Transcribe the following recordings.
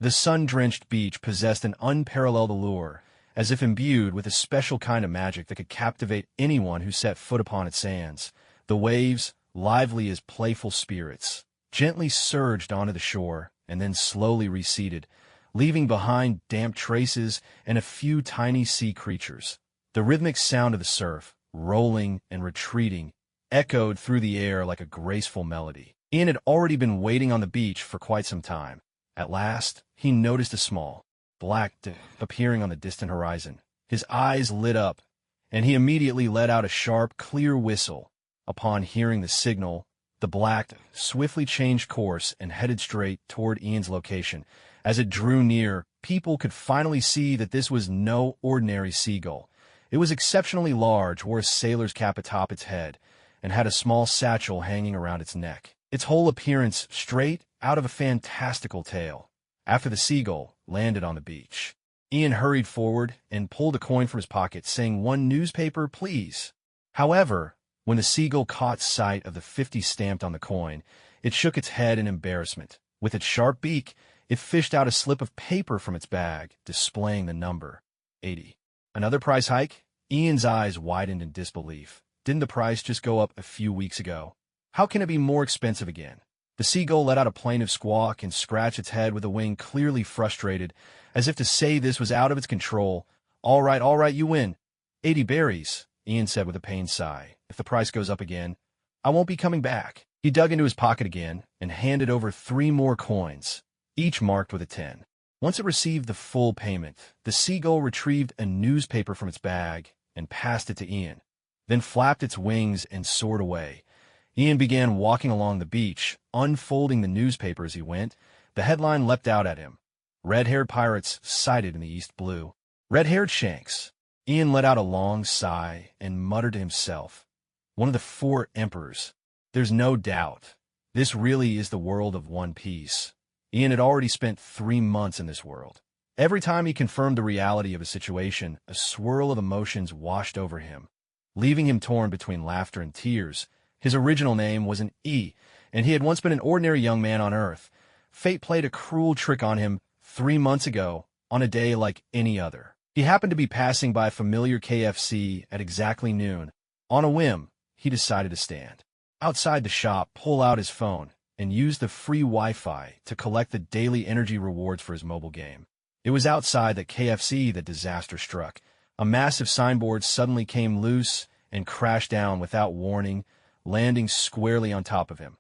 The sun-drenched beach possessed an unparalleled allure, as if imbued with a special kind of magic that could captivate anyone who set foot upon its sands. The waves, lively as playful spirits, gently surged onto the shore and then slowly receded, leaving behind damp traces and a few tiny sea creatures. The rhythmic sound of the surf, rolling and retreating, echoed through the air like a graceful melody. Ian had already been waiting on the beach for quite some time. At last, he noticed a small, black dot appearing on the distant horizon. His eyes lit up, and he immediately let out a sharp, clear whistle. Upon hearing the signal, the black dot swiftly changed course and headed straight toward Ian's location. As it drew near, people could finally see that this was no ordinary seagull. It was exceptionally large, wore a sailor's cap atop its head, and had a small satchel hanging around its neck. Its whole appearance straight out of a fantastical tale. After the seagull landed on the beach, Ian hurried forward and pulled a coin from his pocket, saying, "1 newspaper, please." However, when the seagull caught sight of the 50 stamped on the coin, it shook its head in embarrassment. With its sharp beak, it fished out a slip of paper from its bag, displaying the number 80. Another price hike? Ian's eyes widened in disbelief. Didn't the price just go up a few weeks ago? How can it be more expensive again? The seagull let out a plaintive squawk and scratched its head with a wing, clearly frustrated, as if to say this was out of its control. All right, you win. 80 berries, Ian said with a pained sigh. If the price goes up again, I won't be coming back. He dug into his pocket again and handed over 3 more coins, each marked with a 10. Once it received the full payment, the seagull retrieved a newspaper from its bag and passed it to Ian, then flapped its wings and soared away. Ian began walking along the beach, unfolding the newspaper as he went. The headline leapt out at him. Red-haired pirates sighted in the East Blue. Red-haired Shanks. Ian let out a long sigh and muttered to himself, "One of the 4 emperors. There's no doubt. This really is the world of One Piece." Ian had already spent 3 months in this world. Every time he confirmed the reality of his situation, a swirl of emotions washed over him, leaving him torn between laughter and tears. His original name was an E, and he had once been an ordinary young man on Earth. Fate played a cruel trick on him 3 months ago, on a day like any other. He happened to be passing by a familiar KFC at exactly noon. On a whim, he decided to stand outside the shop, pull out his phone, and use the free Wi-Fi to collect the daily energy rewards for his mobile game. It was outside the KFC that disaster struck. A massive signboard suddenly came loose and crashed down without warning, landing squarely on top of him.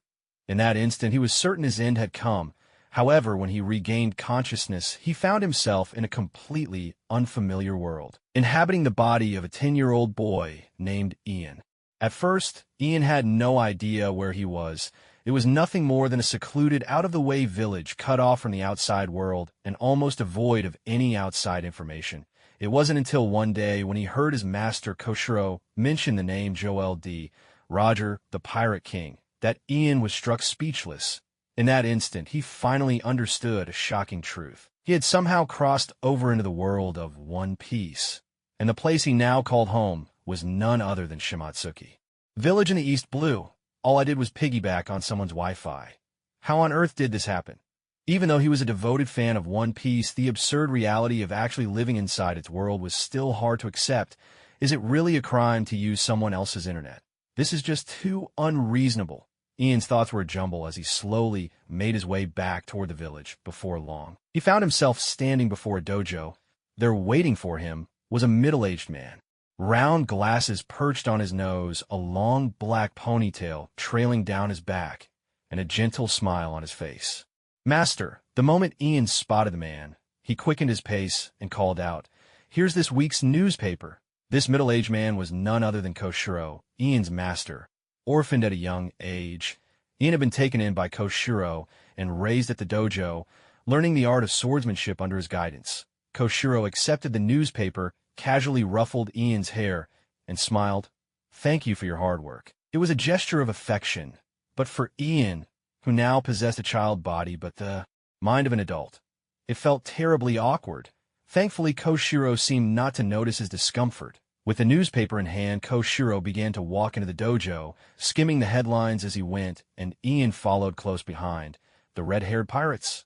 In that instant, he was certain his end had come. However, when he regained consciousness, he found himself in a completely unfamiliar world, inhabiting the body of a 10-year-old boy named Ian. At first, Ian had no idea where he was. It was nothing more than a secluded, out-of-the-way village cut off from the outside world and almost devoid of any outside information. It wasn't until one day when he heard his master Koshiro mention the name Joel D. Roger, the Pirate King, that Ian was struck speechless. In that instant, he finally understood a shocking truth. He had somehow crossed over into the world of One Piece, and the place he now called home was none other than Shimotsuki. Village in the East Blue. All I did was piggyback on someone's Wi-Fi. How on earth did this happen? Even though he was a devoted fan of One Piece, the absurd reality of actually living inside its world was still hard to accept. Is it really a crime to use someone else's internet? This is just too unreasonable. Ian's thoughts were a jumble as he slowly made his way back toward the village. Before long, he found himself standing before a dojo. There waiting for him was a middle-aged man. Round glasses perched on his nose, a long black ponytail trailing down his back, and a gentle smile on his face. "Master," the moment Ian spotted the man, he quickened his pace and called out, "Here's this week's newspaper." This middle-aged man was none other than Koshiro, Ian's master. Orphaned at a young age, Ian had been taken in by Koshiro and raised at the dojo, learning the art of swordsmanship under his guidance. Koshiro accepted the newspaper, casually ruffled Ian's hair, and smiled. "Thank you for your hard work." It was a gesture of affection, but for Ian, who now possessed a child body but the mind of an adult, it felt terribly awkward. Thankfully, Koshiro seemed not to notice his discomfort. With the newspaper in hand, Koshiro began to walk into the dojo, skimming the headlines as he went, and Ian followed close behind. The red-haired pirates.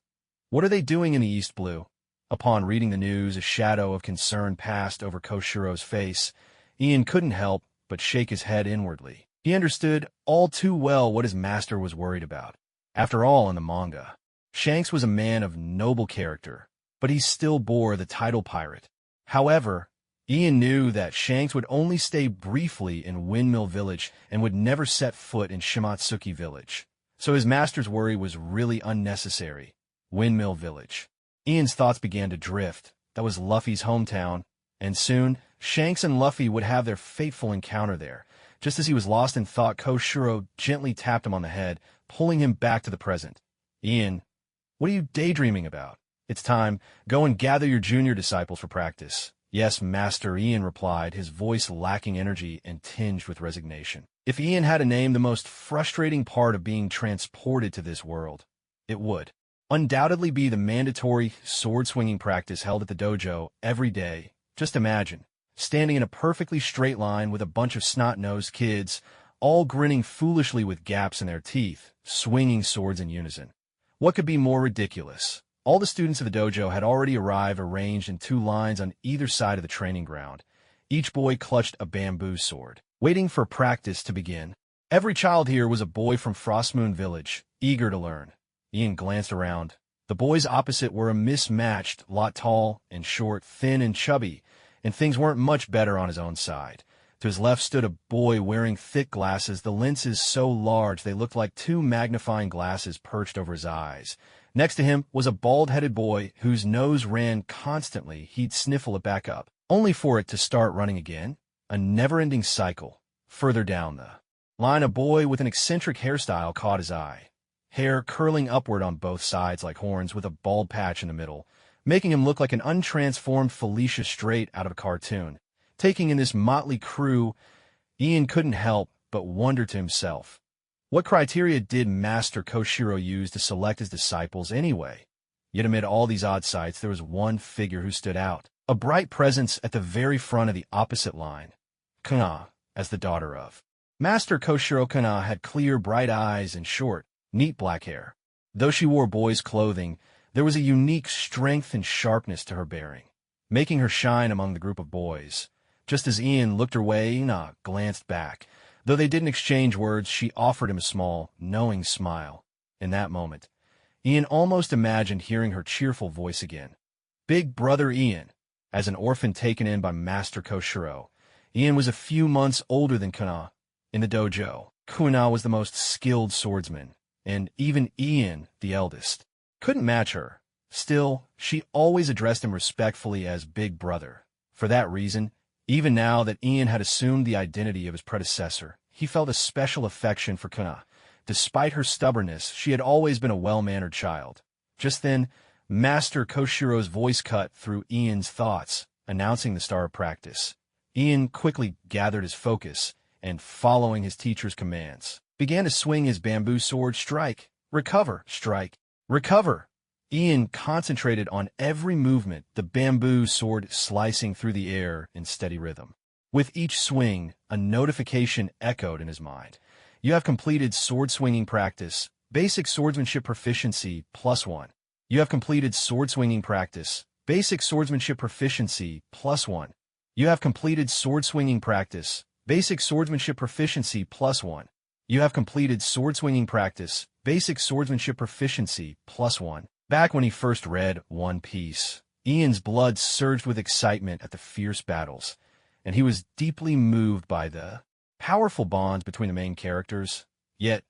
What are they doing in the East Blue? Upon reading the news, a shadow of concern passed over Koshiro's face. Ian couldn't help but shake his head inwardly. He understood all too well what his master was worried about. After all, in the manga, Shanks was a man of noble character, but he still bore the title pirate. However, Ian knew that Shanks would only stay briefly in Windmill Village and would never set foot in Shimotsuki Village. So his master's worry was really unnecessary. Windmill Village. Ian's thoughts began to drift. That was Luffy's hometown, and soon Shanks and Luffy would have their fateful encounter there. Just as he was lost in thought, Koshiro gently tapped him on the head, pulling him back to the present. Ian, what are you daydreaming about? It's time. Go and gather your junior disciples for practice. Yes, Master, Ian replied, his voice lacking energy and tinged with resignation. If Ian had a name, the most frustrating part of being transported to this world, it would undoubtedly be the mandatory sword-swinging practice held at the dojo every day. Just imagine, standing in a perfectly straight line with a bunch of snot-nosed kids, all grinning foolishly with gaps in their teeth, swinging swords in unison. What could be more ridiculous? All the students of the dojo had already arrived, arranged in 2 lines on either side of the training ground. Each boy clutched a bamboo sword, waiting for practice to begin. Every child here was a boy from Frostmoon Village, eager to learn. Ian glanced around. The boys opposite were a mismatched lot, tall and short, thin and chubby, and things weren't much better on his own side. To his left stood a boy wearing thick glasses, the lenses so large they looked like 2 magnifying glasses perched over his eyes. Next to him was a bald-headed boy whose nose ran constantly. He'd sniffle it back up, only for it to start running again. A never-ending cycle. Further down the line, a boy with an eccentric hairstyle caught his eye. Hair curling upward on both sides like horns with a bald patch in the middle, making him look like an untransformed Felicia straight out of a cartoon. Taking in this motley crew, Ian couldn't help but wonder to himself, what criteria did Master Koshiro use to select his disciples anyway? Yet amid all these odd sights, there was one figure who stood out, a bright presence at the very front of the opposite line. Kana, as the daughter of Master Koshiro, Kana had clear, bright eyes and short, neat black hair. Though she wore boys' clothing, there was a unique strength and sharpness to her bearing, making her shine among the group of boys. Just as Ian looked her way, Ina glanced back. Though they didn't exchange words, she offered him a small, knowing smile. In that moment, Ian almost imagined hearing her cheerful voice again. Big brother Ian. As an orphan taken in by Master Koshiro, Ian was a few months older than Kana. In the dojo, Kuna was the most skilled swordsman, and even Ian, the eldest, couldn't match her. Still, she always addressed him respectfully as Big Brother. For that reason, even now that Ian had assumed the identity of his predecessor, he felt a special affection for Kana. Despite her stubbornness, she had always been a well-mannered child. Just then, Master Koshiro's voice cut through Ian's thoughts, announcing the start of practice. Ian quickly gathered his focus and, following his teacher's commands, began to swing his bamboo sword. Strike, recover, strike, recover. Ian concentrated on every movement, the bamboo sword slicing through the air in steady rhythm. With each swing, a notification echoed in his mind. You have completed sword-swinging practice. Basic swordsmanship proficiency +1. You have completed sword-swinging practice. Basic swordsmanship proficiency +1. You have completed sword-swinging practice. Basic swordsmanship proficiency +1. You have completed sword-swinging practice. Basic swordsmanship proficiency +1. Back when he first read One Piece, Ian's blood surged with excitement at the fierce battles, and he was deeply moved by the powerful bonds between the main characters. Yet,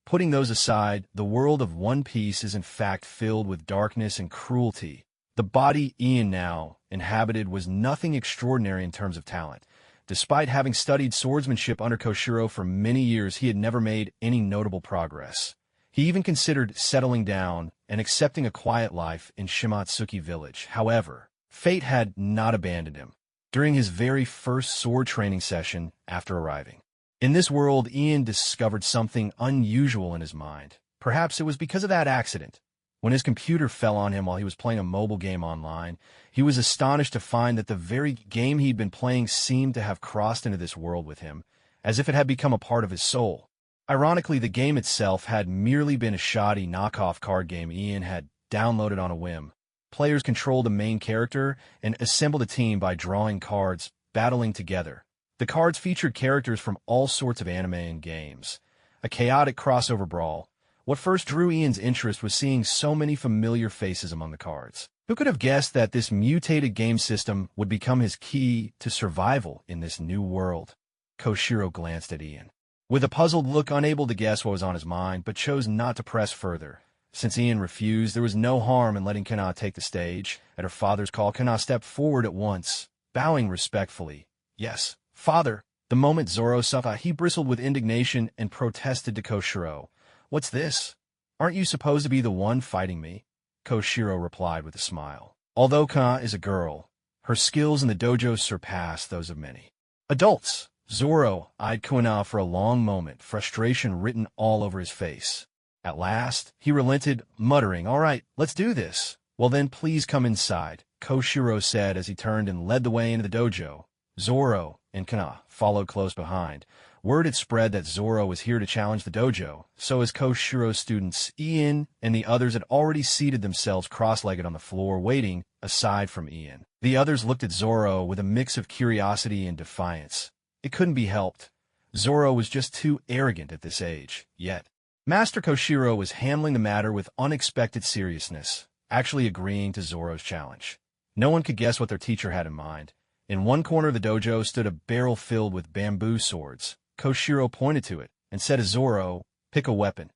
putting those aside, the world of One Piece is in fact filled with darkness and cruelty. The body Ian now inhabited was nothing extraordinary in terms of talent. Despite having studied swordsmanship under Koshiro for many years, he had never made any notable progress. He even considered settling down and accepting a quiet life in Shimotsuki Village. However, fate had not abandoned him during his very first sword training session after arriving. In this world, Ian discovered something unusual in his mind. Perhaps it was because of that accident. When his computer fell on him while he was playing a mobile game online, he was astonished to find that the very game he'd been playing seemed to have crossed into this world with him, as if it had become a part of his soul. Ironically, the game itself had merely been a shoddy knockoff card game Ian had downloaded on a whim. Players controlled a main character and assembled a team by drawing cards, battling together. The cards featured characters from all sorts of anime and games. A chaotic crossover brawl. What first drew Ian's interest was seeing so many familiar faces among the cards. Who could have guessed that this mutated game system would become his key to survival in this new world? Koshiro glanced at Ian. With a puzzled look, unable to guess what was on his mind, but chose not to press further. Since Ian refused, there was no harm in letting Kana take the stage. At her father's call, Kana stepped forward at once, bowing respectfully. Yes, father. The moment Zoro saw that, he bristled with indignation and protested to Koshiro. What's this? Aren't you supposed to be the one fighting me? Koshiro replied with a smile. Although Kana is a girl, her skills in the dojo surpass those of many adults. Zoro eyed Kana for a long moment, frustration written all over his face. At last, he relented, muttering, "All right, let's do this." "Well then, please come inside," Koshiro said as he turned and led the way into the dojo. Zoro and Kana followed close behind. Word had spread that Zoro was here to challenge the dojo, so as Koshiro's students, Ian and the others had already seated themselves cross-legged on the floor, waiting, aside from Ian. The others looked at Zoro with a mix of curiosity and defiance. It couldn't be helped. Zoro was just too arrogant at this age, yet. Master Koshiro was handling the matter with unexpected seriousness, actually agreeing to Zoro's challenge. No one could guess what their teacher had in mind. In one corner of the dojo stood a barrel filled with bamboo swords. Koshiro pointed to it and said to Zoro, "Pick a weapon.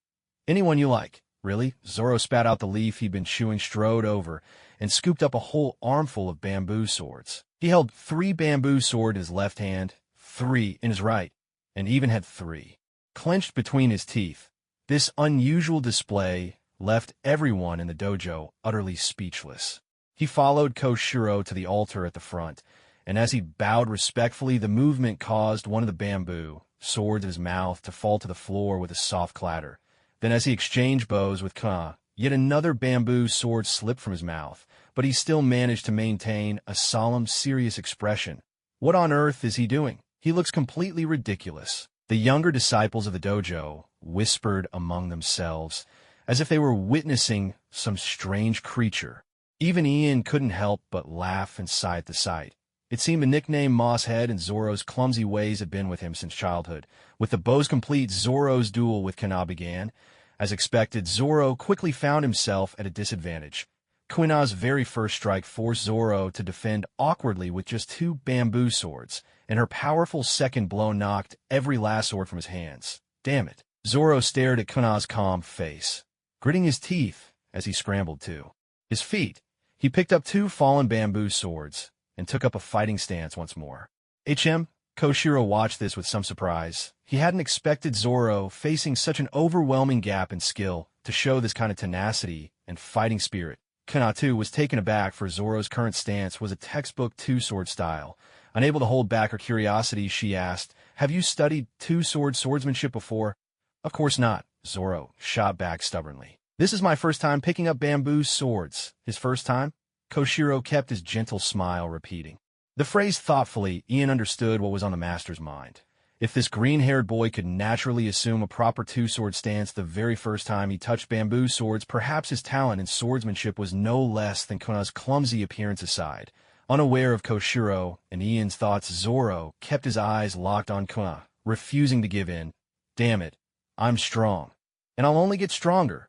Anyone you like." "Really?" Zoro spat out the leaf he'd been chewing, strode over, and scooped up a whole armful of bamboo swords. He held 3 bamboo swords in his left hand, 3 in his right, and even had 3 clenched between his teeth. This unusual display left everyone in the dojo utterly speechless. He followed Koshiro to the altar at the front, and as he bowed respectfully, the movement caused one of the bamboo swords in his mouth to fall to the floor with a soft clatter. Then as he exchanged bows with Kana, yet another bamboo sword slipped from his mouth, but he still managed to maintain a solemn, serious expression. What on earth is he doing? He looks completely ridiculous. The younger disciples of the dojo whispered among themselves, as if they were witnessing some strange creature. Even Ian couldn't help but laugh and sigh at the sight. It seemed the nickname Mosshead and Zoro's clumsy ways had been with him since childhood. With the bows complete, Zoro's duel with Kana began. As expected, Zoro quickly found himself at a disadvantage. Kana's very first strike forced Zoro to defend awkwardly with just 2 bamboo swords, and her powerful second blow knocked every last sword from his hands. Damn it. Zoro stared at Kana's calm face, gritting his teeth as he scrambled to his feet. He picked up 2 fallen bamboo swords and took up a fighting stance once more. Koshiro watched this with some surprise. He hadn't expected Zoro, facing such an overwhelming gap in skill, to show this kind of tenacity and fighting spirit. Kana, too, was taken aback, for Zoro's current stance was a textbook 2-sword style. Unable to hold back her curiosity, she asked, "Have you studied 2-sword swordsmanship before?" "Of course not," Zoro shot back stubbornly. "This is my first time picking up bamboo swords." His first time? Koshiro kept his gentle smile, repeating the phrase thoughtfully. Ian understood what was on the master's mind. If this green-haired boy could naturally assume a proper 2-sword stance the very first time he touched bamboo swords, perhaps his talent in swordsmanship was no less than Kana's clumsy appearance aside. Unaware of Koshiro and Ian's thoughts, Zoro kept his eyes locked on Kana, refusing to give in. "Damn it, I'm strong, and I'll only get stronger.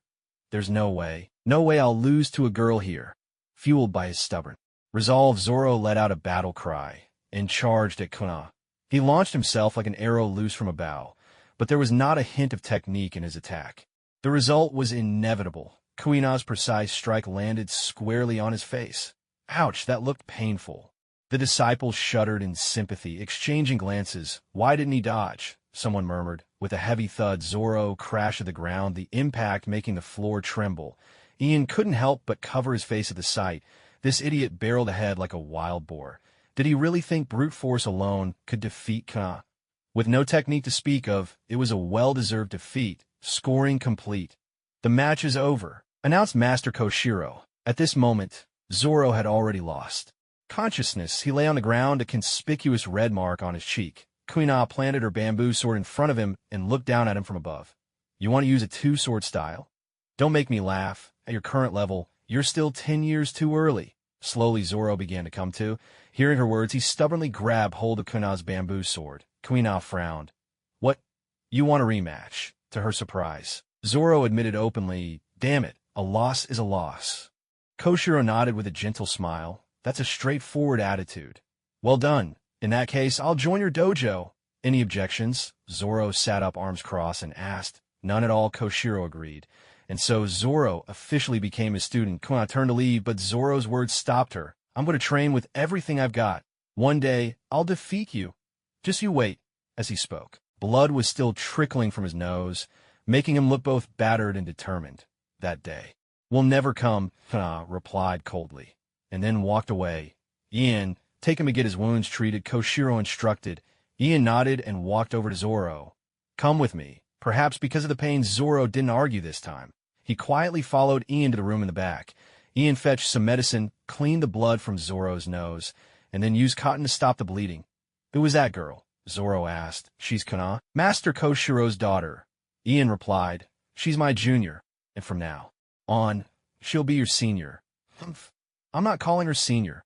There's no way I'll lose to a girl here." Fueled by his stubborn resolve, Zoro let out a battle cry and charged at Kana. He launched himself like an arrow loose from a bow, but there was not a hint of technique in his attack. The result was inevitable. Kana's precise strike landed squarely on his face. Ouch, that looked painful. The disciples shuddered in sympathy, exchanging glances. "Why didn't he dodge?" someone murmured. With a heavy thud, Zoro crashed to the ground, the impact making the floor tremble. Ian couldn't help but cover his face at the sight. This idiot barreled ahead like a wild boar. Did he really think brute force alone could defeat Kana? With no technique to speak of, it was a well-deserved defeat. Scoring complete. "The match is over," announced Master Koshiro. At this moment, Zoro had already lost consciousness. He lay on the ground, a conspicuous red mark on his cheek. Kana planted her bamboo sword in front of him and looked down at him from above. "You want to use a 2-sword style? Don't make me laugh." At your current level, you're still 10 years too early. Slowly, Zoro began to come to. Hearing her words, he stubbornly grabbed hold of Kuna's bamboo sword. Kuna frowned. What? You want a rematch? To her surprise, Zoro admitted openly, damn it, a loss is a loss. Koshiro nodded with a gentle smile. That's a straightforward attitude. Well done. In that case, I'll join your dojo. Any objections? Zoro sat up, arms crossed, and asked. None at all, Koshiro agreed. And so Zoro officially became his student. Kuna turned to leave, but Zoro's words stopped her. I'm going to train with everything I've got. One day, I'll defeat you. Just you wait. As he spoke, blood was still trickling from his nose, making him look both battered and determined. That day will never come, Kuna replied coldly, and then walked away. Ian, take him to get his wounds treated, Koshiro instructed. Ian nodded and walked over to Zoro. Come with me. Perhaps because of the pain, Zoro didn't argue this time. He quietly followed Ian to the room in the back. Ian fetched some medicine, cleaned the blood from Zoro's nose, and then used cotton to stop the bleeding. Who was that girl? Zoro asked. She's Kuna, Master Koshiro's daughter. Ian replied, she's my junior, and from now on, she'll be your senior. Humph. I'm not calling her senior.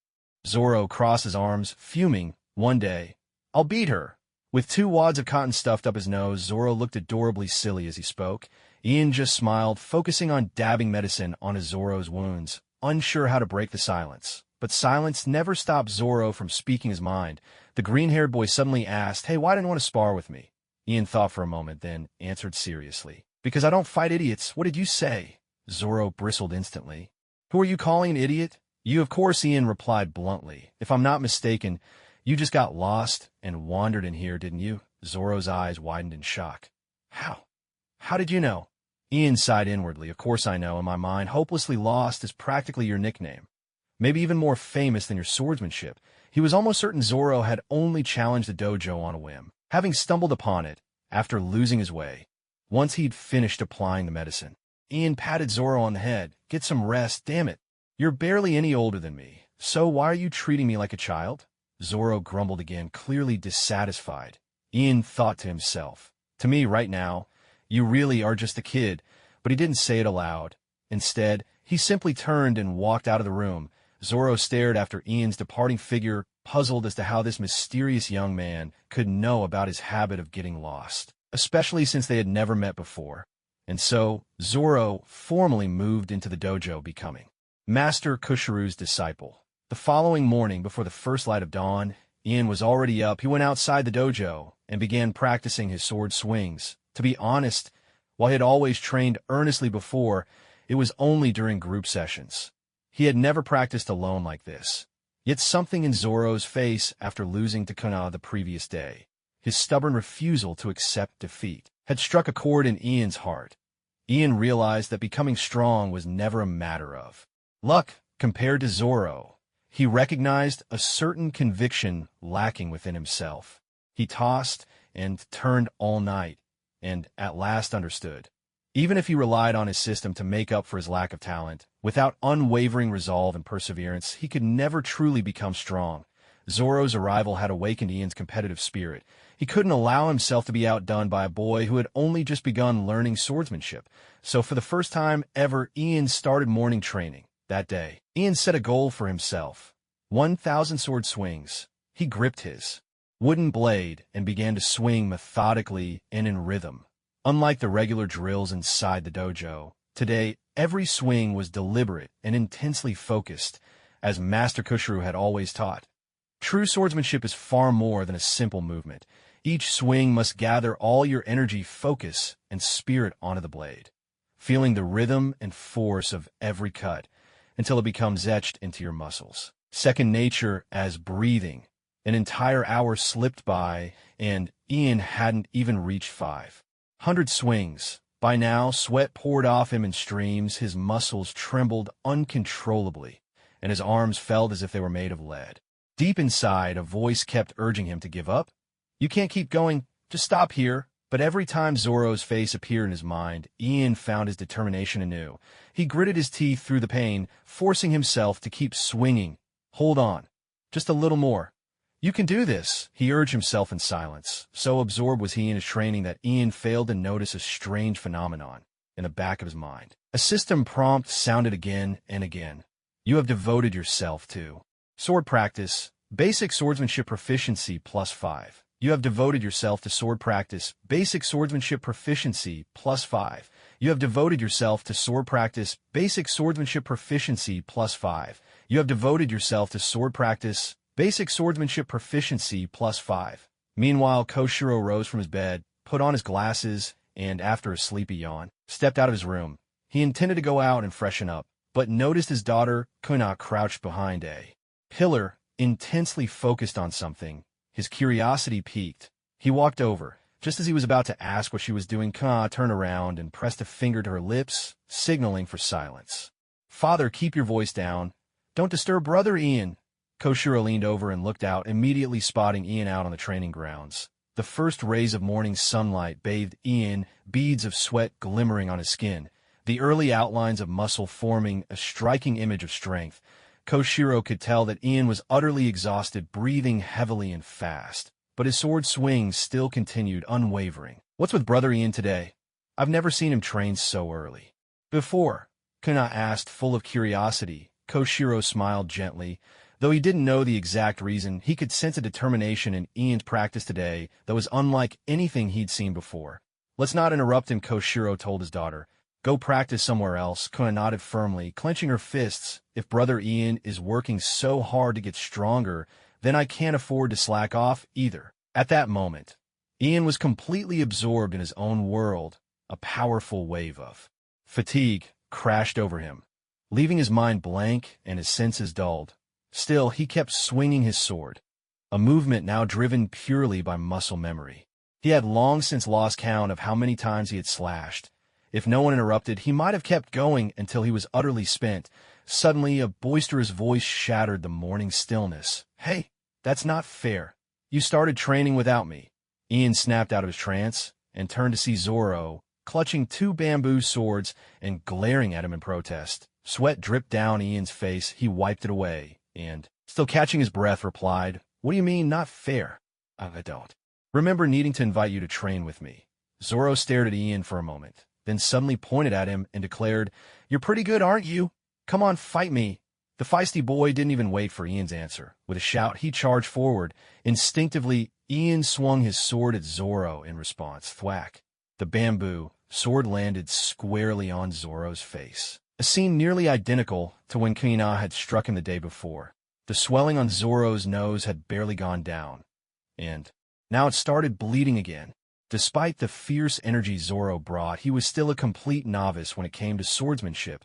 Zoro crossed his arms, fuming. One day, I'll beat her. With 2 wads of cotton stuffed up his nose, Zoro looked adorably silly as he spoke. Ian just smiled, focusing on dabbing medicine onto Zoro's wounds, unsure how to break the silence. But silence never stopped Zoro from speaking his mind. The green-haired boy suddenly asked, hey, why didn't you want to spar with me? Ian thought for a moment, then answered seriously. Because I don't fight idiots. What did you say? Zoro bristled instantly. Who are you calling an idiot? You, of course, Ian replied bluntly. If I'm not mistaken, you just got lost and wandered in here, didn't you? Zoro's eyes widened in shock. How? How did you know? Ian sighed inwardly. Of course I know. In my mind, hopelessly lost is practically your nickname. Maybe even more famous than your swordsmanship. He was almost certain Zoro had only challenged the dojo on a whim, having stumbled upon it after losing his way. Once he'd finished applying the medicine, Ian patted Zoro on the head. Get some rest, damn it. You're barely any older than me, so why are you treating me like a child? Zoro grumbled again, clearly dissatisfied. Ian thought to himself, to me right now, you really are just a kid, but he didn't say it aloud. Instead, he simply turned and walked out of the room. Zoro stared after Ian's departing figure, puzzled as to how this mysterious young man could know about his habit of getting lost, especially since they had never met before. And so, Zoro formally moved into the dojo, becoming Master Kushiru's disciple. The following morning, before the first light of dawn, Ian was already up. He went outside the dojo and began practicing his sword swings. To be honest, while he had always trained earnestly before, it was only during group sessions. He had never practiced alone like this. Yet something in Zoro's face after losing to Kuna the previous day, his stubborn refusal to accept defeat, had struck a chord in Ian's heart. Ian realized that becoming strong was never a matter of luck compared to Zoro. He recognized a certain conviction lacking within himself. He tossed and turned all night, and at last understood. Even if he relied on his system to make up for his lack of talent, without unwavering resolve and perseverance, he could never truly become strong. Zoro's arrival had awakened Ian's competitive spirit. He couldn't allow himself to be outdone by a boy who had only just begun learning swordsmanship. So for the first time ever, Ian started morning training. That day, Ian set a goal for himself. 1,000 sword swings. He gripped his wooden blade and began to swing methodically and in rhythm. Unlike the regular drills inside the dojo, today every swing was deliberate and intensely focused, as Master Kushiru had always taught. True swordsmanship is far more than a simple movement. Each swing must gather all your energy, focus, and spirit onto the blade, feeling the rhythm and force of every cut until it becomes etched into your muscles. Second nature as breathing. An entire hour slipped by, and Ian hadn't even reached 500 swings. By now, sweat poured off him in streams, his muscles trembled uncontrollably, and his arms felt as if they were made of lead. Deep inside, a voice kept urging him to give up. You can't keep going, just stop here. But every time Zoro's face appeared in his mind, Ian found his determination anew. He gritted his teeth through the pain, forcing himself to keep swinging. Hold on. Just a little more. You can do this, he urged himself in silence. So absorbed was he in his training that Ian failed to notice a strange phenomenon. in the back of his mind. A system prompt sounded again and again. You have devoted yourself to sword practice, basic swordsmanship proficiency +5. You have devoted yourself to sword practice, basic swordsmanship proficiency +5. You have devoted yourself to sword practice, basic swordsmanship proficiency +5. You have devoted yourself to sword practice, basic swordsmanship proficiency +5. Meanwhile, Koshiro rose from his bed, put on his glasses, and after a sleepy yawn, stepped out of his room. He intended to go out and freshen up, but noticed his daughter, Kuna, crouched behind a pillar, intensely focused on something. His curiosity piqued. He walked over. Just as he was about to ask what she was doing, Kuna turned around and pressed a finger to her lips, signaling for silence. "Father, keep your voice down. Don't disturb Brother Ian." Koshiro leaned over and looked out, immediately spotting Ian out on the training grounds. The first rays of morning sunlight bathed Ian, beads of sweat glimmering on his skin, the early outlines of muscle forming a striking image of strength. Koshiro could tell that Ian was utterly exhausted, breathing heavily and fast, but his sword swings still continued unwavering. "What's with Brother Ian today? I've never seen him train so early." "Before?" Kuna asked, full of curiosity. Koshiro smiled gently. Though he didn't know the exact reason, he could sense a determination in Ian's practice today that was unlike anything he'd seen before. "Let's not interrupt him," Koshiro told his daughter. "Go practice somewhere else." Kuna nodded firmly, clenching her fists. "If Brother Ian is working so hard to get stronger, then I can't afford to slack off either." At that moment, Ian was completely absorbed in his own world. A powerful wave of fatigue crashed over him, leaving his mind blank and his senses dulled. Still, he kept swinging his sword, a movement now driven purely by muscle memory. He had long since lost count of how many times he had slashed. If no one interrupted, he might have kept going until he was utterly spent. Suddenly, a boisterous voice shattered the morning stillness. "Hey, that's not fair. You started training without me." Ian snapped out of his trance and turned to see Zoro, clutching two bamboo swords and glaring at him in protest. Sweat dripped down Ian's face. He wiped it away and, still catching his breath, replied, "What do you mean, not fair?" "I don't remember needing to invite you to train with me." Zoro stared at Ian for a moment, then suddenly pointed at him and declared, "You're pretty good, aren't you? Come on, fight me." The feisty boy didn't even wait for Ian's answer. With a shout, he charged forward. Instinctively, Ian swung his sword at Zoro in response. Thwack! The bamboo sword landed squarely on Zoro's face. A scene nearly identical to when Kuna had struck him the day before. The swelling on Zoro's nose had barely gone down, and now it started bleeding again. Despite the fierce energy Zoro brought, he was still a complete novice when it came to swordsmanship.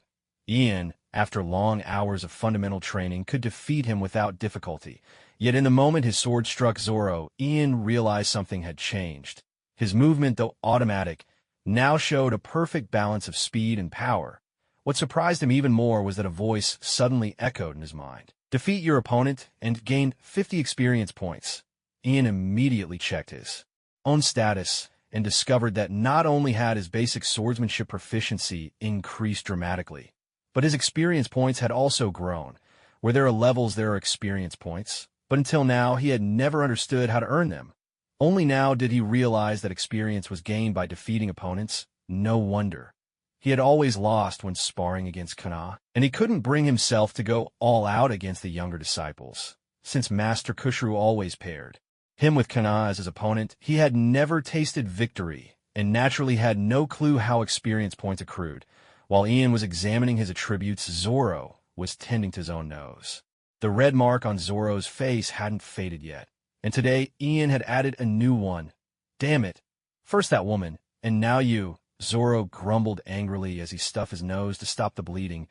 Ian, after long hours of fundamental training, could defeat him without difficulty. Yet in the moment his sword struck Zoro, Ian realized something had changed. His movement, though automatic, now showed a perfect balance of speed and power. What surprised him even more was that a voice suddenly echoed in his mind. "Defeat your opponent and gain 50 experience points." Ian immediately checked his own status and discovered that not only had his basic swordsmanship proficiency increased dramatically, but his experience points had also grown. Where there are levels, there are experience points, but until now he had never understood how to earn them. Only now did he realize that experience was gained by defeating opponents. No wonder. He had always lost when sparring against Kana, and he couldn't bring himself to go all out against the younger disciples, since Master Kushru always paired him with Kana as his opponent. He had never tasted victory, and naturally had no clue how experience points accrued. While Ian was examining his attributes, Zoro was tending to his own nose. The red mark on Zoro's face hadn't faded yet, and today Ian had added a new one. "Damn it. First that woman, and now you." Zoro grumbled angrily as he stuffed his nose to stop the bleeding.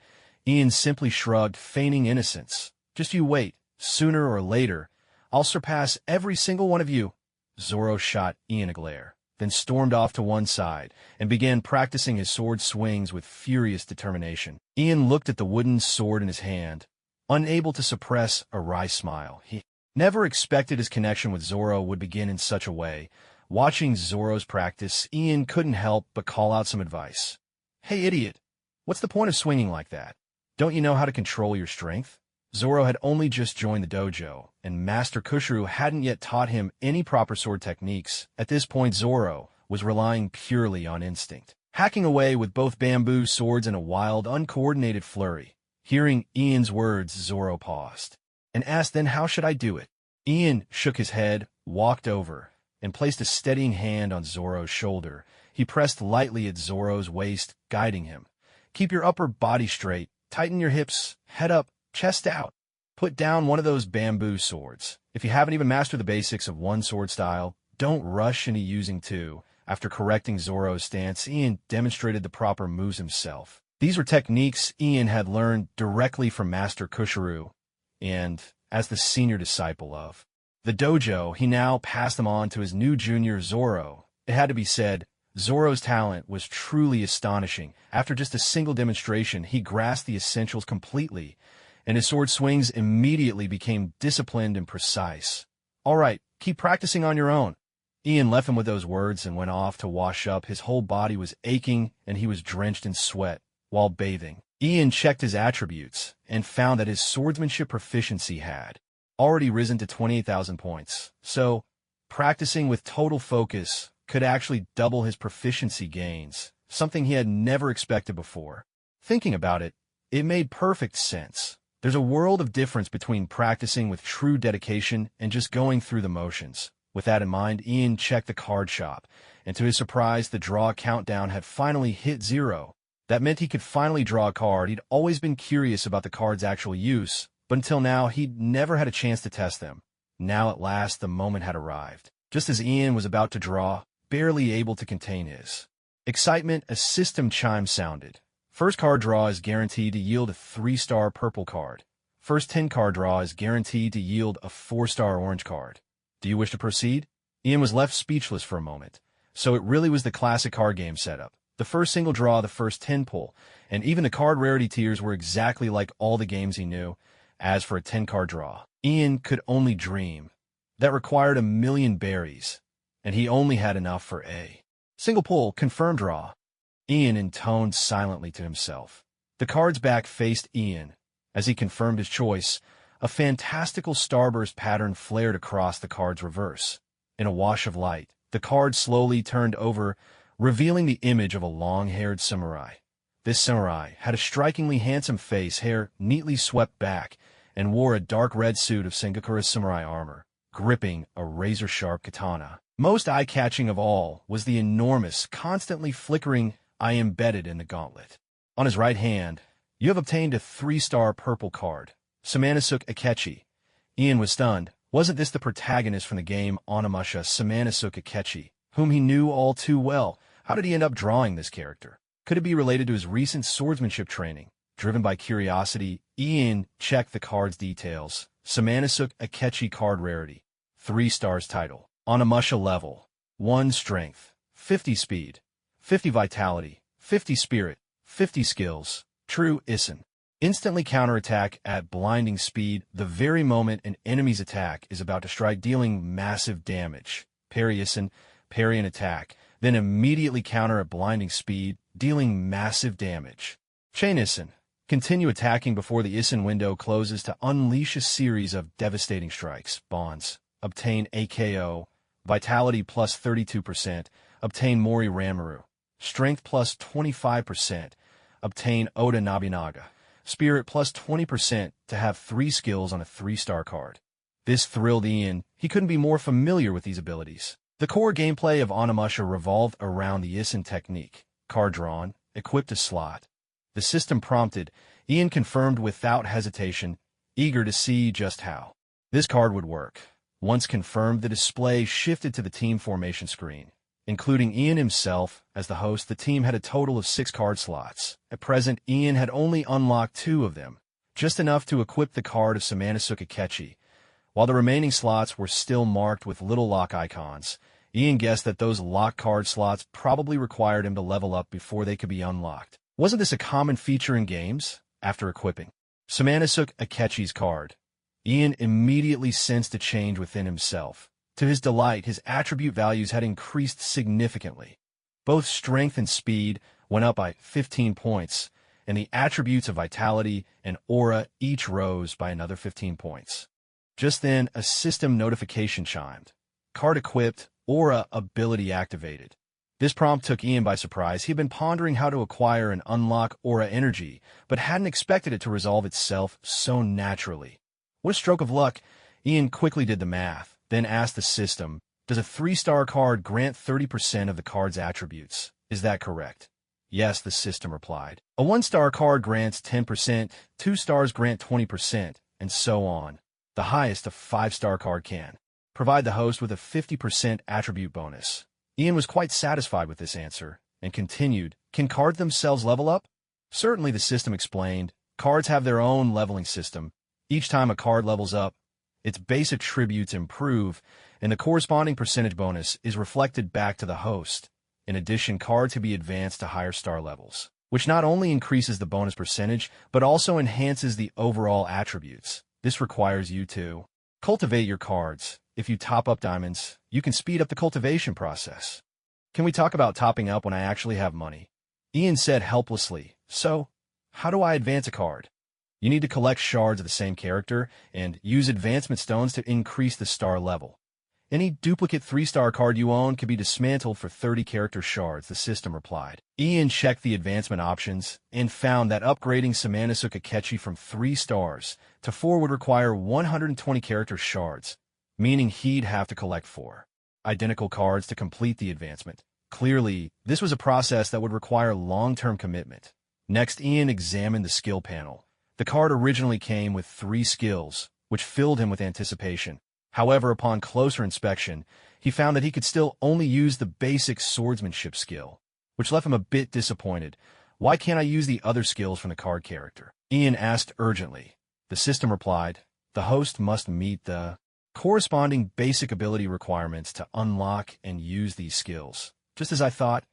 Ian simply shrugged, feigning innocence. "Just you wait. Sooner or later, I'll surpass every single one of you." Zoro shot Ian a glare, then stormed off to one side and began practicing his sword swings with furious determination. Ian looked at the wooden sword in his hand, unable to suppress a wry smile. He never expected his connection with Zoro would begin in such a way. Watching Zoro's practice, Ian couldn't help but call out some advice. "Hey, idiot, what's the point of swinging like that? Don't you know how to control your strength?" Zoro had only just joined the dojo, and Master Kushru hadn't yet taught him any proper sword techniques. At this point, Zoro was relying purely on instinct. hacking away with both bamboo swords in a wild, uncoordinated flurry. Hearing Ian's words, Zoro paused and asked, "Then how should I do it?" Ian shook his head, walked over, and placed a steadying hand on Zoro's shoulder. He pressed lightly at Zoro's waist, guiding him. "Keep your upper body straight, tighten your hips, head up, chest out. Put down one of those bamboo swords. If you haven't even mastered the basics of one sword style, don't rush into using two." After correcting Zoro's stance, Ian demonstrated the proper moves himself. These were techniques Ian had learned directly from Master Kushiru, and, as the senior disciple of the dojo, he now passed them on to his new junior Zoro. It had to be said, Zoro's talent was truly astonishing. After just a single demonstration, he grasped the essentials completely, and his sword swings immediately became disciplined and precise. "All right, keep practicing on your own." Ian left him with those words and went off to wash up. His whole body was aching, and he was drenched in sweat while bathing. Ian checked his attributes and found that his swordsmanship proficiency had already risen to 28,000 points. So, practicing with total focus could actually double his proficiency gains, something he had never expected before. Thinking about it, it made perfect sense. There's a world of difference between practicing with true dedication and just going through the motions. With that in mind, Ian checked the card shop, and to his surprise, the draw countdown had finally hit 0. That meant he could finally draw a card. He'd always been curious about the card's actual use, but until now, he'd never had a chance to test them. Now at last, the moment had arrived. Just as Ian was about to draw, barely able to contain his excitement, a system chime sounded. First card draw is guaranteed to yield a 3-star purple card. First 10-card draw is guaranteed to yield a 4-star orange card. Do you wish to proceed? Ian was left speechless for a moment. So it really was the classic card game setup. The first single draw, the first 10 pull, and even the card rarity tiers were exactly like all the games he knew. As for a 10-card draw, Ian could only dream. That required 1,000,000 berries, and he only had enough for a single pull, confirmed draw. Ian intoned silently to himself. The card's back faced Ian. As he confirmed his choice, a fantastical starburst pattern flared across the card's reverse. In a wash of light, the card slowly turned over, revealing the image of a long-haired samurai. This samurai had a strikingly handsome face, hair neatly swept back, and wore a dark red suit of Sengakura's samurai armor, gripping a razor-sharp katana. Most eye-catching of all was the enormous, constantly flickering eye embedded in the gauntlet. On his right hand, you have obtained a 3-star purple card, SummonAny Akechi. Ian was stunned. Wasn't this the protagonist from the game Onimusha, SummonAny Akechi, whom he knew all too well? How did he end up drawing this character? Could it be related to his recent swordsmanship training? Driven by curiosity, Ian checked the card's details. SummonAny Akechi card rarity. 3 stars title. Onimusha level. 1 strength. 50 speed. 50 vitality. 50 spirit. 50 skills. True Isin. Instantly counterattack at blinding speed the very moment an enemy's attack is about to strike, dealing massive damage. Parry Isin. Parry an attack. Then immediately counter at blinding speed, dealing massive damage. Chain Isin. Continue attacking before the Isin window closes to unleash a series of devastating strikes. Bonds. Obtain AKO. Vitality plus 32%. Obtain Mori Ramaru. Strength plus 25%. Obtain Oda Nabinaga. Spirit plus 20% to have 3 skills on a 3-star card. This thrilled Ian. He couldn't be more familiar with these abilities. The core gameplay of Onimusha revolved around the Isin technique. Card drawn, equipped a slot. The system prompted. Ian confirmed without hesitation, eager to see just how this card would work. Once confirmed, the display shifted to the team formation screen. Including Ian himself as the host, the team had a total of 6 card slots. At present, Ian had only unlocked 2 of them, just enough to equip the card of SummonAny Akechi. While the remaining slots were still marked with little lock icons, Ian guessed that those locked card slots probably required him to level up before they could be unlocked. Wasn't this a common feature in games? After equipping SummonAny Akechi's card, Ian immediately sensed a change within himself. To his delight, his attribute values had increased significantly. Both strength and speed went up by 15 points, and the attributes of vitality and aura each rose by another 15 points. Just then, a system notification chimed. Card equipped, aura ability activated. This prompt took Ian by surprise. He had been pondering how to acquire and unlock aura energy, but hadn't expected it to resolve itself so naturally. What a stroke of luck! Ian quickly did the math, then asked the system, does a 3-star card grant 30% of the card's attributes? Is that correct? Yes, the system replied. A 1-star card grants 10%, 2 stars grant 20%, and so on. The highest a 5-star card can provide the host with a 50% attribute bonus. Ian was quite satisfied with this answer, and continued, can cards themselves level up? Certainly, the system explained. Cards have their own leveling system. Each time a card levels up, its base attributes improve, and the corresponding percentage bonus is reflected back to the host. In addition, cards can be advanced to higher star levels, which not only increases the bonus percentage, but also enhances the overall attributes. This requires you to cultivate your cards. If you top up diamonds, you can speed up the cultivation process. Can we talk about topping up when I actually have money? Ian said helplessly. So, how do I advance a card? You need to collect shards of the same character and use advancement stones to increase the star level. Any duplicate 3-star card you own can be dismantled for 30 character shards, the system replied. Ian checked the advancement options and found that upgrading SummonAny from 3 stars to 4 would require 120 character shards, meaning he'd have to collect 4 identical cards to complete the advancement. Clearly, this was a process that would require long-term commitment. Next, Ian examined the skill panel. The card originally came with 3 skills, which filled him with anticipation. However, upon closer inspection, he found that he could still only use the basic swordsmanship skill, which left him a bit disappointed. Why can't I use the other skills from the card character? Ian asked urgently. The system replied, the host must meet the corresponding basic ability requirements to unlock and use these skills. Just as I thought,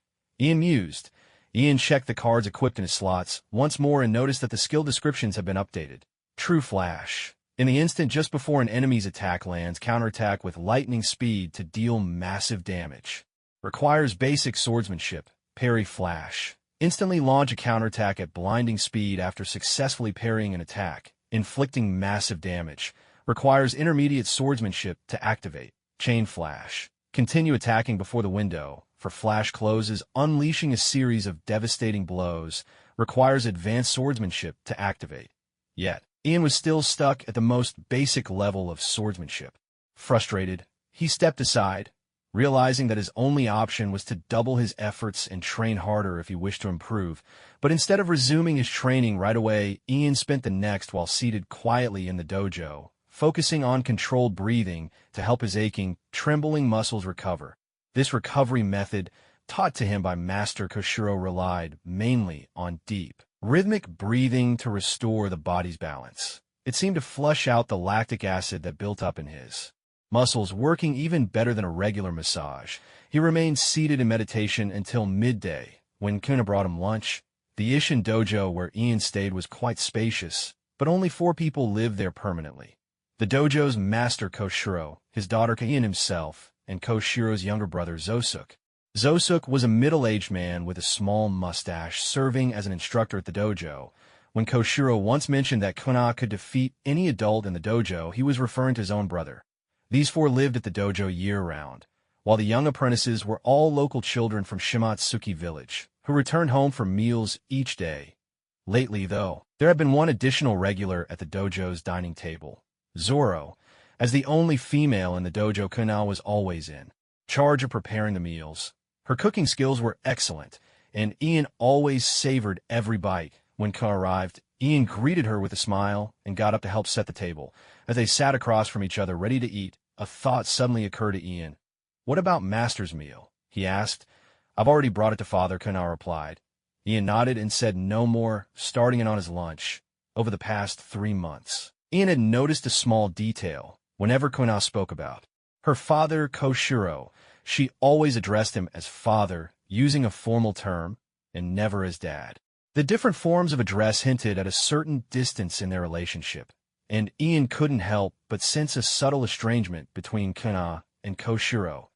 Ian mused. Ian checked the cards equipped in his slots once more and noticed that the skill descriptions had been updated. True Flash. In the instant just before an enemy's attack lands, counterattack with lightning speed to deal massive damage. Requires basic swordsmanship. Parry Flash. Instantly launch a counterattack at blinding speed after successfully parrying an attack, inflicting massive damage. Requires intermediate swordsmanship to activate. Chain Flash. Continue attacking before the window. For Flash closes, unleashing a series of devastating blows. Requires advanced swordsmanship to activate. Yet, Ian was still stuck at the most basic level of swordsmanship. Frustrated, he stepped aside, realizing that his only option was to double his efforts and train harder if he wished to improve. But instead of resuming his training right away, Ian spent the next while seated quietly in the dojo, focusing on controlled breathing to help his aching, trembling muscles recover. This recovery method, taught to him by Master Koshiro, relied mainly on deep, rhythmic breathing to restore the body's balance. It seemed to flush out the lactic acid that built up in his muscles, working even better than a regular massage. He remained seated in meditation until midday, when Kuna brought him lunch. The Ishin dojo where Ian stayed was quite spacious, but only 4 people lived there permanently. The dojo's master Koshiro, his daughter Ian himself, and Koshiro's younger brother Zosuk. Zosuk was a middle-aged man with a small mustache serving as an instructor at the dojo. When Koshiro once mentioned that Kuna could defeat any adult in the dojo, he was referring to his own brother. These 4 lived at the dojo year-round, while the young apprentices were all local children from Shimatsuki village, who returned home for meals each day. Lately, though, there had been one additional regular at the dojo's dining table. Zoro, as the only female in the dojo, Kuna was always in charge of preparing the meals. Her cooking skills were excellent, and Ian always savored every bite. When Kuna arrived, Ian greeted her with a smile and got up to help set the table. As they sat across from each other ready to eat, a thought suddenly occurred to Ian. What about Master's meal? He asked. I've already brought it to Father, Kuna replied. Ian nodded and said no more, starting it on his lunch. Over the past 3 months, Ian had noticed a small detail. Whenever Kuna spoke about her father, Koshiro, she always addressed him as father, using a formal term, and never as dad. The different forms of address hinted at a certain distance in their relationship, and Ian couldn't help but sense a subtle estrangement between Kuna and Koshiro.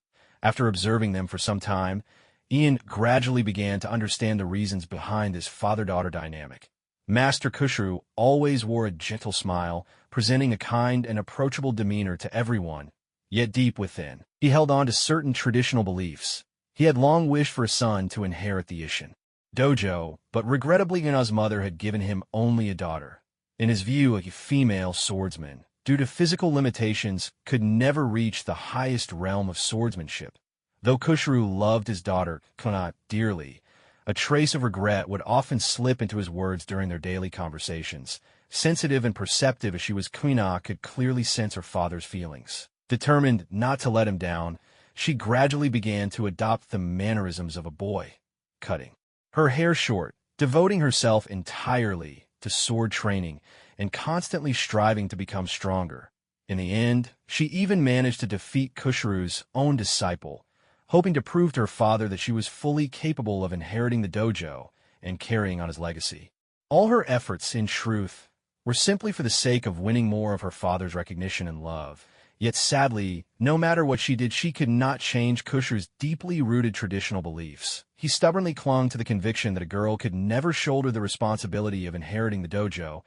After observing them for some time, Ian gradually began to understand the reasons behind this father-daughter dynamic. Master Koshiro always wore a gentle smile, presenting a kind and approachable demeanor to everyone, yet deep within, he held on to certain traditional beliefs. He had long wished for a son to inherit the Ishin dojo, but regrettably Kuna's mother had given him only a daughter. In his view, a female swordsman, due to physical limitations, could never reach the highest realm of swordsmanship. Though Kushuru loved his daughter, Kuna, dearly, a trace of regret would often slip into his words during their daily conversations. Sensitive and perceptive as she was, Kuna could clearly sense her father's feelings. Determined not to let him down, she gradually began to adopt the mannerisms of a boy, cutting her hair short, devoting herself entirely to sword training, and constantly striving to become stronger. In the end, she even managed to defeat Kushuru's own disciple, hoping to prove to her father that she was fully capable of inheriting the dojo and carrying on his legacy. All her efforts, in truth, were simply for the sake of winning more of her father's recognition and love. Yet sadly, no matter what she did, she could not change Kushuru's deeply rooted traditional beliefs. He stubbornly clung to the conviction that a girl could never shoulder the responsibility of inheriting the dojo.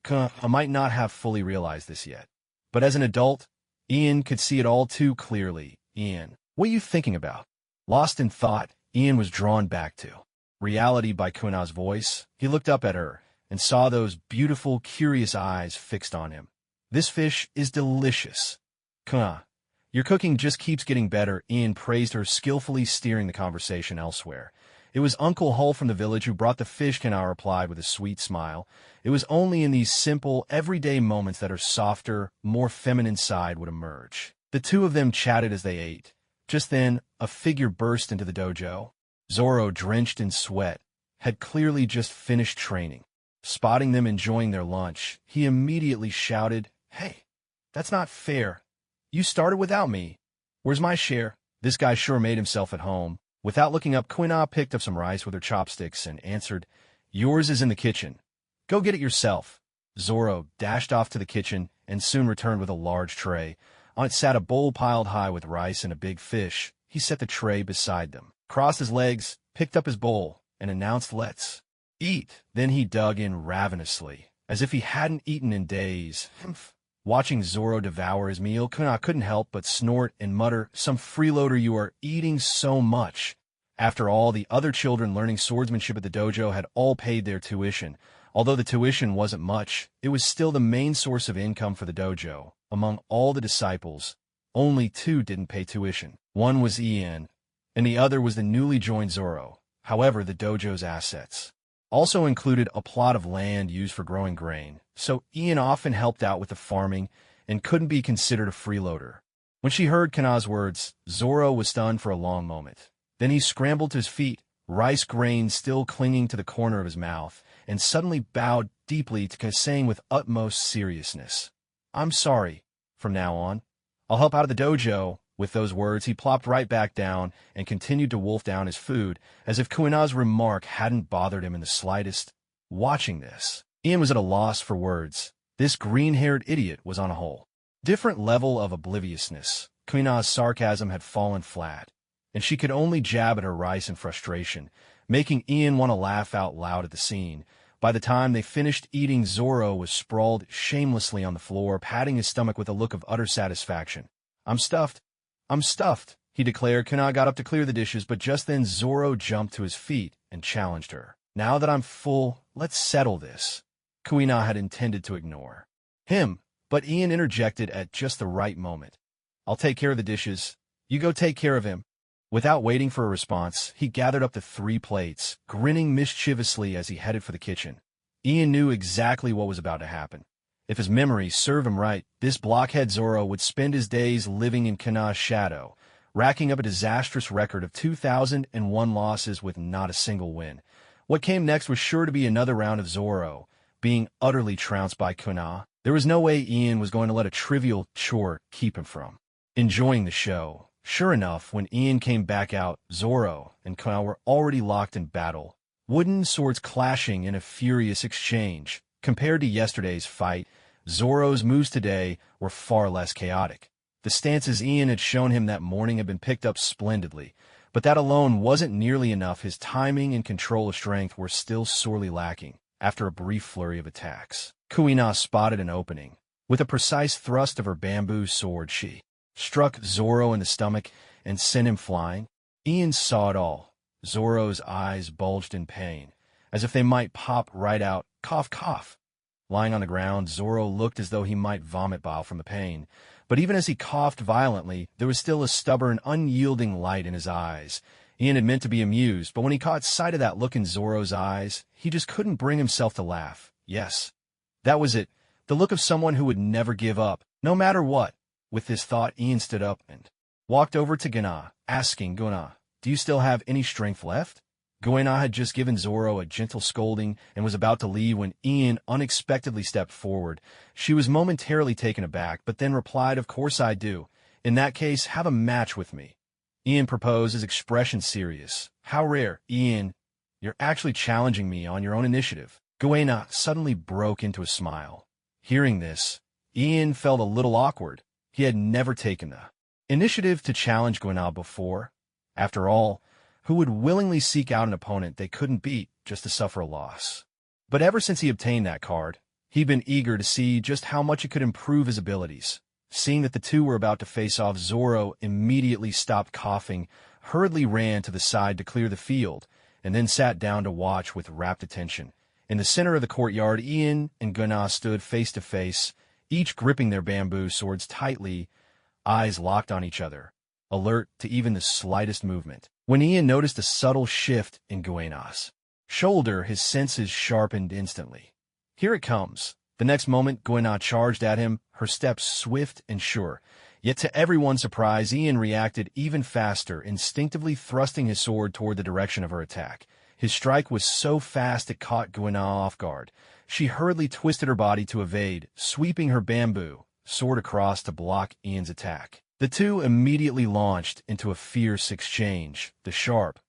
Kuna might not have fully realized this yet. But as an adult, Ian could see it all too clearly. "Ian, what are you thinking about?" Lost in thought, Ian was drawn back to reality by Kuna's voice. He looked up at her and saw those beautiful, curious eyes fixed on him. "This fish is delicious. Kuna, your cooking just keeps getting better." Ian praised her, skillfully steering the conversation elsewhere. "It was Uncle Hull from the village who brought the fish," Kuna replied with a sweet smile. It was only in these simple, everyday moments that her softer, more feminine side would emerge. The two of them chatted as they ate. Just then, a figure burst into the dojo. Zoro, drenched in sweat, had clearly just finished training. Spotting them enjoying their lunch, he immediately shouted, "Hey, that's not fair. You started without me. Where's my share?" This guy sure made himself at home. Without looking up, Kuna picked up some rice with her chopsticks and answered, "Yours is in the kitchen. Go get it yourself." Zoro dashed off to the kitchen and soon returned with a large tray. On it sat a bowl piled high with rice and a big fish. He set the tray beside them, crossed his legs, picked up his bowl, and announced, "Let's eat." Then he dug in ravenously, as if he hadn't eaten in days. Watching Zoro devour his meal, Kuna couldn't help but snort and mutter, "Some freeloader, you are eating so much." After all, the other children learning swordsmanship at the dojo had all paid their tuition. Although the tuition wasn't much, it was still the main source of income for the dojo. Among all the disciples, only two didn't pay tuition. One was Ian, and the other was the newly joined Zoro. However, the dojo's assets also included a plot of land used for growing grain, so Ian often helped out with the farming and couldn't be considered a freeloader. When she heard Kuna's words, Zoro was stunned for a long moment. Then he scrambled to his feet, rice grains still clinging to the corner of his mouth, and suddenly bowed deeply to Kuna, saying with utmost seriousness, "I'm sorry. From now on, I'll help out at the dojo." With those words, he plopped right back down and continued to wolf down his food, as if Kuna's remark hadn't bothered him in the slightest. Watching this, Ian was at a loss for words. This green-haired idiot was on a whole different level of obliviousness. Kuna's sarcasm had fallen flat, and she could only jab at her rice in frustration, making Ian want to laugh out loud at the scene. By the time they finished eating, Zoro was sprawled shamelessly on the floor, patting his stomach with a look of utter satisfaction. I'm stuffed, he declared. Kuna got up to clear the dishes, but just then Zoro jumped to his feet and challenged her. "Now that I'm full, let's settle this." Kuna had intended to ignore him, but Ian interjected at just the right moment. "I'll take care of the dishes. You go take care of him." Without waiting for a response, he gathered up the 3 plates, grinning mischievously as he headed for the kitchen. Ian knew exactly what was about to happen. If his memory served him right, this blockhead Zoro would spend his days living in Kuna's shadow, racking up a disastrous record of 2,001 losses with not a single win. What came next was sure to be another round of Zoro being utterly trounced by Kuna. There was no way Ian was going to let a trivial chore keep him from enjoying the show. Sure enough, when Ian came back out, Zoro and Kuna were already locked in battle, wooden swords clashing in a furious exchange. Compared to yesterday's fight, Zoro's moves today were far less chaotic. The stances Ian had shown him that morning had been picked up splendidly, but that alone wasn't nearly enough. His timing and control of strength were still sorely lacking. After a brief flurry of attacks, Kuina spotted an opening. With a precise thrust of her bamboo sword, she struck Zoro in the stomach and sent him flying. Ian saw it all. Zoro's eyes bulged in pain, as if they might pop right out. Cough, cough. Lying on the ground, Zoro looked as though he might vomit bile from the pain. But even as he coughed violently, there was still a stubborn, unyielding light in his eyes. Ian had meant to be amused, but when he caught sight of that look in Zoro's eyes, he just couldn't bring himself to laugh. Yes, that was it. The look of someone who would never give up, no matter what. With this thought, Ian stood up and walked over to Guna, asking Guna, "Do you still have any strength left?" Guna had just given Zoro a gentle scolding and was about to leave when Ian unexpectedly stepped forward. She was momentarily taken aback, but then replied, "Of course I do. In that case, have a match with me." Ian proposed, his expression serious. "How rare, Ian. You're actually challenging me on your own initiative." Guna suddenly broke into a smile. Hearing this, Ian felt a little awkward. He had never taken the initiative to challenge Guna before. After all, who would willingly seek out an opponent they couldn't beat just to suffer a loss? But ever since he obtained that card, he'd been eager to see just how much it could improve his abilities. Seeing that the two were about to face off, Zoro immediately stopped coughing, hurriedly ran to the side to clear the field, and then sat down to watch with rapt attention. In the center of the courtyard, Ian and Guna stood face to face, each gripping their bamboo swords tightly, eyes locked on each other, alert to even the slightest movement. When Ian noticed a subtle shift in Guna's shoulder, his senses sharpened instantly. Here it comes. The next moment, Guna charged at him, her steps swift and sure. Yet to everyone's surprise, Ian reacted even faster, instinctively thrusting his sword toward the direction of her attack. His strike was so fast it caught Guna off guard. She hurriedly twisted her body to evade, sweeping her bamboo sword across to block Ian's attack. The two immediately launched into a fierce exchange, the sharp,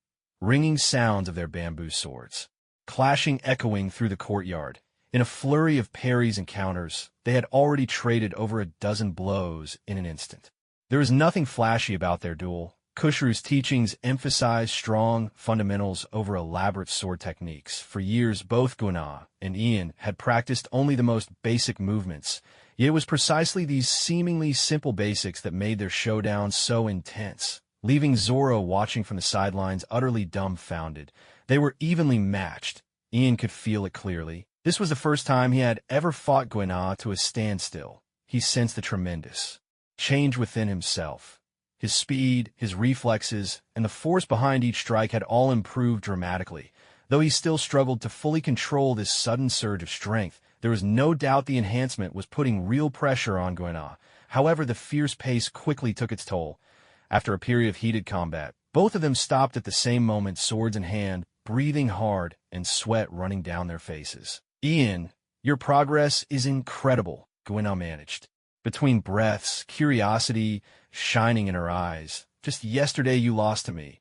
ringing sounds of their bamboo swords clashing, echoing through the courtyard. In a flurry of parries and counters, they had already traded over a dozen blows in an instant. There was nothing flashy about their duel. Kushru's teachings emphasized strong fundamentals over elaborate sword techniques. For years, both Guna and Ian had practiced only the most basic movements, yet it was precisely these seemingly simple basics that made their showdown so intense, leaving Zoro watching from the sidelines utterly dumbfounded. They were evenly matched. Ian could feel it clearly. This was the first time he had ever fought Guna to a standstill. He sensed the tremendous change within himself. His speed, his reflexes, and the force behind each strike had all improved dramatically. Though he still struggled to fully control this sudden surge of strength, there was no doubt the enhancement was putting real pressure on Guna. However, the fierce pace quickly took its toll. After a period of heated combat, both of them stopped at the same moment, swords in hand, breathing hard and sweat running down their faces. "Ian, your progress is incredible," Guna managed. Between breaths, curiosity shining in her eyes. "Just yesterday you lost to me.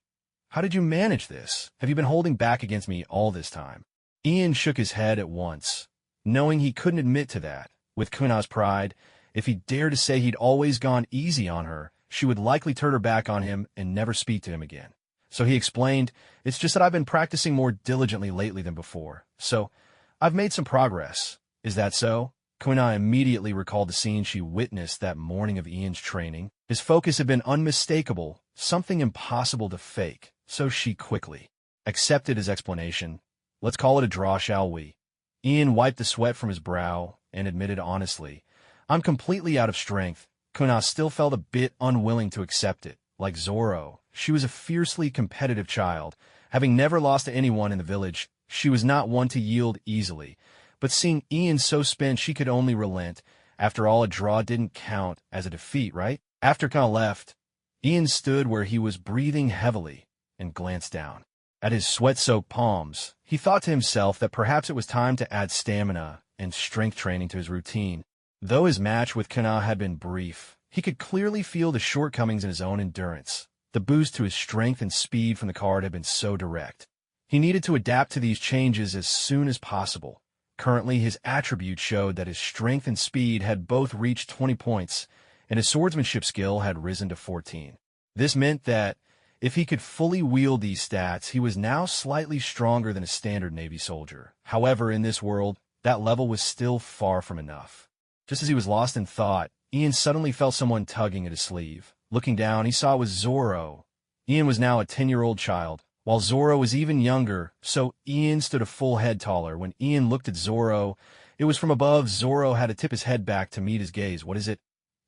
How did you manage this? Have you been holding back against me all this time?" Ian shook his head at once, knowing he couldn't admit to that. With Guna's pride, if he dared to say he'd always gone easy on her, she would likely turn her back on him and never speak to him again. So he explained, "It's just that I've been practicing more diligently lately than before. So I've made some progress." "Is that so?" Guna immediately recalled the scene she witnessed that morning of Ian's training. His focus had been unmistakable, something impossible to fake, so she quickly accepted his explanation. "Let's call it a draw, shall we?" Ian wiped the sweat from his brow and admitted honestly, "I'm completely out of strength." Guna still felt a bit unwilling to accept it. Like Zoro, she was a fiercely competitive child. Having never lost to anyone in the village, she was not one to yield easily. But seeing Ian so spent, she could only relent. After all, a draw didn't count as a defeat, right? After Guna left, Ian stood where he was breathing heavily and glanced down at his sweat-soaked palms. He thought to himself that perhaps it was time to add stamina and strength training to his routine. Though his match with Guna had been brief, he could clearly feel the shortcomings in his own endurance. The boost to his strength and speed from the card had been so direct. He needed to adapt to these changes as soon as possible. Currently, his attributes showed that his strength and speed had both reached 20 points, and his swordsmanship skill had risen to 14. This meant that if he could fully wield these stats, he was now slightly stronger than a standard Navy soldier. However, in this world, that level was still far from enough. Just as he was lost in thought, Ian suddenly felt someone tugging at his sleeve. Looking down, he saw it was Zoro. Ian was now a 10-year-old child, while Zoro was even younger, so Ian stood a full head taller. When Ian looked at Zoro, it was from above. Zoro had to tip his head back to meet his gaze. "What is it?"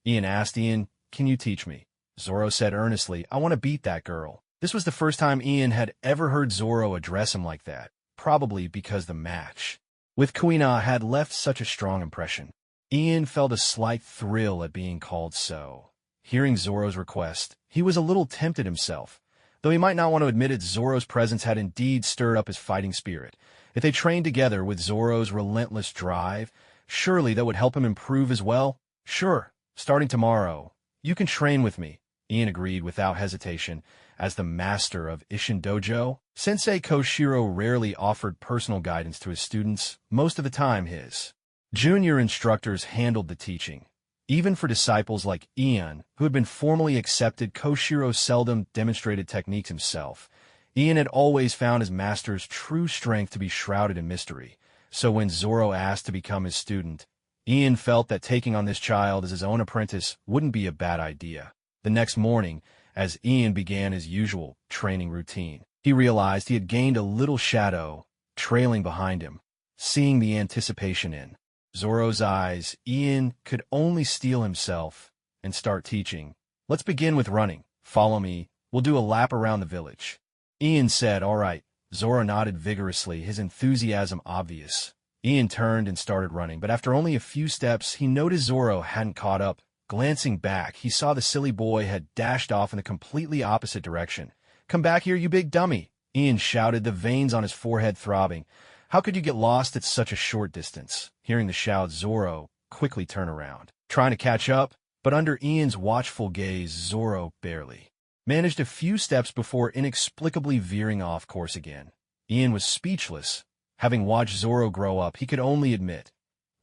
Ian asked. "Ian, can you teach me?" Zoro said earnestly, "I want to beat that girl." This was the first time Ian had ever heard Zoro address him like that, probably because the match with Kuina had left such a strong impression. Ian felt a slight thrill at being called so. Hearing Zoro's request, he was a little tempted himself. Though he might not want to admit it, Zoro's presence had indeed stirred up his fighting spirit. If they trained together with Zoro's relentless drive, surely that would help him improve as well. "Sure, starting tomorrow. You can train with me," Ian agreed without hesitation. As the master of Ishin Dojo, Sensei Koshiro rarely offered personal guidance to his students. Most of the time, his junior instructors handled the teaching. Even for disciples like Ian, who had been formally accepted, Koshiro seldom demonstrated techniques himself. Ian had always found his master's true strength to be shrouded in mystery. So when Zoro asked to become his student, Ian felt that taking on this child as his own apprentice wouldn't be a bad idea. The next morning, as Ian began his usual training routine, he realized he had gained a little shadow trailing behind him. Seeing the anticipation in Zoro's eyes, Ian could only steel himself and start teaching. "Let's begin with running. Follow me. We'll do a lap around the village." Ian said, "All right." Zoro nodded vigorously, his enthusiasm obvious. Ian turned and started running, but after only a few steps, he noticed Zoro hadn't caught up. Glancing back, he saw the silly boy had dashed off in the completely opposite direction. "Come back here, you big dummy!" Ian shouted, the veins on his forehead throbbing. "How could you get lost at such a short distance?" Hearing the shout, Zoro quickly turned around, trying to catch up, but under Ian's watchful gaze, Zoro barely managed a few steps before inexplicably veering off course again. Ian was speechless. Having watched Zoro grow up, he could only admit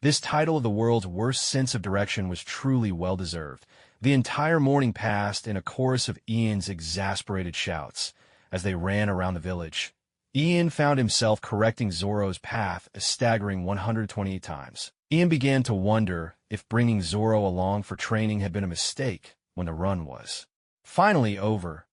this title of the world's worst sense of direction was truly well-deserved. The entire morning passed in a chorus of Ian's exasperated shouts as they ran around the village. Ian found himself correcting Zoro's path a staggering 128 times. Ian began to wonder if bringing Zoro along for training had been a mistake when the run was finally over.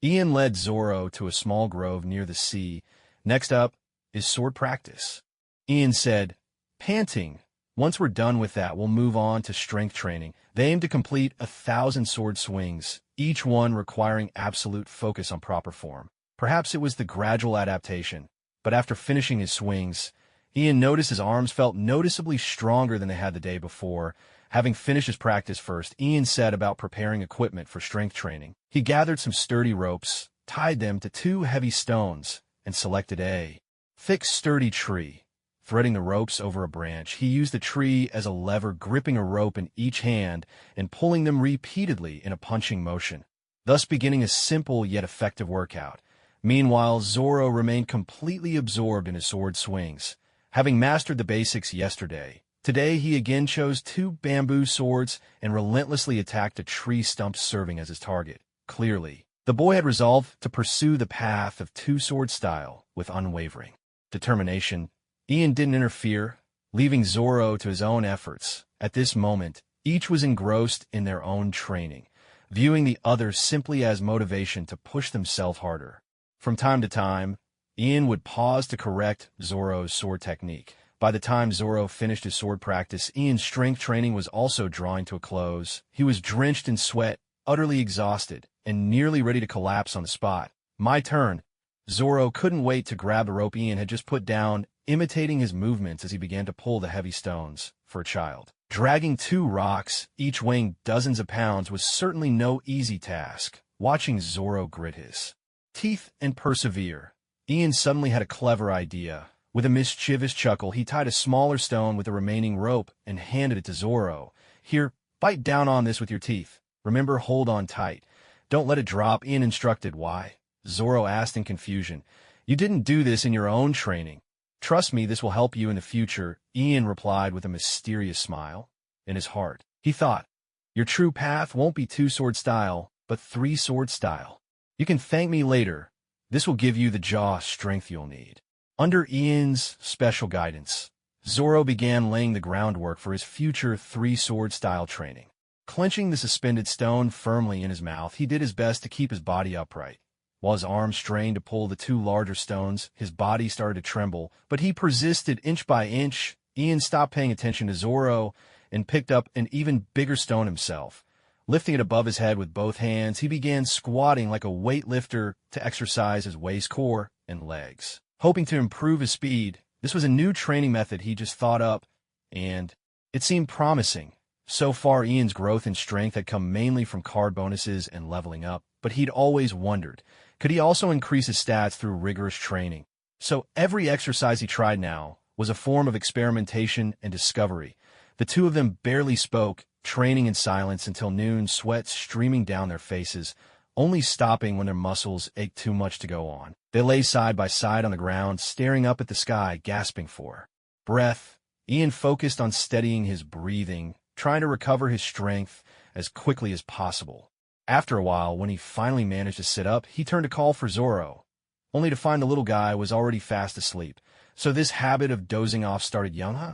Ian led Zoro to a small grove near the sea. "Next up is sword practice," Ian said, panting. "Once we're done with that, we'll move on to strength training." They aimed to complete 1,000 sword swings, each one requiring absolute focus on proper form. Perhaps it was the gradual adaptation, but after finishing his swings, Ian noticed his arms felt noticeably stronger than they had the day before. Having finished his practice first, Ian set about preparing equipment for strength training. He gathered some sturdy ropes, tied them to 2 heavy stones, and selected a thick, sturdy tree. Threading the ropes over a branch, he used the tree as a lever, gripping a rope in each hand and pulling them repeatedly in a punching motion, thus beginning a simple yet effective workout. Meanwhile, Zoro remained completely absorbed in his sword swings. Having mastered the basics yesterday, today he again chose 2 bamboo swords and relentlessly attacked a tree stump, serving as his target. Clearly, the boy had resolved to pursue the path of 2-sword style with unwavering determination. Ian didn't interfere, leaving Zoro to his own efforts. At this moment, each was engrossed in their own training, viewing the other simply as motivation to push themselves harder. From time to time, Ian would pause to correct Zoro's sword technique. By the time Zoro finished his sword practice, Ian's strength training was also drawing to a close. He was drenched in sweat, utterly exhausted, and nearly ready to collapse on the spot. "My turn." Zoro couldn't wait to grab the rope Ian had just put down, imitating his movements as he began to pull the heavy stones. For a child, dragging 2 rocks, each weighing dozens of pounds, was certainly no easy task. Watching Zoro grit his teeth and persevere, Ian suddenly had a clever idea. With a mischievous chuckle, he tied a smaller stone with the remaining rope and handed it to Zoro. "Here, bite down on this with your teeth. Remember, hold on tight. Don't let it drop," Ian instructed. "Why?" Zoro asked in confusion. "You didn't do this in your own training. Trust me, this will help you in the future," Ian replied with a mysterious smile. In his heart, he thought, "Your true path won't be 2-sword style, but 3-sword style. You can thank me later. This will give you the jaw strength you'll need." Under Ian's special guidance, Zoro began laying the groundwork for his future 3-sword style training. Clenching the suspended stone firmly in his mouth, he did his best to keep his body upright. While his arms strained to pull the two larger stones, his body started to tremble, but he persisted inch by inch. Ian stopped paying attention to Zoro and picked up an even bigger stone himself. Lifting it above his head with both hands, he began squatting like a weightlifter to exercise his waist, core, and legs. Hoping to improve his speed, this was a new training method he just thought up, and it seemed promising. So far, Ian's growth in strength had come mainly from card bonuses and leveling up, but he'd always wondered, could he also increase his stats through rigorous training? So every exercise he tried now was a form of experimentation and discovery. The two of them barely spoke, training in silence until noon, sweat streaming down their faces, only stopping when their muscles ached too much to go on. They lay side by side on the ground, staring up at the sky, gasping for breath. Ian focused on steadying his breathing, trying to recover his strength as quickly as possible. After a while, when he finally managed to sit up, he turned to call for Zoro, only to find the little guy was already fast asleep. So this habit of dozing off started young, huh?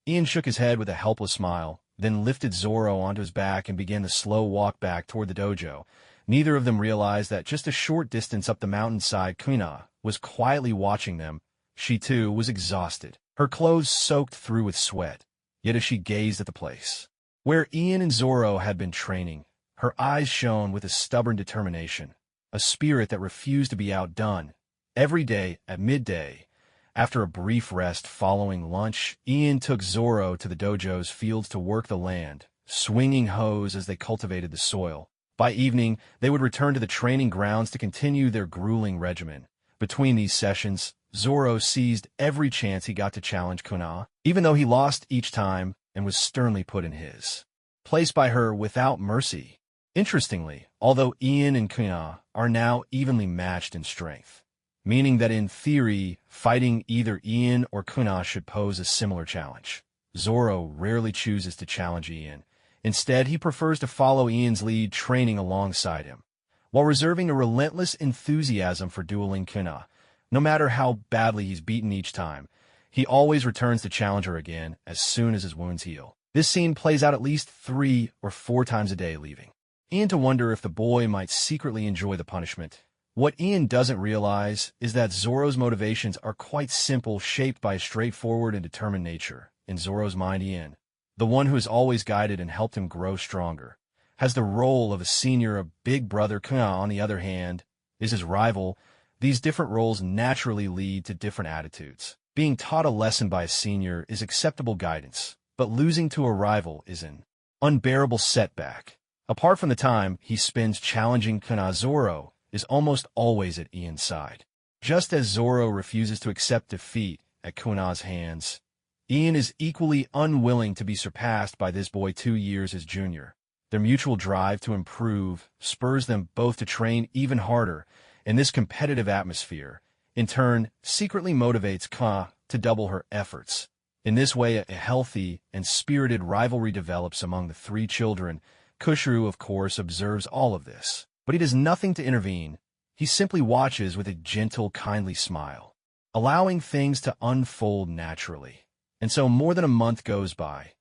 Ian shook his head with a helpless smile, then lifted Zoro onto his back and began the slow walk back toward the dojo. Neither of them realized that just a short distance up the mountainside, Kuna was quietly watching them. She, too, was exhausted, her clothes soaked through with sweat. Yet as she gazed at the place where Ian and Zoro had been training, her eyes shone with a stubborn determination, a spirit that refused to be outdone. Every day at midday, after a brief rest following lunch, Ian took Zoro to the dojo's fields to work the land, swinging hoes as they cultivated the soil. By evening, they would return to the training grounds to continue their grueling regimen. Between these sessions, Zoro seized every chance he got to challenge Kuna, even though he lost each time and was sternly put in his place by her without mercy. Interestingly, although Ian and Kuna are now evenly matched in strength, meaning that in theory, fighting either Ian or Kuna should pose a similar challenge, Zoro rarely chooses to challenge Ian. Instead, he prefers to follow Ian's lead, training alongside him, while reserving a relentless enthusiasm for dueling Kuna. No matter how badly he's beaten each time, he always returns to challenge her again as soon as his wounds heal. This scene plays out at least 3 or 4 times a day, leaving Ian to wonder if the boy might secretly enjoy the punishment. What Ian doesn't realize is that Zoro's motivations are quite simple, shaped by a straightforward and determined nature. In Zoro's mind, Ian, the one who has always guided and helped him grow stronger, has the role of a senior, a big brother. Kuna, on the other hand, is his rival. These different roles naturally lead to different attitudes. Being taught a lesson by a senior is acceptable guidance, but losing to a rival is an unbearable setback. Apart from the time he spends challenging Kuna, Zoro is almost always at Ian's side. Just as Zoro refuses to accept defeat at Kuna's hands, Ian is equally unwilling to be surpassed by this boy 2 years his junior. Their mutual drive to improve spurs them both to train even harder, and this competitive atmosphere, in turn, secretly motivates Kuna to double her efforts. In this way, a healthy and spirited rivalry develops among the 3 children. Kushru, of course, observes all of this, but he does nothing to intervene. He simply watches with a gentle, kindly smile, allowing things to unfold naturally. And so more than a month goes by.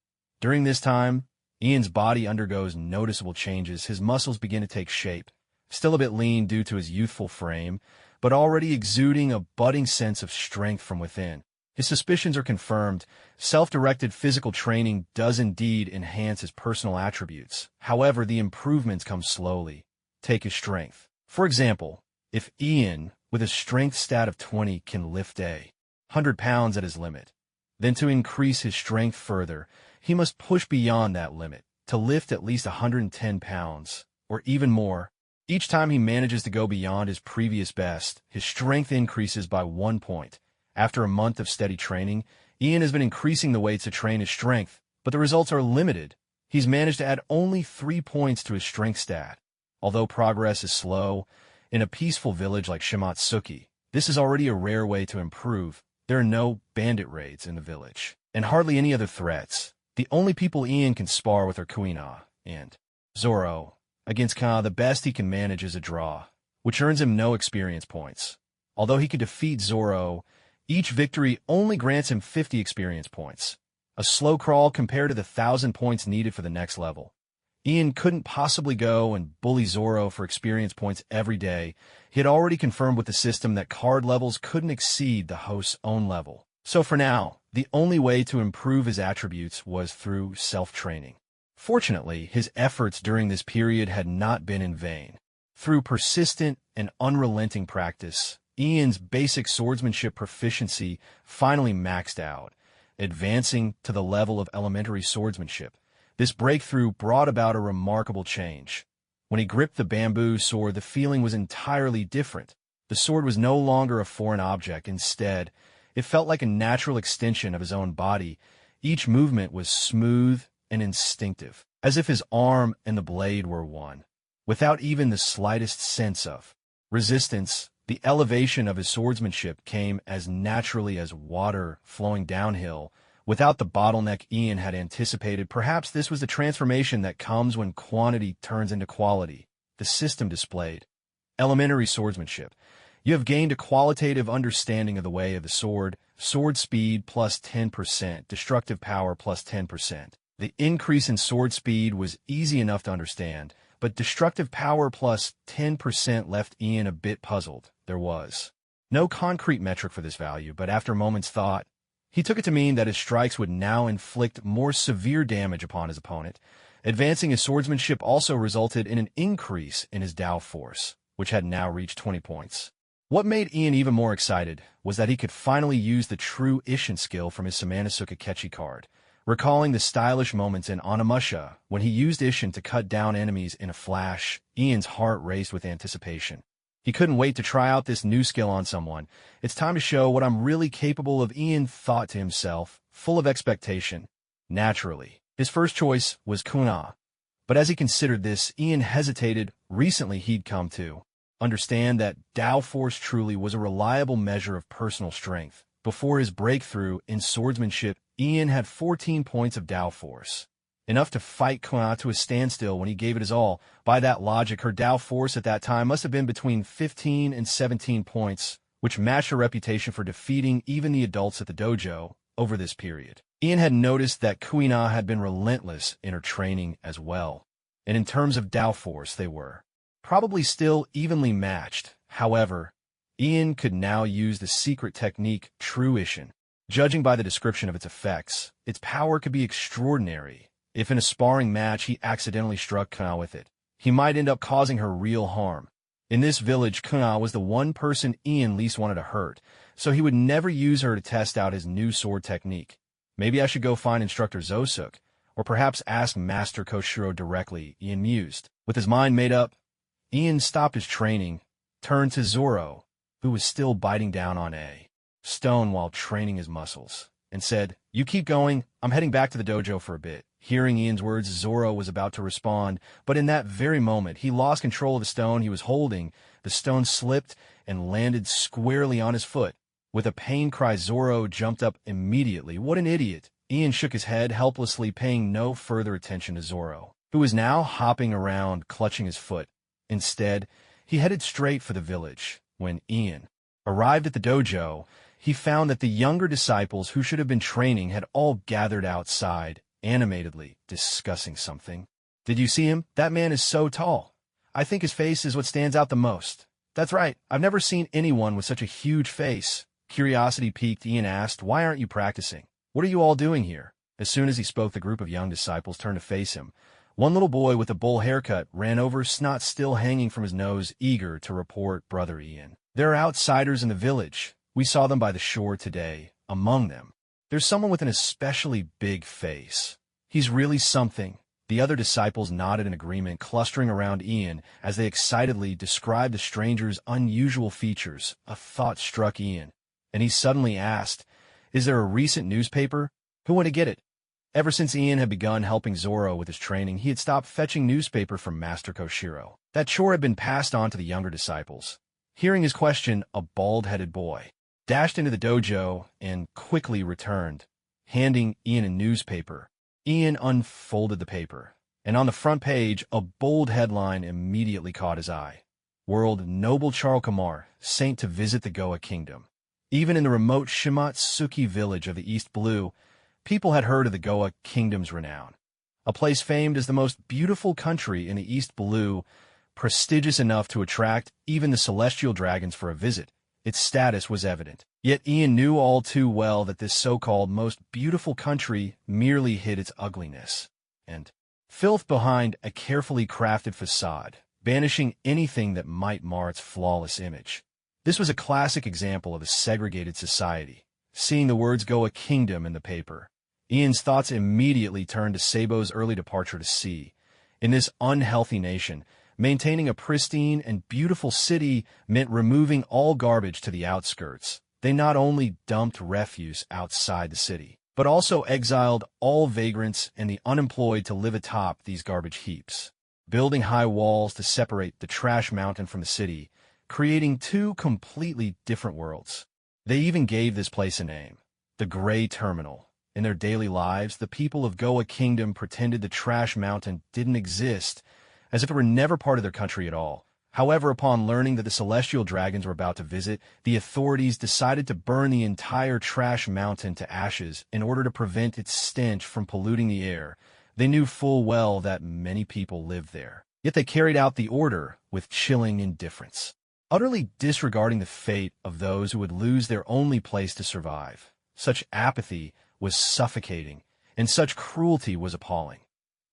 During this time, Ian's body undergoes noticeable changes. His muscles begin to take shape, still a bit lean due to his youthful frame, but already exuding a budding sense of strength from within. His suspicions are confirmed. Self-directed physical training does indeed enhance his personal attributes. However, the improvements come slowly. Take his strength. For example, if Ian, with a strength stat of 20, can lift 100 pounds at his limit, then to increase his strength further, he must push beyond that limit to lift at least 110 pounds, or even more. Each time he manages to go beyond his previous best, his strength increases by 1 point. After a month of steady training, Ian has been increasing the weights to train his strength, but the results are limited. He's managed to add only 3 points to his strength stat. Although progress is slow, in a peaceful village like Shimatsuki, this is already a rare way to improve. There are no bandit raids in the village, and hardly any other threats. The only people Ian can spar with are Kuna and Zoro. Against Kana, the best he can manage is a draw, which earns him no experience points. Although he could defeat Zoro, each victory only grants him 50 experience points, a slow crawl compared to the 1,000 points needed for the next level. Ian couldn't possibly go and bully Zoro for experience points every day. He had already confirmed with the system that card levels couldn't exceed the host's own level. So for now, the only way to improve his attributes was through self-training. Fortunately, his efforts during this period had not been in vain. Through persistent and unrelenting practice, Ian's basic swordsmanship proficiency finally maxed out, advancing to the level of elementary swordsmanship. This breakthrough brought about a remarkable change. When he gripped the bamboo sword, the feeling was entirely different. The sword was no longer a foreign object. Instead, it felt like a natural extension of his own body. Each movement was smooth and instinctive, as if his arm and the blade were one. Without even the slightest sense of resistance, the elevation of his swordsmanship came as naturally as water flowing downhill, without the bottleneck Ian had anticipated. Perhaps this was the transformation that comes when quantity turns into quality. The system displayed elementary swordsmanship. You have gained a qualitative understanding of the way of the sword. Sword speed plus 10%, destructive power plus 10%. The increase in sword speed was easy enough to understand, but destructive power plus 10% left Ian a bit puzzled. There was no concrete metric for this value, but after a moment's thought, he took it to mean that his strikes would now inflict more severe damage upon his opponent. Advancing his swordsmanship also resulted in an increase in his Dao force, which had now reached 20 points. What made Ian even more excited was that he could finally use the true Ishin skill from his Samana Kechi card. Recalling the stylish moments in Onimusha when he used Ishin to cut down enemies in a flash, Ian's heart raced with anticipation. He couldn't wait to try out this new skill on someone. It's time to show what I'm really capable of, Ian thought to himself, full of expectation. Naturally, his first choice was Kuna. But as he considered this, Ian hesitated. Recently he'd come to understand that Dao Force truly was a reliable measure of personal strength. Before his breakthrough in swordsmanship, Ian had 14 points of Dao Force, enough to fight Kuna to a standstill when he gave it his all. By that logic, her Dao Force at that time must have been between 15 and 17 points, which matched her reputation for defeating even the adults at the dojo over this period. Ian had noticed that Kuina had been relentless in her training as well, and in terms of Dao Force, they were probably still evenly matched. However, Ian could now use the secret technique True Ishin. Judging by the description of its effects, its power could be extraordinary. If in a sparring match he accidentally struck Kuna with it, he might end up causing her real harm. In this village, Kuna was the one person Ian least wanted to hurt, so he would never use her to test out his new sword technique. Maybe I should go find Instructor Zosuk, or perhaps ask Master Koshiro directly, Ian mused. With his mind made up, Ian stopped his training, turned to Zoro, who was still biting down on a stone while training his muscles, and said, "You keep going, I'm heading back to the dojo for a bit." Hearing Ian's words, Zoro was about to respond, but in that very moment, he lost control of the stone he was holding. The stone slipped and landed squarely on his foot. With a pain cry, Zoro jumped up immediately. What an idiot! Ian shook his head helplessly, paying no further attention to Zoro, who was now hopping around, clutching his foot. Instead, he headed straight for the village. When Ian arrived at the dojo, he found that the younger disciples who should have been training had all gathered outside, animatedly discussing something. "Did you see him? That man is so tall. I think his face is what stands out the most." "That's right. I've never seen anyone with such a huge face." Curiosity piqued, Ian asked, "Why aren't you practicing? What are you all doing here?" As soon as he spoke, the group of young disciples turned to face him. One little boy with a bowl haircut ran over, snot still hanging from his nose, eager to report, "Brother Ian, there are outsiders in the village. We saw them by the shore today. Among them, there's someone with an especially big face. He's really something." The other disciples nodded in agreement, clustering around Ian as they excitedly described the stranger's unusual features. A thought struck Ian, and he suddenly asked, "Is there a recent newspaper? Who want to get it?" Ever since Ian had begun helping Zoro with his training, he had stopped fetching newspaper from Master Koshiro. That chore had been passed on to the younger disciples. Hearing his question, a bald-headed boy dashed into the dojo and quickly returned, handing Ian a newspaper. Ian unfolded the paper, and on the front page, a bold headline immediately caught his eye. "World Noble Charles Kamar, Saint to visit the Goa Kingdom." Even in the remote Shimatsuki village of the East Blue, people had heard of the Goa Kingdom's renown. a place famed as the most beautiful country in the East Blue, prestigious enough to attract even the celestial dragons for a visit. Its status was evident. Yet Ian knew all too well that this so-called most beautiful country merely hid its ugliness and filth behind a carefully crafted facade, banishing anything that might mar its flawless image. This was a classic example of a segregated society. Seeing the words "Go a Kingdom" in the paper, Ian's thoughts immediately turned to Sabo's early departure to sea. In this unhealthy nation, maintaining a pristine and beautiful city meant removing all garbage to the outskirts. They not only dumped refuse outside the city, but also exiled all vagrants and the unemployed to live atop these garbage heaps, building high walls to separate the trash mountain from the city, creating two completely different worlds. They even gave this place a name, the Gray Terminal. In their daily lives, the people of Goa Kingdom pretended the trash mountain didn't exist, as if it were never part of their country at all. However, upon learning that the celestial dragons were about to visit, the authorities decided to burn the entire trash mountain to ashes in order to prevent its stench from polluting the air. They knew full well that many people lived there, yet they carried out the order with chilling indifference, utterly disregarding the fate of those who would lose their only place to survive. Such apathy was suffocating, and such cruelty was appalling.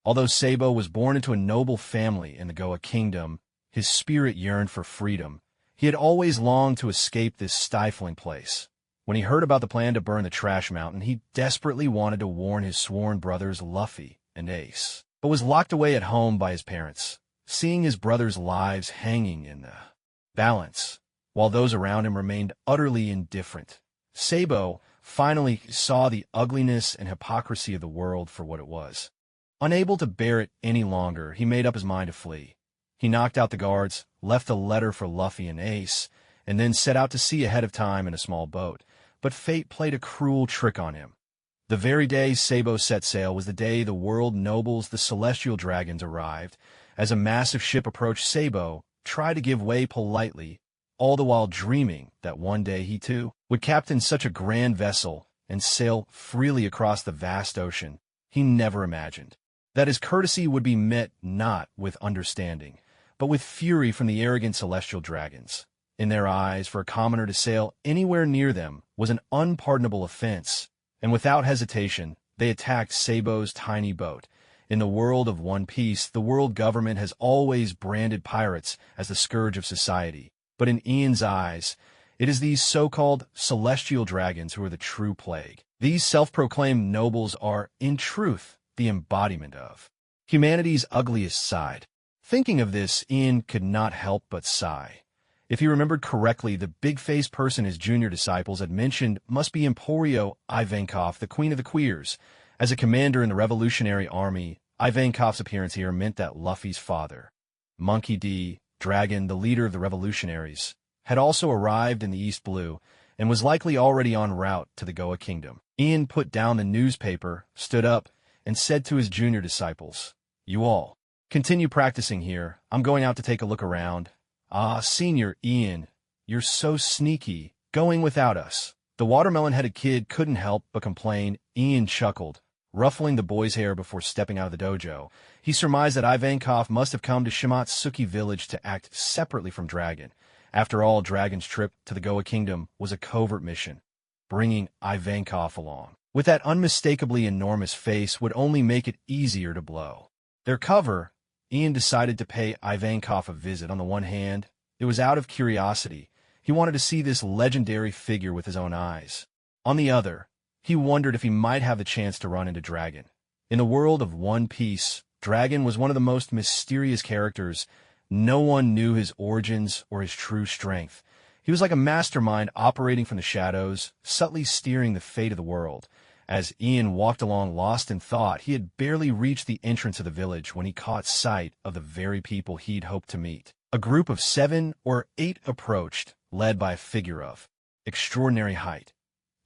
Although Sabo was born into a noble family in the Goa Kingdom, his spirit yearned for freedom. He had always longed to escape this stifling place. When he heard about the plan to burn the trash mountain, he desperately wanted to warn his sworn brothers Luffy and Ace, but was locked away at home by his parents, seeing his brothers' lives hanging in the balance, while those around him remained utterly indifferent. Sabo finally saw the ugliness and hypocrisy of the world for what it was. Unable to bear it any longer, he made up his mind to flee. He knocked out the guards, left a letter for Luffy and Ace, and then set out to sea ahead of time in a small boat. But fate played a cruel trick on him. The very day Sabo set sail was the day the world nobles, the celestial dragons, arrived. As a massive ship approached, Sabo tried to give way politely, all the while dreaming that one day he too would captain such a grand vessel and sail freely across the vast ocean. He never imagined that his courtesy would be met not with understanding, but with fury from the arrogant celestial dragons. In their eyes, for a commoner to sail anywhere near them was an unpardonable offense, and without hesitation, they attacked Sabo's tiny boat. In the world of One Piece, the world government has always branded pirates as the scourge of society. But in Ian's eyes, it is these so-called celestial dragons who are the true plague. These self-proclaimed nobles are, in truth, the embodiment of humanity's ugliest side. Thinking of this, Ian could not help but sigh. If he remembered correctly, the big-faced person his junior disciples had mentioned must be Emporio Ivankov, the Queen of the Queers. As a commander in the Revolutionary Army, Ivankov's appearance here meant that Luffy's father, Monkey D. Dragon, the leader of the revolutionaries, had also arrived in the East Blue and was likely already en route to the Goa Kingdom. Ian put down the newspaper, stood up, and said to his junior disciples, "You all continue practicing here. I'm going out to take a look around." "Ah, Senior Ian, you're so sneaky, going without us." The watermelon-headed kid couldn't help but complain. Ian chuckled, ruffling the boy's hair before stepping out of the dojo. He surmised that Ivankov must have come to Shimotsuki village to act separately from Dragon. After all, Dragon's trip to the Goa Kingdom was a covert mission. Bringing Ivankov along, with that unmistakably enormous face, would only make it easier to blow their cover. Ian decided to pay Ivankov a visit. On the one hand, it was out of curiosity. He wanted to see this legendary figure with his own eyes. On the other, he wondered if he might have the chance to run into Dragon. In the world of One Piece, Dragon was one of the most mysterious characters. No one knew his origins or his true strength. He was like a mastermind operating from the shadows, subtly steering the fate of the world. As Ian walked along lost in thought, he had barely reached the entrance of the village when he caught sight of the very people he'd hoped to meet. A group of 7 or 8 approached, led by a figure of extraordinary height,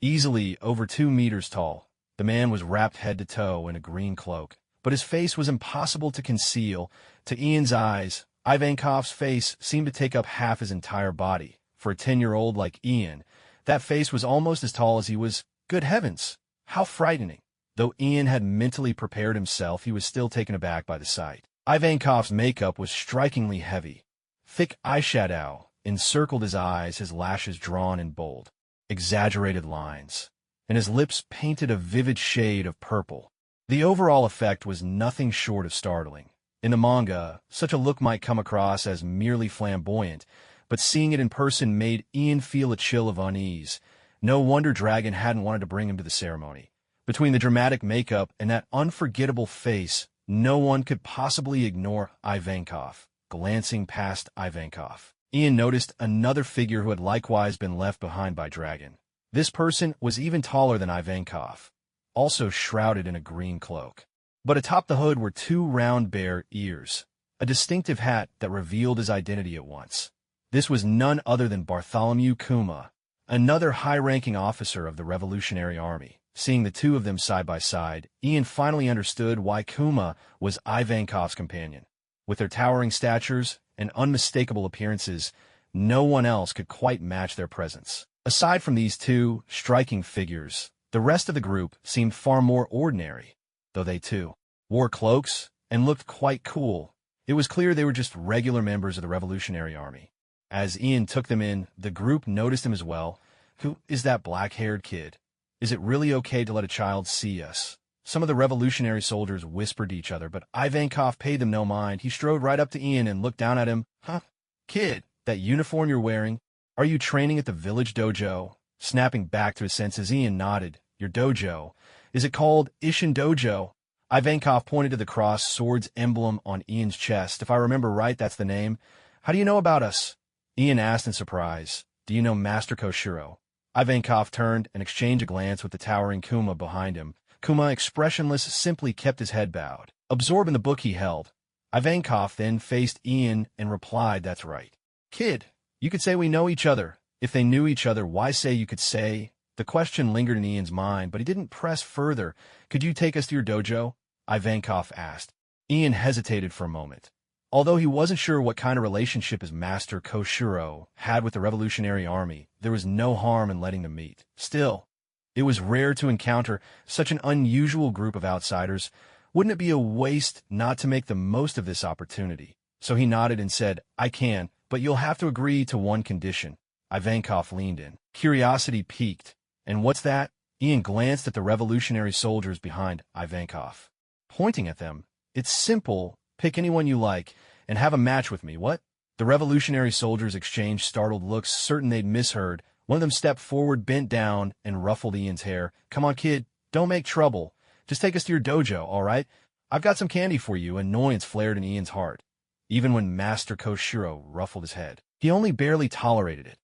easily over 2 meters tall. The man was wrapped head to toe in a green cloak, but his face was impossible to conceal. To Ian's eyes, Ivankov's face seemed to take up half his entire body. For a 10-year-old like Ian, that face was almost as tall as he was. Good heavens, how frightening! Though Ian had mentally prepared himself, he was still taken aback by the sight. Ivankov's makeup was strikingly heavy. Thick eyeshadow encircled his eyes, his lashes drawn in bold, exaggerated lines, and his lips painted a vivid shade of purple. The overall effect was nothing short of startling. In the manga, such a look might come across as merely flamboyant, but seeing it in person made Ian feel a chill of unease. No wonder Dragon hadn't wanted to bring him to the ceremony. Between the dramatic makeup and that unforgettable face, no one could possibly ignore Ivankov. Glancing past Ivankov, Ian noticed another figure who had likewise been left behind by Dragon. This person was even taller than Ivankov, also shrouded in a green cloak. But atop the hood were two round bare ears, a distinctive hat that revealed his identity at once. This was none other than Bartholomew Kuma, another high-ranking officer of the Revolutionary Army. Seeing the two of them side by side, Ian finally understood why Kuma was Ivankov's companion. With their towering statures and unmistakable appearances, no one else could quite match their presence. Aside from these two striking figures, the rest of the group seemed far more ordinary, though they, too, wore cloaks and looked quite cool. It was clear they were just regular members of the Revolutionary Army. As Ian took them in, the group noticed him as well. Who is that black-haired kid? Is it really okay to let a child see us? Some of the revolutionary soldiers whispered to each other, but Ivankov paid them no mind. He strode right up to Ian and looked down at him. Huh? Kid, that uniform you're wearing? Are you training at the village dojo? Snapping back to his senses, Ian nodded. Your dojo. Is it called Ishin Dojo? Ivankov pointed to the cross sword's emblem on Ian's chest. If I remember right, that's the name. How do you know about us? Ian asked in surprise. Do you know Master Koshiro? Ivankov turned and exchanged a glance with the towering Kuma behind him. Kuma, expressionless, simply kept his head bowed, absorbed in the book he held. Ivankov then faced Ian and replied, that's right. Kid, you could say we know each other. If they knew each other, why say you could say? The question lingered in Ian's mind, but he didn't press further. Could you take us to your dojo? Ivankov asked. Ian hesitated for a moment. Although he wasn't sure what kind of relationship his master Koshiro had with the Revolutionary Army, there was no harm in letting them meet. Still, it was rare to encounter such an unusual group of outsiders. Wouldn't it be a waste not to make the most of this opportunity? So he nodded and said, I can, but you'll have to agree to one condition. Ivankov leaned in. Curiosity piqued. And what's that? Ian glanced at the revolutionary soldiers behind Ivankov, pointing at them. It's simple. Pick anyone you like and have a match with me. What? The revolutionary soldiers exchanged startled looks, certain they'd misheard. One of them stepped forward, bent down, and ruffled Ian's hair. Come on, kid. Don't make trouble. Just take us to your dojo, all right? I've got some candy for you. Annoyance flared in Ian's heart, even when Master Koshiro ruffled his head. He only barely tolerated it.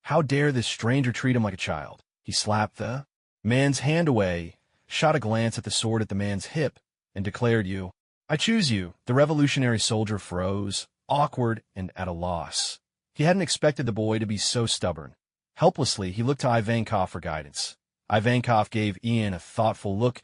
How dare this stranger treat him like a child? He slapped the man's hand away, shot a glance at the sword at the man's hip, and declared, You. I choose you. The revolutionary soldier froze, awkward and at a loss. He hadn't expected the boy to be so stubborn. Helplessly, he looked to Ivankov for guidance. Ivankov gave Ian a thoughtful look,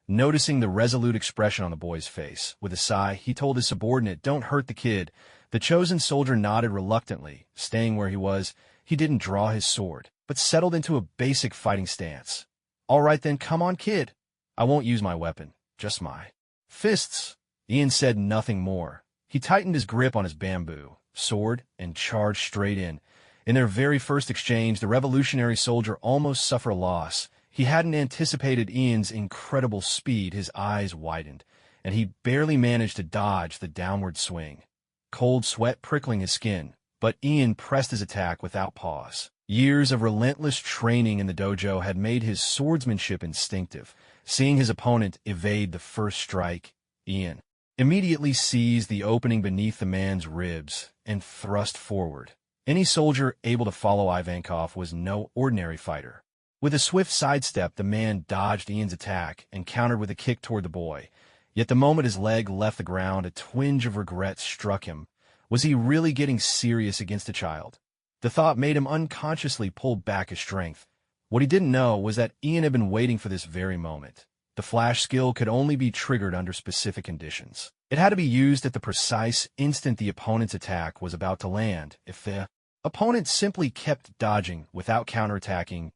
noticing the resolute expression on the boy's face. With a sigh, he told his subordinate, Don't hurt the kid. The chosen soldier nodded reluctantly. Staying where he was, he didn't draw his sword, but settled into a basic fighting stance. All right then, come on, kid. I won't use my weapon, just my fists. Ian said nothing more. He tightened his grip on his bamboo sword and charged straight in. In their very first exchange, the revolutionary soldier almost suffered a loss. He hadn't anticipated Ian's incredible speed. His eyes widened, and he barely managed to dodge the downward swing. Cold sweat prickling his skin, but Ian pressed his attack without pause. Years of relentless training in the dojo had made his swordsmanship instinctive. Seeing his opponent evade the first strike, Ian immediately seized the opening beneath the man's ribs and thrust forward. Any soldier able to follow Ivankov was no ordinary fighter. With a swift sidestep, the man dodged Ian's attack and countered with a kick toward the boy. Yet the moment his leg left the ground, a twinge of regret struck him. Was he really getting serious against a child? The thought made him unconsciously pull back his strength. What he didn't know was that Ian had been waiting for this very moment. The flash skill could only be triggered under specific conditions. It had to be used at the precise instant the opponent's attack was about to land. If the opponent simply kept dodging without counterattacking,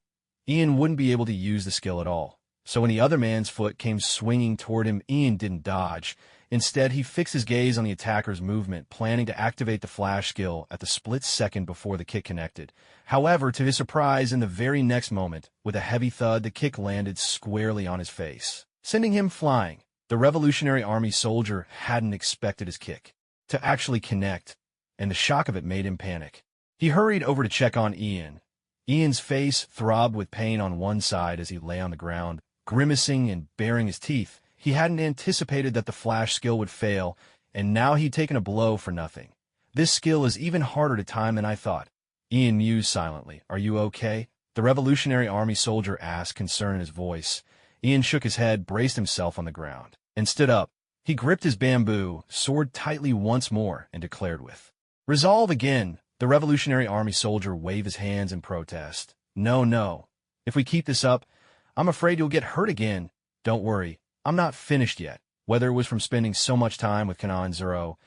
Ian wouldn't be able to use the skill at all. So when the other man's foot came swinging toward him, Ian didn't dodge. Instead, he fixed his gaze on the attacker's movement, planning to activate the flash skill at the split second before the kick connected. However, to his surprise, in the very next moment, with a heavy thud, the kick landed squarely on his face, sending him flying. The Revolutionary Army soldier hadn't expected his kick to actually connect, and the shock of it made him panic. He hurried over to check on Ian. Ian's face throbbed with pain on one side as he lay on the ground, grimacing and baring his teeth. He hadn't anticipated that the flash skill would fail, and now he'd taken a blow for nothing. This skill is even harder to time than I thought. Ian mused silently. Are you okay? The Revolutionary Army soldier asked, concern in his voice. Ian shook his head, braced himself on the ground, and stood up. He gripped his bamboo sword tightly once more and declared with resolve again. The Revolutionary Army soldier waved his hands in protest. No, no. If we keep this up, I'm afraid you'll get hurt again. Don't worry. I'm not finished yet. Whether it was from spending so much time with Kanan Zero,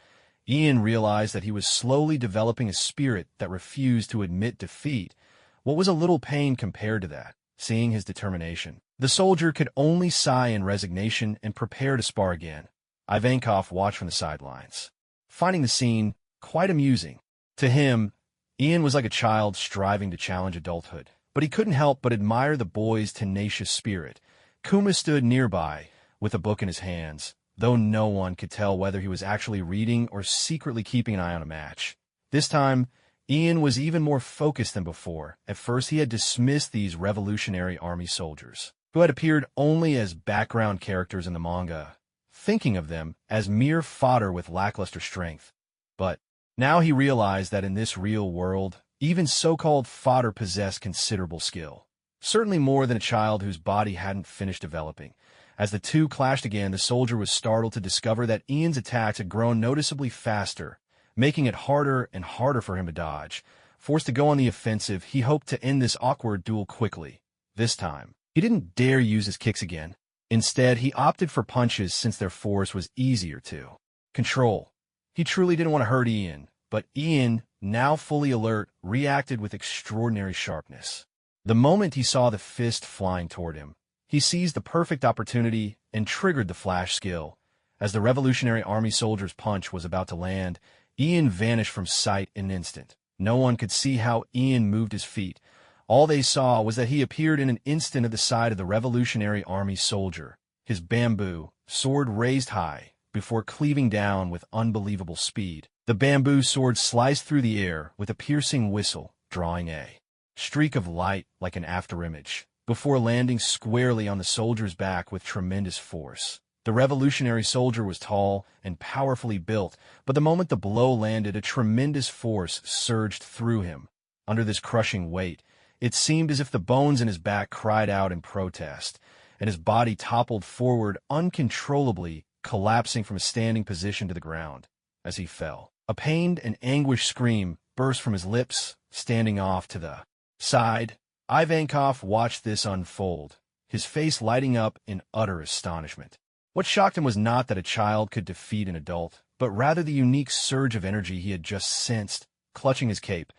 Ian realized that he was slowly developing a spirit that refused to admit defeat. What was a little pain compared to that? Seeing his determination, the soldier could only sigh in resignation and prepare to spar again. Ivankov watched from the sidelines, finding the scene quite amusing. To him, Ian was like a child striving to challenge adulthood, but he couldn't help but admire the boy's tenacious spirit. Kuma stood nearby, with a book in his hands, though no one could tell whether he was actually reading or secretly keeping an eye on a match. This time, Ian was even more focused than before. At first, he had dismissed these Revolutionary Army soldiers, who had appeared only as background characters in the manga, thinking of them as mere fodder with lackluster strength. But now he realized that in this real world, even so-called fodder possessed considerable skill, certainly more than a child whose body hadn't finished developing. As the two clashed again, the soldier was startled to discover that Ian's attacks had grown noticeably faster, making it harder and harder for him to dodge. Forced to go on the offensive, he hoped to end this awkward duel quickly. This time, he didn't dare use his kicks again. Instead, he opted for punches since their force was easier to control. He truly didn't want to hurt Ian, but Ian, now fully alert, reacted with extraordinary sharpness. The moment he saw the fist flying toward him, he seized the perfect opportunity and triggered the flash skill. As the Revolutionary Army soldier's punch was about to land, Ian vanished from sight in an instant. No one could see how Ian moved his feet. All they saw was that he appeared in an instant at the side of the Revolutionary Army soldier, his bamboo sword raised high, before cleaving down with unbelievable speed. The bamboo sword sliced through the air with a piercing whistle, drawing a streak of light like an afterimage, before landing squarely on the soldier's back with tremendous force. The Revolutionary soldier was tall and powerfully built, but the moment the blow landed, a tremendous force surged through him. Under this crushing weight, it seemed as if the bones in his back cried out in protest, and his body toppled forward uncontrollably, collapsing from a standing position to the ground. As he fell, a pained and anguished scream burst from his lips. Standing off to the side, Ivankov watched this unfold, his face lighting up in utter astonishment. What shocked him was not that a child could defeat an adult, but rather the unique surge of energy he had just sensed. Clutching his cape,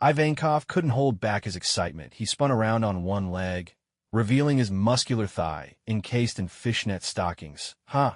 Ivankov couldn't hold back his excitement. He spun around on one leg, revealing his muscular thigh, encased in fishnet stockings. Huh.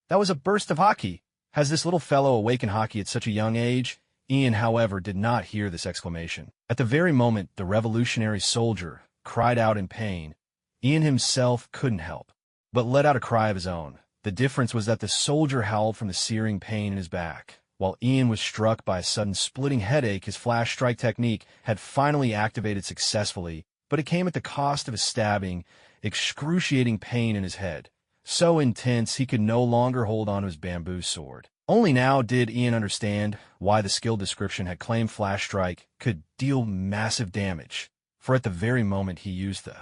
That was a burst of hockey. Has this little fellow awakened hockey at such a young age? Ian, however, did not hear this exclamation. At the very moment the Revolutionary soldier cried out in pain, Ian himself couldn't help but let out a cry of his own. The difference was that the soldier howled from the searing pain in his back, while Ian was struck by a sudden splitting headache. His flash strike technique had finally activated successfully, but it came at the cost of a stabbing, excruciating pain in his head, so intense he could no longer hold on to his bamboo sword. Only now did Ian understand why the skill description had claimed flash strike could deal massive damage, for at the very moment he used the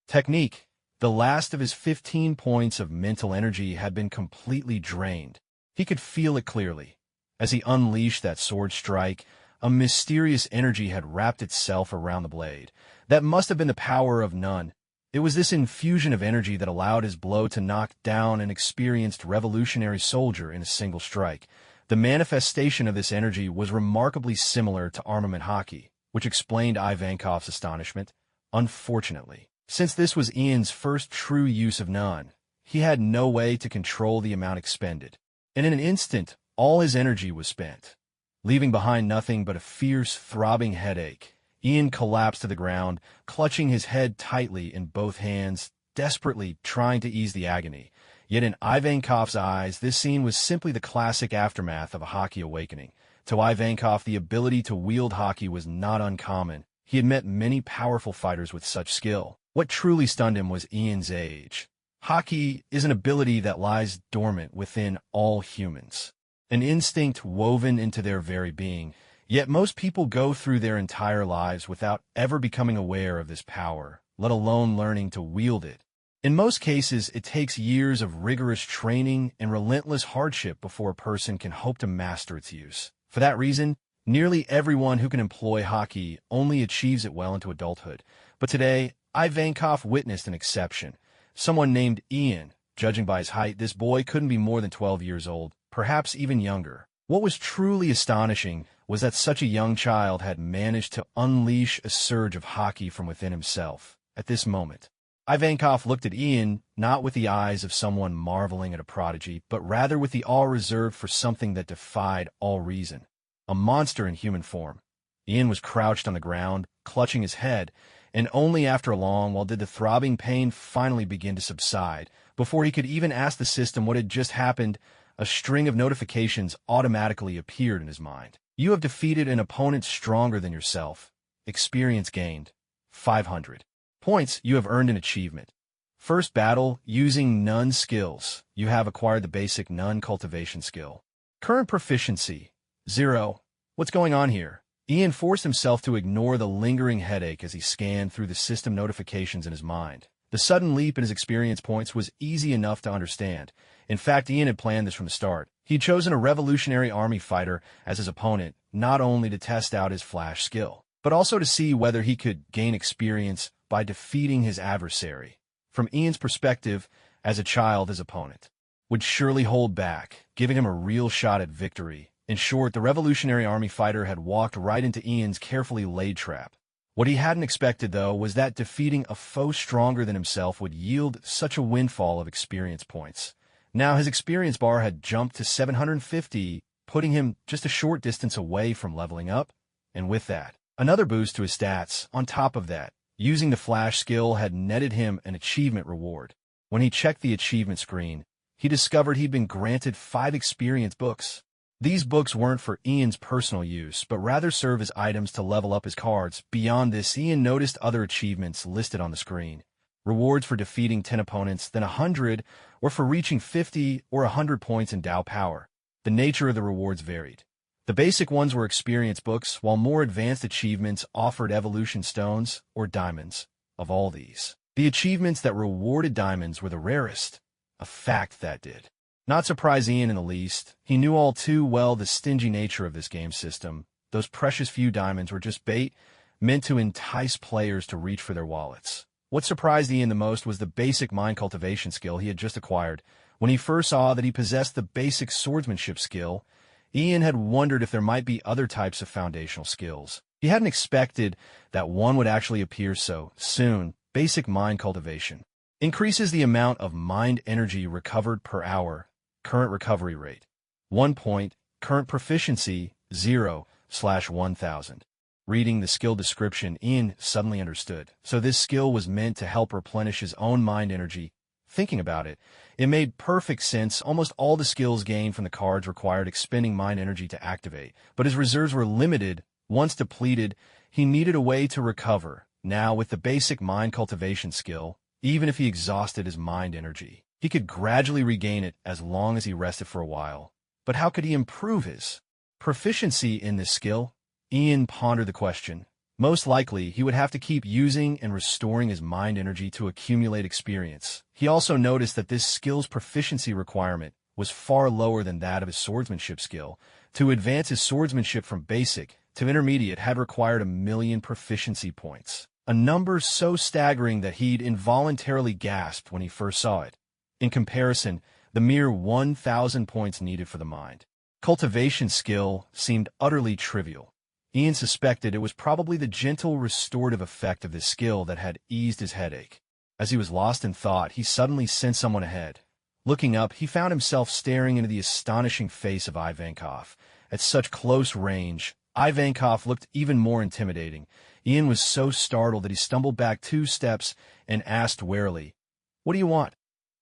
technique, the last of his 15 points of mental energy had been completely drained. He could feel it clearly. As he unleashed that sword strike, a mysterious energy had wrapped itself around the blade. That must have been the power of none. It was this infusion of energy that allowed his blow to knock down an experienced revolutionary soldier in a single strike. The manifestation of this energy was remarkably similar to armament hockey, which explained Ivankov's astonishment. Unfortunately, Since this was Ian's first true use of none, he had no way to control the amount expended. And in an instant, all his energy was spent. Leaving behind nothing but a fierce, throbbing headache, Ian collapsed to the ground, clutching his head tightly in both hands, desperately trying to ease the agony. Yet in Ivankov's eyes, this scene was simply the classic aftermath of a hockey awakening. To Ivankov, the ability to wield hockey was not uncommon. He had met many powerful fighters with such skill. What truly stunned him was Ian's age. Hockey is an ability that lies dormant within all humans, an instinct woven into their very being. Yet most people go through their entire lives without ever becoming aware of this power, let alone learning to wield it. In most cases, it takes years of rigorous training and relentless hardship before a person can hope to master its use. For that reason, nearly everyone who can employ hockey only achieves it well into adulthood. But today, Ivankov witnessed an exception. Someone named Ian. Judging by his height, this boy couldn't be more than 12 years old, perhaps even younger. What was truly astonishing was that such a young child had managed to unleash a surge of hockey from within himself. At this moment, Ivankov looked at Ian not with the eyes of someone marveling at a prodigy, but rather with the awe reserved for something that defied all reason. A monster in human form. Ian was crouched on the ground, clutching his head, and only after a long while did the throbbing pain finally begin to subside. Before he could even ask the system what had just happened, a string of notifications automatically appeared in his mind. You have defeated an opponent stronger than yourself. Experience gained. 500. Points. You have earned an achievement. First battle, using none skills. You have acquired the basic none cultivation skill. Current proficiency. 0. What's going on here? Ian forced himself to ignore the lingering headache as he scanned through the system notifications in his mind. The sudden leap in his experience points was easy enough to understand. In fact, Ian had planned this from the start. He'd chosen a Revolutionary Army fighter as his opponent, not only to test out his flash skill, but also to see whether he could gain experience by defeating his adversary. From Ian's perspective, as a child, his opponent would surely hold back, giving him a real shot at victory. In short, the Revolutionary Army fighter had walked right into Ian's carefully laid trap. What he hadn't expected, though, was that defeating a foe stronger than himself would yield such a windfall of experience points. Now his experience bar had jumped to 750, putting him just a short distance away from leveling up. And with that, another boost to his stats. On top of that, using the flash skill had netted him an achievement reward. When he checked the achievement screen, he discovered he'd been granted 5 experience books. These books weren't for Ian's personal use, but rather serve as items to level up his cards. Beyond this, Ian noticed other achievements listed on the screen. Rewards for defeating 10 opponents, then 100, or for reaching 50 or 100 points in Dao power. The nature of the rewards varied. The basic ones were experience books, while more advanced achievements offered evolution stones or diamonds. Of all these, the achievements that rewarded diamonds were the rarest, a fact that did not surprise Ian in the least. He knew all too well the stingy nature of this game system. Those precious few diamonds were just bait, meant to entice players to reach for their wallets. What surprised Ian the most was the basic mind cultivation skill he had just acquired. When he first saw that he possessed the basic swordsmanship skill, Ian had wondered if there might be other types of foundational skills. He hadn't expected that one would actually appear so soon. Basic mind cultivation increases the amount of mind energy recovered per hour. Current recovery rate 1 point. Current proficiency 0/1000. Reading the skill description, Ian suddenly understood. So this skill was meant to help replenish his own mind energy. Thinking about it, it made perfect sense. Almost all the skills gained from the cards required expending mind energy to activate, but his reserves were limited. Once depleted, he needed a way to recover. Now, with the basic mind cultivation skill, even if he exhausted his mind energy, he could gradually regain it as long as he rested for a while. But how could he improve his proficiency in this skill? Ian pondered the question. Most likely, he would have to keep using and restoring his mind energy to accumulate experience. He also noticed that this skill's proficiency requirement was far lower than that of his swordsmanship skill. To advance his swordsmanship from basic to intermediate had required 1,000,000 proficiency points, a number so staggering that he'd involuntarily gasped when he first saw it. In comparison, the mere 1,000 points needed for the mind cultivation skill seemed utterly trivial. Ian suspected it was probably the gentle restorative effect of this skill that had eased his headache. As he was lost in thought, he suddenly sensed someone ahead. Looking up, he found himself staring into the astonishing face of Ivankov. At such close range, Ivankov looked even more intimidating. Ian was so startled that he stumbled back 2 steps and asked warily, "What do you want?"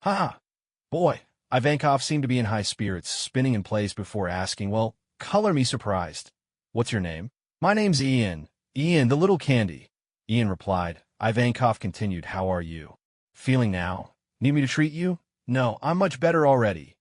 "Ha! Boy." Ivankov seemed to be in high spirits, spinning in place before asking, "Well, color me surprised. What's your name?" "My name's Ian. Ian, the little candy." Ian replied. Ivankov continued, "How are you? Feeling now? Need me to treat you?" "No, I'm much better already."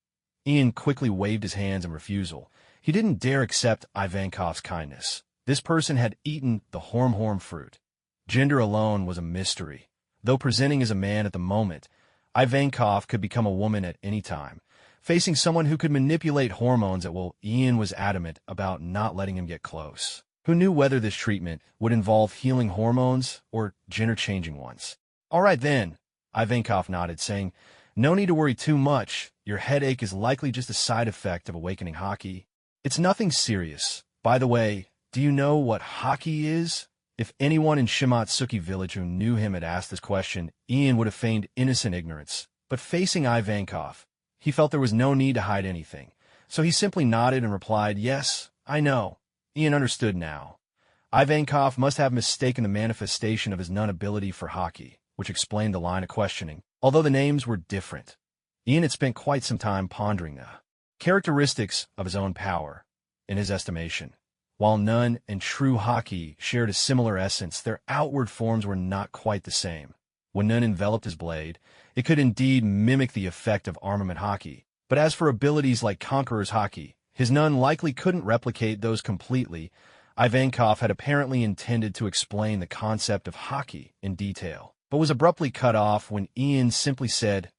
Ian quickly waved his hands in refusal. He didn't dare accept Ivankov's kindness. This person had eaten the horm fruit. Gender alone was a mystery. Though presenting as a man at the moment, Ivankov could become a woman at any time. Facing someone who could manipulate hormones at will, Ian was adamant about not letting him get close. Who knew whether this treatment would involve healing hormones or gender-changing ones? "All right then," Ivankov nodded, saying, "No need to worry too much. Your headache is likely just a side effect of awakening hockey. It's nothing serious. By the way, do you know what hockey is?" If anyone in Shimatsuki village who knew him had asked this question, Ian would have feigned innocent ignorance. But facing Ivankov, he felt there was no need to hide anything. So he simply nodded and replied, "Yes, I know." Ian understood now. Ivankov must have mistaken the manifestation of his non-ability for hockey, which explained the line of questioning. Although the names were different, Ian had spent quite some time pondering the characteristics of his own power. In his estimation, while Nun and true hockey shared a similar essence, their outward forms were not quite the same. When Nun enveloped his blade, it could indeed mimic the effect of armament hockey. But as for abilities like Conqueror's hockey, his Nun likely couldn't replicate those completely. Ivankov had apparently intended to explain the concept of hockey in detail, but was abruptly cut off when Ian simply said,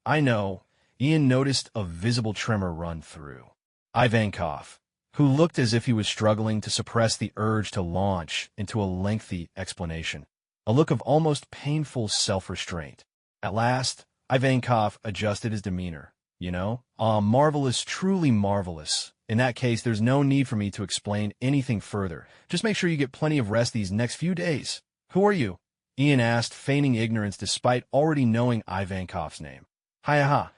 "I know." Ian noticed a visible tremor run through Ivankov, who looked as if he was struggling to suppress the urge to launch into a lengthy explanation, a look of almost painful self-restraint. At last, Ivankov adjusted his demeanor. "You know, marvelous, truly marvelous. In that case, there's no need for me to explain anything further. Just make sure you get plenty of rest these next few days." "Who are you?" Ian asked, feigning ignorance despite already knowing Ivankov's name. "Hi-ha."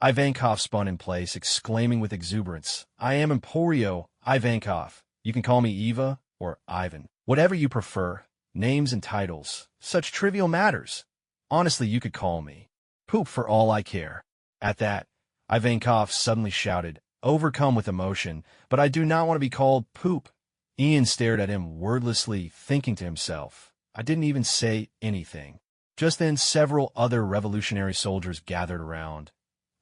Ivankov spun in place, exclaiming with exuberance, "I am Emporio Ivankov. You can call me Eva or Ivan. Whatever you prefer. Names and titles. Such trivial matters. Honestly, you could call me Poop for all I care." At that, Ivankov suddenly shouted, overcome with emotion, "But I do not want to be called Poop." Ian stared at him wordlessly, thinking to himself, "I didn't even say anything." Just then, several other revolutionary soldiers gathered around,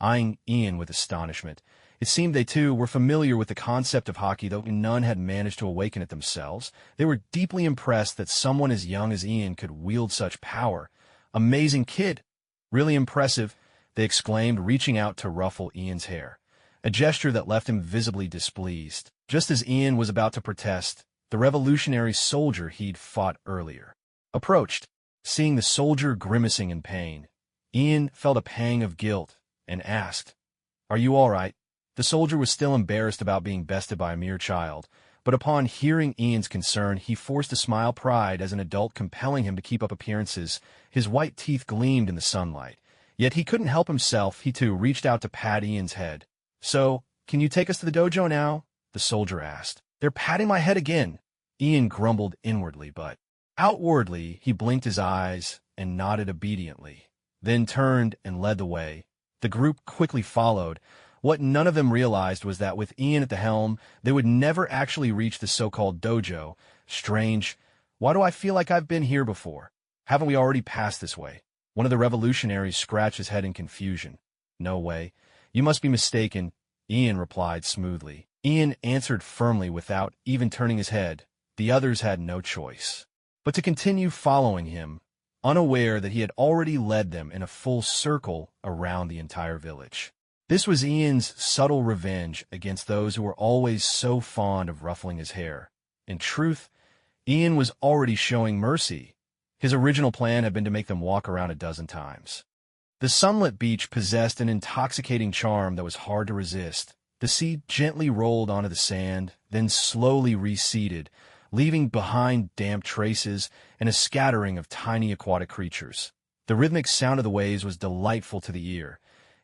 eyeing Ian with astonishment. It seemed they, too, were familiar with the concept of hockey, though none had managed to awaken it themselves. They were deeply impressed that someone as young as Ian could wield such power. "Amazing kid! Really impressive," they exclaimed, reaching out to ruffle Ian's hair, a gesture that left him visibly displeased. Just as Ian was about to protest, the revolutionary soldier he'd fought earlier approached. Seeing the soldier grimacing in pain, Ian felt a pang of guilt and asked, "Are you all right?" The soldier was still embarrassed about being bested by a mere child, but upon hearing Ian's concern, he forced a smile, pride as an adult compelling him to keep up appearances. His white teeth gleamed in the sunlight. Yet he couldn't help himself. He too reached out to pat Ian's head. "So, can you take us to the dojo now?" the soldier asked. "They're patting my head again." Ian grumbled inwardly, but outwardly he blinked his eyes and nodded obediently, then turned and led the way. The group quickly followed. What none of them realized was that with Ian at the helm, they would never actually reach the so-called dojo. Strange. Why do I feel like I've been here before? Haven't we already passed this way? One of the revolutionaries scratched his head in confusion. "No way. You must be mistaken," Ian replied smoothly. Ian answered firmly without even turning his head. The others had no choice but to continue following him, unaware that he had already led them in a full circle around the entire village. This was Ian's subtle revenge against those who were always so fond of ruffling his hair. In truth, Ian was already showing mercy. His original plan had been to make them walk around a dozen times. The sunlit beach possessed an intoxicating charm that was hard to resist. The sea gently rolled onto the sand, then slowly receded, leaving behind damp traces and a scattering of tiny aquatic creatures. The rhythmic sound of the waves was delightful to the ear.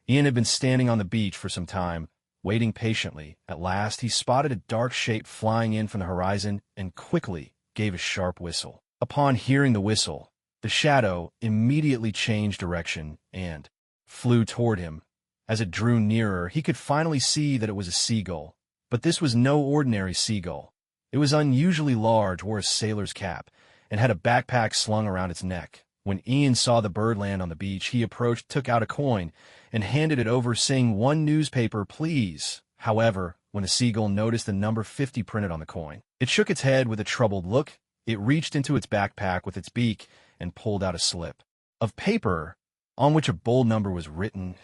Ian had been standing on the beach for some time, waiting patiently. At last, he spotted a dark shape flying in from the horizon and quickly gave a sharp whistle. Upon hearing the whistle, the shadow immediately changed direction and flew toward him. As it drew nearer, he could finally see that it was a seagull. But this was no ordinary seagull. It was unusually large, wore a sailor's cap, and had a backpack slung around its neck. When Ian saw the bird land on the beach, he approached, took out a coin, and handed it over, saying, "1 newspaper, please." However, when the seagull noticed the number 50 printed on the coin, it shook its head with a troubled look. It reached into its backpack with its beak and pulled out a slip of paper on which a bold number was written.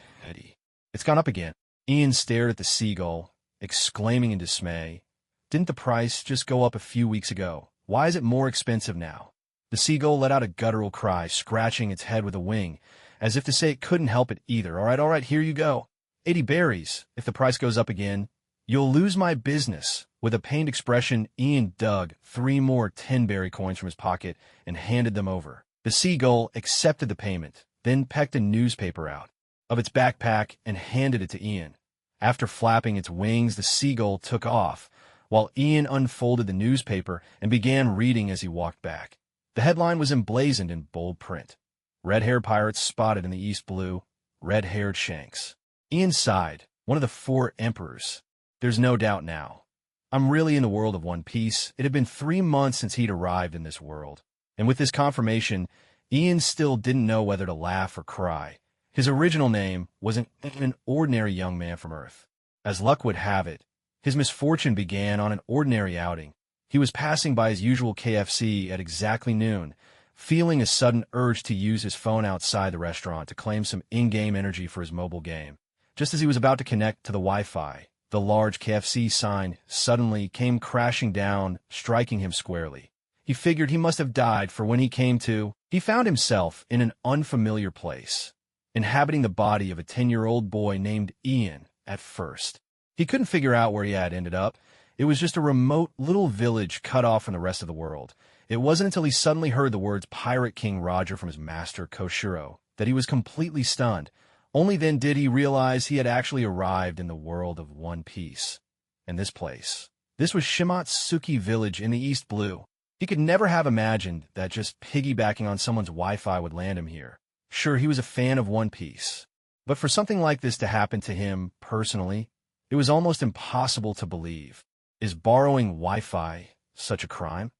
"It's gone up again." Ian stared at the seagull, exclaiming in dismay, "Didn't the price just go up a few weeks ago? Why is it more expensive now?" The seagull let out a guttural cry, scratching its head with a wing, as if to say it couldn't help it either. All right, here you go. 80 berries. If the price goes up again, you'll lose my business." With a pained expression, Ian dug 3 more 10-berry coins from his pocket and handed them over. The seagull accepted the payment, then pecked a newspaper out of its backpack and handed it to Ian. After flapping its wings, the seagull took off, while Ian unfolded the newspaper and began reading as he walked back. The headline was emblazoned in bold print: "Red-haired pirates spotted in the East Blue, red-haired Shanks." Ian sighed. One of the 4 emperors. There's no doubt now. I'm really in the world of One Piece. It had been 3 months since he'd arrived in this world. And with this confirmation, Ian still didn't know whether to laugh or cry. His original name was an ordinary young man from Earth. As luck would have it, his misfortune began on an ordinary outing. He was passing by his usual KFC at exactly noon, feeling a sudden urge to use his phone outside the restaurant to claim some in-game energy for his mobile game. Just as he was about to connect to the Wi-Fi, the large KFC sign suddenly came crashing down, striking him squarely. He figured he must have died, for when he came to, he found himself in an unfamiliar place, inhabiting the body of a 10-year-old boy named Ian. At first, he couldn't figure out where he had ended up. It was just a remote little village cut off from the rest of the world. It wasn't until he suddenly heard the words Pirate King Roger from his master, Koshiro, that he was completely stunned. Only then did he realize he had actually arrived in the world of One Piece. And this place. This was Shimotsuki Village in the East Blue. He could never have imagined that just piggybacking on someone's Wi-Fi would land him here. Sure, he was a fan of One Piece. But for something like this to happen to him personally, it was almost impossible to believe. Is borrowing Wi-Fi such a crime?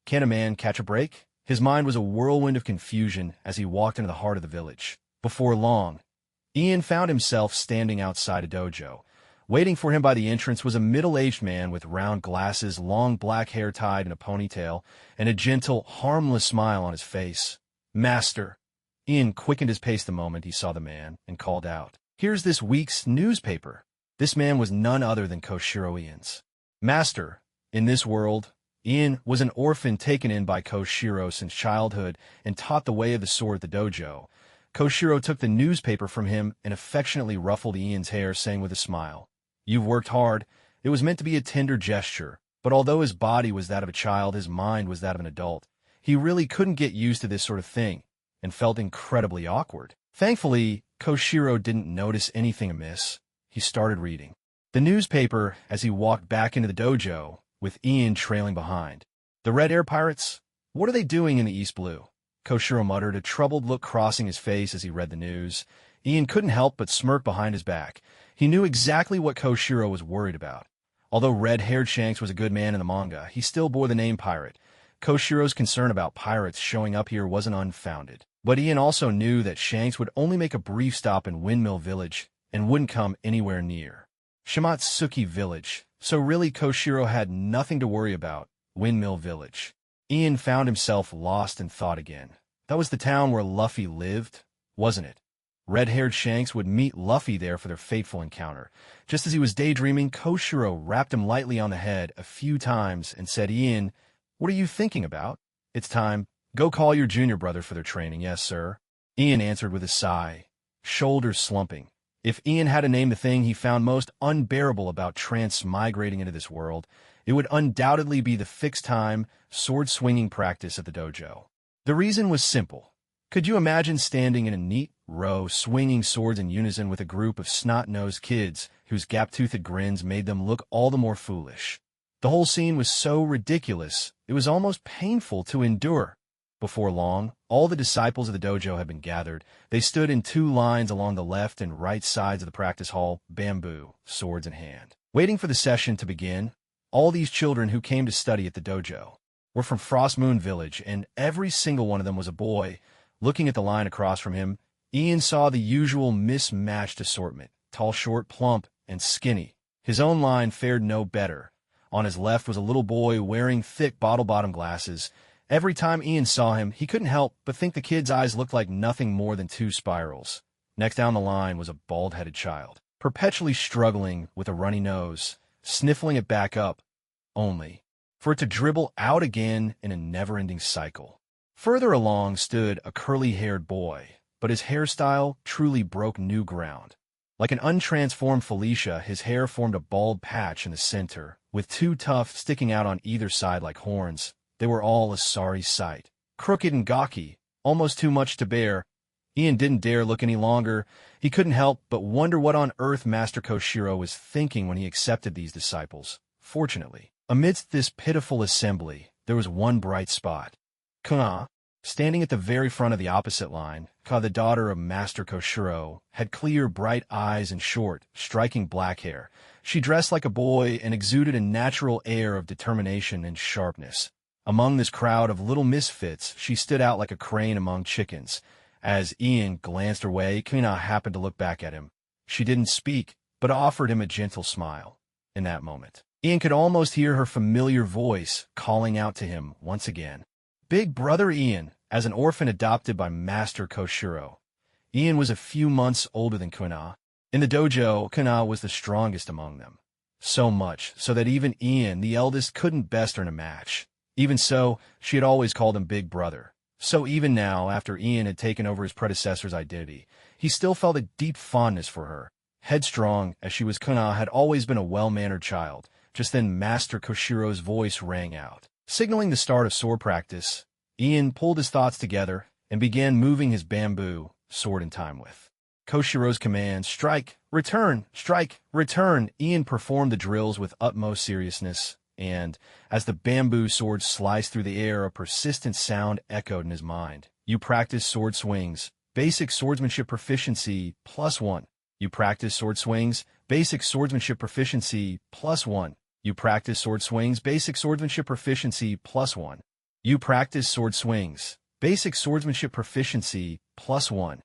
Can a man catch a break? His mind was a whirlwind of confusion as he walked into the heart of the village. Before long, Ian found himself standing outside a dojo. Waiting for him by the entrance was a middle-aged man with round glasses, long black hair tied in a ponytail, and a gentle, harmless smile on his face. "Master." Ian quickened his pace the moment he saw the man and called out, "Here's this week's newspaper." This man was none other than Koshiro Ian's master. In this world, Ian was an orphan taken in by Koshiro since childhood and taught the way of the sword at the dojo. Koshiro took the newspaper from him and affectionately ruffled Ian's hair, saying with a smile, "You've worked hard." It was meant to be a tender gesture, but although his body was that of a child, his mind was that of an adult. He really couldn't get used to this sort of thing and felt incredibly awkward. Thankfully, Koshiro didn't notice anything amiss. He started reading the newspaper as he walked back into the dojo, with Ian trailing behind. "The Red Air Pirates? What are they doing in the East Blue?" Koshiro muttered, a troubled look crossing his face as he read the news. Ian couldn't help but smirk behind his back. He knew exactly what Koshiro was worried about. Although red-haired Shanks was a good man in the manga, he still bore the name pirate. Koshiro's concern about pirates showing up here wasn't unfounded. But Ian also knew that Shanks would only make a brief stop in Windmill Village and wouldn't come anywhere near Shimotsuki Village. So really, Koshiro had nothing to worry about. Windmill Village. Ian found himself lost in thought again. That was the town where Luffy lived, wasn't it? Red-haired Shanks would meet Luffy there for their fateful encounter. Just as he was daydreaming, Koshiro rapped him lightly on the head a few times and said, "Ian, what are you thinking about? It's time. Go call your junior brother for their training." "Yes, sir," Ian answered with a sigh, shoulders slumping. If Ian had to name the thing he found most unbearable about transmigrating into this world, it would undoubtedly be the fixed-time, sword-swinging practice at the dojo. The reason was simple. Could you imagine standing in a neat row, swinging swords in unison with a group of snot-nosed kids whose gap-toothed grins made them look all the more foolish? The whole scene was so ridiculous, it was almost painful to endure. Before long, all the disciples of the dojo had been gathered. They stood in 2 lines along the left and right sides of the practice hall, bamboo, swords in hand, waiting for the session to begin. All these children who came to study at the dojo were from Frost Moon Village, and every single one of them was a boy. Looking at the line across from him, Ian saw the usual mismatched assortment, tall, short, plump, and skinny. His own line fared no better. On his left was a little boy wearing thick bottle-bottom glasses. Every time Ian saw him, he couldn't help but think the kid's eyes looked like nothing more than 2 spirals. Next down the line was a bald-headed child, perpetually struggling with a runny nose, sniffling it back up, only for it to dribble out again in a never-ending cycle. Further along stood a curly-haired boy, but his hairstyle truly broke new ground. Like an untransformed Felicia, his hair formed a bald patch in the center, with 2 tufts sticking out on either side like horns. They were all a sorry sight. Crooked and gawky, almost too much to bear. Ian didn't dare look any longer. He couldn't help but wonder what on earth Master Koshiro was thinking when he accepted these disciples. Fortunately, amidst this pitiful assembly, there was one bright spot. Kana, standing at the very front of the opposite line, Ka, the daughter of Master Koshiro, had clear, bright eyes and short, striking black hair. She dressed like a boy and exuded a natural air of determination and sharpness. Among this crowd of little misfits, she stood out like a crane among chickens. As Ian glanced her way, Kana happened to look back at him. She didn't speak, but offered him a gentle smile. In that moment, Ian could almost hear her familiar voice calling out to him once again. Big brother Ian, as an orphan adopted by Master Koshiro. Ian was a few months older than Kana. In the dojo, Kana was the strongest among them. So much so that even Ian, the eldest, couldn't best her in a match. Even so, she had always called him Big Brother. So even now, after Ian had taken over his predecessor's identity, he still felt a deep fondness for her. Headstrong as she was, Kana had always been a well-mannered child. Just then Master Koshiro's voice rang out, signaling the start of sword practice. Ian pulled his thoughts together and began moving his bamboo sword in time with Koshiro's command, strike, return, strike, return. Ian performed the drills with utmost seriousness, and as the bamboo sword sliced through the air, a persistent sound echoed in his mind. You practice sword swings, basic swordsmanship proficiency, +1. You practice sword swings, basic swordsmanship proficiency, +1. You practice sword swings, basic swordsmanship proficiency, +1. You practice sword swings, basic swordsmanship proficiency, +1.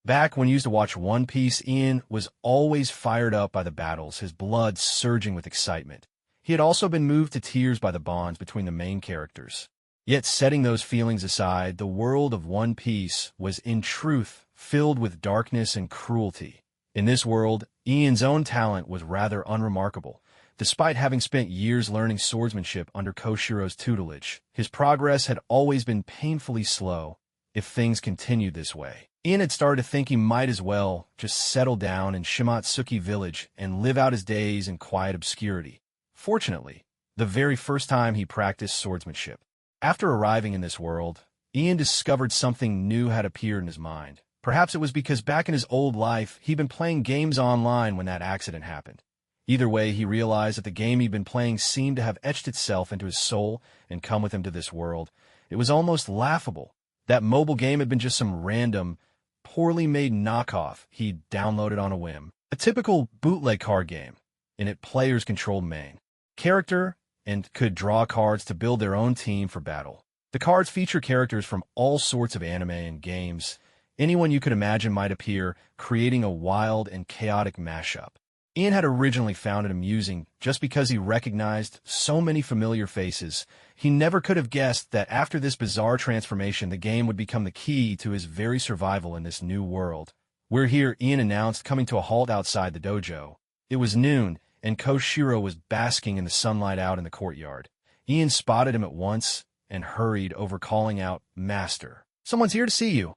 Back when he used to watch One Piece, Ian was always fired up by the battles, his blood surging with excitement. He had also been moved to tears by the bonds between the main characters. Yet setting those feelings aside, the world of One Piece was in truth filled with darkness and cruelty. In this world, Ian's own talent was rather unremarkable. Despite having spent years learning swordsmanship under Koshiro's tutelage, his progress had always been painfully slow. If things continued this way, Ian had started to think he might as well just settle down in Shimatsuki village and live out his days in quiet obscurity. Fortunately, the very first time he practiced swordsmanship, after arriving in this world, Ian discovered something new had appeared in his mind. Perhaps it was because back in his old life, he'd been playing games online when that accident happened. Either way, he realized that the game he'd been playing seemed to have etched itself into his soul and come with him to this world. It was almost laughable. That mobile game had been just some random, poorly made knockoff he'd downloaded on a whim. A typical bootleg card game. In it, players controlled main character and could draw cards to build their own team for battle. The cards feature characters from all sorts of anime and games. Anyone you could imagine might appear, creating a wild and chaotic mashup. Ian had originally found it amusing just because he recognized so many familiar faces. He never could have guessed that after this bizarre transformation, the game would become the key to his very survival in this new world. "We're here," Ian announced, coming to a halt outside the dojo. It was noon, and Koshiro was basking in the sunlight out in the courtyard. Ian spotted him at once and hurried over, calling out, "Master, someone's here to see you."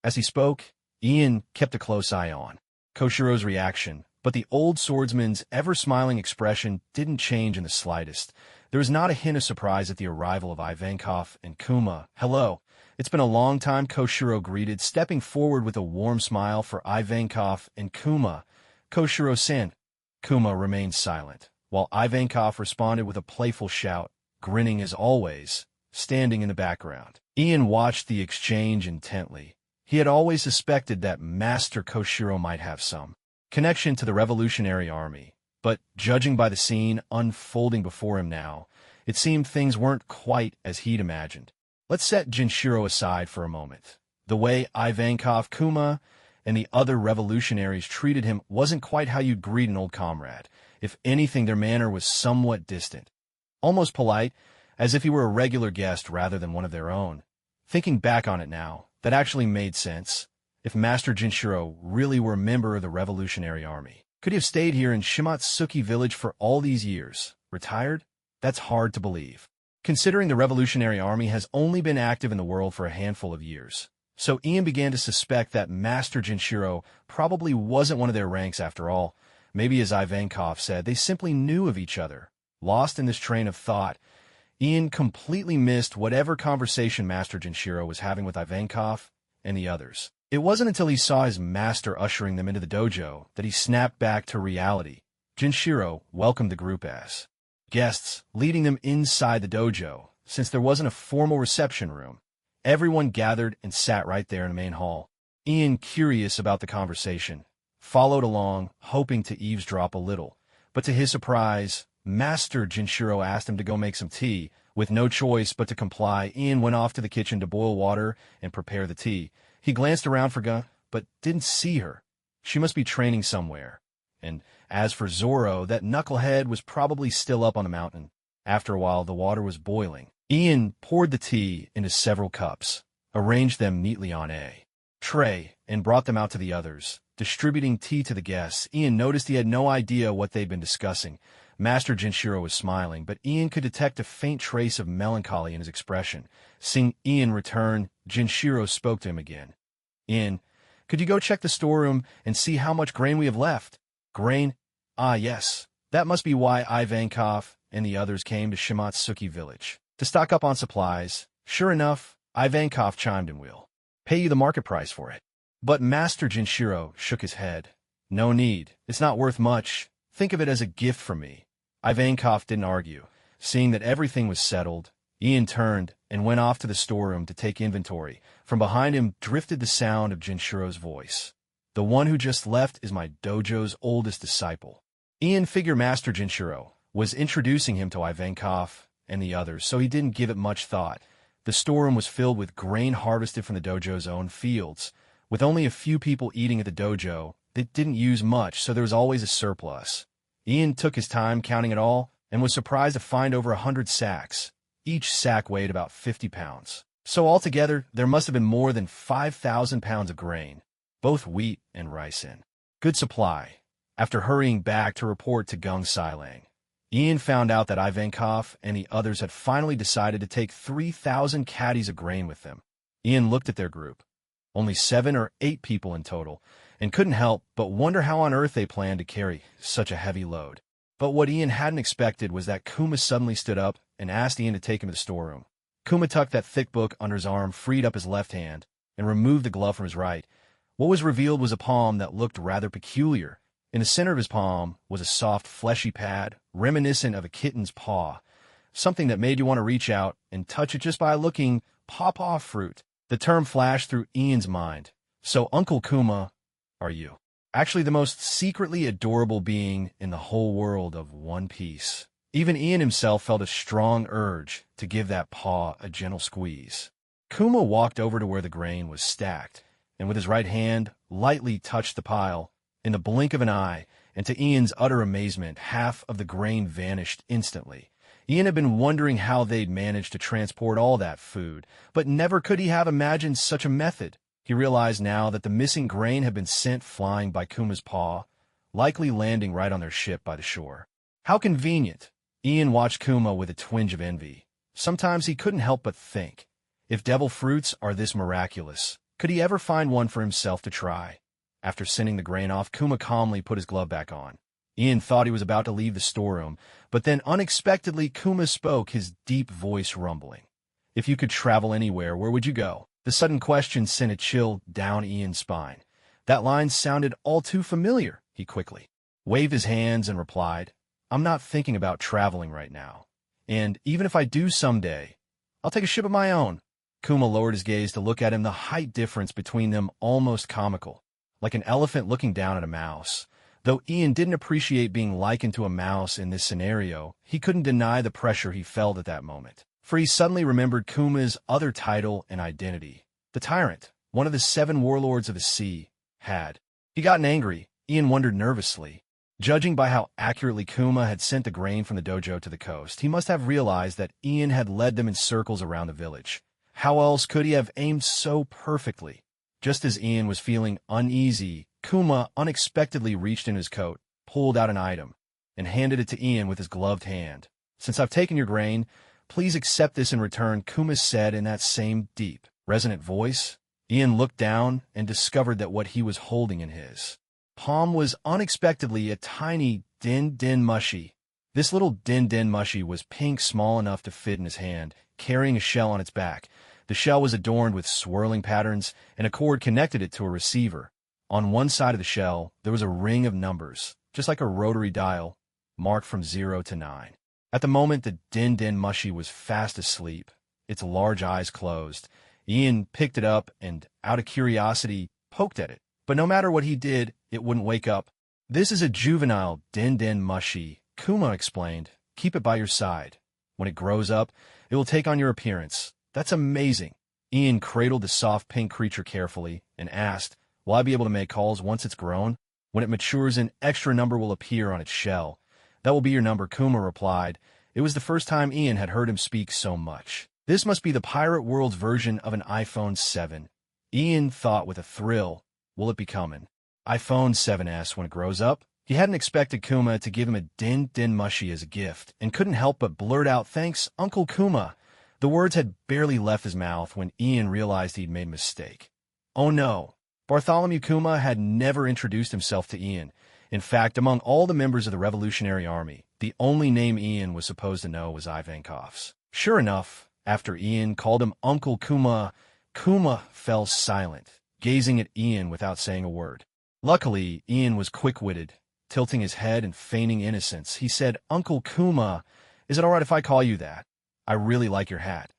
As he spoke, Ian kept a close eye on Koshiro's reaction, but the old swordsman's ever-smiling expression didn't change in the slightest. There was not a hint of surprise at the arrival of Ivankov and Kuma. "Hello. It's been a long time," Koshiro greeted, stepping forward with a warm smile for Ivankov and Kuma. "Koshiro-san." Kuma remained silent, while Ivankov responded with a playful shout, grinning as always, standing in the background. Ian watched the exchange intently. He had always suspected that Master Koshiro might have some connection to the Revolutionary Army, but judging by the scene unfolding before him now, it seemed things weren't quite as he'd imagined. Let's set Jinshiro aside for a moment. The way Ivankov, Kuma, and the other revolutionaries treated him wasn't quite how you'd greet an old comrade. If anything, their manner was somewhat distant, almost polite, as if he were a regular guest rather than one of their own. Thinking back on it now, that actually made sense. If Master Jinshiro really were a member of the Revolutionary Army, could he have stayed here in Shimatsuki village for all these years? Retired? That's hard to believe, considering the Revolutionary Army has only been active in the world for a handful of years. So Ian began to suspect that Master Jinshiro probably wasn't one of their ranks after all. Maybe, as Ivankov said, they simply knew of each other. Lost in this train of thought, Ian completely missed whatever conversation Master Jinshiro was having with Ivankov and the others. It wasn't until he saw his master ushering them into the dojo that he snapped back to reality. Jinshiro welcomed the group as guests, leading them inside the dojo. Since there wasn't a formal reception room, everyone gathered and sat right there in the main hall. Ian, curious about the conversation, followed along, hoping to eavesdrop a little. But to his surprise, Master Jinshiro asked him to go make some tea. With no choice but to comply, Ian went off to the kitchen to boil water and prepare the tea. He glanced around for Gun, but didn't see her. She must be training somewhere. And as for Zoro, that knucklehead was probably still up on the mountain. After a while, the water was boiling. Ian poured the tea into several cups, arranged them neatly on a tray, and brought them out to the others. Distributing tea to the guests, Ian noticed he had no idea what they'd been discussing. Master Jinshiro was smiling, but Ian could detect a faint trace of melancholy in his expression. Seeing Ian return, Jinshiro spoke to him again. "Ian, could you go check the storeroom and see how much grain we have left?" "Grain? Ah, yes. That must be why Ivankov and the others came to Shimatsuki village. To stock up on supplies." Sure enough, Ivankov chimed in, "We'll pay you the market price for it." But Master Jinshiro shook his head. "No need. It's not worth much. Think of it as a gift from me." Ivankov didn't argue. Seeing that everything was settled, Ian turned and went off to the storeroom to take inventory. From behind him drifted the sound of Jinshiro's voice. "The one who just left is my dojo's oldest disciple." Ian figured Master Jinshiro was introducing him to Ivankov and the others, so he didn't give it much thought. The storeroom was filled with grain harvested from the dojo's own fields. With only a few people eating at the dojo, they didn't use much, so there was always a surplus. Ian took his time counting it all and was surprised to find over 100 sacks. Each sack weighed about 50 pounds. So altogether, there must have been more than 5,000 pounds of grain, both wheat and rice in good supply. After hurrying back to report to Gung Sailang, Ian found out that Ivankov and the others had finally decided to take 3,000 caddies of grain with them. Ian looked at their group. Only 7 or 8 people in total, and couldn't help but wonder how on earth they planned to carry such a heavy load. But what Ian hadn't expected was that Kuma suddenly stood up and asked Ian to take him to the storeroom. Kuma tucked that thick book under his arm, freed up his left hand, and removed the glove from his right. What was revealed was a palm that looked rather peculiar. In the center of his palm was a soft, fleshy pad, reminiscent of a kitten's paw, something that made you want to reach out and touch it just by looking. Pawpaw fruit. The term flashed through Ian's mind. So Uncle Kuma, are you actually the most secretly adorable being in the whole world of One Piece? Even Ian himself felt a strong urge to give that paw a gentle squeeze. Kuma walked over to where the grain was stacked, and with his right hand lightly touched the pile. In the blink of an eye, and to Ian's utter amazement, half of the grain vanished instantly. Ian had been wondering how they'd managed to transport all that food, but never could he have imagined such a method. He realized now that the missing grain had been sent flying by Kuma's paw, likely landing right on their ship by the shore. How convenient! Ian watched Kuma with a twinge of envy. Sometimes he couldn't help but think, if devil fruits are this miraculous, could he ever find one for himself to try? After sending the grain off, Kuma calmly put his glove back on. Ian thought he was about to leave the storeroom, but then unexpectedly Kuma spoke, his deep voice rumbling. "If you could travel anywhere, where would you go?" The sudden question sent a chill down Ian's spine. That line sounded all too familiar. He quickly waved his hands and replied, "I'm not thinking about traveling right now. And even if I do someday, I'll take a ship of my own." Kuma lowered his gaze to look at him, the height difference between them almost comical, like an elephant looking down at a mouse. Though Ian didn't appreciate being likened to a mouse in this scenario, he couldn't deny the pressure he felt at that moment. For he suddenly remembered Kuma's other title and identity. The Tyrant, one of the 7 warlords of the sea, had he gotten angry? Ian wondered nervously. Judging by how accurately Kuma had sent the grain from the dojo to the coast, he must have realized that Ian had led them in circles around the village. How else could he have aimed so perfectly? Just as Ian was feeling uneasy, Kuma unexpectedly reached in his coat, pulled out an item, and handed it to Ian with his gloved hand. "Since I've taken your grain, please accept this in return," Kuma said in that same deep, resonant voice. Ian looked down and discovered that what he was holding in his palm was unexpectedly a tiny din-din mushi. This little din-din mushi was pink, small enough to fit in his hand, carrying a shell on its back. The shell was adorned with swirling patterns, and a cord connected it to a receiver. On one side of the shell, there was a ring of numbers, just like a rotary dial, marked from 0 to 9. At the moment, the din-din mushi was fast asleep, its large eyes closed. Ian picked it up and, out of curiosity, poked at it. But no matter what he did, it wouldn't wake up. "This is a juvenile din-din mushi," Kuma explained. "Keep it by your side. When it grows up, it will take on your appearance." "That's amazing." Ian cradled the soft pink creature carefully and asked, "Will I be able to make calls once it's grown?" "When it matures, an extra number will appear on its shell. That will be your number," Kuma replied. It was the first time Ian had heard him speak so much. This must be the pirate world's version of an iPhone 7. Ian thought with a thrill, will it be coming? iPhone 7S when it grows up? He hadn't expected Kuma to give him a din-din mushi as a gift, and couldn't help but blurt out, "Thanks, Uncle Kuma." The words had barely left his mouth when Ian realized he'd made a mistake. Oh no. Bartholomew Kuma had never introduced himself to Ian. In fact, among all the members of the Revolutionary Army, the only name Ian was supposed to know was Ivankov's. Sure enough, after Ian called him Uncle Kuma, Kuma fell silent, gazing at Ian without saying a word. Luckily, Ian was quick-witted. Tilting his head and feigning innocence, he said, "Uncle Kuma, is it all right if I call you that? I really like your hat.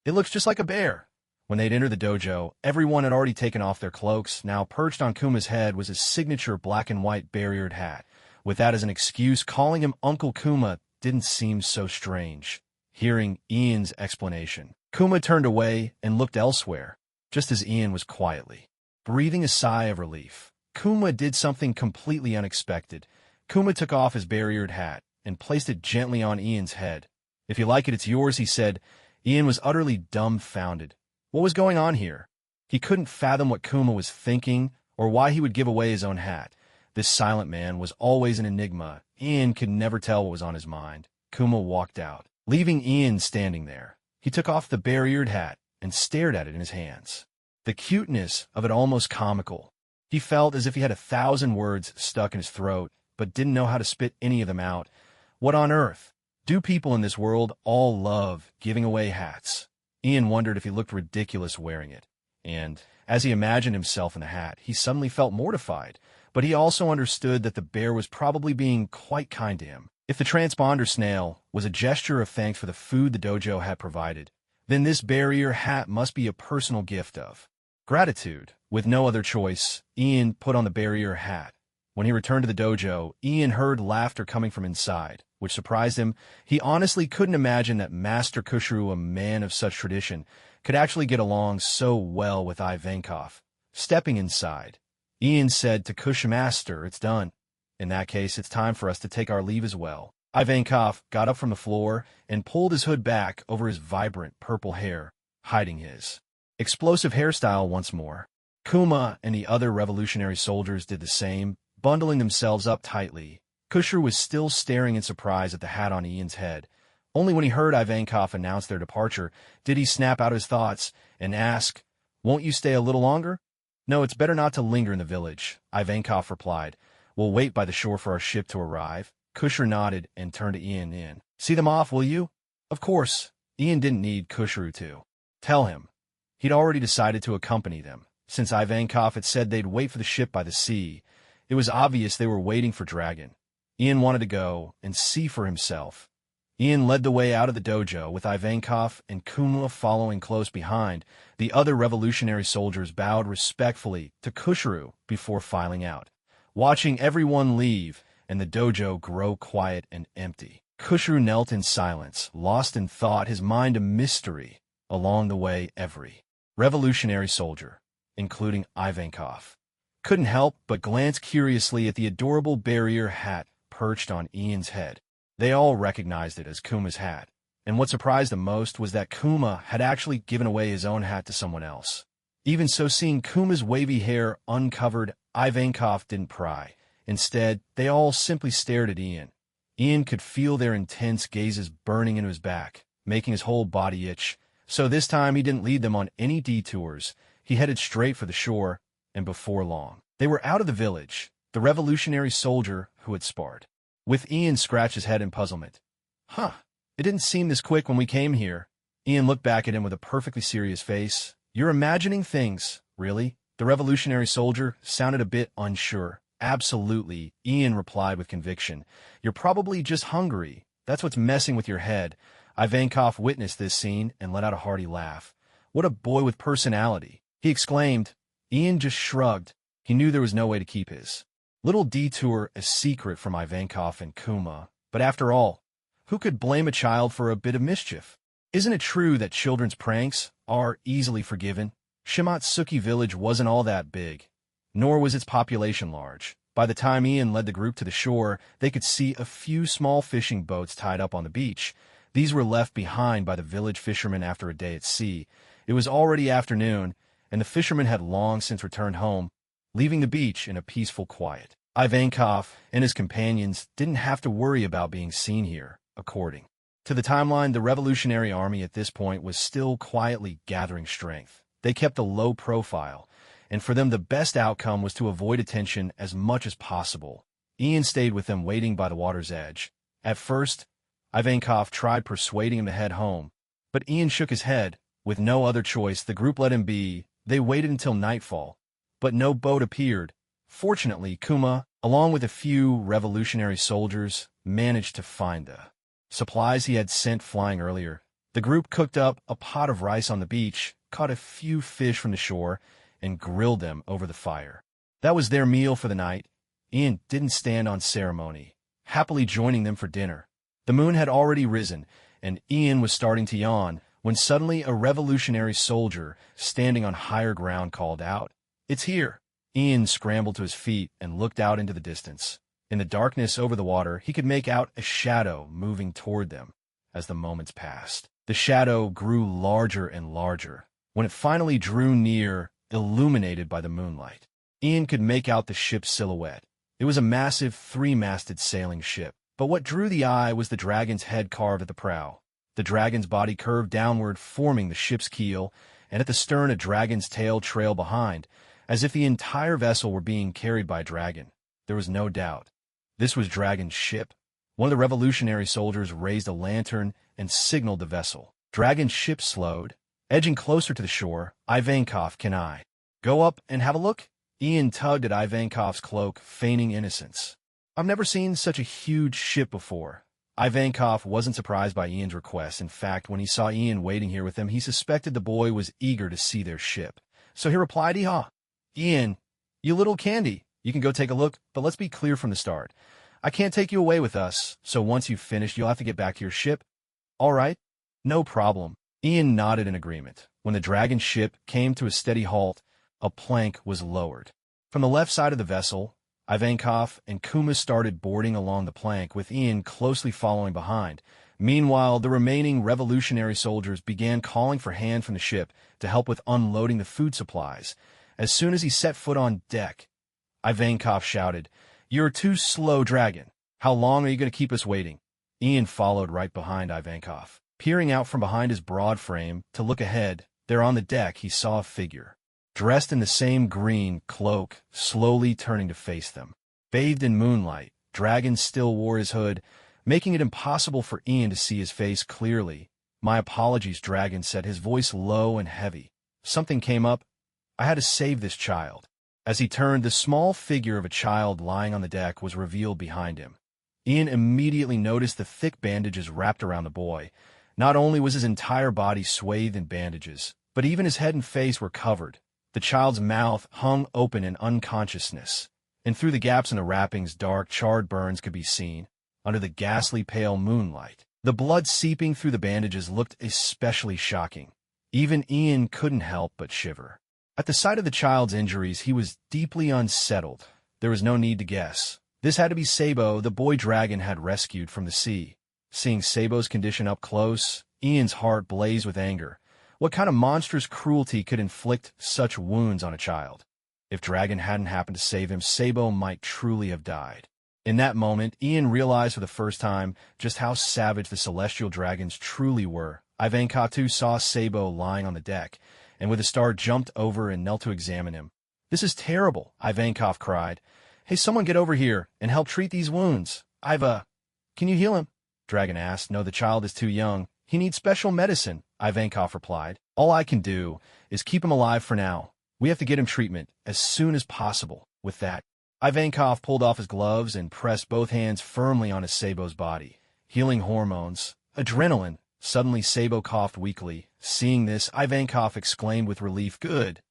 It looks just like a bear." When they'd entered the dojo, everyone had already taken off their cloaks. Now perched on Kuma's head was his signature black and white barriered hat. With that as an excuse, calling him Uncle Kuma didn't seem so strange. Hearing Ian's explanation, Kuma turned away and looked elsewhere, just as Ian was quietly breathing a sigh of relief. Kuma did something completely unexpected. Kuma took off his barriered hat and placed it gently on Ian's head. "If you like it, it's yours," he said. Ian was utterly dumbfounded. What was going on here? He couldn't fathom what Kuma was thinking or why he would give away his own hat. This silent man was always an enigma. Ian could never tell what was on his mind. Kuma walked out, leaving Ian standing there. He took off the barriered hat and stared at it in his hands. The cuteness of it almost comical. He felt as if he had 1,000 words stuck in his throat, but didn't know how to spit any of them out. What on earth? Do people in this world all love giving away hats? Ian wondered if he looked ridiculous wearing it. And, as he imagined himself in the hat, he suddenly felt mortified. But he also understood that the bear was probably being quite kind to him. If the transponder snail was a gesture of thanks for the food the dojo had provided, then this barrier hat must be a personal gift of gratitude. With no other choice, Ian put on the barrier hat. When he returned to the dojo, Ian heard laughter coming from inside, which surprised him. He honestly couldn't imagine that Master Kushru, a man of such tradition, could actually get along so well with Ivankov. Stepping inside, Ian said to Kushmaster, "It's done. In that case, it's time for us to take our leave as well." Ivankov got up from the floor and pulled his hood back over his vibrant purple hair, hiding his explosive hairstyle once more. Kuma and the other revolutionary soldiers did the same, bundling themselves up tightly. Kushru was still staring in surprise at the hat on Ian's head. Only when he heard Ivankov announce their departure did he snap out his thoughts and ask, "Won't you stay a little longer?" No, it's better not to linger in the village, Ivankov replied. We'll wait by the shore for our ship to arrive. Kushru nodded and turned to Ian. See them off, will you? Of course. Ian didn't need Kushru to tell him. He'd already decided to accompany them. Since Ivankov had said they'd wait for the ship by the sea, it was obvious they were waiting for Dragon. Ian wanted to go and see for himself. Ian led the way out of the dojo, with Ivankov and Kumla following close behind. The other revolutionary soldiers bowed respectfully to Kushru before filing out, watching everyone leave and the dojo grow quiet and empty. Kushru knelt in silence, lost in thought, his mind a mystery. Along the way, every revolutionary soldier, including Ivankov, couldn't help but glance curiously at the adorable barrier hat perched on Ian's head. They all recognized it as Kuma's hat, and what surprised them most was that Kuma had actually given away his own hat to someone else. Even so, seeing Kuma's wavy hair uncovered, Ivankov didn't pry. Instead, they all simply stared at Ian. Ian could feel their intense gazes burning into his back, making his whole body itch. So this time he didn't lead them on any detours. He headed straight for the shore, and before long, they were out of the village, the revolutionary soldier who had sparred with Ian scratched his head in puzzlement. Huh, it didn't seem this quick when we came here. Ian looked back at him with a perfectly serious face. You're imagining things, really? The revolutionary soldier sounded a bit unsure. Absolutely, Ian replied with conviction. You're probably just hungry. That's what's messing with your head. Ivankov witnessed this scene and let out a hearty laugh. What a boy with personality, he exclaimed. Ian just shrugged. He knew there was no way to keep his little detour a secret from Ivankov and Kuma. But after all, who could blame a child for a bit of mischief? Isn't it true that children's pranks are easily forgiven? Shimotsuki village wasn't all that big, nor was its population large. By the time Ian led the group to the shore, they could see a few small fishing boats tied up on the beach. These were left behind by the village fishermen after a day at sea. It was already afternoon, and the fishermen had long since returned home, leaving the beach in a peaceful quiet. Ivankov and his companions didn't have to worry about being seen here. According to the timeline, the Revolutionary Army at this point was still quietly gathering strength. They kept a low profile, and for them the best outcome was to avoid attention as much as possible. Ian stayed with them, waiting by the water's edge. At first, Ivankov tried persuading him to head home, but Ian shook his head. With no other choice, the group let him be. They waited until nightfall, but no boat appeared. Fortunately, Kuma, along with a few revolutionary soldiers, managed to find the supplies he had sent flying earlier. The group cooked up a pot of rice on the beach, caught a few fish from the shore, and grilled them over the fire. That was their meal for the night. Ian didn't stand on ceremony, happily joining them for dinner. The moon had already risen, and Ian was starting to yawn, when suddenly a revolutionary soldier, standing on higher ground, called out, "It's here!" Ian scrambled to his feet and looked out into the distance. In the darkness over the water, he could make out a shadow moving toward them. As the moments passed, the shadow grew larger and larger. When it finally drew near, illuminated by the moonlight, Ian could make out the ship's silhouette. It was a massive three-masted sailing ship, but what drew the eye was the dragon's head carved at the prow. The dragon's body curved downward, forming the ship's keel, and at the stern a dragon's tail trailed behind, as if the entire vessel were being carried by a dragon. There was no doubt this was Dragon's ship. One of the revolutionary soldiers raised a lantern and signaled the vessel. Dragon's ship slowed, edging closer to the shore. Ivankov, can I go up and have a look? Ian tugged at Ivankov's cloak, feigning innocence. I've never seen such a huge ship before. Ivankov wasn't surprised by Ian's request. In fact, when he saw Ian waiting here with them, he suspected the boy was eager to see their ship. So he replied, Ian, you little candy, you can go take a look, but let's be clear from the start. I can't take you away with us, so once you've finished, you'll have to get back to your ship. All right? No problem. Ian nodded in agreement. When the dragon ship came to a steady halt, a plank was lowered. From the left side of the vessel, Ivankov and Kuma started boarding along the plank, with Ian closely following behind. Meanwhile, the remaining revolutionary soldiers began calling for hands from the ship to help with unloading the food supplies. As soon as he set foot on deck, Ivankov shouted, "You're too slow, dragon. How long are you going to keep us waiting?" Ian followed right behind Ivankov. Peering out from behind his broad frame to look ahead, there on the deck he saw a figure dressed in the same green cloak, slowly turning to face them. Bathed in moonlight, Dragon still wore his hood, making it impossible for Ian to see his face clearly. "My apologies," Dragon said, his voice low and heavy. "Something came up. I had to save this child." As he turned, the small figure of a child lying on the deck was revealed behind him. Ian immediately noticed the thick bandages wrapped around the boy. Not only was his entire body swathed in bandages, but even his head and face were covered. The child's mouth hung open in unconsciousness, and through the gaps in the wrappings dark, charred burns could be seen. Under the ghastly pale moonlight, the blood seeping through the bandages looked especially shocking. Even Ian couldn't help but shiver. At the sight of the child's injuries, he was deeply unsettled. There was no need to guess. This had to be Sabo, the boy Dragon had rescued from the sea. Seeing Sabo's condition up close, Ian's heart blazed with anger. What kind of monstrous cruelty could inflict such wounds on a child? If Dragon hadn't happened to save him, Sabo might truly have died. In that moment, Ian realized for the first time just how savage the celestial dragons truly were. Ivankov too saw Sabo lying on the deck, and with a start jumped over and knelt to examine him. "This is terrible," Ivankov cried. "Hey, someone get over here and help treat these wounds. Can you heal him?" Dragon asked. "No, the child is too young. He needs special medicine," Ivankov replied. "All I can do is keep him alive for now. We have to get him treatment as soon as possible." With that, Ivankov pulled off his gloves and pressed both hands firmly on his Sabo's body. Healing hormones, adrenaline. Suddenly Sabo coughed weakly. Seeing this, Ivankov exclaimed with relief, "Good.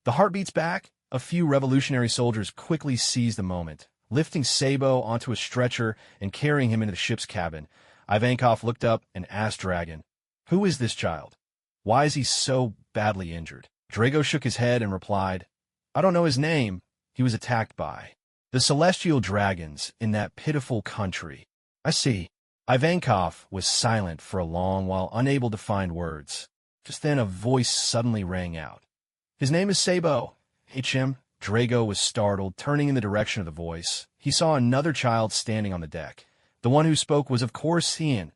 The heartbeat's back." A few revolutionary soldiers quickly seized the moment, lifting Sabo onto a stretcher and carrying him into the ship's cabin. Ivankov looked up and asked Dragon, "Who is this child? Why is he so badly injured?" Drago shook his head and replied, "I don't know his name. He was attacked by the celestial dragons in that pitiful country." "I see." Ivankov was silent for a long while, unable to find words. Just then a voice suddenly rang out. "His name is Sabo. HM." Drago was startled, turning in the direction of the voice. He saw another child standing on the deck. The one who spoke was of course Ian.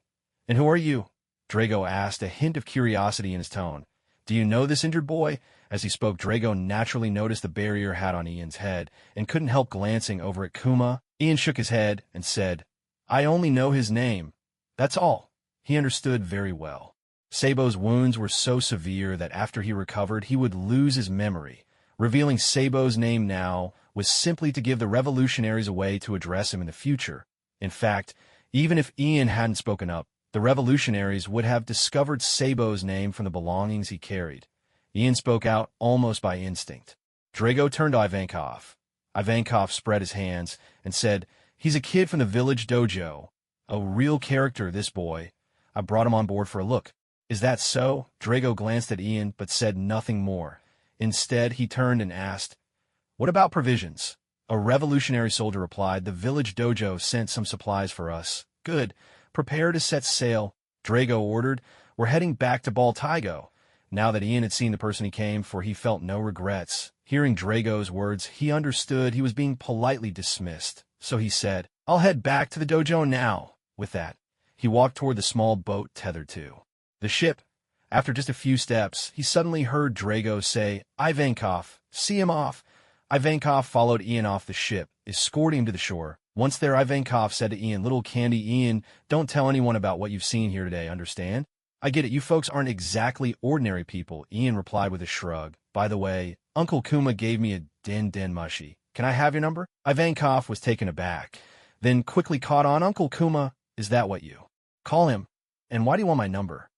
"And who are you?" Drago asked, a hint of curiosity in his tone. "Do you know this injured boy?" As he spoke, Drago naturally noticed the barrier hat on Ian's head and couldn't help glancing over at Kuma. Ian shook his head and said, "I only know his name. That's all." He understood very well. Sabo's wounds were so severe that after he recovered, he would lose his memory. Revealing Sabo's name now was simply to give the revolutionaries a way to address him in the future. In fact, even if Ian hadn't spoken up, the revolutionaries would have discovered Sabo's name from the belongings he carried. Ian spoke out almost by instinct. Drago turned to Ivankov. Ivankov spread his hands and said, "He's a kid from the village dojo. A real character, this boy. I brought him on board for a look." "Is that so?" Drago glanced at Ian but said nothing more. Instead, he turned and asked, "What about provisions?" A revolutionary soldier replied, "The village dojo sent some supplies for us." "Good. Prepare to set sail," Drago ordered. "We're heading back to Baltigo." Now that Ian had seen the person he came for, he felt no regrets. Hearing Drago's words, he understood he was being politely dismissed. So he said, "I'll head back to the dojo now." With that, he walked toward the small boat tethered to the ship. After just a few steps, he suddenly heard Drago say, "Ivankov, see him off." Ivankov followed Ian off the ship, escorting him to the shore. Once there, Ivankov said to Ian, "Little Candy Ian, don't tell anyone about what you've seen here today, understand?" "I get it, you folks aren't exactly ordinary people," Ian replied with a shrug. "By the way, Uncle Kuma gave me a den mushy. Can I have your number?" Ivankov was taken aback, then quickly caught on. "Uncle Kuma, is that what you call him? And why do you want my number?"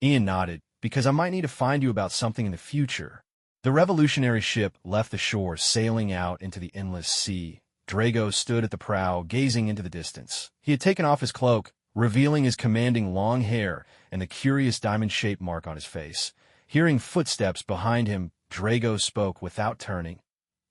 Ian nodded, "Because I might need to find you about something in the future." The revolutionary ship left the shore, sailing out into the endless sea. Drago stood at the prow, gazing into the distance. He had taken off his cloak, revealing his commanding long hair and the curious diamond-shaped mark on his face. Hearing footsteps behind him, Drago spoke without turning.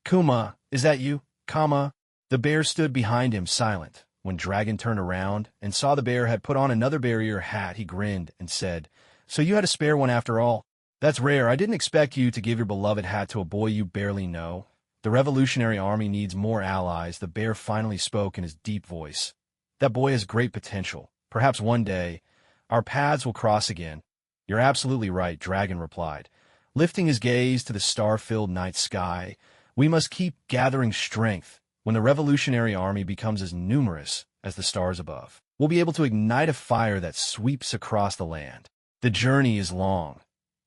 "Kuma, is that you? Kama?" The bear stood behind him, silent. When Dragon turned around and saw the bear had put on another barrier hat, he grinned and said, "So you had a spare one after all? That's rare. I didn't expect you to give your beloved hat to a boy you barely know." "The Revolutionary Army needs more allies," the bear finally spoke in his deep voice. "That boy has great potential. Perhaps one day, our paths will cross again." "You're absolutely right," Dragon replied. Lifting his gaze to the star-filled night sky, we must keep gathering strength. When the Revolutionary Army becomes as numerous as the stars above, we'll be able to ignite a fire that sweeps across the land. The journey is long.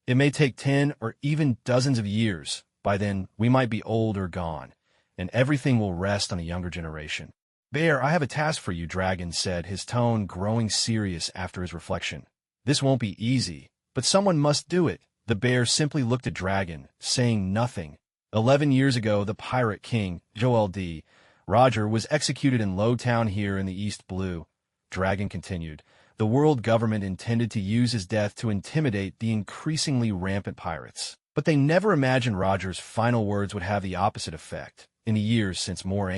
It may take 10 or even dozens of years. By then, we might be old or gone, and everything will rest on a younger generation. Bear, I have a task for you, Dragon said, his tone growing serious after his reflection. This won't be easy, but someone must do it. The bear simply looked at Dragon, saying nothing. 11 years ago, the pirate king, Joel D. Roger, was executed in Lowtown here in the East Blue. Dragon continued. The world government intended to use his death to intimidate the increasingly rampant pirates. But they never imagined Roger's final words would have the opposite effect. In the years since more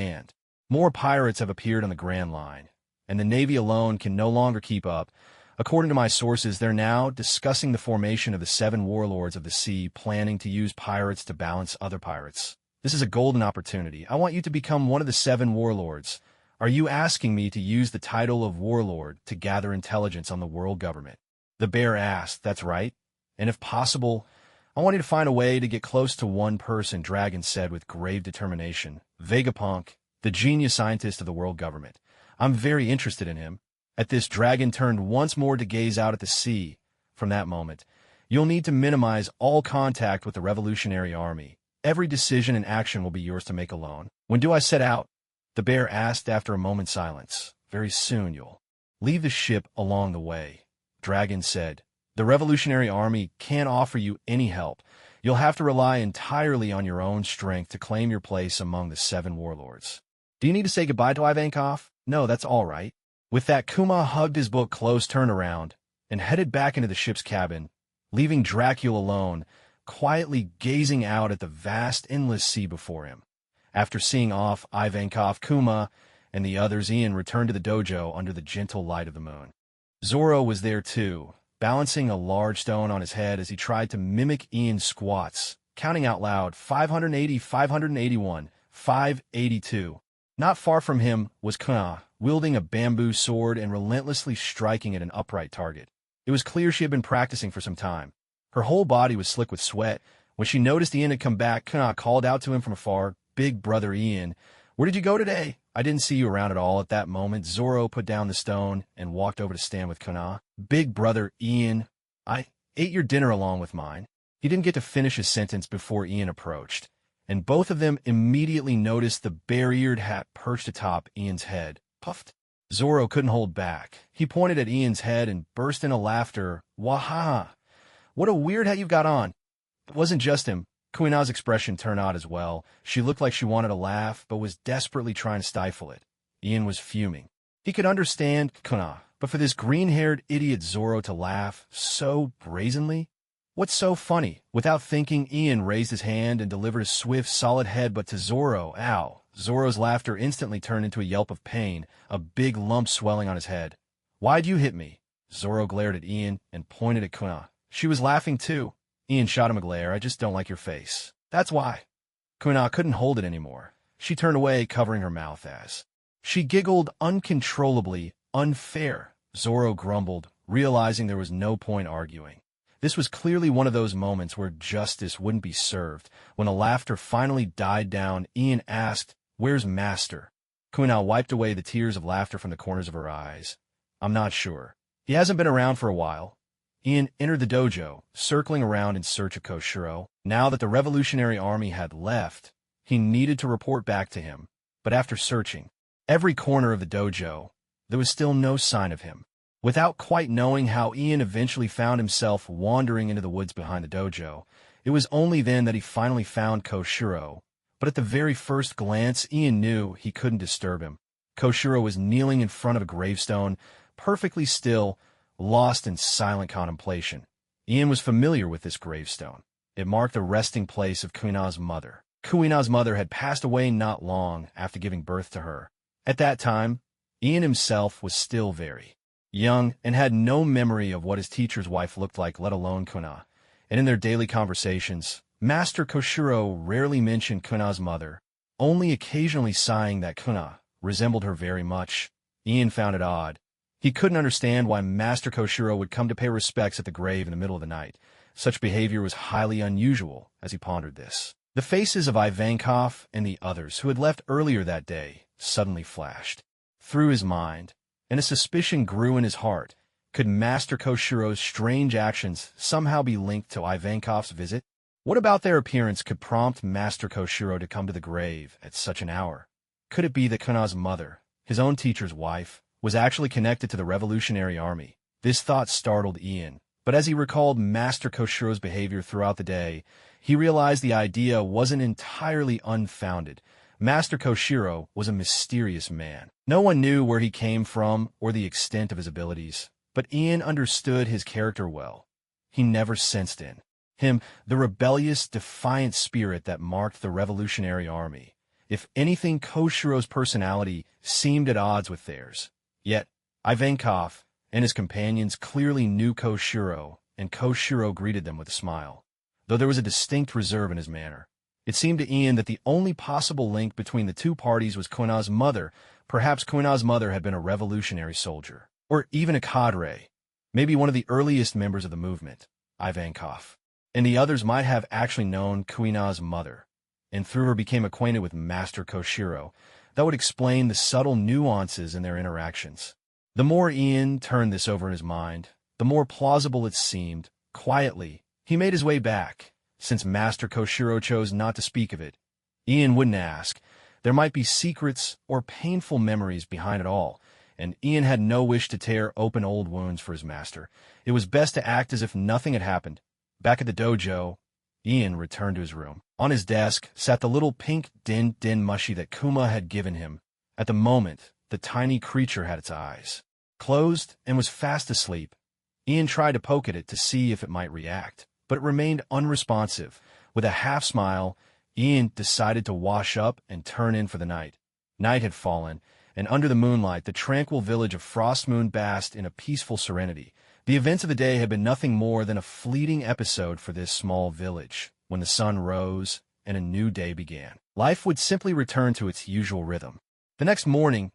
pirates have appeared on the Grand Line, and the Navy alone can no longer keep up. According to my sources, they're now discussing the formation of the 7 warlords of the sea, planning to use pirates to balance other pirates. This is a golden opportunity. I want you to become one of the 7 warlords. Are you asking me to use the title of warlord to gather intelligence on the world government? The bear asked. That's right. And if possible, I want you to find a way to get close to one person, Dragon said with grave determination. Vegapunk, the genius scientist of the world government. I'm very interested in him. At this, Dragon turned once more to gaze out at the sea. From that moment, you'll need to minimize all contact with the Revolutionary Army. Every decision and action will be yours to make alone. When do I set out? The bear asked after a moment's silence. Very soon you'll leave the ship along the way, Dragon said. The Revolutionary Army can't offer you any help. You'll have to rely entirely on your own strength to claim your place among the 7 warlords. Do you need to say goodbye to Ivankov? No, that's all right. With that, Kuma hugged his book close, turned around, and headed back into the ship's cabin, leaving Dracula alone, quietly gazing out at the vast, endless sea before him. After seeing off Ivankov, Kuma, and the others, Ian returned to the dojo under the gentle light of the moon. Zoro was there too, balancing a large stone on his head as he tried to mimic Ian's squats, counting out loud, 580, 581, 582. Not far from him was Kuna, wielding a bamboo sword and relentlessly striking at an upright target. It was clear she had been practicing for some time. Her whole body was slick with sweat. When she noticed Ian had come back, Kuna called out to him from afar, "Big brother Ian, where did you go today? I didn't see you around at all." At that moment, Zoro put down the stone and walked over to stand with Kuna. "Big brother Ian, I ate your dinner along with mine." He didn't get to finish his sentence before Ian approached, and both of them immediately noticed the bare-eared hat perched atop Ian's head. Puffed. Zoro couldn't hold back. He pointed at Ian's head and burst into laughter. "Wahaha! What a weird hat you've got on." It wasn't just him. Kuina's expression turned odd as well. She looked like she wanted to laugh, but was desperately trying to stifle it. Ian was fuming. He could understand Kuna, but for this green-haired idiot Zoro to laugh so brazenly? What's so funny? Without thinking, Ian raised his hand and delivered a swift, solid headbutt to Zoro. Ow! Zoro's laughter instantly turned into a yelp of pain, a big lump swelling on his head. "Why'd you hit me?" Zoro glared at Ian and pointed at Kuna. She was laughing too. Ian shot him a glare. "I just don't like your face. That's why." Kuna couldn't hold it anymore. She turned away, covering her mouth as she giggled uncontrollably. "Unfair," Zoro grumbled, realizing there was no point arguing. This was clearly one of those moments where justice wouldn't be served. When the laughter finally died down, Ian asked, "Where's Master?" Kuna wiped away the tears of laughter from the corners of her eyes. "I'm not sure. He hasn't been around for a while." Ian entered the dojo, circling around in search of Koshiro. Now that the Revolutionary Army had left, he needed to report back to him. But after searching every corner of the dojo, there was still no sign of him. Without quite knowing how, Ian eventually found himself wandering into the woods behind the dojo. It was only then that he finally found Koshiro. But at the very first glance, Ian knew he couldn't disturb him. Koshiro was kneeling in front of a gravestone, perfectly still, lost in silent contemplation. Ian was familiar with this gravestone. It marked the resting place of Kuina's mother. Kuina's mother had passed away not long after giving birth to her. At that time, Ian himself was still very young and had no memory of what his teacher's wife looked like, let alone Kuna. And in their daily conversations, Master Koshiro rarely mentioned Kuna's mother, only occasionally sighing that Kuna resembled her very much. Ian found it odd. He couldn't understand why Master Koshiro would come to pay respects at the grave in the middle of the night. Such behavior was highly unusual, as he pondered this. The faces of Ivankov and the others who had left earlier that day suddenly flashed through his mind, and a suspicion grew in his heart. Could Master Koshiro's strange actions somehow be linked to Ivankov's visit? What about their appearance could prompt Master Koshiro to come to the grave at such an hour? Could it be that Kuna's mother, his own teacher's wife, was actually connected to the Revolutionary Army? This thought startled Ian, but as he recalled Master Koshiro's behavior throughout the day, he realized the idea wasn't entirely unfounded. Master Koshiro was a mysterious man. No one knew where he came from or the extent of his abilities, but Ian understood his character well. He never sensed in him the rebellious, defiant spirit that marked the Revolutionary Army. If anything, Koshiro's personality seemed at odds with theirs. Yet, Ivankov and his companions clearly knew Koshiro, and Koshiro greeted them with a smile, though there was a distinct reserve in his manner. It seemed to Ian that the only possible link between the two parties was Kuna's mother. Perhaps Kuna's mother had been a revolutionary soldier, or even a cadre, maybe one of the earliest members of the movement, Ivankov. And the others might have actually known Kuna's mother, and through her became acquainted with Master Koshiro. That would explain the subtle nuances in their interactions. The more Ian turned this over in his mind, the more plausible it seemed. Quietly, he made his way back. Since Master Koshiro chose not to speak of it, Ian wouldn't ask. There might be secrets or painful memories behind it all, and Ian had no wish to tear open old wounds for his master. It was best to act as if nothing had happened. Back at the dojo, Ian returned to his room. On his desk sat the little pink din mushi that Kuma had given him. At the moment, the tiny creature had its eyes closed and was fast asleep. Ian tried to poke at it to see if it might react, but it remained unresponsive. With a half-smile, Ian decided to wash up and turn in for the night. Night had fallen, and under the moonlight, the tranquil village of Frostmoon basked in a peaceful serenity. The events of the day had been nothing more than a fleeting episode for this small village. When the sun rose and a new day began, life would simply return to its usual rhythm. The next morning,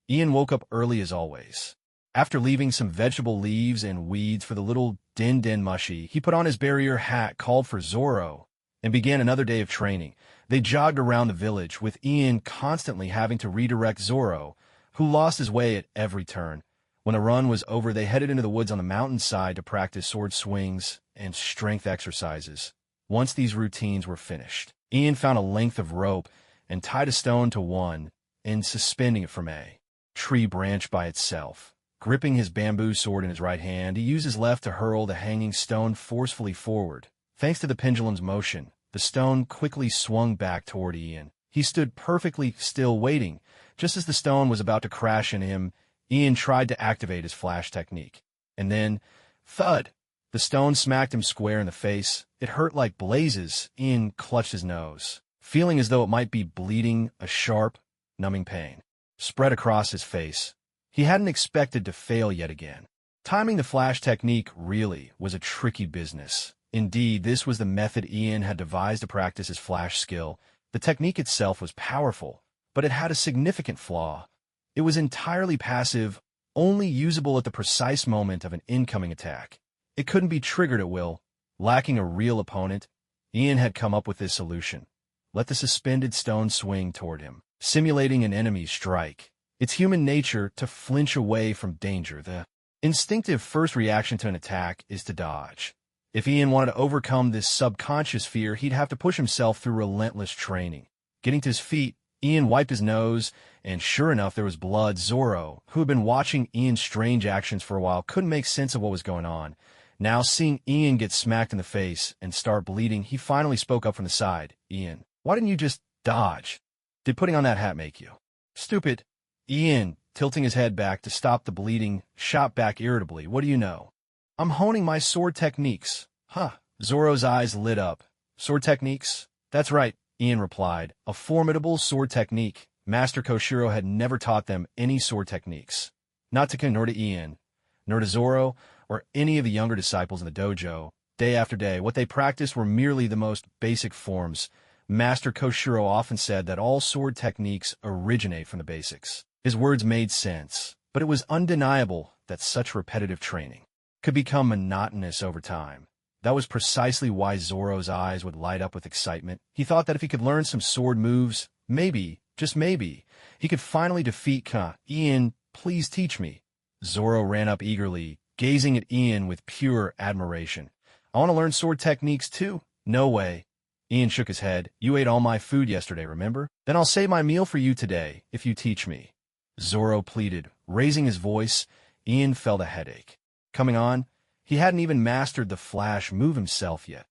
Ian woke up early as always. After leaving some vegetable leaves and weeds for the little din mushi, he put on his barrier hat, called for Zoro, and began another day of training. They jogged around the village, with Ian constantly having to redirect Zoro, who lost his way at every turn. When the run was over, they headed into the woods on the mountainside to practice sword swings and strength exercises. Once these routines were finished, Ian found a length of rope and tied a stone to one end, suspending it from a tree branch by itself. Gripping his bamboo sword in his right hand, he used his left to hurl the hanging stone forcefully forward. Thanks to the pendulum's motion, the stone quickly swung back toward Ian. He stood perfectly still, waiting. Just as the stone was about to crash into him, Ian tried to activate his flash technique. And then, thud! The stone smacked him square in the face. It hurt like blazes. Ian clutched his nose, feeling as though it might be bleeding. A sharp, numbing pain spread across his face. He hadn't expected to fail yet again. Timing the flash technique really was a tricky business. Indeed, this was the method Ian had devised to practice his flash skill. The technique itself was powerful, but it had a significant flaw. It was entirely passive, only usable at the precise moment of an incoming attack. It couldn't be triggered at will. Lacking a real opponent, Ian had come up with this solution. Let the suspended stone swing toward him, simulating an enemy's strike. It's human nature to flinch away from danger. The instinctive first reaction to an attack is to dodge. If Ian wanted to overcome this subconscious fear, he'd have to push himself through relentless training. Getting to his feet, Ian wiped his nose, and sure enough, there was blood. Zoro, who had been watching Ian's strange actions for a while, couldn't make sense of what was going on. Now, seeing Ian get smacked in the face and start bleeding, he finally spoke up from the side. Ian, why didn't you just dodge? Did putting on that hat make you stupid? Ian, tilting his head back to stop the bleeding, shot back irritably. What do you know? I'm honing my sword techniques. Huh. Zoro's eyes lit up. Sword techniques? That's right, Ian replied. A formidable sword technique. Master Koshiro had never taught them any sword techniques. Not to Ken, nor to Ian, nor to Zoro, or any of the younger disciples in the dojo. Day after day, what they practiced were merely the most basic forms. Master Koshiro often said that all sword techniques originate from the basics. His words made sense. but it was undeniable that such repetitive training could become monotonous over time. That was precisely why Zoro's eyes would light up with excitement. He thought that if he could learn some sword moves, maybe, just maybe, he could finally defeat Ian, please teach me. Zoro ran up eagerly, gazing at Ian with pure admiration. I want to learn sword techniques too. No way. Ian shook his head. You ate all my food yesterday, remember? Then I'll save my meal for you today, if you teach me. Zoro pleaded. Raising his voice, Ian felt a headache coming on. He hadn't even mastered the flash move himself yet.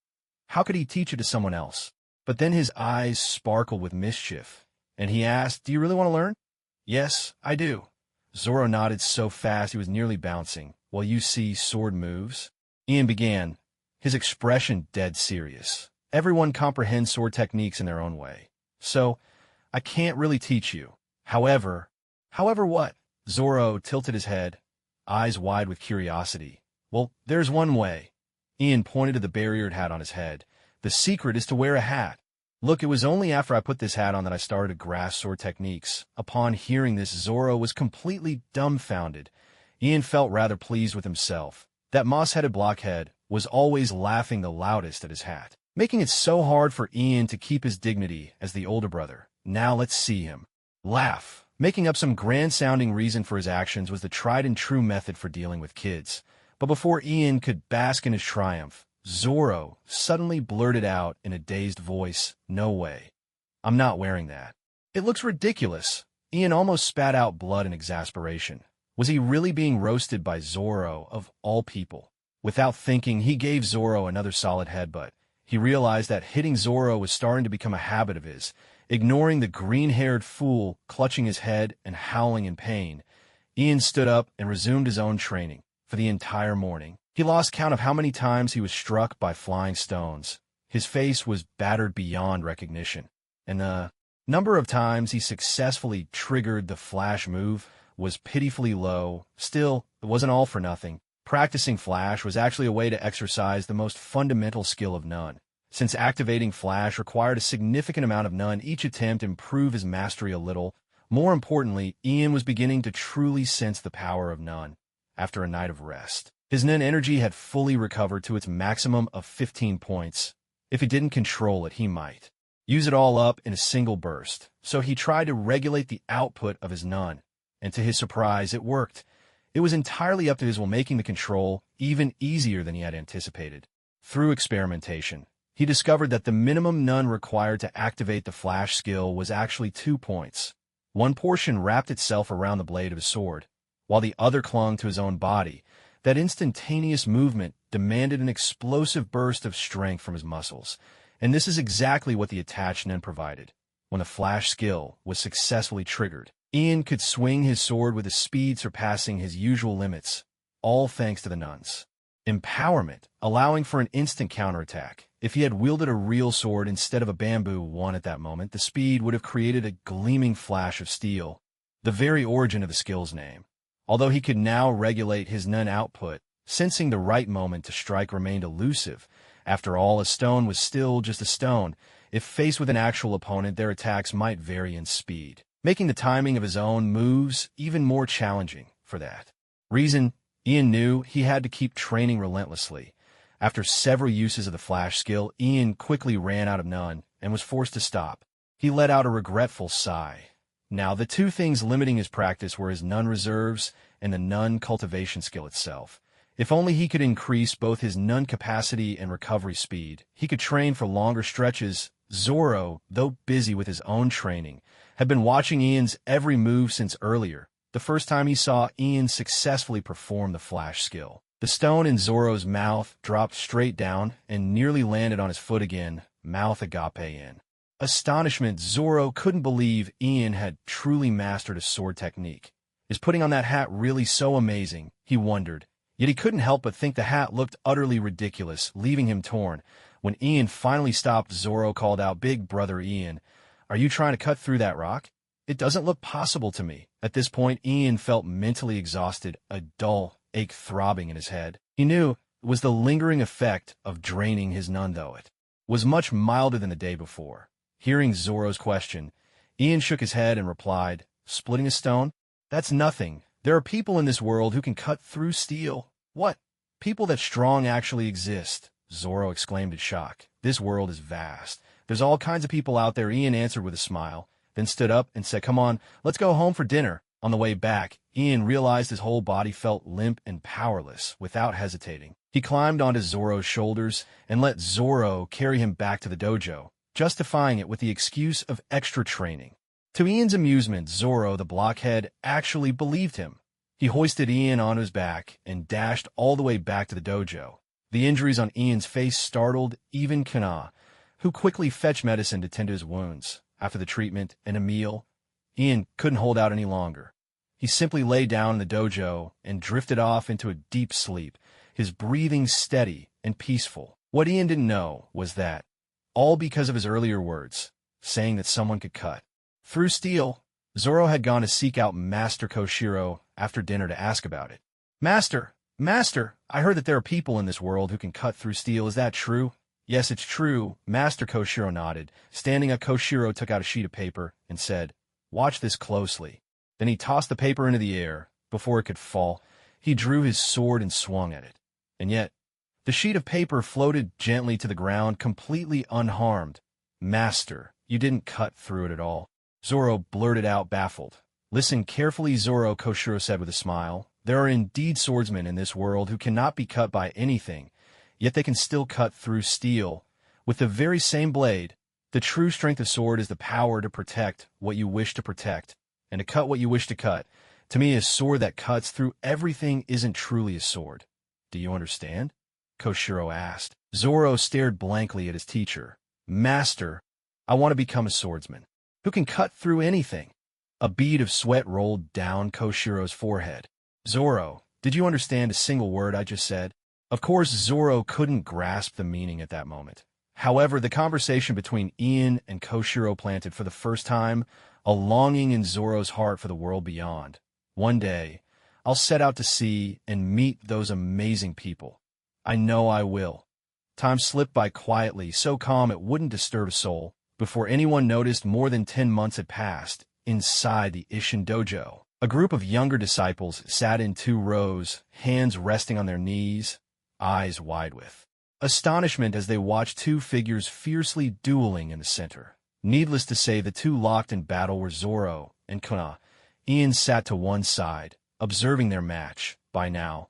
How could he teach it to someone else? But then his eyes sparkled with mischief, and he asked, do you really want to learn? Yes, I do. Zoro nodded so fast he was nearly bouncing. Well, you see sword moves? Ian began, his expression dead serious. Everyone comprehends sword techniques in their own way. So, I can't really teach you. However what? Zoro tilted his head, eyes wide with curiosity. Well, there's one way. Ian pointed to the barriered hat on his head. The secret is to wear a hat. Look, it was only after I put this hat on that I started to grasp sword techniques. Upon hearing this, Zoro was completely dumbfounded. Ian felt rather pleased with himself. That moss-headed blockhead was always laughing the loudest at his hat, making it so hard for Ian to keep his dignity as the older brother. Now let's see him laugh. Making up some grand-sounding reason for his actions was the tried-and-true method for dealing with kids. But before Ian could bask in his triumph, Zoro suddenly blurted out in a dazed voice, no way. I'm not wearing that. It looks ridiculous. Ian almost spat out blood in exasperation. Was he really being roasted by Zoro, of all people? Without thinking, he gave Zoro another solid headbutt. He realized that hitting Zoro was starting to become a habit of his. Ignoring the green-haired fool clutching his head and howling in pain, Ian stood up and resumed his own training. For the entire morning, he lost count of how many times he was struck by flying stones. His face was battered beyond recognition, and the number of times he successfully triggered the flash move was pitifully low. Still, it wasn't all for nothing. Practicing flash was actually a way to exercise the most fundamental skill of none. Since activating flash required a significant amount of none, each attempt improved his mastery a little. More importantly, Ian was beginning to truly sense the power of none. After a night of rest, his Nen energy had fully recovered to its maximum of 15 points. If he didn't control it, he might use it all up in a single burst. So he tried to regulate the output of his Nun, and to his surprise, it worked. It was entirely up to his will, making the control even easier than he had anticipated. Through experimentation, he discovered that the minimum Nun required to activate the flash skill was actually 2 points. One portion wrapped itself around the blade of his sword, while the other clung to his own body. That instantaneous movement demanded an explosive burst of strength from his muscles, and this is exactly what the attached Nen provided. When the flash skill was successfully triggered, Ian could swing his sword with a speed surpassing his usual limits, all thanks to the Nun's empowerment, allowing for an instant counterattack. If he had wielded a real sword instead of a bamboo one at that moment, the speed would have created a gleaming flash of steel, the very origin of the skill's name. Although he could now regulate his Nun output, sensing the right moment to strike remained elusive. After all, a stone was still just a stone. If faced with an actual opponent, their attacks might vary in speed, making the timing of his own moves even more challenging. For that reason, Ian knew he had to keep training relentlessly. After several uses of the flash skill, Ian quickly ran out of Nun and was forced to stop. He let out a regretful sigh. Now, the two things limiting his practice were his Nun reserves and the Nun cultivation skill itself. If only he could increase both his Nun capacity and recovery speed, he could train for longer stretches. Zoro, though busy with his own training, had been watching Ian's every move since earlier, the first time he saw Ian successfully perform the flash skill. The stone in Zoro's mouth dropped straight down and nearly landed on his foot again, mouth agape in astonishment. Zoro couldn't believe Ian had truly mastered a sword technique. Is putting on that hat really so amazing? He wondered. Yet he couldn't help but think the hat looked utterly ridiculous, leaving him torn. When Ian finally stopped, Zoro called out, "Big brother Ian, are you trying to cut through that rock? It doesn't look possible to me." At this point, Ian felt mentally exhausted, a dull ache throbbing in his head. He knew it was the lingering effect of draining his Nun, though it was much milder than the day before. Hearing Zoro's question, Ian shook his head and replied, "Splitting a stone? That's nothing. There are people in this world who can cut through steel. What? People that strong actually exist, Zoro exclaimed in shock. This world is vast. There's all kinds of people out there, Ian answered with a smile, then stood up and said, "Come on, let's go home for dinner." On the way back, Ian realized his whole body felt limp and powerless. Without hesitating, he climbed onto Zoro's shoulders and let Zoro carry him back to the dojo, justifying it with the excuse of extra training. To Ian's amusement, Zoro, the blockhead, actually believed him. He hoisted Ian onto his back and dashed all the way back to the dojo. The injuries on Ian's face startled even Kana, who quickly fetched medicine to tend to his wounds. After the treatment and a meal, Ian couldn't hold out any longer. He simply lay down in the dojo and drifted off into a deep sleep, his breathing steady and peaceful. What Ian didn't know was that, all because of his earlier words, saying that someone could cut through steel, Zoro had gone to seek out Master Koshiro after dinner to ask about it. Master, I heard that there are people in this world who can cut through steel. Is that true?" "Yes, it's true," Master Koshiro nodded. Standing up, Koshiro took out a sheet of paper and said, "Watch this closely." Then he tossed the paper into the air. Before it could fall, he drew his sword and swung at it. And yet, the sheet of paper floated gently to the ground, completely unharmed. "Master, you didn't cut through it at all," Zoro blurted out, baffled. "Listen carefully, Zoro," Koshiro said with a smile. "There are indeed swordsmen in this world who cannot be cut by anything, yet they can still cut through steel with the very same blade. The true strength of sword is the power to protect what you wish to protect, and to cut what you wish to cut. To me, a sword that cuts through everything isn't truly a sword. Do you understand?" Koshiro asked. Zoro stared blankly at his teacher. "Master, I want to become a swordsman who can cut through anything." A bead of sweat rolled down Koshiro's forehead. "Zoro, did you understand a single word I just said?" Of course, Zoro couldn't grasp the meaning at that moment. However, the conversation between Ian and Koshiro planted for the first time a longing in Zoro's heart for the world beyond. "One day, I'll set out to see and meet those amazing people. I know I will." Time slipped by quietly, so calm it wouldn't disturb a soul. Before anyone noticed, more than 10 months had passed. Inside the Isshin dojo, a group of younger disciples sat in 2 rows, hands resting on their knees, eyes wide with astonishment as they watched 2 figures fiercely dueling in the center. Needless to say, the 2 locked in battle were Zoro and Kana. Ian sat to one side, observing their match. By now,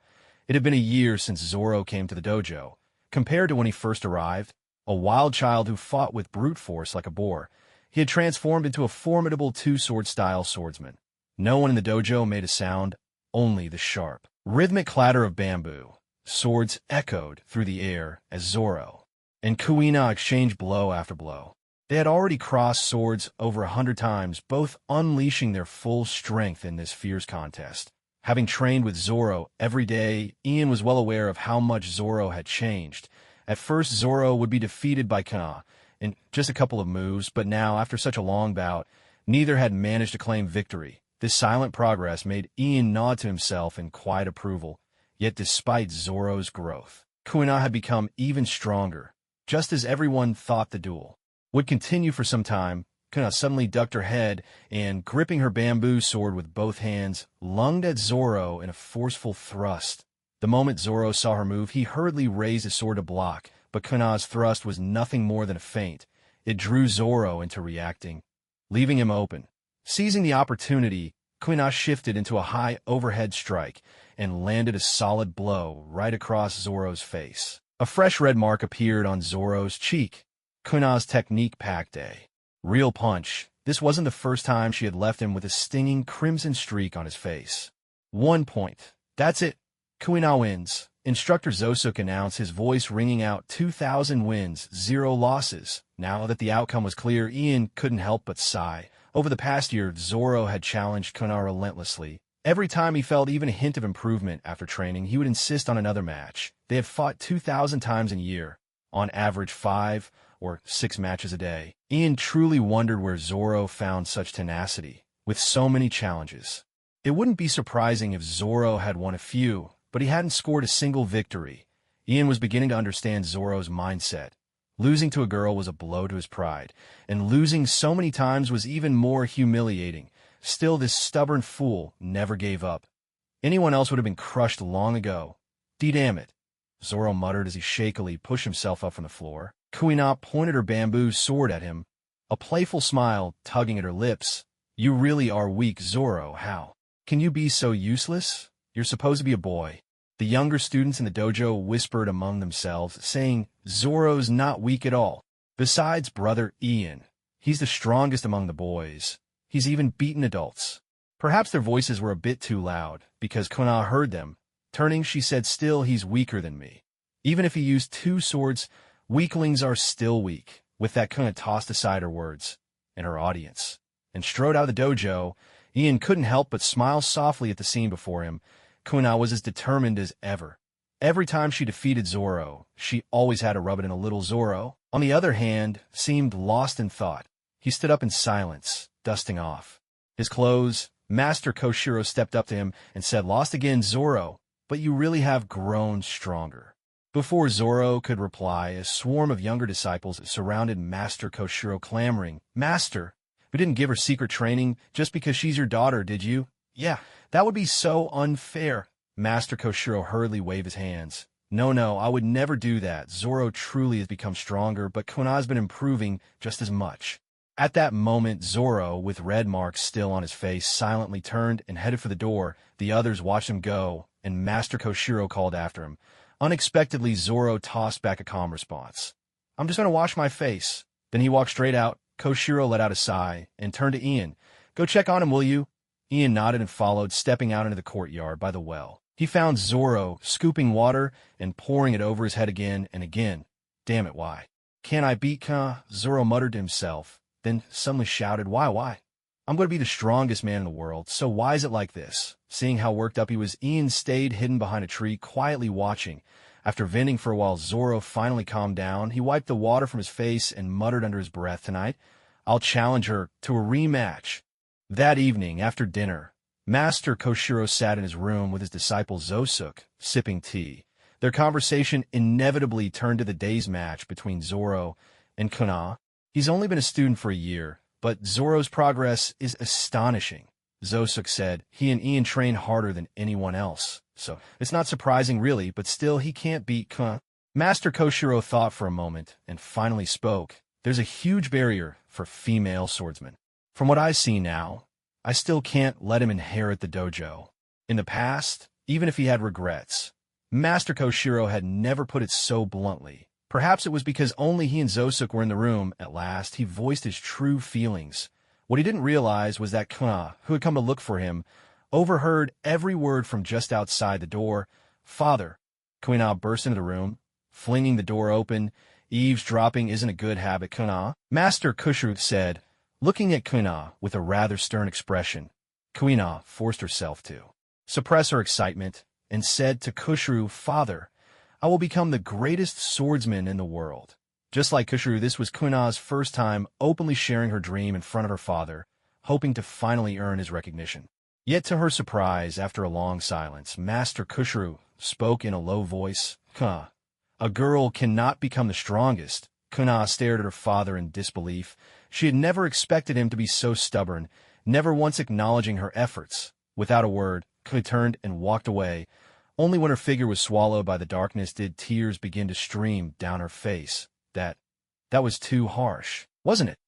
it had been a year since Zoro came to the dojo. Compared to when he first arrived, a wild child who fought with brute force like a boar, he had transformed into a formidable 2-sword-style swordsman. No one in the dojo made a sound, only the sharp, rhythmic clatter of bamboo. Swords echoed through the air as Zoro and Kuina exchanged blow after blow. They had already crossed swords over 100 times, both unleashing their full strength in this fierce contest. Having trained with Zoro every day, Ian was well aware of how much Zoro had changed. At first, Zoro would be defeated by Kana in just a couple of moves, but now, after such a long bout, neither had managed to claim victory. This silent progress made Ian nod to himself in quiet approval. Yet despite Zoro's growth, Kuina had become even stronger. Just as everyone thought the duel would continue for some time, Kuina suddenly ducked her head and, gripping her bamboo sword with both hands, lunged at Zoro in a forceful thrust. The moment Zoro saw her move, he hurriedly raised his sword to block, but Kuina's thrust was nothing more than a feint. It drew Zoro into reacting, leaving him open. Seizing the opportunity, Kuina shifted into a high overhead strike and landed a solid blow right across Zoro's face. A fresh red mark appeared on Zoro's cheek. Kuina's technique packed a real punch. This wasn't the first time she had left him with a stinging crimson streak on his face. 1 point. That's it. Kuina wins. Instructor Zosuk announced, his voice ringing out, 2,000 wins, 0 losses. Now that the outcome was clear, Ian couldn't help but sigh. Over the past year, Zoro had challenged Kuina relentlessly. Every time he felt even a hint of improvement after training, he would insist on another match. They had fought 2,000 times in a year, on average 5 or 6 matches a day. Ian truly wondered where Zoro found such tenacity, with so many challenges. It wouldn't be surprising if Zoro had won a few, but he hadn't scored a single victory. Ian was beginning to understand Zoro's mindset. Losing to a girl was a blow to his pride, and losing so many times was even more humiliating. Still, this stubborn fool never gave up. Anyone else would have been crushed long ago. Damn it, Zoro muttered as he shakily pushed himself up from the floor. Kuina pointed her bamboo sword at him, a playful smile tugging at her lips. You really are weak, Zoro. How can you be so useless? You're supposed to be a boy. The younger students in the dojo whispered among themselves, saying, Zoro's not weak at all. Besides brother Ian, he's the strongest among the boys. He's even beaten adults. Perhaps their voices were a bit too loud, because Kuina heard them. Turning, she said, still, he's weaker than me. Even if he used 2 swords, weaklings are still weak. With that, Kuina tossed aside her words and her audience and strode out of the dojo. Ian couldn't help but smile softly at the scene before him. Kuina was as determined as ever. Every time she defeated Zoro, she always had to rub it in a little. Zoro, on the other hand, seemed lost in thought. He stood up in silence, dusting off his clothes. Master Koshiro stepped up to him and said, Lost again, Zoro, but you really have grown stronger. Before Zoro could reply, a swarm of younger disciples surrounded Master Koshiro, clamoring, Master, we didn't give her secret training just because she's your daughter, did you? Yeah, that would be so unfair. Master Koshiro hurriedly waved his hands. No, I would never do that. Zoro truly has become stronger, but Kuina's been improving just as much. At that moment, Zoro, with red marks still on his face, silently turned and headed for the door. The others watched him go, and Master Koshiro called after him. Unexpectedly, Zoro tossed back a calm response. I'm just going to wash my face. Then he walked straight out. Koshiro let out a sigh and turned to Ian. Go check on him, will you? Ian nodded and followed, stepping out into the courtyard by the well. He found Zoro scooping water and pouring it over his head again and again. Damn it, why? Can't I beat Ka? Zoro muttered to himself, then suddenly shouted, Why? I'm going to be the strongest man in the world, so why is it like this? Seeing how worked up he was, Ian stayed hidden behind a tree, quietly watching. After venting for a while, Zoro finally calmed down. He wiped the water from his face and muttered under his breath, Tonight, I'll challenge her to a rematch. That evening, after dinner, Master Koshiro sat in his room with his disciple Zosuke, sipping tea. Their conversation inevitably turned to the day's match between Zoro and Kuina. He's only been a student for a year, but Zoro's progress is astonishing. Zosuke said he and Ian train harder than anyone else, so it's not surprising really, but still he can't beat Kuina. Master Koshiro thought for a moment and finally spoke. There's a huge barrier for female swordsmen. From what I see now, I still can't let him inherit the dojo. In the past, even if he had regrets, Master Koshiro had never put it so bluntly. Perhaps it was because only he and Zosuke were in the room. At last, he voiced his true feelings. What he didn't realize was that Kuina, who had come to look for him, overheard every word from just outside the door. Father. Kuina burst into the room, flinging the door open. Eavesdropping isn't a good habit, Kuina. Master Koshiro said, looking at Kuina with a rather stern expression. Kuina forced herself to suppress her excitement and said to Koshiro, Father, I will become the greatest swordsman in the world. Just like Koshiro, this was Kuina's first time openly sharing her dream in front of her father, hoping to finally earn his recognition. Yet to her surprise, after a long silence, Master Koshiro spoke in a low voice. Kuina, a girl cannot become the strongest. Kuina stared at her father in disbelief. She had never expected him to be so stubborn, never once acknowledging her efforts. Without a word, Kuina turned and walked away. Only when her figure was swallowed by the darkness did tears begin to stream down her face. That was too harsh, wasn't it?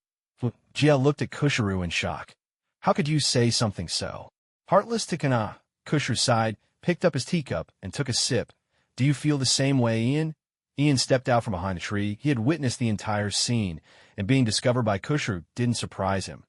Jia looked at Koshiro in shock. How could you say something so heartless to Kuina? Koshiro sighed, picked up his teacup, and took a sip. Do you feel the same way, Ian? Ian stepped out from behind the tree. He had witnessed the entire scene, and being discovered by Koshiro didn't surprise him.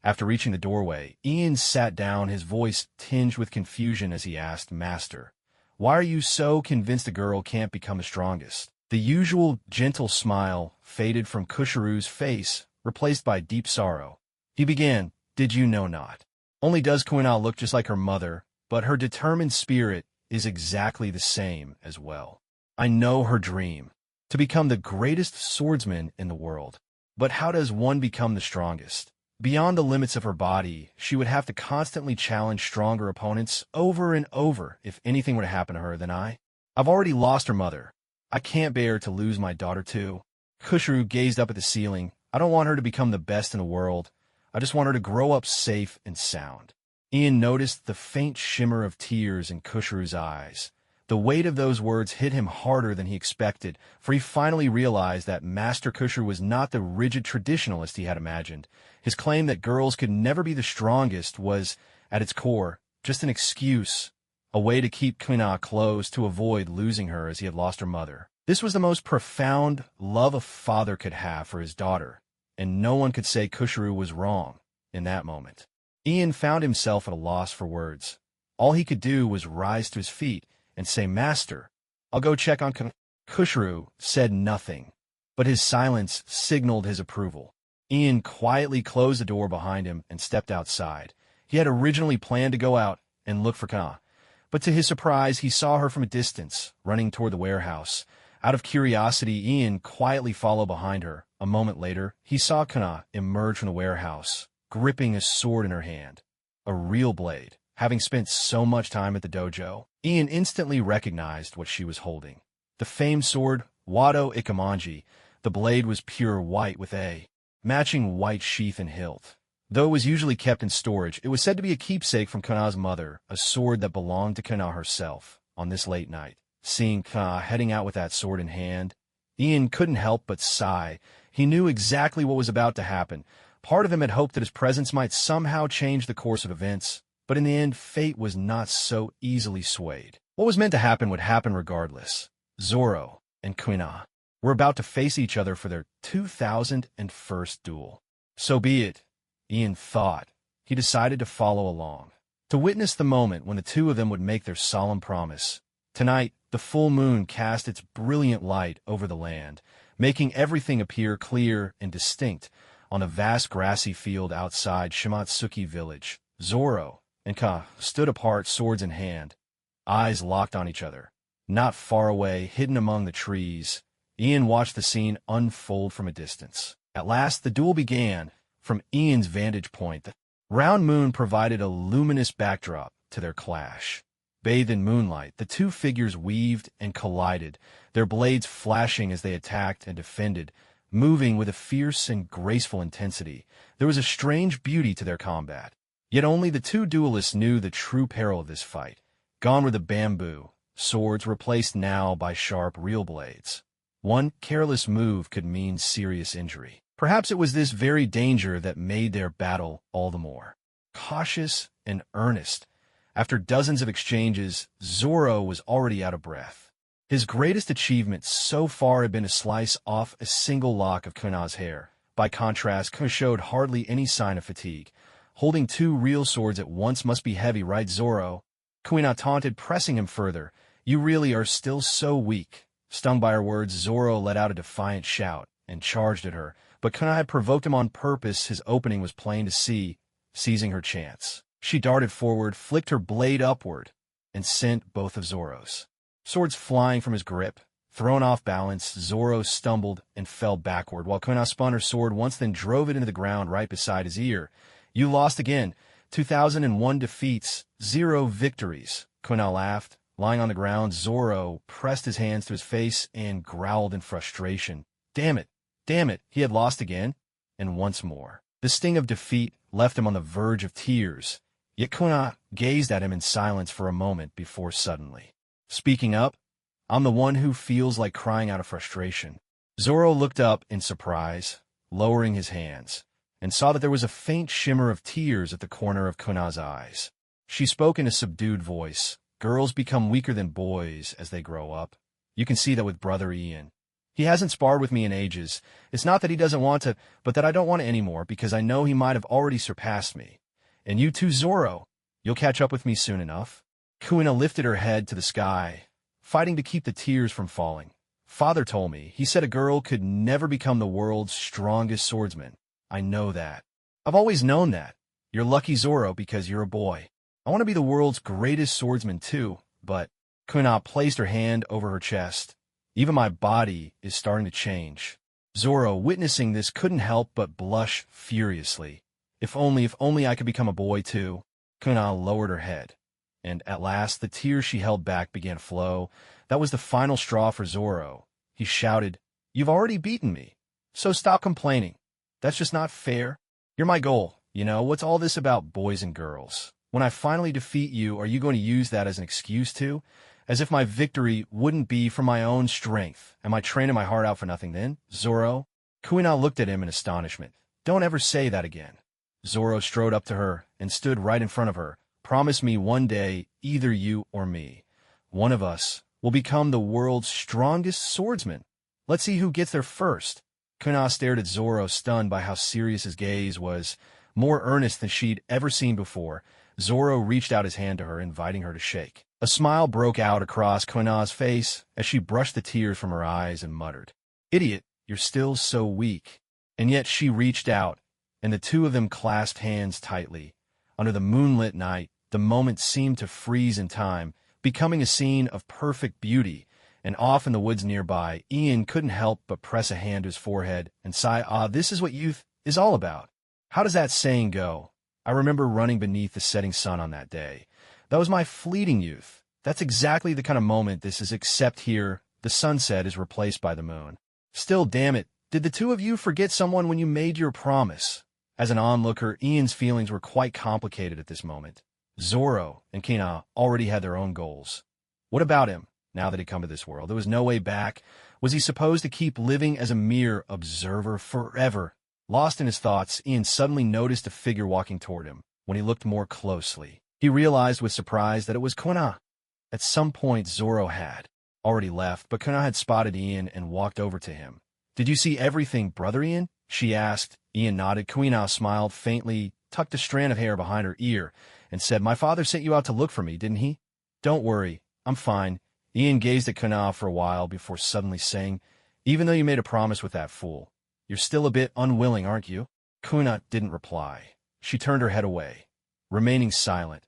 After reaching the doorway, Ian sat down, his voice tinged with confusion as he asked, Master, why are you so convinced a girl can't become the strongest? The usual gentle smile faded from Koshiro's face, replaced by deep sorrow. He began, Did you know not? Only does Kuina look just like her mother, but her determined spirit is exactly the same as well. I know her dream, to become the greatest swordsman in the world. But how does one become the strongest? Beyond the limits of her body, she would have to constantly challenge stronger opponents over and over if anything were to happen to her than I. I've already lost her mother. I can't bear to lose my daughter too. Koshiro gazed up at the ceiling. I don't want her to become the best in the world. I just want her to grow up safe and sound. Ian noticed the faint shimmer of tears in Kusharu's eyes. The weight of those words hit him harder than he expected, for he finally realized that Master Kusharu was not the rigid traditionalist he had imagined. His claim that girls could never be the strongest was, at its core, just an excuse, a way to keep Kuna close to avoid losing her as he had lost her mother. This was the most profound love a father could have for his daughter, and no one could say Kusharu was wrong in that moment. Ian found himself at a loss for words. All he could do was rise to his feet and say, "Master, I'll go check on Kusharu," said nothing, but his silence signaled his approval. Ian quietly closed the door behind him and stepped outside. He had originally planned to go out and look for Kana, but to his surprise, he saw her from a distance, running toward the warehouse. Out of curiosity, Ian quietly followed behind her. A moment later, he saw Kana emerge from the warehouse, gripping a sword in her hand, a real blade. Having spent so much time at the dojo, Ian instantly recognized what she was holding. The famed sword, Wado Ikamanji. The blade was pure white with a matching white sheath and hilt. Though it was usually kept in storage, it was said to be a keepsake from Kana's mother, a sword that belonged to Kana herself. On this late night, seeing Kana heading out with that sword in hand, Ian couldn't help but sigh. He knew exactly what was about to happen. Part of him had hoped that his presence might somehow change the course of events, but in the end, fate was not so easily swayed. What was meant to happen would happen regardless. Zoro and Kuna were about to face each other for their 2001st duel. So be it, Ian thought. He decided to follow along, to witness the moment when the two of them would make their solemn promise. Tonight, the full moon cast its brilliant light over the land, making everything appear clear and distinct. On a vast grassy field outside Shimatsuki village, Zoro and Ka stood apart, swords in hand, eyes locked on each other. Not far away, hidden among the trees, Ian watched the scene unfold from a distance. At last, the duel began. From Ian's vantage point, the round moon provided a luminous backdrop to their clash. Bathed in moonlight, the two figures weaved and collided, their blades flashing as they attacked and defended, moving with a fierce and graceful intensity. There was a strange beauty to their combat. Yet only the two duelists knew the true peril of this fight. Gone were the bamboo swords, replaced now by sharp, real blades. One careless move could mean serious injury. Perhaps it was this very danger that made their battle all the more cautious and earnest. After dozens of exchanges, Zoro was already out of breath. His greatest achievement so far had been to slice off a single lock of Kuna's hair. By contrast, Kuna showed hardly any sign of fatigue. Holding two real swords at once must be heavy, right, Zoro? Kuna taunted, pressing him further. "You really are still so weak." Stung by her words, Zoro let out a defiant shout and charged at her. But Kuna had provoked him on purpose. His opening was plain to see. Seizing her chance, she darted forward, flicked her blade upward, and sent both of Zoro's swords flying from his grip. Thrown off balance, Zoro stumbled and fell backward, while Kuna spun her sword once, then drove it into the ground right beside his ear. "You lost again. 2001 defeats, 0 victories." Kuna laughed. Lying on the ground, Zoro pressed his hands to his face and growled in frustration. Damn it! Damn it! He had lost again, and once more. The sting of defeat left him on the verge of tears. Yet Kuna gazed at him in silence for a moment before suddenly speaking up. "I'm the one who feels like crying out of frustration." Zoro looked up in surprise, lowering his hands, and saw that there was a faint shimmer of tears at the corner of Kuna's eyes. She spoke in a subdued voice. "Girls become weaker than boys as they grow up. You can see that with Brother Ian. He hasn't sparred with me in ages. It's not that he doesn't want to, but that I don't want it anymore, because I know he might have already surpassed me. And you too, Zoro. You'll catch up with me soon enough." Kuna lifted her head to the sky, fighting to keep the tears from falling. "Father told me. He said a girl could never become the world's strongest swordsman. I know that. I've always known that. You're lucky, Zoro, because you're a boy. I want to be the world's greatest swordsman too, but..." Kuna placed her hand over her chest. "Even my body is starting to change." Zoro, witnessing this, couldn't help but blush furiously. If only I could become a boy too." Kuna lowered her head, and at last the tears she held back began to flow. That was the final straw for Zoro. He shouted, "You've already beaten me, so stop complaining. That's just not fair. You're my goal. You know, what's all this about boys and girls? When I finally defeat you, are you going to use that as an excuse too? As if my victory wouldn't be from my own strength. Am I training my heart out for nothing then, Zoro? Kuina looked at him in astonishment. Don't ever say that again. Zoro strode up to her and stood right in front of her. Promise me one day, either you or me, one of us, will become the world's strongest swordsman. Let's see who gets there first. Kuina stared at Zoro, stunned by how serious his gaze was, more earnest than she'd ever seen before. Zoro reached out his hand to her, inviting her to shake. A smile broke out across Kuina's face as she brushed the tears from her eyes and muttered, "Idiot, you're still so weak." And yet she reached out, and the two of them clasped hands tightly. Under the moonlit night, the moment seemed to freeze in time, becoming a scene of perfect beauty, and off in the woods nearby, Ian couldn't help but press a hand to his forehead and sigh, this is what youth is all about. How does that saying go? I remember running beneath the setting sun on that day. That was my fleeting youth. That's exactly the kind of moment this is, except here, the sunset is replaced by the moon. Still, damn it, did the two of you forget someone when you made your promise? As an onlooker, Ian's feelings were quite complicated at this moment. Zoro and Kuina already had their own goals. What about him, now that he'd come to this world? There was no way back. Was he supposed to keep living as a mere observer forever? Lost in his thoughts, Ian suddenly noticed a figure walking toward him. When he looked more closely, he realized with surprise that it was Kuina. At some point, Zoro had already left, but Kuina had spotted Ian and walked over to him. "Did you see everything, Brother Ian?" she asked. Ian nodded. Kuina smiled faintly, tucked a strand of hair behind her ear, and said, "My father sent you out to look for me, didn't he?" "Don't worry, I'm fine." Ian gazed at Kuina for a while before suddenly saying, "Even though you made a promise with that fool, you're still a bit unwilling, aren't you?" Kuina didn't reply. She turned her head away, remaining silent.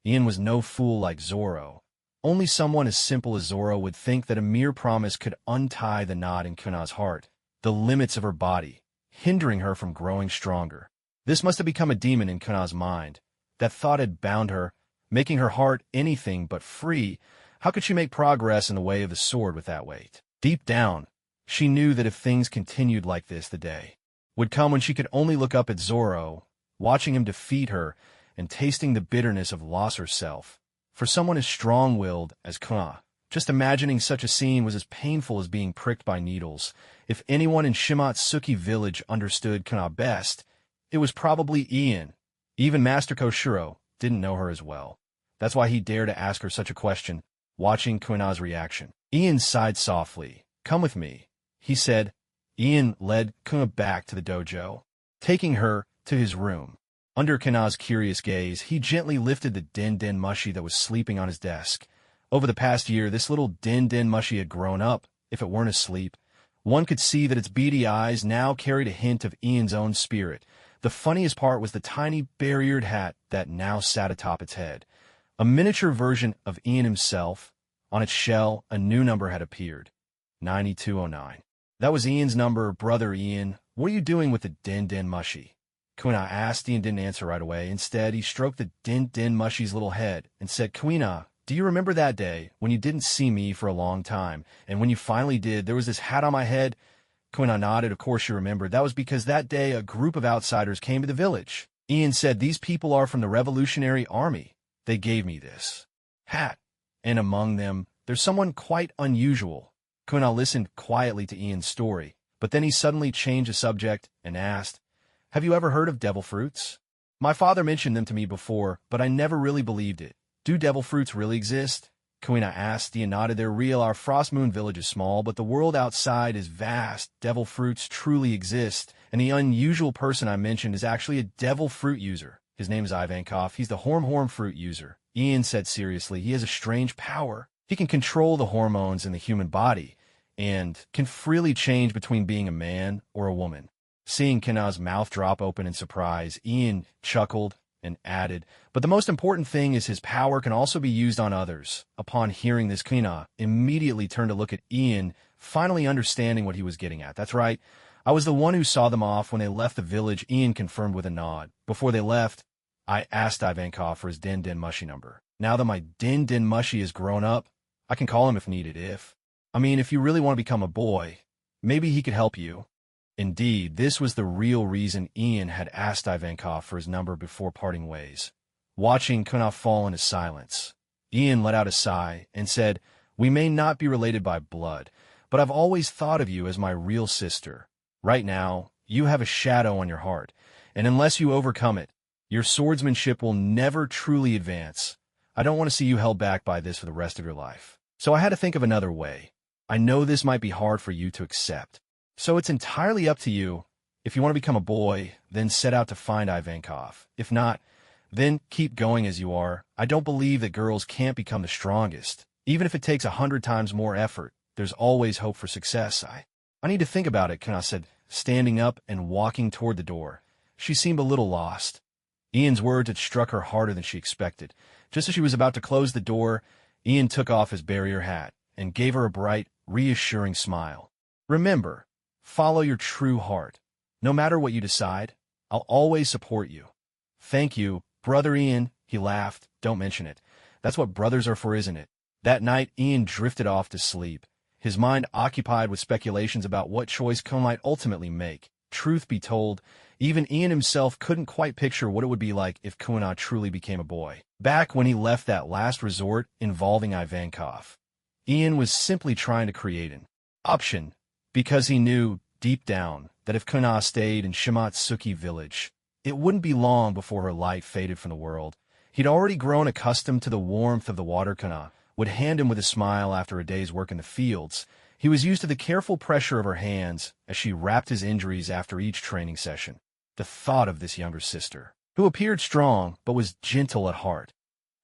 Ian was no fool like Zoro. Only someone as simple as Zoro would think that a mere promise could untie the knot in Kuina's heart, the limits of her body, hindering her from growing stronger. This must have become a demon in Kuina's mind. That thought had bound her, making her heart anything but free. How could she make progress in the way of the sword with that weight? Deep down, she knew that if things continued like this, the day would come when she could only look up at Zoro, watching him defeat her and tasting the bitterness of loss herself. For someone as strong-willed as Kuina, just imagining such a scene was as painful as being pricked by needles. If anyone in Shimatsuki village understood Kuina best, it was probably Ian. Even Master Koshiro didn't know her as well. That's why he dared to ask her such a question, watching Kuina's reaction. Ian sighed softly. "Come with me," he said. Ian led Kuina back to the dojo, taking her to his room. Under Kuina's curious gaze, he gently lifted the Den Mushi that was sleeping on his desk. Over the past year, this little Den Mushi had grown up, if it weren't asleep. One could see that its beady eyes now carried a hint of Ian's own spirit. The funniest part was the tiny barriered hat that now sat atop its head. A miniature version of Ian himself. On its shell, a new number had appeared. 9209. That was Ian's number. "Brother Ian, what are you doing with the Den Mushi?" Kuina asked. Ian didn't answer right away. Instead, he stroked the Den Mushi's little head and said, "Kuina, do you remember that day when you didn't see me for a long time? And when you finally did, there was this hat on my head?" Kuina nodded. Of course she remembered. "That was because that day a group of outsiders came to the village." Ian said, "These people are from the Revolutionary Army. They gave me this hat. And among them, there's someone quite unusual." Kuina listened quietly to Ian's story, but then he suddenly changed the subject and asked, "Have you ever heard of devil fruits? My father mentioned them to me before, but I never really believed it. Do devil fruits really exist?" Kuina asked. Ian nodded. "They're real. Our Frost Moon village is small, but the world outside is vast. Devil fruits truly exist, and the unusual person I mentioned is actually a devil fruit user. His name is Ivankov. He's the Horm fruit user." Ian said seriously, "He has a strange power. He can control the hormones in the human body, and can freely change between being a man or a woman." Seeing Kuina's mouth drop open in surprise, Ian chuckled and added, "But the most important thing is his power can also be used on others." Upon hearing this, Kuina immediately turned to look at Ian, finally understanding what he was getting at. "That's right. I was the one who saw them off when they left the village," Ian confirmed with a nod. "Before they left, I asked Ivankov for his Den Mushi number. Now that my Den Mushi is grown up, I can call him if needed. If you really want to become a boy, maybe he could help you." Indeed, this was the real reason Ian had asked Ivankov for his number before parting ways. watching Kuna fall into silence. Ian let out a sigh and said, "We may not be related by blood, but I've always thought of you as my real sister. Right now, you have a shadow on your heart, and unless you overcome it, your swordsmanship will never truly advance. I don't want to see you held back by this for the rest of your life. So I had to think of another way. I know this might be hard for you to accept. So it's entirely up to you. If you want to become a boy, then set out to find Ivankov. If not, then keep going as you are. I don't believe that girls can't become the strongest. Even if it takes 100 times more effort, there's always hope for success. I need to think about it," Kana said, standing up and walking toward the door. She seemed a little lost. Ian's words had struck her harder than she expected. Just as she was about to close the door, Ian took off his barrier hat and gave her a bright, reassuring smile. "Remember, follow your true heart. No matter what you decide, I'll always support you." "Thank you, Brother Ian," he laughed. "Don't mention it. That's what brothers are for, isn't it?" That night, Ian drifted off to sleep, his mind occupied with speculations about what choice Ko might ultimately make. Truth be told, even Ian himself couldn't quite picture what it would be like if Kuna truly became a boy. Back when he left that last resort involving Ivankov, Ian was simply trying to create an option, because he knew, deep down, that if Kuna stayed in Shimatsuki village, it wouldn't be long before her light faded from the world. He'd already grown accustomed to the warmth of the water Kuna would hand him with a smile after a day's work in the fields. He was used to the careful pressure of her hands as she wrapped his injuries after each training session. The thought of this younger sister, who appeared strong but was gentle at heart,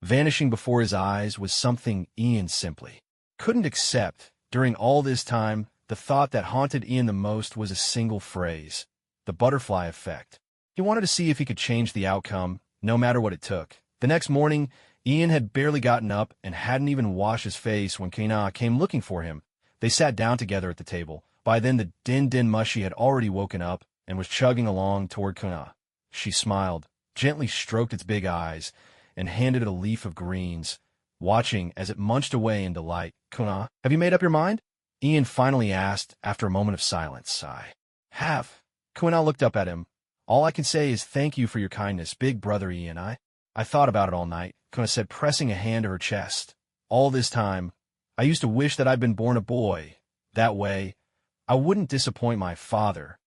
vanishing before his eyes was something Ian simply couldn't accept. During all this time, the thought that haunted Ian the most was a single phrase: the butterfly effect. He wanted to see if he could change the outcome, no matter what it took. The next morning, Ian had barely gotten up and hadn't even washed his face when Kina came looking for him. They sat down together at the table. By then, the Din Mushi had already woken up and was chugging along toward Kuna. She smiled, gently stroked its big eyes, and handed it a leaf of greens, watching as it munched away in delight. "Kuna, have you made up your mind?" Ian finally asked after a moment of silence. "I have." Kuna looked up at him. "All I can say is thank you for your kindness, big brother Ian. I thought about it all night," Kuna said, pressing a hand to her chest. "All this time, I used to wish that I'd been born a boy. That way, I wouldn't disappoint my father.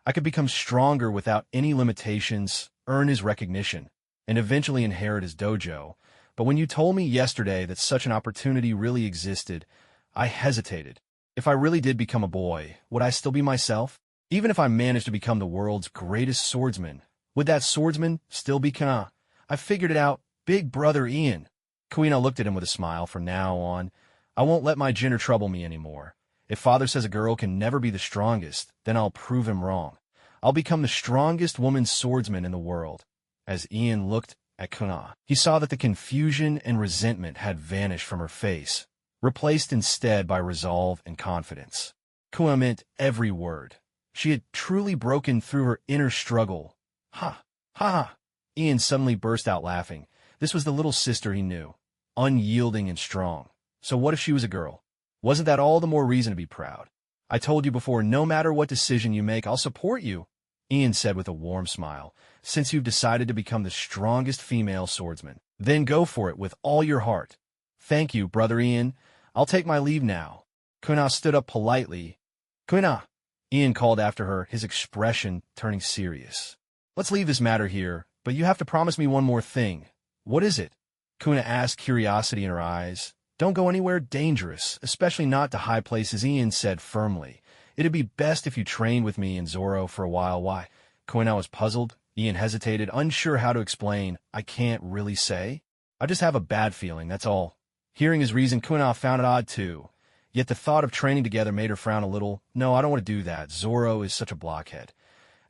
I could become stronger without any limitations, earn his recognition, and eventually inherit his dojo. But when you told me yesterday that such an opportunity really existed, I hesitated. If I really did become a boy, would I still be myself? Even if I managed to become the world's greatest swordsman, would that swordsman still be Kana? I figured it out, big brother Ian." Kuina looked at him with a smile. "From now on, I won't let my gender trouble me anymore. If father says a girl can never be the strongest, then I'll prove him wrong. I'll become the strongest woman swordsman in the world." As Ian looked at Kuna, he saw that the confusion and resentment had vanished from her face, replaced instead by resolve and confidence. Kuna meant every word. She had truly broken through her inner struggle. "Ha! Ha!" Ian suddenly burst out laughing. This was the little sister he knew, unyielding and strong. So what if she was a girl? Wasn't that all the more reason to be proud? "I told you before, no matter what decision you make, I'll support you," Ian said with a warm smile. "Since you've decided to become the strongest female swordsman, then go for it with all your heart." "Thank you, brother Ian. I'll take my leave now." Kuna stood up politely. "Kuna," Ian called after her, his expression turning serious. "Let's leave this matter here, but you have to promise me one more thing." "What is it?" Kuna asked, curiosity in her eyes. "Don't go anywhere dangerous, especially not to high places," Ian said firmly. "It'd be best if you trained with me and Zoro for a while." "Why?" Kuna was puzzled. Ian hesitated, unsure how to explain. "I can't really say. I just have a bad feeling, that's all." Hearing his reason, Kuna found it odd too. Yet the thought of training together made her frown a little. "No, I don't want to do that. Zoro is such a blockhead.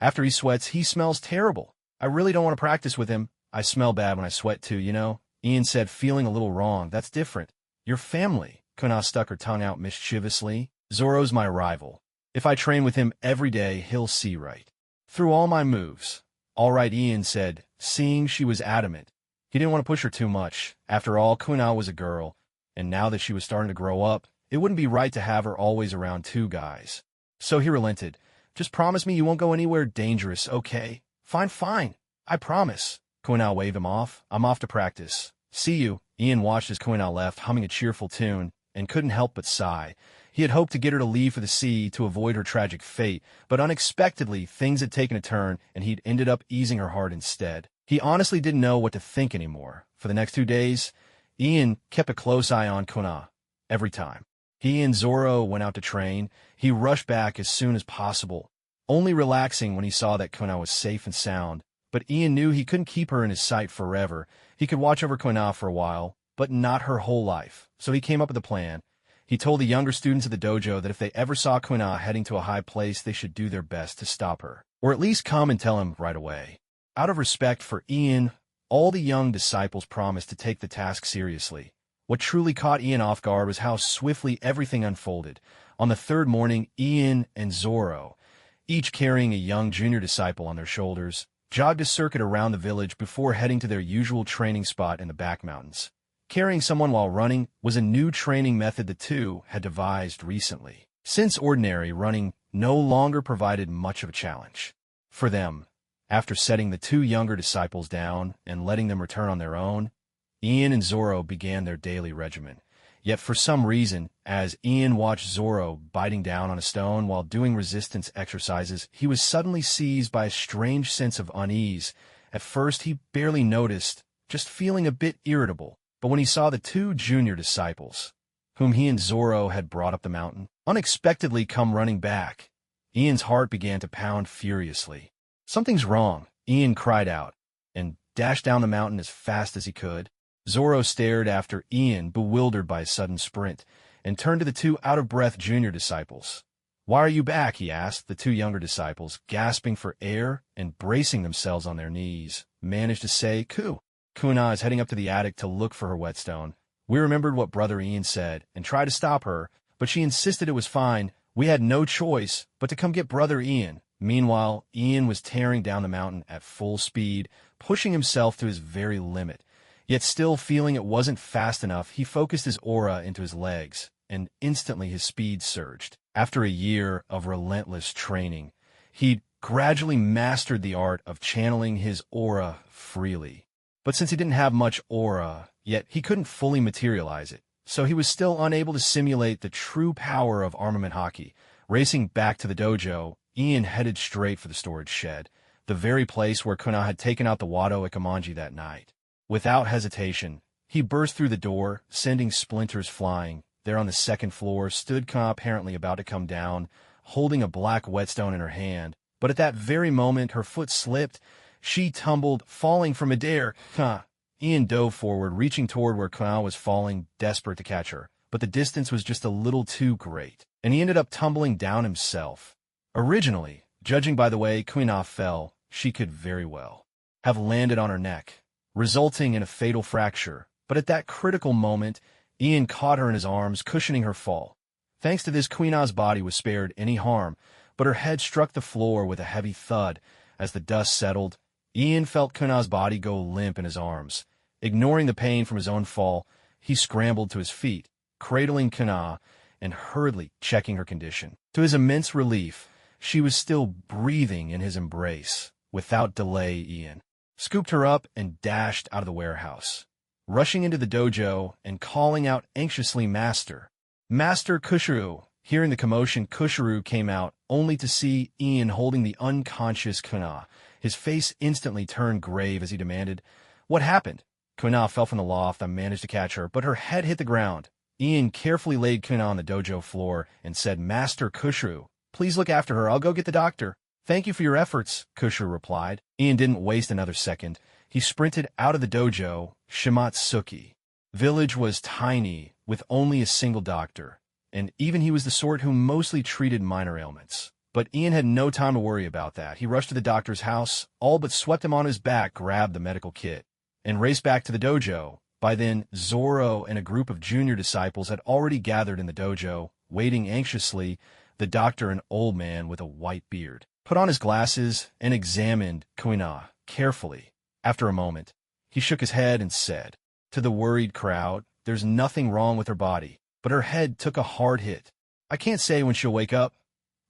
After he sweats, he smells terrible. I really don't want to practice with him. I smell bad when I sweat too, you know?" Ian said, feeling a little wrong. "That's different. Your family." Kuna stuck her tongue out mischievously. "Zoro's my rival. If I train with him every day, he'll see right through all my moves." "All right," Ian said, seeing she was adamant. He didn't want to push her too much. After all, Kuna was a girl, and now that she was starting to grow up, it wouldn't be right to have her always around two guys. So he relented. "Just promise me you won't go anywhere dangerous, okay?" Fine, I promise." Kuna waved him off. "I'm off to practice. See you." Ian watched as Kuna left, humming a cheerful tune, and couldn't help but sigh. He had hoped to get her to leave for the sea to avoid her tragic fate, but unexpectedly, things had taken a turn, and he'd ended up easing her heart instead. He honestly didn't know what to think anymore. For the next 2 days, Ian kept a close eye on Kuna. Every time he and Zoro went out to train, he rushed back as soon as possible, only relaxing when he saw that Kuna was safe and sound. But Ian knew he couldn't keep her in his sight forever. He could watch over Kuna for a while, but not her whole life. So he came up with a plan. He told the younger students of the dojo that if they ever saw Kuna heading to a high place, they should do their best to stop her, or at least come and tell him right away. Out of respect for Ian, all the young disciples promised to take the task seriously. What truly caught Ian off guard was how swiftly everything unfolded. On the third morning, Ian and Zoro, each carrying a young junior disciple on their shoulders, jogged a circuit around the village before heading to their usual training spot in the back mountains. Carrying someone while running was a new training method the two had devised recently, since ordinary running no longer provided much of a challenge for them. After setting the 2 younger disciples down and letting them return on their own, Ian and Zoro began their daily regimen. Yet for some reason, as Ian watched Zoro biting down on a stone while doing resistance exercises, he was suddenly seized by a strange sense of unease. At first, he barely noticed, just feeling a bit irritable. But when he saw the 2 junior disciples, whom he and Zoro had brought up the mountain, unexpectedly come running back, Ian's heart began to pound furiously. "Something's wrong," Ian cried out, and dashed down the mountain as fast as he could. Zoro stared after Ian, bewildered by his sudden sprint, and turned to the 2 out-of-breath junior disciples. "Why are you back?" he asked. The 2 younger disciples, gasping for air and bracing themselves on their knees, managed to say, "Kuna is heading up to the attic to look for her whetstone. We remembered what Brother Ian said and tried to stop her, but she insisted it was fine. We had no choice but to come get Brother Ian." Meanwhile, Ian was tearing down the mountain at full speed, pushing himself to his very limit. Yet still feeling it wasn't fast enough, he focused his aura into his legs, and instantly his speed surged. After a year of relentless training, he'd gradually mastered the art of channeling his aura freely. But since he didn't have much aura, yet he couldn't fully materialize it, so he was still unable to simulate the true power of armament hockey. Racing back to the dojo, Ian headed straight for the storage shed, the very place where Kuna had taken out the Wado Ikemonji that night. Without hesitation, he burst through the door, sending splinters flying. There on the second floor stood Kuna, apparently about to come down, holding a black whetstone in her hand. But at that very moment, her foot slipped. She tumbled, falling from midair. Ian dove forward, reaching toward where Kuna was falling, desperate to catch her. But the distance was just a little too great, and he ended up tumbling down himself. Originally, judging by the way Kuna fell, she could very well have landed on her neck, resulting in a fatal fracture. But at that critical moment, Ian caught her in his arms, cushioning her fall. Thanks to this, Kuna's body was spared any harm, but her head struck the floor with a heavy thud. As the dust settled, Ian felt Kuna's body go limp in his arms. Ignoring the pain from his own fall, he scrambled to his feet, cradling Kuna and hurriedly checking her condition. To his immense relief, she was still breathing in his embrace. Without delay, Ian scooped her up and dashed out of the warehouse, rushing into the dojo and calling out anxiously, "Master! Master Kushiro!" Hearing the commotion, Kushiro came out, only to see Ian holding the unconscious Kuna. His face instantly turned grave as he demanded, "What happened?" Kuna fell from the loft. I managed to catch her, but her head hit the ground. Ian carefully laid Kuna on the dojo floor and said, "Master Kushiro, please look after her. I'll go get the doctor." "Thank you for your efforts," Kushiro replied. Ian didn't waste another second. He sprinted out of the dojo. Shimatsuki village was tiny, with only a single doctor, and even he was the sort who mostly treated minor ailments. But Ian had no time to worry about that. He rushed to the doctor's house, all but swept him on his back, grabbed the medical kit, and raced back to the dojo. By then, Zoro and a group of junior disciples had already gathered in the dojo, waiting anxiously. The doctor, an old man with a white beard, put on his glasses and examined Kuna carefully. After a moment, he shook his head and said, to the worried crowd, "There's nothing wrong with her body, but her head took a hard hit. I can't say when she'll wake up."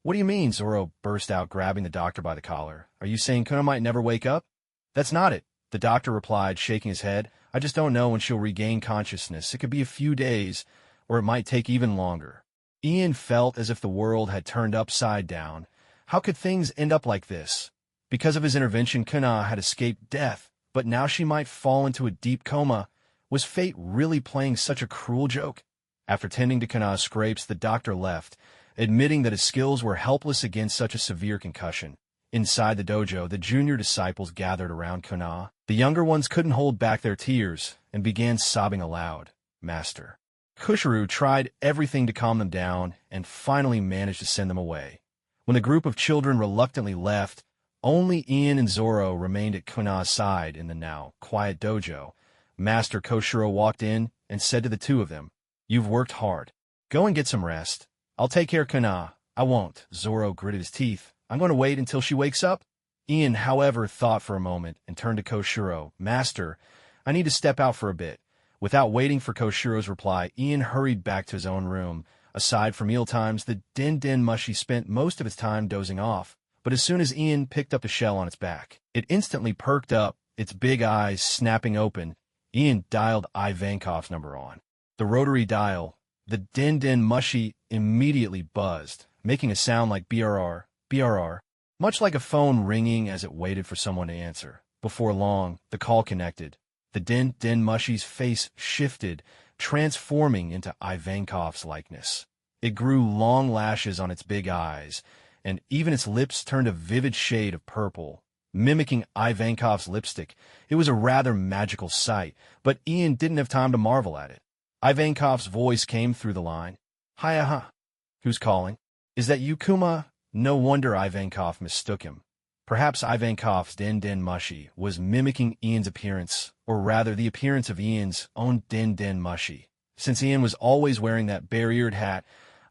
"What do you mean?" Zoro burst out, grabbing the doctor by the collar. "Are you saying Kuna might never wake up?" "That's not it. The doctor replied, shaking his head. I just don't know when she'll regain consciousness. It could be a few days, or it might take even longer. Ian felt as if the world had turned upside down. How could things end up like this? Because of his intervention, Kana had escaped death, but now she might fall into a deep coma. Was fate really playing such a cruel joke? After tending to Kana's scrapes, the doctor left, admitting that his skills were helpless against such a severe concussion. Inside the dojo, the junior disciples gathered around Kana. The younger ones couldn't hold back their tears and began sobbing aloud. Master Kushiru tried everything to calm them down and finally managed to send them away. When the group of children reluctantly left, only Ian and Zoro remained at Kana's side in the now quiet dojo. Master Koshiro walked in and said to the two of them, "You've worked hard. Go and get some rest. I'll take care of Kana." "I won't." Zoro gritted his teeth. "I'm going to wait until she wakes up." Ian, however, thought for a moment and turned to Koshiro. "Master, I need to step out for a bit." Without waiting for Koshiro's reply, Ian hurried back to his own room. Aside from mealtimes, the Den Mushi spent most of its time dozing off. But as soon as Ian picked up the shell on its back, it instantly perked up, its big eyes snapping open. Ian dialed Ivankov's number on the rotary dial. The Den Mushi immediately buzzed, making a sound like BRR, BRR, much like a phone ringing as it waited for someone to answer. Before long, the call connected. The Den Mushi's face shifted, transforming into Ivankov's likeness. It grew long lashes on its big eyes, and even its lips turned a vivid shade of purple, mimicking Ivankov's lipstick. It was a rather magical sight, but Ian didn't have time to marvel at it. Ivankov's voice came through the line. "Hiya, who's calling? Is that you, Kuma?" No wonder Ivankov mistook him. Perhaps Ivankov's Den Mushi was mimicking Ian's appearance, or rather the appearance of Ian's own Den Mushi. Since Ian was always wearing that bare-eared hat,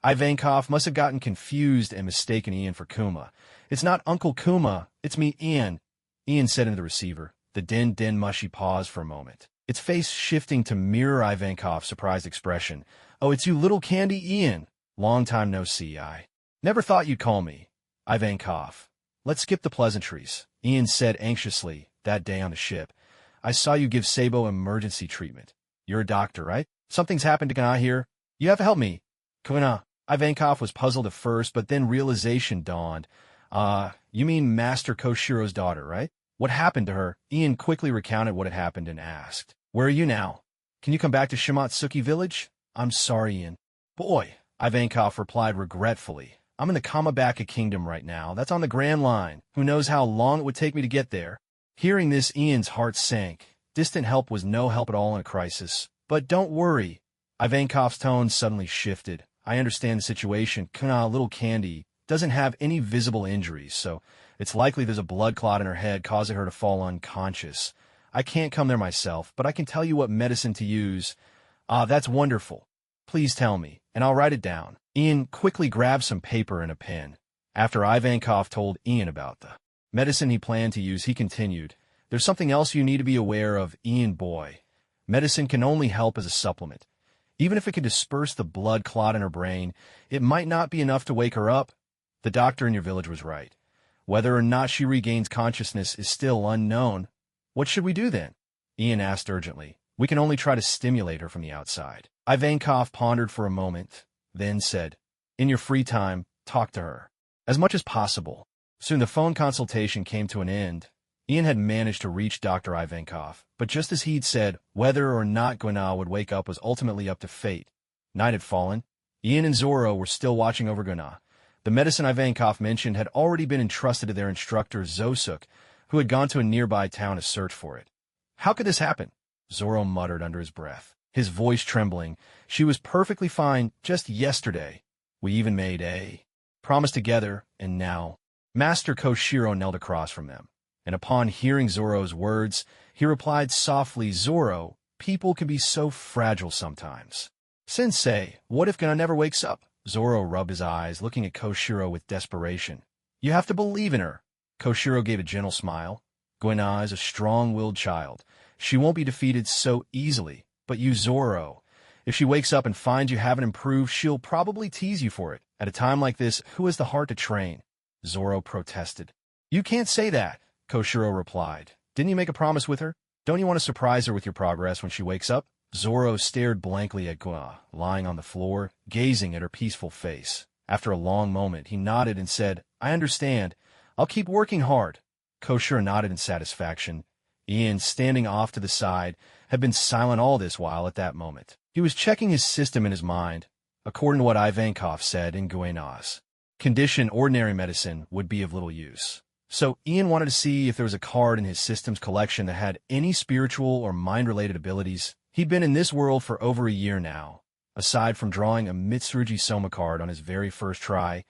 Ivankov must have gotten confused and mistaken Ian for Kuma. "It's not Uncle Kuma, it's me, Ian," Ian said into the receiver. The Den Mushi paused for a moment, its face shifting to mirror Ivankov's surprised expression. "Oh, it's you, little candy Ian. Long time no see. I never thought you'd call me." "Ivankov, let's skip the pleasantries," Ian said anxiously. "That day on the ship, I saw you give Sabo emergency treatment. You're a doctor, right? Something's happened to Kana here. You have to help me." "Kana?" Ivankov was puzzled at first, but then realization dawned. You mean Master Koshiro's daughter, right? What happened to her?" Ian quickly recounted what had happened and asked, "Where are you now? Can you come back to Shimatsuki village?" "I'm sorry, Ian." "Boy," Ivankov replied regretfully, "I'm in the Kamabaka kingdom right now. That's on the Grand Line. Who knows how long it would take me to get there." Hearing this, Ian's heart sank. Distant help was no help at all in a crisis. "But don't worry." Ivankov's tone suddenly shifted. "I understand the situation. Kana, little candy, doesn't have any visible injuries, so it's likely there's a blood clot in her head causing her to fall unconscious. I can't come there myself, but I can tell you what medicine to use." "Ah, that's wonderful. Please tell me, and I'll write it down." Ian quickly grabbed some paper and a pen. After Ivankov told Ian about the medicine he planned to use, he continued, "There's something else you need to be aware of, Ian boy. Medicine can only help as a supplement. Even if it could disperse the blood clot in her brain, it might not be enough to wake her up. The doctor in your village was right. Whether or not she regains consciousness is still unknown." "What should we do then?" Ian asked urgently. "We can only try to stimulate her from the outside." Ivankov pondered for a moment, then said, "In your free time, talk to her. As much as possible." Soon the phone consultation came to an end. Ian had managed to reach Dr. Ivankov, but just as he'd said, whether or not Gwenna would wake up was ultimately up to fate. Night had fallen. Ian and Zoro were still watching over Gwenna. The medicine Ivankov mentioned had already been entrusted to their instructor, Zosuk, who had gone to a nearby town to search for it. "How could this happen?" Zoro muttered under his breath, his voice trembling. "She was perfectly fine just yesterday. We even made a promise together, and now..." Master Koshiro knelt across from them, and upon hearing Zoro's words, he replied softly, "Zoro, people can be so fragile sometimes." "Sensei, what if Gwenna never wakes up?" Zoro rubbed his eyes, looking at Koshiro with desperation. "You have to believe in her." Koshiro gave a gentle smile. "Gwenna is a strong-willed child. She won't be defeated so easily. But you, Zoro, if she wakes up and finds you haven't improved, she'll probably tease you for it. At a time like this, who has the heart to train?" Zoro protested. "You can't say that," Koshiro replied. Didn't you make a promise with her? Don't you want to surprise her with your progress when she wakes up? Zoro stared blankly at Gua, lying on the floor, gazing at her peaceful face. After a long moment, he nodded and said, I understand. I'll keep working hard. Koshiro nodded in satisfaction. Ian, standing off to the side, had been silent all this while at that moment. He was checking his system in his mind, according to what Ivankov said in Guénos. Condition ordinary medicine would be of little use. So Ian wanted to see if there was a card in his system's collection that had any spiritual or mind-related abilities. He'd been in this world for over a year now. Aside from drawing a Mitsurugi Soma card on his very first try,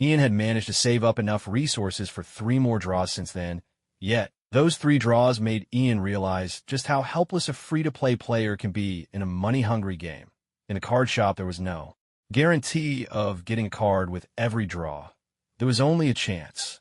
Ian had managed to save up enough resources for 3 more draws since then. Yet, those 3 draws made Ian realize just how helpless a free-to-play player can be in a money-hungry game. In a card shop, there was no guarantee of getting a card with every draw. There was only a chance.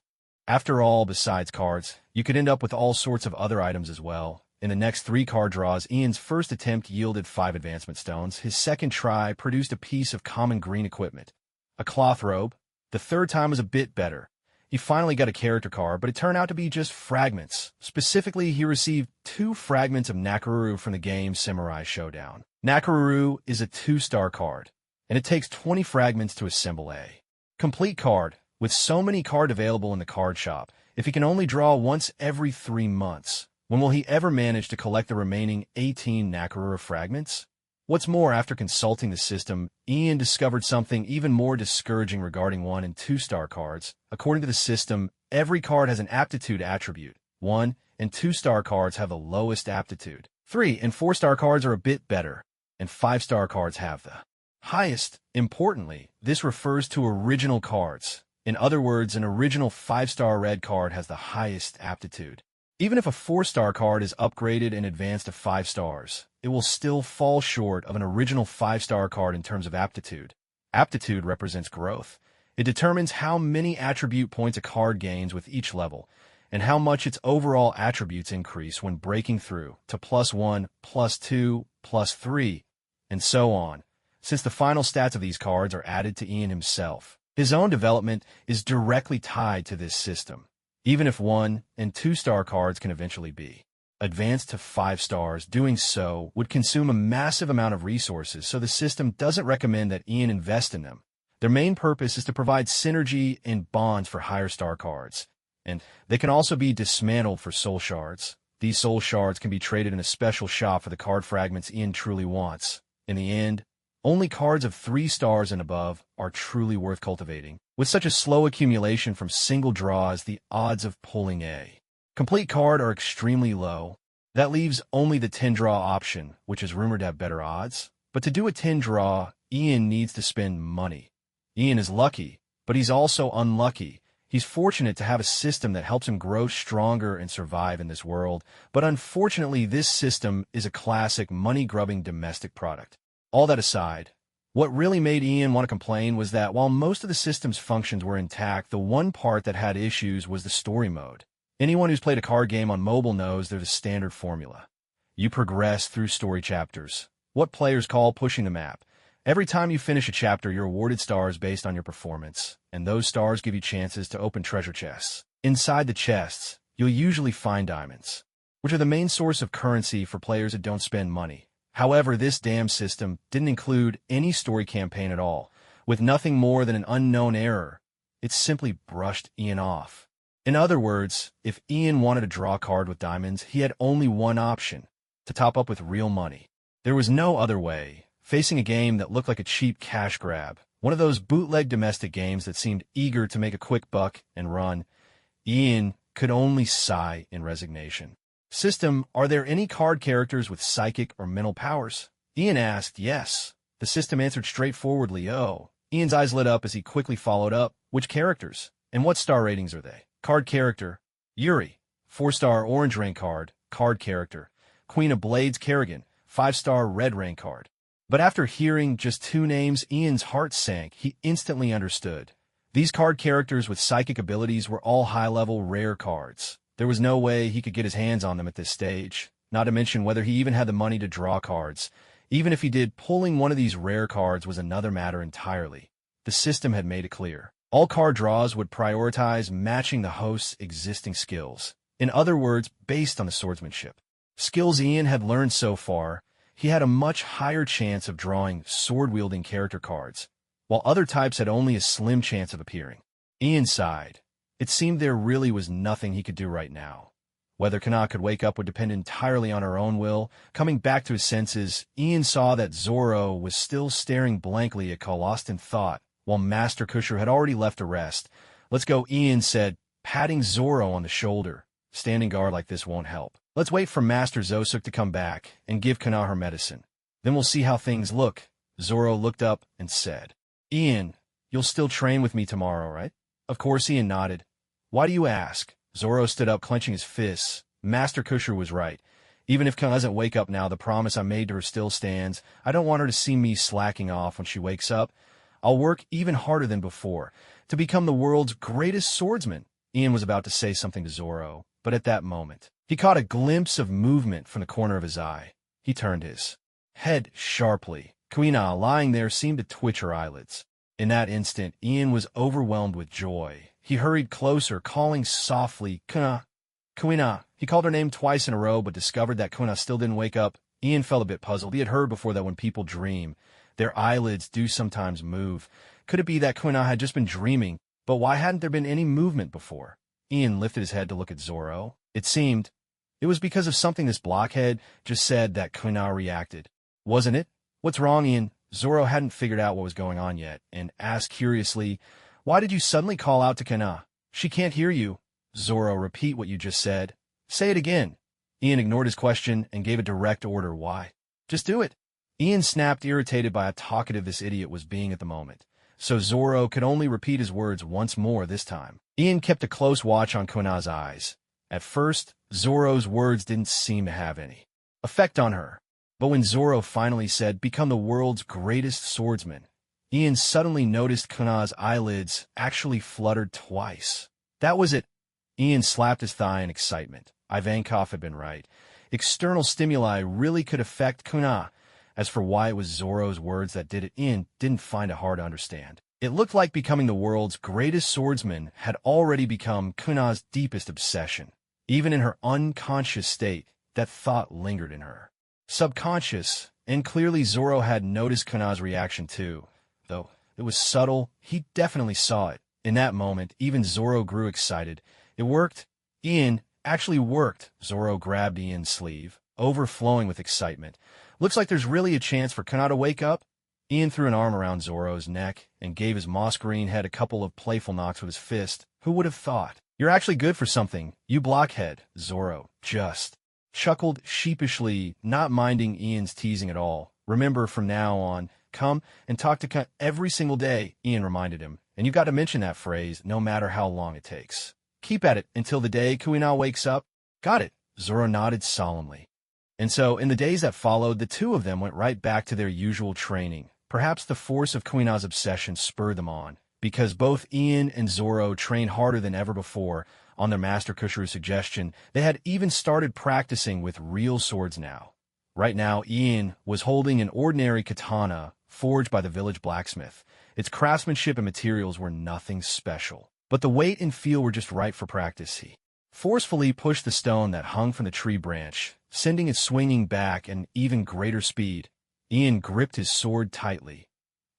After all, besides cards, you could end up with all sorts of other items as well. In the next 3 card draws, Ian's first attempt yielded 5 advancement stones. His second try produced a piece of common green equipment, a cloth robe. The third time was a bit better. He finally got a character card, but it turned out to be just fragments. Specifically, he received 2 fragments of Nakaruru from the game Samurai Showdown. Nakaruru is a 2-star card, and it takes 20 fragments to assemble a complete card. With so many cards available in the card shop, if he can only draw once every 3 months, when will he ever manage to collect the remaining 18 Nakaruru fragments? What's more, after consulting the system, Ian discovered something even more discouraging regarding 1- and 2-star cards. According to the system, every card has an aptitude attribute. 1- and 2-star cards have the lowest aptitude. 3- and 4-star cards are a bit better, and 5-star cards have the highest. Importantly, this refers to original cards. In other words, an original 5-star red card has the highest aptitude. Even if a 4-star card is upgraded and advanced to 5 stars, it will still fall short of an original 5-star card in terms of aptitude. Aptitude represents growth. It determines how many attribute points a card gains with each level, and how much its overall attributes increase when breaking through to +1, +2, +3, and so on. Since the final stats of these cards are added to Ian himself, his own development is directly tied to this system. Even if 1- and 2-star cards can eventually be advanced to 5 stars, doing so would consume a massive amount of resources, so the system doesn't recommend that Ian invest in them. Their main purpose is to provide synergy and bonds for higher star cards, and they can also be dismantled for soul shards. These soul shards can be traded in a special shop for the card fragments Ian truly wants. In the end, only cards of 3 stars and above are truly worth cultivating. With such a slow accumulation from single draws, the odds of pulling a complete card are extremely low. That leaves only the 10-draw option, which is rumored to have better odds. But to do a 10-draw, Ian needs to spend money. Ian is lucky, but he's also unlucky. He's fortunate to have a system that helps him grow stronger and survive in this world, but unfortunately this system is a classic money-grubbing domestic product. All that aside, what really made Ian want to complain was that while most of the system's functions were intact, the one part that had issues was the story mode. Anyone who's played a card game on mobile knows there's a standard formula. You progress through story chapters, what players call pushing the map. Every time you finish a chapter, you're awarded stars based on your performance, and those stars give you chances to open treasure chests. Inside the chests, you'll usually find diamonds, which are the main source of currency for players that don't spend money. However, this damn system didn't include any story campaign at all. With nothing more than an unknown error, it simply brushed Ian off. In other words, if Ian wanted to draw a card with diamonds, he had only one option: to top up with real money. There was no other way. Facing a game that looked like a cheap cash grab, one of those bootleg domestic games that seemed eager to make a quick buck and run, Ian could only sigh in resignation. System, are there any card characters with psychic or mental powers? Ian asked. Yes. The system answered straightforwardly. Oh. Ian's eyes lit up as he quickly followed up. Which characters? And what star ratings are they? Card character: Yuri, 4-star orange rank card. Card character: Queen of Blades Kerrigan, 5-star red rank card. But after hearing just 2 names, Ian's heart sank. He instantly understood. These card characters with psychic abilities were all high-level rare cards. There was no way he could get his hands on them at this stage, not to mention whether he even had the money to draw cards. Even if he did, pulling one of these rare cards was another matter entirely. The system had made it clear. All card draws would prioritize matching the host's existing skills. In other words, based on the swordsmanship skills Ian had learned so far, he had a much higher chance of drawing sword-wielding character cards, while other types had only a slim chance of appearing. Ian sighed. It seemed there really was nothing he could do right now. Whether Kana could wake up would depend entirely on her own will. Coming back to his senses, Ian saw that Zoro was still staring blankly at Ka, lost in thought, while Master Kusher had already left to rest. "Let's go," Ian said, patting Zoro on the shoulder. "Standing guard like this won't help. Let's wait for Master Zosuk to come back and give Kana her medicine. Then we'll see how things look." Zoro looked up and said, "Ian, you'll still train with me tomorrow, right?" Of course, Ian nodded. "Why do you ask?" Zoro stood up, clenching his fists. Master Kusher was right. Even if Kana doesn't wake up now, the promise I made to her still stands. I don't want her to see me slacking off when she wakes up. I'll work even harder than before to become the world's greatest swordsman. Ian was about to say something to Zoro, but at that moment, he caught a glimpse of movement from the corner of his eye. He turned his head sharply. Kuina, lying there, seemed to twitch her eyelids. In that instant, Ian was overwhelmed with joy. He hurried closer, calling softly, "Kuna, Kuina." He called her name twice in a row, but discovered that Kuna still didn't wake up. Ian felt a bit puzzled. He had heard before that when people dream, their eyelids do sometimes move. Could it be that Kuna had just been dreaming? But why hadn't there been any movement before? Ian lifted his head to look at Zoro. It seemed it was because of something this blockhead just said that Kuna reacted. Wasn't it? "What's wrong, Ian?" Zoro hadn't figured out what was going on yet, and asked curiously, "Why did you suddenly call out to Kana? She can't hear you." "Zoro, repeat what you just said." "Say it again." Ian ignored his question and gave a direct order. "Why?" "Just do it." Ian snapped, irritated by how talkative this idiot was being at the moment. So Zoro could only repeat his words once more this time. Ian kept a close watch on Kuna's eyes. At first, Zoro's words didn't seem to have any effect on her. But when Zoro finally said, "Become the world's greatest swordsman," Ian suddenly noticed Kuna's eyelids actually fluttered twice. That was it. Ian slapped his thigh in excitement. Ivankov had been right. External stimuli really could affect Kuna. As for why it was Zoro's words that did it, Ian didn't find it hard to understand. It looked like becoming the world's greatest swordsman had already become Kuna's deepest obsession. Even in her unconscious state, that thought lingered in her subconscious, and clearly Zoro had noticed Kuna's reaction too. Though it was subtle, he definitely saw it. In that moment, even Zoro grew excited. It worked. Ian actually worked. Zoro grabbed Ian's sleeve, overflowing with excitement. "Looks like there's really a chance for Kana to wake up." Ian threw an arm around Zoro's neck and gave his moss green head a couple of playful knocks with his fist. "Who would have thought? You're actually good for something, you blockhead." Zoro just chuckled sheepishly, not minding Ian's teasing at all. "Remember, from now on, come and talk to Kana every single day," Ian reminded him. "And you've got to mention that phrase, no matter how long it takes. Keep at it until the day Kuina wakes up." "Got it." Zoro nodded solemnly. And so, in the days that followed, the two of them went right back to their usual training. Perhaps the force of Kuina's obsession spurred them on, because both Ian and Zoro trained harder than ever before. On their Master Kushiru's suggestion, they had even started practicing with real swords now. Right now, Ian was holding an ordinary katana forged by the village blacksmith. Its craftsmanship and materials were nothing special, but the weight and feel were just right for practice. He forcefully pushed the stone that hung from the tree branch, sending it swinging back at an even greater speed. Ian gripped his sword tightly,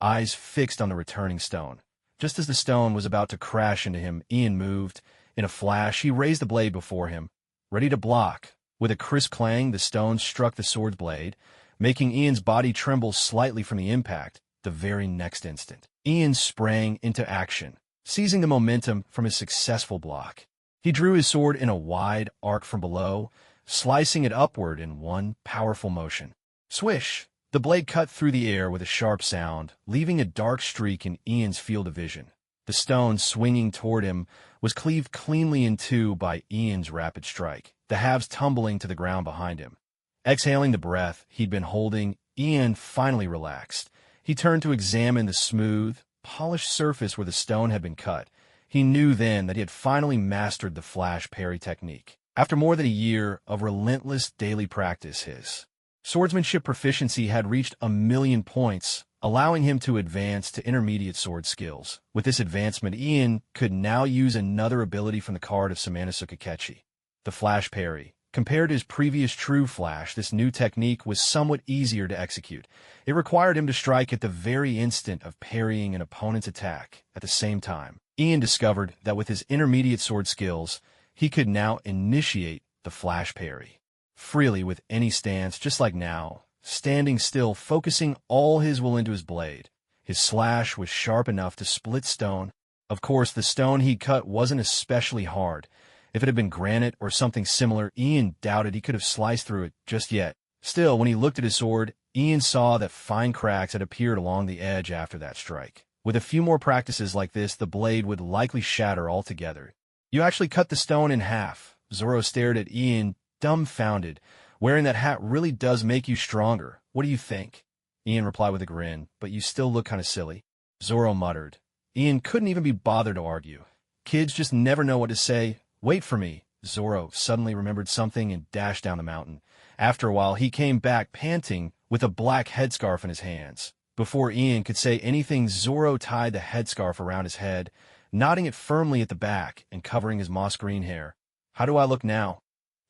eyes fixed on the returning stone. Just as the stone was about to crash into him, Ian moved. In a flash, he raised the blade before him, ready to block. With a crisp clang, the stone struck the sword's blade, making Ian's body tremble slightly from the impact. The very next instant, Ian sprang into action, seizing the momentum from his successful block. He drew his sword in a wide arc from below, slicing it upward in one powerful motion. Swish! The blade cut through the air with a sharp sound, leaving a dark streak in Ian's field of vision. The stone swinging toward him was cleaved cleanly in two by Ian's rapid strike, the halves tumbling to the ground behind him. Exhaling the breath he'd been holding, Ian finally relaxed. He turned to examine the smooth, polished surface where the stone had been cut. He knew then that he had finally mastered the flash parry technique. After more than a year of relentless daily practice, his swordsmanship proficiency had reached 1,000,000 points, allowing him to advance to intermediate sword skills. With this advancement, Ian could now use another ability from the card of SummonAny. The flash parry. Compared to his previous true flash, this new technique was somewhat easier to execute. It required him to strike at the very instant of parrying an opponent's attack at the same time. Ian discovered that with his intermediate sword skills, he could now initiate the flash parry freely with any stance, just like now, standing still, focusing all his will into his blade. His slash was sharp enough to split stone. Of course, the stone he cut wasn't especially hard. If it had been granite or something similar, Ian doubted he could have sliced through it just yet. Still, when he looked at his sword, Ian saw that fine cracks had appeared along the edge after that strike. With a few more practices like this, the blade would likely shatter altogether. "You actually cut the stone in half." Zoro stared at Ian, dumbfounded. "Wearing that hat really does make you stronger. What do you think?" Ian replied with a grin, "But you still look kind of silly." Zoro muttered. Ian couldn't even be bothered to argue. Kids just never know what to say. "Wait for me." Zoro suddenly remembered something and dashed down the mountain. After a while, he came back panting with a black headscarf in his hands. Before Ian could say anything, Zoro tied the headscarf around his head, knotting it firmly at the back and covering his moss green hair. "How do I look now?"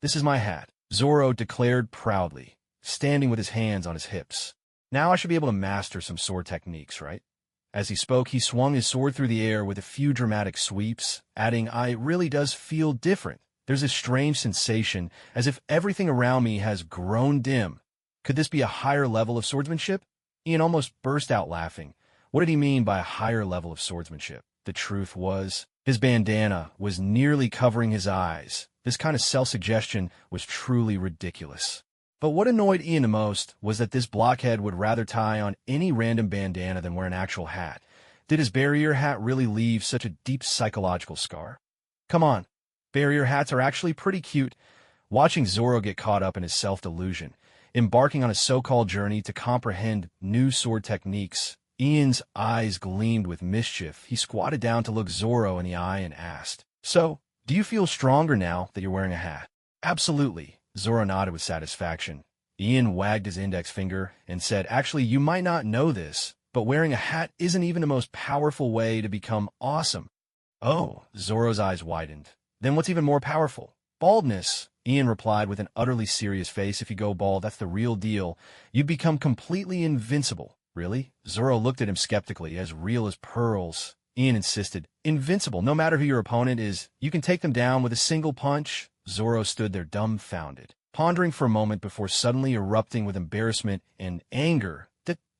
"This is my hat," Zoro declared proudly, standing with his hands on his hips. "Now I should be able to master some sword techniques, right?" As he spoke, he swung his sword through the air with a few dramatic sweeps, adding, "It really does feel different. There's a strange sensation, as if everything around me has grown dim. Could this be a higher level of swordsmanship?" Ian almost burst out laughing. What did he mean by a higher level of swordsmanship? The truth was, his bandana was nearly covering his eyes. This kind of self-suggestion was truly ridiculous. But what annoyed Ian the most was that this blockhead would rather tie on any random bandana than wear an actual hat. Did his barrier hat really leave such a deep psychological scar? Come on, barrier hats are actually pretty cute. Watching Zoro get caught up in his self-delusion, embarking on a so-called journey to comprehend new sword techniques, Ian's eyes gleamed with mischief. He squatted down to look Zoro in the eye and asked, "So, do you feel stronger now that you're wearing a hat?" "Absolutely." Zoro nodded with satisfaction. Ian wagged his index finger and said, "Actually, you might not know this, but wearing a hat isn't even the most powerful way to become awesome." "Oh," Zoro's eyes widened. "Then what's even more powerful?" "Baldness," Ian replied with an utterly serious face. "If you go bald, that's the real deal. You become completely invincible." "Really?" Zoro looked at him skeptically. "As real as pearls." Ian insisted. "Invincible, no matter who your opponent is. You can take them down with a single punch." Zoro stood there dumbfounded, pondering for a moment before suddenly erupting with embarrassment and anger.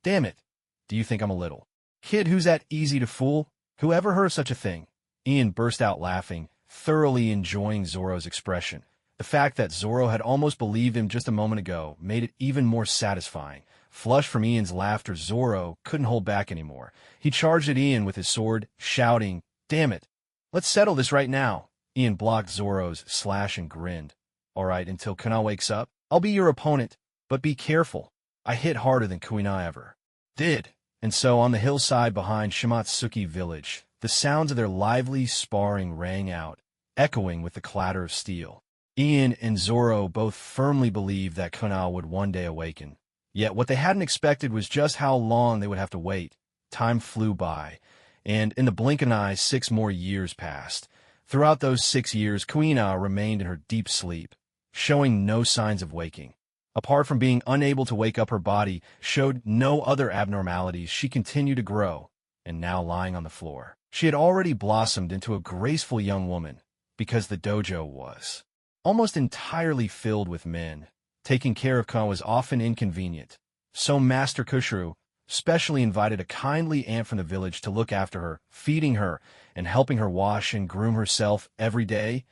Damn it. Do you think I'm a little kid who's that easy to fool? Who ever heard of such a thing?" Ian burst out laughing, thoroughly enjoying Zoro's expression. The fact that Zoro had almost believed him just a moment ago made it even more satisfying. Flushed from Ian's laughter, Zoro couldn't hold back anymore. He charged at Ian with his sword, shouting, "Damn it. Let's settle this right now." Ian blocked Zoro's slash and grinned. "All right, until Kana wakes up, I'll be your opponent, but be careful. I hit harder than Kuina ever did." And so on the hillside behind Shimatsuki village, the sounds of their lively sparring rang out, echoing with the clatter of steel. Ian and Zoro both firmly believed that Kana would one day awaken. Yet what they hadn't expected was just how long they would have to wait. Time flew by, and in the blink of an eye, 6 more years passed. Throughout those 6 years, Kuina remained in her deep sleep, showing no signs of waking. Apart from being unable to wake up, her body showed no other abnormalities. She continued to grow, and now lying on the floor, she had already blossomed into a graceful young woman, because the dojo was almost entirely filled with men. Taking care of Kana was often inconvenient, so Master Kushiro specially invited a kindly aunt from the village to look after her, feeding her and helping her wash and groom herself every day.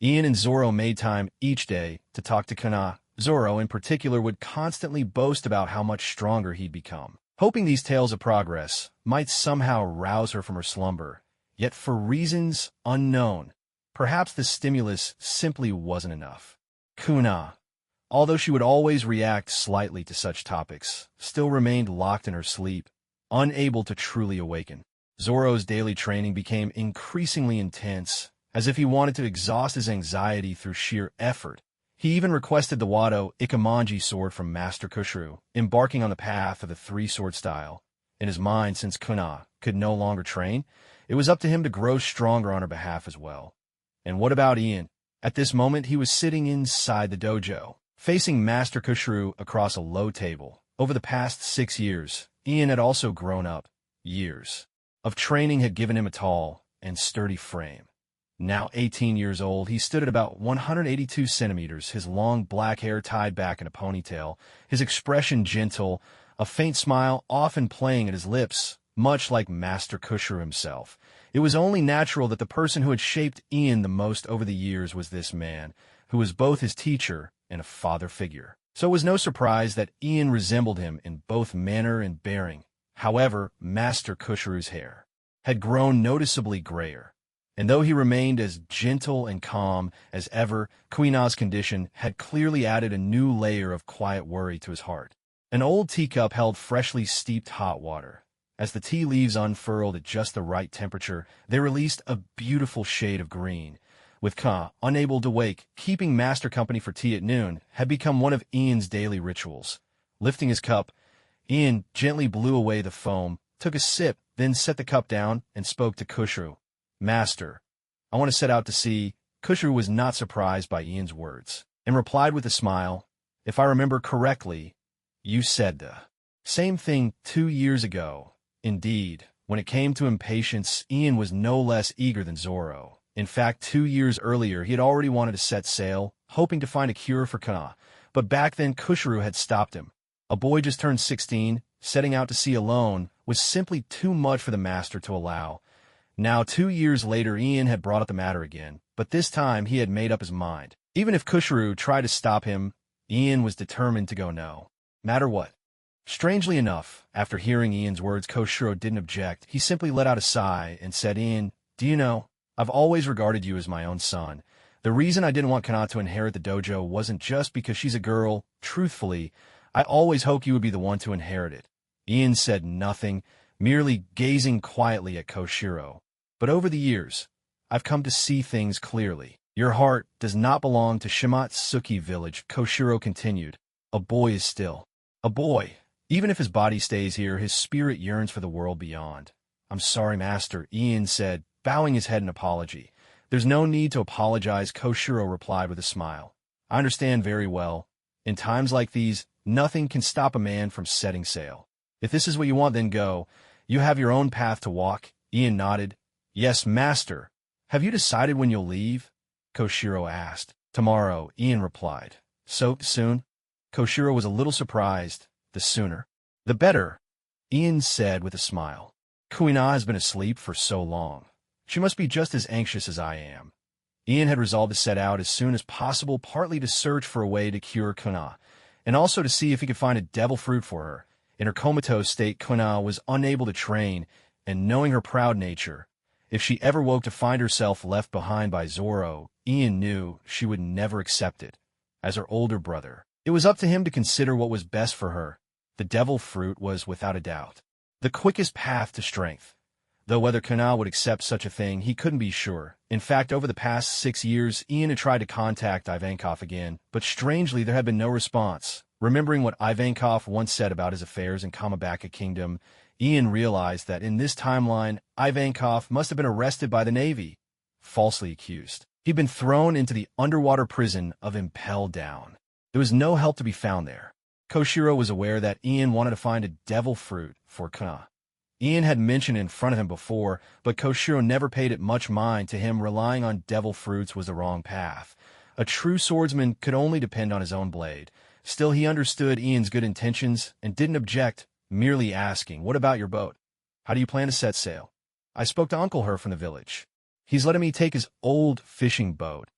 Ian and Zoro made time each day to talk to Kana. Zoro, in particular, would constantly boast about how much stronger he'd become, hoping these tales of progress might somehow rouse her from her slumber. Yet for reasons unknown, perhaps the stimulus simply wasn't enough. Kuna, although she would always react slightly to such topics, still remained locked in her sleep, unable to truly awaken. Zoro's daily training became increasingly intense, as if he wanted to exhaust his anxiety through sheer effort. He even requested the Wado Ikemonji sword from Master Kushiro, embarking on the path of the 3-sword style. In his mind, since Kuna could no longer train, it was up to him to grow stronger on her behalf as well. And what about Ian? At this moment, he was sitting inside the dojo, facing Master Kushiro across a low table. Over the past 6 years, Ian had also grown up. Years of training had given him a tall and sturdy frame. Now 18 years old, he stood at about 182 centimeters, his long black hair tied back in a ponytail, his expression gentle, a faint smile often playing at his lips, much like Master Kushiro himself. It was only natural that the person who had shaped Ian the most over the years was this man, who was both his teacher and a father figure. So it was no surprise that Ian resembled him in both manner and bearing. However, Master Kushiro's hair had grown noticeably grayer, and though he remained as gentle and calm as ever, Kuina's condition had clearly added a new layer of quiet worry to his heart. An old teacup held freshly steeped hot water. As the tea leaves unfurled at just the right temperature, they released a beautiful shade of green. With Ka unable to wake, keeping Master company for tea at noon had become one of Ian's daily rituals. Lifting his cup, Ian gently blew away the foam, took a sip, then set the cup down and spoke to Kushiro. "Master, I want to set out to sea." Kushiro was not surprised by Ian's words, and replied with a smile, "If I remember correctly, you said the same thing 2 years ago." Indeed, when it came to impatience, Ian was no less eager than Zoro. In fact, 2 years earlier, he had already wanted to set sail, hoping to find a cure for Kana. But back then, Kushiro had stopped him. A boy just turned 16, setting out to sea alone, was simply too much for the master to allow. Now, 2 years later, Ian had brought up the matter again, but this time he had made up his mind. Even if Kushiro tried to stop him, Ian was determined to go no matter what. Strangely enough, after hearing Ian's words, Kushiro didn't object. He simply let out a sigh and said, "Ian, do you know, I've always regarded you as my own son. The reason I didn't want Kana to inherit the dojo wasn't just because she's a girl. Truthfully, I always hoped you would be the one to inherit it." Ian said nothing, merely gazing quietly at Kushiro. "But over the years, I've come to see things clearly. Your heart does not belong to Shimatsuki village," Kushiro continued. "A boy is still a boy. Even if his body stays here, his spirit yearns for the world beyond." "I'm sorry, Master," Ian said, bowing his head in apology. "There's no need to apologize," Kushiro replied with a smile. "I understand very well. In times like these, nothing can stop a man from setting sail. If this is what you want, then go. You have your own path to walk." Ian nodded. "Yes, Master. Have you decided when you'll leave?" Kushiro asked. "Tomorrow," Ian replied. "So soon?" Kushiro was a little surprised. "The sooner, the better," Ian said with a smile. "Kuina has been asleep for so long. She must be just as anxious as I am." Ian had resolved to set out as soon as possible, partly to search for a way to cure Kuina, and also to see if he could find a devil fruit for her. In her comatose state, Kuina was unable to train, and knowing her proud nature, if she ever woke to find herself left behind by Zoro, Ian knew she would never accept it. As her older brother, it was up to him to consider what was best for her. The devil fruit was, without a doubt, the quickest path to strength. Though whether Kana would accept such a thing, he couldn't be sure. In fact, over the past 6 years, Ian had tried to contact Ivankov again, but strangely there had been no response. Remembering what Ivankov once said about his affairs in Kamabaka Kingdom, Ian realized that in this timeline, Ivankov must have been arrested by the Navy, falsely accused. He'd been thrown into the underwater prison of Impel Down. There was no help to be found there. Kushiro was aware that Ian wanted to find a devil fruit for Kana. Ian had mentioned it in front of him before, but Kushiro never paid it much mind. To him, relying on devil fruits was the wrong path. A true swordsman could only depend on his own blade. Still, he understood Ian's good intentions and didn't object, merely asking, "What about your boat? How do you plan to set sail?" "I spoke to Uncle Her from the village. He's letting me take his old fishing boat."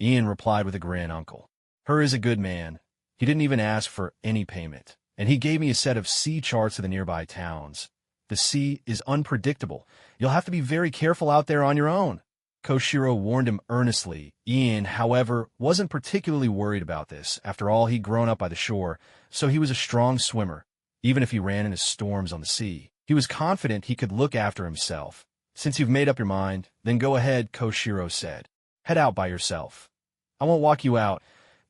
Ian replied with a grin. "Uncle Her is a good man. He didn't even ask for any payment, and he gave me a set of sea charts of the nearby towns. The sea is unpredictable. You'll have to be very careful out there on your own." Kushiro warned him earnestly. Ian, however, wasn't particularly worried about this. After all, he'd grown up by the shore, so he was a strong swimmer. Even if he ran into storms on the sea, he was confident he could look after himself. "Since you've made up your mind, then go ahead," Kushiro said. "Head out by yourself. I won't walk you out."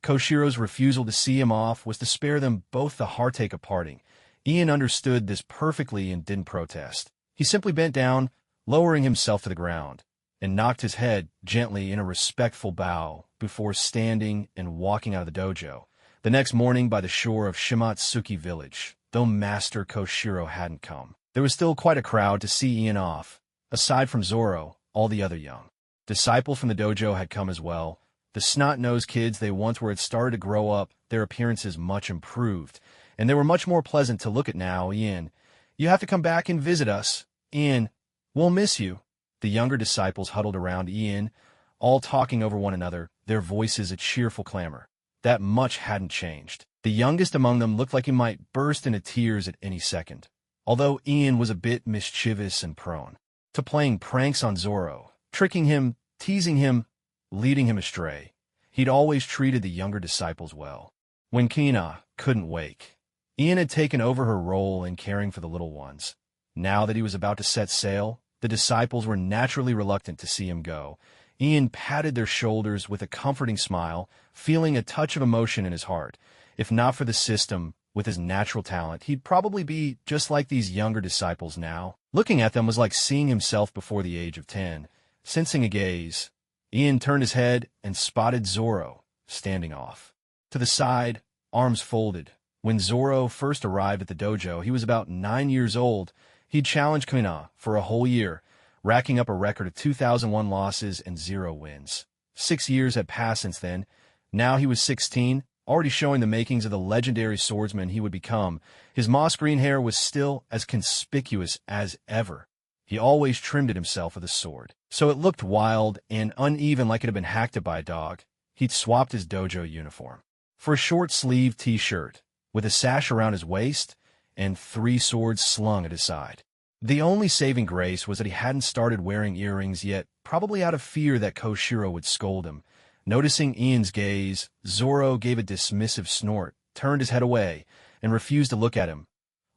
Koshiro's refusal to see him off was to spare them both the heartache of parting. Ian understood this perfectly and didn't protest. He simply bent down, lowering himself to the ground. and knocked his head gently in a respectful bow before standing and walking out of the dojo. The next morning by the shore of Shimatsuki village, though Master Koshiro hadn't come, there was still quite a crowd to see Ian off. Aside from Zoro, all the other young disciples from the dojo had come as well. The snot-nosed kids they once were had started to grow up, their appearances much improved, and they were much more pleasant to look at now. Ian, you have to come back and visit us. Ian, we'll miss you. The younger disciples huddled around Ian, all talking over one another, their voices a cheerful clamor. That much hadn't changed. The youngest among them looked like he might burst into tears at any second, although Ian was a bit mischievous and prone to playing pranks on Zoro, tricking him, teasing him, leading him astray. He'd always treated the younger disciples well. When Kina couldn't wake, Ian had taken over her role in caring for the little ones. Now that he was about to set sail, the disciples were naturally reluctant to see him go. Ian patted their shoulders with a comforting smile, feeling a touch of emotion in his heart. If not for the system, with his natural talent, he'd probably be just like these younger disciples now. Looking at them was like seeing himself before the age of 10. Sensing a gaze, Ian turned his head and spotted Zoro, standing off to the side, arms folded. When Zoro first arrived at the dojo, he was about 9 years old. He'd challenged Kuna for a whole year, racking up a record of 2001 losses and 0 wins. 6 years had passed since then. Now he was 16, already showing the makings of the legendary swordsman he would become. His moss green hair was still as conspicuous as ever. He always trimmed it himself with a sword, so it looked wild and uneven like it had been hacked at by a dog. He'd swapped his dojo uniform for a short-sleeved t-shirt with a sash around his waist and 3 swords slung at his side. The only saving grace was that he hadn't started wearing earrings yet, probably out of fear that Koshiro would scold him. Noticing Ian's gaze, Zoro gave a dismissive snort, turned his head away, and refused to look at him.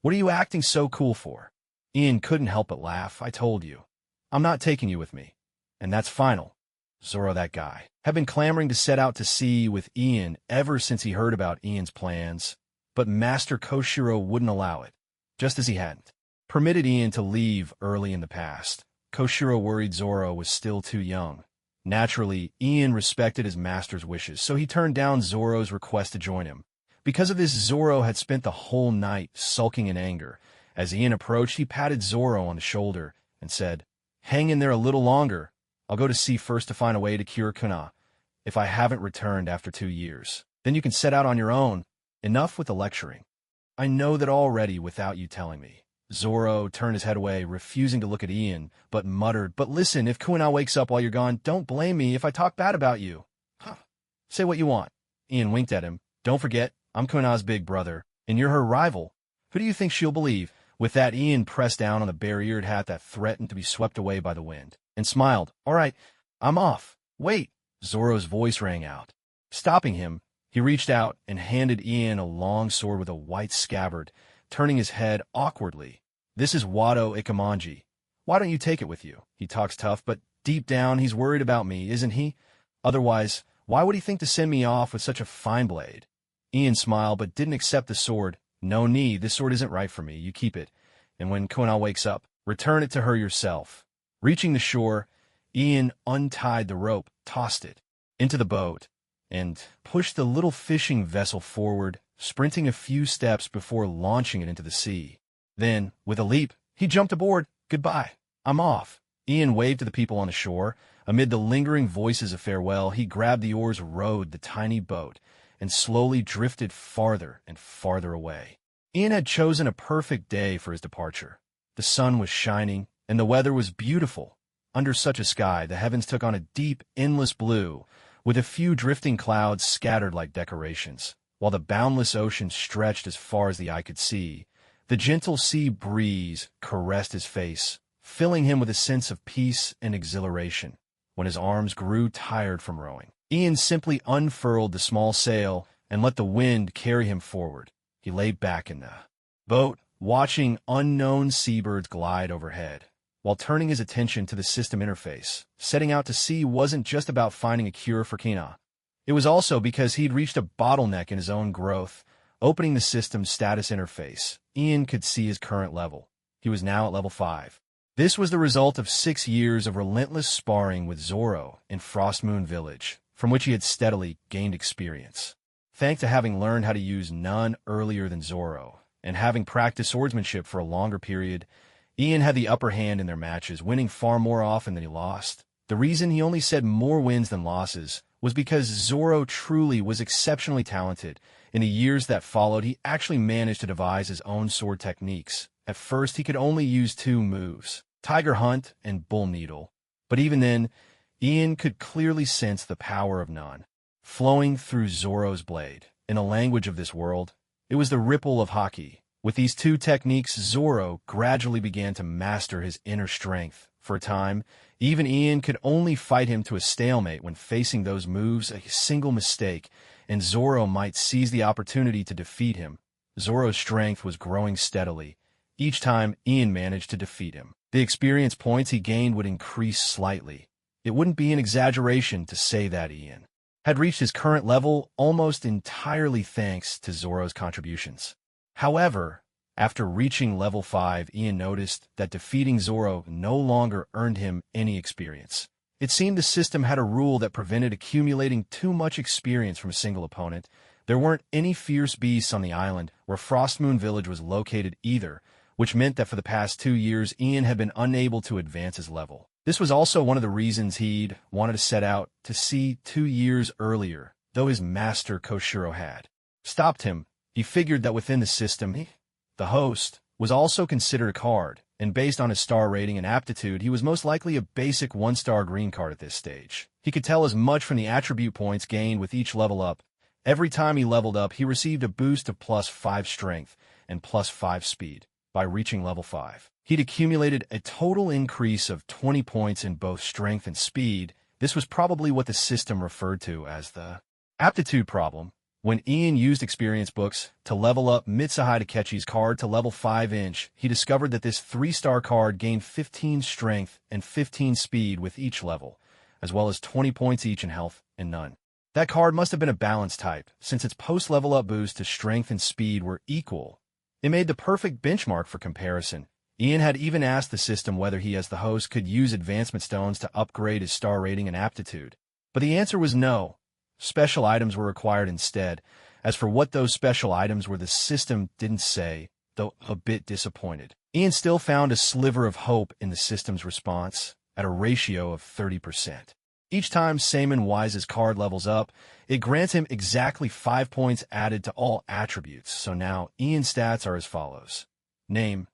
"What are you acting so cool for?" Ian couldn't help but laugh. "I told you. I'm not taking you with me. And that's final." Zoro, that guy, had been clamoring to set out to sea with Ian ever since he heard about Ian's plans, but Master Koshiro wouldn't allow it, just as he hadn't permitted Ian to leave early in the past. Koshiro worried Zoro was still too young. Naturally, Ian respected his master's wishes, so he turned down Zoro's request to join him. Because of this, Zoro had spent the whole night sulking in anger. As Ian approached, he patted Zoro on the shoulder and said, "Hang in there a little longer. I'll go to sea first to find a way to cure Kuna. If I haven't returned after 2 years, then you can set out on your own. Enough with the lecturing. I know that already without you telling me." Zoro turned his head away, refusing to look at Ian, but muttered, "But listen, if Kuna wakes up while you're gone, don't blame me if I talk bad about you." "Huh. Say what you want." Ian winked at him. "Don't forget, I'm Kuna's big brother, and you're her rival. Who do you think she'll believe?" With that, Ian pressed down on the bare-eared hat that threatened to be swept away by the wind, and smiled. "All right, I'm off." "Wait!" Zoro's voice rang out. Stopping him, he reached out and handed Ian a long sword with a white scabbard, turning his head awkwardly. "This is Wado Ikamanji. Why don't you take it with you? He talks tough, but deep down he's worried about me, isn't he? Otherwise, why would he think to send me off with such a fine blade?" Ian smiled, but didn't accept the sword. "No need, this sword isn't right for me. You keep it, and when Kuna wakes up, return it to her yourself." Reaching the shore, Ian untied the rope, tossed it into the boat, and pushed the little fishing vessel forward, sprinting a few steps before launching it into the sea. Then, with a leap, he jumped aboard. "Goodbye. I'm off." Ian waved to the people on the shore. Amid the lingering voices of farewell, he grabbed the oars, rowed the tiny boat, and slowly drifted farther and farther away. Ian had chosen a perfect day for his departure. The sun was shining, and the weather was beautiful. Under such a sky, the heavens took on a deep, endless blue, with a few drifting clouds scattered like decorations, while the boundless ocean stretched as far as the eye could see. The gentle sea breeze caressed his face, filling him with a sense of peace and exhilaration. When his arms grew tired from rowing, Ian simply unfurled the small sail and let the wind carry him forward. He lay back in the boat, watching unknown seabirds glide overhead, while turning his attention to the system interface. Setting out to sea wasn't just about finding a cure for Kina. It was also because he'd reached a bottleneck in his own growth. Opening the system's status interface, Ian could see his current level. He was now at level 5. This was the result of 6 years of relentless sparring with Zoro in Frostmoon Village, from which he had steadily gained experience. Thanks to having learned how to use none earlier than Zoro, and having practiced swordsmanship for a longer period, Ian had the upper hand in their matches, winning far more often than he lost. The reason he only said more wins than losses was because Zoro truly was exceptionally talented. In the years that followed, he actually managed to devise his own sword techniques. At first, he could only use 2 moves, Tiger Hunt and Bull Needle. But even then, Ian could clearly sense the power of none flowing through Zoro's blade. In the language of this world, it was the ripple of hockey. With these 2 techniques, Zoro gradually began to master his inner strength. For a time, even Ian could only fight him to a stalemate when facing those moves. A single mistake, and Zoro might seize the opportunity to defeat him. Zoro's strength was growing steadily. Each time Ian managed to defeat him, the experience points he gained would increase slightly. It wouldn't be an exaggeration to say that Ian had reached his current level almost entirely thanks to Zoro's contributions. However, after reaching level 5, Ian noticed that defeating Zoro no longer earned him any experience. It seemed the system had a rule that prevented accumulating too much experience from a single opponent. There weren't any fierce beasts on the island where Frostmoon Village was located either, which meant that for the past 2 years, Ian had been unable to advance his level. This was also one of the reasons he'd wanted to set out to sea 2 years earlier, though his master Koshiro had stopped him. He figured that within the system, the host was also considered a card, and based on his star rating and aptitude, he was most likely a basic 1-star green card at this stage. He could tell as much from the attribute points gained with each level up. Every time he leveled up, he received a boost of +5 strength and +5 speed. By reaching level 5, he'd accumulated a total increase of 20 points in both strength and speed. This was probably what the system referred to as the aptitude problem. When Ian used experience books to level up Mitsuhide Takechi's card to level 5-inch, he discovered that this 3-star card gained 15 strength and 15 speed with each level, as well as 20 points each in health and none. That card must have been a balance type, since its post-level up boost to strength and speed were equal. It made the perfect benchmark for comparison. Ian had even asked the system whether he as the host could use advancement stones to upgrade his star rating and aptitude. But the answer was no. Special items were required instead. As for what those special items were, the system didn't say, though a bit disappointed. Ian still found a sliver of hope in the system's response, at a ratio of 30%. Each time Samon Wise's card levels up, it grants him exactly 5 points added to all attributes. So now Ian's stats are as follows. Name,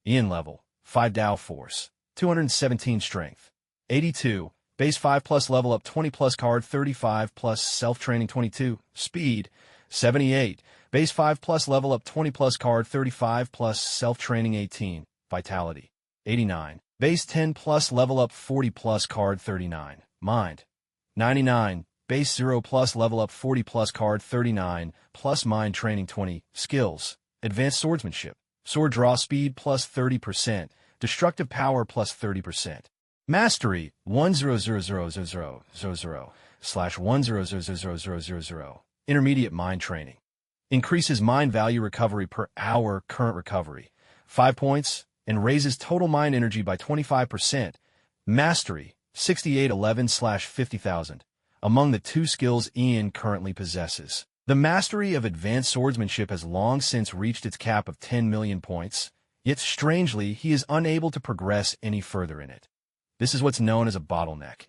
Ian level, 5 Tao Force, 217 Strength, 82, base 5 plus level up 20 plus card 35 plus self-training 22, Speed, 78, base 5 plus level up 20 plus card 35 plus self-training 18, Vitality, 89, base 10 plus level up 40 plus card 39, Mind, 99, base 0 plus level up 40 plus card 39, plus mind training 20, skills, advanced swordsmanship, sword draw speed plus 30%, destructive power plus 30%. Mastery, 1000000/1000000. Intermediate mind training. Increases mind value recovery per hour current recovery, 5 points, and raises total mind energy by 25%. Mastery, 6811/50,000. Among the 2 skills Ian currently possesses, the mastery of advanced swordsmanship has long since reached its cap of 10 million points, yet strangely he is unable to progress any further in it. This is what's known as a bottleneck.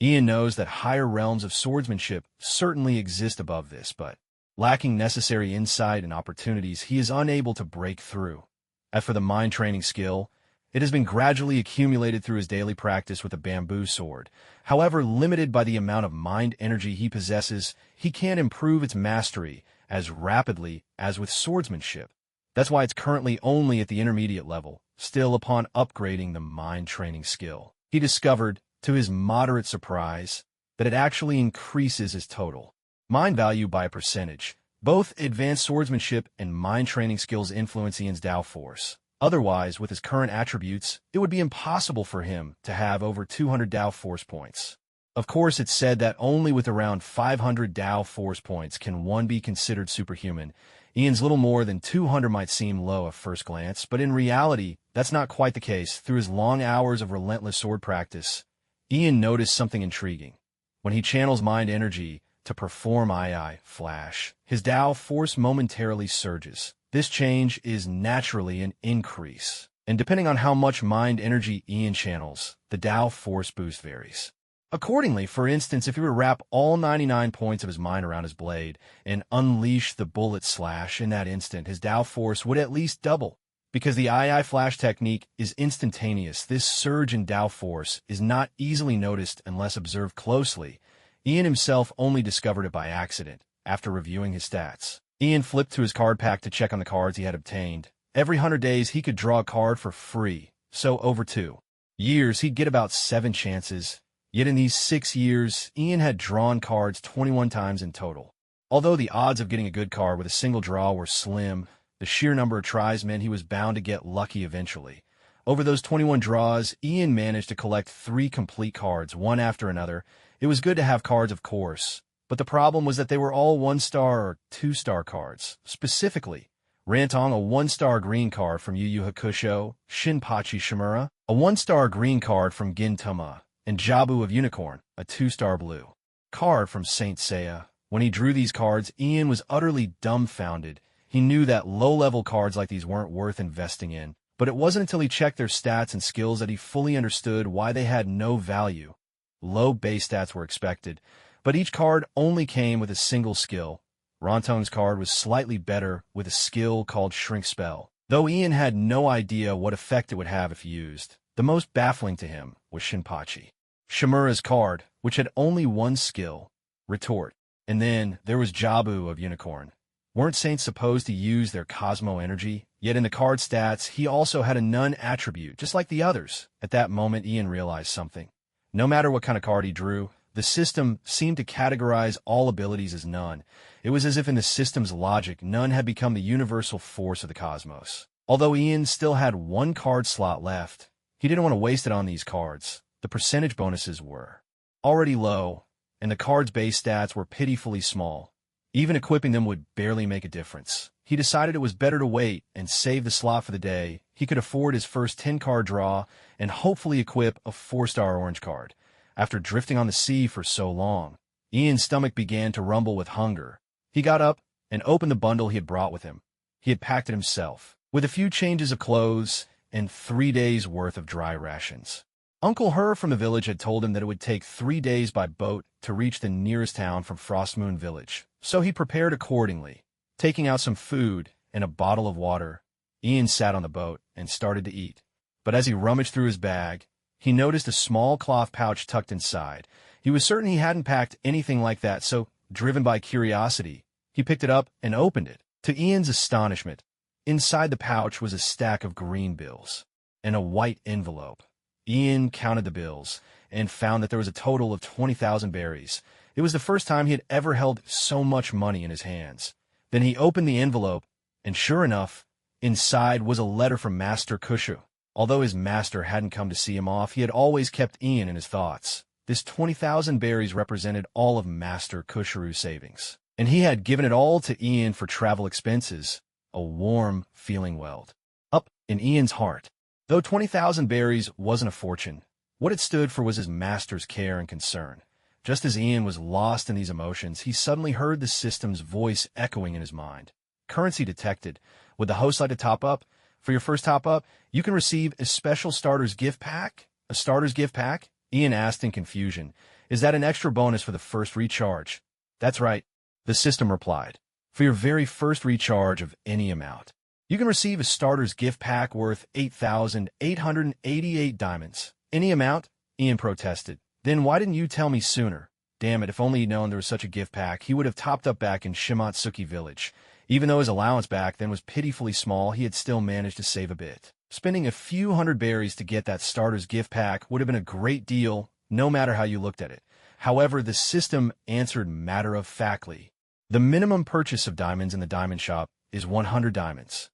Ian knows that higher realms of swordsmanship certainly exist above this, but lacking necessary insight and opportunities, he is unable to break through. As for the mind training skill, it has been gradually accumulated through his daily practice with a bamboo sword. However, limited by the amount of mind energy he possesses, he can't improve its mastery as rapidly as with swordsmanship. That's why it's currently only at the intermediate level. Still, upon upgrading the mind training skill, he discovered, to his moderate surprise, that it actually increases his total mind value by a percentage. Both advanced swordsmanship and mind training skills influence Ian's Tao Force. Otherwise, with his current attributes, it would be impossible for him to have over 200 Tao Force points. Of course, it's said that only with around 500 Tao force points can one be considered superhuman. Ian's little more than 200 might seem low at first glance, but in reality, that's not quite the case. Through his long hours of relentless sword practice, Ian noticed something intriguing. When he channels mind energy to perform II Flash, his Tao force momentarily surges. This change is naturally an increase, and depending on how much mind energy Ian channels, the Tao force boost varies. Accordingly, for instance, if he were to wrap all 99 points of his mind around his blade and unleash the bullet slash in that instant, his Tao force would at least double. Because the II Flash technique is instantaneous, this surge in Tao force is not easily noticed unless observed closely. Ian himself only discovered it by accident, after reviewing his stats. Ian flipped to his card pack to check on the cards he had obtained. Every 100 days, he could draw a card for free, so over 2 years, he'd get about 7 chances. Yet in these 6 years, Ian had drawn cards 21 times in total. Although the odds of getting a good card with a single draw were slim, the sheer number of tries meant he was bound to get lucky eventually. Over those 21 draws, Ian managed to collect 3 complete cards, one after another. It was good to have cards, of course, but the problem was that they were all 1-star or 2-star cards. Specifically, Rantong, a 1-star green card from Yu Yu Hakusho, Shinpachi Shimura, a 1-star green card from Gintama, and Jabu of Unicorn, a 2-star blue card from Saint Seiya. When he drew these cards, Ian was utterly dumbfounded. He knew that low-level cards like these weren't worth investing in, but it wasn't until he checked their stats and skills that he fully understood why they had no value. Low base stats were expected, but each card only came with a single skill. Rantong's card was slightly better with a skill called Shrink Spell, though Ian had no idea what effect it would have if used. The most baffling to him was Shinpachi Shimura's card, which had only one skill, Retort. And then there was Jabu of Unicorn. Weren't Saints supposed to use their Cosmo energy? Yet in the card stats, he also had a None attribute, just like the others. At that moment, Ian realized something. No matter what kind of card he drew, the system seemed to categorize all abilities as None. It was as if in the system's logic, None had become the universal force of the cosmos. Although Ian still had 1 card slot left, he didn't want to waste it on these cards. The percentage bonuses were already low, and the card's base stats were pitifully small. Even equipping them would barely make a difference. He decided it was better to wait and save the slot for the day. He could afford his first 10-card draw and hopefully equip a 4-star orange card. After drifting on the sea for so long, Ian's stomach began to rumble with hunger. He got up and opened the bundle he had brought with him. He had packed it himself, with a few changes of clothes and 3 days' worth of dry rations. Uncle Her from the village had told him that it would take 3 days by boat to reach the nearest town from Frostmoon Village, so he prepared accordingly. Taking out some food and a bottle of water, Ian sat on the boat and started to eat. But as he rummaged through his bag, he noticed a small cloth pouch tucked inside. He was certain he hadn't packed anything like that, so, driven by curiosity, he picked it up and opened it. To Ian's astonishment, inside the pouch was a stack of green bills and a white envelope. Ian counted the bills and found that there was a total of 20,000 berries. It was the first time he had ever held so much money in his hands. Then he opened the envelope, and sure enough, inside was a letter from Master Kushu. Although his master hadn't come to see him off, he had always kept Ian in his thoughts. This 20,000 berries represented all of Master Kushu's savings, and he had given it all to Ian for travel expenses. A warm feeling welled up in Ian's heart. Though 20,000 berries wasn't a fortune, what it stood for was his master's care and concern. Just as Ian was lost in these emotions, he suddenly heard the system's voice echoing in his mind. Currency detected. Would the host like to top up? For your first top up, you can receive a special starter's gift pack? A starter's gift pack? Ian asked in confusion. Is that an extra bonus for the first recharge? That's right, the system replied. For your very first recharge of any amount, you can receive a starter's gift pack worth 8,888 diamonds. Any amount? Ian protested. Then why didn't you tell me sooner? Damn it, if only he'd known there was such a gift pack, he would have topped up back in Shimatsuki Village. Even though his allowance back then was pitifully small, he had still managed to save a bit. Spending a few hundred berries to get that starter's gift pack would have been a great deal, no matter how you looked at it. However, the system answered matter-of-factly. The minimum purchase of diamonds in the diamond shop is 100 diamonds.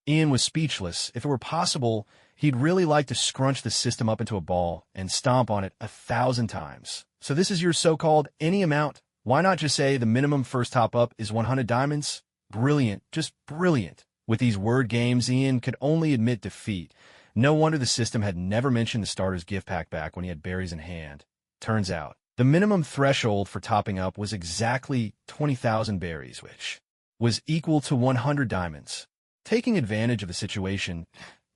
Ian was speechless. If it were possible, he'd really like to scrunch the system up into a ball and stomp on it 1,000 times. So this is your so-called any amount. Why not just say the minimum first top-up is 100 diamonds? Brilliant, just brilliant. With these word games, Ian could only admit defeat. No wonder the system had never mentioned the starter's gift pack back when he had berries in hand. Turns out, the minimum threshold for topping up was exactly 20,000 berries, which was equal to 100 diamonds. Taking advantage of the situation,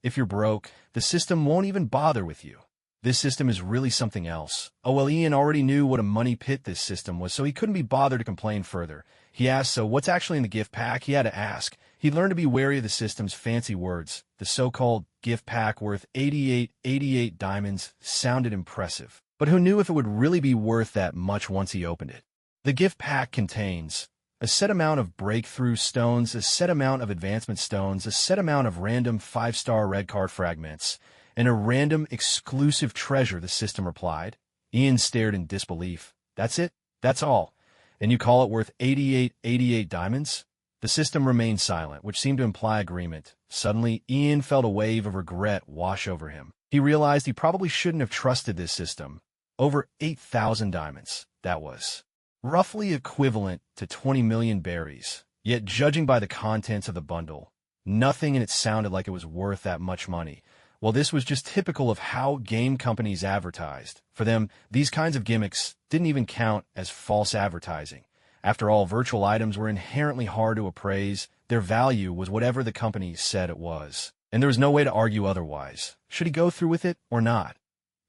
if you're broke, the system won't even bother with you. This system is really something else. Oh well, Ian already knew what a money pit this system was, so he couldn't be bothered to complain further. He asked, so what's actually in the gift pack? He had to ask. He learned to be wary of the system's fancy words. The so-called gift pack worth 88 diamonds sounded impressive. But who knew if it would really be worth that much once he opened it? The gift pack contains a set amount of breakthrough stones, a set amount of advancement stones, a set amount of random 5-star red card fragments, and a random exclusive treasure, the system replied. Ian stared in disbelief. That's it? That's all? And you call it worth 88 diamonds? The system remained silent, which seemed to imply agreement. Suddenly, Ian felt a wave of regret wash over him. He realized he probably shouldn't have trusted this system. Over 8,000 diamonds, that was roughly equivalent to 20 million berries. Yet, judging by the contents of the bundle, nothing in it sounded like it was worth that much money. Well, this was just typical of how game companies advertised. For them, these kinds of gimmicks didn't even count as false advertising. After all, virtual items were inherently hard to appraise. Their value was whatever the company said it was. And there was no way to argue otherwise. Should he go through with it or not?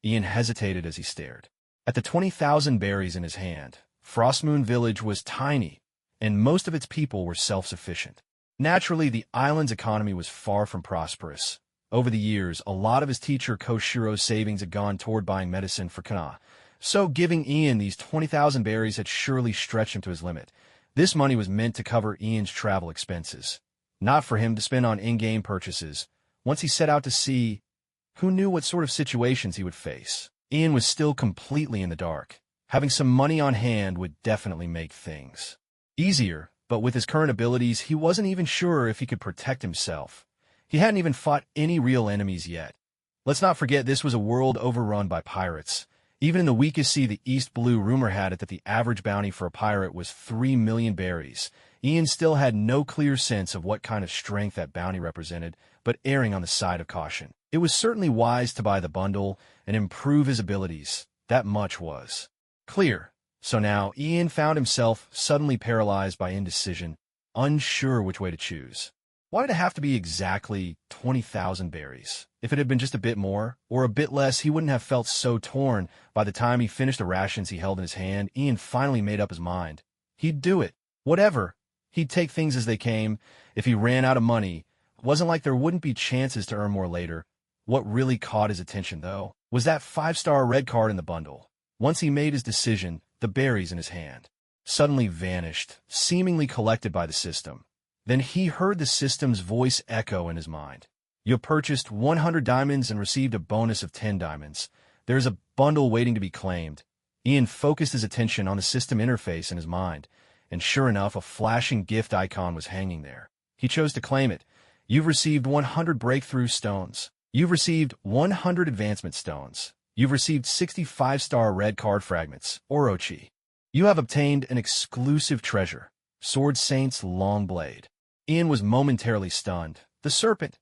Ian hesitated as he stared at the 20,000 berries in his hand. Frostmoon Village was tiny, and most of its people were self-sufficient. Naturally, the island's economy was far from prosperous. Over the years, a lot of his teacher Koshiro's savings had gone toward buying medicine for Kana, so giving Ian these 20,000 berries had surely stretched him to his limit. This money was meant to cover Ian's travel expenses, not for him to spend on in-game purchases. Once he set out to sea, who knew what sort of situations he would face? Ian was still completely in the dark. Having some money on hand would definitely make things easier, but with his current abilities, he wasn't even sure if he could protect himself. He hadn't even fought any real enemies yet. Let's not forget this was a world overrun by pirates. Even in the weakest sea, the East Blue, rumor had it that the average bounty for a pirate was 3 million berries. Ian still had no clear sense of what kind of strength that bounty represented, but erring on the side of caution. It was certainly wise to buy the bundle and improve his abilities. That much was clear. So now, Ian found himself suddenly paralyzed by indecision, unsure which way to choose. Why did it have to be exactly 20,000 berries? If it had been just a bit more, or a bit less, he wouldn't have felt so torn. By the time he finished the rations he held in his hand, Ian finally made up his mind. He'd do it. Whatever. He'd take things as they came. If he ran out of money, it wasn't like there wouldn't be chances to earn more later. What really caught his attention, though, was that 5-star red card in the bundle. Once he made his decision, the berries in his hand suddenly vanished, seemingly collected by the system. Then he heard the system's voice echo in his mind. You purchased 100 diamonds and received a bonus of 10 diamonds. There's a bundle waiting to be claimed. Ian focused his attention on the system interface in his mind, and sure enough, a flashing gift icon was hanging there. He chose to claim it. You've received 100 breakthrough stones. You've received 100 advancement stones. You've received 65-star red card fragments, Orochi. You have obtained an exclusive treasure, Sword Saint's long blade. Ian was momentarily stunned. The serpent.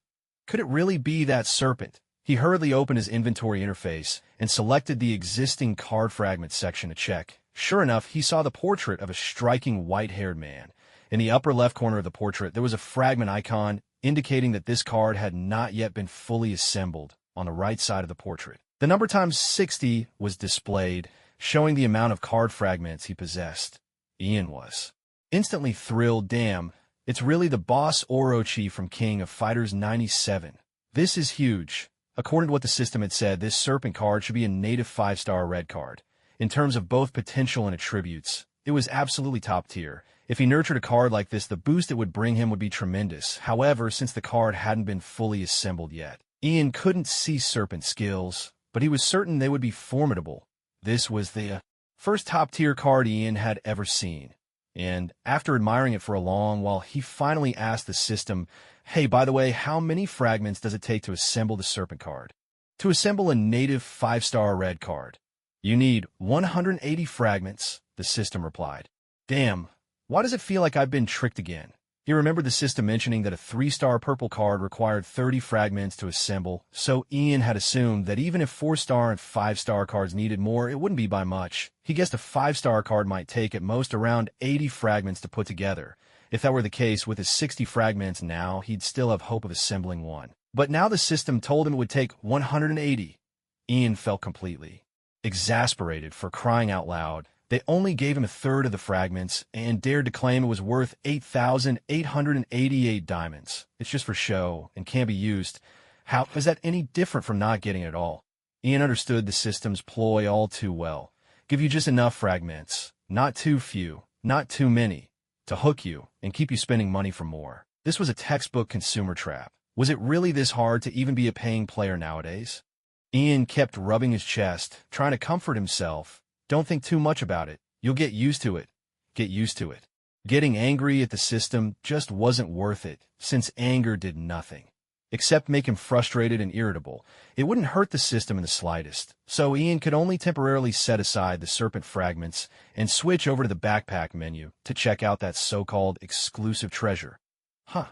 Could it really be that serpent? He hurriedly opened his inventory interface and selected the existing card fragments section to check. Sure enough, he saw the portrait of a striking white-haired man. In the upper left corner of the portrait, there was a fragment icon indicating that this card had not yet been fully assembled on the right side of the portrait. The number times 60 was displayed, showing the amount of card fragments he possessed. Ian was instantly thrilled. Damn, it's really the boss Orochi from King of Fighters 97. This is huge. According to what the system had said, this serpent card should be a native 5-star red card. In terms of both potential and attributes, it was absolutely top tier. If he nurtured a card like this, the boost it would bring him would be tremendous. However, since the card hadn't been fully assembled yet, Ian couldn't see serpent skills, but he was certain they would be formidable. This was the first top-tier card Ian had ever seen, and after admiring it for a long while, he finally asked the system, Hey, by the way, how many fragments does it take to assemble the serpent card? To assemble a native 5-star red card, you need 180 fragments, the system replied. Damn, why does it feel like I've been tricked again? You remember the system mentioning that a 3-star purple card required 30 fragments to assemble, so Ian had assumed that even if 4-star and 5-star cards needed more, it wouldn't be by much. He guessed a 5-star card might take at most around 80 fragments to put together. If that were the case, with his 60 fragments now, he'd still have hope of assembling one. But now the system told him it would take 180. Ian felt completely exasperated. For crying out loud. They only gave him a third of the fragments and dared to claim it was worth 8,888 diamonds. It's just for show and can't be used. How is that any different from not getting it at all? Ian understood the system's ploy all too well. Give you just enough fragments, not too few, not too many, to hook you and keep you spending money for more. This was a textbook consumer trap. Was it really this hard to even be a paying player nowadays? Ian kept rubbing his chest, trying to comfort himself. Don't think too much about it. You'll get used to it. Get used to it. Getting angry at the system just wasn't worth it, since anger did nothing except make him frustrated and irritable. It wouldn't hurt the system in the slightest, so Ian could only temporarily set aside the serpent fragments and switch over to the backpack menu to check out that so-called exclusive treasure. Huh.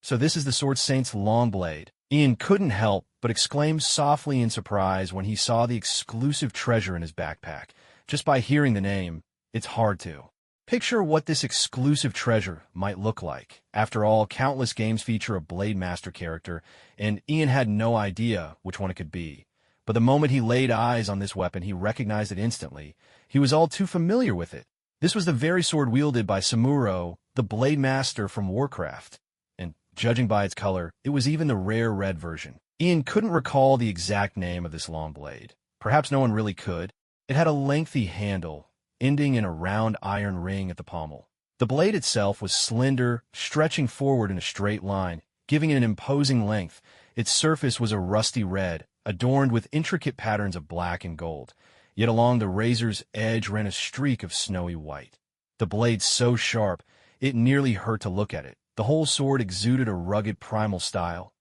So this is the Sword Saint's long blade. Ian couldn't help but exclaim softly in surprise when he saw the exclusive treasure in his backpack. Just by hearing the name, it's hard to picture what this exclusive treasure might look like. After all, countless games feature a Blade Master character, and Ian had no idea which one it could be. But the moment he laid eyes on this weapon, he recognized it instantly. He was all too familiar with it. This was the very sword wielded by Samuro, the Blade Master from Warcraft. And judging by its color, it was even the rare red version. Ian couldn't recall the exact name of this long blade. Perhaps no one really could. It had a lengthy handle, ending in a round iron ring at the pommel. The blade itself was slender, stretching forward in a straight line, giving it an imposing length. Its surface was a rusty red, adorned with intricate patterns of black and gold. Yet along the razor's edge ran a streak of snowy white. The blade so sharp, it nearly hurt to look at it. The whole sword exuded a rugged primal style.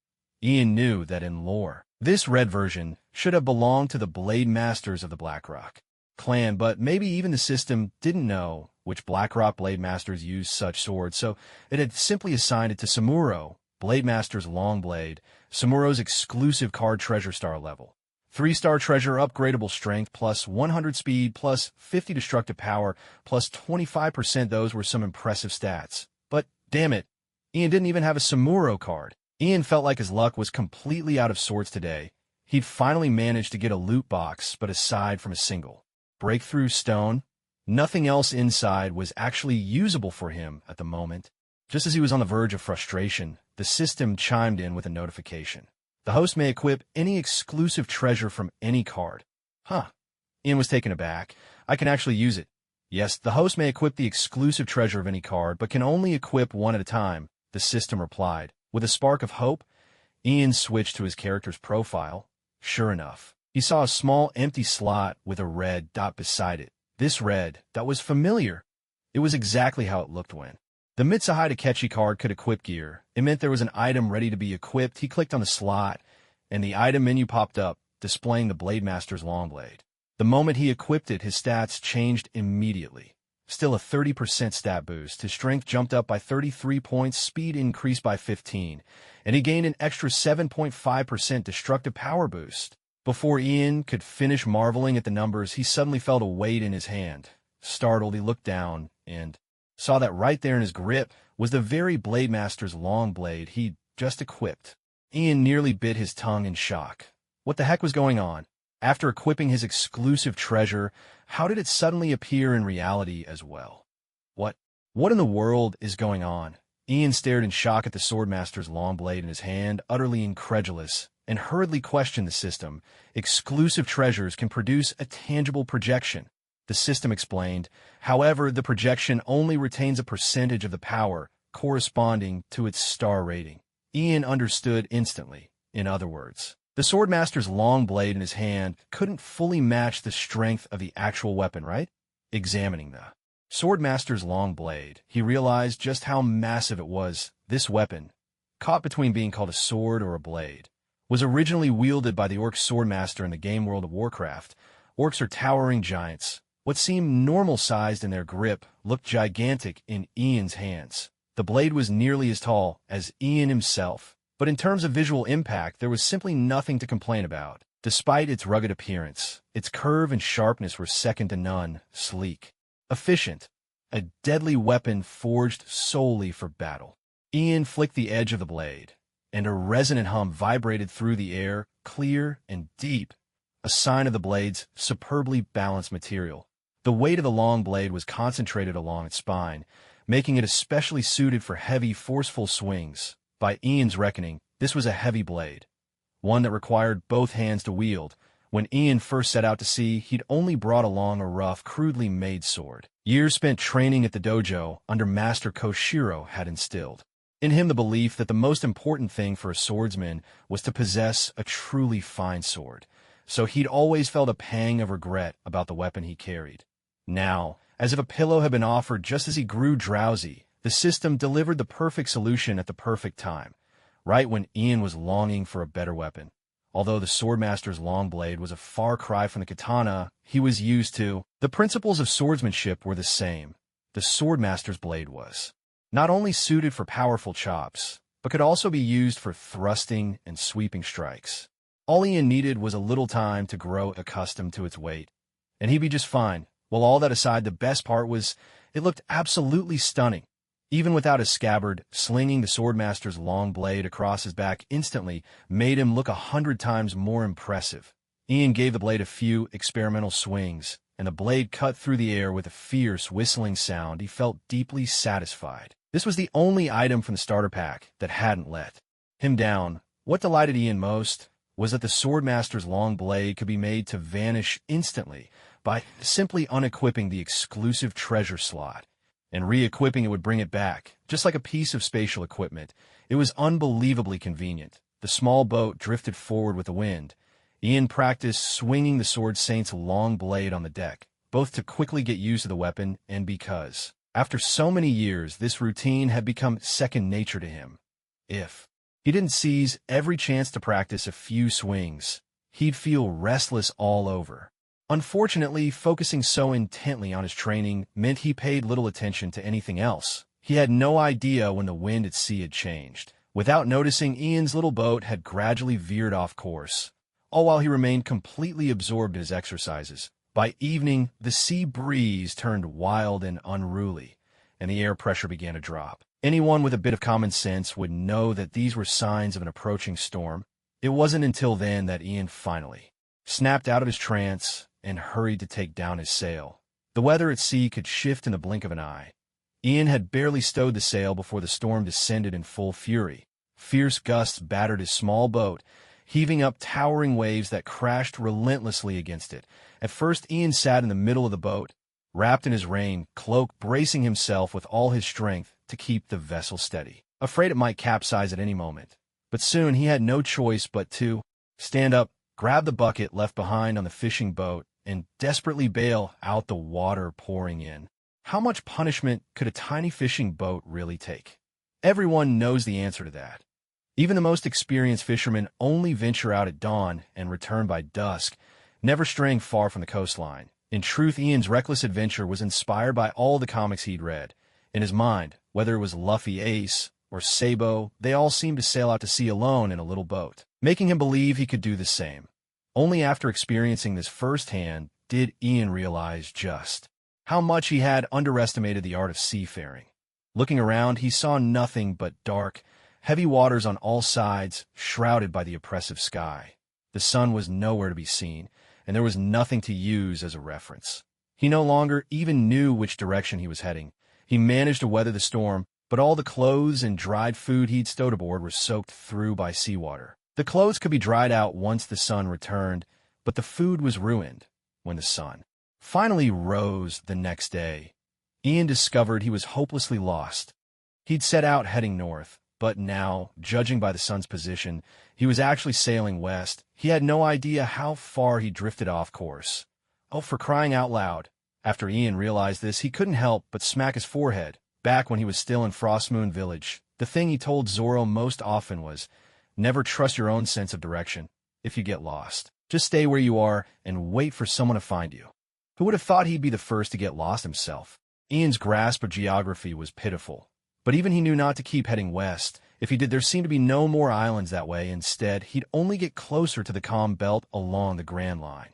Ian knew that in lore, this red version should have belonged to the Blade Masters of the Blackrock clan, but maybe even the system didn't know which Blackrock Blade Masters used such swords, so it had simply assigned it to Samuro, Blade Master's long blade, Samuro's exclusive card treasure star level. 3-star treasure, upgradable strength, plus 100 speed, plus 50 destructive power, plus 25%. Those were some impressive stats. But, damn it, Ian didn't even have a Samuro card. Ian felt like his luck was completely out of sorts today. He'd finally managed to get a loot box, but aside from a single breakthrough stone, nothing else inside was actually usable for him at the moment. Just as he was on the verge of frustration, the system chimed in with a notification. The host may equip any exclusive treasure from any card. Huh. Ian was taken aback. I can actually use it. Yes, the host may equip the exclusive treasure of any card, but can only equip one at a time, the system replied. With a spark of hope, Ian switched to his character's profile. Sure enough, he saw a small empty slot with a red dot beside it. This red dot was familiar. It was exactly how it looked when the Mitsuhide Takechi card could equip gear. It meant there was an item ready to be equipped. He clicked on the slot, and the item menu popped up, displaying the Blade Master's long blade. The moment he equipped it, his stats changed immediately. Still a 30% stat boost. His strength jumped up by 33 points, speed increased by 15, and he gained an extra 7.5% destructive power boost. Before Ian could finish marveling at the numbers, he suddenly felt a weight in his hand. Startled, he looked down and saw that right there in his grip was the very Blade Master's long blade he'd just equipped. Ian nearly bit his tongue in shock. What the heck was going on? After equipping his exclusive treasure, how did it suddenly appear in reality as well? What in the world is going on? Ian stared in shock at the Swordmaster's long blade in his hand, utterly incredulous, and hurriedly questioned the system. Exclusive treasures can produce a tangible projection, the system explained. However, the projection only retains a percentage of the power corresponding to its star rating. Ian understood instantly. In other words, the Swordmaster's long blade in his hand couldn't fully match the strength of the actual weapon, right? Examining the Swordmaster's long blade, he realized just how massive it was. This weapon caught between being called a sword or a blade, was originally wielded by the orc swordmaster in the game world of Warcraft. Orcs are towering giants. What seemed normal-sized in their grip looked gigantic in Ian's hands. The blade was nearly as tall as Ian himself, but in terms of visual impact, there was simply nothing to complain about. Despite its rugged appearance, its curve and sharpness were second to none, sleek, efficient, a deadly weapon forged solely for battle. Ian flicked the edge of the blade, and a resonant hum vibrated through the air, clear and deep, a sign of the blade's superbly balanced material. The weight of the long blade was concentrated along its spine, making it especially suited for heavy, forceful swings. By Ian's reckoning, this was a heavy blade, one that required both hands to wield. When Ian first set out to sea, he'd only brought along a rough, crudely made sword. Years spent training at the dojo under Master Koshiro had instilled in him the belief that the most important thing for a swordsman was to possess a truly fine sword, so he'd always felt a pang of regret about the weapon he carried. Now, as if a pillow had been offered just as he grew drowsy, the system delivered the perfect solution at the perfect time, right when Ian was longing for a better weapon. Although the swordmaster's long blade was a far cry from the katana he was used to, the principles of swordsmanship were the same. The swordmaster's blade was not only suited for powerful chops, but could also be used for thrusting and sweeping strikes. All Ian needed was a little time to grow accustomed to its weight, and he'd be just fine. Well, all that aside, the best part was it looked absolutely stunning. Even without a scabbard, slinging the swordmaster's long blade across his back instantly made him look 100 times more impressive. Ian gave the blade a few experimental swings, and the blade cut through the air with a fierce, whistling sound. He felt deeply satisfied. This was the only item from the starter pack that hadn't let him down. What delighted Ian most was that the swordmaster's long blade could be made to vanish instantly by simply unequipping the exclusive treasure slot, and re-equipping it would bring it back, just like a piece of spatial equipment. It was unbelievably convenient. The small boat drifted forward with the wind. Ian practiced swinging the sword saint's long blade on the deck, both to quickly get used to the weapon and because, after so many years, this routine had become second nature to him. If he didn't seize every chance to practice a few swings, he'd feel restless all over. Unfortunately, focusing so intently on his training meant he paid little attention to anything else. He had no idea when the wind at sea had changed. Without noticing, Ian's little boat had gradually veered off course, all while he remained completely absorbed in his exercises. By evening, the sea breeze turned wild and unruly, and the air pressure began to drop. Anyone with a bit of common sense would know that these were signs of an approaching storm. It wasn't until then that Ian finally snapped out of his trance and hurried to take down his sail. The weather at sea could shift in the blink of an eye. Ian had barely stowed the sail before the storm descended in full fury. Fierce gusts battered his small boat, heaving up towering waves that crashed relentlessly against it. At first, Ian sat in the middle of the boat, wrapped in his rain cloak, bracing himself with all his strength to keep the vessel steady, afraid it might capsize at any moment. But soon he had no choice but to stand up, grab the bucket left behind on the fishing boat, and desperately bail out the water pouring in. How much punishment could a tiny fishing boat really take? Everyone knows the answer to that. Even the most experienced fishermen only venture out at dawn and return by dusk, never straying far from the coastline. In truth, Ian's reckless adventure was inspired by all the comics he'd read. In his mind, whether it was Luffy Ace or Sabo, they all seemed to sail out to sea alone in a little boat, making him believe he could do the same. Only after experiencing this firsthand did Ian realize just how much he had underestimated the art of seafaring. Looking around, he saw nothing but dark, heavy waters on all sides, shrouded by the oppressive sky. The sun was nowhere to be seen, and there was nothing to use as a reference. He no longer even knew which direction he was heading. He managed to weather the storm, but all the clothes and dried food he'd stowed aboard were soaked through by seawater. The clothes could be dried out once the sun returned, but the food was ruined when the sun finally rose the next day. Ian discovered he was hopelessly lost. He'd set out heading north, but now, judging by the sun's position, he was actually sailing west. He had no idea how far he drifted off course. Oh, for crying out loud. After Ian realized this, he couldn't help but smack his forehead. Back when he was still in Frostmoon Village, the thing he told Zoro most often was, never trust your own sense of direction. If you get lost, just stay where you are and wait for someone to find you. Who would have thought he'd be the first to get lost himself? Ian's grasp of geography was pitiful, but even he knew not to keep heading west. If he did, there seemed to be no more islands that way. Instead, he'd only get closer to the calm belt along the Grand Line.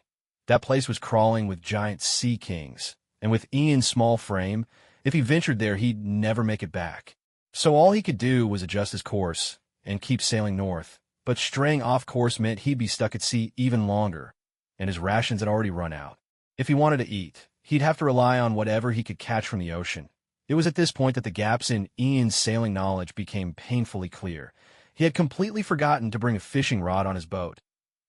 That place was crawling with giant sea kings, and with Ian's small frame, if he ventured there, he'd never make it back. So all he could do was adjust his course and keep sailing north. But straying off course meant he'd be stuck at sea even longer, and his rations had already run out. If he wanted to eat, he'd have to rely on whatever he could catch from the ocean. It was at this point that the gaps in Ian's sailing knowledge became painfully clear. He had completely forgotten to bring a fishing rod on his boat.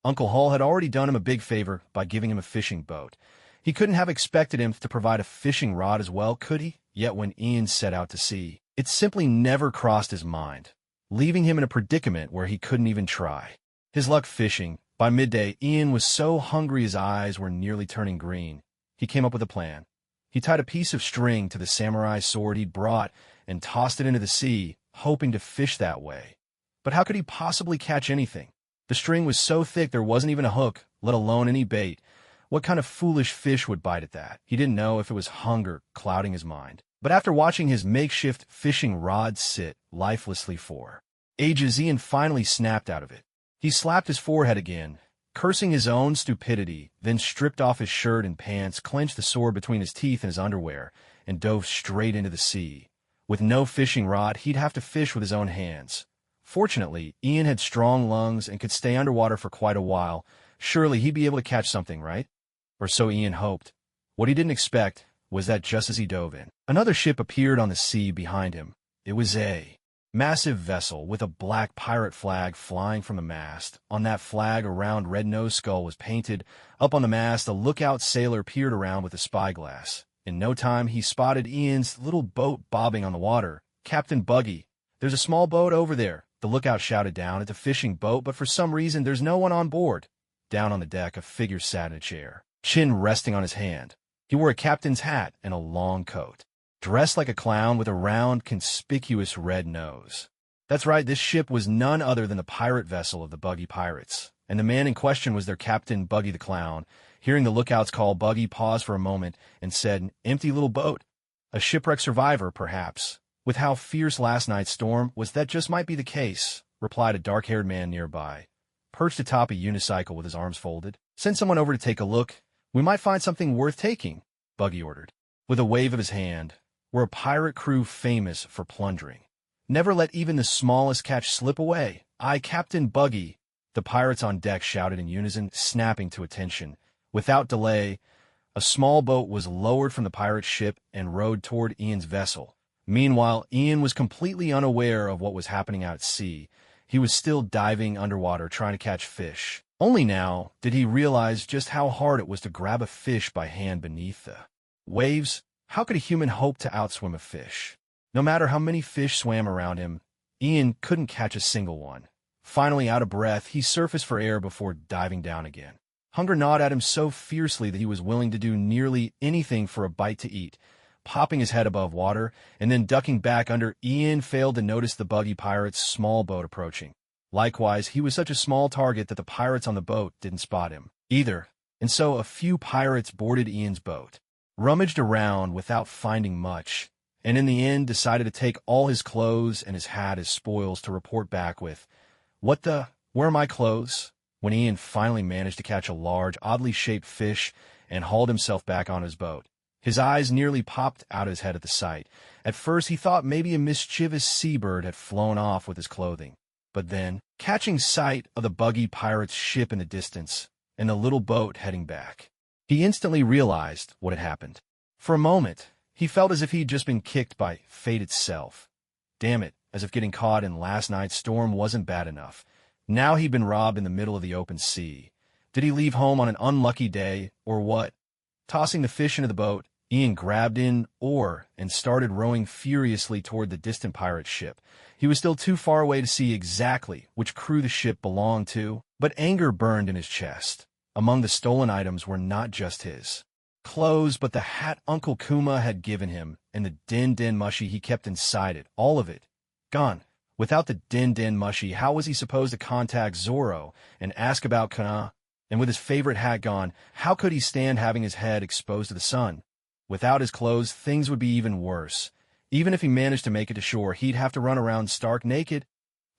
Uncle Hull had already done him a big favor by giving him a fishing boat. He couldn't have expected him to provide a fishing rod as well, could he? Yet when Ian set out to sea, it simply never crossed his mind, leaving him in a predicament where he couldn't even try. His luck fishing. By midday, Ian was so hungry his eyes were nearly turning green. He came up with a plan. He tied a piece of string to the samurai sword he'd brought and tossed it into the sea, hoping to fish that way. But how could he possibly catch anything? The string was so thick there wasn't even a hook, let alone any bait. What kind of foolish fish would bite at that? He didn't know if it was hunger clouding his mind. But after watching his makeshift fishing rod sit lifelessly for ages, Ian finally snapped out of it. He slapped his forehead again, cursing his own stupidity, then stripped off his shirt and pants, clenched the sword between his teeth and his underwear, and dove straight into the sea. With no fishing rod, he'd have to fish with his own hands. Fortunately, Ian had strong lungs and could stay underwater for quite a while. Surely he'd be able to catch something, right? Or so Ian hoped. What he didn't expect was that just as he dove in, another ship appeared on the sea behind him. It was a massive vessel with a black pirate flag flying from the mast. On that flag, a round red-nosed skull was painted. Up on the mast, a lookout sailor peered around with a spyglass. In no time, he spotted Ian's little boat bobbing on the water. "Captain Buggy, there's a small boat over there," the lookout shouted down at the fishing boat, but for some reason there's no one on board. Down on the deck, a figure sat in a chair, chin resting on his hand. He wore a captain's hat and a long coat, dressed like a clown with a round, conspicuous red nose. That's right, this ship was none other than the pirate vessel of the Buggy Pirates, and the man in question was their captain, Buggy the Clown. Hearing the lookout's call, Buggy paused for a moment and said, "An empty little boat. A shipwreck survivor, perhaps." "With how fierce last night's storm was, that just might be the case," replied a dark-haired man nearby, perched atop a unicycle with his arms folded. "Send someone over to take a look. We might find something worth taking," Buggy ordered. With a wave of his hand, "We're a pirate crew famous for plundering. Never let even the smallest catch slip away. Aye, Captain Buggy," the pirates on deck shouted in unison, snapping to attention. Without delay, a small boat was lowered from the pirate ship and rowed toward Ian's vessel. Meanwhile, Ian was completely unaware of what was happening out at sea. He was still diving underwater trying to catch fish. Only now did he realize just how hard it was to grab a fish by hand beneath the waves. How could a human hope to outswim a fish? No matter how many fish swam around him, Ian couldn't catch a single one. Finally, out of breath, he surfaced for air before diving down again. Hunger gnawed at him so fiercely that he was willing to do nearly anything for a bite to eat. Popping his head above water and then ducking back under, Ian failed to notice the Buggy Pirate's small boat approaching. Likewise, he was such a small target that the pirates on the boat didn't spot him either, and so a few pirates boarded Ian's boat, rummaged around without finding much, and in the end decided to take all his clothes and his hat as spoils to report back with, "What the? Where are my clothes?" When Ian finally managed to catch a large, oddly shaped fish and hauled himself back on his boat, his eyes nearly popped out of his head at the sight. At first, he thought maybe a mischievous seabird had flown off with his clothing. But then, catching sight of the Buggy Pirate's ship in the distance and the little boat heading back, he instantly realized what had happened. For a moment, he felt as if he'd just been kicked by fate itself. Damn it, as if getting caught in last night's storm wasn't bad enough. Now he'd been robbed in the middle of the open sea. Did he leave home on an unlucky day, or what? Tossing the fish into the boat, Ian grabbed an oar and started rowing furiously toward the distant pirate ship. He was still too far away to see exactly which crew the ship belonged to, but anger burned in his chest. Among the stolen items were not just his clothes, but the hat Uncle Kuma had given him, and the din-din mushi he kept inside it, all of it, gone. Without the din-din mushi, how was he supposed to contact Zoro and ask about Kana? And with his favorite hat gone, how could he stand having his head exposed to the sun? Without his clothes, things would be even worse. Even if he managed to make it to shore, he'd have to run around stark naked.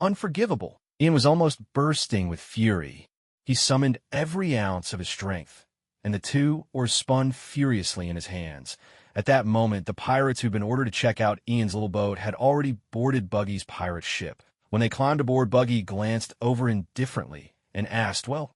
Unforgivable. Ian was almost bursting with fury. He summoned every ounce of his strength, and the two oars spun furiously in his hands. At that moment, the pirates who'd been ordered to check out Ian's little boat had already boarded Buggy's pirate ship. When they climbed aboard, Buggy glanced over indifferently and asked, "Well,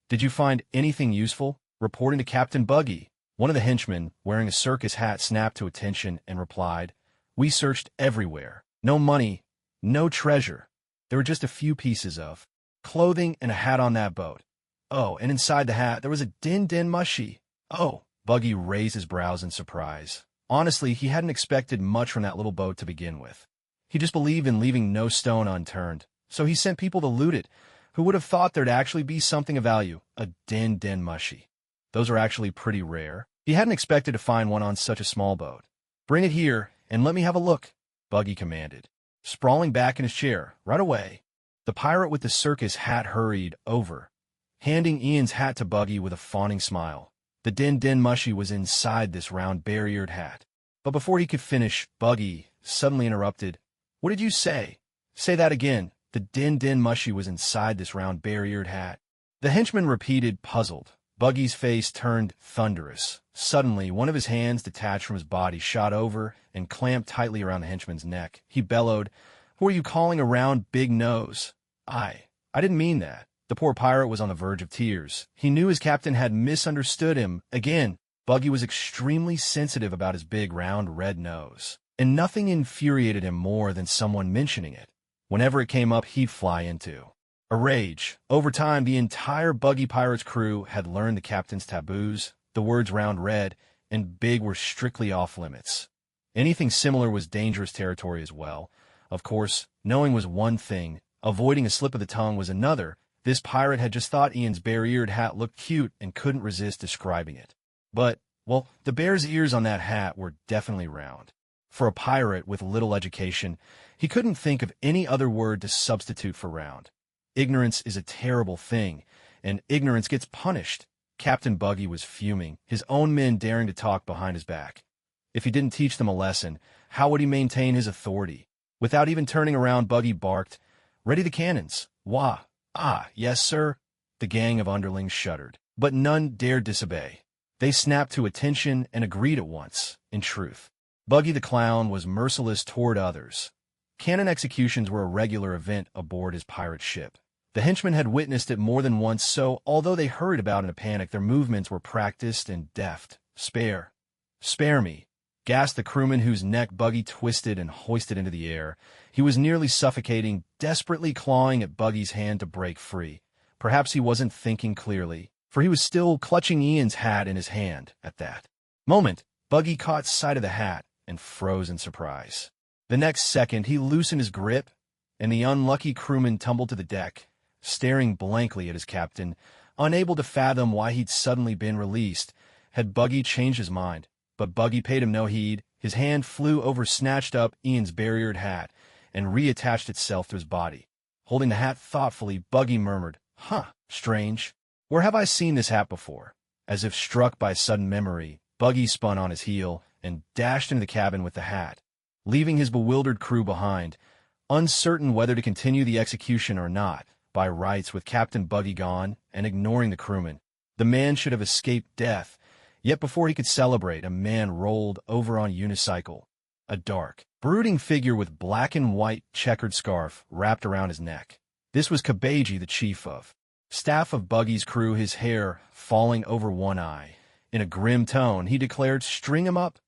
did you find anything useful?" Reporting to Captain Buggy, one of the henchmen, wearing a circus hat, snapped to attention and replied, "We searched everywhere. No money, no treasure. There were just a few pieces of clothing and a hat on that boat. Oh, and inside the hat, there was a din-din mushi." "Oh." Buggy raised his brows in surprise. Honestly, he hadn't expected much from that little boat to begin with. He just believed in leaving no stone unturned, so he sent people to loot it. Who would have thought there'd actually be something of value? A din-din mushi. Those are actually pretty rare. He hadn't expected to find one on such a small boat. "Bring it here, and let me have a look," Buggy commanded. Sprawling back in his chair, "Right away." The pirate with the circus hat hurried over, handing Ian's hat to Buggy with a fawning smile. The din-din mushi was inside this round barriered hat. But before he could finish, Buggy suddenly interrupted. "What did you say?" "Say that again." "The din-din mushi was inside this round barriered hat." The henchman repeated, puzzled. Buggy's face turned thunderous. Suddenly, one of his hands detached from his body, shot over, and clamped tightly around the henchman's neck. He bellowed, "Who are you calling a round big nose?" I didn't mean that." The poor pirate was on the verge of tears. He knew his captain had misunderstood him. Again, Buggy was extremely sensitive about his big, round, red nose. And nothing infuriated him more than someone mentioning it. Whenever it came up, he'd fly into a rage. Over time, the entire Buggy Pirates crew had learned the captain's taboos. The words round, red, and big were strictly off limits. Anything similar was dangerous territory as well. Of course, knowing was one thing. Avoiding a slip of the tongue was another. This pirate had just thought Ian's barriered hat looked cute and couldn't resist describing it. But, well, the bear's ears on that hat were definitely round. For a pirate with little education, he couldn't think of any other word to substitute for round. Ignorance is a terrible thing, and ignorance gets punished. Captain Buggy was fuming, his own men daring to talk behind his back. If he didn't teach them a lesson, how would he maintain his authority? Without even turning around, Buggy barked, "Ready the cannons." "Wah." "Ah, yes, sir." The gang of underlings shuddered, but none dared disobey. They snapped to attention and agreed at once. In truth, Buggy the Clown was merciless toward others. Cannon executions were a regular event aboard his pirate ship. The henchmen had witnessed it more than once, so although they hurried about in a panic, their movements were practiced and deft. Spare me," gasped the crewman whose neck Buggy twisted and hoisted into the air. He was nearly suffocating, desperately clawing at Buggy's hand to break free. Perhaps he wasn't thinking clearly, for he was still clutching Ian's hat in his hand. At that moment, Buggy caught sight of the hat and froze in surprise. The next second, he loosened his grip, and the unlucky crewman tumbled to the deck, staring blankly at his captain, unable to fathom why he'd suddenly been released. Had Buggy changed his mind? But Buggy paid him no heed. His hand flew over, snatched up Ian's barriered hat, and reattached itself to his body. Holding the hat thoughtfully, Buggy murmured, "Huh, strange. Where have I seen this hat before?" As if struck by sudden memory, Buggy spun on his heel and dashed into the cabin with the hat, leaving his bewildered crew behind, uncertain whether to continue the execution or not. By rights, with Captain Buggy gone and ignoring the crewman, the man should have escaped death. Yet before he could celebrate, a man rolled over on a unicycle, a dark, brooding figure with black and white checkered scarf wrapped around his neck. This was Kabeji, the chief of staff of Buggy's crew, his hair falling over one eye. In a grim tone, he declared, "String him up.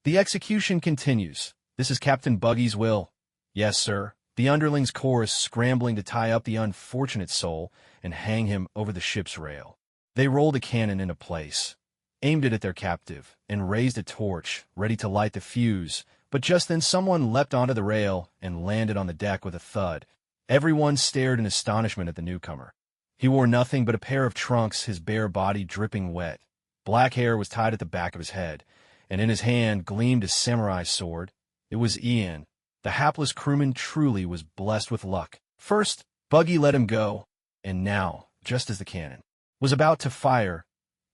The execution continues. This is Captain Buggy's will." "Yes, sir." The underlings chorused, scrambling to tie up the unfortunate soul and hang him over the ship's rail. They rolled a cannon into place, aimed it at their captive, and raised a torch, ready to light the fuse. But just then someone leapt onto the rail and landed on the deck with a thud. Everyone stared in astonishment at the newcomer. He wore nothing but a pair of trunks, his bare body dripping wet. Black hair was tied at the back of his head, and in his hand gleamed a samurai sword. It was Ian. The hapless crewman truly was blessed with luck. First, Buggy let him go, and now, just as the cannon was about to fire,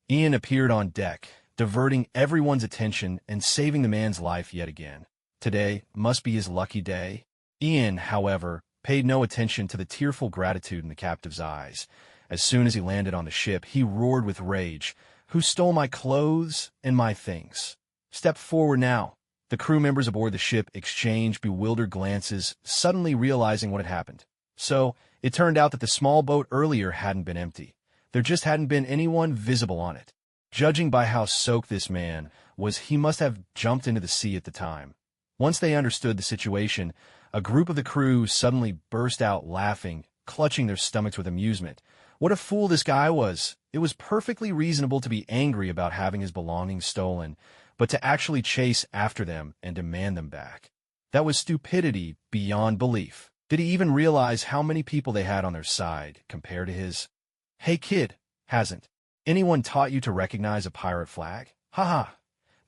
Ian appeared on deck, diverting everyone's attention and saving the man's life yet again. Today must be his lucky day. Ian, however, paid no attention to the tearful gratitude in the captive's eyes. As soon as he landed on the ship, he roared with rage, "Who stole my clothes and my things? Step forward now." The crew members aboard the ship exchanged bewildered glances, suddenly realizing what had happened. So, it turned out that the small boat earlier hadn't been empty. There just hadn't been anyone visible on it. Judging by how soaked this man was, he must have jumped into the sea at the time. Once they understood the situation, a group of the crew suddenly burst out laughing, clutching their stomachs with amusement. What a fool this guy was! It was perfectly reasonable to be angry about having his belongings stolen, but to actually chase after them and demand them back. That was stupidity beyond belief. Did he even realize how many people they had on their side compared to his? "Hey kid, hasn't anyone taught you to recognize a pirate flag? Haha,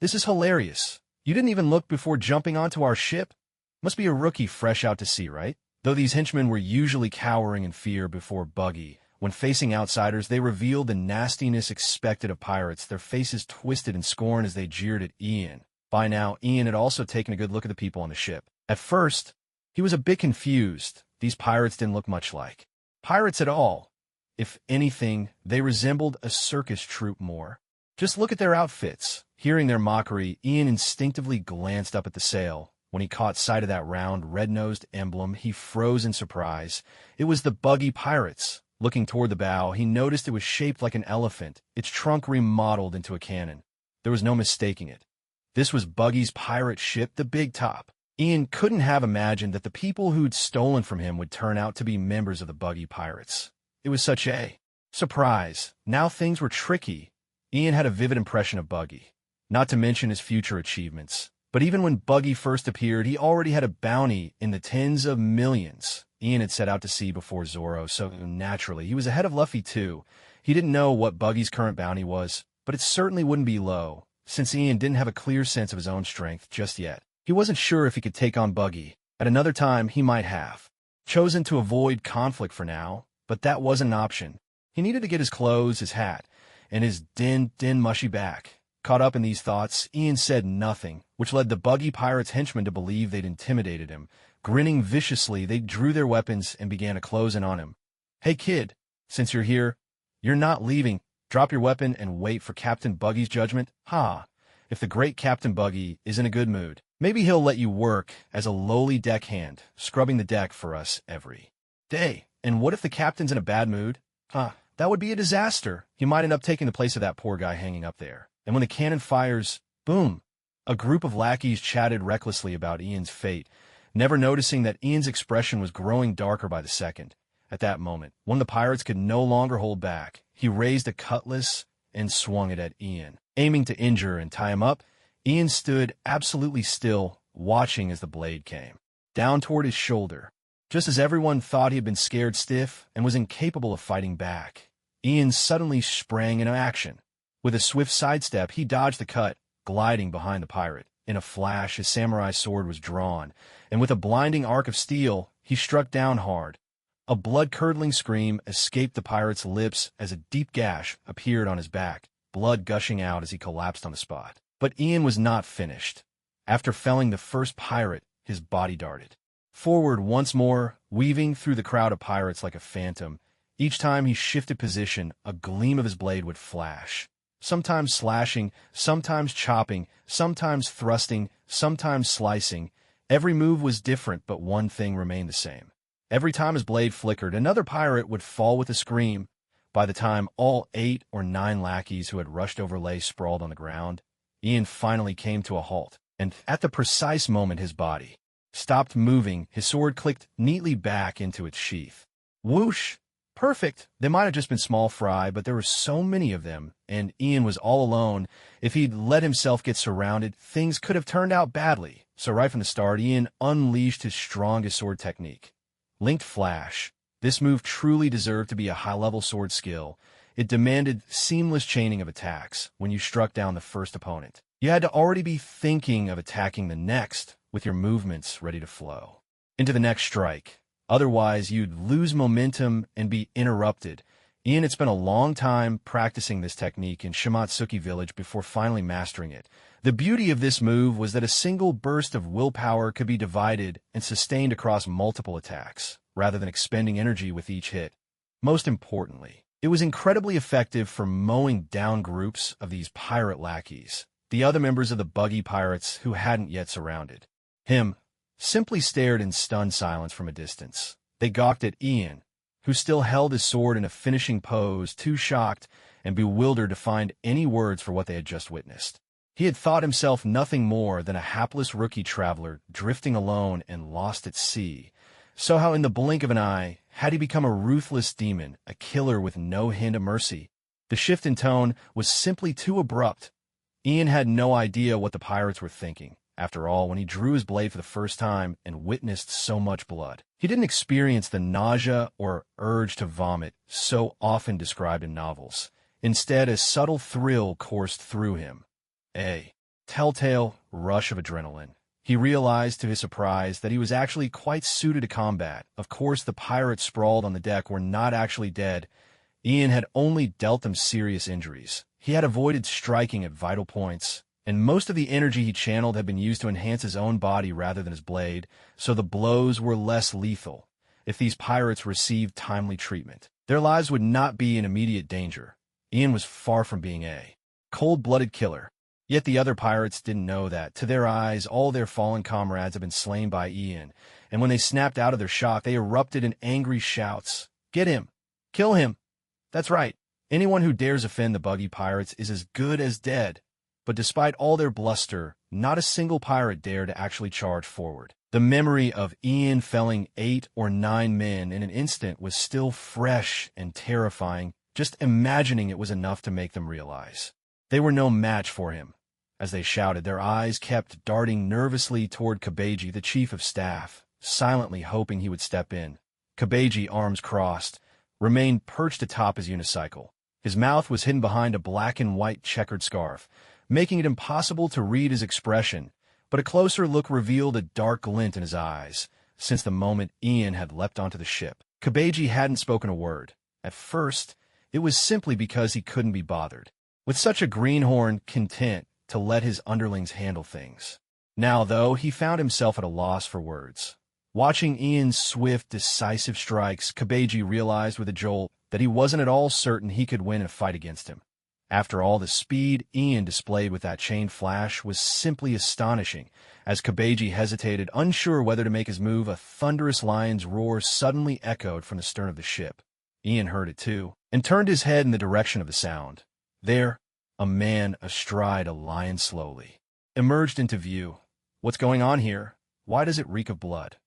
this is hilarious. You didn't even look before jumping onto our ship? Must be a rookie fresh out to sea, right?" Though these henchmen were usually cowering in fear before Buggy, when facing outsiders, they revealed the nastiness expected of pirates, their faces twisted in scorn as they jeered at Ian. By now, Ian had also taken a good look at the people on the ship. At first, he was a bit confused. These pirates didn't look much like pirates at all. If anything, they resembled a circus troupe more. Just look at their outfits. Hearing their mockery, Ian instinctively glanced up at the sail. When he caught sight of that round, red-nosed emblem, he froze in surprise. It was the Buggy Pirates. Looking toward the bow, he noticed it was shaped like an elephant, its trunk remodeled into a cannon. There was no mistaking it. This was Buggy's pirate ship, the Big Top. Ian couldn't have imagined that the people who'd stolen from him would turn out to be members of the Buggy Pirates. It was such a surprise. Now things were tricky. Ian had a vivid impression of Buggy, not to mention his future achievements. But even when Buggy first appeared, he already had a bounty in the tens of millions. Ian had set out to sea before Zorro, so naturally, he was ahead of Luffy too. He didn't know what Buggy's current bounty was, but it certainly wouldn't be low, since Ian didn't have a clear sense of his own strength just yet. He wasn't sure if he could take on Buggy. At another time, he might have chosen to avoid conflict for now, but that wasn't an option. He needed to get his clothes, his hat, and his din mushy back. Caught up in these thoughts, Ian said nothing, which led the Buggy Pirates' henchmen to believe they'd intimidated him. Grinning viciously, they drew their weapons and began to close in on him. "Hey kid, since you're here, you're not leaving. Drop your weapon and wait for Captain Buggy's judgment." Ha! If the great Captain Buggy is in a good mood, maybe he'll let you work as a lowly deckhand, scrubbing the deck for us every day. And what if the captain's in a bad mood? That would be a disaster. He might end up taking the place of that poor guy hanging up there. And when the cannon fires, boom! A group of lackeys chatted recklessly about Ian's fate, never noticing that Ian's expression was growing darker by the second. At that moment, one of the pirates could no longer hold back. He raised a cutlass and swung it at Ian. Aiming to injure and tie him up, Ian stood absolutely still, watching as the blade came down toward his shoulder. Just as everyone thought he had been scared stiff and was incapable of fighting back, Ian suddenly sprang into action. With a swift sidestep, he dodged the cut, gliding behind the pirate. In a flash, his samurai sword was drawn, and with a blinding arc of steel, he struck down hard. A blood-curdling scream escaped the pirate's lips as a deep gash appeared on his back, blood gushing out as he collapsed on the spot. But Ian was not finished. After felling the first pirate, his body darted forward once more, weaving through the crowd of pirates like a phantom. Each time he shifted position, a gleam of his blade would flash. Sometimes slashing, sometimes chopping, sometimes thrusting, sometimes slicing. Every move was different, but one thing remained the same. Every time his blade flickered, another pirate would fall with a scream. By the time all 8 or 9 lackeys who had rushed over lay sprawled on the ground, Ian finally came to a halt, and at the precise moment his body stopped moving, his sword clicked neatly back into its sheath. Whoosh! Perfect! They might have just been small fry, but there were so many of them, and Ian was all alone. If he'd let himself get surrounded, things could have turned out badly. So right from the start, Ian unleashed his strongest sword technique. Linked Flash. This move truly deserved to be a high-level sword skill. It demanded seamless chaining of attacks when you struck down the first opponent. You had to already be thinking of attacking the next, with your movements ready to flow into the next strike. Otherwise, you'd lose momentum and be interrupted. Ian had spent a long time practicing this technique in Shimotsuki village before finally mastering it. The beauty of this move was that a single burst of willpower could be divided and sustained across multiple attacks, rather than expending energy with each hit. Most importantly, it was incredibly effective for mowing down groups of these pirate lackeys, the other members of the buggy pirates who hadn't yet surrounded him. Simply stared in stunned silence from a distance. They gawked at Ian, who still held his sword in a finishing pose, too shocked and bewildered to find any words for what they had just witnessed. He had thought himself nothing more than a hapless rookie traveler drifting alone and lost at sea. So how in the blink of an eye had he become a ruthless demon, a killer with no hint of mercy? The shift in tone was simply too abrupt. Ian had no idea what the pirates were thinking. After all, when he drew his blade for the first time and witnessed so much blood, he didn't experience the nausea or urge to vomit so often described in novels. Instead, a subtle thrill coursed through him. A telltale rush of adrenaline. He realized to his surprise that he was actually quite suited to combat. Of course, the pirates sprawled on the deck were not actually dead. Ian had only dealt them serious injuries. He had avoided striking at vital points, and most of the energy he channeled had been used to enhance his own body rather than his blade, so the blows were less lethal. If these pirates received timely treatment, their lives would not be in immediate danger. Ian was far from being a cold-blooded killer. Yet the other pirates didn't know that. To their eyes, all their fallen comrades had been slain by Ian, and when they snapped out of their shock, they erupted in angry shouts. "Get him! Kill him! That's right. Anyone who dares offend the buggy pirates is as good as dead." But despite all their bluster, not a single pirate dared to actually charge forward. The memory of Ian felling 8 or 9 men in an instant was still fresh and terrifying. Just imagining it was enough to make them realize they were no match for him. As they shouted, their eyes kept darting nervously toward Kabeji, the chief of staff, silently hoping he would step in. Kabeji, arms crossed, remained perched atop his unicycle. His mouth was hidden behind a black and white checkered scarf, making it impossible to read his expression, but a closer look revealed a dark glint in his eyes. Since the moment Ian had leapt onto the ship, Kabeji hadn't spoken a word. At first, it was simply because he couldn't be bothered with such a greenhorn, content to let his underlings handle things. Now, though, he found himself at a loss for words. Watching Ian's swift, decisive strikes, Kabeji realized with a jolt that he wasn't at all certain he could win a fight against him. After all, the speed Ian displayed with that chain flash was simply astonishing. As Kabeji hesitated, unsure whether to make his move, a thunderous lion's roar suddenly echoed from the stern of the ship. Ian heard it too, and turned his head in the direction of the sound. There, a man astride a lion slowly emerged into view. "What's going on here? Why does it reek of blood?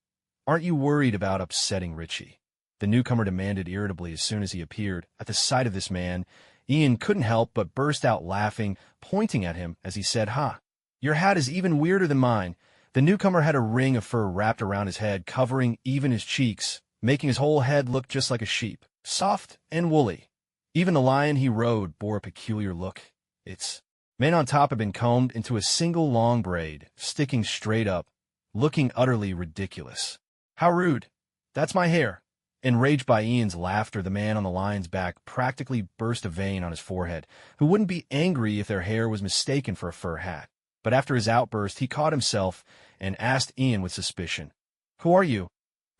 Aren't you worried about upsetting Richie?" the newcomer demanded irritably as soon as he appeared. At the sight of this man, Ian couldn't help but burst out laughing, pointing at him as he said, "Ha! Your hat is even weirder than mine." The newcomer had a ring of fur wrapped around his head, covering even his cheeks, making his whole head look just like a sheep, soft and woolly. Even the lion he rode bore a peculiar look. Its mane on top had been combed into a single long braid, sticking straight up, looking utterly ridiculous. "How rude! That's my hair." Enraged by Ian's laughter, the man on the lion's back practically burst a vein on his forehead. Who wouldn't be angry if their hair was mistaken for a fur hat? But after his outburst, he caught himself and asked Ian with suspicion, "Who are you?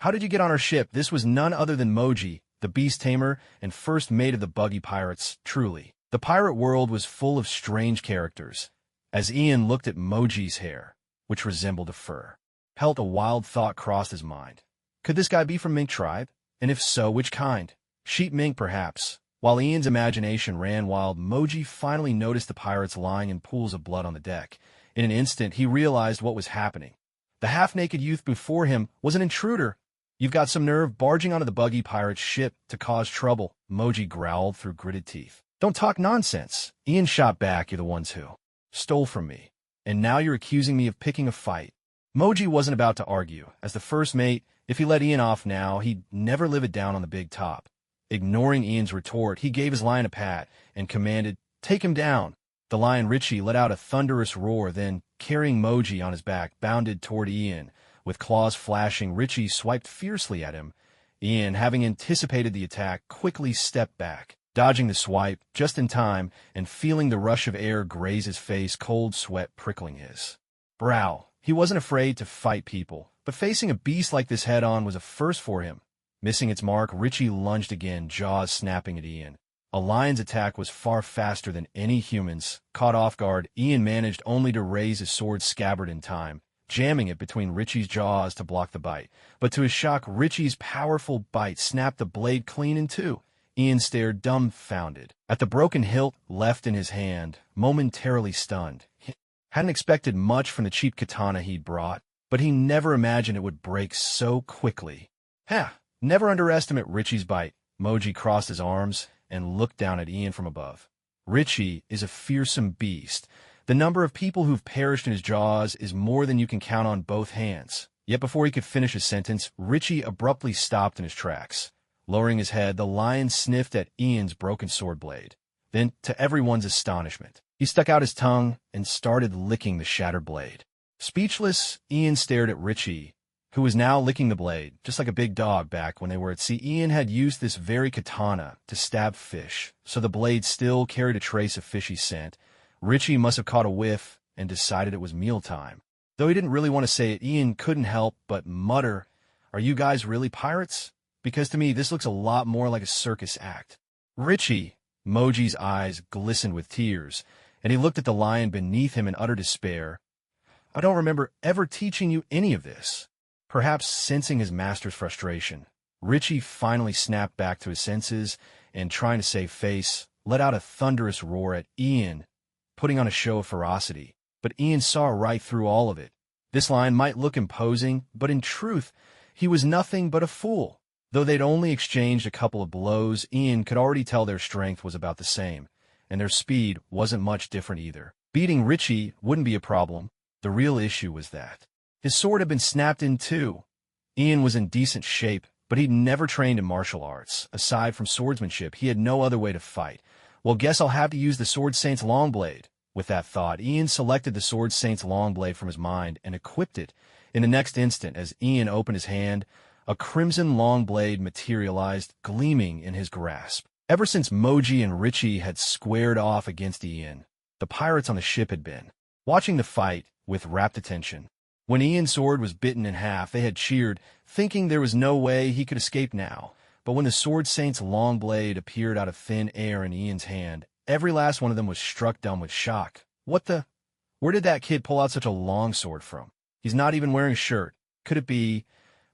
How did you get on our ship?" This was none other than Moji, the beast tamer and first mate of the buggy pirates. Truly, the pirate world was full of strange characters. As Ian looked at Moji's hair, which resembled a fur, a wild thought crossed his mind. Could this guy be from Mink tribe? And if so, which kind? Sheep mink, perhaps? While Ian's imagination ran wild, Moji finally noticed the pirates lying in pools of blood on the deck. In an instant, he realized what was happening. The half-naked youth before him was an intruder. "You've got some nerve barging onto the buggy pirate's ship to cause trouble," Moji growled through gritted teeth. "Don't talk nonsense." Ian shot back, "You're the ones who stole from me, and now you're accusing me of picking a fight." Moji wasn't about to argue. As the first mate, if he let Ian off now, he'd never live it down on the big top. Ignoring Ian's retort, he gave his lion a pat and commanded, "Take him down." The lion Richie let out a thunderous roar, then, carrying Moji on his back, bounded toward Ian. With claws flashing, Richie swiped fiercely at him. Ian, having anticipated the attack, quickly stepped back, dodging the swipe just in time and feeling the rush of air graze his face, cold sweat prickling his brow. He wasn't afraid to fight people, but facing a beast like this head-on was a first for him. Missing its mark, Richie lunged again, jaws snapping at Ian. A lion's attack was far faster than any human's. Caught off guard, Ian managed only to raise his sword scabbard in time, jamming it between Richie's jaws to block the bite. But to his shock, Richie's powerful bite snapped the blade clean in two. Ian stared dumbfounded at the broken hilt left in his hand, momentarily stunned. He hadn't expected much from the cheap katana he'd brought, but he never imagined it would break so quickly. Never underestimate Richie's bite. Moji crossed his arms and looked down at Ian from above. Richie is a fearsome beast. The number of people who've perished in his jaws is more than you can count on both hands. Yet before he could finish his sentence, Richie abruptly stopped in his tracks. Lowering his head, the lion sniffed at Ian's broken sword blade. Then, to everyone's astonishment, he stuck out his tongue and started licking the shattered blade. Speechless, Ian stared at Richie, who was now licking the blade, just like a big dog back when they were at sea. Ian had used this very katana to stab fish, so the blade still carried a trace of fishy scent. Richie must have caught a whiff and decided it was mealtime. Though he didn't really want to say it, Ian couldn't help but mutter, "Are you guys really pirates? Because to me, this looks a lot more like a circus act." "Richie!" Moji's eyes glistened with tears, and he looked at the lion beneath him in utter despair. "I don't remember ever teaching you any of this." Perhaps sensing his master's frustration, Richie finally snapped back to his senses and, trying to save face, let out a thunderous roar at Ian, putting on a show of ferocity. But Ian saw right through all of it. This lion might look imposing, but in truth, he was nothing but a fool. Though they'd only exchanged a couple of blows, Ian could already tell their strength was about the same, and their speed wasn't much different either. Beating Richie wouldn't be a problem. The real issue was that his sword had been snapped in two. Ian was in decent shape, but he'd never trained in martial arts. Aside from swordsmanship, he had no other way to fight. "Well, guess I'll have to use the Sword Saint's long blade." With that thought, Ian selected the Sword Saint's long blade from his mind and equipped it. In the next instant, as Ian opened his hand, a crimson long blade materialized, gleaming in his grasp. Ever since Moji and Richie had squared off against Ian, the pirates on the ship had been watching the fight with rapt attention. When Ian's sword was bitten in half, they had cheered, thinking there was no way he could escape now. But when the Sword Saint's long blade appeared out of thin air in Ian's hand, every last one of them was struck dumb with shock. What the? Where did that kid pull out such a long sword from? He's not even wearing a shirt. Could it be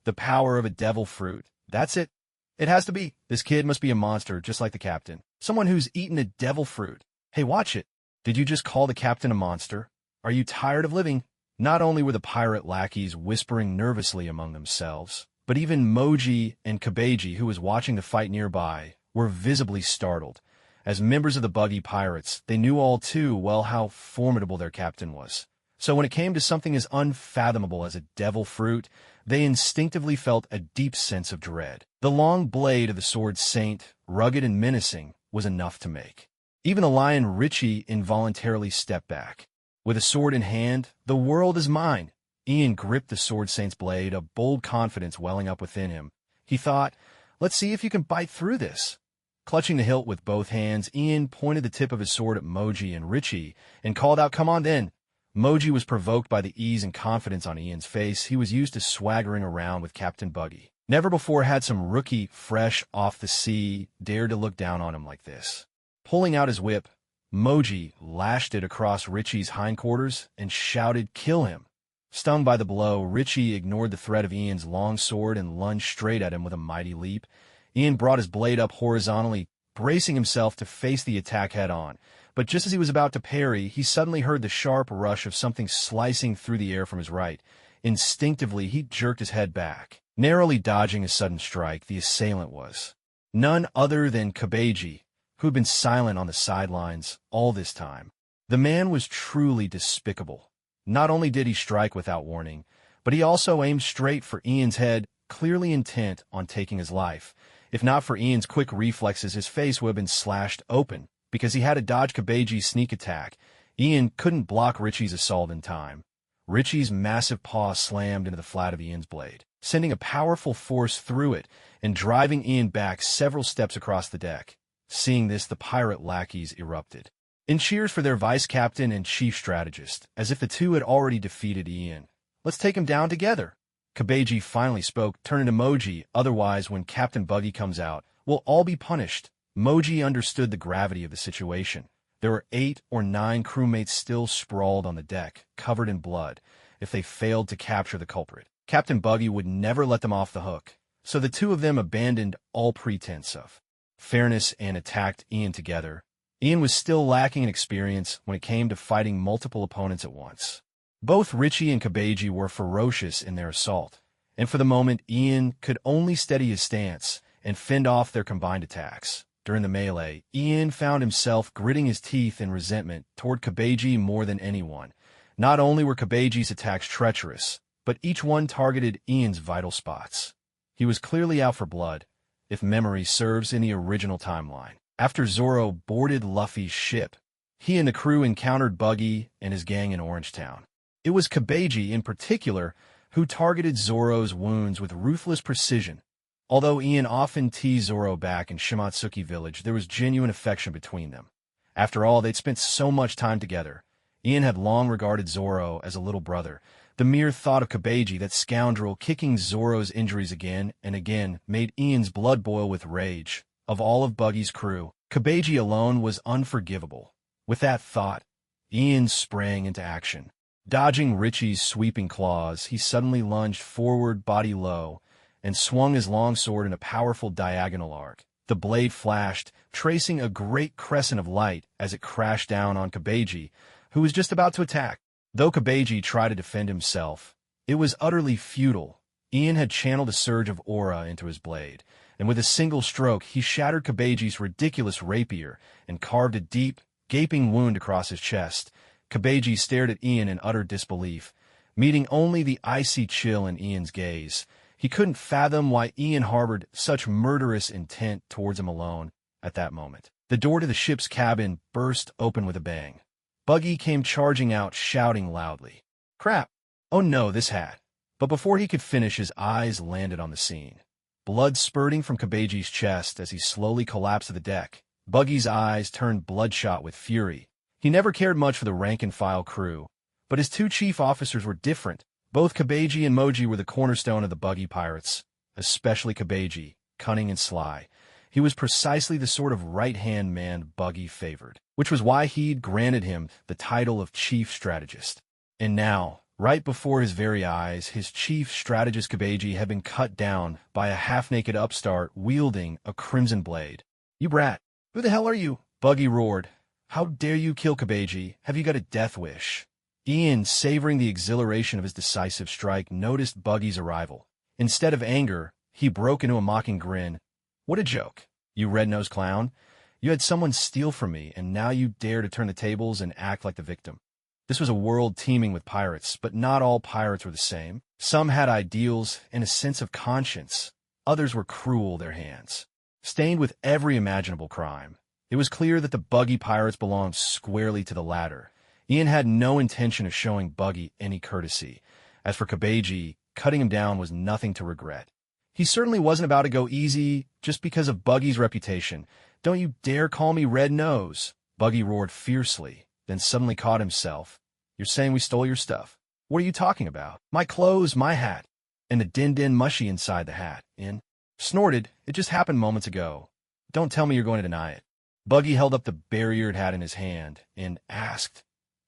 the power of a devil fruit? That's it. It has to be. This kid must be a monster, just like the captain. Someone who's eaten a devil fruit. Hey, watch it. Did you just call the captain a monster? Are you tired of living? Not only were the pirate lackeys whispering nervously among themselves, but even Moji and Kabeji, who was watching the fight nearby, were visibly startled. As members of the buggy pirates, they knew all too well how formidable their captain was. So when it came to something as unfathomable as a devil fruit, they instinctively felt a deep sense of dread. The long blade of the Sword Saint, rugged and menacing, was enough to make even the lion Richie involuntarily step back. With a sword in hand, "The world is mine." Ian gripped the Sword Saint's blade, a bold confidence welling up within him. He thought, "Let's see if you can bite through this." Clutching the hilt with both hands, Ian pointed the tip of his sword at Moji and Richie and called out, "Come on then." Moji was provoked by the ease and confidence on Ian's face. He was used to swaggering around with Captain Buggy. Never before had some rookie fresh off the sea dared to look down on him like this. Pulling out his whip, Moji lashed it across Richie's hindquarters and shouted, "Kill him." Stung by the blow, Richie ignored the threat of Ian's long sword and lunged straight at him with a mighty leap. Ian brought his blade up horizontally, bracing himself to face the attack head-on. But just as he was about to parry, he suddenly heard the sharp rush of something slicing through the air from his right. Instinctively, he jerked his head back. Narrowly dodging a sudden strike, the assailant was none other than Kabeji, who'd been silent on the sidelines all this time. The man was truly despicable. Not only did he strike without warning, but he also aimed straight for Ian's head, clearly intent on taking his life. If not for Ian's quick reflexes, his face would have been slashed open. Because he had to dodge Kabeji's sneak attack, Ian couldn't block Richie's assault in time. Richie's massive paw slammed into the flat of Ian's blade, sending a powerful force through it and driving Ian back several steps across the deck. Seeing this, the pirate lackeys erupted in cheers for their vice-captain and chief strategist, as if the two had already defeated Ian. "Let's take him down together." Kabeji finally spoke, turning to Moji. "Otherwise, when Captain Buggy comes out, we'll all be punished." Moji understood the gravity of the situation. There were 8 or 9 crewmates still sprawled on the deck, covered in blood, if they failed to capture the culprit. Captain Buggy would never let them off the hook, so the two of them abandoned all pretense of fairness and attacked Ian together. Ian was still lacking in experience when it came to fighting multiple opponents at once. Both Richie and Kabeji were ferocious in their assault, and for the moment Ian could only steady his stance and fend off their combined attacks. During the melee, Ian found himself gritting his teeth in resentment toward Kabeji more than anyone. Not only were Kabeji's attacks treacherous, but each one targeted Ian's vital spots. He was clearly out for blood, if memory serves in the original timeline. After Zoro boarded Luffy's ship, he and the crew encountered Buggy and his gang in Orangetown. It was Kabeji, in particular, who targeted Zoro's wounds with ruthless precision. Although Ian often teased Zoro back in Shimotsuki Village, there was genuine affection between them. After all, they'd spent so much time together. Ian had long regarded Zoro as a little brother. The mere thought of Kabeji, that scoundrel, kicking Zoro's injuries again and again, made Ian's blood boil with rage. Of all of Buggy's crew, Kabeji alone was unforgivable. With that thought, Ian sprang into action. Dodging Richie's sweeping claws, he suddenly lunged forward, body low, and swung his longsword in a powerful diagonal arc. The blade flashed, tracing a great crescent of light as it crashed down on Kabeji, who was just about to attack. Though Kabeji tried to defend himself, it was utterly futile. Ian had channeled a surge of aura into his blade, and with a single stroke he shattered Kabeji's ridiculous rapier and carved a deep, gaping wound across his chest. Kabeji stared at Ian in utter disbelief, meeting only the icy chill in Ian's gaze. He couldn't fathom why Ian harbored such murderous intent towards him alone at that moment. The door to the ship's cabin burst open with a bang. Buggy came charging out, shouting loudly, "Crap! Oh no, this hat!" But before he could finish, his eyes landed on the scene. Blood spurting from Kabeji's chest as he slowly collapsed to the deck. Buggy's eyes turned bloodshot with fury. He never cared much for the rank-and-file crew, but his 2 chief officers were different. Both Kabeji and Moji were the cornerstone of the Buggy pirates, especially Kabeji, cunning and sly. He was precisely the sort of right-hand man Buggy favored, which was why he'd granted him the title of chief strategist. And now, right before his very eyes, his chief strategist Kabeji had been cut down by a half-naked upstart wielding a crimson blade. "You brat! Who the hell are you?" Buggy roared. "How dare you kill Kabeji? Have you got a death wish?" Ian, savoring the exhilaration of his decisive strike, noticed Buggy's arrival. Instead of anger, he broke into a mocking grin. "What a joke, you red-nosed clown. You had someone steal from me, and now you dare to turn the tables and act like the victim." This was a world teeming with pirates, but not all pirates were the same. Some had ideals and a sense of conscience. Others were cruel, their hands stained with every imaginable crime. It was clear that the Buggy pirates belonged squarely to the latter. Ian had no intention of showing Buggy any courtesy. As for Kabeji, cutting him down was nothing to regret. He certainly wasn't about to go easy just because of Buggy's reputation. "Don't you dare call me Red Nose!" Buggy roared fiercely, then suddenly caught himself. "You're saying we stole your stuff? What are you talking about? My clothes, my hat, and the din-din mushy inside the hat." Ian snorted. "It just happened moments ago. Don't tell me you're going to deny it." Buggy held up the barriered hat in his hand and asked,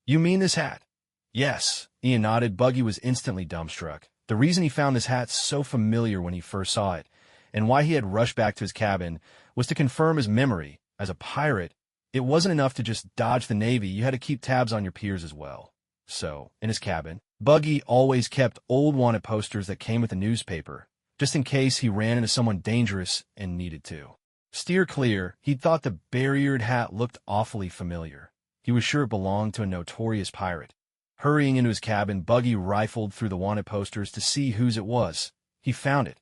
"You mean this hat?" "Yes." Ian nodded. Buggy was instantly dumbstruck. The reason he found this hat so familiar when he first saw it, and why he had rushed back to his cabin, was to confirm his memory. As a pirate, it wasn't enough to just dodge the Navy, you had to keep tabs on your peers as well. So, in his cabin, Buggy always kept old wanted posters that came with the newspaper, just in case he ran into someone dangerous and needed to steer clear. He'd thought the barriered hat looked awfully familiar. He was sure it belonged to a notorious pirate. Hurrying into his cabin, Buggy rifled through the wanted posters to see whose it was. He found it,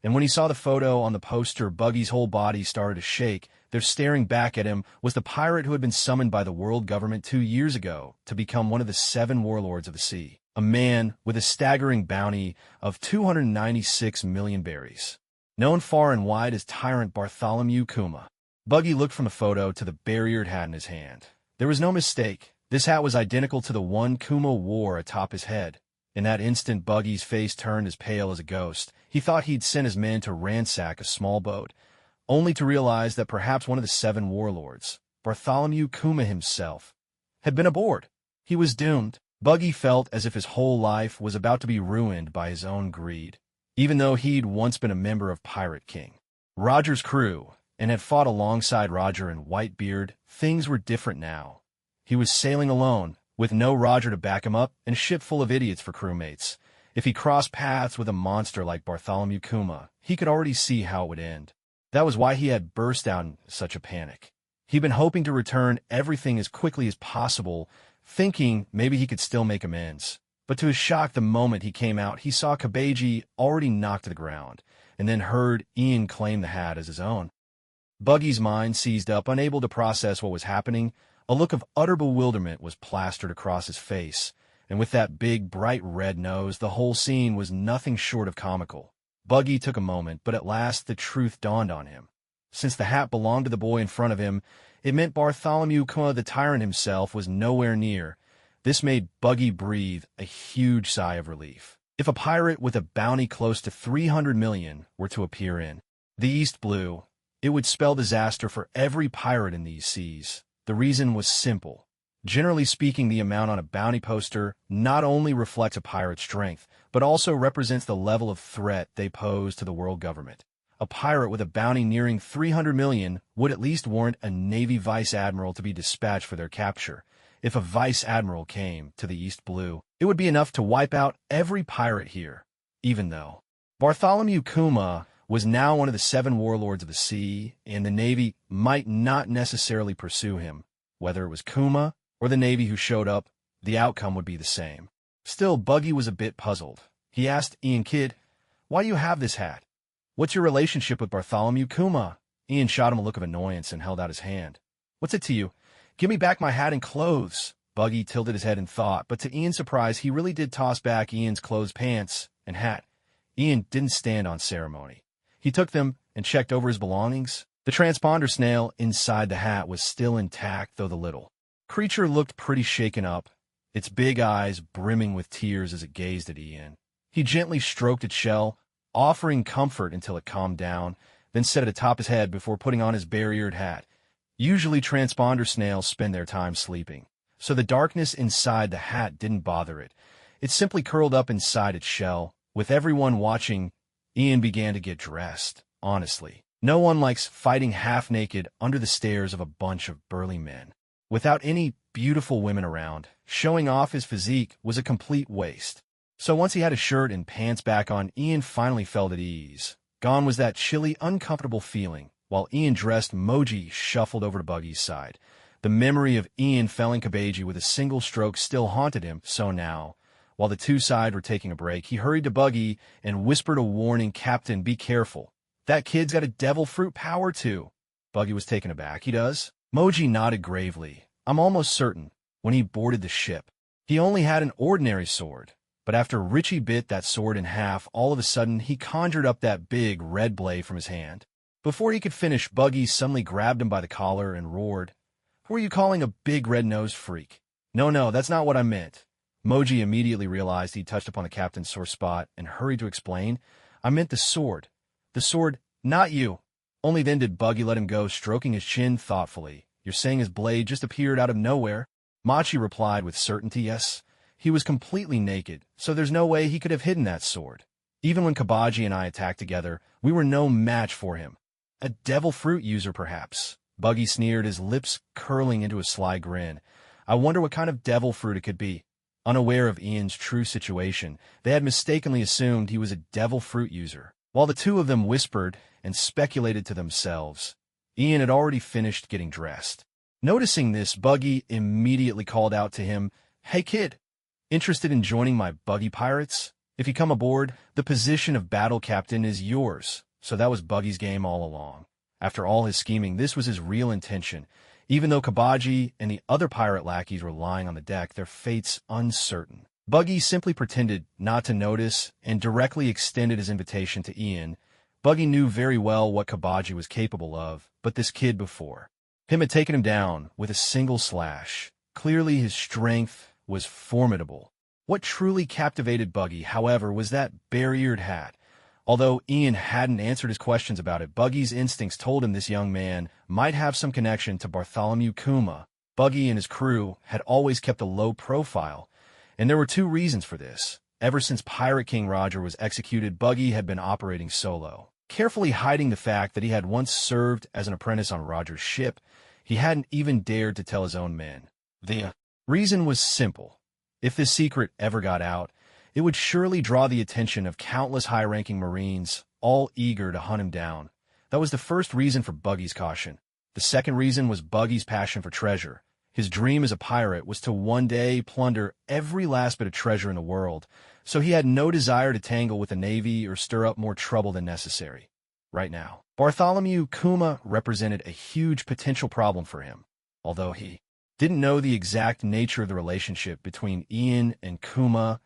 And when he saw the photo on the poster, Buggy's whole body started to shake. There, staring back at him, was the pirate who had been summoned by the world government 2 years ago to become one of the 7 warlords of the sea. A man with a staggering bounty of 296 million berries. Known far and wide as Tyrant Bartholomew Kuma. Buggy looked from the photo to the barriered hat in his hand. There was no mistake. This hat was identical to the one Kuma wore atop his head. In that instant, Buggy's face turned as pale as a ghost. He thought he'd sent his men to ransack a small boat, only to realize that perhaps one of the 7 warlords, Bartholomew Kuma himself, had been aboard. He was doomed. Buggy felt as if his whole life was about to be ruined by his own greed, even though he'd once been a member of Pirate King Roger's crew and had fought alongside Roger and Whitebeard. Things were different now. He was sailing alone, with no Roger to back him up and a ship full of idiots for crewmates. If he crossed paths with a monster like Bartholomew Kuma, he could already see how it would end. That was why he had burst out in such a panic. He'd been hoping to return everything as quickly as possible, thinking maybe he could still make amends. But to his shock, the moment he came out, he saw Kabeji already knocked to the ground, and then heard Ian claim the hat as his own. Buggy's mind seized up, unable to process what was happening. A look of utter bewilderment was plastered across his face, and with that big, bright red nose, the whole scene was nothing short of comical. Buggy took a moment, but at last the truth dawned on him. Since the hat belonged to the boy in front of him, it meant Bartholomew Kuma, the tyrant himself, was nowhere near. This made Buggy breathe a huge sigh of relief. If a pirate with a bounty close to 300 million were to appear in the East Blue, it would spell disaster for every pirate in these seas. The reason was simple. Generally speaking, the amount on a bounty poster not only reflects a pirate's strength, but also represents the level of threat they pose to the world government. A pirate with a bounty nearing 300 million would at least warrant a Navy vice admiral to be dispatched for their capture. If a vice admiral came to the East Blue, it would be enough to wipe out every pirate here. Even though Bartholomew Kuma was now one of the 7 warlords of the sea, and the Navy might not necessarily pursue him. Whether it was Kuma or the Navy who showed up, the outcome would be the same. Still, Buggy was a bit puzzled. He asked Ian, "Kid, why do you have this hat? What's your relationship with Bartholomew Kuma?" Ian shot him a look of annoyance and held out his hand. "What's it to you? Give me back my hat and clothes." Buggy tilted his head in thought, but to Ian's surprise, he really did toss back Ian's clothes, pants, and hat. Ian didn't stand on ceremony. He took them and checked over his belongings. The transponder snail inside the hat was still intact, though the little creature looked pretty shaken up, its big eyes brimming with tears as it gazed at Ian. He gently stroked its shell, offering comfort until it calmed down, then set it atop his head before putting on his barriered hat. Usually transponder snails spend their time sleeping, so the darkness inside the hat didn't bother it. It simply curled up inside its shell. With everyone watching, Ian began to get dressed. Honestly, no one likes fighting half-naked under the stares of a bunch of burly men. Without any beautiful women around, showing off his physique was a complete waste. So once he had his shirt and pants back on, Ian finally felt at ease. Gone was that chilly, uncomfortable feeling. While Ian dressed, Moji shuffled over to Buggy's side. The memory of Ian felling Kabeji with a single stroke still haunted him, so now, while the two sides were taking a break, he hurried to Buggy and whispered a warning, "Captain, be careful. That kid's got a devil fruit power too." Buggy was taken aback. "He does?" Moji nodded gravely. "I'm almost certain. When he boarded the ship, he only had an ordinary sword. But after Richie bit that sword in half, all of a sudden he conjured up that big red blade from his hand." Before he could finish, Buggy suddenly grabbed him by the collar and roared, "Who are you calling a big red-nosed freak?" No, that's not what I meant." Moji immediately realized he'd touched upon the captain's sore spot and hurried to explain, "I meant the sword. The sword, not you." Only then did Buggy let him go, stroking his chin thoughtfully. "You're saying his blade just appeared out of nowhere?" Machi replied with certainty, "Yes. He was completely naked, so there's no way he could have hidden that sword. Even when Kabaji and I attacked together, we were no match for him." "A devil fruit user, perhaps?" Buggy sneered, his lips curling into a sly grin. "I wonder what kind of devil fruit it could be." Unaware of Ian's true situation, they had mistakenly assumed he was a devil fruit user. While the two of them whispered and speculated to themselves, Ian had already finished getting dressed. Noticing this, Buggy immediately called out to him, "Hey kid, interested in joining my Buggy Pirates? If you come aboard, the position of battle captain is yours. So that was Buggy's game all along. After all his scheming, this was his real intention. Even though Kabaji and the other pirate lackeys were lying on the deck, their fates uncertain. Buggy simply pretended not to notice and directly extended his invitation to Ian. Buggy knew very well what Kabaji was capable of, but this kid before him had taken him down with a single slash. Clearly his strength was formidable. What truly captivated Buggy, however, was that barriered hat. Although Ian hadn't answered his questions about it, Buggy's instincts told him this young man might have some connection to Bartholomew Kuma. Buggy and his crew had always kept a low profile, and there were two reasons for this. Ever since Pirate King Roger was executed, Buggy had been operating solo, carefully hiding the fact that he had once served as an apprentice on Roger's ship. He hadn't even dared to tell his own men. The reason was simple. If this secret ever got out, it would surely draw the attention of countless high-ranking Marines, all eager to hunt him down. That was the first reason for Buggy's caution. The second reason was Buggy's passion for treasure. His dream as a pirate was to one day plunder every last bit of treasure in the world, so he had no desire to tangle with the Navy or stir up more trouble than necessary. Right now, Bartholomew Kuma represented a huge potential problem for him. Although he didn't know the exact nature of the relationship between Ian and Kuma,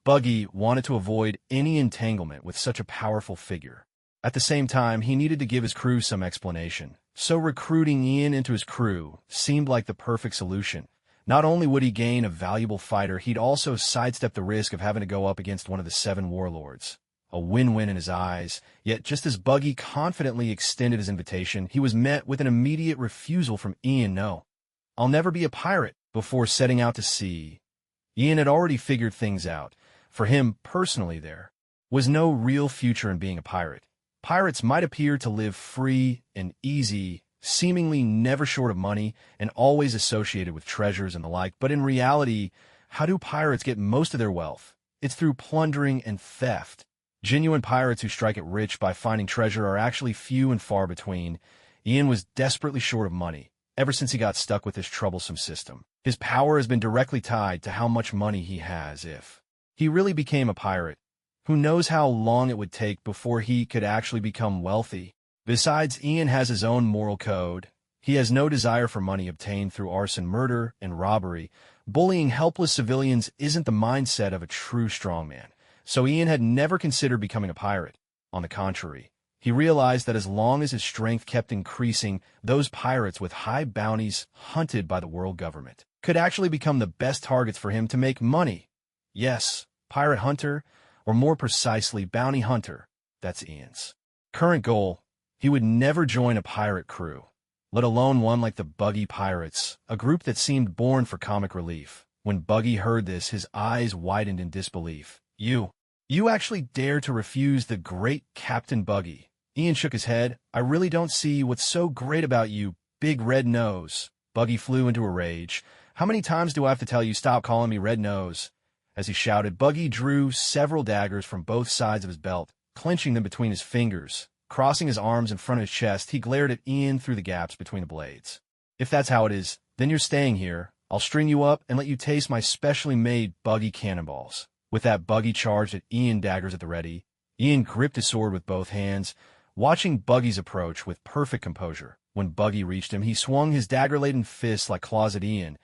Buggy wanted to avoid any entanglement with such a powerful figure. At the same time, he needed to give his crew some explanation, so recruiting Ian into his crew seemed like the perfect solution. Not only would he gain a valuable fighter, he'd also sidestep the risk of having to go up against one of the 7 warlords. A win-win in his eyes, yet just as Buggy confidently extended his invitation, he was met with an immediate refusal from Ian. "No, I'll never be a pirate." Before setting out to sea, Ian had already figured things out. For him personally, there was no real future in being a pirate. Pirates might appear to live free and easy, seemingly never short of money and always associated with treasures and the like, but in reality, how do pirates get most of their wealth? It's through plundering and theft. Genuine pirates who strike it rich by finding treasure are actually few and far between. Ian was desperately short of money ever since he got stuck with this troublesome system. His power has been directly tied to how much money he has. If he really became a pirate, who knows how long it would take before he could actually become wealthy. Besides, Ian has his own moral code. He has no desire for money obtained through arson, murder, and robbery. Bullying helpless civilians isn't the mindset of a true strongman. So Ian had never considered becoming a pirate. On the contrary, he realized that as long as his strength kept increasing, those pirates with high bounties hunted by the world government could actually become the best targets for him to make money. Yes, pirate hunter, or more precisely, bounty hunter. That's Ian's current goal. He would never join a pirate crew, let alone one like the Buggy Pirates, a group that seemed born for comic relief. When Buggy heard this, his eyes widened in disbelief. You actually dare to refuse the great Captain Buggy?" Ian shook his head. "I really don't see what's so great about you, big red nose." Buggy flew into a rage. "How many times do I have to tell you, stop calling me red nose?" As he shouted, Buggy drew several daggers from both sides of his belt, clenching them between his fingers. Crossing his arms in front of his chest, he glared at Ian through the gaps between the blades. "If that's how it is, then you're staying here. I'll string you up and let you taste my specially made Buggy cannonballs." With that, Buggy charged at Ian, daggers at the ready. Ian gripped his sword with both hands, watching Buggy's approach with perfect composure. When Buggy reached him, he swung his dagger-laden fists like claws at Ian.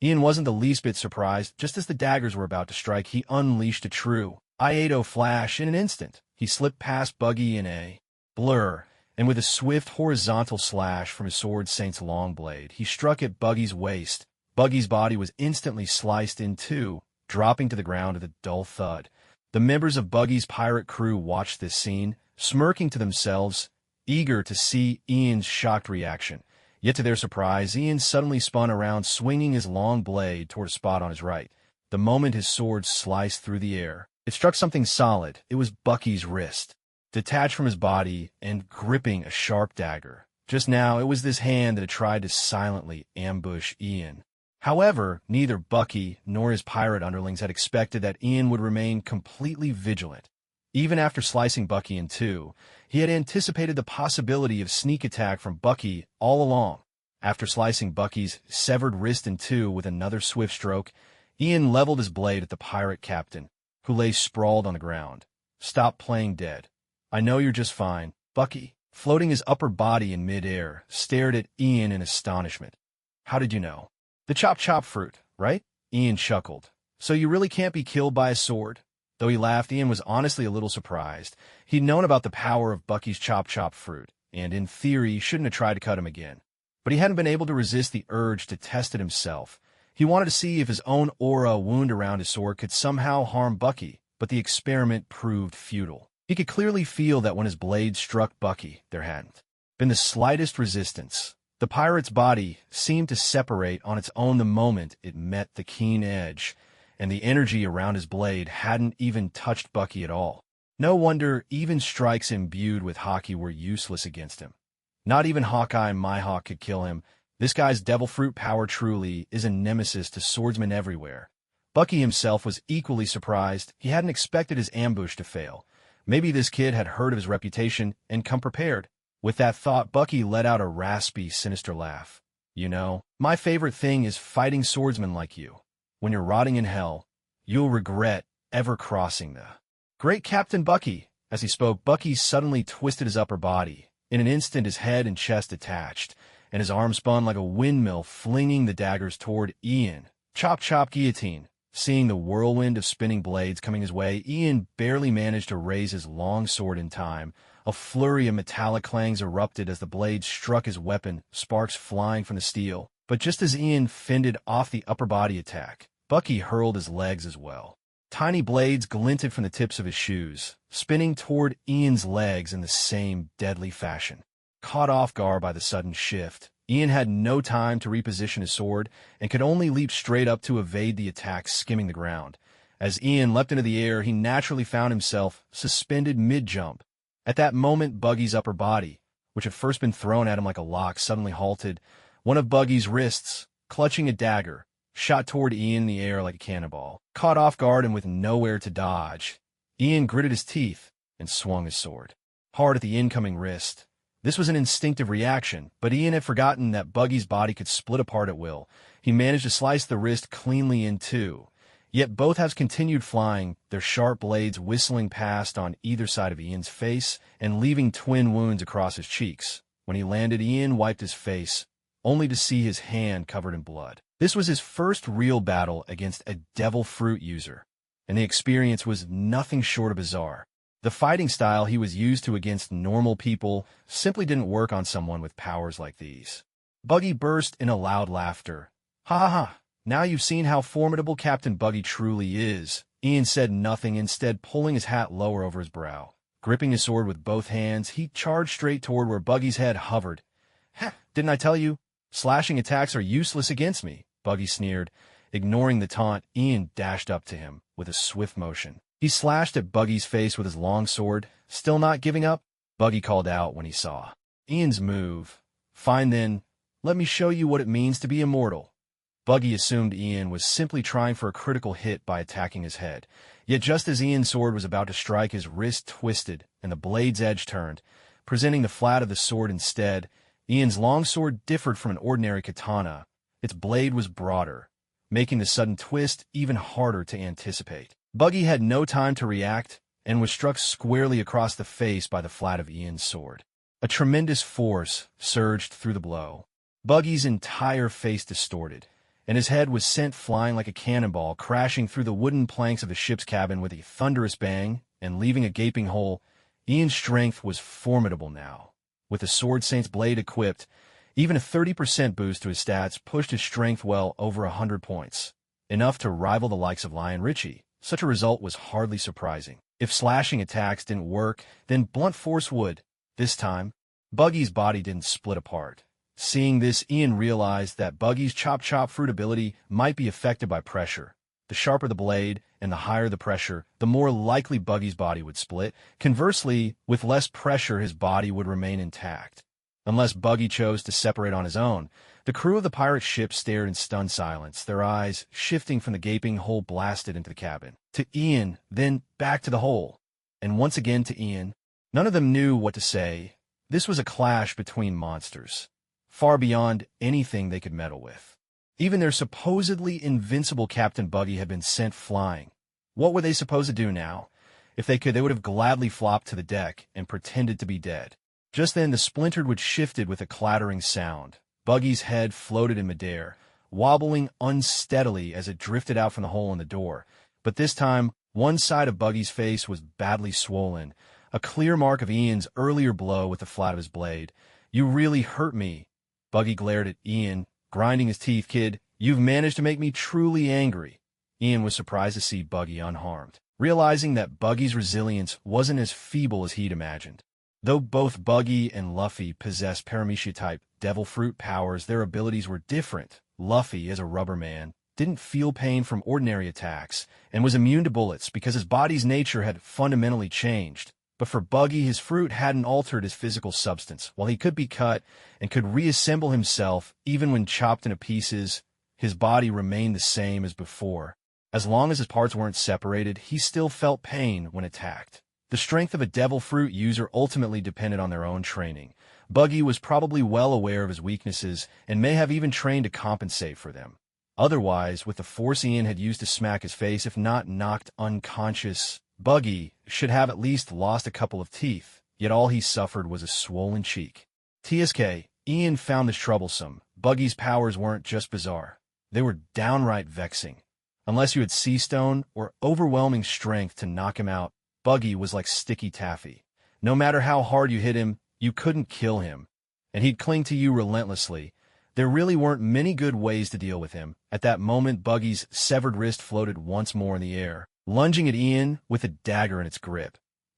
Ian wasn't the least bit surprised. Just as the daggers were about to strike, he unleashed a true Iato flash in an instant. He slipped past Buggy in a blur, and with a swift horizontal slash from his sword Saint's long blade, he struck at Buggy's waist. Buggy's body was instantly sliced in two, dropping to the ground with a dull thud. The members of Buggy's pirate crew watched this scene, smirking to themselves, eager to see Ian's shocked reaction. Yet to their surprise, Ian suddenly spun around, swinging his long blade toward a spot on his right. The moment his sword sliced through the air, it struck something solid. It was Buggy's wrist, detached from his body and gripping a sharp dagger. Just now, it was this hand that had tried to silently ambush Ian. However, neither Buggy nor his pirate underlings had expected that Ian would remain completely vigilant. Even after slicing Buggy in two, he had anticipated the possibility of sneak attack from Buggy all along. After slicing Buggy's severed wrist in two with another swift stroke, Ian leveled his blade at the pirate captain. who lay sprawled on the ground. "Stop playing dead. I know you're just fine." Bucky, floating his upper body in midair, stared at Ian in astonishment. "How did you know?" "The chop-chop fruit, right?" Ian chuckled. "So you really can't be killed by a sword?" Though he laughed, Ian was honestly a little surprised. He'd known about the power of Bucky's chop-chop fruit, and in theory shouldn't have tried to cut him again. But he hadn't been able to resist the urge to test it himself. He wanted to see if his own aura wound around his sword could somehow harm Bucky, but the experiment proved futile. He could clearly feel that when his blade struck Bucky, there hadn't been the slightest resistance. The pirate's body seemed to separate on its own the moment it met the keen edge, and the energy around his blade hadn't even touched Bucky at all. No wonder even strikes imbued with Haki were useless against him. Not even Hawkeye Mihawk could kill him. This guy's devil fruit power truly is a nemesis to swordsmen everywhere. Bucky himself was equally surprised. He hadn't expected his ambush to fail. Maybe this kid had heard of his reputation and come prepared. With that thought, Bucky let out a raspy, sinister laugh. "You know, my favorite thing is fighting swordsmen like you. When you're rotting in hell, you'll regret ever crossing the..." "Great Captain Bucky!" As he spoke, Bucky suddenly twisted his upper body. In an instant, his head and chest detached, and his arm spun like a windmill, flinging the daggers toward Ian. Chop, chop, guillotine. Seeing the whirlwind of spinning blades coming his way, Ian barely managed to raise his long sword in time. A flurry of metallic clangs erupted as the blades struck his weapon, sparks flying from the steel. But just as Ian fended off the upper body attack, Bucky hurled his legs as well. Tiny blades glinted from the tips of his shoes, spinning toward Ian's legs in the same deadly fashion. Caught off guard by the sudden shift, Ian had no time to reposition his sword and could only leap straight up to evade the attack skimming the ground. As Ian leapt into the air, he naturally found himself suspended mid-jump. At that moment, Buggy's upper body, which had first been thrown at him like a lock, suddenly halted. One of Buggy's wrists, clutching a dagger, shot toward Ian in the air like a cannonball. Caught off guard and with nowhere to dodge, Ian gritted his teeth and swung his sword hard at the incoming wrist. This was an instinctive reaction, but Ian had forgotten that Buggy's body could split apart at will. He managed to slice the wrist cleanly in two. Yet both halves continued flying, their sharp blades whistling past on either side of Ian's face and leaving twin wounds across his cheeks. When he landed, Ian wiped his face, only to see his hand covered in blood. This was his first real battle against a devil fruit user, and the experience was nothing short of bizarre. The fighting style he was used to against normal people simply didn't work on someone with powers like these. Buggy burst in a loud laughter. "Ha ha ha! Now you've seen how formidable Captain Buggy truly is." Ian said nothing, instead pulling his hat lower over his brow. Gripping his sword with both hands, he charged straight toward where Buggy's head hovered. "Heh, didn't I tell you? Slashing attacks are useless against me," Buggy sneered. Ignoring the taunt, Ian dashed up to him with a swift motion. He slashed at Buggy's face with his long sword. "Still not giving up?" Buggy called out when he saw Ian's move. "Fine then, let me show you what it means to be immortal." Buggy assumed Ian was simply trying for a critical hit by attacking his head. Yet just as Ian's sword was about to strike, his wrist twisted and the blade's edge turned, presenting the flat of the sword instead. Ian's long sword differed from an ordinary katana. Its blade was broader, making the sudden twist even harder to anticipate. Buggy had no time to react and was struck squarely across the face by the flat of Ian's sword. A tremendous force surged through the blow. Buggy's entire face distorted, and his head was sent flying like a cannonball, crashing through the wooden planks of the ship's cabin with a thunderous bang and leaving a gaping hole. Ian's strength was formidable now. With the Sword Saint's blade equipped, even a 30% boost to his stats pushed his strength well over 100 points, enough to rival the likes of Lion Richie. Such a result was hardly surprising. If slashing attacks didn't work, then blunt force would. This time, Buggy's body didn't split apart. Seeing this, Ian realized that Buggy's chop-chop fruit ability might be affected by pressure. The sharper the blade and the higher the pressure, the more likely Buggy's body would split. Conversely, with less pressure, his body would remain intact. Unless Buggy chose to separate on his own, the crew of the pirate ship stared in stunned silence, their eyes shifting from the gaping hole blasted into the cabin, to Ian, then back to the hole, and once again to Ian. None of them knew what to say. This was a clash between monsters, far beyond anything they could meddle with. Even their supposedly invincible Captain Buggy had been sent flying. What were they supposed to do now? If they could, they would have gladly flopped to the deck and pretended to be dead. Just then, the splintered wood shifted with a clattering sound. Buggy's head floated in midair, wobbling unsteadily as it drifted out from the hole in the door. But this time, one side of Buggy's face was badly swollen, a clear mark of Ian's earlier blow with the flat of his blade. "You really hurt me." Buggy glared at Ian, grinding his teeth. "Kid, you've managed to make me truly angry." Ian was surprised to see Buggy unharmed, realizing that Buggy's resilience wasn't as feeble as he'd imagined. Though both Buggy and Luffy possessed Paramecia-type devil fruit powers, their abilities were different. Luffy, as a rubber man, didn't feel pain from ordinary attacks and was immune to bullets because his body's nature had fundamentally changed. But for Buggy, his fruit hadn't altered his physical substance. While he could be cut and could reassemble himself even when chopped into pieces, his body remained the same as before. As long as his parts weren't separated, he still felt pain when attacked. The strength of a devil fruit user ultimately depended on their own training. Buggy was probably well aware of his weaknesses and may have even trained to compensate for them. Otherwise, with the force Ian had used to smack his face, if not knocked unconscious, Buggy should have at least lost a couple of teeth, yet all he suffered was a swollen cheek. TSK, Ian found this troublesome. Buggy's powers weren't just bizarre. They were downright vexing. Unless you had sea stone or overwhelming strength to knock him out, Buggy was like sticky taffy. No matter how hard you hit him, you couldn't kill him, and he'd cling to you relentlessly. There really weren't many good ways to deal with him. At that moment, Buggy's severed wrist floated once more in the air, lunging at Ian with a dagger in its grip.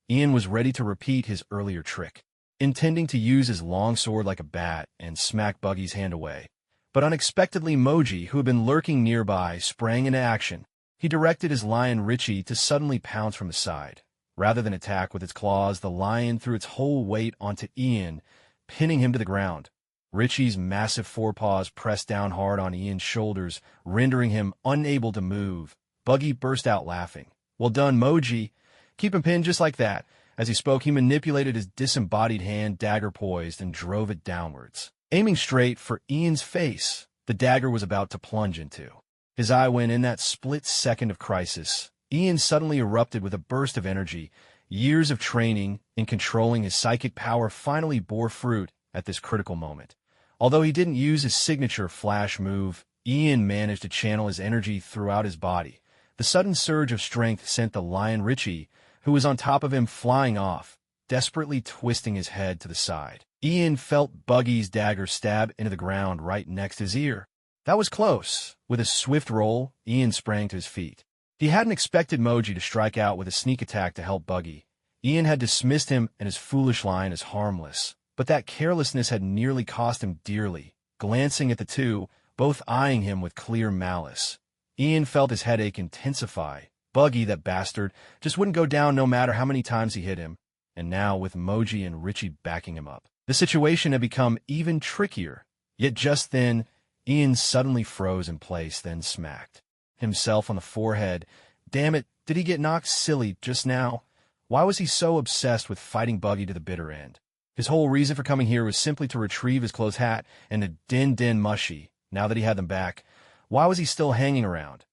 Ian was ready to repeat his earlier trick, intending to use his long sword like a bat and smack Buggy's hand away. But unexpectedly, Moji, who had been lurking nearby, sprang into action. He directed his lion Richie to suddenly pounce from the side. Rather than attack with its claws, the lion threw its whole weight onto Ian, pinning him to the ground. Richie's massive forepaws pressed down hard on Ian's shoulders, rendering him unable to move. Buggy burst out laughing. "Well done, Moji. Keep him pinned just like that." As he spoke, he manipulated his disembodied hand, dagger poised, and drove it downwards, aiming straight for Ian's face the dagger was about to plunge into. His eye went in that split second of crisis. Ian suddenly erupted with a burst of energy. Years of training in controlling his psychic power finally bore fruit at this critical moment. Although he didn't use his signature flash move, Ian managed to channel his energy throughout his body. The sudden surge of strength sent the lion Richie, who was on top of him, flying off, desperately twisting his head to the side. Ian felt Buggy's dagger stab into the ground right next to his ear. That was close. With a swift roll, Ian sprang to his feet. He hadn't expected Moji to strike out with a sneak attack to help Buggy. Ian had dismissed him and his foolish line as harmless, but that carelessness had nearly cost him dearly. Glancing at the two, both eyeing him with clear malice, Ian felt his headache intensify. Buggy, that bastard, just wouldn't go down no matter how many times he hit him. And now, with Moji and Richie backing him up, the situation had become even trickier. Yet just then, Ian suddenly froze in place, then smacked himself on the forehead. Damn it, did he get knocked silly just now? Why was he so obsessed with fighting Buggy to the bitter end? His whole reason for coming here was simply to retrieve his closed hat and the din mushy. Now that he had them back, why was he still hanging around?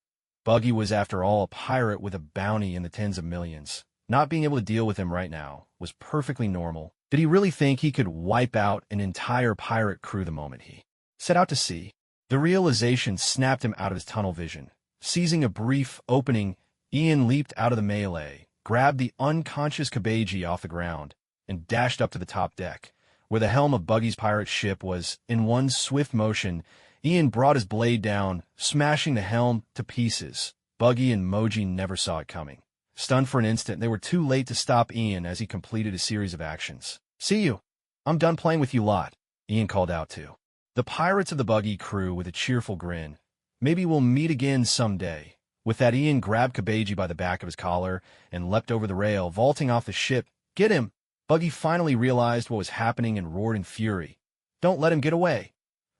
Buggy was, after all, a pirate with a bounty in the tens of millions. Not being able to deal with him right now was perfectly normal. Did he really think he could wipe out an entire pirate crew the moment he set out to sea? The realization snapped him out of his tunnel vision. Seizing a brief opening, Ian leaped out of the melee, grabbed the unconscious Kabeji off the ground, and dashed up to the top deck, where the helm of Buggy's pirate ship was. In one swift motion, Ian brought his blade down, smashing the helm to pieces. Buggy and Moji never saw it coming. Stunned for an instant, they were too late to stop Ian as he completed a series of actions. "See you. I'm done playing with you lot," Ian called out to the pirates of the Buggy crew with a cheerful grin. "Maybe we'll meet again someday." With that, Ian grabbed Kabeji by the back of his collar and leapt over the rail, vaulting off the ship. "Get him!" Buggy finally realized what was happening and roared in fury. "Don't let him get away!"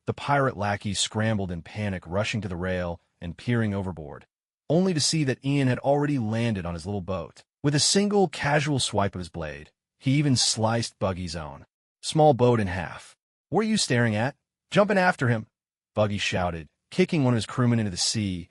The pirate lackeys scrambled in panic, rushing to the rail and peering overboard, only to see that Ian had already landed on his little boat. With a single casual swipe of his blade, he even sliced Buggy's own small boat in half. "What are you staring at? Jumping after him!" Buggy shouted, kicking one of his crewmen into the sea.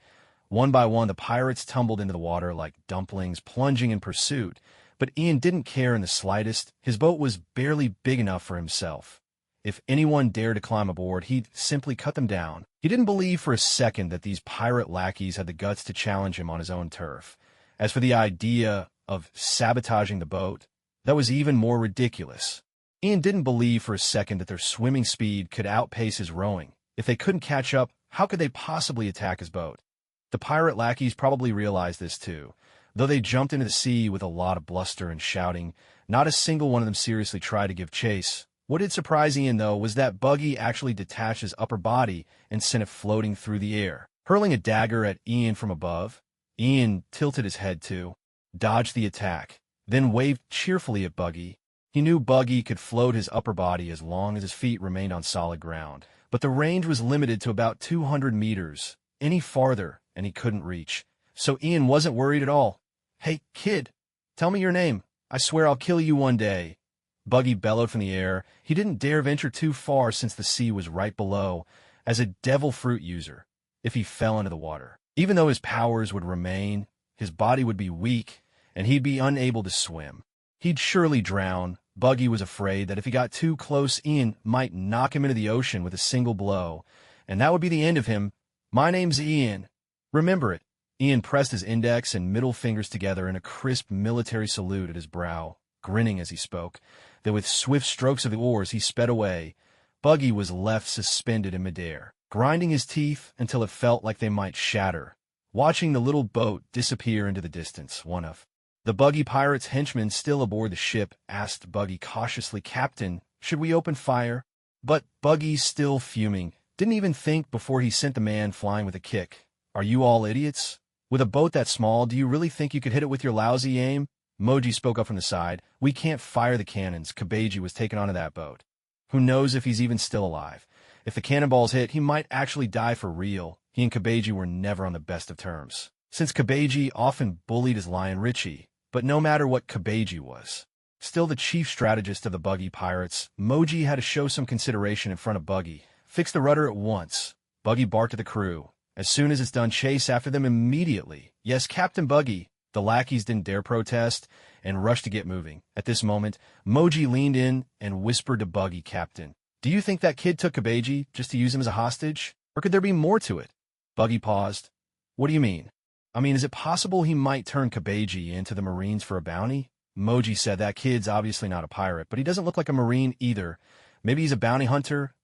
One by one, the pirates tumbled into the water like dumplings, plunging in pursuit. But Ian didn't care in the slightest. His boat was barely big enough for himself. If anyone dared to climb aboard, he'd simply cut them down. He didn't believe for a second that these pirate lackeys had the guts to challenge him on his own turf. As for the idea of sabotaging the boat, that was even more ridiculous. Ian didn't believe for a second that their swimming speed could outpace his rowing. If they couldn't catch up, how could they possibly attack his boat? The pirate lackeys probably realized this too. Though they jumped into the sea with a lot of bluster and shouting, not a single one of them seriously tried to give chase. What did surprise Ian, though, was that Buggy actually detached his upper body and sent it floating through the air. Hurling a dagger at Ian from above, Ian tilted his head too, dodged the attack, then waved cheerfully at Buggy. He knew Buggy could float his upper body as long as his feet remained on solid ground, but the range was limited to about 200 meters. Any farther, and he couldn't reach. So Ian wasn't worried at all. "Hey, kid, tell me your name. I swear I'll kill you one day." Buggy bellowed from the air. He didn't dare venture too far since the sea was right below. As a devil fruit user, if he fell into the water, even though his powers would remain, his body would be weak, and he'd be unable to swim. He'd surely drown. Buggy was afraid that if he got too close, Ian might knock him into the ocean with a single blow, and that would be the end of him. "My name's Ian. Remember it." Ian pressed his index and middle fingers together in a crisp military salute at his brow, grinning as he spoke. Then with swift strokes of the oars he sped away. Buggy was left suspended in midair, grinding his teeth until it felt like they might shatter, watching the little boat disappear into the distance. One of the Buggy pirates' henchmen still aboard the ship asked Buggy cautiously, "Captain, should we open fire?" But Buggy, still fuming, didn't even think before he sent the man flying with a kick. "Are you all idiots? With a boat that small, do you really think you could hit it with your lousy aim?" Moji spoke up from the side. "We can't fire the cannons. Kabeji was taken onto that boat. Who knows if he's even still alive? If the cannonballs hit, he might actually die for real." He and Kabeji were never on the best of terms, since Kabeji often bullied his lion Richie. But no matter what Kabeji was, still the chief strategist of the Buggy pirates, Moji had to show some consideration in front of Buggy. "Fix the rudder at once." Buggy barked at the crew. "As soon as it's done, chase after them immediately." "Yes, Captain Buggy." The lackeys didn't dare protest and rushed to get moving. At this moment, Moji leaned in and whispered to Buggy, "Captain, do you think that kid took Kabeji just to use him as a hostage? Or could there be more to it?" Buggy paused. "What do you mean?" "I mean, is it possible he might turn Kabeji into the Marines for a bounty?" Moji said, "That kid's obviously not a pirate, but he doesn't look like a Marine either. Maybe he's a bounty hunter?"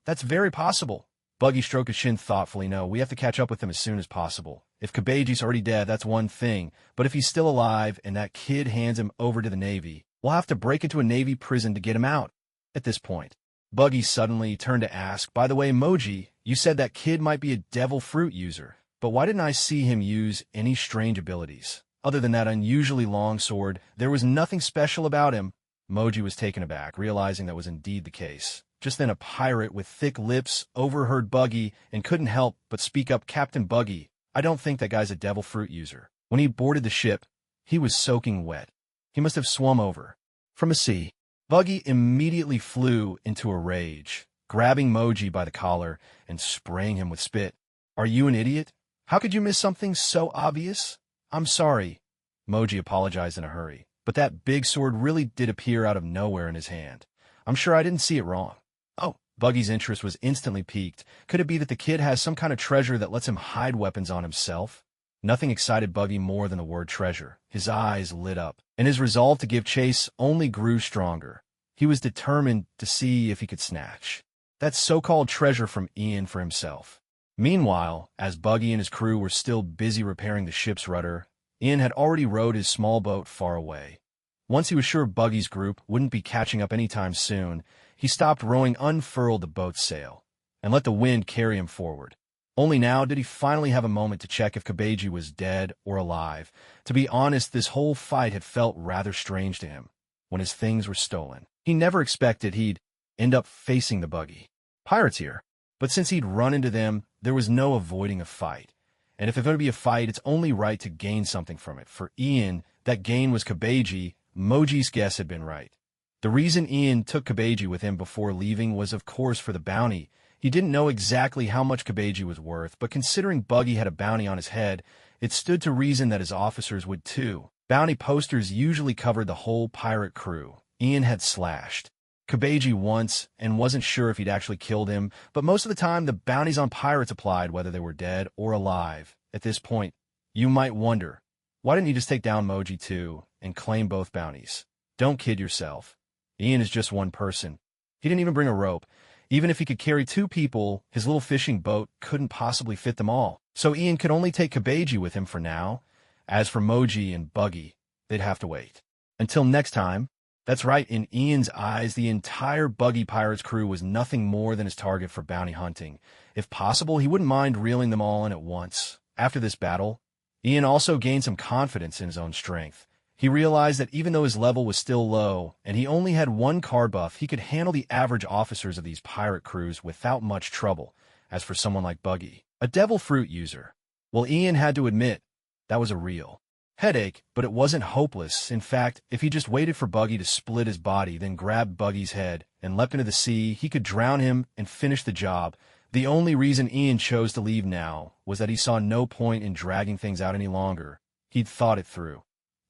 That's very possible." Buggy stroked his chin thoughtfully. "No, we have to catch up with him as soon as possible. If Kabeji's already dead, that's one thing. But if he's still alive and that kid hands him over to the Navy, we'll have to break into a Navy prison to get him out." At this point, Buggy suddenly turned to ask, "By the way, Moji, you said that kid might be a devil fruit user, but why didn't I see him use any strange abilities? Other than that unusually long sword, there was nothing special about him." Moji was taken aback, realizing that was indeed the case. Just then a pirate with thick lips overheard Buggy and couldn't help but speak up. "Captain Buggy, I don't think that guy's a devil fruit user. When he boarded the ship, he was soaking wet. He must have swum over from a sea." Buggy immediately flew into a rage, grabbing Moji by the collar and spraying him with spit. "Are you an idiot? How could you miss something so obvious?" "I'm sorry." Moji apologized in a hurry, "but that big sword really did appear out of nowhere in his hand. I'm sure I didn't see it wrong." "Oh." Buggy's interest was instantly piqued. Could it be that the kid has some kind of treasure that lets him hide weapons on himself? Nothing excited Buggy more than the word treasure. His eyes lit up, and his resolve to give chase only grew stronger. He was determined to see if he could snatch that so-called treasure from Ian for himself. Meanwhile, as Buggy and his crew were still busy repairing the ship's rudder, Ian had already rowed his small boat far away. Once he was sure Buggy's group wouldn't be catching up anytime soon, he stopped rowing, unfurled the boat's sail, and let the wind carry him forward. Only now did he finally have a moment to check if Kabeji was dead or alive. To be honest, this whole fight had felt rather strange to him. When his things were stolen, he never expected he'd end up facing the Buggy pirates here. But since he'd run into them, there was no avoiding a fight. And if it's going to be a fight, it's only right to gain something from it. For Ian, that gain was Kabeji. Moji's guess had been right. The reason Ian took Kabeji with him before leaving was, of course, for the bounty. He didn't know exactly how much Kabeji was worth, but considering Buggy had a bounty on his head, it stood to reason that his officers would too. Bounty posters usually covered the whole pirate crew. Ian had slashed Kabeji once and wasn't sure if he'd actually killed him, but most of the time the bounties on pirates applied whether they were dead or alive. At this point, you might wonder, why didn't you just take down Moji too and claim both bounties? Don't kid yourself. Ian is just one person. He didn't even bring a rope. Even if he could carry 2 people, his little fishing boat couldn't possibly fit them all. So Ian could only take Kabeji with him for now. As for Moji and Buggy, they'd have to wait. Until next time. That's right, in Ian's eyes, the entire Buggy Pirates crew was nothing more than his target for bounty hunting. If possible, he wouldn't mind reeling them all in at once. After this battle, Ian also gained some confidence in his own strength. He realized that even though his level was still low, and he only had 1 card buff, he could handle the average officers of these pirate crews without much trouble. As for someone like Buggy, a devil fruit user, well, Ian had to admit, that was a real headache, but it wasn't hopeless. In fact, if he just waited for Buggy to split his body, then grabbed Buggy's head and leapt into the sea, he could drown him and finish the job. The only reason Ian chose to leave now was that he saw no point in dragging things out any longer. He'd thought it through.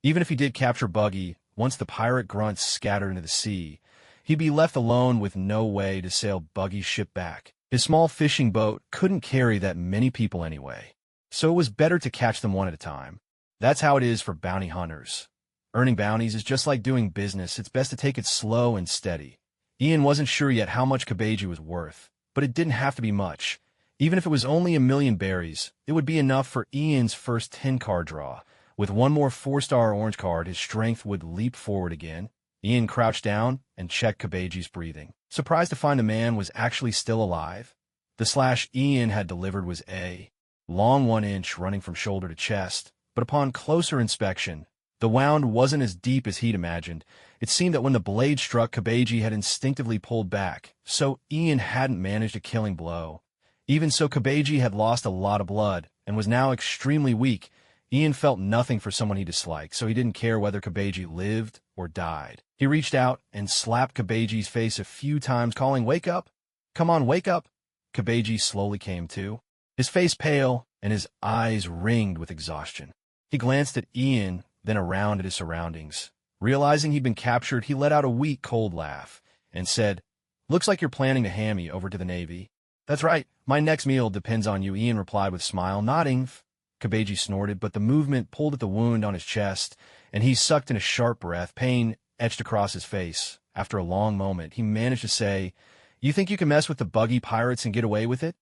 Even if he did capture Buggy, once the pirate grunts scattered into the sea, he'd be left alone with no way to sail Buggy's ship back. His small fishing boat couldn't carry that many people anyway, so it was better to catch them one at a time. That's how it is for bounty hunters. Earning bounties is just like doing business. It's best to take it slow and steady. Ian wasn't sure yet how much Kabeji was worth, but it didn't have to be much. Even if it was only 1,000,000 berries, it would be enough for Ian's first 10-card draw. With 1 more 4-star orange card, his strength would leap forward again. Ian crouched down and checked Kabeji's breathing, surprised to find the man was actually still alive. The slash Ian had delivered was a long 1 inch running from shoulder to chest. But upon closer inspection, the wound wasn't as deep as he'd imagined. It seemed that when the blade struck, Kabeji had instinctively pulled back, so Ian hadn't managed a killing blow. Even so, Kabeji had lost a lot of blood and was now extremely weak. Ian felt nothing for someone he disliked, so he didn't care whether Kabeji lived or died. He reached out and slapped Kabeji's face a few times, calling, "Wake up! Come on, wake up!" Kabeji slowly came to, his face pale and his eyes ringed with exhaustion. He glanced at Ian, then around at his surroundings. Realizing he'd been captured, he let out a weak, cold laugh and said, "Looks like you're planning to hand me over to the Navy." "That's right. My next meal depends on you," Ian replied with a smile, nodding. Kabeji snorted, but the movement pulled at the wound on his chest, and he sucked in a sharp breath. Pain etched across his face. After a long moment, he managed to say, "You think you can mess with the Buggy Pirates and get away with it?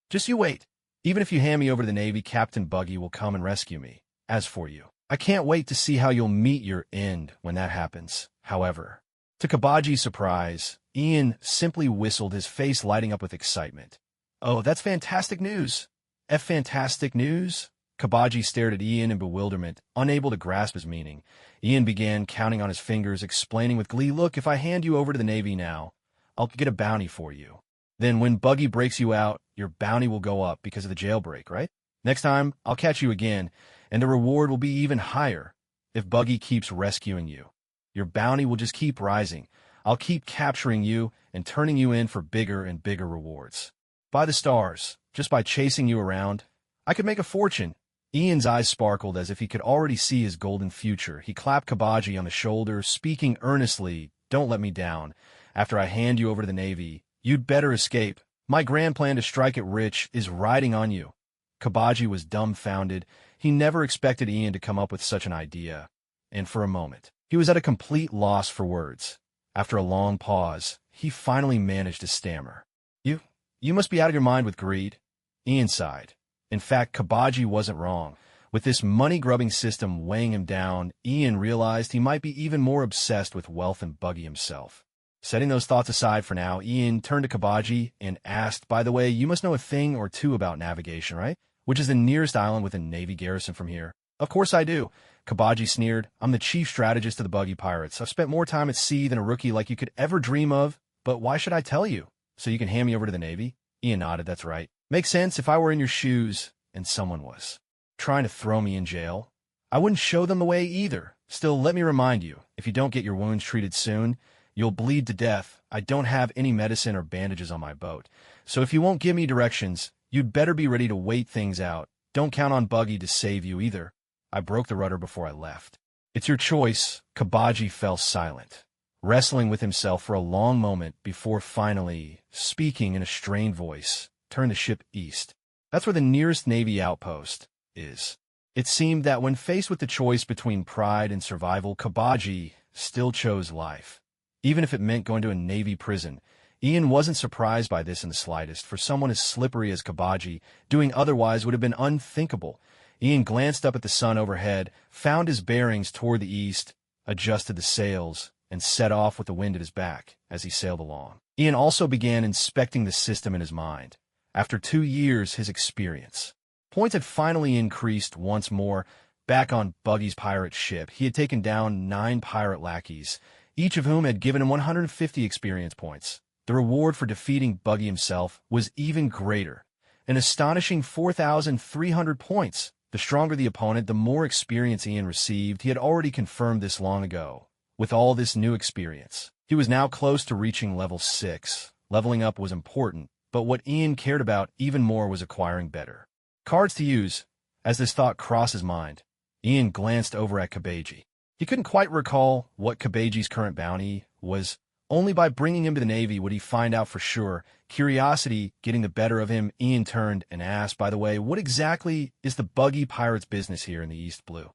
Just you wait. Even if you hand me over to the Navy, Captain Buggy will come and rescue me. As for you, I can't wait to see how you'll meet your end when that happens." However, to Kabeji's surprise, Ian simply whistled, his face lighting up with excitement. "Oh, that's fantastic news. Fantastic news?" Kabeji stared at Ian in bewilderment, unable to grasp his meaning. Ian began counting on his fingers, explaining with glee, "Look, if I hand you over to the Navy now, I'll get a bounty for you. Then when Buggy breaks you out, your bounty will go up because of the jailbreak, right? Next time, I'll catch you again, and the reward will be even higher if Buggy keeps rescuing you. Your bounty will just keep rising. I'll keep capturing you and turning you in for bigger and bigger rewards. By the stars, just by chasing you around, I could make a fortune." Ian's eyes sparkled as if he could already see his golden future. He clapped Kabeji on the shoulder, speaking earnestly, "Don't let me down. After I hand you over to the Navy, you'd better escape. My grand plan to strike it rich is riding on you." Kabeji was dumbfounded. He never expected Ian to come up with such an idea, and for a moment, he was at a complete loss for words. After a long pause, he finally managed to stammer, You must be out of your mind with greed." Ian sighed. In fact, Kabeji wasn't wrong. With this money-grubbing system weighing him down, Ian realized he might be even more obsessed with wealth than Buggy himself. Setting those thoughts aside for now, Ian turned to Kabeji and asked, "By the way, you must know a thing or two about navigation, right? Which is the nearest island with a Navy garrison from here?" "Of course I do." Kabeji sneered. "I'm the chief strategist of the Buggy Pirates. I've spent more time at sea than a rookie like you could ever dream of. But why should I tell you? So you can hand me over to the Navy?" Ian nodded. "That's right. Makes sense if I were in your shoes and someone was trying to throw me in jail. I wouldn't show them the way either. Still, let me remind you, if you don't get your wounds treated soon, You'll bleed to death. I don't have any medicine or bandages on my boat. So if you won't give me directions, you'd better be ready to wait things out. Don't count on Buggy to save you either. I broke the rudder before I left. It's your choice. Kabaji fell silent, wrestling with himself for a long moment before finally, speaking in a strained voice, turned the ship east. That's where the nearest Navy outpost is. It seemed that when faced with the choice between pride and survival, Kabaji still chose life. Even if it meant going to a Navy prison, Ian wasn't surprised by this in the slightest. For someone as slippery as Kabaji, doing otherwise would have been unthinkable. Ian glanced up at the sun overhead, found his bearings toward the east, adjusted the sails, and set off with the wind at his back as he sailed along. Ian also began inspecting the system in his mind. After 2 years, his experience points had finally increased once more. Back on Buggy's pirate ship, he had taken down 9 pirate lackeys, each of whom had given him 150 experience points. The reward for defeating Buggy himself was even greater, an astonishing 4,300 points. The stronger the opponent, the more experience Ian received. He had already confirmed this long ago. With all this new experience, he was now close to reaching level 6. Leveling up was important, but what Ian cared about even more was acquiring better cards to use. As this thought crossed his mind, Ian glanced over at Kabaji. He couldn't quite recall what Kabaji's current bounty was. Only by bringing him to the Navy would he find out for sure. Curiosity getting the better of him, Ian turned and asked, by the way, what exactly is the Buggy Pirates' business here in the East Blue?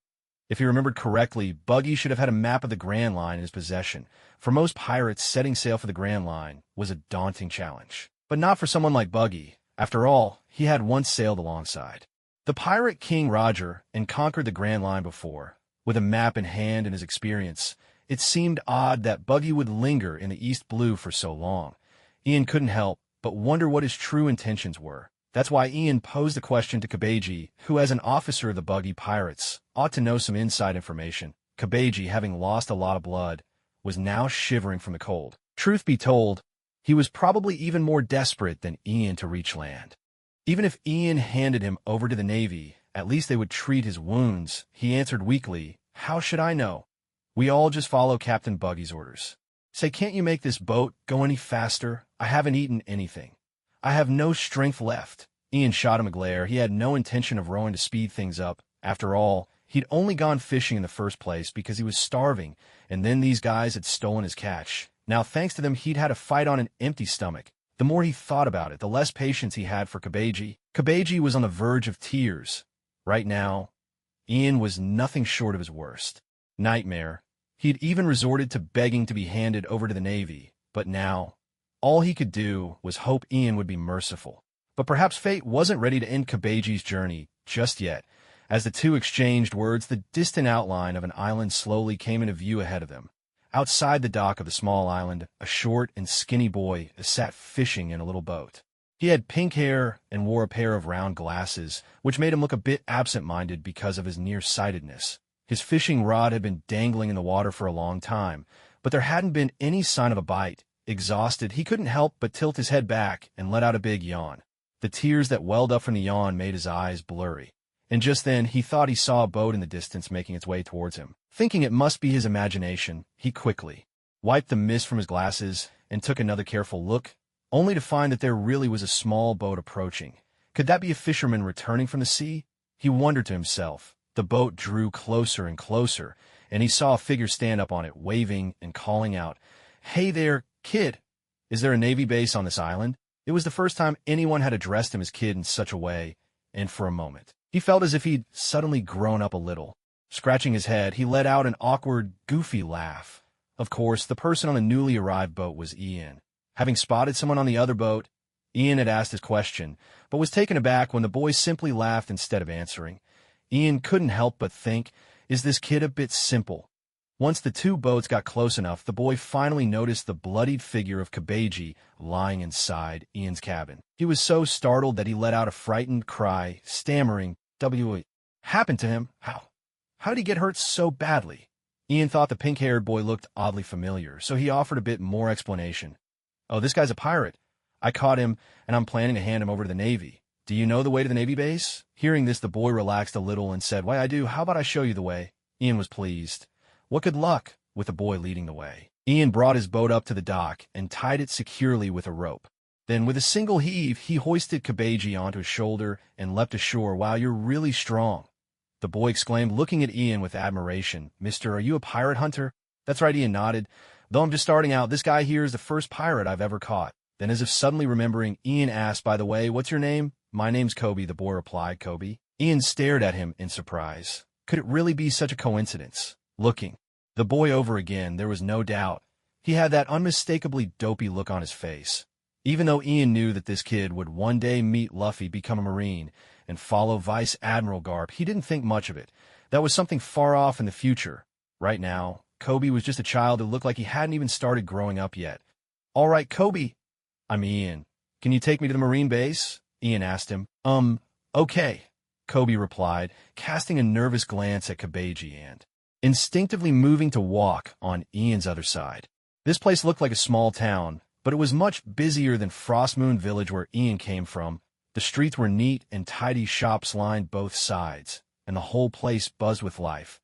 If he remembered correctly, Buggy should have had a map of the Grand Line in his possession. For most pirates, setting sail for the Grand Line was a daunting challenge. But not for someone like Buggy. After all, he had once sailed alongside the pirate King Roger and conquered the Grand Line before. With a map in hand and his experience, it seemed odd that Buggy would linger in the East Blue for so long. Ian couldn't help but wonder what his true intentions were. That's why Ian posed the question to Kabaji, who as an officer of the Buggy Pirates ought to know some inside information. Kabaji, having lost a lot of blood, was now shivering from the cold. Truth be told, he was probably even more desperate than Ian to reach land. Even if Ian handed him over to the Navy, at least they would treat his wounds. He answered weakly, "How should I know? We all just follow Captain Buggy's orders." "Say, can't you make this boat go any faster? I haven't eaten anything. I have no strength left." Ian shot him a glare. He had no intention of rowing to speed things up. After all, he'd only gone fishing in the first place because he was starving, and then these guys had stolen his catch. Now, thanks to them, he'd had a fight on an empty stomach. The more he thought about it, the less patience he had for Kabaji. Kabaji was on the verge of tears. Right now, Ian was nothing short of his worst nightmare. He'd even resorted to begging to be handed over to the Navy, but now, all he could do was hope Ian would be merciful. But perhaps fate wasn't ready to end Kabaji's journey just yet. As the two exchanged words, the distant outline of an island slowly came into view ahead of them. Outside the dock of the small island, a short and skinny boy sat fishing in a little boat. He had pink hair and wore a pair of round glasses, which made him look a bit absent-minded because of his nearsightedness. His fishing rod had been dangling in the water for a long time, but there hadn't been any sign of a bite. Exhausted, he couldn't help but tilt his head back and let out a big yawn. The tears that welled up from the yawn made his eyes blurry. And just then, he thought he saw a boat in the distance making its way towards him. Thinking it must be his imagination, he quickly wiped the mist from his glasses and took another careful look, only to find that there really was a small boat approaching. Could that be a fisherman returning from the sea? He wondered to himself. The boat drew closer and closer, and he saw a figure stand up on it, waving and calling out, "Hey there, kid! Is there a Navy base on this island?" It was the first time anyone had addressed him as kid in such a way, and for a moment, he felt as if he'd suddenly grown up a little. Scratching his head, he let out an awkward, goofy laugh. Of course, the person on the newly arrived boat was Ian. Having spotted someone on the other boat, Ian had asked his question, but was taken aback when the boy simply laughed instead of answering. Ian couldn't help but think, is this kid a bit simple? Once the two boats got close enough, the boy finally noticed the bloodied figure of Kabaji lying inside Ian's cabin. He was so startled that he let out a frightened cry, stammering, "What happened to him? How did he get hurt so badly?" Ian thought the pink-haired boy looked oddly familiar, so he offered a bit more explanation. "Oh, this guy's a pirate. I caught him, and I'm planning to hand him over to the Navy. Do you know the way to the Navy base?" Hearing this, the boy relaxed a little and said, "Why, I do. How about I show you the way?" Ian was pleased. What good luck with the boy leading the way. Ian brought his boat up to the dock and tied it securely with a rope. Then, with a single heave, he hoisted Kabeji onto his shoulder and leapt ashore. "Wow, you're really strong," the boy exclaimed, looking at Ian with admiration. "Mister, are you a pirate hunter?" "That's right," Ian nodded. "Though I'm just starting out, this guy here is the first pirate I've ever caught." Then, as if suddenly remembering, Ian asked, "By the way, what's your name?" "My name's Kobe," the boy replied. "Kobe?" Ian stared at him in surprise. Could it really be such a coincidence? Looking the boy over again, there was no doubt. He had that unmistakably dopey look on his face. Even though Ian knew that this kid would one day meet Luffy, become a Marine, and follow Vice Admiral Garp, he didn't think much of it. That was something far off in the future. Right now, Kobe was just a child who looked like he hadn't even started growing up yet. "All right, Kobe. I'm Ian. Can you take me to the Marine base?" Ian asked him. Okay," Kobe replied, casting a nervous glance at Kabeji and instinctively moving to walk on Ian's other side. This place looked like a small town, but it was much busier than Frostmoon Village where Ian came from. The streets were neat and tidy, shops lined both sides, and the whole place buzzed with life.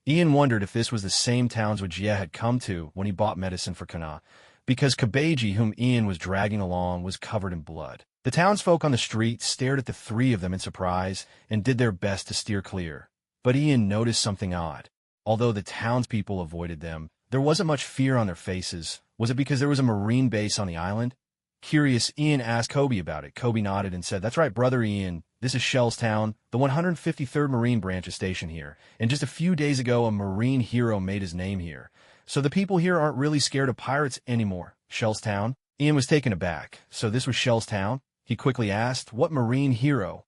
Ian wondered if this was the same towns which Ye had come to when he bought medicine for Kana, because Kabeji, whom Ian was dragging along, was covered in blood. The townsfolk on the street stared at the three of them in surprise and did their best to steer clear. But Ian noticed something odd. Although the townspeople avoided them, there wasn't much fear on their faces. Was it because there was a Marine base on the island? Curious, Ian asked Kobe about it. Kobe nodded and said, "That's right, brother Ian. This is Shellstown. The 153rd Marine branch is stationed here. And just a few days ago, a Marine hero made his name here. So the people here aren't really scared of pirates anymore." "Shellstown?" Ian was taken aback. "So this was Shellstown?" He quickly asked, "What Marine hero?"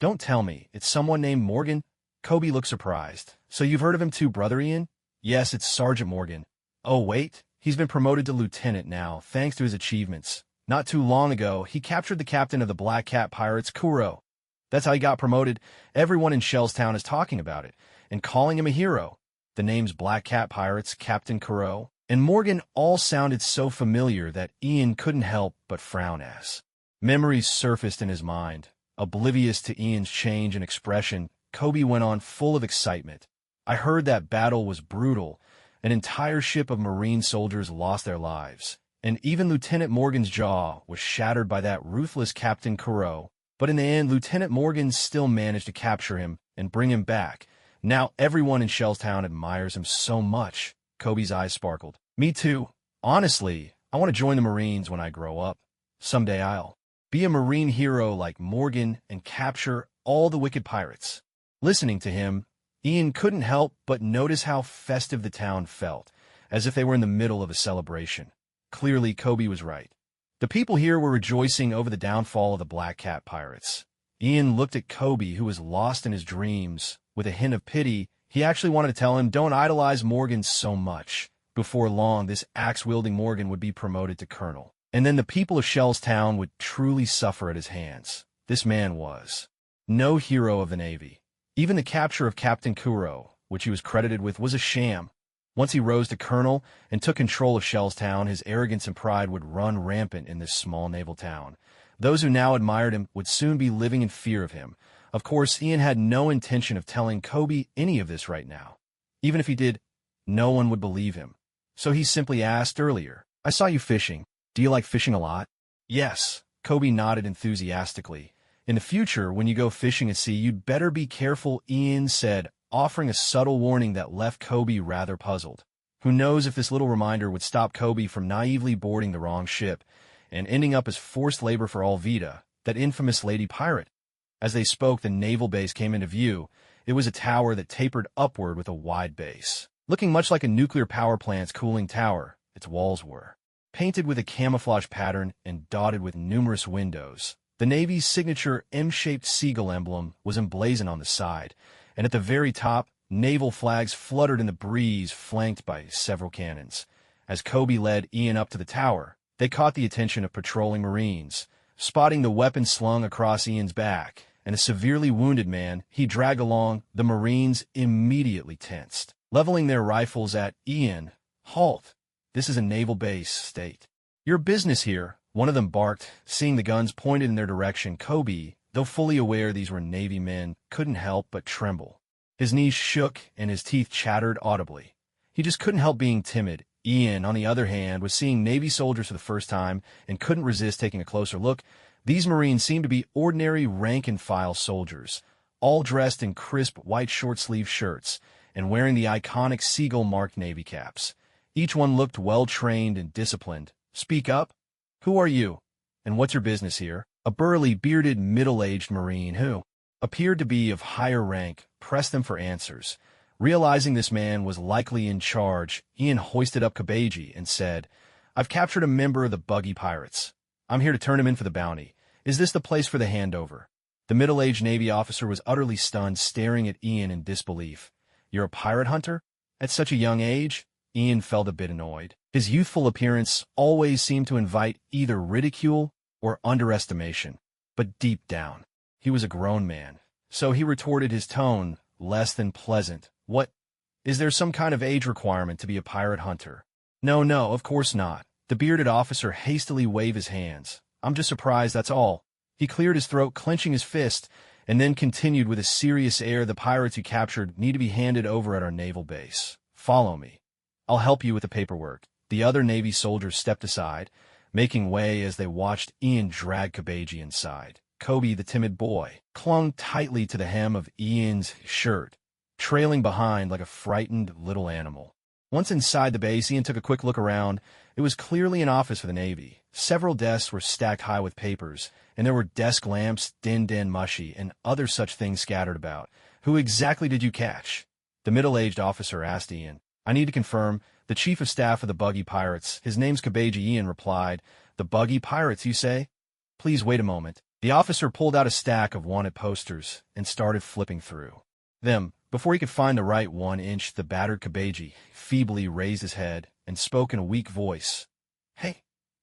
"Don't tell me. It's someone named Morgan?" Kobe looked surprised. "So you've heard of him too, brother Ian?" "Yes, it's Sergeant Morgan." "Oh, wait. He's been promoted to lieutenant now, thanks to his achievements. Not too long ago, he captured the captain of the Black Cat Pirates, Kuro. That's how he got promoted. Everyone in Shellstown is talking about it and calling him a hero. The names Black Cat Pirates, Captain Kuro, and Morgan all sounded so familiar that Ian couldn't help but frown as memories surfaced in his mind. Oblivious to Ian's change in expression, Kobe went on full of excitement. "I heard that battle was brutal. An entire ship of Marine soldiers lost their lives, and even Lieutenant Morgan's jaw was shattered by that ruthless Captain Kuro. But in the end, Lieutenant Morgan still managed to capture him and bring him back. Now everyone in Shellstown admires him so much." Kobe's eyes sparkled. "Me too. Honestly, I want to join the Marines when I grow up. Someday I'll be a Marine hero like Morgan and capture all the wicked pirates." Listening to him, Ian couldn't help but notice how festive the town felt, as if they were in the middle of a celebration. Clearly, Kobe was right. The people here were rejoicing over the downfall of the Black Cat Pirates. Ian looked at Kobe, who was lost in his dreams. With a hint of pity, he actually wanted to tell him, "Don't idolize Morgan so much." Before long, this axe-wielding Morgan would be promoted to colonel. And then the people of Shellstown would truly suffer at his hands. This man was no hero of the Navy. Even the capture of Captain Kuro, which he was credited with, was a sham. Once he rose to colonel and took control of Shellstown, his arrogance and pride would run rampant in this small naval town. Those who now admired him would soon be living in fear of him. Of course, Ian had no intention of telling Kobe any of this right now. Even if he did, no one would believe him. So he simply asked earlier, "I saw you fishing. Do you like fishing a lot?" "Yes," Kobe nodded enthusiastically. "In the future, when you go fishing at sea, you'd better be careful," Ian said, offering a subtle warning that left Kobe rather puzzled. Who knows if this little reminder would stop Kobe from naively boarding the wrong ship and ending up as forced labor for Alvida, that infamous lady pirate. As they spoke, the naval base came into view. It was a tower that tapered upward with a wide base. Looking much like a nuclear power plant's cooling tower, its walls were painted with a camouflage pattern and dotted with numerous windows. The Navy's signature M-shaped seagull emblem was emblazoned on the side, and at the very top, naval flags fluttered in the breeze, flanked by several cannons. As Kobe led Ian up to the tower, they caught the attention of patrolling Marines. Spotting the weapon slung across Ian's back and a severely wounded man he dragged along, the Marines immediately tensed. Leveling their rifles at Ian, "Halt! This is a naval base, state your business here," one of them barked, seeing the guns pointed in their direction. Kobe, though fully aware these were Navy men, couldn't help but tremble. His knees shook and his teeth chattered audibly. He just couldn't help being timid. Ian, on the other hand, was seeing Navy soldiers for the first time and couldn't resist taking a closer look. These Marines seemed to be ordinary rank-and-file soldiers, all dressed in crisp white short-sleeve shirts and wearing the iconic seagull-marked Navy caps. Each one looked well-trained and disciplined. "Speak up. Who are you? And what's your business here?" A burly, bearded, middle-aged Marine who appeared to be of higher rank pressed them for answers. Realizing this man was likely in charge, Ian hoisted up Kabeji and said, "I've captured a member of the Buggy Pirates. I'm here to turn him in for the bounty. Is this the place for the handover?" The middle-aged Navy officer was utterly stunned, staring at Ian in disbelief. "You're a pirate hunter? At such a young age?" Ian felt a bit annoyed. His youthful appearance always seemed to invite either ridicule or underestimation. But deep down, he was a grown man. So he retorted, his tone less than pleasant. "What? Is there some kind of age requirement to be a pirate hunter?" No, of course not." The bearded officer hastily waved his hands. "I'm just surprised, that's all." He cleared his throat, clenching his fist, and then continued with a serious air, "The pirates you captured need to be handed over at our naval base. Follow me. I'll help you with the paperwork." The other Navy soldiers stepped aside, making way as they watched Ian drag Kabeji inside. Kobe, the timid boy, clung tightly to the hem of Ian's shirt, trailing behind like a frightened little animal. Once inside the base, Ian took a quick look around. It was clearly an office for the Navy. Several desks were stacked high with papers, and there were desk lamps, din mushy, and other such things scattered about. "Who exactly did you catch?" the middle-aged officer asked Ian. "I need to confirm. The chief of staff of the Buggy Pirates. His name's Kabeji," Ian replied. "The Buggy Pirates, you say? Please wait a moment." The officer pulled out a stack of wanted posters and started flipping through them. Before he could find the right one, the battered Kabeji feebly raised his head and spoke in a weak voice. "Hey,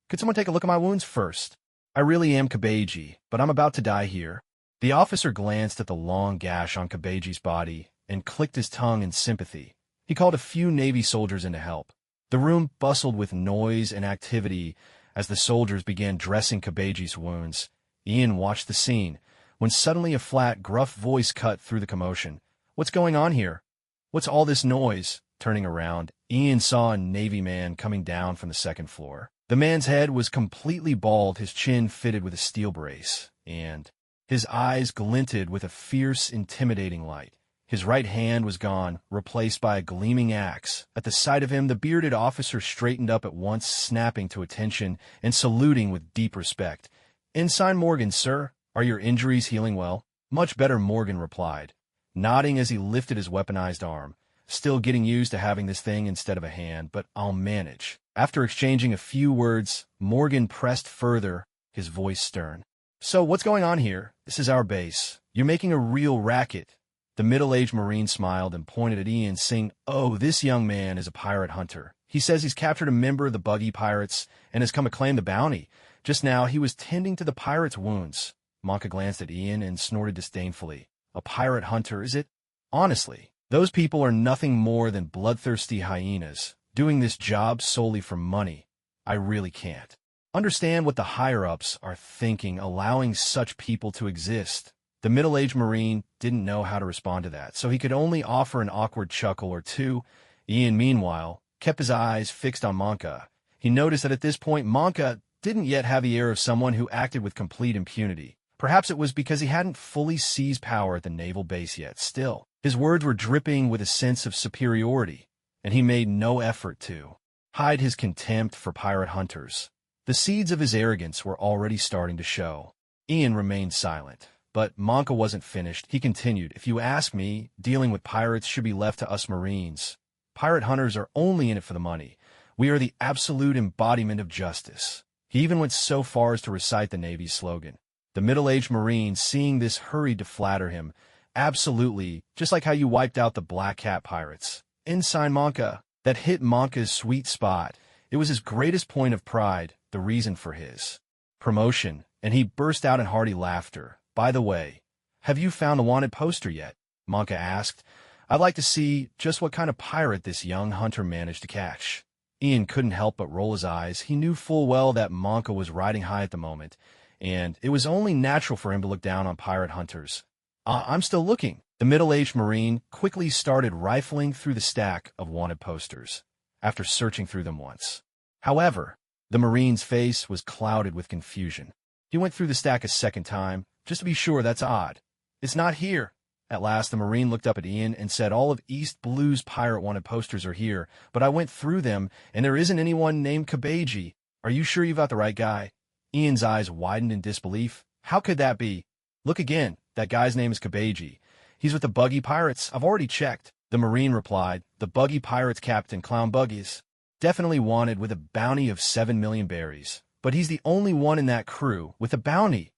could someone take a look at my wounds first? I really am Kabeji, but I'm about to die here." The officer glanced at the long gash on Kabeji's body and clicked his tongue in sympathy. He called a few Navy soldiers in to help. The room bustled with noise and activity as the soldiers began dressing Kabeji's wounds. Ian watched the scene, when suddenly a flat, gruff voice cut through the commotion. "What's going on here? What's all this noise?" Turning around, Ian saw a Navy man coming down from the second floor. The man's head was completely bald, his chin fitted with a steel brace, and his eyes glinted with a fierce, intimidating light. His right hand was gone, replaced by a gleaming axe. At the sight of him, the bearded officer straightened up at once, snapping to attention and saluting with deep respect. "Ensign Morgan, sir. Are your injuries healing well?" "Much better," Morgan replied, nodding as he lifted his weaponized arm. "Still getting used to having this thing instead of a hand, but I'll manage." After exchanging a few words, Morgan pressed further, his voice stern. "So, what's going on here? This is our base. You're making a real racket." The middle-aged Marine smiled and pointed at Ian, saying, "Oh, this young man is a pirate hunter. He says he's captured a member of the Buggy Pirates and has come to claim the bounty. Just now, he was tending to the pirate's wounds." Monka glanced at Ian and snorted disdainfully. "A pirate hunter, is it? Honestly, those people are nothing more than bloodthirsty hyenas, doing this job solely for money. I really can't understand what the higher-ups are thinking, allowing such people to exist." The middle-aged Marine didn't know how to respond to that, so he could only offer an awkward chuckle or two. Ian, meanwhile, kept his eyes fixed on Monka. He noticed that at this point, Monka didn't yet have the air of someone who acted with complete impunity. Perhaps it was because he hadn't fully seized power at the naval base yet. Still, his words were dripping with a sense of superiority, and he made no effort to hide his contempt for pirate hunters. The seeds of his arrogance were already starting to show. Ian remained silent. But Monka wasn't finished. He continued, "If you ask me, dealing with pirates should be left to us Marines. Pirate hunters are only in it for the money. We are the absolute embodiment of justice." He even went so far as to recite the Navy's slogan. The middle-aged Marine, seeing this, hurried to flatter him. "Absolutely, just like how you wiped out the Black Cat pirates." Ensign Monka. That hit Monka's sweet spot. It was his greatest point of pride, the reason for his promotion, and he burst out in hearty laughter. "By the way, have you found the wanted poster yet?" Monka asked. "I'd like to see just what kind of pirate this young hunter managed to catch." Ian couldn't help but roll his eyes. He knew full well that Monka was riding high at the moment, and it was only natural for him to look down on pirate hunters. I'm still looking." The middle-aged Marine quickly started rifling through the stack of wanted posters. after searching through them once. However, the Marine's face was clouded with confusion. He went through the stack a second time, just to be sure. That's odd. It's not here. At last, the Marine looked up at Ian and said, all of East Blue's pirate wanted posters are here, but I went through them, and there isn't anyone named Kabeji. Are you sure you've got the right guy? Ian's eyes widened in disbelief. How could that be? Look again. That guy's name is Kabeji. He's with the Buggy Pirates. I've already checked. The Marine replied, the Buggy Pirates Captain Clown Buggies. Definitely wanted with a bounty of 7 million berries. But he's the only one in that crew with a bounty.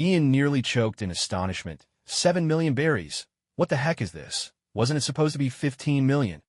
Ian nearly choked in astonishment. 7 million berries. What the heck is this? Wasn't it supposed to be 15 million?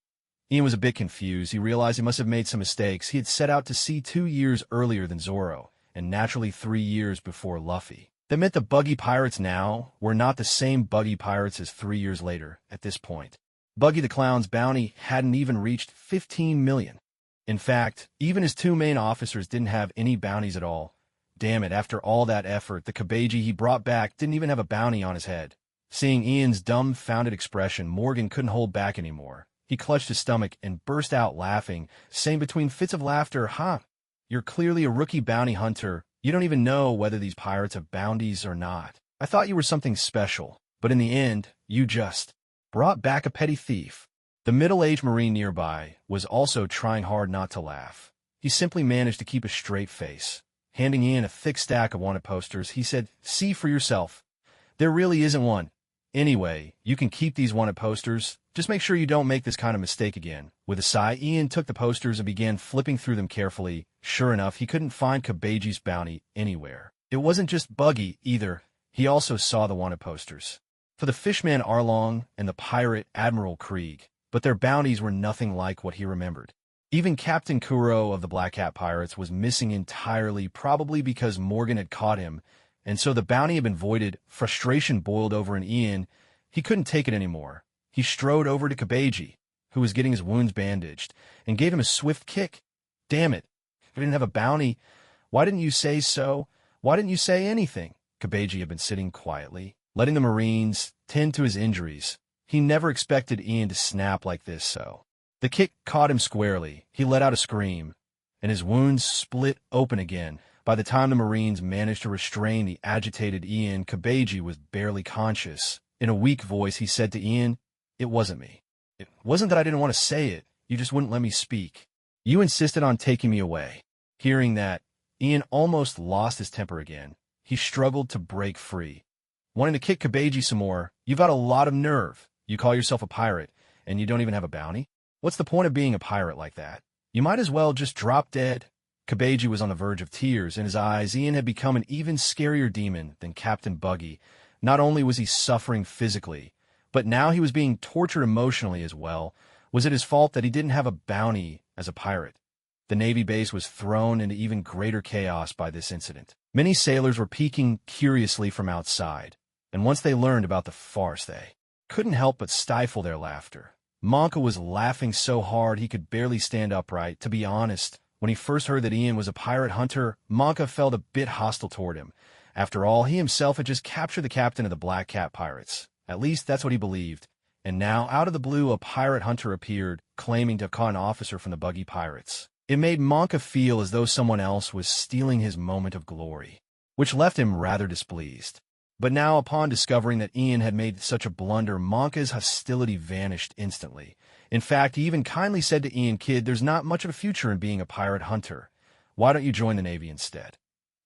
Ian was a bit confused. He realized he must have made some mistakes. He had set out to sea 2 years earlier than Zoro, and naturally 3 years before Luffy. That meant the Buggy Pirates now were not the same Buggy Pirates as 3 years later at this point. Buggy the Clown's bounty hadn't even reached 15 million. In fact, even his 2 main officers didn't have any bounties at all. Damn it, after all that effort, the Kabeji he brought back didn't even have a bounty on his head. Seeing Ian's dumbfounded expression, Morgan couldn't hold back anymore. He clutched his stomach and burst out laughing, saying between fits of laughter, You're clearly a rookie bounty hunter. You don't even know whether these pirates have bounties or not. I thought you were something special, but in the end, you just brought back a petty thief." The middle-aged Marine nearby was also trying hard not to laugh. He simply managed to keep a straight face. Handing Ian a thick stack of wanted posters, he said, "See for yourself. There really isn't one. Anyway, you can keep these wanted posters. Just make sure you don't make this kind of mistake again." With a sigh, Ian took the posters and began flipping through them carefully. Sure enough, he couldn't find Kabeji's bounty anywhere. It wasn't just Buggy, either. He also saw the wanted posters for the fishman Arlong and the pirate Admiral Krieg, but their bounties were nothing like what he remembered. Even Captain Kuro of the Black Cat Pirates was missing entirely, probably because Morgan had caught him, and so the bounty had been voided. Frustration boiled over in Ian. He couldn't take it anymore. He strode over to Kabeji, who was getting his wounds bandaged, and gave him a swift kick. "Damn it. If I didn't have a bounty, why didn't you say so? Why didn't you say anything?" Kabeji had been sitting quietly, letting the Marines tend to his injuries. He never expected Ian to snap like this, so. The kick caught him squarely. He let out a scream, and his wounds split open again. By the time the Marines managed to restrain the agitated Ian, Kabeji was barely conscious. In a weak voice, he said to Ian, "It wasn't me. It wasn't that I didn't want to say it. You just wouldn't let me speak. You insisted on taking me away." Hearing that, Ian almost lost his temper again. He struggled to break free. Wanting to kick Kabeji some more, "You've got a lot of nerve. You call yourself a pirate, and you don't even have a bounty? What's the point of being a pirate like that? You might as well just drop dead." Kabeji was on the verge of tears. In his eyes, Ian had become an even scarier demon than Captain Buggy. Not only was he suffering physically, but now he was being tortured emotionally as well. Was it his fault that he didn't have a bounty as a pirate? The Navy base was thrown into even greater chaos by this incident. Many sailors were peeking curiously from outside, and once they learned about the farce, they couldn't help but stifle their laughter. Monka was laughing so hard he could barely stand upright. To be honest, when he first heard that Ian was a pirate hunter, Monka felt a bit hostile toward him. After all, he himself had just captured the captain of the Black Cat Pirates. At least that's what he believed. And now, out of the blue, a pirate hunter appeared, claiming to have caught an officer from the Buggy Pirates. It made Monka feel as though someone else was stealing his moment of glory, which left him rather displeased. But now, upon discovering that Ian had made such a blunder, Monka's hostility vanished instantly. In fact, he even kindly said to Ian, "Kid, there's not much of a future in being a pirate hunter. Why don't you join the Navy instead?"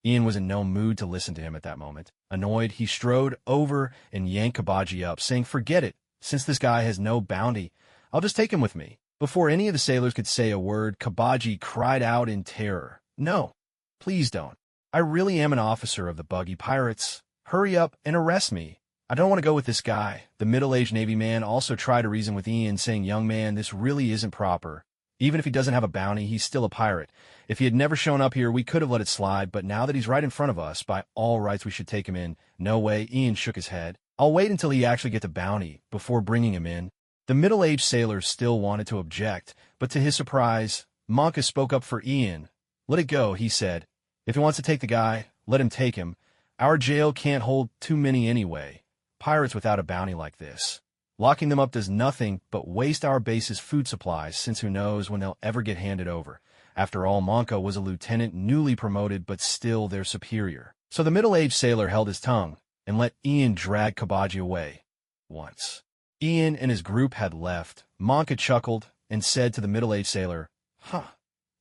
Ian was in no mood to listen to him at that moment. Annoyed, he strode over and yanked Kabaji up, saying, "Forget it. Since this guy has no bounty, I'll just take him with me." Before any of the sailors could say a word, Kabaji cried out in terror, "No, please don't. I really am an officer of the Buggy Pirates. Hurry up and arrest me. I don't want to go with this guy." The middle-aged Navy man also tried to reason with Ian, saying, "Young man, this really isn't proper. Even if he doesn't have a bounty, he's still a pirate. If he had never shown up here, we could have let it slide, but now that he's right in front of us, by all rights we should take him in." "No way," Ian shook his head. "I'll wait until he actually gets a bounty before bringing him in." The middle-aged sailor still wanted to object, but to his surprise, Monka spoke up for Ian. "Let it go," he said. "If he wants to take the guy, let him take him. Our jail can't hold too many anyway. Pirates without a bounty like this. Locking them up does nothing but waste our base's food supplies, since who knows when they'll ever get handed over. After all, Monka was a lieutenant, newly promoted, but still their superior. So the middle-aged sailor held his tongue and let Ian drag Kabaji away. Once Ian and his group had left, Monka chuckled and said to the middle-aged sailor, "Huh,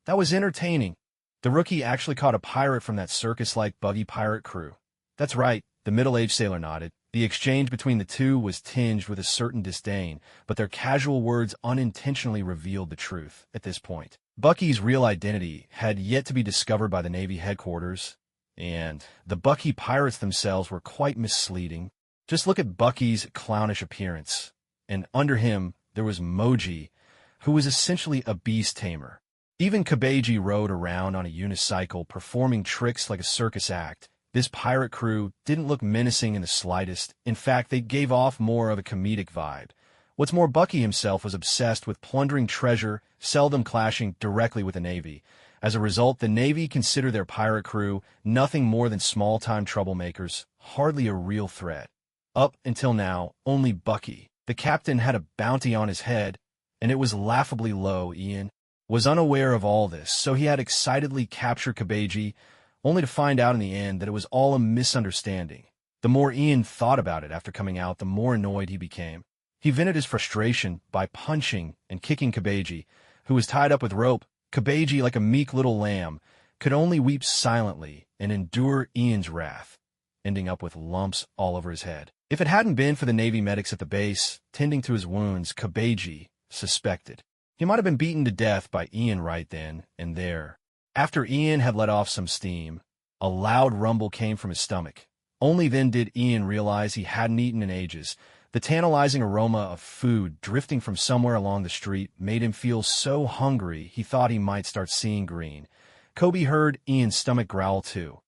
that was entertaining. The rookie actually caught a pirate from that circus-like buggy pirate crew." "That's right," the middle-aged sailor nodded. The exchange between the two was tinged with a certain disdain, but their casual words unintentionally revealed the truth at this point. Bucky's real identity had yet to be discovered by the Navy headquarters, and the Bucky pirates themselves were quite misleading. Just look at Bucky's clownish appearance, and under him there was Moji, who was essentially a beast tamer. Even Kabeji rode around on a unicycle, performing tricks like a circus act. This pirate crew didn't look menacing in the slightest. In fact, they gave off more of a comedic vibe. What's more, Bucky himself was obsessed with plundering treasure, seldom clashing directly with the Navy. As a result, the Navy considered their pirate crew nothing more than small-time troublemakers, hardly a real threat. Up until now, only Bucky, the captain, had a bounty on his head, and it was laughably low. Ian was unaware of all this, so he had excitedly captured Kabeji, only to find out in the end that it was all a misunderstanding. The more Ian thought about it after coming out, the more annoyed he became. He vented his frustration by punching and kicking Kabeji, who was tied up with rope. Kabeji, like a meek little lamb, could only weep silently and endure Ian's wrath, ending up with lumps all over his head. If it hadn't been for the Navy medics at the base, tending to his wounds, Kabeji suspected he might have been beaten to death by Ian right then and there. After Ian had let off some steam, a loud rumble came from his stomach. Only then did Ian realize he hadn't eaten in ages. The tantalizing aroma of food drifting from somewhere along the street made him feel so hungry he thought he might start seeing green. Kobe heard Ian's stomach growl too.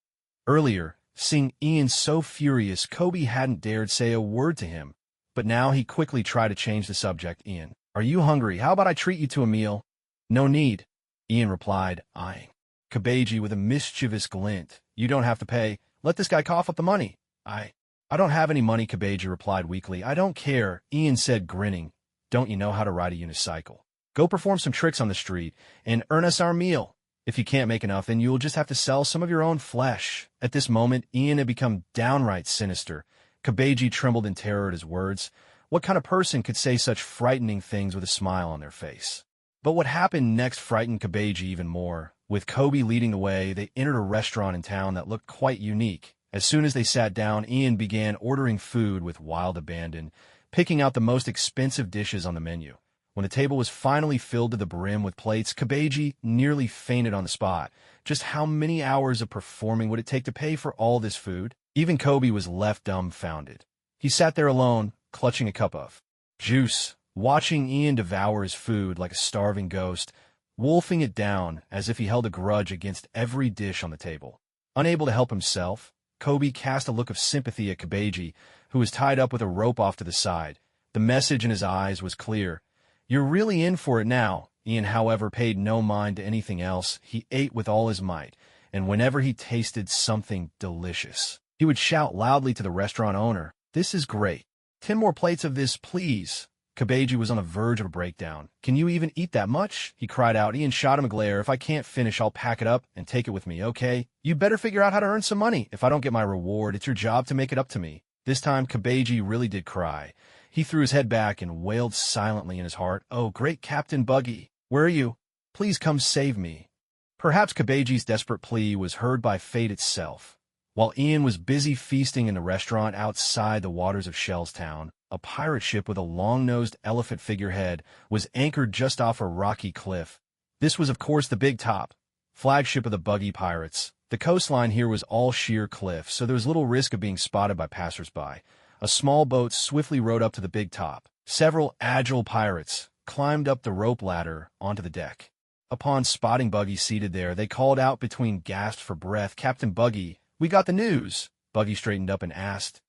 Earlier, seeing Ian so furious, Kobe hadn't dared say a word to him, but now he quickly tried to change the subject. "Ian, are you hungry? How about I treat you to a meal?" "No need," Ian replied, eyeing Kabeji with a mischievous glint. "You don't have to pay. Let this guy cough up the money." I don't have any money," Kabeji replied weakly. "I don't care," Ian said, grinning. "Don't you know how to ride a unicycle? Go perform some tricks on the street and earn us our meal. If you can't make enough, then you'll just have to sell some of your own flesh." At this moment, Ian had become downright sinister. Kabeji trembled in terror at his words. What kind of person could say such frightening things with a smile on their face? But what happened next frightened Kabeji even more. With Kobe leading the way, they entered a restaurant in town that looked quite unique. As soon as they sat down, Ian began ordering food with wild abandon, picking out the most expensive dishes on the menu. When the table was finally filled to the brim with plates, Kabeji nearly fainted on the spot. Just how many hours of performing would it take to pay for all this food? Even Kobe was left dumbfounded. He sat there alone, clutching a cup of juice, watching Ian devour his food like a starving ghost, wolfing it down as if he held a grudge against every dish on the table. Unable to help himself, Kobe cast a look of sympathy at Kabeji, who was tied up with a rope off to the side. The message in his eyes was clear. "You're really in for it now." Ian, however, paid no mind to anything else. He ate with all his might, and whenever he tasted something delicious, he would shout loudly to the restaurant owner, "This is great. 10 more plates of this, please." Kabeji was on the verge of a breakdown. "Can you even eat that much?" he cried out. Ian shot him a glare. "If I can't finish, I'll pack it up and take it with me, okay? You better figure out how to earn some money. If I don't get my reward, it's your job to make it up to me." This time, Kabeji really did cry. He threw his head back and wailed silently in his heart, "Oh, great Captain Buggy, where are you? Please come save me." Perhaps Kabeji's desperate plea was heard by fate itself. While Ian was busy feasting in the restaurant outside the waters of Shellstown, a pirate ship with a long-nosed elephant figurehead was anchored just off a rocky cliff. This was, of course, the Big Top, flagship of the Buggy Pirates. The coastline here was all sheer cliff, so there was little risk of being spotted by passers-by. A small boat swiftly rowed up to the Big Top. Several agile pirates climbed up the rope ladder onto the deck. Upon spotting Buggy seated there, they called out between gasps for breath, "Captain Buggy, we got the news." Buggy straightened up and asked,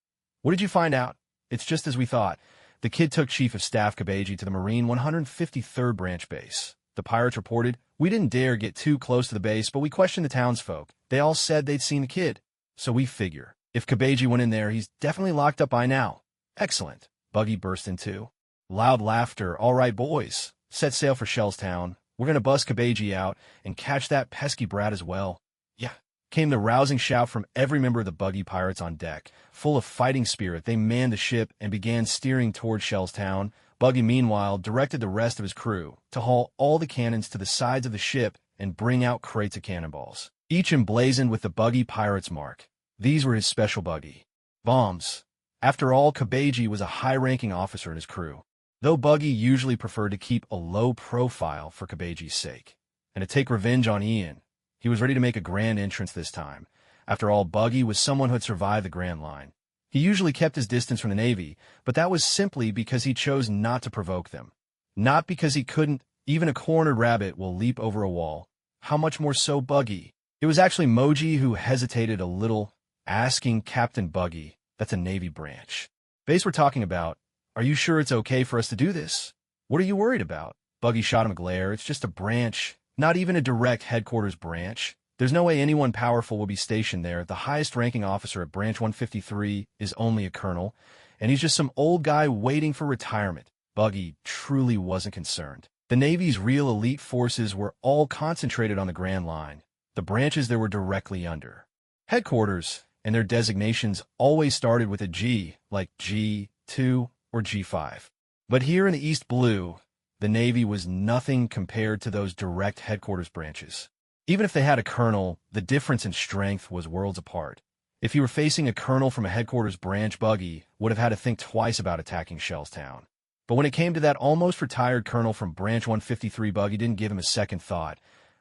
"What did you find out?" "It's just as we thought." The kid took Chief of Staff Kabeji to the Marine 153rd Branch Base. The pirates reported, "We didn't dare get too close to the base, but we questioned the townsfolk. They all said they'd seen the kid. So we figure, if Kabeji went in there, he's definitely locked up by now." "Excellent. Buggy burst into. Loud laughter. All right, boys. Set sail for Shellstown. We're going to bust Kabeji out and catch that pesky brat as well. Yeah. Came the rousing shout from every member of the Buggy pirates on deck. Full of fighting spirit, they manned the ship and began steering toward Shellstown. Buggy, meanwhile, directed the rest of his crew to haul all the cannons to the sides of the ship and bring out crates of cannonballs, each emblazoned with the Buggy pirate's mark. These were his special Buggy bombs. After all, Kabeji was a high-ranking officer in his crew, though Buggy usually preferred to keep a low profile for Kabeji's sake. And to take revenge on Ian, he was ready to make a grand entrance this time. After all, Buggy was someone who had survived the Grand Line. He usually kept his distance from the Navy, but that was simply because he chose not to provoke them. Not because he couldn't. Even a cornered rabbit will leap over a wall. How much more so Buggy? It was actually Moji who hesitated a little, asking Captain Buggy, that's a Navy branch base we're talking about, are you sure it's okay for us to do this? What are you worried about? Buggy shot him a glare. It's just a branch, not even a direct headquarters branch. There's no way anyone powerful will be stationed there. The highest-ranking officer at Branch 153 is only a colonel, and he's just some old guy waiting for retirement. Buggy truly wasn't concerned. The Navy's real elite forces were all concentrated on the Grand Line, the branches they were directly under. Headquarters and their designations always started with a G, like G2 or G5. But here in the East Blue, the Navy was nothing compared to those direct headquarters branches. Even if they had a colonel, the difference in strength was worlds apart. If you were facing a colonel from a headquarters branch, Buggy would have had to think twice about attacking Shellstown. But when it came to that almost retired colonel from Branch 153, Buggy didn't give him a second thought.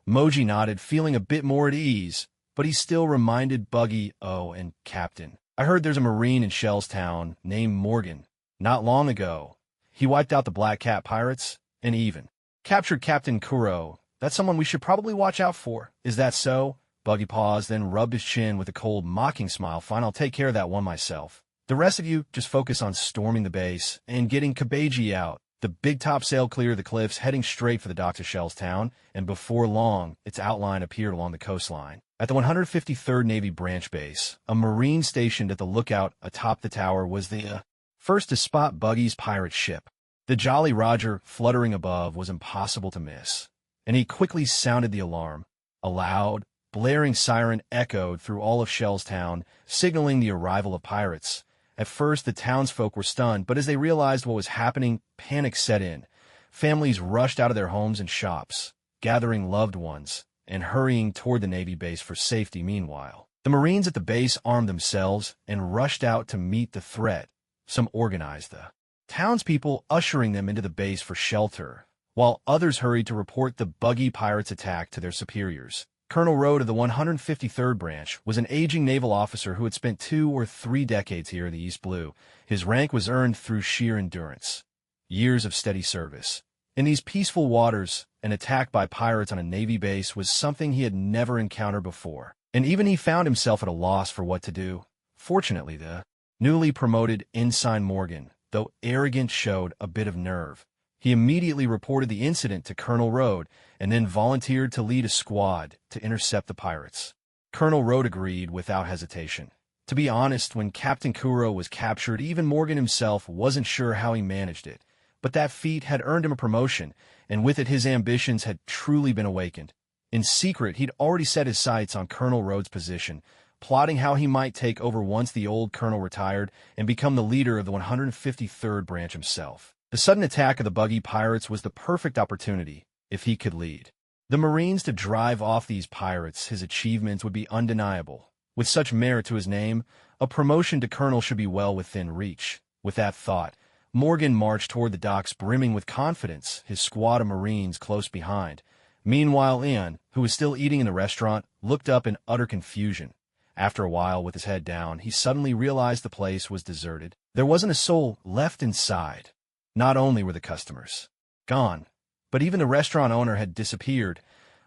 Moji nodded, feeling a bit more at ease, but he still reminded Buggy, oh, and Captain, I heard there's a Marine in Shellstown named Morgan. Not long ago, he wiped out the Black Cat pirates and even captured Captain Kuro. That's someone we should probably watch out for. Is that so? Buggy paused, then rubbed his chin with a cold, mocking smile. Fine, I'll take care of that one myself. The rest of you just focus on storming the base and getting Kabeji out. The big topsail cleared the cliffs, heading straight for the docks of Shellstown, and before long, its outline appeared along the coastline. At the 153rd Navy branch base, a Marine stationed at the lookout atop the tower was the first to spot Buggy's pirate ship. The Jolly Roger fluttering above was impossible to miss, and he quickly sounded the alarm. A loud, blaring siren echoed through all of Shellstown, signaling the arrival of pirates. At first, the townsfolk were stunned, but as they realized what was happening, panic set in. Families rushed out of their homes and shops, gathering loved ones and hurrying toward the Navy base for safety. Meanwhile, the Marines at the base armed themselves and rushed out to meet the threat. Some organized the townspeople, ushering them into the base for shelter, while others hurried to report the Buggy pirates' attack to their superiors. Colonel Rode of the 153rd Branch was an aging naval officer who had spent 2 or 3 decades here in the East Blue. His rank was earned through sheer endurance, years of steady service. In these peaceful waters, an attack by pirates on a Navy base was something he had never encountered before, and even he found himself at a loss for what to do. Fortunately, the newly promoted Ensign Morgan, though arrogant, showed a bit of nerve. He immediately reported the incident to Colonel Rode and then volunteered to lead a squad to intercept the pirates. Colonel Rode agreed without hesitation. To be honest, when Captain Kuro was captured, even Morgan himself wasn't sure how he managed it. But that feat had earned him a promotion, and with it his ambitions had truly been awakened. In secret, he'd already set his sights on Colonel Rode's position, plotting how he might take over once the old colonel retired and become the leader of the 153rd Branch himself. The sudden attack of the Buggy pirates was the perfect opportunity, if he could lead the Marines to drive off these pirates. His achievements would be undeniable. With such merit to his name, a promotion to colonel should be well within reach. With that thought, Morgan marched toward the docks brimming with confidence, his squad of Marines close behind. Meanwhile, Ian, who was still eating in the restaurant, looked up in utter confusion. After a while, with his head down, he suddenly realized the place was deserted. There wasn't a soul left inside. Not only were the customers gone, but even the restaurant owner had disappeared.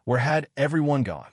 Where had everyone gone?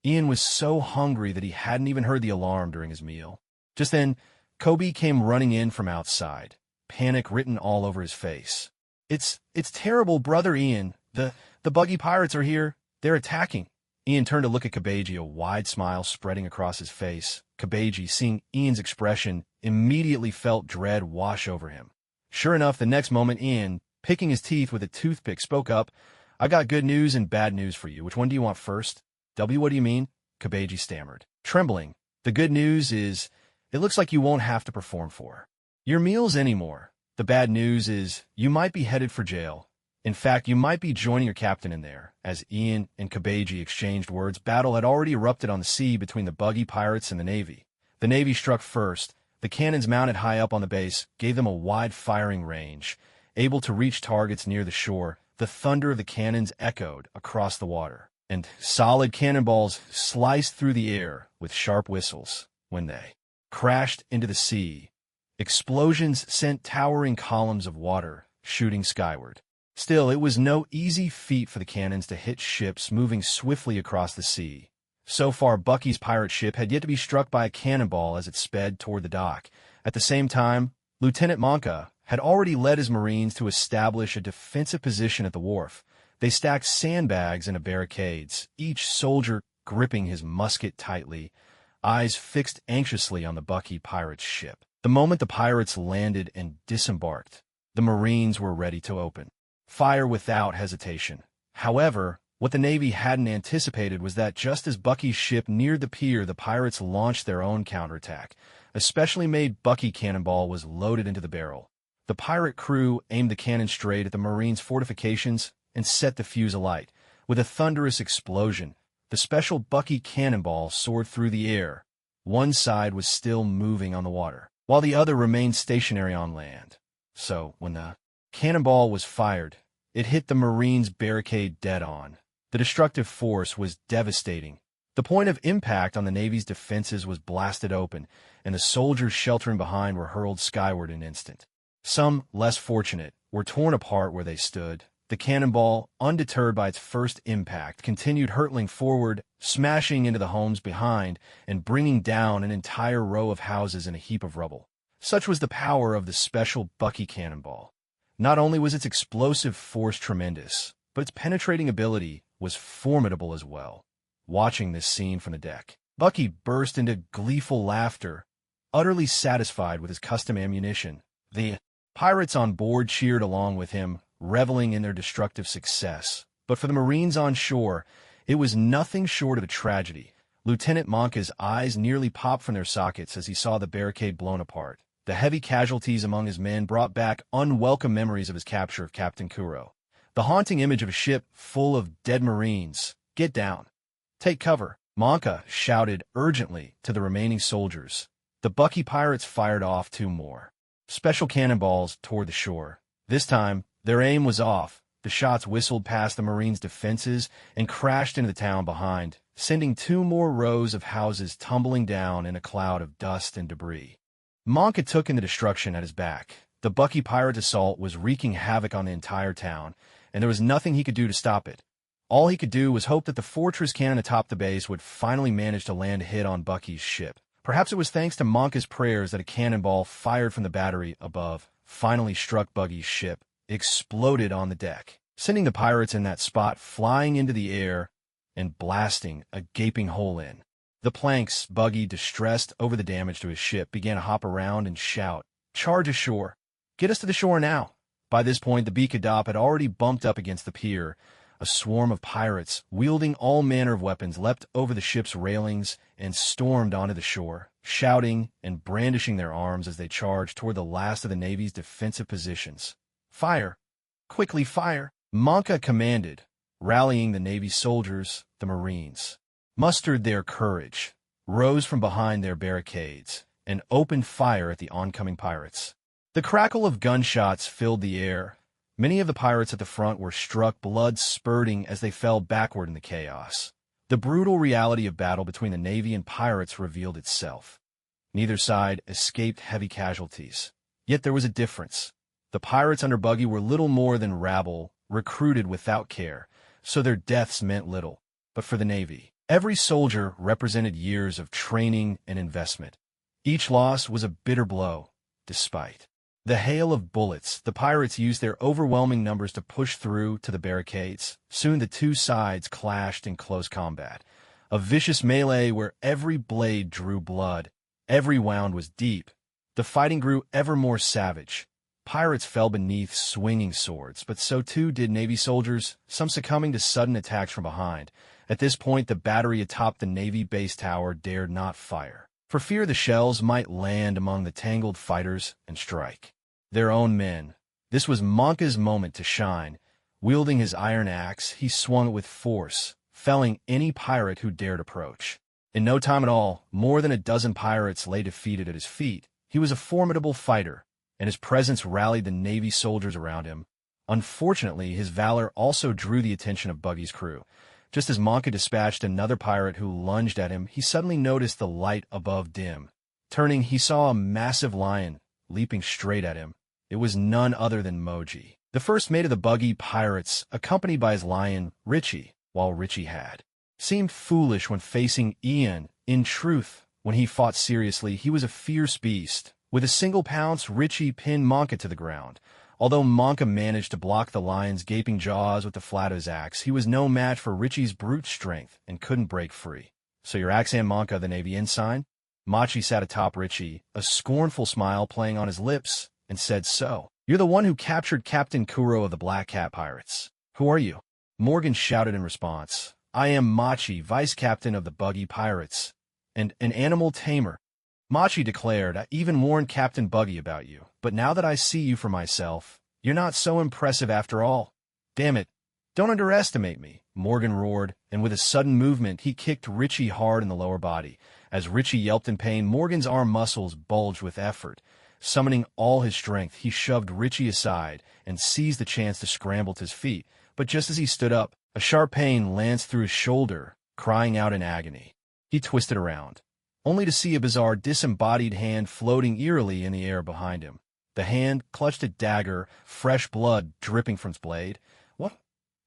Ian was so hungry that he hadn't even heard the alarm during his meal. Just then, Kobe came running in from outside, panic written all over his face. It's terrible, brother Ian. The Buggy pirates are here. They're attacking. Ian turned to look at Kabeji, a wide smile spreading across his face. Kabeji, seeing Ian's expression, immediately felt dread wash over him. Sure enough, the next moment Ian, picking his teeth with a toothpick, spoke up. "I got good news and bad news for you. Which one do you want first?" What do you mean?" Kabeji stammered, trembling. "The good news is, it looks like you won't have to perform for your meals anymore. The bad news is, you might be headed for jail. In fact, you might be joining your captain in there." As Ian and Kabeji exchanged words, battle had already erupted on the sea between the buggy pirates and the Navy. The Navy struck first. The cannons mounted high up on the base gave them a wide firing range. Able to reach targets near the shore, the thunder of the cannons echoed across the water, and solid cannonballs sliced through the air with sharp whistles. When they crashed into the sea, explosions sent towering columns of water shooting skyward. Still, it was no easy feat for the cannons to hit ships moving swiftly across the sea. So far, Bucky's pirate ship had yet to be struck by a cannonball as it sped toward the dock. At the same time, Lieutenant Monka had already led his Marines to establish a defensive position at the wharf. They stacked sandbags into barricades, each soldier gripping his musket tightly, eyes fixed anxiously on the Bucky pirate's ship. The moment the pirates landed and disembarked, the Marines were ready to open fire without hesitation. However, what the Navy hadn't anticipated was that just as Bucky's ship neared the pier, the pirates launched their own counterattack. A specially made Bucky cannonball was loaded into the barrel. The pirate crew aimed the cannon straight at the Marines' fortifications and set the fuse alight. With a thunderous explosion, the special Bucky cannonball soared through the air. One side was still moving on the water, while the other remained stationary on land. So, when the cannonball was fired, it hit the Marines' barricade dead on. The destructive force was devastating. The point of impact on the Navy's defenses was blasted open, and the soldiers sheltering behind were hurled skyward in an instant. Some, less fortunate, were torn apart where they stood. The cannonball, undeterred by its first impact, continued hurtling forward, smashing into the homes behind and bringing down an entire row of houses in a heap of rubble. Such was the power of the special Bucky cannonball. Not only was its explosive force tremendous, but its penetrating ability was formidable as well. Watching this scene from the deck, Bucky burst into gleeful laughter, utterly satisfied with his custom ammunition. The pirates on board cheered along with him, reveling in their destructive success. But for the Marines on shore, it was nothing short of a tragedy. Lieutenant Monka's eyes nearly popped from their sockets as he saw the barricade blown apart. The heavy casualties among his men brought back unwelcome memories of his capture of Captain Kuro. The haunting image of a ship full of dead Marines. "Get down. Take cover," Monka shouted urgently to the remaining soldiers. The Bucky pirates fired off two more special cannonballs toward the shore. This time, their aim was off. The shots whistled past the Marines' defenses and crashed into the town behind, sending two more rows of houses tumbling down in a cloud of dust and debris. Monka took in the destruction at his back. The Bucky pirate assault was wreaking havoc on the entire town, and there was nothing he could do to stop it. All he could do was hope that the fortress cannon atop the base would finally manage to land a hit on Bucky's ship. Perhaps it was thanks to Monka's prayers that a cannonball fired from the battery above finally struck Bucky's ship, exploded on the deck, sending the pirates in that spot flying into the air and blasting a gaping hole in. The planks, Buggy, distressed over the damage to his ship, began to hop around and shout, "Charge ashore! Get us to the shore now!" By this point, the Beakadop had already bumped up against the pier. A swarm of pirates, wielding all manner of weapons, leapt over the ship's railings and stormed onto the shore, shouting and brandishing their arms as they charged toward the last of the Navy's defensive positions. "Fire! Quickly fire!" Monka commanded, rallying the Navy soldiers. The Marines mustered their courage, rose from behind their barricades, and opened fire at the oncoming pirates. The crackle of gunshots filled the air. Many of the pirates at the front were struck, blood spurting as they fell backward in the chaos. The brutal reality of battle between the Navy and pirates revealed itself. Neither side escaped heavy casualties. Yet there was a difference. The pirates under Buggy were little more than rabble, recruited without care, so their deaths meant little. But for the Navy, every soldier represented years of training and investment. Each loss was a bitter blow. Despite the hail of bullets, the pirates used their overwhelming numbers to push through to the barricades. Soon the two sides clashed in close combat, a vicious melee where every blade drew blood, every wound was deep. The fighting grew ever more savage. Pirates fell beneath swinging swords, but so too did Navy soldiers, some succumbing to sudden attacks from behind. At this point, the battery atop the Navy base tower dared not fire, for fear the shells might land among the tangled fighters and strike their own men. This was Monka's moment to shine. Wielding his iron axe, he swung it with force, felling any pirate who dared approach. In no time at all, more than a dozen pirates lay defeated at his feet. He was a formidable fighter, and his presence rallied the Navy soldiers around him. Unfortunately, his valor also drew the attention of Buggy's crew. Just as Monka dispatched another pirate who lunged at him, he suddenly noticed the light above dim. Turning, he saw a massive lion leaping straight at him. It was none other than Moji, the first mate of the Buggy pirates, accompanied by his lion, Richie. While Richie had seemed foolish when facing Ian, in truth, when he fought seriously, he was a fierce beast. With a single pounce, Richie pinned Monka to the ground. Although Monka managed to block the lion's gaping jaws with the flat of his axe, he was no match for Richie's brute strength and couldn't break free. "So you're Axan Monka, the Navy ensign?" Machi sat atop Richie, a scornful smile playing on his lips, and said, "So, you're the one who captured Captain Kuro of the Black Cat Pirates. Who are you?" Morgan shouted in response, "I am Machi, vice captain of the Buggy Pirates, and an animal tamer." Machi declared, "I even warned Captain Buggy about you, but now that I see you for myself, you're not so impressive after all. Damn it, don't underestimate me," Morgan roared, and with a sudden movement, he kicked Richie hard in the lower body. As Richie yelped in pain, Morgan's arm muscles bulged with effort. Summoning all his strength, he shoved Richie aside and seized the chance to scramble to his feet. But just as he stood up, a sharp pain lanced through his shoulder, crying out in agony. He twisted around, only to see a bizarre disembodied hand floating eerily in the air behind him. The hand clutched a dagger, fresh blood dripping from its blade.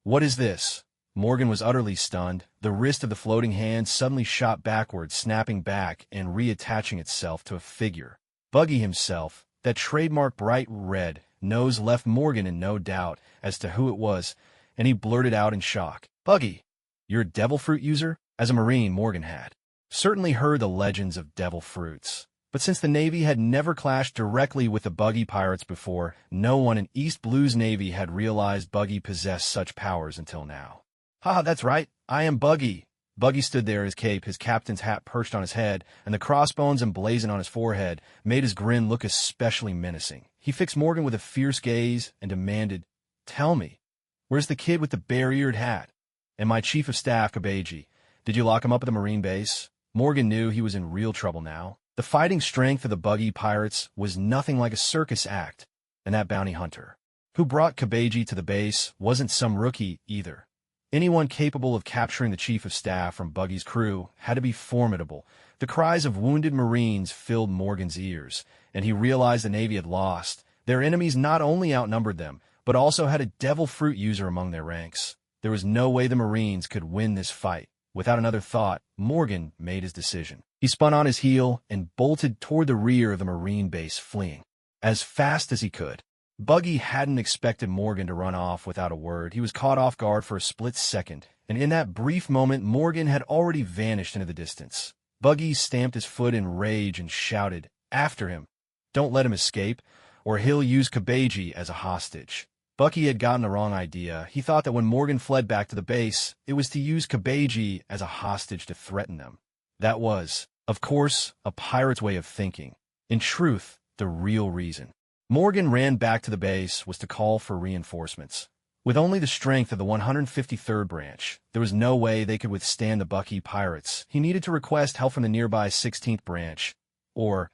What is this?" Morgan was utterly stunned. The wrist of the floating hand suddenly shot backward, snapping back and reattaching itself to a figure. Buggy himself. That trademark bright red nose left Morgan in no doubt as to who it was, and he blurted out in shock, "Buggy, you're a devil fruit user?" As a Marine, Morgan had certainly heard the legends of devil fruits. But since the Navy had never clashed directly with the Buggy pirates before, no one in East Blue's Navy had realized Buggy possessed such powers until now. "Ha, that's right, I am Buggy." Buggy stood there, his cape, his captain's hat perched on his head, and the crossbones emblazoned on his forehead made his grin look especially menacing. He fixed Morgan with a fierce gaze and demanded, "Tell me, where's the kid with the bare-eared hat? And my chief of staff, Kabeji? Did you lock him up at the Marine base?" Morgan knew he was in real trouble now. The fighting strength of the Buggy pirates was nothing like a circus act, and that bounty hunter who brought Kabeji to the base wasn't some rookie either. Anyone capable of capturing the chief of staff from Buggy's crew had to be formidable. The cries of wounded Marines filled Morgan's ears, and he realized the Navy had lost. Their enemies not only outnumbered them, but also had a devil fruit user among their ranks. There was no way the Marines could win this fight. Without another thought, Morgan made his decision. He spun on his heel and bolted toward the rear of the Marine base, fleeing as fast as he could. Buggy hadn't expected Morgan to run off without a word. He was caught off guard for a split second, and in that brief moment, Morgan had already vanished into the distance. Buggy stamped his foot in rage and shouted, "After him! Don't let him escape, or he'll use Kabeji as a hostage." Bucky had gotten the wrong idea. He thought that when Morgan fled back to the base, it was to use Kabeji as a hostage to threaten them. That was, of course, a pirate's way of thinking. In truth, the real reason Morgan ran back to the base was to call for reinforcements. With only the strength of the 153rd Branch, there was no way they could withstand the Bucky pirates. He needed to request help from the nearby 16th Branch, or,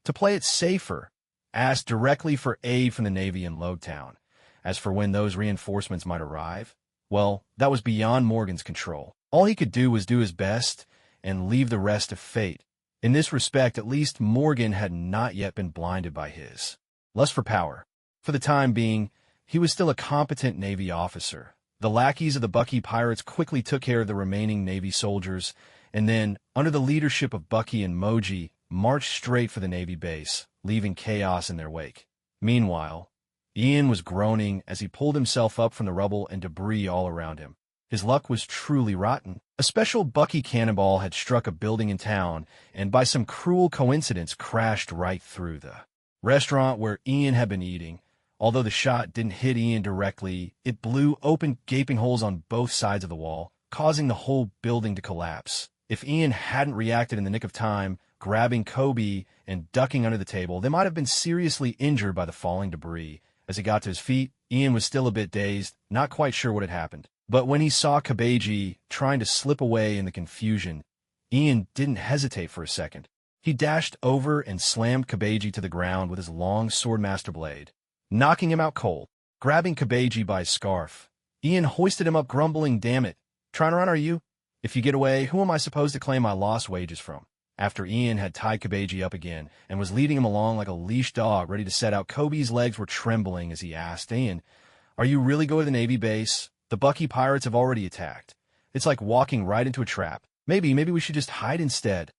to play it safer, ask directly for aid from the Navy in Logtown. As for when those reinforcements might arrive, well, that was beyond Morgan's control. All he could do was do his best and leave the rest to fate. In this respect, at least Morgan had not yet been blinded by his lust for power. For the time being, he was still a competent Navy officer. The lackeys of the Bucky pirates quickly took care of the remaining Navy soldiers, and then, under the leadership of Bucky and Moji, marched straight for the Navy base, leaving chaos in their wake. Meanwhile, Ian was groaning as he pulled himself up from the rubble and debris all around him. His luck was truly rotten. A special Bucky cannonball had struck a building in town, and by some cruel coincidence crashed right through the restaurant where Ian had been eating. Although the shot didn't hit Ian directly, it blew open gaping holes on both sides of the wall, causing the whole building to collapse. If Ian hadn't reacted in the nick of time, grabbing Kobe and ducking under the table, they might have been seriously injured by the falling debris. As he got to his feet, Ian was still a bit dazed, not quite sure what had happened. But when he saw Kabeji trying to slip away in the confusion, Ian didn't hesitate for a second. He dashed over and slammed Kabeji to the ground with his long swordmaster blade, knocking him out cold. Grabbing Kabeji by his scarf, Ian hoisted him up, grumbling, "Damn it, trying to run are you? If you get away, who am I supposed to claim my lost wages from?" After Ian had tied Kabeji up again and was leading him along like a leash dog ready to set out, Kobe's legs were trembling as he asked, "Ian, are you really going to the Navy base? The Bucky pirates have already attacked. It's like walking right into a trap. Maybe we should just hide instead."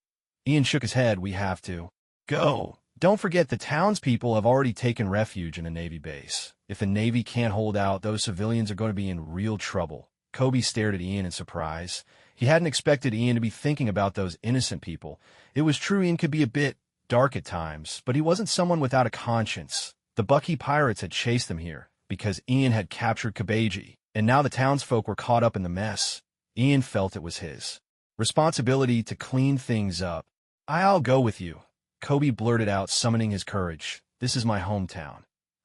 Ian shook his head. "We have to go. Don't forget the townspeople have already taken refuge in a Navy base. If the Navy can't hold out, those civilians are going to be in real trouble." Kobe stared at Ian in surprise. He hadn't expected Ian to be thinking about those innocent people. It was true Ian could be a bit dark at times, but he wasn't someone without a conscience. The Bucky pirates had chased them here because Ian had captured Kabeji, and now the townsfolk were caught up in the mess. Ian felt it was his responsibility to clean things up. "I'll go with you," Kobe blurted out, summoning his courage. "This is my hometown.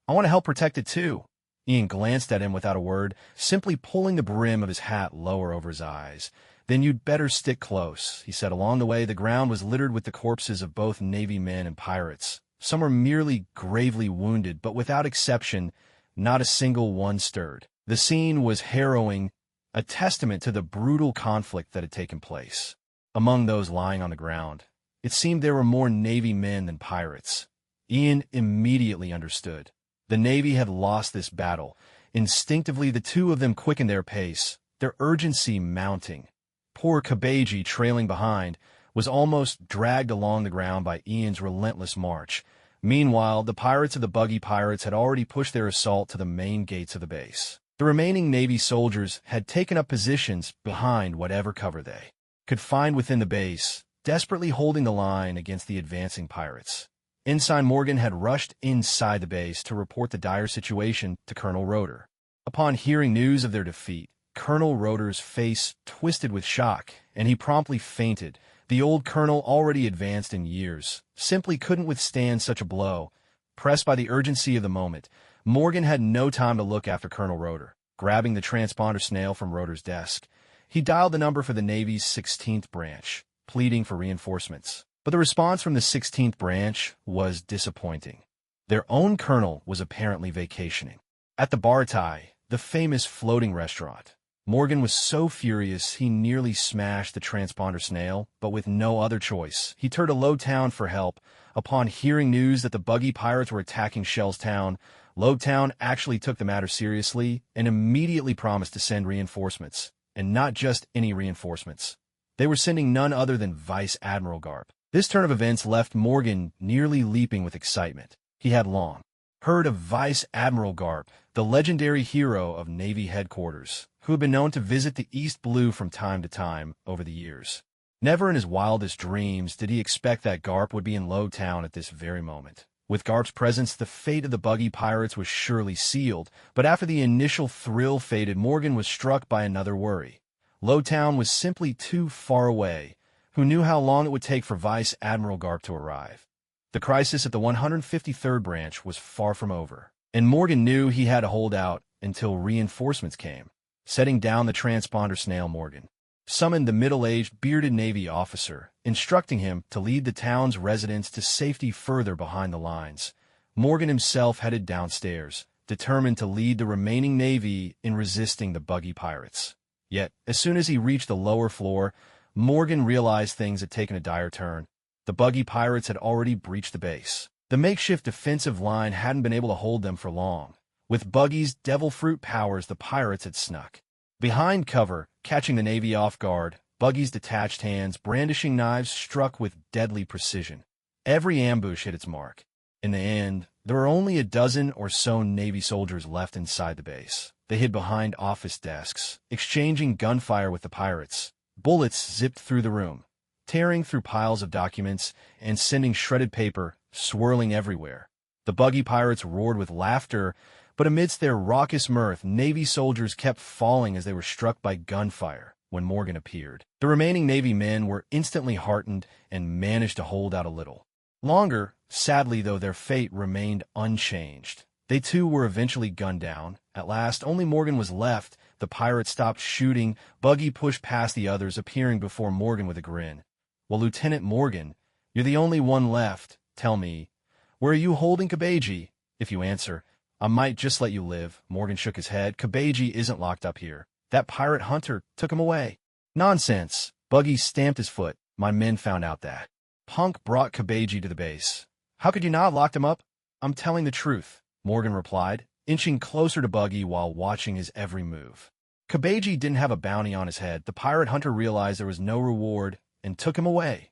I want to help protect it too." Ian glanced at him without a word, simply pulling the brim of his hat lower over his eyes. "Then you'd better stick close," he said. Along the way, the ground was littered with the corpses of both Navy men and pirates. Some were merely gravely wounded, but without exception, not a single one stirred. The scene was harrowing, a testament to the brutal conflict that had taken place. Among those lying on the ground, it seemed there were more Navy men than pirates. Ian immediately understood. The Navy had lost this battle. Instinctively, the two of them quickened their pace, their urgency mounting. Poor Kabeji, trailing behind, was almost dragged along the ground by Ian's relentless march. Meanwhile, the pirates of the Buggy Pirates had already pushed their assault to the main gates of the base. The remaining Navy soldiers had taken up positions behind whatever cover they could find within the base, desperately holding the line against the advancing pirates. Ensign Morgan had rushed inside the base to report the dire situation to Colonel Roeder. Upon hearing news of their defeat, Colonel Roeder's face twisted with shock, and he promptly fainted. The old colonel, already advanced in years, simply couldn't withstand such a blow. Pressed by the urgency of the moment, Morgan had no time to look after Colonel Roeder. Grabbing the transponder snail from Roeder's desk, he dialed the number for the Navy's 16th branch, pleading for reinforcements. But the response from the 16th branch was disappointing. Their own colonel was apparently vacationing at the Bartai, the famous floating restaurant. Morgan was so furious he nearly smashed the transponder snail, but with no other choice, he turned to Lowtown for help. Upon hearing news that the Buggy Pirates were attacking Shellstown, Lowtown actually took the matter seriously and immediately promised to send reinforcements. And not just any reinforcements. They were sending none other than Vice Admiral Garp. This turn of events left Morgan nearly leaping with excitement. He had long heard of Vice Admiral Garp, the legendary hero of Navy headquarters, who had been known to visit the East Blue from time to time over the years. Never in his wildest dreams did he expect that Garp would be in Lowtown at this very moment. With Garp's presence, the fate of the Buggy Pirates was surely sealed, but after the initial thrill faded, Morgan was struck by another worry. Lowtown was simply too far away. Who knew how long it would take for Vice Admiral Garp to arrive? The crisis at the 153rd branch was far from over, and Morgan knew he had to hold out until reinforcements came. Setting down the transponder snail, Morgan summoned the middle-aged, bearded Navy officer, instructing him to lead the town's residents to safety further behind the lines. Morgan himself headed downstairs, determined to lead the remaining Navy in resisting the Buggy Pirates. Yet, as soon as he reached the lower floor, Morgan realized things had taken a dire turn. The Buggy Pirates had already breached the base. The makeshift defensive line hadn't been able to hold them for long. With Buggy's devil fruit powers, the pirates had snuck behind cover, catching the Navy off guard. Buggy's detached hands, brandishing knives, struck with deadly precision. Every ambush hit its mark. In the end, there were only a dozen or so Navy soldiers left inside the base. They hid behind office desks, exchanging gunfire with the pirates. Bullets zipped through the room, tearing through piles of documents and sending shredded paper swirling everywhere. The buggy pirates roared with laughter, but amidst their raucous mirth, Navy soldiers kept falling as they were struck by gunfire when Morgan appeared. The remaining Navy men were instantly heartened and managed to hold out a little longer. Sadly, though, their fate remained unchanged. They too were eventually gunned down. At last, only Morgan was left. The pirates stopped shooting. Buggy pushed past the others, appearing before Morgan with a grin. "Well, Lieutenant Morgan, you're the only one left. Tell me, where are you holding Kabeji? If you answer, I might just let you live." Morgan shook his head. "Kabeji isn't locked up here. That pirate hunter took him away." "Nonsense." Buggy stamped his foot. "My men found out that punk brought Kabeji to the base." "How could you not have locked him up?" "I'm telling the truth," Morgan replied, inching closer to Buggy while watching his every move. "Kabeji didn't have a bounty on his head. The pirate hunter realized there was no reward and took him away."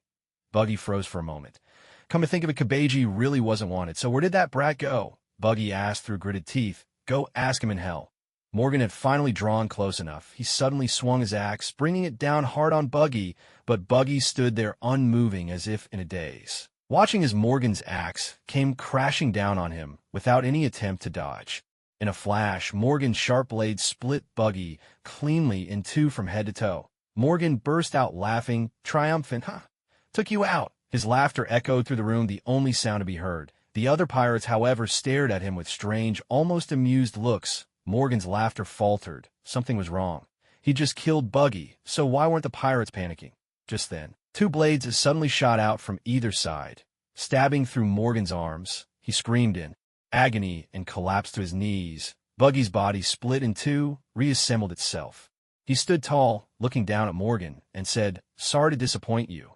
Buggy froze for a moment. "Come to think of it, Kabeji really wasn't wanted. So where did that brat go?" Buggy asked through gritted teeth. "Go ask him in hell." Morgan had finally drawn close enough. He suddenly swung his axe, bringing it down hard on Buggy, but Buggy stood there unmoving as if in a daze, watching as Morgan's axe came crashing down on him without any attempt to dodge. In a flash, Morgan's sharp blade split Buggy cleanly in two from head to toe. Morgan burst out laughing, triumphant. Took you out." His laughter echoed through the room, the only sound to be heard. The other pirates, however, stared at him with strange, almost amused looks. Morgan's laughter faltered. Something was wrong. He just killed Buggy, so why weren't the pirates panicking? Just then, two blades suddenly shot out from either side, stabbing through Morgan's arms. He screamed in agony and collapsed to his knees. Buggy's body split in two, reassembled itself. He stood tall, looking down at Morgan, and said, "Sorry to disappoint you.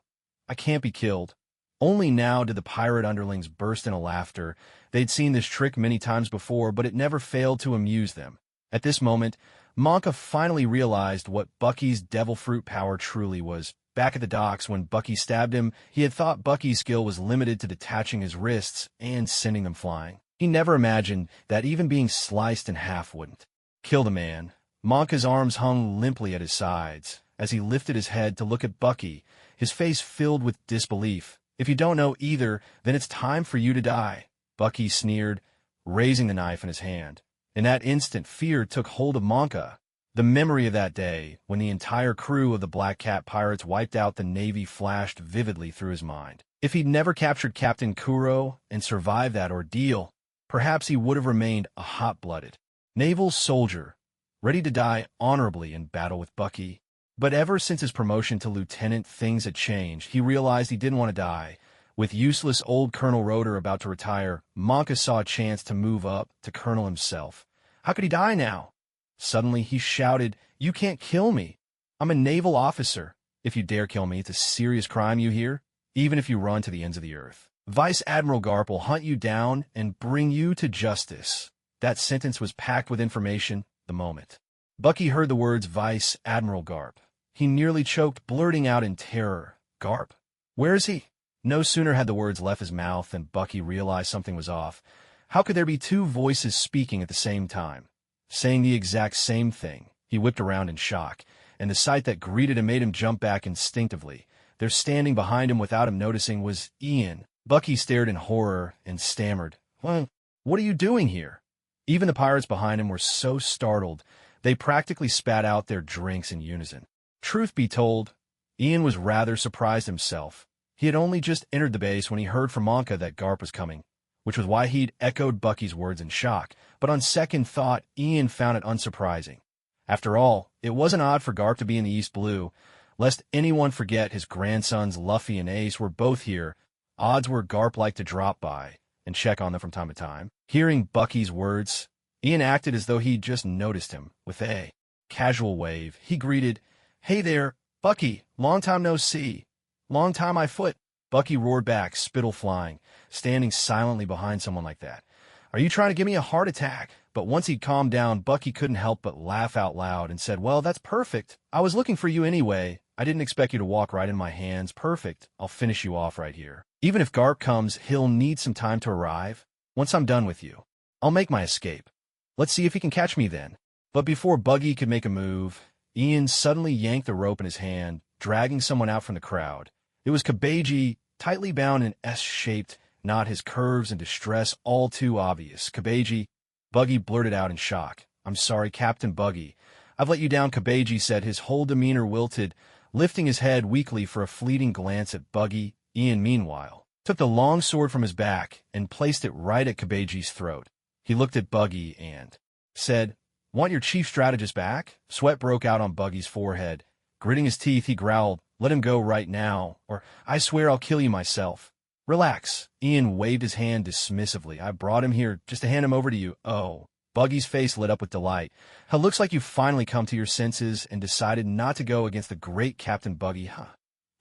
I can't be killed." Only now did the pirate underlings burst into laughter. They'd seen this trick many times before, but it never failed to amuse them. At this moment, Monka finally realized what Bucky's devil fruit power truly was. Back at the docks, when Bucky stabbed him, he had thought Bucky's skill was limited to detaching his wrists and sending them flying. He never imagined that even being sliced in half wouldn't kill the man. Monka's arms hung limply at his sides. As he lifted his head to look at Bucky, his face filled with disbelief. "If you don't know either, then it's time for you to die," Bucky sneered, raising the knife in his hand. In that instant, fear took hold of Monka. The memory of that day, when the entire crew of the Black Cat pirates wiped out the Navy, flashed vividly through his mind. If he'd never captured Captain Kuro and survived that ordeal, perhaps he would have remained a hot-blooded naval soldier, ready to die honorably in battle with Bucky. But ever since his promotion to lieutenant, things had changed. He realized he didn't want to die. With useless old Colonel Roeder about to retire, Monka saw a chance to move up to colonel himself. How could he die now? Suddenly, he shouted, "You can't kill me. I'm a naval officer. If you dare kill me, it's a serious crime, you hear? Even if you run to the ends of the earth. Vice Admiral Garp will hunt you down and bring you to justice." That sentence was packed with information the moment Bucky heard the words Vice Admiral Garp. He nearly choked, blurting out in terror, "Garp? Where is he?" No sooner had the words left his mouth than Bucky realized something was off. How could there be two voices speaking at the same time, saying the exact same thing? He whipped around in shock, and the sight that greeted him made him jump back instinctively. There, standing behind him without him noticing, was Ian. Bucky stared in horror and stammered, "Well, what are you doing here?" Even the pirates behind him were so startled, they practically spat out their drinks in unison. Truth be told, Ian was rather surprised himself. He had only just entered the base when he heard from Monka that Garp was coming, which was why he'd echoed Bucky's words in shock. But on second thought, Ian found it unsurprising. After all, it wasn't odd for Garp to be in the East Blue. Lest anyone forget, his grandsons Luffy and Ace were both here. Odds were Garp liked to drop by and check on them from time to time. Hearing Bucky's words, Ian acted as though he'd just noticed him. With a casual wave, he greeted, "Hey there, Bucky, long time no see. Long time I foot." Bucky roared back, spittle flying, standing silently behind someone like that. "Are you trying to give me a heart attack?" But once he'd calmed down, Bucky couldn't help but laugh out loud and said, "Well, that's perfect. I was looking for you anyway. I didn't expect you to walk right in my hands. Perfect. I'll finish you off right here. Even if Garp comes, he'll need some time to arrive. Once I'm done with you, I'll make my escape. Let's see if he can catch me then." But before Bucky could make a move, Ian suddenly yanked the rope in his hand, dragging someone out from the crowd. It was Kabeji, tightly bound and S-shaped not his curves and distress all too obvious. Kabeji, Buggy blurted out in shock. I'm sorry, Captain Buggy. I've let you down, Kabeji said, his whole demeanor wilted, lifting his head weakly for a fleeting glance at Buggy. Ian, meanwhile, took the long sword from his back and placed it right at Kabeji's throat. He looked at Buggy and said, Want your chief strategist back? Sweat broke out on Buggy's forehead. Gritting his teeth, he growled, Let him go right now, or I swear I'll kill you myself. Relax. Ian waved his hand dismissively. I brought him here just to hand him over to you. Oh. Buggy's face lit up with delight. It looks like you've finally come to your senses and decided not to go against the great Captain Buggy, huh?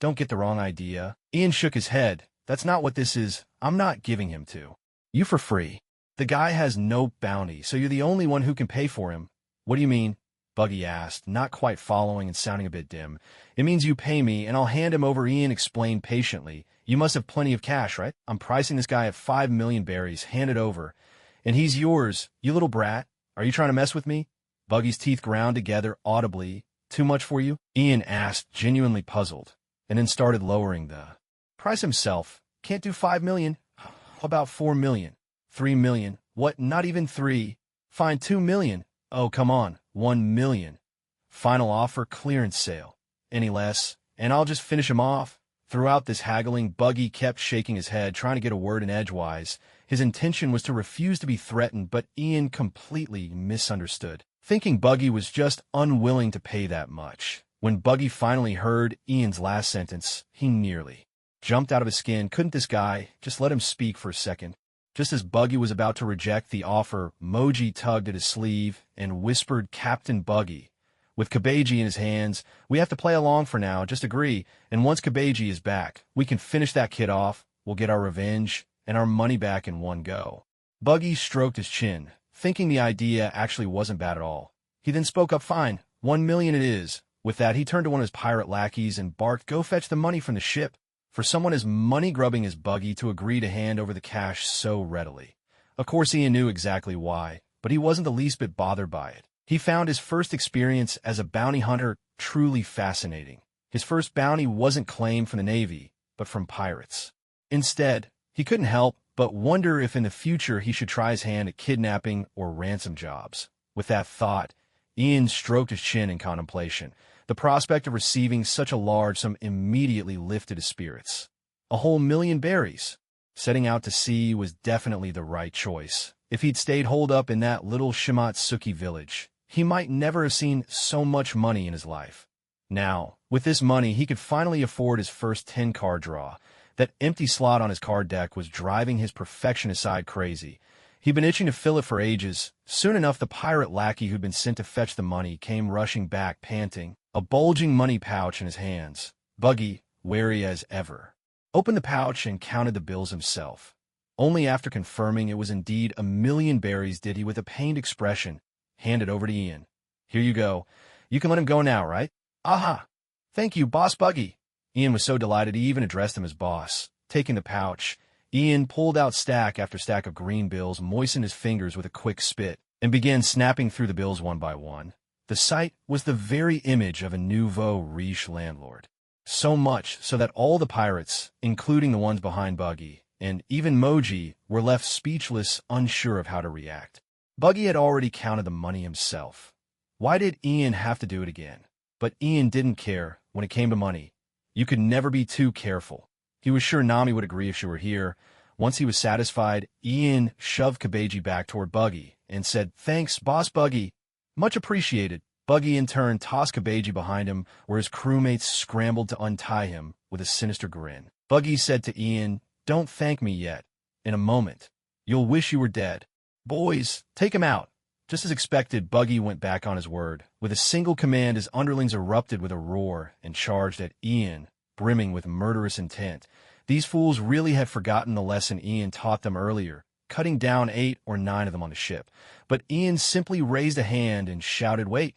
Don't get the wrong idea. Ian shook his head. That's not what this is. I'm not giving him to you for free. The guy has no bounty, so you're the only one who can pay for him. What do you mean? Buggy asked, not quite following and sounding a bit dim. It means you pay me, and I'll hand him over. Ian explained patiently. You must have plenty of cash, right? I'm pricing this guy at 5 million berries. Hand it over. And he's yours, you little brat. Are you trying to mess with me? Buggy's teeth ground together audibly. Too much for you? Ian asked, genuinely puzzled, and then started lowering the price himself. Can't do 5 million. How about 4 million? 3 million. What, not even 3? Fine, 2 million. Oh, come on, 1 million. Final offer, clearance sale. Any less, and I'll just finish him off. Throughout this haggling, Buggy kept shaking his head, trying to get a word in edgewise. His intention was to refuse to be threatened, but Ian completely misunderstood, thinking Buggy was just unwilling to pay that much. When Buggy finally heard Ian's last sentence, he nearly jumped out of his skin. Couldn't this guy just let him speak for a second? Just as Buggy was about to reject the offer, Moji tugged at his sleeve and whispered, Captain Buggy. With Kabeji in his hands, we have to play along for now, just agree, and once Kabeji is back, we can finish that kid off, we'll get our revenge, and our money back in one go. Buggy stroked his chin, thinking the idea actually wasn't bad at all. He then spoke up, Fine, 1 million it is. With that, he turned to one of his pirate lackeys and barked, Go fetch the money from the ship. For someone as money-grubbing as Buggy to agree to hand over the cash so readily. Of course, Ian knew exactly why, but he wasn't the least bit bothered by it. He found his first experience as a bounty hunter truly fascinating. His first bounty wasn't claimed from the Navy, but from pirates. Instead, he couldn't help but wonder if in the future he should try his hand at kidnapping or ransom jobs. With that thought, Ian stroked his chin in contemplation. The prospect of receiving such a large sum immediately lifted his spirits. A whole 1 million berries. Setting out to sea was definitely the right choice. If he'd stayed holed up in that little Shimatsuki village, he might never have seen so much money in his life. Now, with this money, he could finally afford his first 10-card draw. That empty slot on his card deck was driving his perfectionist side crazy. He'd been itching to fill it for ages. Soon enough, the pirate lackey who'd been sent to fetch the money came rushing back, panting, a bulging money pouch in his hands. Buggy, wary as ever, opened the pouch and counted the bills himself. Only after confirming it was indeed 1 million berries did he, with a pained expression, hand it over to Ian. Here you go. You can let him go now, right? Aha! Thank you, Boss Buggy. Ian was so delighted he even addressed him as boss. Taking the pouch, Ian pulled out stack after stack of green bills, moistened his fingers with a quick spit, and began snapping through the bills one by one. The sight was the very image of a nouveau riche landlord. So much so that all the pirates, including the ones behind Buggy, and even Moji, were left speechless, unsure of how to react. Buggy had already counted the money himself. Why did Ian have to do it again? But Ian didn't care when it came to money. You could never be too careful. He was sure Nami would agree if she were here. Once he was satisfied, Ian shoved Kabeji back toward Buggy and said, Thanks, Boss Buggy. Much appreciated. Buggy in turn tossed Kabeji behind him, where his crewmates scrambled to untie him with a sinister grin. Buggy said to Ian, Don't thank me yet. In a moment, you'll wish you were dead. Boys, take him out. Just as expected, Buggy went back on his word. With a single command, his underlings erupted with a roar and charged at Ian, brimming with murderous intent. These fools really had forgotten the lesson Ian taught them earlier, cutting down 8 or 9 of them on the ship. But Ian simply raised a hand and shouted, Wait!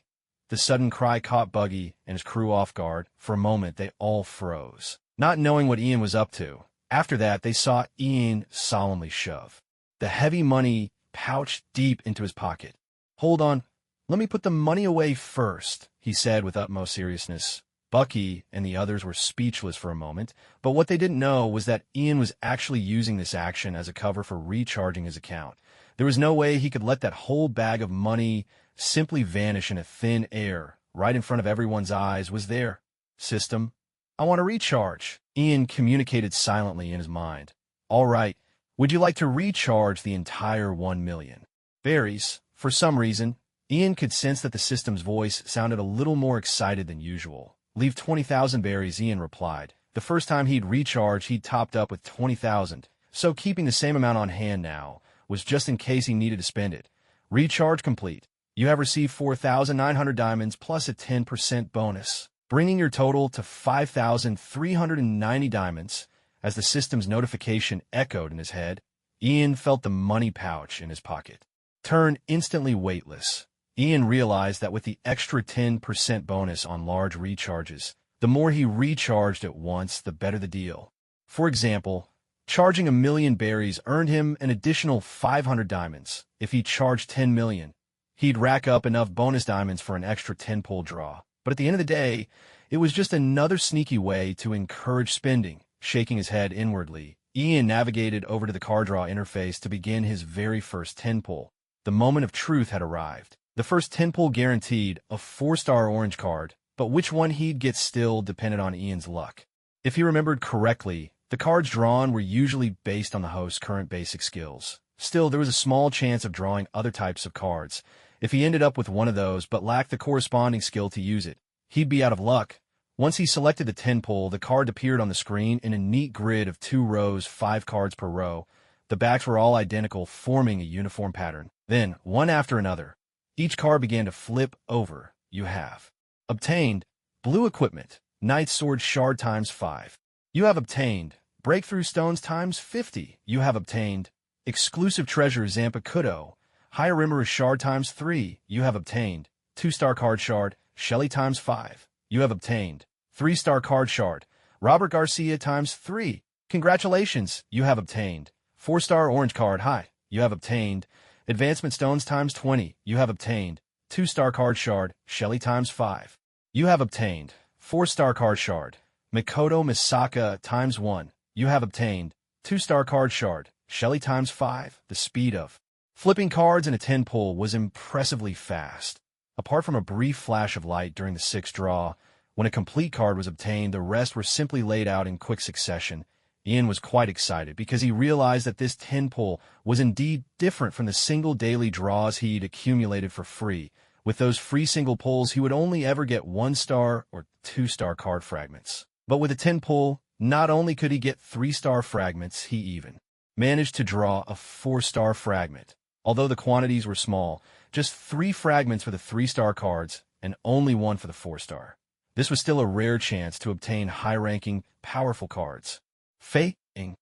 The sudden cry caught Buggy and his crew off guard. For a moment, they all froze, not knowing what Ian was up to. After that, they saw Ian solemnly shove the heavy money pouch deep into his pocket. Hold on, let me put the money away first, he said with utmost seriousness. Bucky and the others were speechless for a moment, but what they didn't know was that Ian was actually using this action as a cover for recharging his account. There was no way he could let that whole bag of money simply vanish in a thin air right in front of everyone's eyes. Was there? System, I want to recharge. Ian communicated silently in his mind. All right, would you like to recharge the entire 1 million? Berries. For some reason, Ian could sense that the system's voice sounded a little more excited than usual. Leave 20,000 berries, Ian replied. The first time he'd recharged, he'd topped up with 20,000, so keeping the same amount on hand now was just in case he needed to spend it. Recharge complete. You have received 4,900 diamonds plus a 10% bonus, bringing your total to 5,390 diamonds. As the system's notification echoed in his head, Ian felt the money pouch in his pocket turn instantly weightless. Ian realized that with the extra 10% bonus on large recharges, the more he recharged at once, the better the deal. For example, charging 1 million berries earned him an additional 500 diamonds. If he charged 10 million, he'd rack up enough bonus diamonds for an extra 10-pull draw. But at the end of the day, it was just another sneaky way to encourage spending. Shaking his head inwardly, Ian navigated over to the card draw interface to begin his very first 10-pull. The moment of truth had arrived. The first 10-pull guaranteed a 4-star orange card, but which one he'd get still depended on Ian's luck. If he remembered correctly, the cards drawn were usually based on the host's current basic skills. Still, there was a small chance of drawing other types of cards. If he ended up with one of those but lacked the corresponding skill to use it, he'd be out of luck. Once he selected the 10-pull, the card appeared on the screen in a neat grid of 2 rows, 5 cards per row. The backs were all identical, forming a uniform pattern. Then, one after another, each card began to flip over. You have obtained blue equipment, Knight's Sword Shard times 5. You have obtained Breakthrough Stones times 50. You have obtained Exclusive Treasure Zampa-Kudo, Higher Rimmer Shard times 3. You have obtained 2-star card shard, Shelly times 5. You have obtained 3-star card shard, Robert Garcia times 3. Congratulations, you have obtained 4-star orange card. Hi, you have obtained Advancement Stones times 20. You have obtained 2-star card shard, Shelly times 5. You have obtained 4-star card shard, Mikoto Misaka times 1. You have obtained 2-star card shard, Shelly times 5. The speed of flipping cards in a 10-pull was impressively fast. Apart from a brief flash of light during the 6th draw, when a complete card was obtained, the rest were simply laid out in quick succession. Ian was quite excited because he realized that this 10-pull was indeed different from the single daily draws he'd accumulated for free. With those free single pulls, he would only ever get 1-star or 2-star card fragments. But with a 10-pull, not only could he get 3-star fragments, he even managed to draw a 4-star fragment. Although the quantities were small, just 3 fragments for the 3-star cards and only 1 for the 4-star. This was still a rare chance to obtain high-ranking, powerful cards. Fei-ing,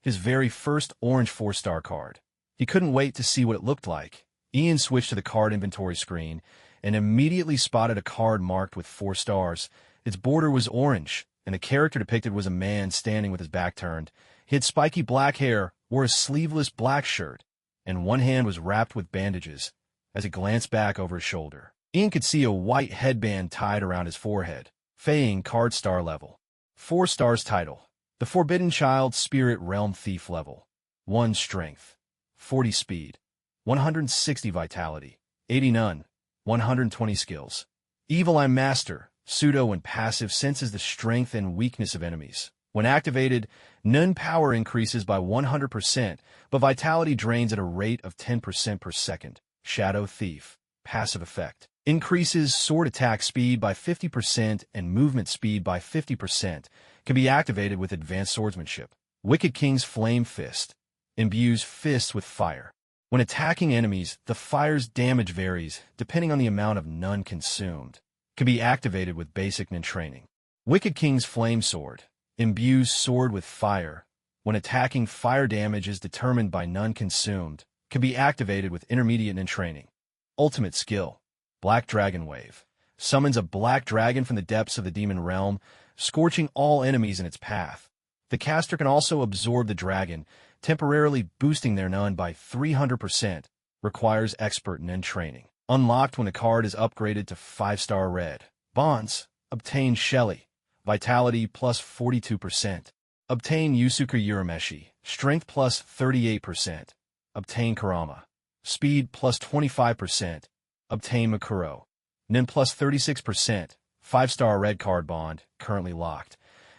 his very first orange 4-star card. He couldn't wait to see what it looked like. Ian switched to the card inventory screen and immediately spotted a card marked with 4 stars. Its border was orange, and the character depicted was a man standing with his back turned. He had spiky black hair, wore a sleeveless black shirt, and one hand was wrapped with bandages. As he glanced back over his shoulder, Ian could see a white headband tied around his forehead. Fei-ing card star level. 4 stars title. The Forbidden Child Spirit Realm Thief level. 1 strength, 40 speed, 160 vitality, 80 none, 120 skills. Evil Eye Master, pseudo and passive, senses the strength and weakness of enemies. When activated, Nun power increases by 100%, but vitality drains at a rate of 10% per second. Shadow Thief, passive effect. Increases sword attack speed by 50% and movement speed by 50%. Can be activated with advanced swordsmanship. Wicked King's Flame Fist. Imbues fists with fire. When attacking enemies, the fire's damage varies depending on the amount of Nun consumed. Can be activated with basic Nun training. Wicked King's Flame Sword. Imbues sword with fire. When attacking, fire damage is determined by Nun consumed. Can be activated with intermediate Nun training. Ultimate skill. Black Dragon Wave. Summons a black dragon from the depths of the demon realm, scorching all enemies in its path. The caster can also absorb the dragon, temporarily boosting their Nun by 300%. Requires expert Nun training. Unlocked when a card is upgraded to 5-star red. Bonds. Obtain Shelly, Vitality plus 42%. Obtain Yusuke Urameshi, Strength plus 38%. Obtain Karama, Speed plus 25%. Obtain Makuro, Nin plus 36%. 5-star red card bond, currently locked.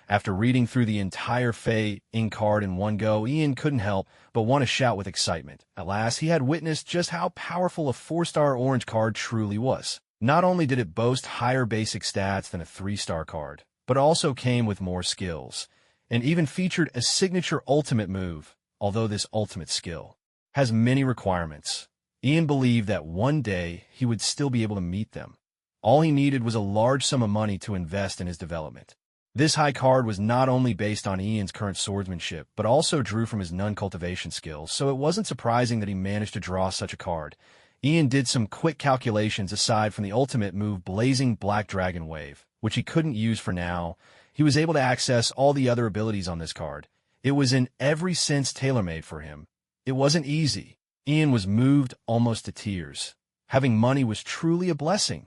After reading through the entire Fei Ing card in one go, Ian couldn't help but want to shout with excitement. At last, he had witnessed just how powerful a 4-star orange card truly was. Not only did it boast higher basic stats than a 3-star card, but also came with more skills, and even featured a signature ultimate move, although this ultimate skill has many requirements. Ian believed that one day he would still be able to meet them. All he needed was a large sum of money to invest in his development. This high card was not only based on Ian's current swordsmanship, but also drew from his nun cultivation skills, so it wasn't surprising that he managed to draw such a card. Ian did some quick calculations aside from the ultimate move Blazing Black Dragon Wave, which he couldn't use for now. He was able to access all the other abilities on this card. It was in every sense tailor-made for him. It wasn't easy. Ian was moved almost to tears. Having money was truly a blessing.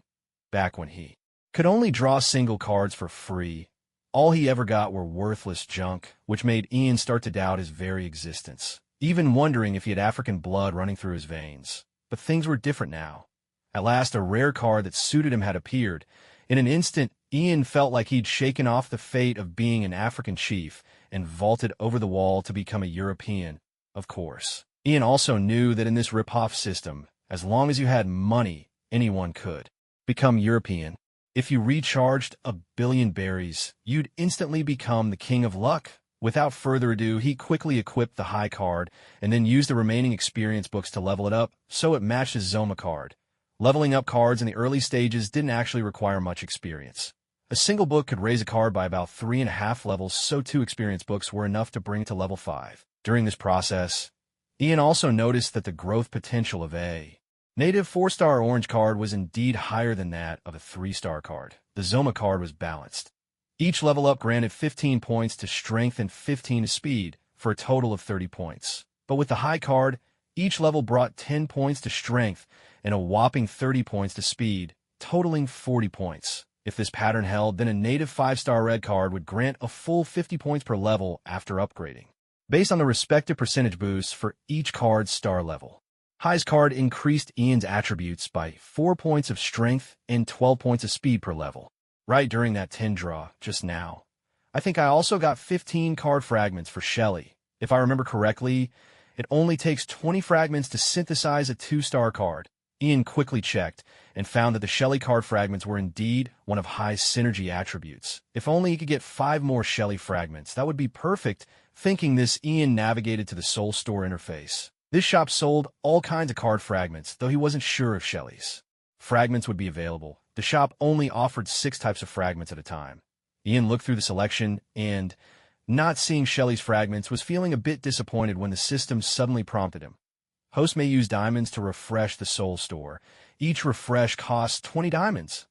Back when he could only draw single cards for free, all he ever got were worthless junk, which made Ian start to doubt his very existence, even wondering if he had African blood running through his veins. But things were different now. At last, a rare card that suited him had appeared. In an instant, Ian felt like he'd shaken off the fate of being an African chief and vaulted over the wall to become a European, of course. Ian also knew that in this rip-off system, as long as you had money, anyone could become European. If you recharged 1 billion berries, you'd instantly become the king of luck. Without further ado, he quickly equipped the high card and then used the remaining experience books to level it up, so it matched his Zoma card. Leveling up cards in the early stages didn't actually require much experience. A single book could raise a card by about 3.5 levels, so 2 experience books were enough to bring it to level 5. During this process, Ian also noticed that the growth potential of a native 4-star orange card was indeed higher than that of a 3-star card. The Zoma card was balanced. Each level up granted 15 points to strength and 15 to speed, for a total of 30 points. But with the high card, each level brought 10 points to strength and a whopping 30 points to speed, totaling 40 points. If this pattern held, then a native 5-star red card would grant a full 50 points per level after upgrading, based on the respective percentage boosts for each card's star level. High's card increased Ian's attributes by 4 points of strength and 12 points of speed per level. Right during that 10 draw, just now. I think I also got 15 card fragments for Shelly. If I remember correctly, it only takes 20 fragments to synthesize a 2-star card. Ian quickly checked and found that the Shelly card fragments were indeed one of High's synergy attributes. If only he could get 5 more Shelly fragments, that would be perfect. Thinking this, Ian navigated to the Soul Store interface. This shop sold all kinds of card fragments, though he wasn't sure if Shelly's fragments would be available. The shop only offered 6 types of fragments at a time. Ian looked through the selection and, not seeing Shelly's fragments, was feeling a bit disappointed when the system suddenly prompted him. Hosts may use diamonds to refresh the Soul Store. Each refresh costs 20 diamonds.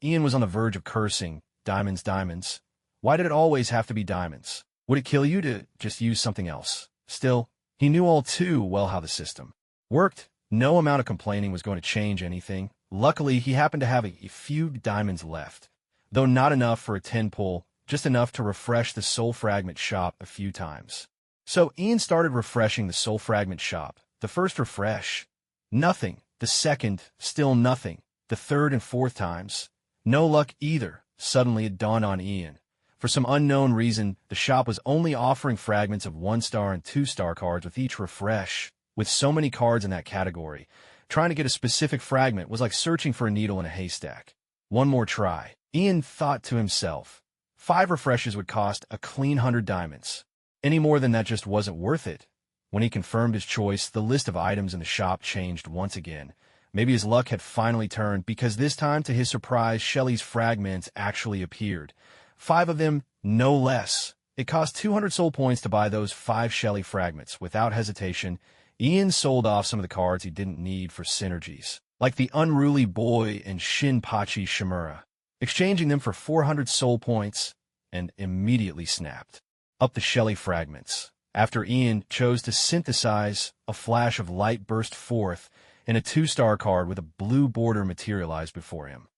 Ian was on the verge of cursing. Diamonds. Why did it always have to be diamonds? Would it kill you to just use something else? Still, he knew all too well how the system worked. No amount of complaining was going to change anything. Luckily, he happened to have a few diamonds left, though not enough for a 10 pull, just enough to refresh the Soul Fragment shop a few times. So Ian started refreshing the Soul Fragment shop. The first refresh, nothing. The second, still nothing. The third and fourth times, no luck either. Suddenly it dawned on Ian. For some unknown reason, the shop was only offering fragments of 1-star and 2-star cards with each refresh. With so many cards in that category, trying to get a specific fragment was like searching for a needle in a haystack. One more try. Ian thought to himself. 5 refreshes would cost a clean 100 diamonds. Any more than that just wasn't worth it. When he confirmed his choice, the list of items in the shop changed once again. Maybe his luck had finally turned, because this time, to his surprise, Shelly's fragments actually appeared. 5 of them, no less. It cost 200 soul points to buy those 5 Shelly fragments. Without hesitation, Ian sold off some of the cards he didn't need for synergies, like the Unruly Boy and Shinpachi Shimura, exchanging them for 400 soul points, and immediately snapped up the Shelly fragments. After Ian chose to synthesize, a flash of light burst forth, and a 2-star card with a blue border materialized before him.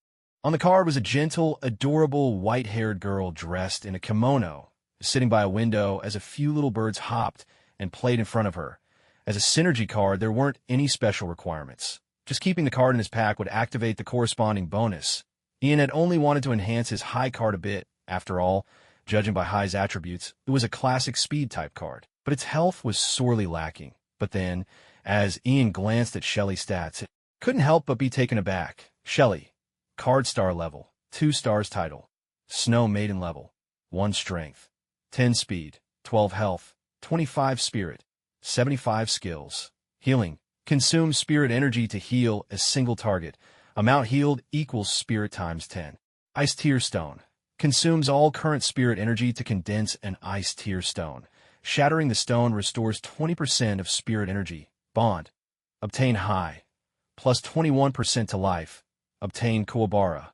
On the card was a gentle, adorable, white-haired girl dressed in a kimono, sitting by a window as a few little birds hopped and played in front of her. As a synergy card, there weren't any special requirements. Just keeping the card in his pack would activate the corresponding bonus. Ian had only wanted to enhance his high card a bit. After all, judging by High's attributes, it was a classic speed-type card, but its health was sorely lacking. But then, as Ian glanced at Shelly's stats, it couldn't help but be taken aback. Shelly, card star level, 2 stars title, Snow Maiden level, 1 strength, 10 speed, 12 health, 25 spirit, 75 skills. Healing, consumes spirit energy to heal a single target. Amount healed equals spirit times 10. Ice Tear Stone, consumes all current spirit energy to condense an Ice Tear Stone. Shattering the stone restores 20% of spirit energy. Bond, obtain High, plus 21% to life. Obtain Kuwabara,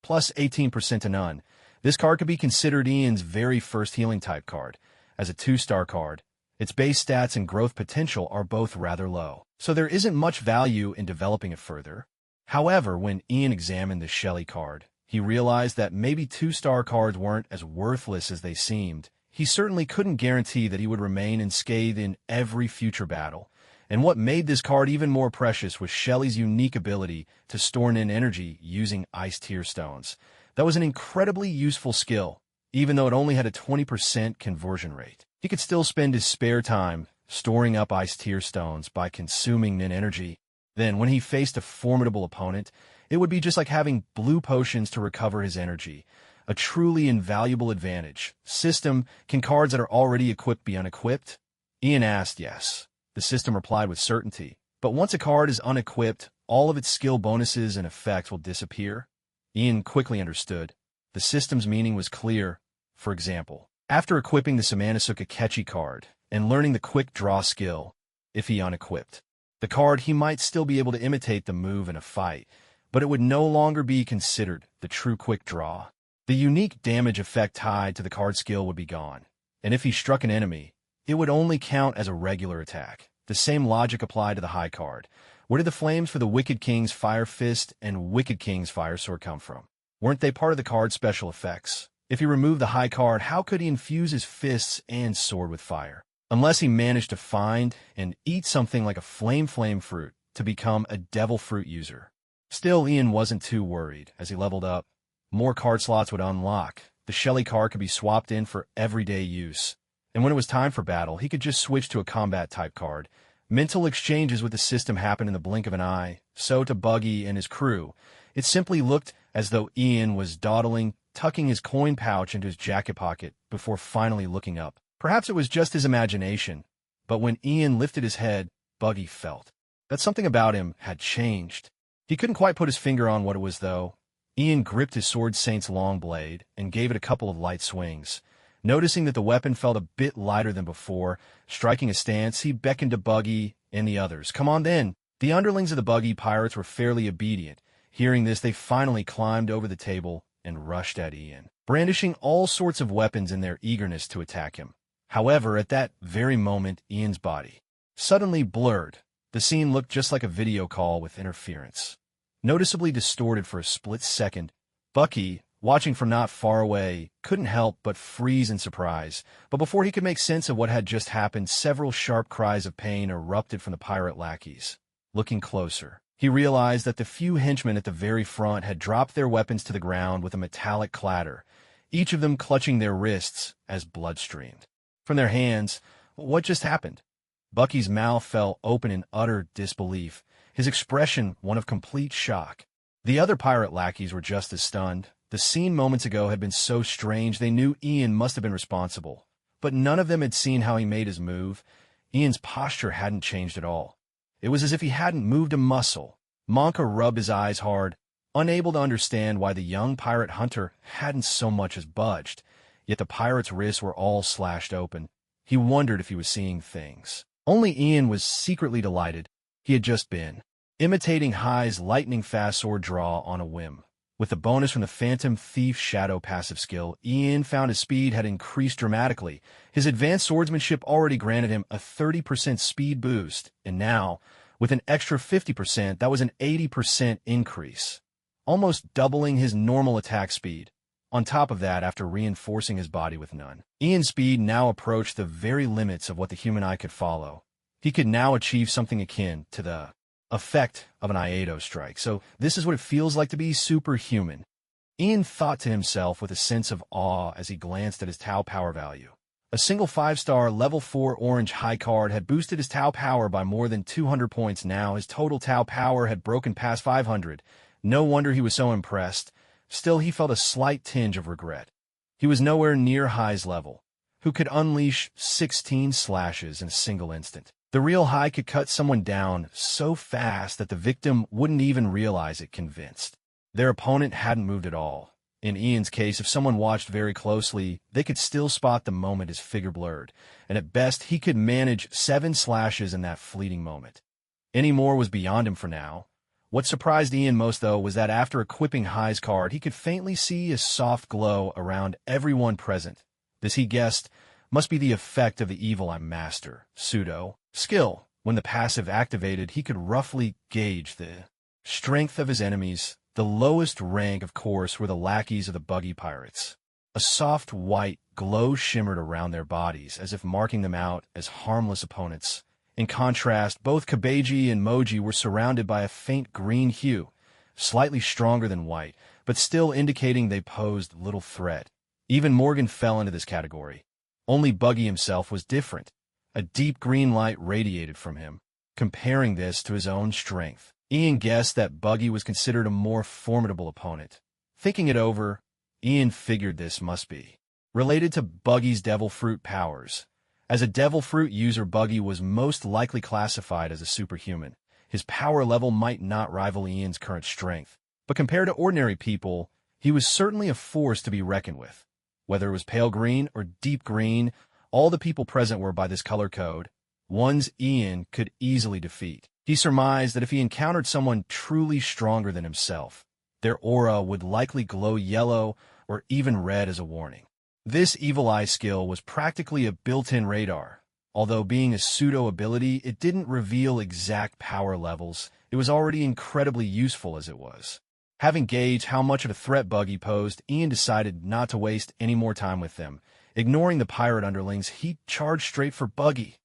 plus 18% to none. This card could be considered Ian's very first healing type card. As a 2-star card, its base stats and growth potential are both rather low, so there isn't much value in developing it further. However, when Ian examined the Shelly card, he realized that maybe 2-star cards weren't as worthless as they seemed. He certainly couldn't guarantee that he would remain unscathed in every future battle. And what made this card even more precious was Shelly's unique ability to store in energy using Ice Tear Stones. That was an incredibly useful skill, even though it only had a 20% conversion rate. He could still spend his spare time storing up Ice Tear Stones by consuming Nin energy. Then, when he faced a formidable opponent, it would be just like having blue potions to recover his energy. A truly invaluable advantage. System, can cards that are already equipped be unequipped? Ian asked yes. The system replied with certainty. But once a card is unequipped, all of its skill bonuses and effects will disappear. Ian quickly understood. The system's meaning was clear. For example, after equipping the SummonAny Catchy card and learning the Quick Draw skill, if he unequipped the card, he might still be able to imitate the move in a fight, but it would no longer be considered the true Quick Draw. The unique damage effect tied to the card skill would be gone, and if he struck an enemy, it would only count as a regular attack. The same logic applied to the High card. Where did the flames for the Wicked King's Fire Fist and Wicked King's Fire Sword come from? Weren't they part of the card's special effects? If he removed the High card, how could he infuse his fists and sword with fire? Unless he managed to find and eat something like a flame fruit to become a devil fruit user. Still, Ian wasn't too worried. As he leveled up, more card slots would unlock. The Shelly card could be swapped in for everyday use. And when it was time for battle, he could just switch to a combat-type card. Mental exchanges with the system happened in the blink of an eye. So to Buggy and his crew. It simply looked as though Ian was dawdling, tucking his coin pouch into his jacket pocket before finally looking up. Perhaps it was just his imagination, but when Ian lifted his head, Buggy felt that something about him had changed. He couldn't quite put his finger on what it was, though. Ian gripped his sword Saint's long blade and gave it a couple of light swings. Noticing that the weapon felt a bit lighter than before, striking a stance, he beckoned to Buggy and the others. Come on then. The underlings of the Buggy pirates were fairly obedient. Hearing this, they finally climbed over the table and rushed at Ian, brandishing all sorts of weapons in their eagerness to attack him. However, at that very moment, Ian's body suddenly blurred. The scene looked just like a video call with interference. Noticeably distorted for a split second, Bucky, watching from not far away, couldn't help but freeze in surprise. But before he could make sense of what had just happened, several sharp cries of pain erupted from the pirate lackeys. Looking closer, he realized that the few henchmen at the very front had dropped their weapons to the ground with a metallic clatter, each of them clutching their wrists as blood streamed from their hands. What just happened? Bucky's mouth fell open in utter disbelief, his expression one of complete shock. The other pirate lackeys were just as stunned. The scene moments ago had been so strange they knew Ian must have been responsible, but none of them had seen how he made his move. Ian's posture hadn't changed at all. It was as if he hadn't moved a muscle. Monka rubbed his eyes hard, unable to understand why the young pirate hunter hadn't so much as budged. Yet the pirate's wrists were all slashed open. He wondered if he was seeing things. Only Ian was secretly delighted. He had just been imitating High's lightning-fast sword draw on a whim. With the bonus from the Phantom Thief Shadow passive skill, Ian found his speed had increased dramatically. His advanced swordsmanship already granted him a 30% speed boost, and now, with an extra 50%, that was an 80% increase. almost doubling his normal attack speed. On top of that, after reinforcing his body with none, Ian's speed now approached the very limits of what the human eye could follow. He could now achieve something akin to the effect of an Iaido strike. So this is what it feels like to be superhuman. Ian thought to himself with a sense of awe as he glanced at his Tau power value. A single 5-star level 4 orange high card had boosted his Tau power by more than 200 points. Now his total Tau power had broken past 500. No wonder he was so impressed. Still, he felt a slight tinge of regret. He was nowhere near Hai's level, who could unleash 16 slashes in a single instant. The real Hai could cut someone down so fast that the victim wouldn't even realize it. Convinced their opponent hadn't moved at all. In Ian's case, if someone watched very closely, they could still spot the moment his figure blurred, and at best he could manage 7 slashes in that fleeting moment. Any more was beyond him for now. What surprised Ian most, though, was that after equipping Hai's card, he could faintly see a soft glow around everyone present. This, he guessed, must be the effect of the Evil Eye Master, pseudo skill. When the passive activated, he could roughly gauge the strength of his enemies. The lowest rank, of course, were the lackeys of the buggy pirates. A soft white glow shimmered around their bodies, as if marking them out as harmless opponents. In contrast, both Kabeji and Moji were surrounded by a faint green hue, slightly stronger than white, but still indicating they posed little threat. Even Morgan fell into this category. Only Buggy himself was different. A deep green light radiated from him. Comparing this to his own strength, Ian guessed that Buggy was considered a more formidable opponent. Thinking it over, Ian figured this must be related to Buggy's Devil Fruit powers. As a Devil Fruit user, Buggy was most likely classified as a superhuman. His power level might not rival Ian's current strength, but compared to ordinary people, he was certainly a force to be reckoned with. Whether it was pale green or deep green, all the people present were by this color code, ones Ian could easily defeat. He surmised that if he encountered someone truly stronger than himself, their aura would likely glow yellow or even red as a warning. This Evil Eye skill was practically a built-in radar. Although being a pseudo-ability, it didn't reveal exact power levels. It was already incredibly useful as it was. Having gauged how much of a threat Buggy posed, Ian decided not to waste any more time with them. Ignoring the pirate underlings, he charged straight for Buggy.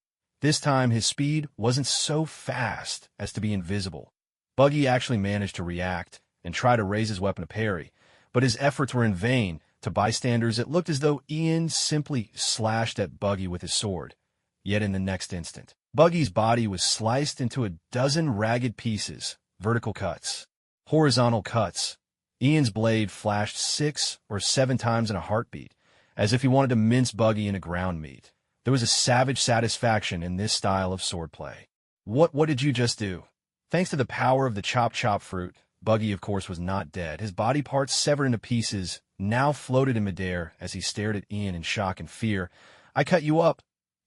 This time, his speed wasn't so fast as to be invisible. Buggy actually managed to react and try to raise his weapon to parry, but his efforts were in vain. To bystanders, it looked as though Ian simply slashed at Buggy with his sword. Yet in the next instant, Buggy's body was sliced into a dozen ragged pieces, vertical cuts, horizontal cuts. Ian's blade flashed 6 or 7 times in a heartbeat, as if he wanted to mince Buggy into ground meat. There was a savage satisfaction in this style of swordplay. What did you just do? Thanks to the power of the chop fruit, Buggy, of course, was not dead. His body parts, severed into pieces, now floated in midair as he stared at Ian in shock and fear. "I cut you up,"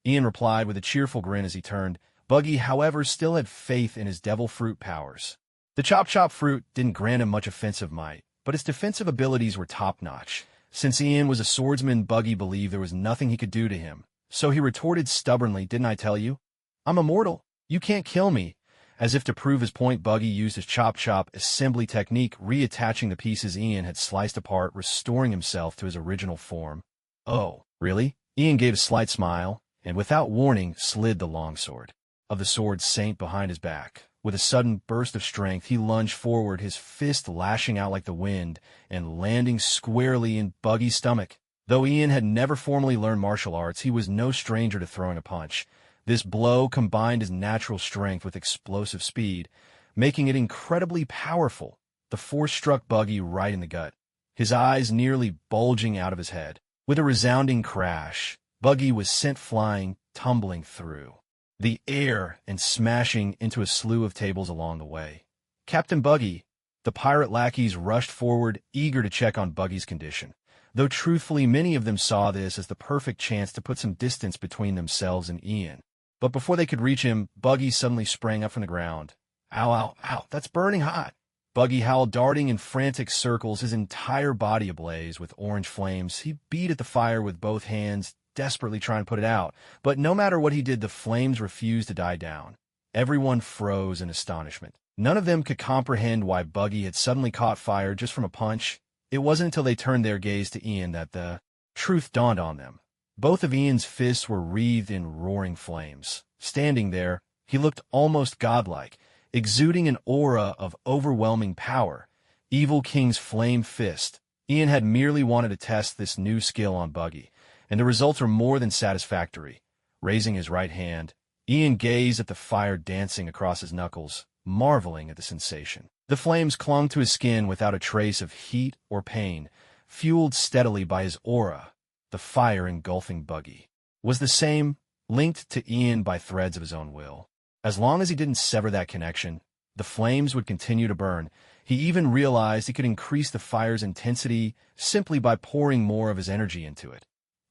Ian replied with a cheerful grin as he turned. Buggy, however, still had faith in his Devil Fruit powers. The chop fruit didn't grant him much offensive might, but its defensive abilities were top-notch. Since Ian was a swordsman, Buggy believed there was nothing he could do to him. So he retorted stubbornly, "Didn't I tell you? I'm immortal. You can't kill me." As if to prove his point, Buggy used his chop assembly technique, reattaching the pieces Ian had sliced apart, restoring himself to his original form. "Oh, really?" Ian gave a slight smile, and without warning slid the longsword of the sword saint behind his back. With a sudden burst of strength, he lunged forward, his fist lashing out like the wind and landing squarely in Buggy's stomach. Though Ian had never formally learned martial arts, he was no stranger to throwing a punch. This blow combined his natural strength with explosive speed, making it incredibly powerful. The force struck Buggy right in the gut, his eyes nearly bulging out of his head. With a resounding crash, Buggy was sent flying, tumbling through the air and smashing into a slew of tables along the way. Captain Buggy, the pirate lackeys rushed forward, eager to check on Buggy's condition, though truthfully many of them saw this as the perfect chance to put some distance between themselves and Ian. But before they could reach him, Buggy suddenly sprang up from the ground. "Ow, ow, ow, that's burning hot!" Buggy howled, darting in frantic circles, his entire body ablaze with orange flames. He beat at the fire with both hands, desperately trying to put it out. But no matter what he did, the flames refused to die down. Everyone froze in astonishment. None of them could comprehend why Buggy had suddenly caught fire just from a punch. It wasn't until they turned their gaze to Ian that the truth dawned on them. Both of Ian's fists were wreathed in roaring flames. Standing there, he looked almost godlike, exuding an aura of overwhelming power. Evil King's flame fist. Ian had merely wanted to test this new skill on Buggy, and the results were more than satisfactory. Raising his right hand, Ian gazed at the fire dancing across his knuckles, marveling at the sensation. The flames clung to his skin without a trace of heat or pain, fueled steadily by his aura. The fire engulfing Buggy was the same, linked to Ian by threads of his own will. As long as he didn't sever that connection, the flames would continue to burn. He even realized he could increase the fire's intensity simply by pouring more of his energy into it.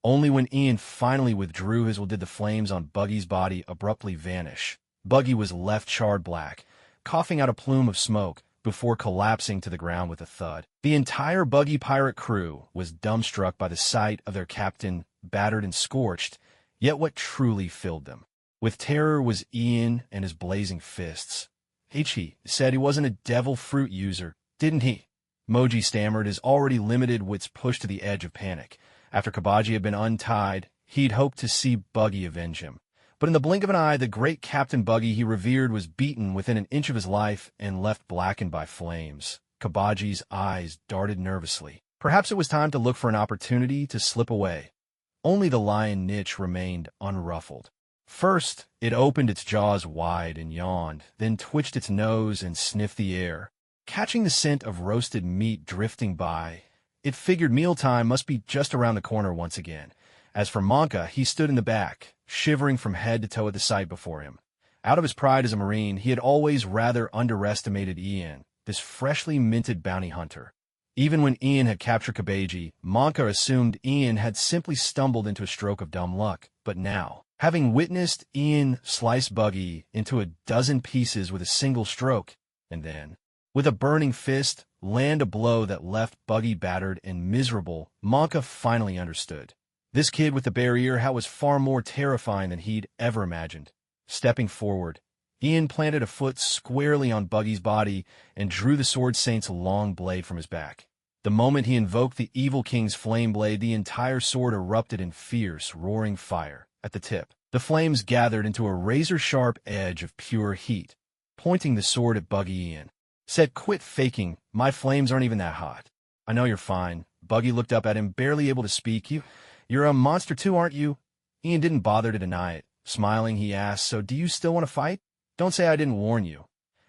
Only when Ian finally withdrew his will did the flames on Buggy's body abruptly vanish. Buggy was left charred black, coughing out a plume of smoke before collapsing to the ground with a thud. The entire Buggy pirate crew was dumbstruck by the sight of their captain battered and scorched, yet what truly filled them with terror was Ian and his blazing fists. He said he wasn't a devil fruit user, didn't he? Moji stammered, his already limited wits pushed to the edge of panic. After Kabaji had been untied, he'd hoped to see Buggy avenge him. But in the blink of an eye, the great Captain Buggy he revered was beaten within an inch of his life and left blackened by flames. Kabaji's eyes darted nervously. Perhaps it was time to look for an opportunity to slip away. Only the lion niche remained unruffled. First, it opened its jaws wide and yawned, then twitched its nose and sniffed the air. Catching the scent of roasted meat drifting by, it figured mealtime must be just around the corner once again. As for Monka, he stood in the back, shivering from head to toe at the sight before him. Out of his pride as a Marine, he had always rather underestimated Ian, this freshly minted bounty hunter. Even when Ian had captured Kabaji, Monka assumed Ian had simply stumbled into a stroke of dumb luck. But now, having witnessed Ian slice Buggy into a dozen pieces with a single stroke, and then, with a burning fist, land a blow that left Buggy battered and miserable, Monka finally understood. This kid with the bare ear hat was far more terrifying than he'd ever imagined. Stepping forward, Ian planted a foot squarely on Buggy's body and drew the Sword Saint's long blade from his back. The moment he invoked the Evil King's flame blade, the entire sword erupted in fierce, roaring fire. At the tip, the flames gathered into a razor-sharp edge of pure heat. Pointing the sword at Buggy, Ian said, "Quit faking. My flames aren't even that hot." "I know you're fine." Buggy looked up at him, barely able to speak. You're a monster too, aren't you?" Ian didn't bother to deny it. Smiling, he asked, "So do you still want to fight? Don't say I didn't warn you.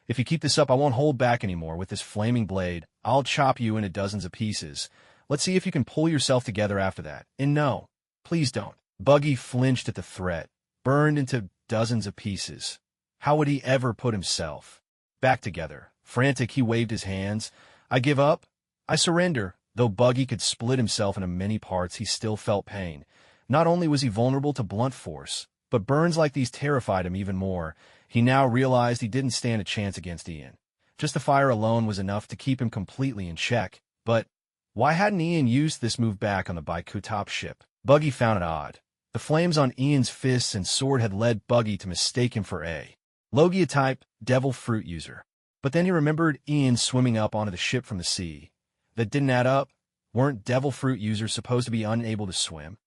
If you keep this up, I won't hold back anymore. With this flaming blade, I'll chop you into dozens of pieces. Let's see if you can pull yourself together after that. And no, please don't." Buggy flinched at the threat, burned into dozens of pieces. How would he ever put himself back together? Frantic, he waved his hands. "I give up. I surrender." Though Buggy could split himself into many parts, he still felt pain. Not only was he vulnerable to blunt force, but burns like these terrified him even more. He now realized he didn't stand a chance against Ian. Just the fire alone was enough to keep him completely in check. But why hadn't Ian used this move back on the Baikutop ship? Buggy found it odd. The flames on Ian's fists and sword had led Buggy to mistake him for a Logia-type devil fruit user. But then he remembered Ian swimming up onto the ship from the sea. That didn't add up. Weren't devil fruit users supposed to be unable to swim?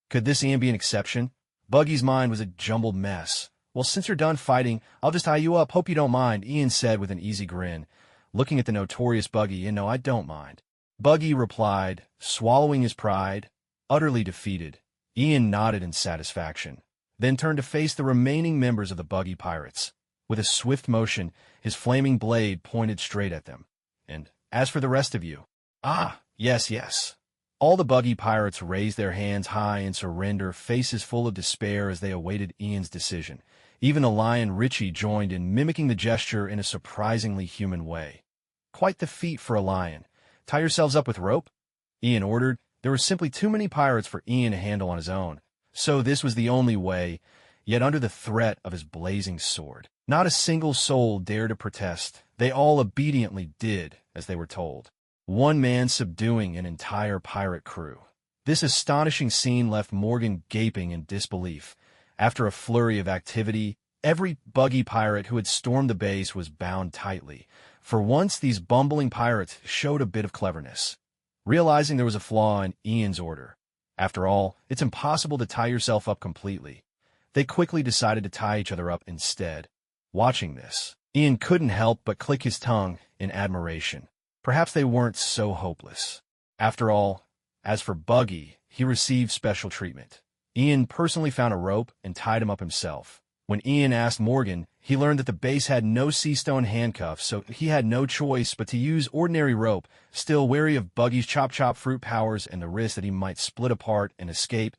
Could this Ian be an exception? Buggy's mind was a jumbled mess. "Well, since you're done fighting, I'll just tie you up. Hope you don't mind," Ian said with an easy grin. Looking at the notorious Buggy, "No, I don't mind." Buggy replied, swallowing his pride, utterly defeated. Ian nodded in satisfaction, then turned to face the remaining members of the Buggy pirates. With a swift motion, his flaming blade pointed straight at them. "And as for the rest of you..." "Ah, yes." All the Buggy pirates raised their hands high in surrender, faces full of despair as they awaited Ian's decision. Even the lion Richie joined in, mimicking the gesture in a surprisingly human way. Quite the feat for a lion. "Tie yourselves up with rope," Ian ordered. There were simply too many pirates for Ian to handle on his own. So this was the only way, yet under the threat of his blazing sword. Not a single soul dared to protest. They all obediently did as they were told. One man subduing an entire pirate crew. This astonishing scene left Morgan gaping in disbelief. After a flurry of activity, Every buggy pirate who had stormed the base was bound tightly. For once, these bumbling pirates showed a bit of cleverness, realizing there was a flaw in Ian's order. After all, it's impossible to tie yourself up completely. They quickly decided to tie each other up instead. Watching this, Ian couldn't help but click his tongue in admiration. Perhaps they weren't so hopeless. After all, as for Buggy, he received special treatment. Ian personally found a rope and tied him up himself. When Ian asked Morgan, he learned that the base had no sea-stone handcuffs, so he had no choice but to use ordinary rope. Still wary of Buggy's chop-chop fruit powers and the risk that he might split apart and escape,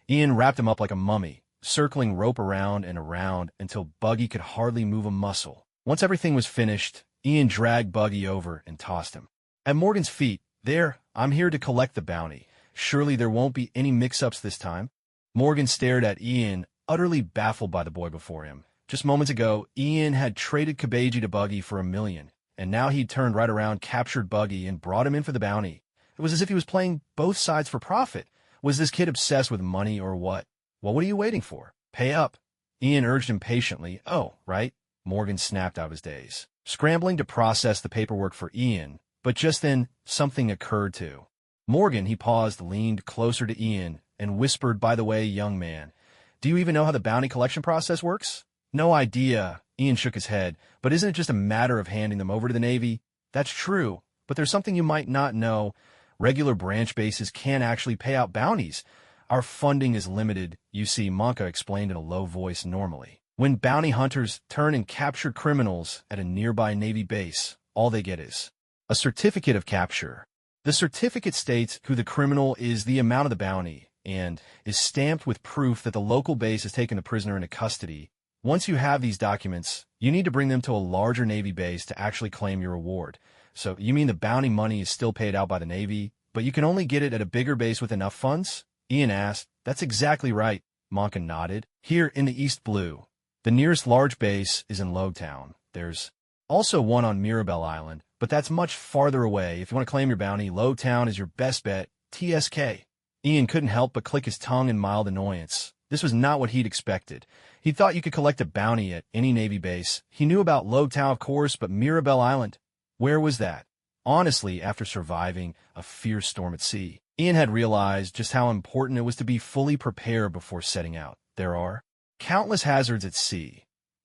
Ian wrapped him up like a mummy, circling rope around and around until Buggy could hardly move a muscle. Once everything was finished, Ian dragged Buggy over and tossed him. At Morgan's feet, "There, I'm here to collect the bounty. Surely there won't be any mix-ups this time." Morgan stared at Ian, utterly baffled by the boy before him. Just moments ago, Ian had traded Kabeji to Buggy for $1 million, and now he'd turned right around, captured Buggy, and brought him in for the bounty. It was as if he was playing both sides for profit. Was this kid obsessed with money or what? Well, what are you waiting for? Pay up. Ian urged impatiently. "Oh, right." Morgan snapped out of his daze, scrambling to process the paperwork for Ian, but just then, something occurred to Morgan. He paused, leaned closer to Ian, and whispered, "By the way, young man, do you even know how the bounty collection process works?" "No idea." Ian shook his head. "But isn't it just a matter of handing them over to the Navy?" "That's true, but there's something you might not know. Regular branch bases can't actually pay out bounties. Our funding is limited, you see," Monka explained in a low voice normally. "When bounty hunters turn and capture criminals at a nearby Navy base, all they get is a certificate of capture. The certificate states who the criminal is, the amount of the bounty, and is stamped with proof that the local base has taken the prisoner into custody. Once you have these documents, you need to bring them to a larger Navy base to actually claim your reward." "So you mean the bounty money is still paid out by the Navy, but you can only get it at a bigger base with enough funds?" Ian asked. "That's exactly right," Monka nodded. "Here in the East Blue. The nearest large base is in Logtown. There's also one on Mirabel Island, but that's much farther away. If you want to claim your bounty, Logtown is your best bet. TSK. Ian couldn't help but click his tongue in mild annoyance. This was not what he'd expected. He thought you could collect a bounty at any Navy base. He knew about Logtown, of course, but Mirabel Island, where was that? Honestly, after surviving a fierce storm at sea, Ian had realized just how important it was to be fully prepared before setting out. There are countless hazards at sea.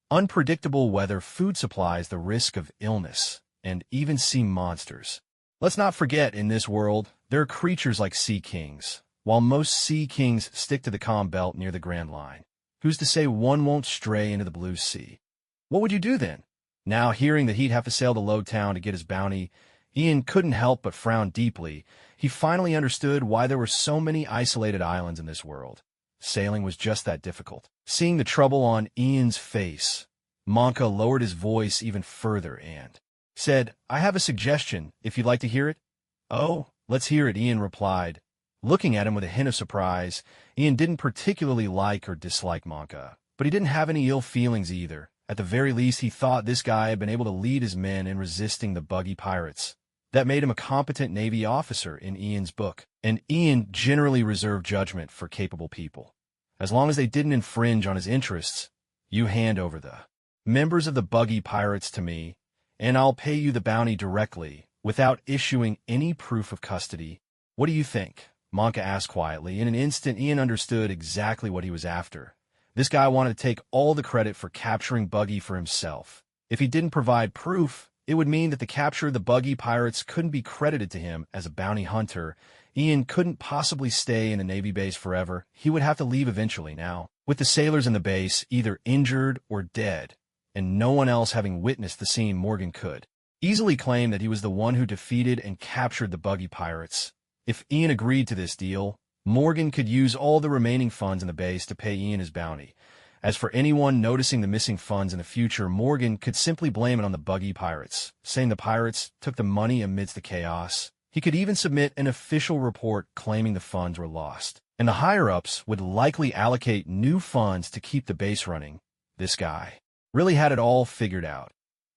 Unpredictable weather, food supplies, the risk of illness, and even sea monsters. Let's not forget, in this world, there are creatures like sea kings. While most sea kings stick to the calm belt near the Grand Line, who's to say one won't stray into the blue sea? What would you do then? Now, hearing that he'd have to sail to Logtown to get his bounty, Ian couldn't help but frown deeply. He finally understood why there were so many isolated islands in this world. Sailing was just that difficult. Seeing the trouble on Ian's face, Monka lowered his voice even further and said, "I have a suggestion, if you'd like to hear it." "Oh, let's hear it," Ian replied, looking at him with a hint of surprise. Ian didn't particularly like or dislike Monka, but he didn't have any ill feelings either. At the very least, he thought this guy had been able to lead his men in resisting the buggy pirates. That made him a competent Navy officer in Ian's book, and Ian generally reserved judgment for capable people. As long as they didn't infringe on his interests, "You hand over the members of the buggy pirates to me, and I'll pay you the bounty directly, without issuing any proof of custody. What do you think?" Monka asked quietly. In an instant, Ian understood exactly what he was after. This guy wanted to take all the credit for capturing Buggy for himself. If he didn't provide proof, it would mean that the capture of the buggy pirates couldn't be credited to him as a bounty hunter. Ian couldn't possibly stay in the Navy base forever. He would have to leave eventually now, with the sailors in the base either injured or dead, and no one else having witnessed the scene. Morgan could easily claim that he was the one who defeated and captured the buggy pirates. If Ian agreed to this deal, Morgan could use all the remaining funds in the base to pay Ian his bounty. As for anyone noticing the missing funds in the future, Morgan could simply blame it on the buggy pirates, saying the pirates took the money amidst the chaos. He could even submit an official report claiming the funds were lost, and the higher-ups would likely allocate new funds to keep the base running. This guy really had it all figured out.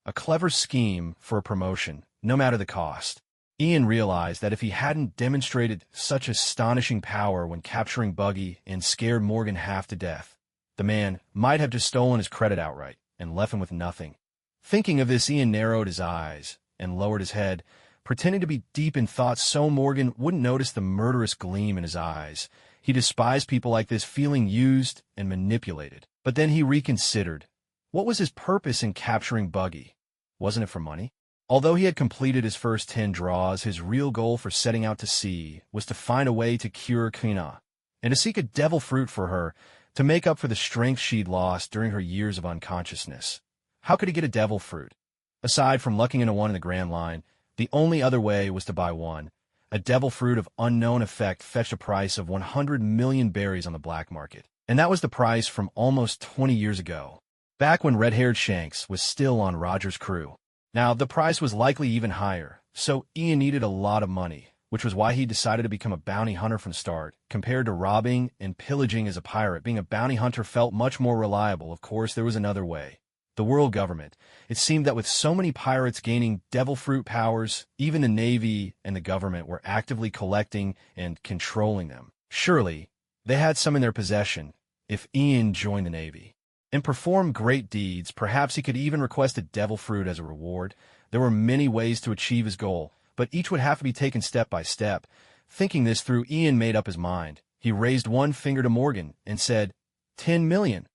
A clever scheme for a promotion, no matter the cost. Ian realized that if he hadn't demonstrated such astonishing power when capturing Buggy and scared Morgan half to death, The man might have just stolen his credit outright and left him with nothing. Thinking of this, Ian narrowed his eyes and lowered his head, pretending to be deep in thought so Morgan wouldn't notice the murderous gleam in his eyes. He despised people like this, feeling used and manipulated. But then he reconsidered. What was his purpose in capturing Buggy? Wasn't it for money? Although he had completed his first 10 draws, his real goal for setting out to sea was to find a way to cure Kina, and to seek a devil fruit for her to make up for the strength she'd lost during her years of unconsciousness. How could he get a devil fruit? Aside from lucking into one in the Grand Line, the only other way was to buy one. A devil fruit of unknown effect fetched a price of 100 million berries on the black market. And that was the price from almost 20 years ago, back when red-haired Shanks was still on Roger's crew. Now, the price was likely even higher, so Ian needed a lot of money, which was why he decided to become a bounty hunter from the start. Compared to robbing and pillaging as a pirate, being a bounty hunter felt much more reliable. Of course, there was another way. The world government. It seemed that with so many pirates gaining devil fruit powers, even the Navy and the government were actively collecting and controlling them. Surely, they had some in their possession if Ian joined the Navy and performed great deeds. Perhaps he could even request a devil fruit as a reward. There were many ways to achieve his goal, but each would have to be taken step by step. Thinking this through, Ian made up his mind. He raised one finger to Morgan and said, 10 million.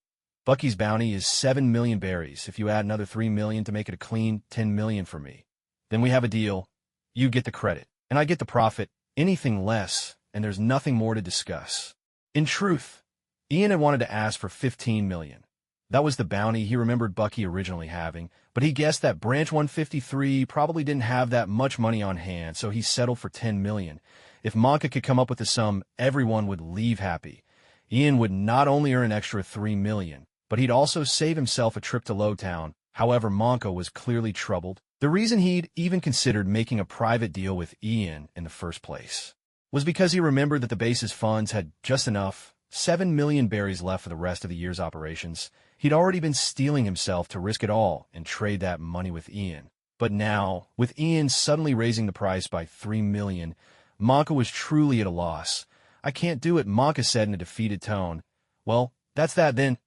Bucky's bounty is 7 million berries. If you add another 3 million to make it a clean 10 million for me, then we have a deal. You get the credit, and I get the profit. Anything less, and there's nothing more to discuss. In truth, Ian had wanted to ask for 15 million. That was the bounty he remembered Bucky originally having, but he guessed that Branch 153 probably didn't have that much money on hand, so he settled for 10 million. If Monka could come up with the sum, everyone would leave happy. Ian would not only earn an extra 3 million, but he'd also save himself a trip to Lowtown. However, Monka was clearly troubled. The reason he'd even considered making a private deal with Ian in the first place was because he remembered that the base's funds had just enough 7 million berries left for the rest of the year's operations. He'd already been steeling himself to risk it all and trade that money with Ian. But now, with Ian suddenly raising the price by 3 million, Monka was truly at a loss. I can't do it, Monka said in a defeated tone. Well, that's that then.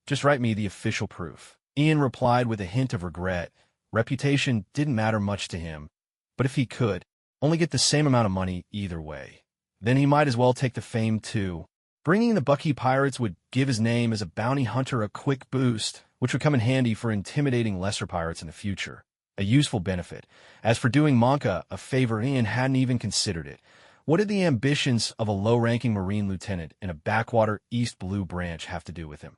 Just write me the official proof. Ian replied with a hint of regret. Reputation didn't matter much to him, but if he could only get the same amount of money either way, then he might as well take the fame too. Bringing the Bucky Pirates would give his name as a bounty hunter a quick boost, which would come in handy for intimidating lesser pirates in the future. A useful benefit. As for doing Monka a favor, Ian hadn't even considered it. What did the ambitions of a low-ranking Marine lieutenant in a backwater East Blue branch have to do with him?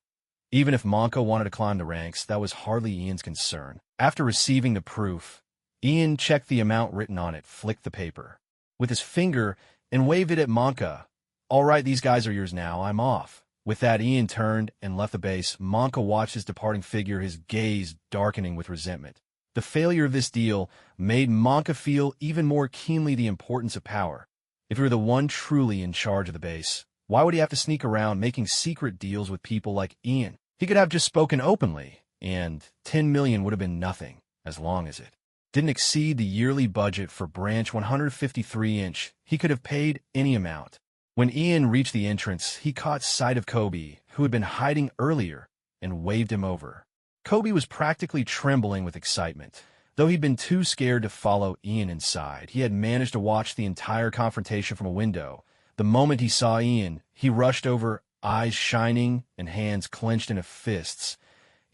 Even if Monka wanted to climb the ranks, that was hardly Ian's concern. After receiving the proof, Ian checked the amount written on it, flicked the paper with his finger, and waved it at Monka. All right, these guys are yours now. I'm off. With that, Ian turned and left the base. Monka watched his departing figure, his gaze darkening with resentment. The failure of this deal made Monka feel even more keenly the importance of power. If he were the one truly in charge of the base, why would he have to sneak around making secret deals with people like Ian? He could have just spoken openly, and 10 million would have been nothing, as long as it didn't exceed the yearly budget for Branch 153-inch. He could have paid any amount. When Ian reached the entrance, he caught sight of Kobe, who had been hiding earlier, and waved him over. Kobe was practically trembling with excitement. Though he'd been too scared to follow Ian inside, he had managed to watch the entire confrontation from a window. The moment he saw Ian, he rushed over, eyes shining and hands clenched into fists.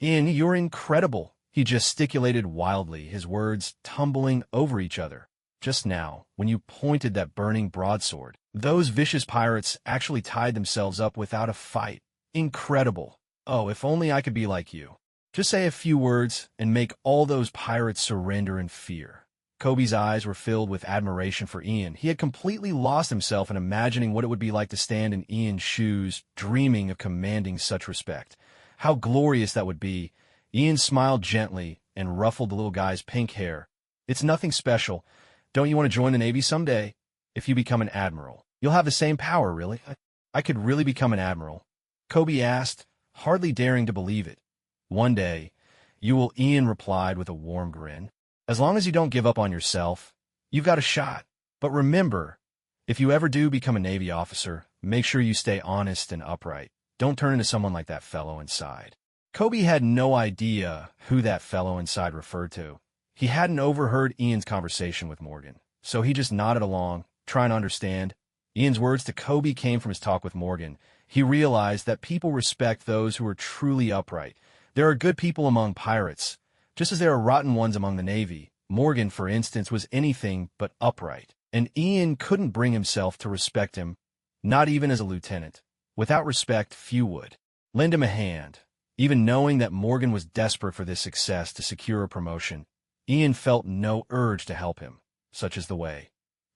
Ian, you're incredible, he gesticulated wildly, his words tumbling over each other. Just now, when you pointed that burning broadsword, those vicious pirates actually tied themselves up without a fight. Incredible. Oh, if only I could be like you. Just say a few words and make all those pirates surrender in fear. Kobe's eyes were filled with admiration for Ian. He had completely lost himself in imagining what it would be like to stand in Ian's shoes, dreaming of commanding such respect. How glorious that would be. Ian smiled gently and ruffled the little guy's pink hair. It's nothing special. Don't you want to join the Navy someday? If you become an admiral, you'll have the same power, really. I could really become an admiral? Kobe asked, hardly daring to believe it. One day, you will, Ian replied with a warm grin. As long as you don't give up on yourself, you've got a shot. But remember, if you ever do become a Navy officer, make sure you stay honest and upright. Don't turn into someone like that fellow inside. Kobe had no idea who that fellow inside referred to. He hadn't overheard Ian's conversation with Morgan, so he just nodded along, trying to understand. Ian's words to Kobe came from his talk with Morgan. He realized that people respect those who are truly upright. There are good people among pirates, just as there are rotten ones among the Navy. Morgan, for instance, was anything but upright, and Ian couldn't bring himself to respect him, not even as a lieutenant. Without respect, few would lend him a hand. Even knowing that Morgan was desperate for this success to secure a promotion, Ian felt no urge to help him. Such is the way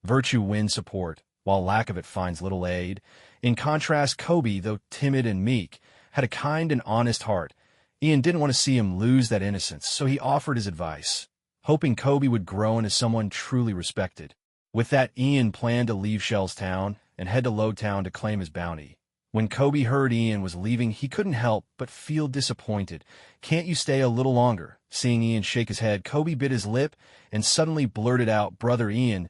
virtue wins support, while lack of it finds little aid. In contrast, Kobe, though timid and meek, had a kind and honest heart. Ian didn't want to see him lose that innocence, so he offered his advice, hoping Kobe would grow into someone truly respected. With that, Ian planned to leave Shell's Town and head to Lowtown to claim his bounty. When Kobe heard Ian was leaving, he couldn't help but feel disappointed. "Can't you stay a little longer?" Seeing Ian shake his head, Kobe bit his lip and suddenly blurted out, "Brother Ian,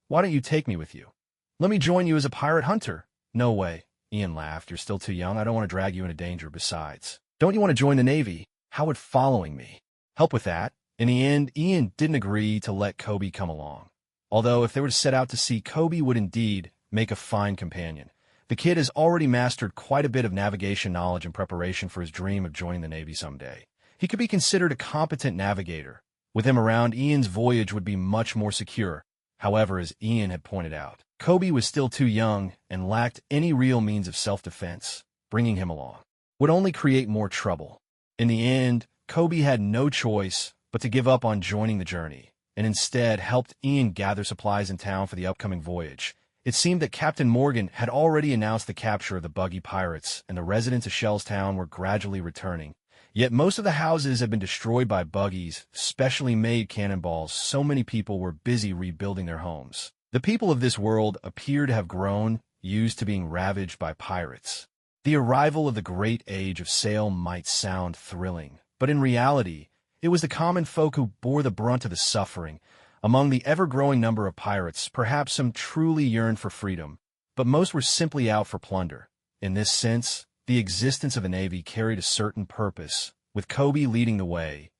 why don't you take me with you? Let me join you as a pirate hunter." "No way," Ian laughed. "You're still too young. I don't want to drag you into danger. Besides, don't you want to join the Navy? How would following me help with that?" In the end, Ian didn't agree to let Kobe come along. Although if they were to set out to sea, Kobe would indeed make a fine companion. The kid has already mastered quite a bit of navigation knowledge in preparation for his dream of joining the Navy someday. He could be considered a competent navigator. With him around, Ian's voyage would be much more secure. However, as Ian had pointed out, Kobe was still too young and lacked any real means of self-defense. Bringing him along would only create more trouble. In the end, Kobe had no choice but to give up on joining the journey, and instead helped Ian gather supplies in town for the upcoming voyage. It seemed that Captain Morgan had already announced the capture of the buggy pirates, and the residents of Shell's Town were gradually returning. Yet most of the houses had been destroyed by buggies, specially made cannonballs. So many people were busy rebuilding their homes. The people of this world appear to have grown used to being ravaged by pirates. The arrival of the great age of sail might sound thrilling, but in reality, it was the common folk who bore the brunt of the suffering. Among the ever-growing number of pirates, perhaps some truly yearned for freedom, but most were simply out for plunder. In this sense, the existence of a navy carried a certain purpose. With Kobe leading the way,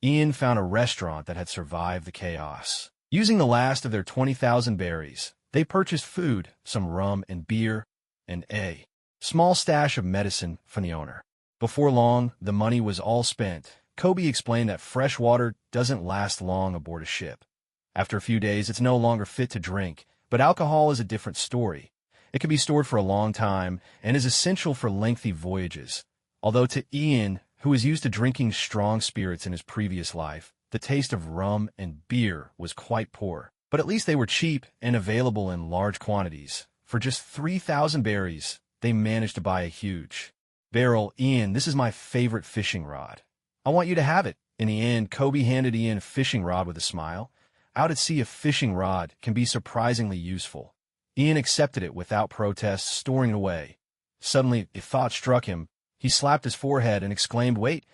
Ian found a restaurant that had survived the chaos. Using the last of their 20,000 berries, they purchased food, some rum and beer, and a small stash of medicine from the owner. Before long, the money was all spent. Kobe explained that fresh water doesn't last long aboard a ship. After a few days, it's no longer fit to drink, but alcohol is a different story. It can be stored for a long time and is essential for lengthy voyages. Although to Ian, who was used to drinking strong spirits in his previous life, the taste of rum and beer was quite poor. But at least they were cheap and available in large quantities. For just 3,000 berries, they managed to buy a huge barrel. "Ian, this is my favorite fishing rod. I want you to have it." In the end, Kobe handed Ian a fishing rod with a smile. Out at sea, a fishing rod can be surprisingly useful. Ian accepted it without protest, storing it away. Suddenly, a thought struck him. He slapped his forehead and exclaimed, "Wait,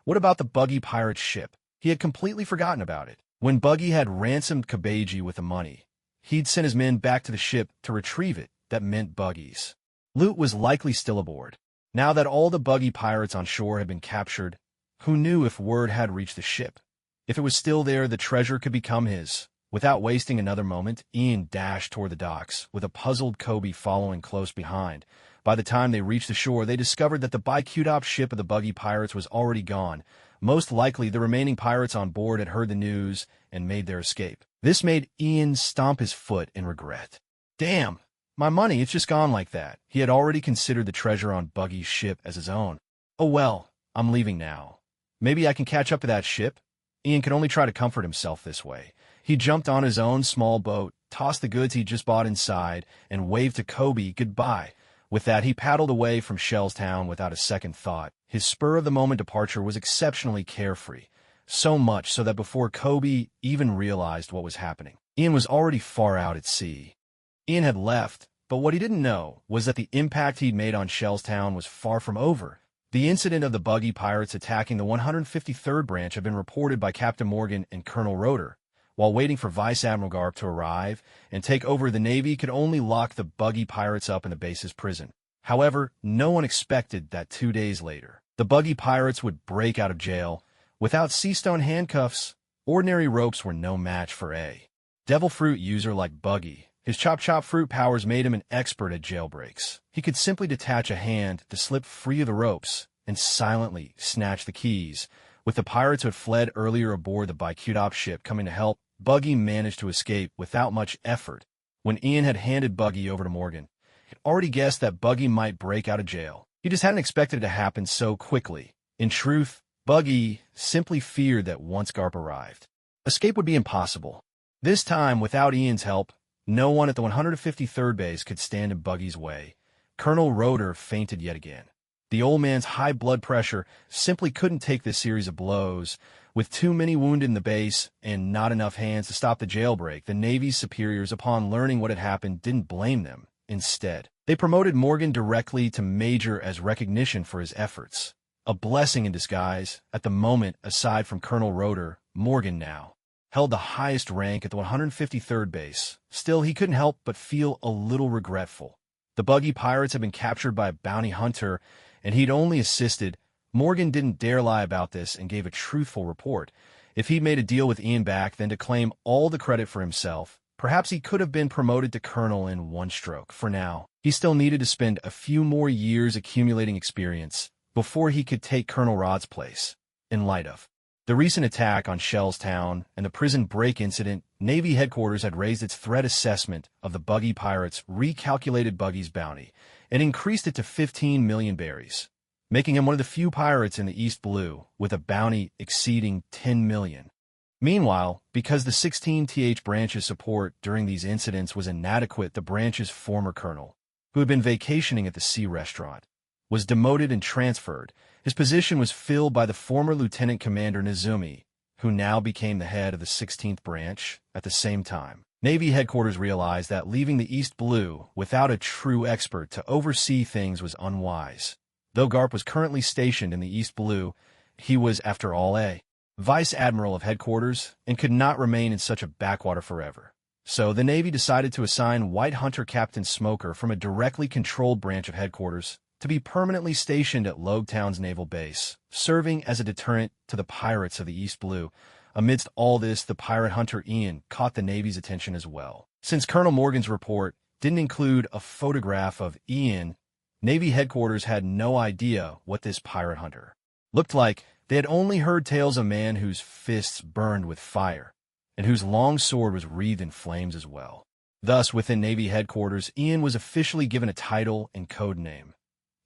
what about the buggy pirate ship?" He had completely forgotten about it. When Buggy had ransomed Kabeji with the money, he'd sent his men back to the ship to retrieve it. That meant Buggy's loot was likely still aboard. Now that all the buggy pirates on shore had been captured, who knew if word had reached the ship? If it was still there, the treasure could become his. Without wasting another moment, Ian dashed toward the docks, with a puzzled Kobe following close behind. By the time they reached the shore, they discovered that the Bi-Q-Top ship of the buggy pirates was already gone. Most likely, the remaining pirates on board had heard the news and made their escape. This made Ian stomp his foot in regret. "Damn, my money, it's just gone like that." He had already considered the treasure on Buggy's ship as his own. "Oh well, I'm leaving now. Maybe I can catch up to that ship." Ian could only try to comfort himself this way. He jumped on his own small boat, tossed the goods he'd just bought inside, and waved to Kobe goodbye. With that, he paddled away from Shell's Town without a second thought. His spur-of-the-moment departure was exceptionally carefree, so much so that before Kobe even realized what was happening, Ian was already far out at sea. Ian had left, but what he didn't know was that the impact he'd made on Shell's Town was far from over. The incident of the buggy pirates attacking the 153rd branch had been reported by Captain Morgan and Colonel Roeder. While waiting for Vice Admiral Garp to arrive and take over, the Navy could only lock the buggy pirates up in the base's prison. However, no one expected that 2 days later, the buggy pirates would break out of jail. Without sea-stone handcuffs, ordinary ropes were no match for a devil fruit user like Buggy. His chop-chop fruit powers made him an expert at jailbreaks. He could simply detach a hand to slip free of the ropes and silently snatch the keys. With the pirates who had fled earlier aboard the Bikudop ship coming to help, Buggy managed to escape without much effort. When Ian had handed Buggy over to Morgan, he had already guessed that Buggy might break out of jail. He just hadn't expected it to happen so quickly. In truth, Buggy simply feared that once Garp arrived, escape would be impossible. This time, without Ian's help, no one at the 153rd base could stand in Buggy's way. Colonel Roeder fainted yet again. The old man's high blood pressure simply couldn't take this series of blows. With too many wounded in the base and not enough hands to stop the jailbreak, the Navy's superiors, upon learning what had happened, didn't blame them. Instead, they promoted Morgan directly to Major as recognition for his efforts. A blessing in disguise. At the moment, aside from Colonel Roeder, Morgan now held the highest rank at the 153rd base. Still, he couldn't help but feel a little regretful. The buggy pirates had been captured by a bounty hunter, and he'd only assisted. Morgan didn't dare lie about this and gave a truthful report. If he'd made a deal with Ian back then to claim all the credit for himself, perhaps he could have been promoted to colonel in one stroke. For now, he still needed to spend a few more years accumulating experience before he could take Colonel Rod's place. In light of the recent attack on Shellstown and the prison break incident, Navy headquarters had raised its threat assessment of the buggy pirates, recalculated Buggy's bounty, and increased it to 15 million berries, making him one of the few pirates in the East Blue with a bounty exceeding 10 million. Meanwhile, because the 16th branch's support during these incidents was inadequate, the branch's former colonel, who had been vacationing at the Sea Restaurant, was demoted and transferred. His position was filled by the former Lieutenant Commander Nizumi, who now became the head of the 16th branch. At the same time, Navy headquarters realized that leaving the East Blue without a true expert to oversee things was unwise. Though Garp was currently stationed in the East Blue, he was, after all, a vice admiral of headquarters and could not remain in such a backwater forever. So the Navy decided to assign White Hunter Captain Smoker from a directly controlled branch of headquarters to be permanently stationed at Logetown's naval base, serving as a deterrent to the pirates of the East Blue. Amidst all this, the pirate hunter Ian caught the Navy's attention as well. Since Colonel Morgan's report didn't include a photograph of Ian, Navy headquarters had no idea what this pirate hunter looked like. They had only heard tales of a man whose fists burned with fire and whose long sword was wreathed in flames as well. Thus, within Navy headquarters, Ian was officially given a title and code name: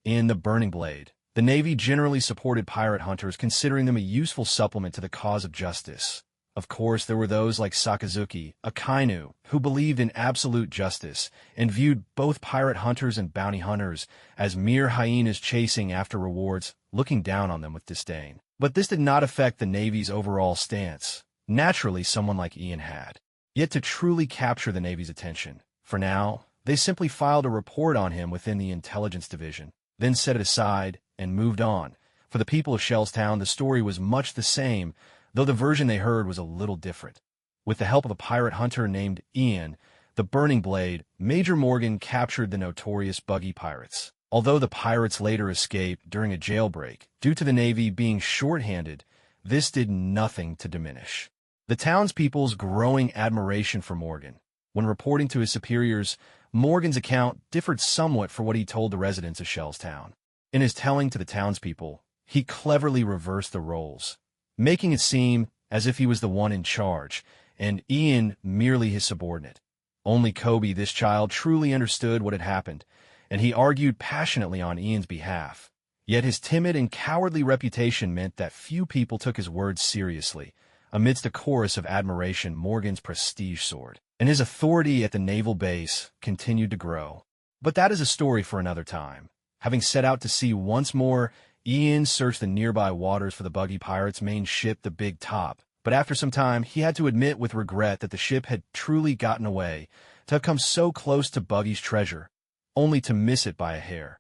Ian the Burning Blade. The Navy generally supported pirate hunters, considering them a useful supplement to the cause of justice. Of course, there were those like Sakazuki, a kainu, who believed in absolute justice and viewed both pirate hunters and bounty hunters as mere hyenas chasing after rewards, looking down on them with disdain. But this did not affect the Navy's overall stance. Naturally, someone like Ian had yet to truly capture the Navy's attention. For now, they simply filed a report on him within the intelligence division, then set it aside and moved on. For the people of Shellstown, the story was much the same, though the version they heard was a little different. With the help of a pirate hunter named Ian, the Burning Blade, Major Morgan captured the notorious buggy pirates. Although the pirates later escaped during a jailbreak, due to the Navy being short-handed, this did nothing to diminish the townspeople's growing admiration for Morgan. When reporting to his superiors, Morgan's account differed somewhat from what he told the residents of Shellstown. In his telling to the townspeople, he cleverly reversed the roles, making it seem as if he was the one in charge, and Ian merely his subordinate. Only Kobe, this child, truly understood what had happened, and he argued passionately on Ian's behalf. Yet his timid and cowardly reputation meant that few people took his words seriously. Amidst a chorus of admiration, Morgan's prestige soared, and his authority at the naval base continued to grow. But that is a story for another time. Having set out to sea once more, Ian searched the nearby waters for the buggy pirates' main ship, the Big Top. But after some time, he had to admit with regret that the ship had truly gotten away, to have come so close to Buggy's treasure, only to miss it by a hair.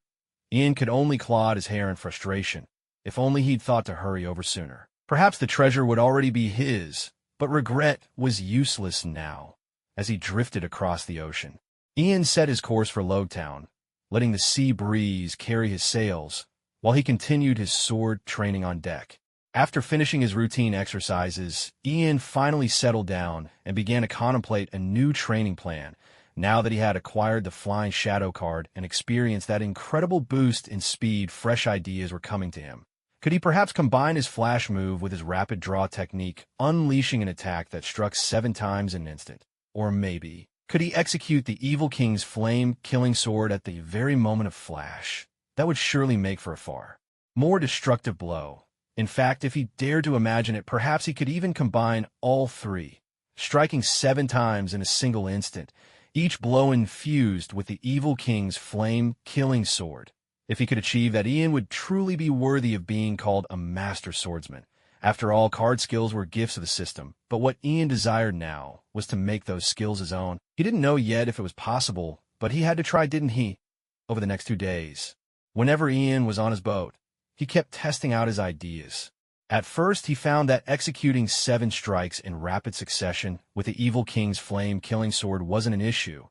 Ian could only claw at his hair in frustration. If only he'd thought to hurry over sooner. Perhaps the treasure would already be his, but regret was useless now. As he drifted across the ocean, Ian set his course for Logetown. letting the sea breeze carry his sails, while he continued his sword training on deck. After finishing his routine exercises, Ian finally settled down and began to contemplate a new training plan, now that he had acquired the Flying Shadow card and experienced that incredible boost in speed. Fresh ideas were coming to him. Could he perhaps combine his flash move with his rapid draw technique, unleashing an attack that struck 7 times in an instant? Or maybe, could he execute the Evil King's flame-killing sword at the very moment of flash? That would surely make for a far more destructive blow. In fact, if he dared to imagine it, perhaps he could even combine all 3, striking 7 times in a single instant, each blow infused with the Evil King's flame-killing sword. If he could achieve that, Ian would truly be worthy of being called a master swordsman. After all, card skills were gifts of the system, but what Ian desired now was to make those skills his own. He didn't know yet if it was possible, but he had to try, didn't he? Over the next 2 days, whenever Ian was on his boat, he kept testing out his ideas. At first, he found that executing 7 strikes in rapid succession with the Evil King's flame-killing sword wasn't an issue.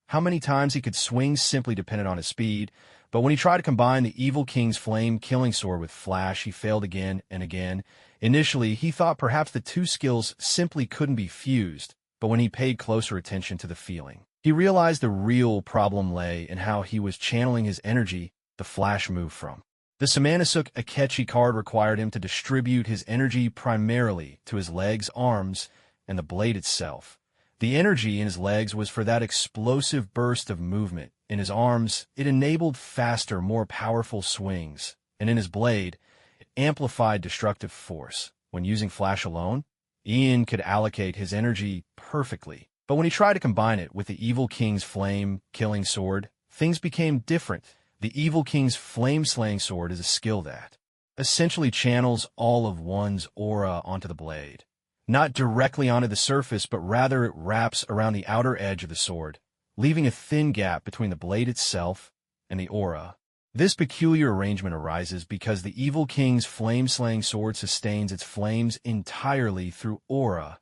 How many times he could swing simply depended on his speed, but when he tried to combine the Evil King's flame-killing sword with flash, he failed again and again. Initially, he thought perhaps the 2 skills simply couldn't be fused, but when he paid closer attention to the feeling, he realized the real problem lay in how he was channeling his energy, the flash move from. The SummonAny card required him to distribute his energy primarily to his legs, arms, and the blade itself. The energy in his legs was for that explosive burst of movement. In his arms, it enabled faster, more powerful swings, and in his blade, it amplified destructive force. When using flash alone, Ian could allocate his energy perfectly. But when he tried to combine it with the Evil King's flame-killing sword, things became different. The Evil King's flame-slaying sword is a skill that essentially channels all of one's aura onto the blade. Not directly onto the surface, but rather it wraps around the outer edge of the sword, leaving a thin gap between the blade itself and the aura. This peculiar arrangement arises because the Evil King's flame-slaying sword sustains its flames entirely through aura,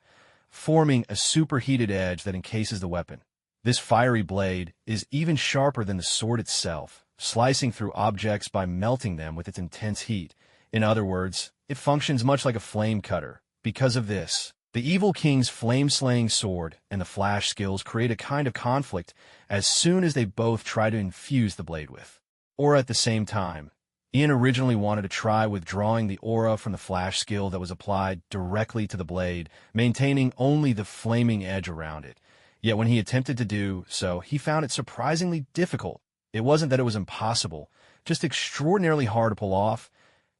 forming a superheated edge that encases the weapon. This fiery blade is even sharper than the sword itself, slicing through objects by melting them with its intense heat. In other words, it functions much like a flame cutter. Because of this, the Evil King's flame-slaying sword and the flash skills create a kind of conflict as soon as they both try to infuse the blade with aura at the same time. Ian originally wanted to try withdrawing the aura from the flash skill that was applied directly to the blade, maintaining only the flaming edge around it. Yet when he attempted to do so, he found it surprisingly difficult. It wasn't that it was impossible, just extraordinarily hard to pull off.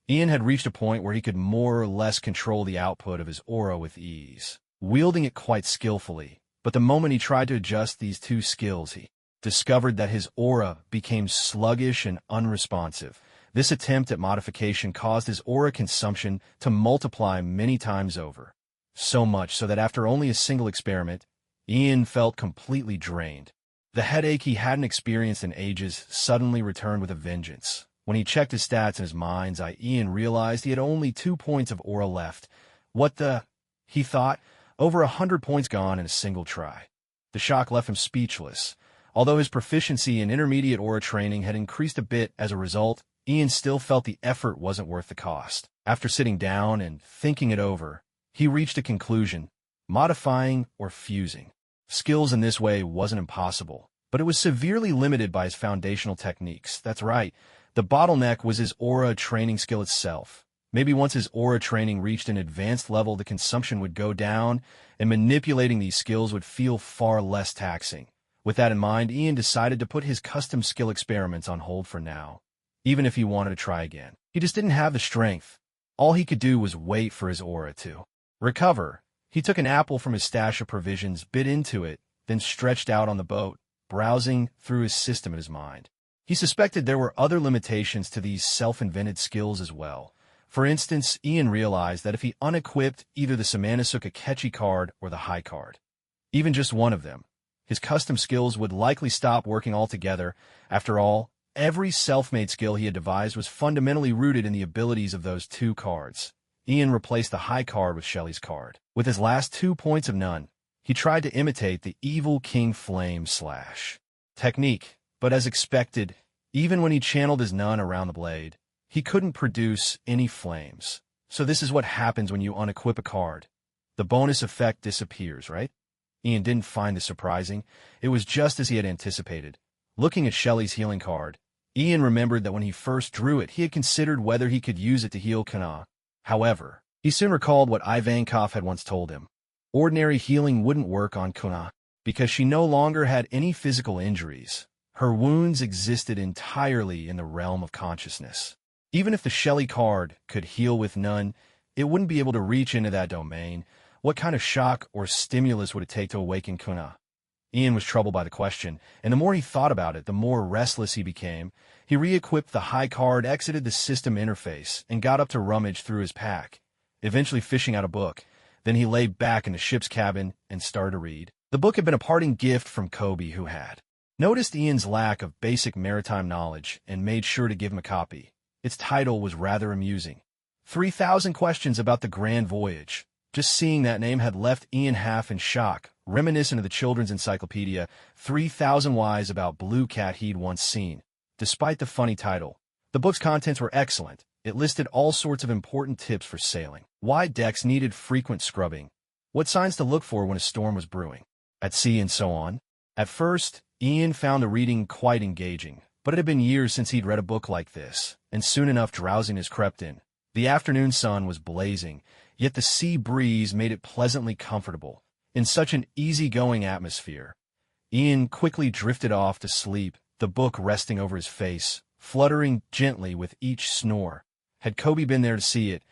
Ian had reached a point where he could more or less control the output of his aura with ease, wielding it quite skillfully. But the moment he tried to adjust these 2 skills, he discovered that his aura became sluggish and unresponsive. This attempt at modification caused his aura consumption to multiply many times over. So much so that after only a single experiment, Ian felt completely drained. The headache he hadn't experienced in ages suddenly returned with a vengeance. When he checked his stats in his mind's eye, Ian realized he had only 2 points of aura left. What the? He thought, over 100 points gone in a single try. The shock left him speechless. Although his proficiency in intermediate aura training had increased a bit as a result, Ian still felt the effort wasn't worth the cost. After sitting down and thinking it over, he reached a conclusion: modifying or fusing skills in this way wasn't impossible, but it was severely limited by his foundational techniques. That's right, the bottleneck was his aura training skill itself. Maybe once his aura training reached an advanced level, the consumption would go down, and manipulating these skills would feel far less taxing. With that in mind, Ian decided to put his custom skill experiments on hold for now, even if he wanted to try again. He just didn't have the strength. All he could do was wait for his aura to recover. He took an apple from his stash of provisions, bit into it, then stretched out on the boat, browsing through his system in his mind. He suspected there were other limitations to these self-invented skills as well. For instance, Ian realized that if he unequipped either the SummonAny card or the High card, even just one of them, his custom skills would likely stop working altogether. After all, every self-made skill he had devised was fundamentally rooted in the abilities of those 2 cards. Ian replaced the High card with Shelley's card. With his last 2 points of none, he tried to imitate the Evil King Flame Slash technique, but as expected, Even when he channeled his nun around the blade, he couldn't produce any flames. So this is what happens when you unequip a card. The bonus effect disappears, right? Ian didn't find this surprising. It was just as he had anticipated. Looking at Shelley's healing card, Ian remembered that when he first drew it, he had considered whether he could use it to heal Kana. However, he soon recalled what Ivankov had once told him. Ordinary healing wouldn't work on Kana, because she no longer had any physical injuries. Her wounds existed entirely in the realm of consciousness. Even if the Shelley card could heal with none, it wouldn't be able to reach into that domain. What kind of shock or stimulus would it take to awaken Kuna? Ian was troubled by the question, and the more he thought about it, the more restless he became. He re-equipped the high card, exited the system interface, and got up to rummage through his pack, eventually fishing out a book. Then he lay back in the ship's cabin and started to read. The book had been a parting gift from Kobe, who had noticed Ian's lack of basic maritime knowledge and made sure to give him a copy. Its title was rather amusing. 3,000 Questions About the Grand Voyage. Just seeing that name had left Ian half in shock, reminiscent of the children's encyclopedia, 3,000 Whys About Blue Cat he'd once seen. Despite the funny title, the book's contents were excellent. It listed all sorts of important tips for sailing. Why decks needed frequent scrubbing. What signs to look for when a storm was brewing. At sea and so on. At first, Ian found the reading quite engaging, but it had been years since he'd read a book like this, and soon enough drowsiness crept in. The afternoon sun was blazing, yet the sea breeze made it pleasantly comfortable. In such an easygoing atmosphere, Ian quickly drifted off to sleep, the book resting over his face, fluttering gently with each snore. Had Kobe been there to see it,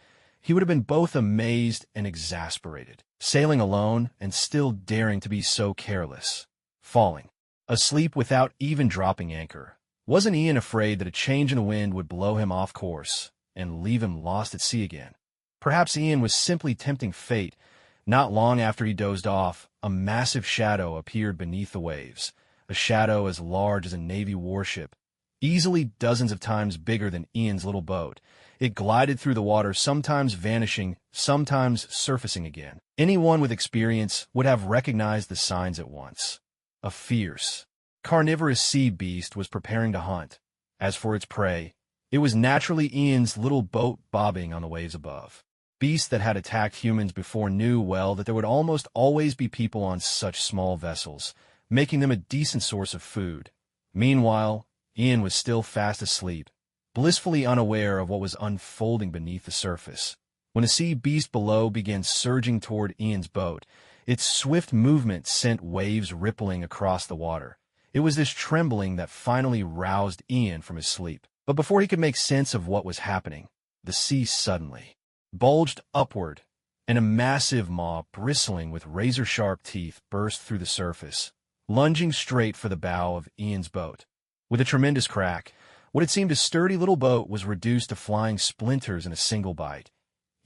he would have been both amazed and exasperated. Sailing alone and still daring to be so careless. Falling asleep without even dropping anchor. Wasn't Ian afraid that a change in the wind would blow him off course and leave him lost at sea again? Perhaps Ian was simply tempting fate. Not long after he dozed off, a massive shadow appeared beneath the waves, a shadow as large as a Navy warship, easily dozens of times bigger than Ian's little boat. It glided through the water, sometimes vanishing, sometimes surfacing again. Anyone with experience would have recognized the signs at once. A fierce, carnivorous sea beast was preparing to hunt. As for its prey, it was naturally Ian's little boat bobbing on the waves above. Beasts that had attacked humans before knew well that there would almost always be people on such small vessels, making them a decent source of food. Meanwhile, Ian was still fast asleep, blissfully unaware of what was unfolding beneath the surface. When a sea beast below began surging toward Ian's boat, its swift movement sent waves rippling across the water. It was this trembling that finally roused Ian from his sleep. But before he could make sense of what was happening, the sea suddenly bulged upward, and a massive maw bristling with razor-sharp teeth burst through the surface, lunging straight for the bow of Ian's boat. With a tremendous crack, what had seemed a sturdy little boat was reduced to flying splinters in a single bite.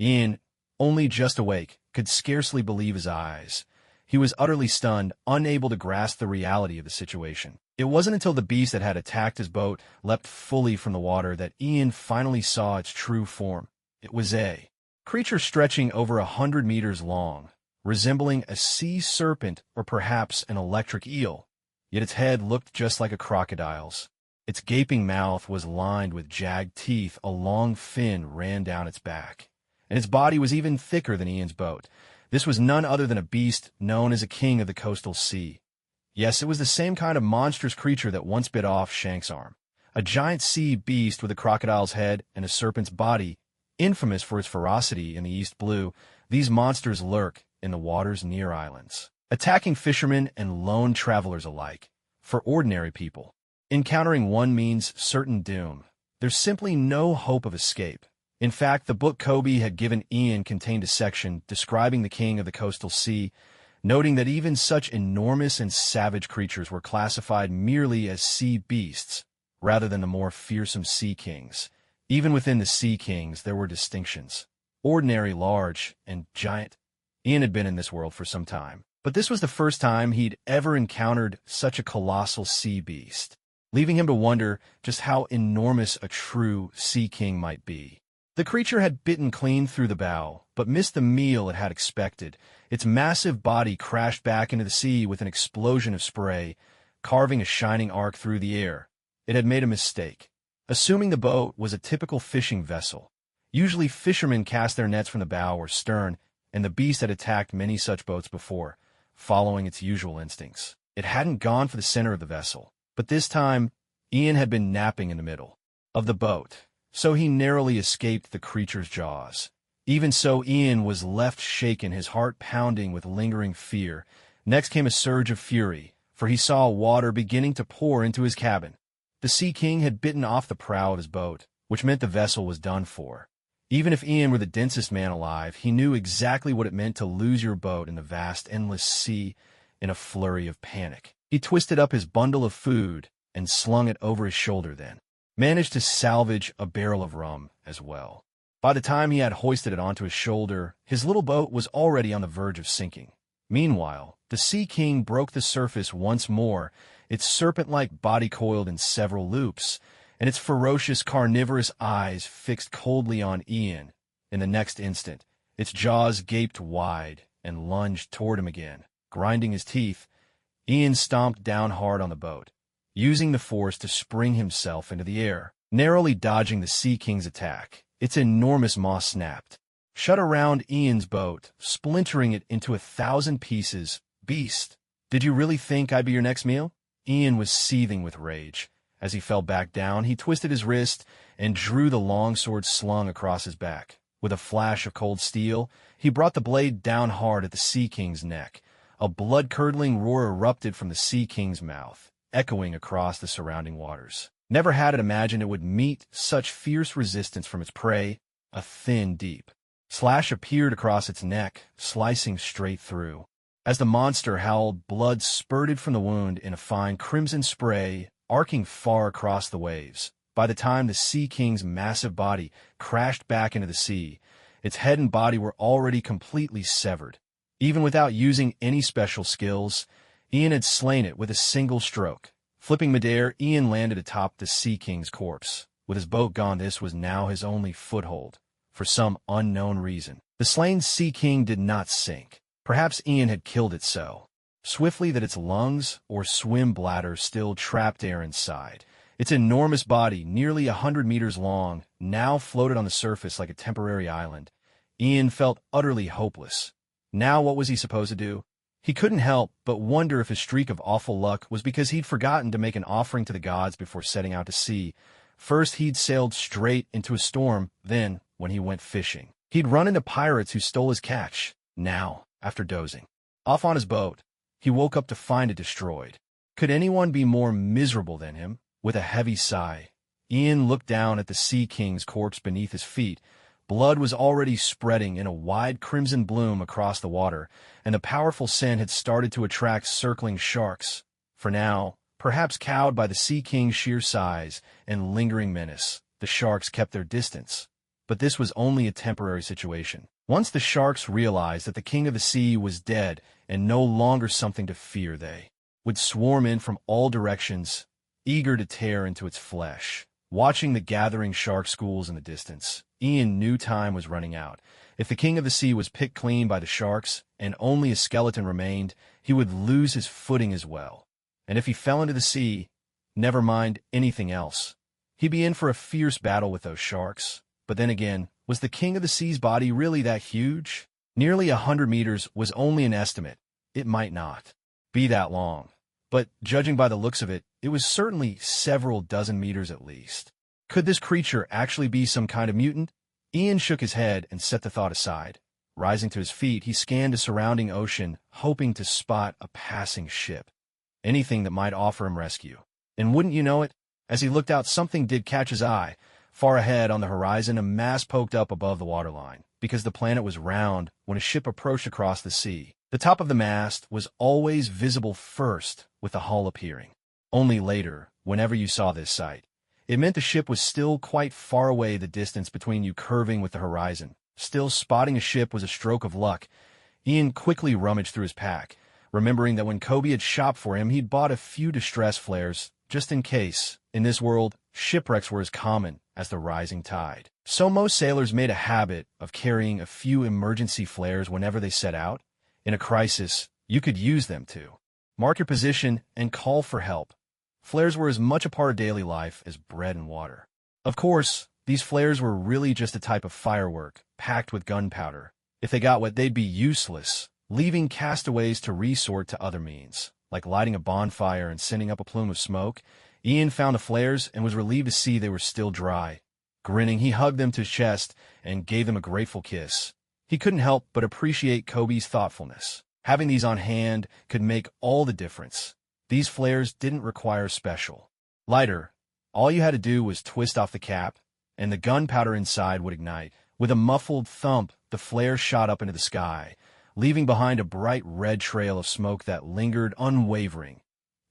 Ian, only just awake, could scarcely believe his eyes. He was utterly stunned, unable to grasp the reality of the situation. It wasn't until the beast that had attacked his boat leapt fully from the water that Ian finally saw its true form. It was a creature stretching over 100 meters long, resembling a sea serpent or perhaps an electric eel. Yet its head looked just like a crocodile's. Its gaping mouth was lined with jagged teeth, a long fin ran down its back, and its body was even thicker than Ian's boat. This was none other than a beast known as a king of the coastal sea. Yes, it was the same kind of monstrous creature that once bit off Shank's arm. A giant sea beast with a crocodile's head and a serpent's body, infamous for its ferocity in the East Blue. These monsters lurk in the waters near islands, attacking fishermen and lone travelers alike. For ordinary people, encountering one means certain doom. There's simply no hope of escape. In fact, the book Kobe had given Ian contained a section describing the king of the coastal sea, noting that even such enormous and savage creatures were classified merely as sea beasts, rather than the more fearsome sea kings. Even within the sea kings, there were distinctions. Ordinary, large, and giant. Ian had been in this world for some time, but this was the first time he'd ever encountered such a colossal sea beast, leaving him to wonder just how enormous a true sea king might be. The creature had bitten clean through the bow, but missed the meal it had expected. Its massive body crashed back into the sea with an explosion of spray, carving a shining arc through the air. It had made a mistake, assuming the boat was a typical fishing vessel. Usually fishermen cast their nets from the bow or stern, and the beast had attacked many such boats before, following its usual instincts. It hadn't gone for the center of the vessel, but this time Ian had been napping in the middle of the boat, so he narrowly escaped the creature's jaws. Even so, Ian was left shaken, his heart pounding with lingering fear. Next came a surge of fury, for he saw water beginning to pour into his cabin. The Sea King had bitten off the prow of his boat, which meant the vessel was done for. Even if Ian were the densest man alive, he knew exactly what it meant to lose your boat in the vast, endless sea in a flurry of panic. He twisted up his bundle of food and slung it over his shoulder, then managed to salvage a barrel of rum as well. By the time he had hoisted it onto his shoulder, his little boat was already on the verge of sinking. Meanwhile, the Sea King broke the surface once more, its serpent-like body coiled in several loops, and its ferocious, carnivorous eyes fixed coldly on Ian. In the next instant, its jaws gaped wide and lunged toward him again. Grinding his teeth, Ian stomped down hard on the boat, using the force to spring himself into the air. Narrowly dodging the Sea King's attack, its enormous maw snapped, shut around Ian's boat, splintering it into 1,000 pieces. Beast, did you really think I'd be your next meal? Ian was seething with rage. As he fell back down, he twisted his wrist and drew the long sword slung across his back. With a flash of cold steel, he brought the blade down hard at the Sea King's neck. A blood-curdling roar erupted from the Sea King's mouth, echoing across the surrounding waters. Never had it imagined it would meet such fierce resistance from its prey. A thin, deep slash appeared across its neck, slicing straight through. As the monster howled, blood spurted from the wound in a fine crimson spray, arcing far across the waves. By the time the Sea King's massive body crashed back into the sea, its head and body were already completely severed. Even without using any special skills, Ian had slain it with a single stroke. Flipping midair, Ian landed atop the Sea King's corpse. With his boat gone, this was now his only foothold. For some unknown reason, the slain Sea King did not sink. Perhaps Ian had killed it so swiftly that its lungs or swim bladder still trapped air inside. Its enormous body, nearly 100 meters long, now floated on the surface like a temporary island. Ian felt utterly hopeless. Now what was he supposed to do? He couldn't help but wonder if his streak of awful luck was because he'd forgotten to make an offering to the gods before setting out to sea. First, he'd sailed straight into a storm. Then, when he went fishing, he'd run into pirates who stole his catch. Now, after dozing off on his boat, he woke up to find it destroyed. Could anyone be more miserable than him? With a heavy sigh, Ian looked down at the Sea King's corpse beneath his feet. Blood was already spreading in a wide crimson bloom across the water, and the powerful scent had started to attract circling sharks. For now, perhaps cowed by the Sea King's sheer size and lingering menace, the sharks kept their distance. But this was only a temporary situation. Once the sharks realized that the King of the Sea was dead and no longer something to fear, they would swarm in from all directions, eager to tear into its flesh. Watching the gathering shark schools in the distance, Ian knew time was running out. If the King of the Sea was picked clean by the sharks and only a skeleton remained, he would lose his footing as well. And if he fell into the sea, never mind anything else, he'd be in for a fierce battle with those sharks. But then again, was the King of the Sea's body really that huge? Nearly 100 meters was only an estimate. It might not be that long. But judging by the looks of it, it was certainly several dozen meters at least. Could this creature actually be some kind of mutant? Ian shook his head and set the thought aside. Rising to his feet, he scanned the surrounding ocean, hoping to spot a passing ship. Anything that might offer him rescue. And wouldn't you know it, as he looked out, something did catch his eye. Far ahead on the horizon, a mast poked up above the waterline. Because the planet was round, when a ship approached across the sea, the top of the mast was always visible first, with the hull appearing only later. Whenever you saw this sight, it meant the ship was still quite far away, the distance between you curving with the horizon. Still, spotting a ship was a stroke of luck. Ian quickly rummaged through his pack, remembering that when Kobe had shopped for him, he'd bought a few distress flares, just in case. In this world, shipwrecks were as common as the rising tide. So most sailors made a habit of carrying a few emergency flares whenever they set out. In a crisis, you could use them to mark your position and call for help. Flares were as much a part of daily life as bread and water. Of course, these flares were really just a type of firework, packed with gunpowder. If they got wet, they'd be useless, leaving castaways to resort to other means, like lighting a bonfire and sending up a plume of smoke. Ian found the flares and was relieved to see they were still dry. Grinning, he hugged them to his chest and gave them a grateful kiss. He couldn't help but appreciate Kobe's thoughtfulness. Having these on hand could make all the difference. These flares didn't require special lighter. All you had to do was twist off the cap, and the gunpowder inside would ignite. With a muffled thump, the flare shot up into the sky, leaving behind a bright red trail of smoke that lingered unwavering,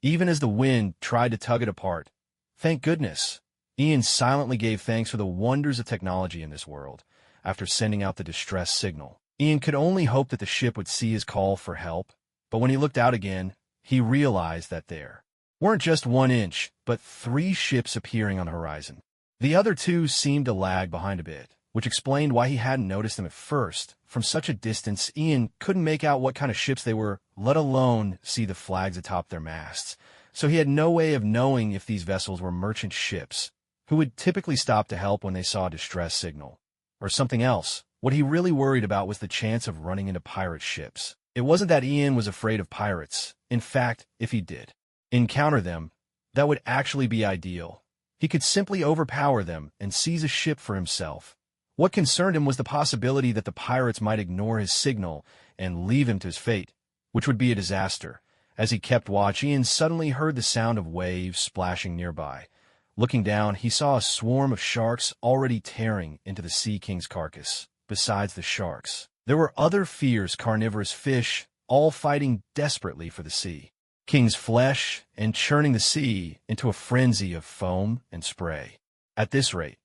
even as the wind tried to tug it apart. Thank goodness. Ian silently gave thanks for the wonders of technology in this world. After sending out the distress signal, Ian could only hope that the ship would see his call for help. But when he looked out again, he realized that there weren't just 1 inch, but 3 ships appearing on the horizon. The other 2 seemed to lag behind a bit, which explained why he hadn't noticed them at first. From such a distance, Ian couldn't make out what kind of ships they were, let alone see the flags atop their masts. So he had no way of knowing if these vessels were merchant ships, who would typically stop to help when they saw a distress signal, or something else. What he really worried about was the chance of running into pirate ships. It wasn't that Ian was afraid of pirates. In fact, if he did encounter them, that would actually be ideal. He could simply overpower them and seize a ship for himself. What concerned him was the possibility that the pirates might ignore his signal and leave him to his fate, which would be a disaster. As he kept watch, Ian suddenly heard the sound of waves splashing nearby. Looking down, he saw a swarm of sharks already tearing into the Sea King's carcass. Besides the sharks, there were other fierce carnivorous fish, all fighting desperately for the Sea King's flesh and churning the sea into a frenzy of foam and spray. At this rate,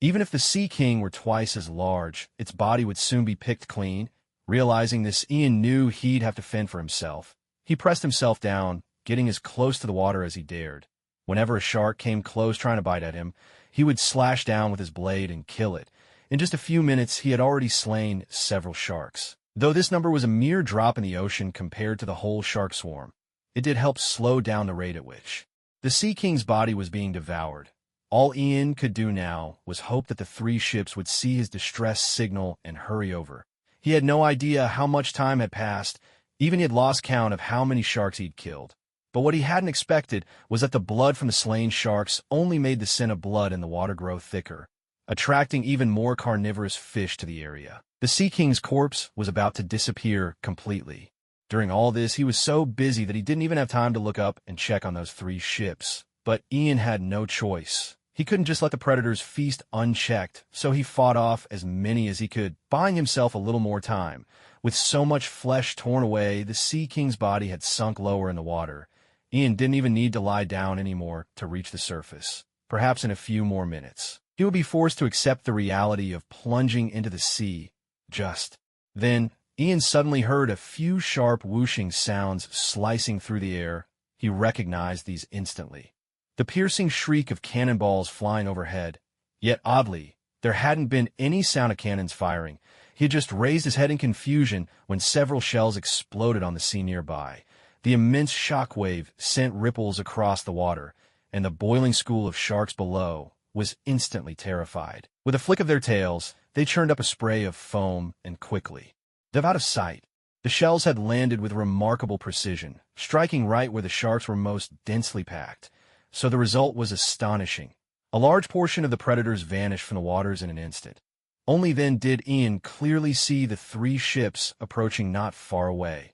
even if the Sea King were twice as large, its body would soon be picked clean. Realizing this, Ian knew he'd have to fend for himself. He pressed himself down, getting as close to the water as he dared. Whenever a shark came close trying to bite at him, he would slash down with his blade and kill it. In just a few minutes, he had already slain several sharks. Though this number was a mere drop in the ocean compared to the whole shark swarm, it did help slow down the rate at which the Sea King's body was being devoured. All Ian could do now was hope that the 3 ships would see his distress signal and hurry over. He had no idea how much time had passed. Even he had lost count of how many sharks he'd killed. But what he hadn't expected was that the blood from the slain sharks only made the scent of blood in the water grow thicker, attracting even more carnivorous fish to the area. The Sea King's corpse was about to disappear completely. During all this, he was so busy that he didn't even have time to look up and check on those 3 ships. But Ian had no choice. He couldn't just let the predators feast unchecked, so he fought off as many as he could, buying himself a little more time. With so much flesh torn away, the Sea King's body had sunk lower in the water. Ian didn't even need to lie down anymore to reach the surface. Perhaps in a few more minutes, he would be forced to accept the reality of plunging into the sea. Just then, Ian suddenly heard a few sharp whooshing sounds slicing through the air. He recognized these instantly. The piercing shriek of cannonballs flying overhead. Yet oddly, there hadn't been any sound of cannons firing. He had just raised his head in confusion when several shells exploded on the sea nearby. The immense shock wave sent ripples across the water, and the boiling school of sharks below was instantly terrified. With a flick of their tails, they churned up a spray of foam and quickly dove out of sight. The shells had landed with remarkable precision, striking right where the sharks were most densely packed. So the result was astonishing. A large portion of the predators vanished from the waters in an instant. Only then did Ian clearly see the 3 ships approaching not far away.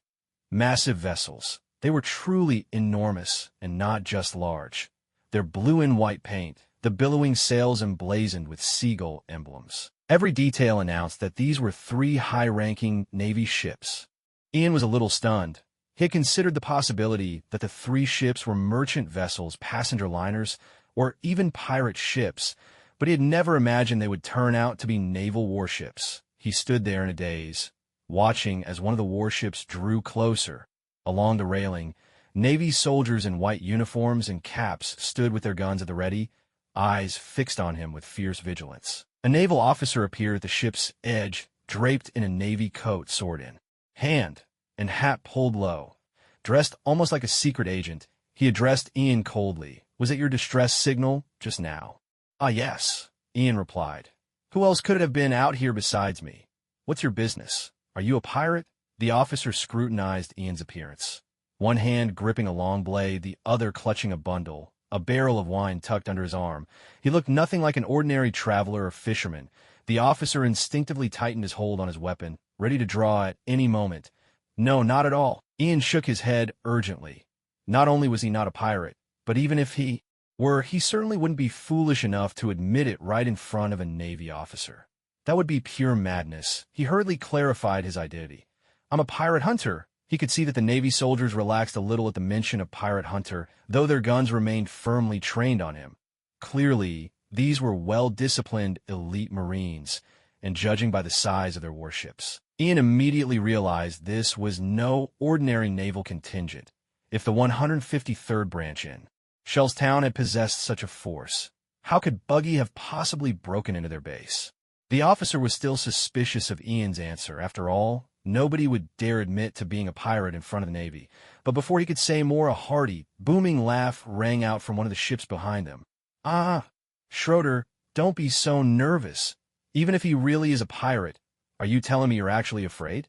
Massive vessels. They were truly enormous and not just large. Their blue and white paint, the billowing sails emblazoned with seagull emblems. Every detail announced that these were 3 high-ranking Navy ships. Ian was a little stunned. He had considered the possibility that the 3 ships were merchant vessels, passenger liners, or even pirate ships, but he had never imagined they would turn out to be naval warships. He stood there in a daze, watching as one of the warships drew closer. Along the railing, Navy soldiers in white uniforms and caps stood with their guns at the ready, eyes fixed on him with fierce vigilance. A naval officer appeared at the ship's edge, draped in a Navy coat, sword in hand, and hat pulled low. Dressed almost like a secret agent, He addressed Ian coldly. "Was it your distress signal just now?" "Ah, yes," Ian replied. "Who else could it have been out here besides me? What's your business? Are you a pirate?" The officer scrutinized Ian's appearance. One hand gripping a long blade, the other clutching a bundle, a barrel of wine tucked under his arm. He looked nothing like an ordinary traveler or fisherman. The officer instinctively tightened his hold on his weapon, ready to draw at any moment. "No, not at all." Ian shook his head urgently. Not only was he not a pirate, but even if he were, he certainly wouldn't be foolish enough to admit it right in front of a Navy officer. That would be pure madness. He hurriedly clarified his identity. "I'm a pirate hunter." He could see that the Navy soldiers relaxed a little at the mention of pirate hunter, though their guns remained firmly trained on him. Clearly, these were well-disciplined elite Marines, and judging by the size of their warships, Ian immediately realized this was no ordinary naval contingent. If the 153rd Branch in Shellstown had possessed such a force, how could Buggy have possibly broken into their base? The officer was still suspicious of Ian's answer. After all, nobody would dare admit to being a pirate in front of the Navy. But before he could say more, a hearty, booming laugh rang out from one of the ships behind them. "Ah, Schroeder, don't be so nervous. Even if he really is a pirate, are you telling me you're actually afraid?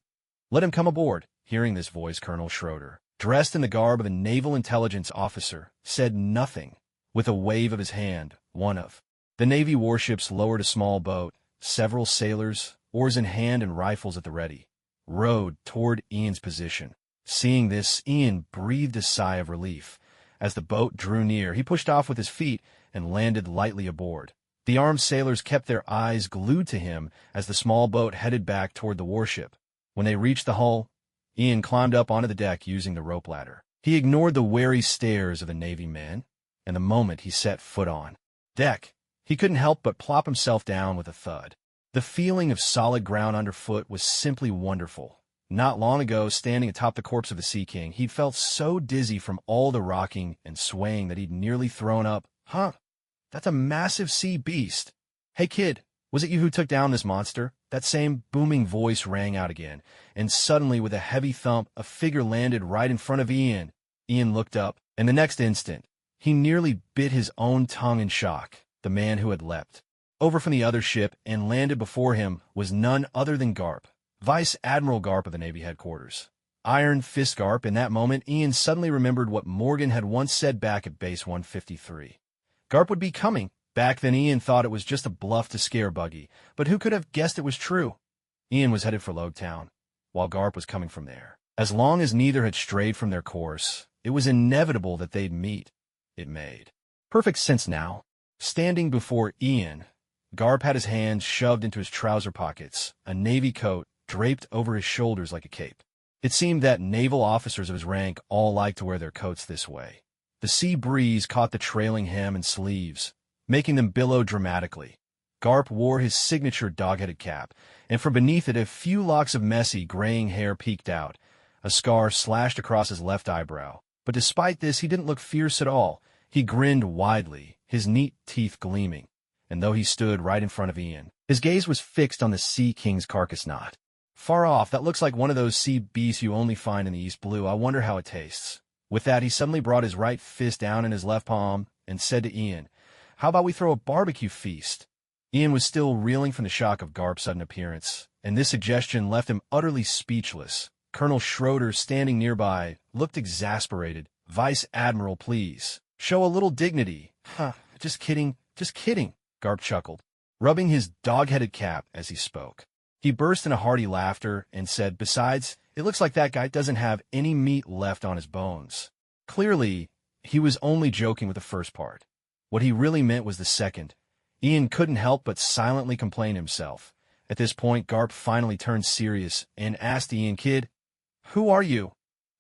Let him come aboard." Hearing this voice, Colonel Schroeder, dressed in the garb of a naval intelligence officer, said nothing. With a wave of his hand, one of the Navy warships lowered a small boat. Several sailors, oars in hand and rifles at the ready, rowed toward Ian's position. Seeing this, Ian breathed a sigh of relief. As the boat drew near, he pushed off with his feet and landed lightly aboard. The armed sailors kept their eyes glued to him as the small boat headed back toward the warship. When they reached the hull, Ian climbed up onto the deck using the rope ladder. He ignored the wary stares of the Navy men, and the moment he set foot on deck, he couldn't help but plop himself down with a thud. The feeling of solid ground underfoot was simply wonderful. Not long ago, standing atop the corpse of a Sea King, he'd felt so dizzy from all the rocking and swaying that he'd nearly thrown up. "Huh, that's a massive sea beast. Hey kid, was it you who took down this monster?" That same booming voice rang out again, and suddenly with a heavy thump, a figure landed right in front of Ian. Ian looked up, and the next instant, he nearly bit his own tongue in shock. The man who had leapt over from the other ship and landed before him was none other than Garp, Vice Admiral Garp of the Navy headquarters. Iron Fist Garp. In that moment, Ian suddenly remembered what Morgan had once said back at Base 153. Garp would be coming. Back then, Ian thought it was just a bluff to scare Buggy, but who could have guessed it was true? Ian was headed for Logtown, while Garp was coming from there. As long as neither had strayed from their course, it was inevitable that they'd meet. It made perfect sense now. Standing before Ian, Garp had his hands shoved into his trouser pockets, a navy coat draped over his shoulders like a cape. It seemed that naval officers of his rank all liked to wear their coats this way. The sea breeze caught the trailing hem and sleeves, making them billow dramatically. Garp wore his signature dog-headed cap, and from beneath it a few locks of messy, graying hair peeked out. A scar slashed across his left eyebrow. But despite this, he didn't look fierce at all. He grinned widely, his neat teeth gleaming. And though he stood right in front of Ian, his gaze was fixed on the Sea King's carcass knot. "Far off, that looks like one of those sea beasts you only find in the East Blue. I wonder how it tastes." With that, he suddenly brought his right fist down in his left palm and said to Ian, "How about we throw a barbecue feast?" Ian was still reeling from the shock of Garp's sudden appearance, and this suggestion left him utterly speechless. Colonel Schroeder, standing nearby, looked exasperated. "Vice Admiral, please. Show a little dignity." "Huh, just kidding, Garp chuckled, rubbing his dog-headed cap as he spoke. He burst into hearty laughter and said, "Besides, it looks like that guy doesn't have any meat left on his bones." Clearly, he was only joking with the first part. What he really meant was the second. Ian couldn't help but silently complain himself. At this point, Garp finally turned serious and asked Ian, "Kid, who are you?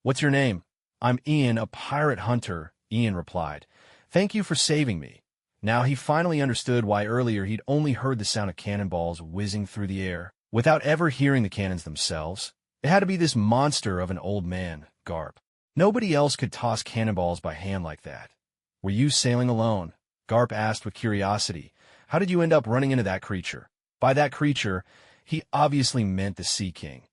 What's your name?" "I'm Ian, a pirate hunter," Ian replied. "Thank you for saving me." Now he finally understood why earlier he'd only heard the sound of cannonballs whizzing through the air, without ever hearing the cannons themselves. It had to be this monster of an old man, Garp. Nobody else could toss cannonballs by hand like that. "Were you sailing alone?" Garp asked with curiosity. "How did you end up running into that creature?" By that creature, he obviously meant the Sea King.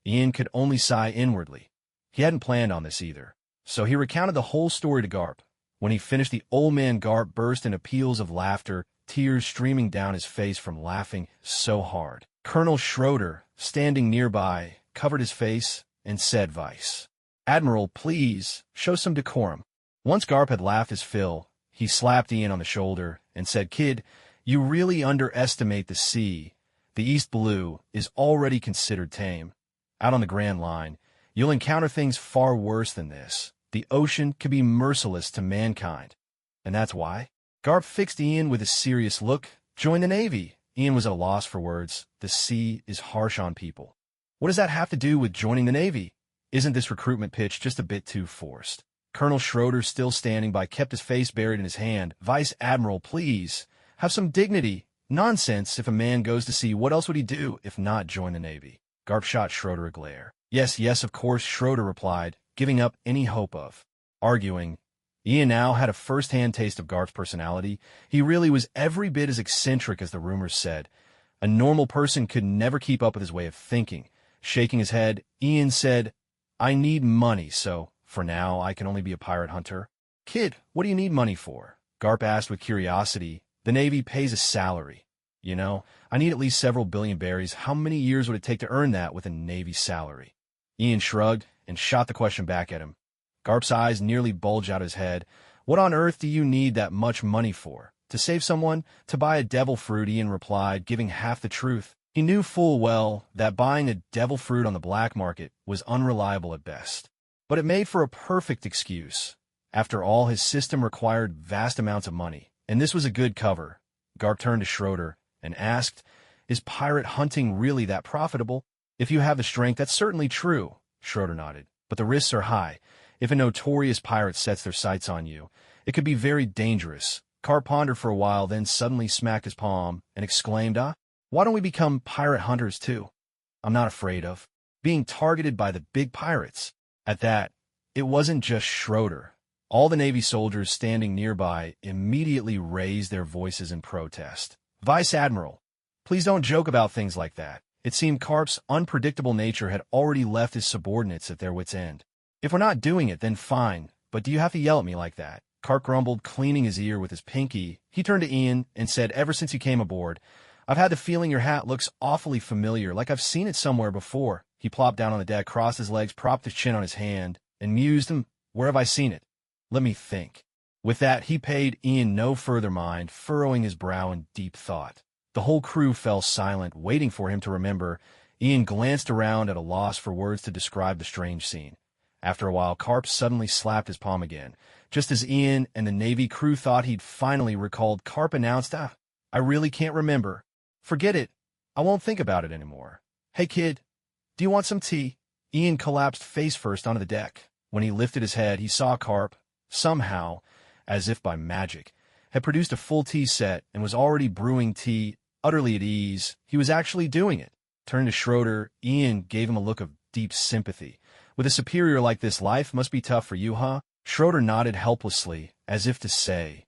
Ian could only sigh inwardly. He hadn't planned on this either. So he recounted the whole story to Garp. When he finished, the old man Garp burst into peals of laughter, tears streaming down his face from laughing so hard. Colonel Schroeder, standing nearby, covered his face and said, "Vice Admiral, please, show some decorum." Once Garp had laughed his fill, he slapped Ian on the shoulder and said, "Kid, you really underestimate the sea. The East Blue is already considered tame. Out on the Grand Line, you'll encounter things far worse than this. The ocean can be merciless to mankind." "And that's why?" Garp fixed Ian with a serious look. "Join the Navy." Ian was at a loss for words. "The sea is harsh on people." "What does that have to do with joining the Navy? Isn't this recruitment pitch just a bit too forced?" Colonel Schroeder, still standing by, kept his face buried in his hand. "Vice Admiral, please, have some dignity. Nonsense. If a man goes to sea, what else would he do if not join the Navy?" Garp shot Schroeder a glare. Yes, of course," Schroeder replied, giving up any hope of arguing. Ian now had a first-hand taste of Garp's personality. He really was every bit as eccentric as the rumors said. A normal person could never keep up with his way of thinking. Shaking his head, Ian said, "I need money, so for now I can only be a pirate hunter." "Kid, what do you need money for?" Garp asked with curiosity. "The Navy pays a salary. You know, I need at least several billion berries. How many years would it take to earn that with a Navy salary?" Ian shrugged and shot the question back at him. Garp's eyes nearly bulged out of his head. "What on earth do you need that much money for? To save someone? To buy a devil fruit?" Ian replied, giving half the truth. He knew full well that buying a devil fruit on the black market was unreliable at best. But it made for a perfect excuse. After all, his system required vast amounts of money, and this was a good cover. Garp turned to Schroeder and asked, "Is pirate hunting really that profitable?" "If you have the strength, that's certainly true," Schroeder nodded. "But the risks are high. If a notorious pirate sets their sights on you, it could be very dangerous." Garp pondered for a while, then suddenly smacked his palm and exclaimed, "Why don't we become pirate hunters too? I'm not afraid of being targeted by the big pirates." At that, it wasn't just Schroeder. All the Navy soldiers standing nearby immediately raised their voices in protest. "Vice Admiral, please don't joke about things like that." It seemed Garp's unpredictable nature had already left his subordinates at their wits' end. "If we're not doing it, then fine, but do you have to yell at me like that?" Garp grumbled, cleaning his ear with his pinky. He turned to Ian and said, "Ever since you came aboard, I've had the feeling your hat looks awfully familiar, like I've seen it somewhere before." He plopped down on the deck, crossed his legs, propped his chin on his hand, and mused, "Where have I seen it? Let me think." With that, he paid Ian no further mind, furrowing his brow in deep thought. The whole crew fell silent, waiting for him to remember. Ian glanced around at a loss for words to describe the strange scene. After a while, Garp suddenly slapped his palm again. Just as Ian and the Navy crew thought he'd finally recalled, Garp announced, "I really can't remember. Forget it. I won't think about it anymore. Hey, kid, do you want some tea?" Ian collapsed face first onto the deck. When he lifted his head, he saw Garp, somehow, as if by magic, had produced a full tea set and was already brewing tea, utterly at ease. He was actually doing it. Turning to Schroeder, Ian gave him a look of deep sympathy. "With a superior like this, life must be tough for you, huh?" Schroeder nodded helplessly, as if to say,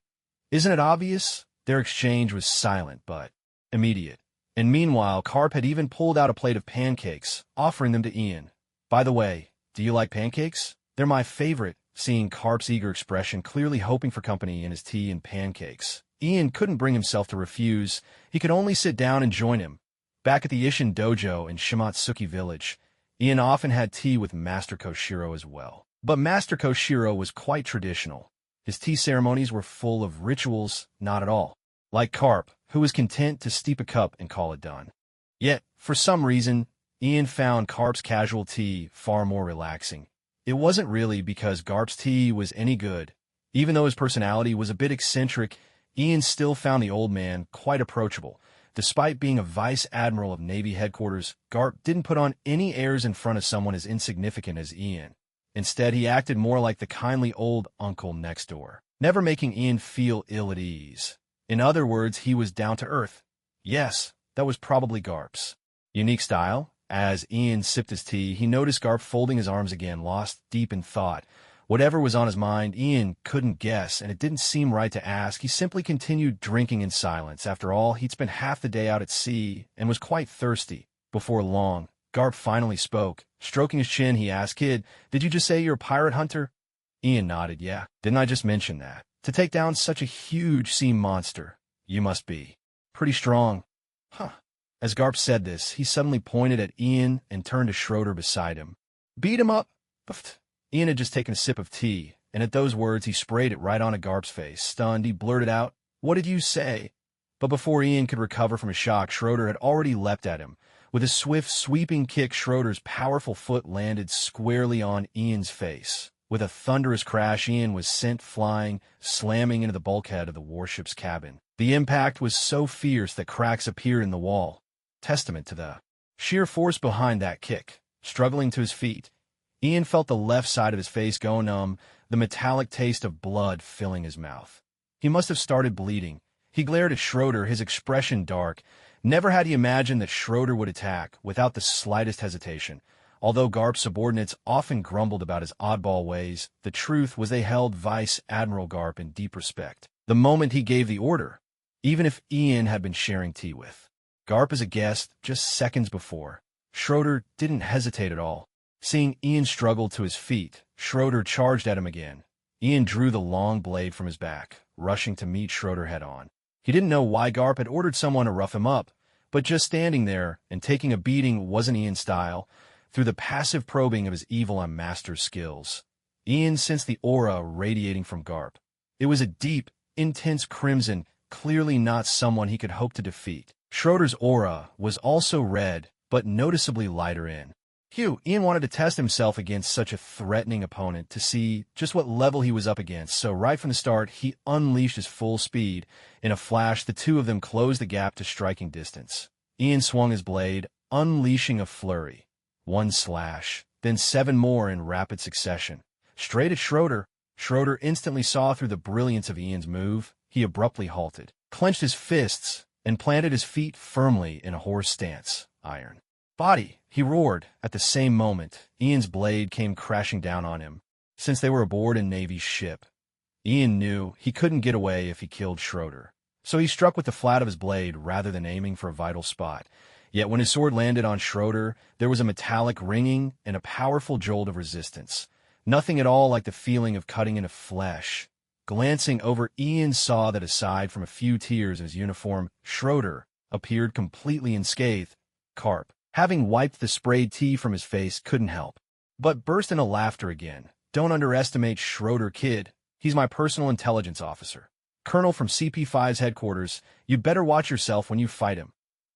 "Isn't it obvious?" Their exchange was silent, but immediate. And meanwhile, Garp had even pulled out a plate of pancakes, offering them to Ian. "By the way, do you like pancakes? They're my favorite." Seeing Garp's eager expression, clearly hoping for company in his tea and pancakes, Ian couldn't bring himself to refuse. He could only sit down and join him. Back at the Ishin dojo in Shimotsuki village, Ian often had tea with Master Koshiro as well. But Master Koshiro was quite traditional. His tea ceremonies were full of rituals, not at all like Garp, who was content to steep a cup and call it done. Yet, for some reason, Ian found Garp's casual tea far more relaxing. It wasn't really because Garp's tea was any good. Even though his personality was a bit eccentric, Ian still found the old man quite approachable. Despite being a vice admiral of Navy headquarters, Garp didn't put on any airs in front of someone as insignificant as Ian. Instead, he acted more like the kindly old uncle next door, never making Ian feel ill at ease. In other words, he was down to earth. Yes, that was probably Garp's unique style. As Ian sipped his tea, he noticed Garp folding his arms again, lost deep in thought. Whatever was on his mind, Ian couldn't guess, and it didn't seem right to ask. He simply continued drinking in silence. After all, he'd spent half the day out at sea and was quite thirsty. Before long, Garp finally spoke. Stroking his chin, he asked, "Kid, did you just say you're a pirate hunter?" Ian nodded. Yeah, didn't I just mention that? To take down such a huge sea monster, you must be pretty strong. Huh. As Garp said this, he suddenly pointed at Ian and turned to Schroeder beside him. Beat him up. Pfft. Ian had just taken a sip of tea, and at those words he sprayed it right onto Garp's face. Stunned, he blurted out, "What did you say?" But before Ian could recover from his shock, Schroeder had already leapt at him. With a swift, sweeping kick, Schroeder's powerful foot landed squarely on Ian's face. With a thunderous crash, Ian was sent flying, slamming into the bulkhead of the warship's cabin. The impact was so fierce that cracks appeared in the wall, testament to the sheer force behind that kick. Struggling to his feet, Ian felt the left side of his face go numb, the metallic taste of blood filling his mouth. He must have started bleeding. He glared at Schroeder, his expression dark. Never had he imagined that Schroeder would attack without the slightest hesitation. Although Garp's subordinates often grumbled about his oddball ways, the truth was they held Vice Admiral Garp in deep respect. The moment he gave the order, even if Ian had been sharing tea with Garp as a guest just seconds before, Schroeder didn't hesitate at all. Seeing Ian struggle to his feet, Schroeder charged at him again. Ian drew the long blade from his back, rushing to meet Schroeder head-on. He didn't know why Garp had ordered someone to rough him up, but just standing there and taking a beating wasn't Ian's style. Through the passive probing of his evil and master's skills, Ian sensed the aura radiating from Garp. It was a deep, intense crimson, clearly not someone he could hope to defeat. Schroeder's aura was also red, but noticeably lighter in hue. Ian wanted to test himself against such a threatening opponent to see just what level he was up against, so right from the start, he unleashed his full speed. In a flash, the two of them closed the gap to striking distance. Ian swung his blade, unleashing a flurry. One slash, then 7 more in rapid succession. Straight at Schroeder. Schroeder instantly saw through the brilliance of Ian's move. He abruptly halted, clenched his fists, and planted his feet firmly in a horse stance. Iron body, he roared. At the same moment, Ian's blade came crashing down on him. Since they were aboard a Navy ship, Ian knew he couldn't get away if he killed Schroeder. So he struck with the flat of his blade rather than aiming for a vital spot. Yet when his sword landed on Schroeder, there was a metallic ringing and a powerful jolt of resistance. Nothing at all like the feeling of cutting into flesh. Glancing over, Ian saw that aside from a few tears in his uniform, Schroeder appeared completely unscathed. Garp, having wiped the sprayed tea from his face, couldn't help but burst into laughter again. "Don't underestimate Schroeder, kid. He's my personal intelligence officer. Colonel from CP5's headquarters. You'd better watch yourself when you fight him."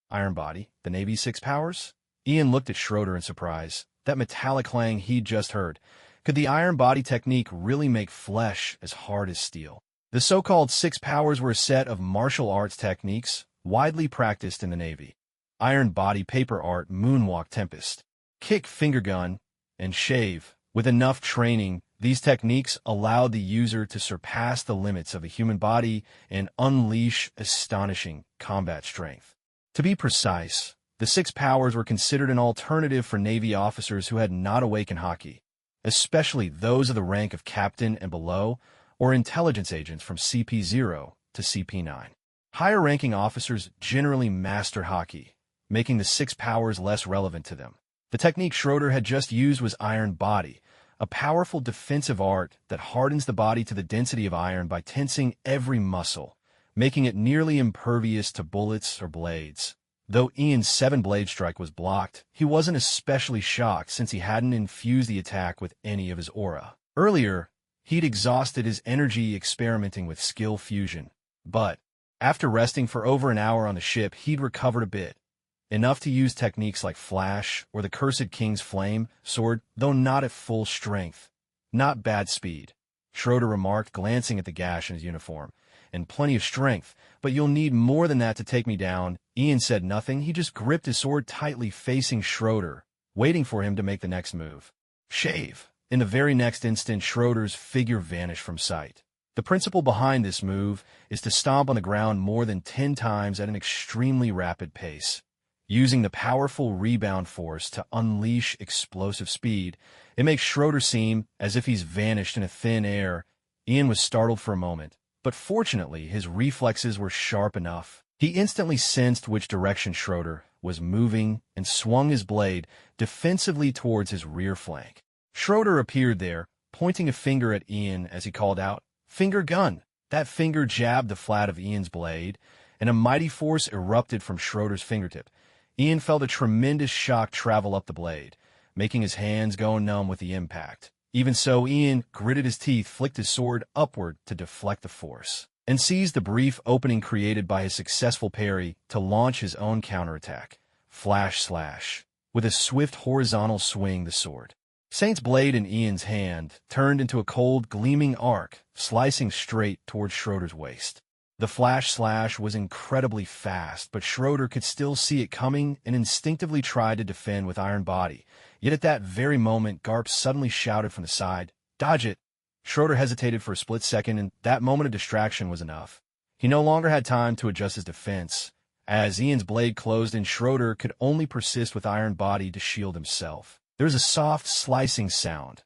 Iron Body, the Navy's 6 powers? Ian looked at Schroeder in surprise. That metallic clang he'd just heard. Could the Iron Body technique really make flesh as hard as steel? The so-called 6 powers were a set of martial arts techniques widely practiced in the Navy. Iron Body, Paper Art, Moonwalk, Tempest, Kick, Finger Gun, and Shave. With enough training, these techniques allowed the user to surpass the limits of a human body and unleash astonishing combat strength. To be precise, the 6 powers were considered an alternative for Navy officers who had not awakened Haki, especially those of the rank of captain and below, or intelligence agents from CP0 to CP9. Higher-ranking officers generally master Haki, making the 6 powers less relevant to them. The technique Schroeder had just used was Iron Body, a powerful defensive art that hardens the body to the density of iron by tensing every muscle, making it nearly impervious to bullets or blades. Though Ian's 7-blade strike was blocked, he wasn't especially shocked since he hadn't infused the attack with any of his aura. Earlier, he'd exhausted his energy experimenting with skill fusion, but after resting for over an hour on the ship, he'd recovered a bit, enough to use techniques like Flash or the Cursed King's Flame sword, though not at full strength. "Not bad speed," Schroeder remarked, glancing at the gash in his uniform. "And plenty of strength, but you'll need more than that to take me down." Ian said nothing. He just gripped his sword tightly, facing Schroeder, waiting for him to make the next move. Shave. In the very next instant, Schroeder's figure vanished from sight. The principle behind this move is to stomp on the ground more than 10 times at an extremely rapid pace. Using the powerful rebound force to unleash explosive speed, it makes Schroeder seem as if he's vanished in a thin air. Ian was startled for a moment, but fortunately his reflexes were sharp enough. He instantly sensed which direction Schroeder was moving and swung his blade defensively towards his rear flank. Schroeder appeared there, pointing a finger at Ian as he called out, "Finger gun!" That finger jabbed the flat of Ian's blade, and a mighty force erupted from Schroeder's fingertip. Ian felt a tremendous shock travel up the blade, making his hands go numb with the impact. Even so, Ian gritted his teeth, flicked his sword upward to deflect the force, and seized the brief opening created by his successful parry to launch his own counterattack. Flash slash. With a swift horizontal swing, the sword, Saint's blade in Ian's hand, turned into a cold, gleaming arc, slicing straight towards Schroeder's waist. The flash slash was incredibly fast, but Schroeder could still see it coming and instinctively tried to defend with iron body. Yet at that very moment, Garp suddenly shouted from the side, "Dodge it!" Schroeder hesitated for a split second, and that moment of distraction was enough. He no longer had time to adjust his defense. As Ian's blade closed in, Schroeder could only persist with iron body to shield himself. There was a soft, slicing sound.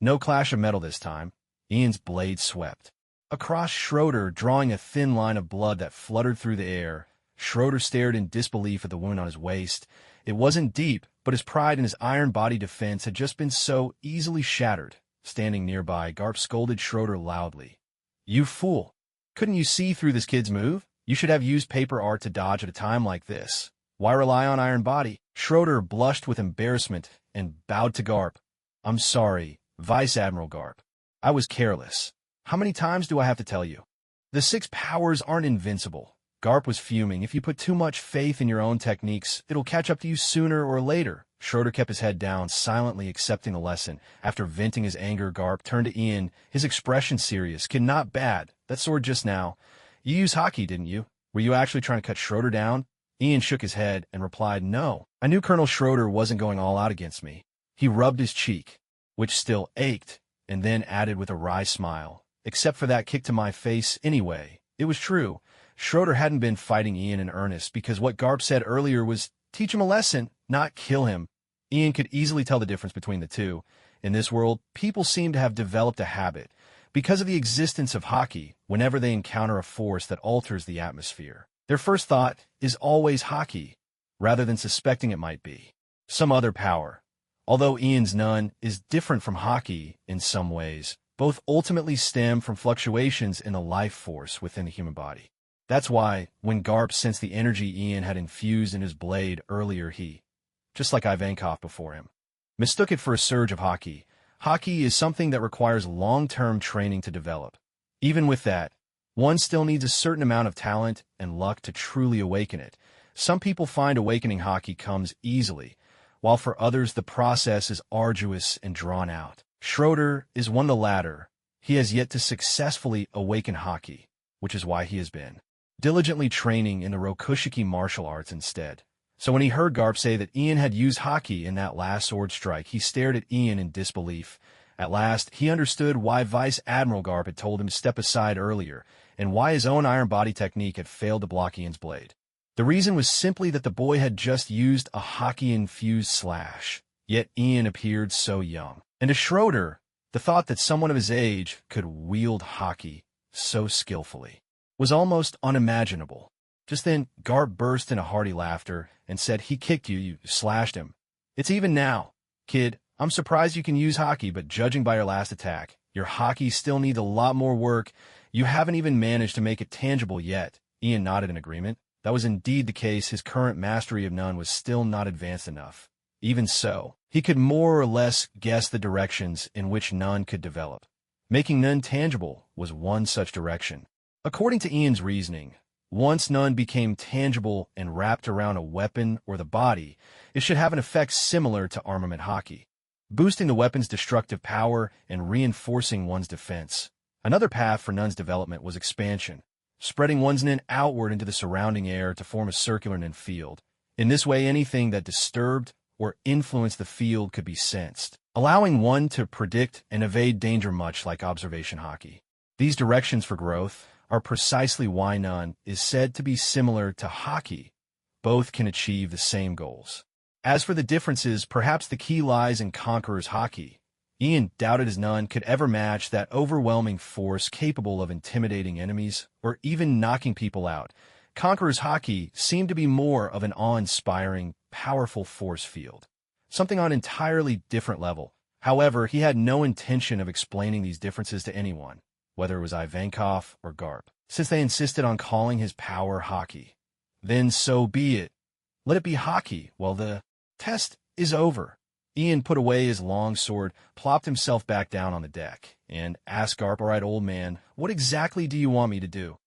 No clash of metal this time. Ian's blade swept across Schroeder, drawing a thin line of blood that fluttered through the air. Schroeder stared in disbelief at the wound on his waist. It wasn't deep, but his pride in his iron body defense had just been so easily shattered. Standing nearby, Garp scolded Schroeder loudly. "You fool! Couldn't you see through this kid's move? You should have used paper art to dodge at a time like this. Why rely on iron body?" Schroeder blushed with embarrassment and bowed to Garp. "I'm sorry, Vice Admiral Garp. I was careless. How many times do I have to tell you? The 6 powers aren't invincible." Garp was fuming. "If you put too much faith in your own techniques, it'll catch up to you sooner or later." Schroeder kept his head down, silently accepting the lesson. After venting his anger, Garp turned to Ian, his expression serious. "Kid, not bad. That sword just now. You used hockey, didn't you? Were you actually trying to cut Schroeder down?" Ian shook his head and replied, "No. I knew Colonel Schroeder wasn't going all out against me." He rubbed his cheek, which still ached, and then added with a wry smile, "Except for that kick to my face anyway." It was true. Schroeder hadn't been fighting Ian in earnest, because what Garp said earlier was teach him a lesson, not kill him. Ian could easily tell the difference between the two. In this world, people seem to have developed a habit, because of the existence of hockey, whenever they encounter a force that alters the atmosphere, their first thought is always hockey, rather than suspecting it might be some other power. Although Ian's none is different from hockey in some ways, both ultimately stem from fluctuations in the life force within the human body. That's why, when Garp sensed the energy Ian had infused in his blade earlier, he, just like Ivankov before him, mistook it for a surge of hockey. Hockey is something that requires long-term training to develop. Even with that, one still needs a certain amount of talent and luck to truly awaken it. Some people find awakening hockey comes easily, while for others the process is arduous and drawn out. Schroeder is one of the latter. He has yet to successfully awaken hockey, which is why he has been diligently training in the Rokushiki martial arts instead. So when he heard Garp say that Ian had used hockey in that last sword strike, he stared at Ian in disbelief. At last, he understood why Vice Admiral Garp had told him to step aside earlier, and why his own iron body technique had failed to block Ian's blade. The reason was simply that the boy had just used a hockey-infused slash. Yet Ian appeared so young. And to Schroeder, the thought that someone of his age could wield hockey so skillfully was almost unimaginable. Just then, Garp burst into hearty laughter and said, "He kicked you, you slashed him. It's even now. Kid, I'm surprised you can use hockey, but judging by your last attack, your hockey still needs a lot more work. You haven't even managed to make it tangible yet." Ian nodded in agreement. That was indeed the case. His current mastery of none was still not advanced enough. Even so, he could more or less guess the directions in which none could develop. Making none tangible was one such direction. According to Ian's reasoning, once none became tangible and wrapped around a weapon or the body, it should have an effect similar to armament hockey, boosting the weapon's destructive power and reinforcing one's defense. Another path for none's development was expansion, spreading one's nin outward into the surrounding air to form a circular nin field. In this way, anything that disturbed or influenced the field could be sensed, allowing one to predict and evade danger, much like observation hockey. These directions for growth are precisely why none is said to be similar to hockey. Both can achieve the same goals. As for the differences, perhaps the key lies in Conqueror's hockey. Ian doubted his none could ever match that overwhelming force capable of intimidating enemies or even knocking people out. Conqueror's hockey seemed to be more of an awe-inspiring, powerful force field, something on an entirely different level. However, he had no intention of explaining these differences to anyone, whether it was Ivankov or Garp, since they insisted on calling his power hockey. Then so be it. Let it be hockey. Well, the test is over. Ian put away his long sword, plopped himself back down on the deck, and asked Garp, "All right, old man, what exactly do you want me to do?"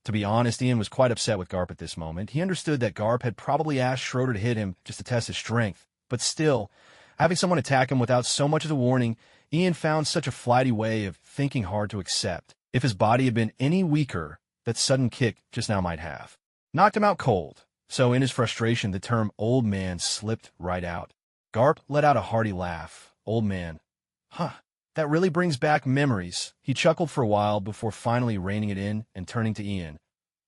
To be honest, Ian was quite upset with Garp at this moment. He understood that Garp had probably asked Schroeder to hit him just to test his strength, but still, having someone attack him without so much as a warning, Ian found such a flighty way of thinking hard to accept. If his body had been any weaker, that sudden kick just now might have knocked him out cold. So in his frustration, the term old man slipped right out. Garp let out a hearty laugh. Old man. Huh, that really brings back memories. He chuckled for a while before finally reining it in and turning to Ian.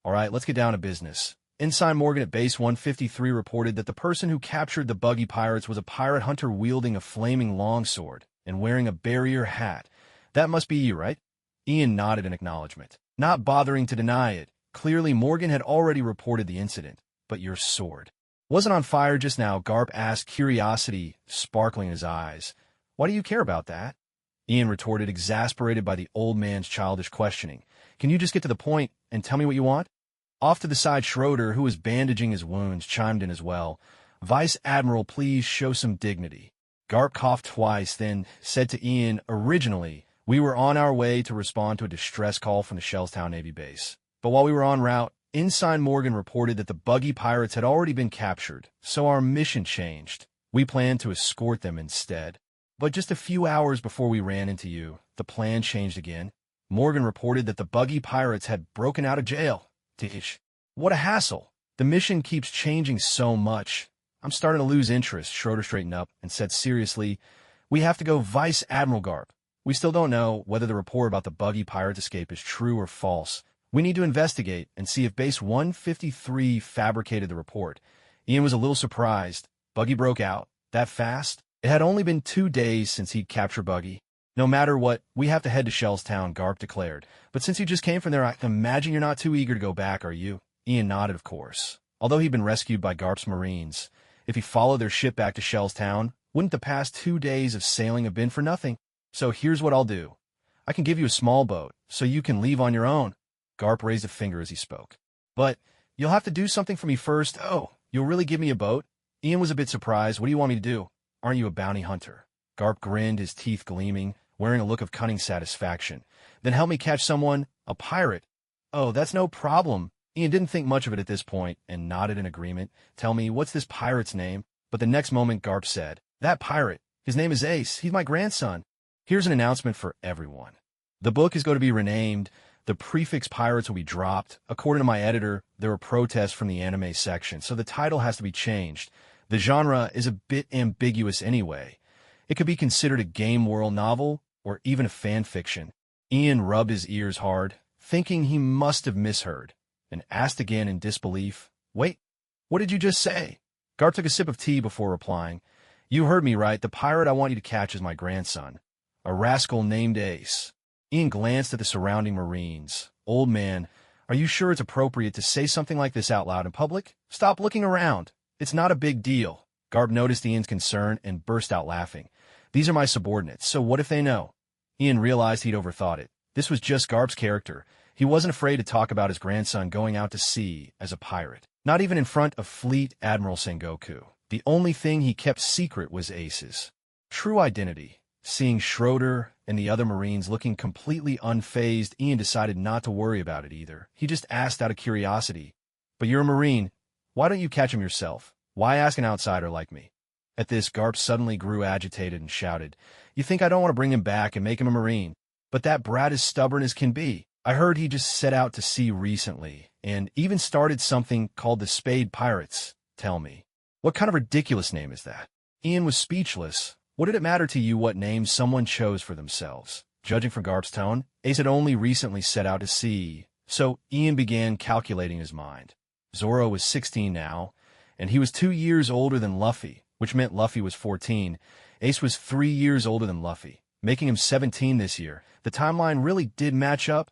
All right, let's get down to business. Ensign Morgan at Base 153 reported that the person who captured the buggy pirates was a pirate hunter wielding a flaming longsword and wearing a barrier hat. That must be you, right? Ian nodded in acknowledgement, not bothering to deny it. Clearly, Morgan had already reported the incident. But your sword wasn't on fire just now, Garp asked, curiosity sparkling in his eyes. Why do you care about that? Ian retorted, exasperated by the old man's childish questioning. Can you just get to the point and tell me what you want? Off to the side, Schroeder, who was bandaging his wounds, chimed in as well. Vice Admiral, please show some dignity. Garp coughed twice, then said to Ian, originally, we were on our way to respond to a distress call from the Shellstown Navy base. But while we were en route, Ensign Morgan reported that the buggy pirates had already been captured, so our mission changed. We planned to escort them instead. But just a few hours before we ran into you, the plan changed again. Morgan reported that the buggy pirates had broken out of jail. Tish, what a hassle. The mission keeps changing so much. I'm starting to lose interest. Schroeder straightened up and said seriously, we have to go Vice Admiral Garp. We still don't know whether the report about the buggy pirate escape is true or false. We need to investigate and see if Base 153 fabricated the report. Ian was a little surprised. Buggy broke out that fast? It had only been 2 days since he'd captured Buggy. No matter what, we have to head to Shellstown, Garp declared. But since you just came from there, I imagine you're not too eager to go back, are you? Ian nodded, of course. Although he'd been rescued by Garp's Marines, if he followed their ship back to Shellstown, wouldn't the past 2 days of sailing have been for nothing? So here's what I'll do. I can give you a small boat, so you can leave on your own. Garp raised a finger as he spoke. But you'll have to do something for me first. Oh, you'll really give me a boat? Ian was a bit surprised. What do you want me to do? Aren't you a bounty hunter? Garp grinned, his teeth gleaming, wearing a look of cunning satisfaction. Then help me catch someone, a pirate. Oh, that's no problem. Ian didn't think much of it at this point and nodded in agreement. Tell me, what's this pirate's name? But the next moment, Garp said, that pirate, his name is Ace. He's my grandson. Here's an announcement for everyone. The book is going to be renamed. The prefix pirates will be dropped. According to my editor, there were protests from the anime section, so the title has to be changed. The genre is a bit ambiguous anyway. It could be considered a game world novel or even a fan fiction. Ian rubbed his ears hard, thinking he must have misheard, and asked again in disbelief, wait, what did you just say? Garp took a sip of tea before replying. You heard me right. The pirate I want you to catch is my grandson, a rascal named Ace. Ian glanced at the surrounding Marines. Old man, are you sure it's appropriate to say something like this out loud in public? Stop looking around. It's not a big deal. Garp noticed Ian's concern and burst out laughing. These are my subordinates, so what if they know? Ian realized he'd overthought it. This was just Garp's character. He wasn't afraid to talk about his grandson going out to sea as a pirate. Not even in front of Fleet Admiral Sengoku. The only thing he kept secret was Ace's true identity. Seeing Schroeder and the other Marines looking completely unfazed, Ian decided not to worry about it either. He just asked out of curiosity, but you're a Marine. Why don't you catch him yourself? Why ask an outsider like me? At this, Garp suddenly grew agitated and shouted, you think I don't want to bring him back and make him a Marine? But that brat is stubborn as can be. I heard he just set out to sea recently, and even started something called the Spade Pirates. Tell me, what kind of ridiculous name is that? Ian was speechless. What did it matter to you what name someone chose for themselves? Judging from Garp's tone, Ace had only recently set out to sea, so Ian began calculating his mind. Zoro was 16 now, and he was 2 years older than Luffy, which meant Luffy was 14. Ace was 3 years older than Luffy, making him 17 this year. The timeline really did match up.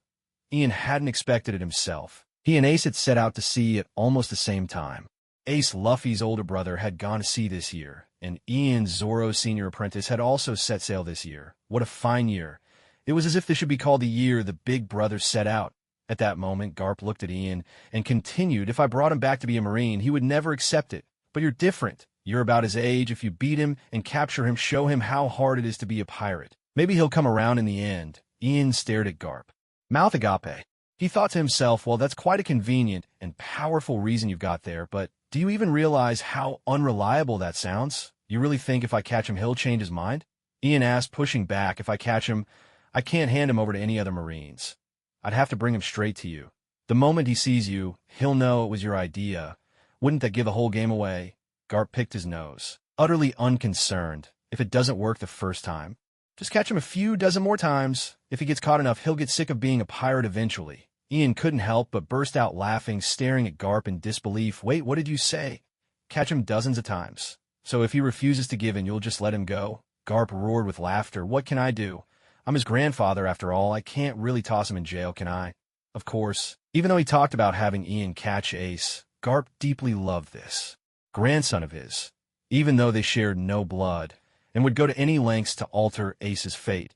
Ian hadn't expected it himself. He and Ace had set out to sea at almost the same time. Ace, Luffy's older brother, had gone to sea this year, and Ian, Zorro's senior apprentice, had also set sail this year. What a fine year. It was as if this should be called the year the big brothers set out. At that moment, Garp looked at Ian and continued, if I brought him back to be a Marine, he would never accept it. But you're different. You're about his age. If you beat him and capture him, show him how hard it is to be a pirate. Maybe he'll come around in the end. Ian stared at Garp. Mouth agape. He thought to himself, well, that's quite a convenient and powerful reason you've got there, but do you even realize how unreliable that sounds? You really think if I catch him, he'll change his mind? Ian asked, pushing back. If I catch him, I can't hand him over to any other Marines. I'd have to bring him straight to you. The moment he sees you, he'll know it was your idea. Wouldn't that give the whole game away? Garp picked his nose, utterly unconcerned. If it doesn't work the first time, just catch him a few dozen more times. If he gets caught enough, he'll get sick of being a pirate eventually. Ian couldn't help but burst out laughing, staring at Garp in disbelief. Wait, what did you say? Catch him dozens of times. So if he refuses to give in, you'll just let him go? Garp roared with laughter. What can I do? I'm his grandfather, after all. I can't really toss him in jail, can I? Of course. Even though he talked about having Ian catch Ace, Garp deeply loved this grandson of his, even though they shared no blood, and would go to any lengths to alter Ace's fate,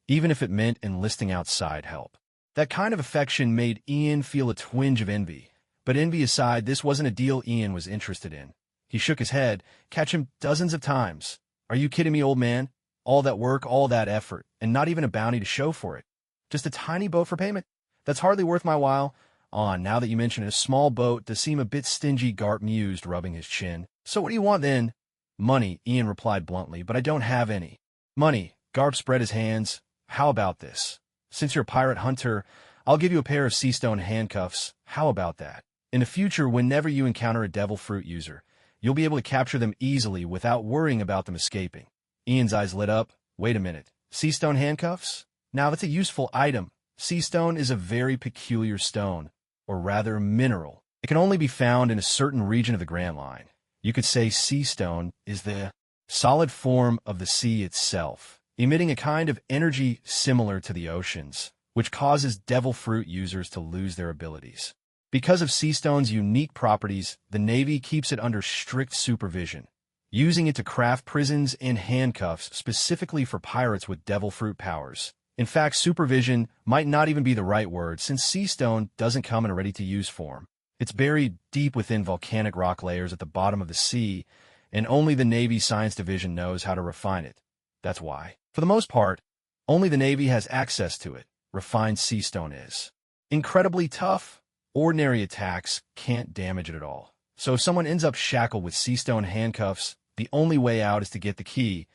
even if it meant enlisting outside help. That kind of affection made Ian feel a twinge of envy. But envy aside, this wasn't a deal Ian was interested in. He shook his head. Catch him dozens of times. Are you kidding me, old man? All that work, all that effort, and not even a bounty to show for it. Just a tiny boat for payment? That's hardly worth my while. Now that you mention it, a small boat does seem a bit stingy, Garp mused, rubbing his chin. So what do you want then? Money, Ian replied bluntly, but I don't have any. Money, Garp spread his hands. How about this? Since you're a pirate hunter, I'll give you a pair of sea stone handcuffs. How about that? In the future, whenever you encounter a devil fruit user, you'll be able to capture them easily without worrying about them escaping. Ian's eyes lit up. Wait a minute. Sea stone handcuffs? Now that's a useful item. Sea stone is a very peculiar stone, or rather mineral. It can only be found in a certain region of the Grand Line. You could say sea stone is the solid form of the sea itself, emitting a kind of energy similar to the oceans, which causes devil fruit users to lose their abilities. Because of sea stone's unique properties, the Navy keeps it under strict supervision, using it to craft prisons and handcuffs specifically for pirates with devil fruit powers. In fact, supervision might not even be the right word, since sea stone doesn't come in a ready-to-use form. It's buried deep within volcanic rock layers at the bottom of the sea, and only the Navy Science Division knows how to refine it. That's why, for the most part, only the Navy has access to it. Refined sea stone is incredibly tough. Ordinary attacks can't damage it at all. So if someone ends up shackled with sea stone handcuffs, the only way out is to get the key.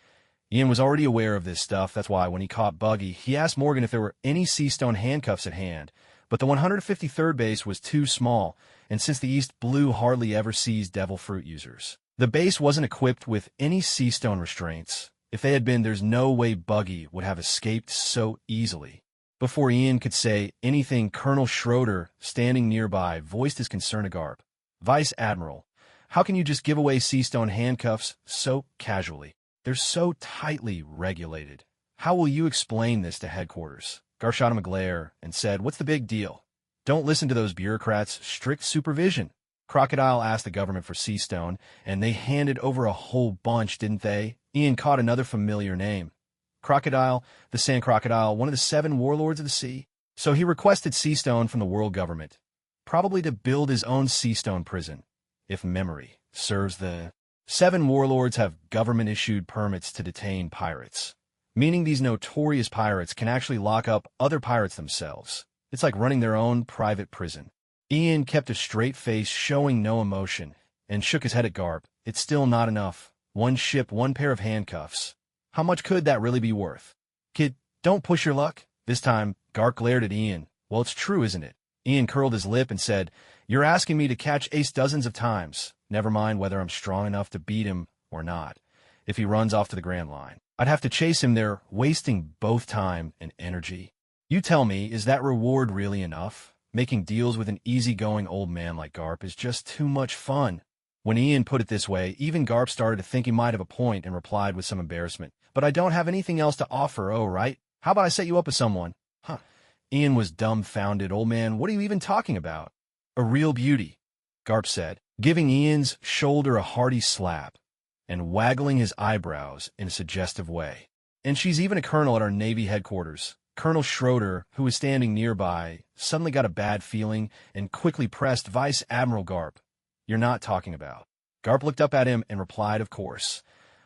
Ian was already aware of this stuff. That's why when he caught Buggy, he asked Morgan if there were any sea stone handcuffs at hand. But the 153rd base was too small, and since the East Blue hardly ever sees devil fruit users, the base wasn't equipped with any sea stone restraints. If they had been, there's no way Buggy would have escaped so easily. Before Ian could say anything, Colonel Schroeder, standing nearby, voiced his concern to Garp. Vice Admiral, how can you just give away sea stone handcuffs so casually? They're so tightly regulated. How will you explain this to headquarters? Garp shot him a glare and said, what's the big deal? Don't listen to those bureaucrats. Strict supervision. Crocodile asked the government for sea stone, and they handed over a whole bunch, didn't they? Ian caught another familiar name. Crocodile, the Sand Crocodile, one of the 7 warlords of the sea. So he requested sea stone from the world government, probably to build his own sea stone prison, if memory serves. The 7 warlords have government-issued permits to detain pirates, meaning these notorious pirates can actually lock up other pirates themselves. It's like running their own private prison. Ian kept a straight face, showing no emotion, and shook his head at Garp. It's still not enough. 1 ship, 1 pair of handcuffs. How much could that really be worth? Kid, don't push your luck. This time, Garp glared at Ian. Well, it's true, isn't it? Ian curled his lip and said, you're asking me to catch Ace dozens of times. Never mind whether I'm strong enough to beat him or not. If he runs off to the Grand Line, I'd have to chase him there, wasting both time and energy. You tell me, is that reward really enough? Making deals with an easygoing old man like Garp is just too much fun. When Ian put it this way, even Garp started to think he might have a point and replied with some embarrassment. But I don't have anything else to offer, oh, right? How about I set you up with someone? Huh. Ian was dumbfounded. Old man, what are you even talking about? A real beauty, Garp said, giving Ian's shoulder a hearty slap. and waggling his eyebrows in a suggestive way. "And she's even a colonel at our Navy headquarters." Colonel Schroeder, who was standing nearby, suddenly got a bad feeling and quickly pressed Vice Admiral Garp. "You're not talking about." Garp looked up at him and replied, "Of course.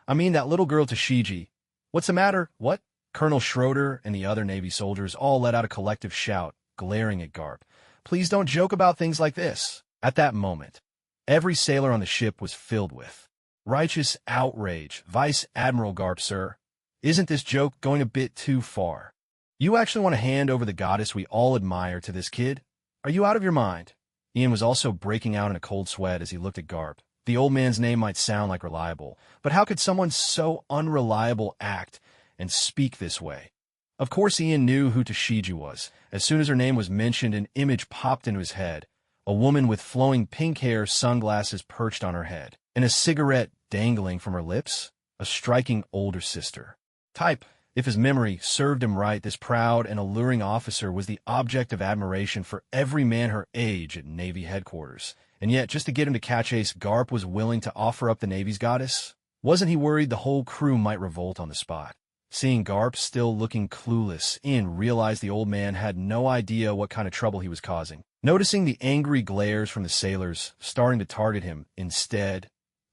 I mean that little girl Tashiji." "What's the matter? What?" Colonel Schroeder and the other Navy soldiers all let out a collective shout, glaring at Garp. "Please don't joke about things like this." At that moment, every sailor on the ship was filled with righteous outrage. "Vice Admiral Garp, sir, isn't this joke going a bit too far? You actually want to hand over the goddess we all admire to this kid? Are you out of your mind?" Ian was also breaking out in a cold sweat as he looked at Garp. The old man's name might sound like reliable, but how could someone so unreliable act and speak this way? Of course Ian knew who Tashiji was. As soon as her name was mentioned, an image popped into his head. A woman with flowing pink hair, sunglasses perched on her head, and a cigarette dangling from her lips. A striking older sister type. If his memory served him right, this proud and alluring officer was the object of admiration for every man her age at Navy headquarters. And yet, just to get him to catch Ace, Garp was willing to offer up the Navy's goddess? Wasn't he worried the whole crew might revolt on the spot? Seeing Garp still looking clueless, Ian realized the old man had no idea what kind of trouble he was causing. Noticing the angry glares from the sailors starting to target him instead,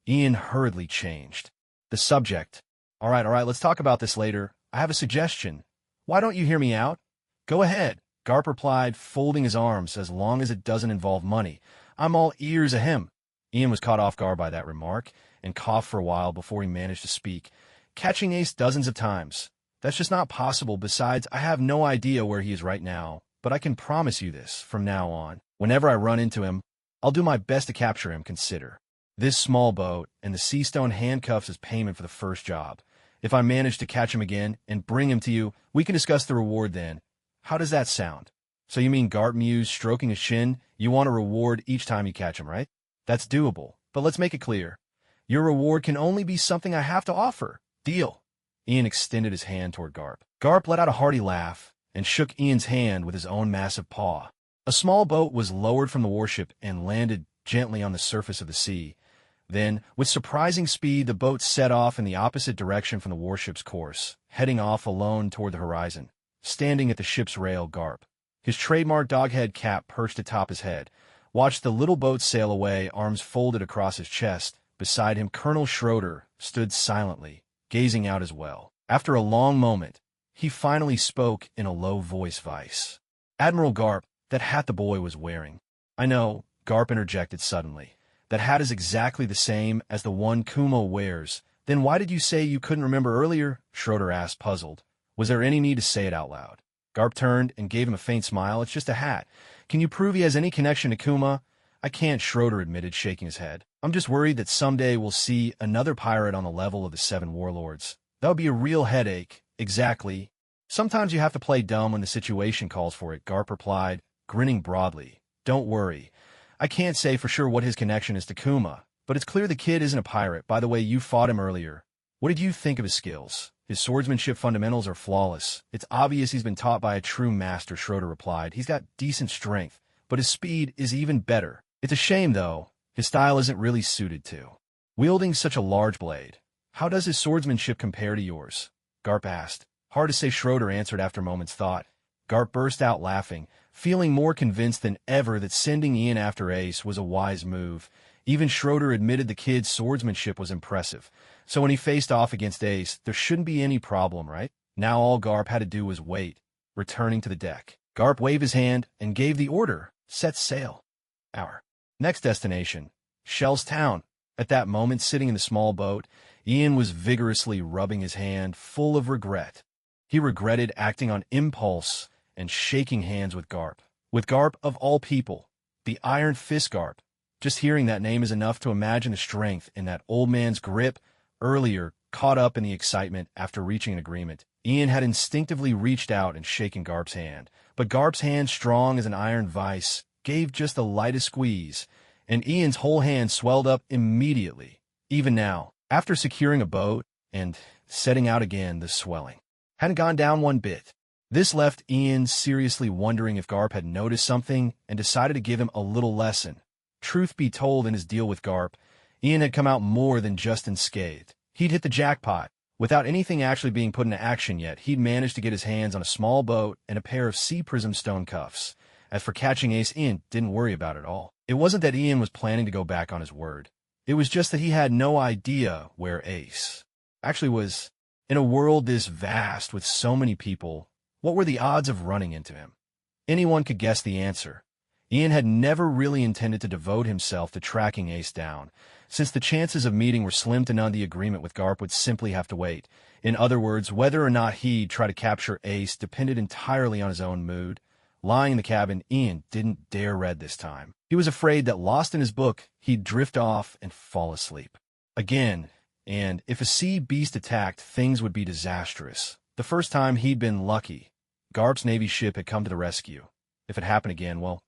Ian hurriedly changed the subject. All right, let's talk about this later. I have a suggestion. Why don't you hear me out?" "Go ahead," Garp replied, folding his arms. "As long as it doesn't involve money, I'm all ears a him." Ian was caught off guard by that remark and coughed for a while before he managed to speak. "Catching Ace dozens of times. That's just not possible. Besides, I have no idea where he is right now, but I can promise you this from now on. Whenever I run into him, I'll do my best to capture him. Consider this small boat and the sea stone handcuffs as payment for the first job. If I manage to catch him again and bring him to you, we can discuss the reward then. How does that sound?" "So you mean," Garp mused, stroking his shin, "you want a reward each time you catch him, right?" "That's doable, but let's make it clear. Your reward can only be something I have to offer. Deal?" Ian extended his hand toward Garp. Garp let out a hearty laugh and shook Ian's hand with his own massive paw. A small boat was lowered from the warship and landed gently on the surface of the sea. Then, with surprising speed, the boat set off in the opposite direction from the warship's course, heading off alone toward the horizon. Standing at the ship's rail, Garp, his trademark doghead cap perched atop his head, watched the little boat sail away, arms folded across his chest. Beside him, Colonel Schroeder stood silently, gazing out as well. After a long moment, he finally spoke in a low voice. "Vice Admiral Garp, that hat the boy was wearing." "I know," Garp interjected suddenly. "That hat is exactly the same as the one Kumo wears." "Then why did you say you couldn't remember earlier?" Schroeder asked, puzzled. Was there any need to say it out loud? Garp turned and gave him a faint smile. "It's just a hat. Can you prove he has any connection to Kuma?" "I can't," Schroeder admitted, shaking his head. "I'm just worried that someday we'll see another pirate on the level of the 7 warlords. That would be a real headache." "Exactly. Sometimes you have to play dumb when the situation calls for it," Garp replied, grinning broadly. "Don't worry. I can't say for sure what his connection is to Kuma, but it's clear the kid isn't a pirate. By the way, you fought him earlier. What did you think of his skills?" "His swordsmanship fundamentals are flawless. It's obvious he's been taught by a true master," Schroeder replied. "He's got decent strength, but his speed is even better. It's a shame, though. His style isn't really suited to wielding such a large blade." "How does his swordsmanship compare to yours?" Garp asked. "Hard to say," Schroeder answered after a moment's thought. Garp burst out laughing, feeling more convinced than ever that sending Ian after Ace was a wise move. Even Schroeder admitted the kid's swordsmanship was impressive, so when he faced off against Ace, there shouldn't be any problem, right? Now all Garp had to do was wait. Returning to the deck, Garp waved his hand and gave the order, "Set sail." Our next destination, Shell's Town. At that moment, sitting in the small boat, Ian was vigorously rubbing his hand, full of regret. He regretted acting on impulse and shaking hands with Garp. With Garp, of all people, the Iron Fist Garp. Just hearing that name is enough to imagine the strength in that old man's grip. Earlier, caught up in the excitement after reaching an agreement, Ian had instinctively reached out and shaken Garp's hand. But Garp's hand, strong as an iron vise, gave just the lightest squeeze, and Ian's whole hand swelled up immediately. Even now, after securing a boat and setting out again, the swelling hadn't gone down one bit. This left Ian seriously wondering if Garp had noticed something and decided to give him a little lesson. Truth be told, in his deal with Garp, Ian had come out more than just unscathed. He'd hit the jackpot. Without anything actually being put into action yet, he'd managed to get his hands on a small boat and a pair of sea prism stone cuffs. As for catching Ace, Ian didn't worry about it at all. It wasn't that Ian was planning to go back on his word. It was just that he had no idea where Ace actually was. In a world this vast with so many people, what were the odds of running into him? Anyone could guess the answer. Ian had never really intended to devote himself to tracking Ace down, since the chances of meeting were slim to none. The agreement with Garp would simply have to wait. In other words, whether or not he'd try to capture Ace depended entirely on his own mood. Lying in the cabin, Ian didn't dare read this time. He was afraid that, lost in his book, he'd drift off and fall asleep. Again, and if a sea beast attacked, things would be disastrous. The first time he'd been lucky. Garp's Navy ship had come to the rescue. If it happened again, well,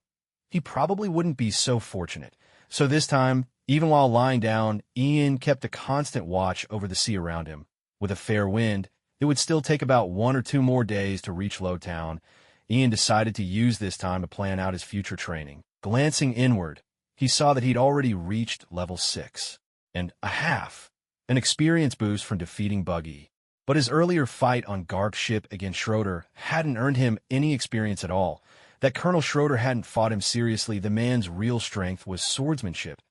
he probably wouldn't be so fortunate. So this time, even while lying down, Ian kept a constant watch over the sea around him. With a fair wind, it would still take about 1 or 2 more days to reach Lowtown. Ian decided to use this time to plan out his future training. Glancing inward, he saw that he'd already reached level 6 and a half, an experience boost from defeating Buggy. But his earlier fight on Garp's ship against Schroeder hadn't earned him any experience at all. That Colonel Schroeder hadn't fought him seriously. The man's real strength was swordsmanship.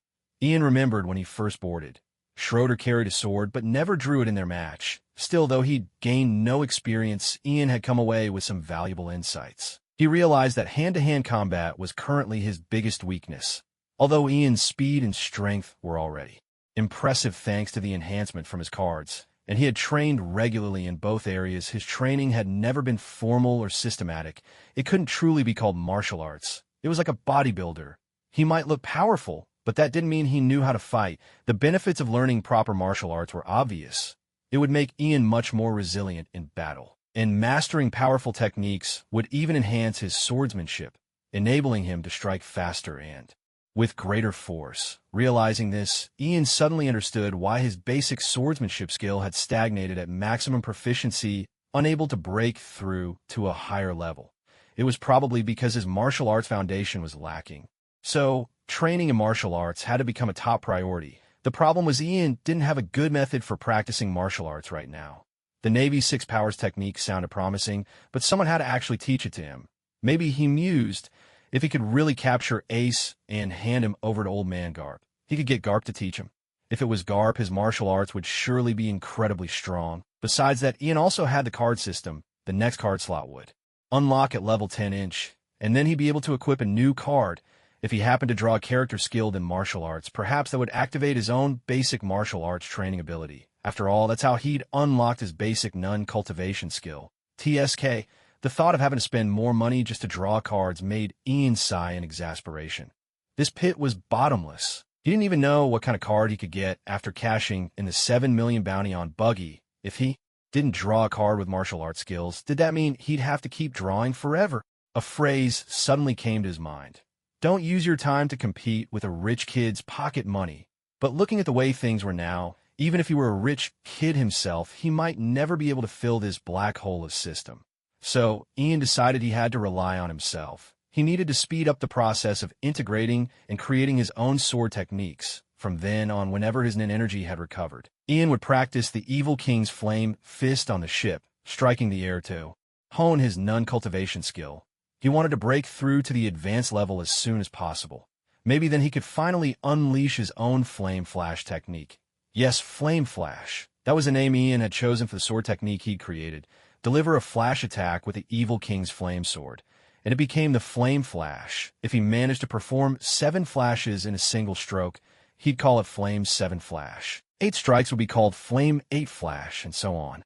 Ian remembered when he first boarded. Schroeder carried a sword, but never drew it in their match. Still, though he'd gained no experience, Ian had come away with some valuable insights. He realized that hand-to-hand combat was currently his biggest weakness, although Ian's speed and strength were already impressive thanks to the enhancement from his cards, and he had trained regularly in both areas. His training had never been formal or systematic. It couldn't truly be called martial arts. It was like a bodybuilder. He might look powerful, but that didn't mean he knew how to fight. The benefits of learning proper martial arts were obvious. It would make Ian much more resilient in battle, and mastering powerful techniques would even enhance his swordsmanship, enabling him to strike faster and with greater force. Realizing this, Ian suddenly understood why his basic swordsmanship skill had stagnated at maximum proficiency, unable to break through to a higher level. It was probably because his martial arts foundation was lacking. So, training in martial arts had to become a top priority. The problem was Ian didn't have a good method for practicing martial arts right now. The Navy's 6 powers technique sounded promising, but someone had to actually teach it to him. Maybe he mused, if he could really capture Ace and hand him over to Old Man Garp, he could get Garp to teach him. If it was Garp, his martial arts would surely be incredibly strong. Besides that, Ian also had the card system. The next card slot would unlock at level 10-inch, and then he'd be able to equip a new card. If he happened to draw a character skilled in martial arts, perhaps that would activate his own basic martial arts training ability. After all, that's how he'd unlocked his basic nun cultivation skill. TSK. The thought of having to spend more money just to draw cards made Ian sigh in exasperation. This pit was bottomless. He didn't even know what kind of card he could get after cashing in the 7 million bounty on Buggy. If he didn't draw a card with martial arts skills, did that mean he'd have to keep drawing forever? A phrase suddenly came to his mind. Don't use your time to compete with a rich kid's pocket money. But looking at the way things were now, even if he were a rich kid himself, he might never be able to fill this black hole of system. So, Ian decided he had to rely on himself. He needed to speed up the process of integrating and creating his own sword techniques. From then on, whenever his nin energy had recovered, Ian would practice the Evil King's flame fist on the ship, striking the air to hone his nun cultivation skill. He wanted to break through to the advanced level as soon as possible. Maybe then he could finally unleash his own flame flash technique. Yes, flame flash. That was the name Ian had chosen for the sword technique he'd created. Deliver a flash attack with the Evil King's flame sword, and it became the Flame Flash. If he managed to perform 7 flashes in a single stroke, he'd call it Flame 7 Flash. 8 strikes would be called Flame 8 Flash, and so on.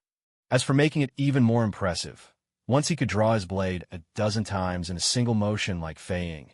As for making it even more impressive, once he could draw his blade a dozen times in a single motion like Fei Ying.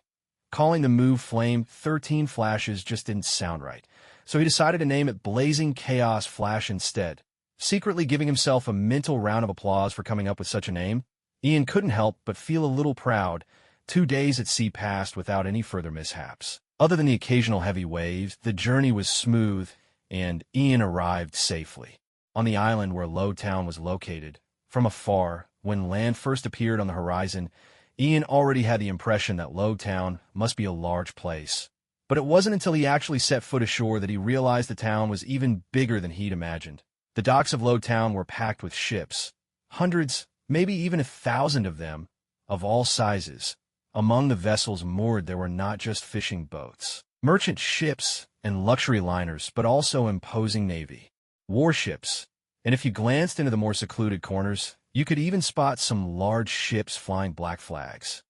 Calling the move Flame 13 Flashes just didn't sound right, so he decided to name it Blazing Chaos Flash instead. Secretly giving himself a mental round of applause for coming up with such a name, Ian couldn't help but feel a little proud. 2 days at sea passed without any further mishaps. Other than the occasional heavy waves, the journey was smooth, and Ian arrived safely on the island where Lowtown was located. From afar, when land first appeared on the horizon, Ian already had the impression that Lowtown must be a large place. But it wasn't until he actually set foot ashore that he realized the town was even bigger than he'd imagined. The docks of Lowtown were packed with ships, hundreds, maybe even 1,000 of them, of all sizes. Among the vessels moored there were not just fishing boats, merchant ships, and luxury liners, but also imposing navy, warships, and if you glanced into the more secluded corners, you could even spot some large ships flying black flags.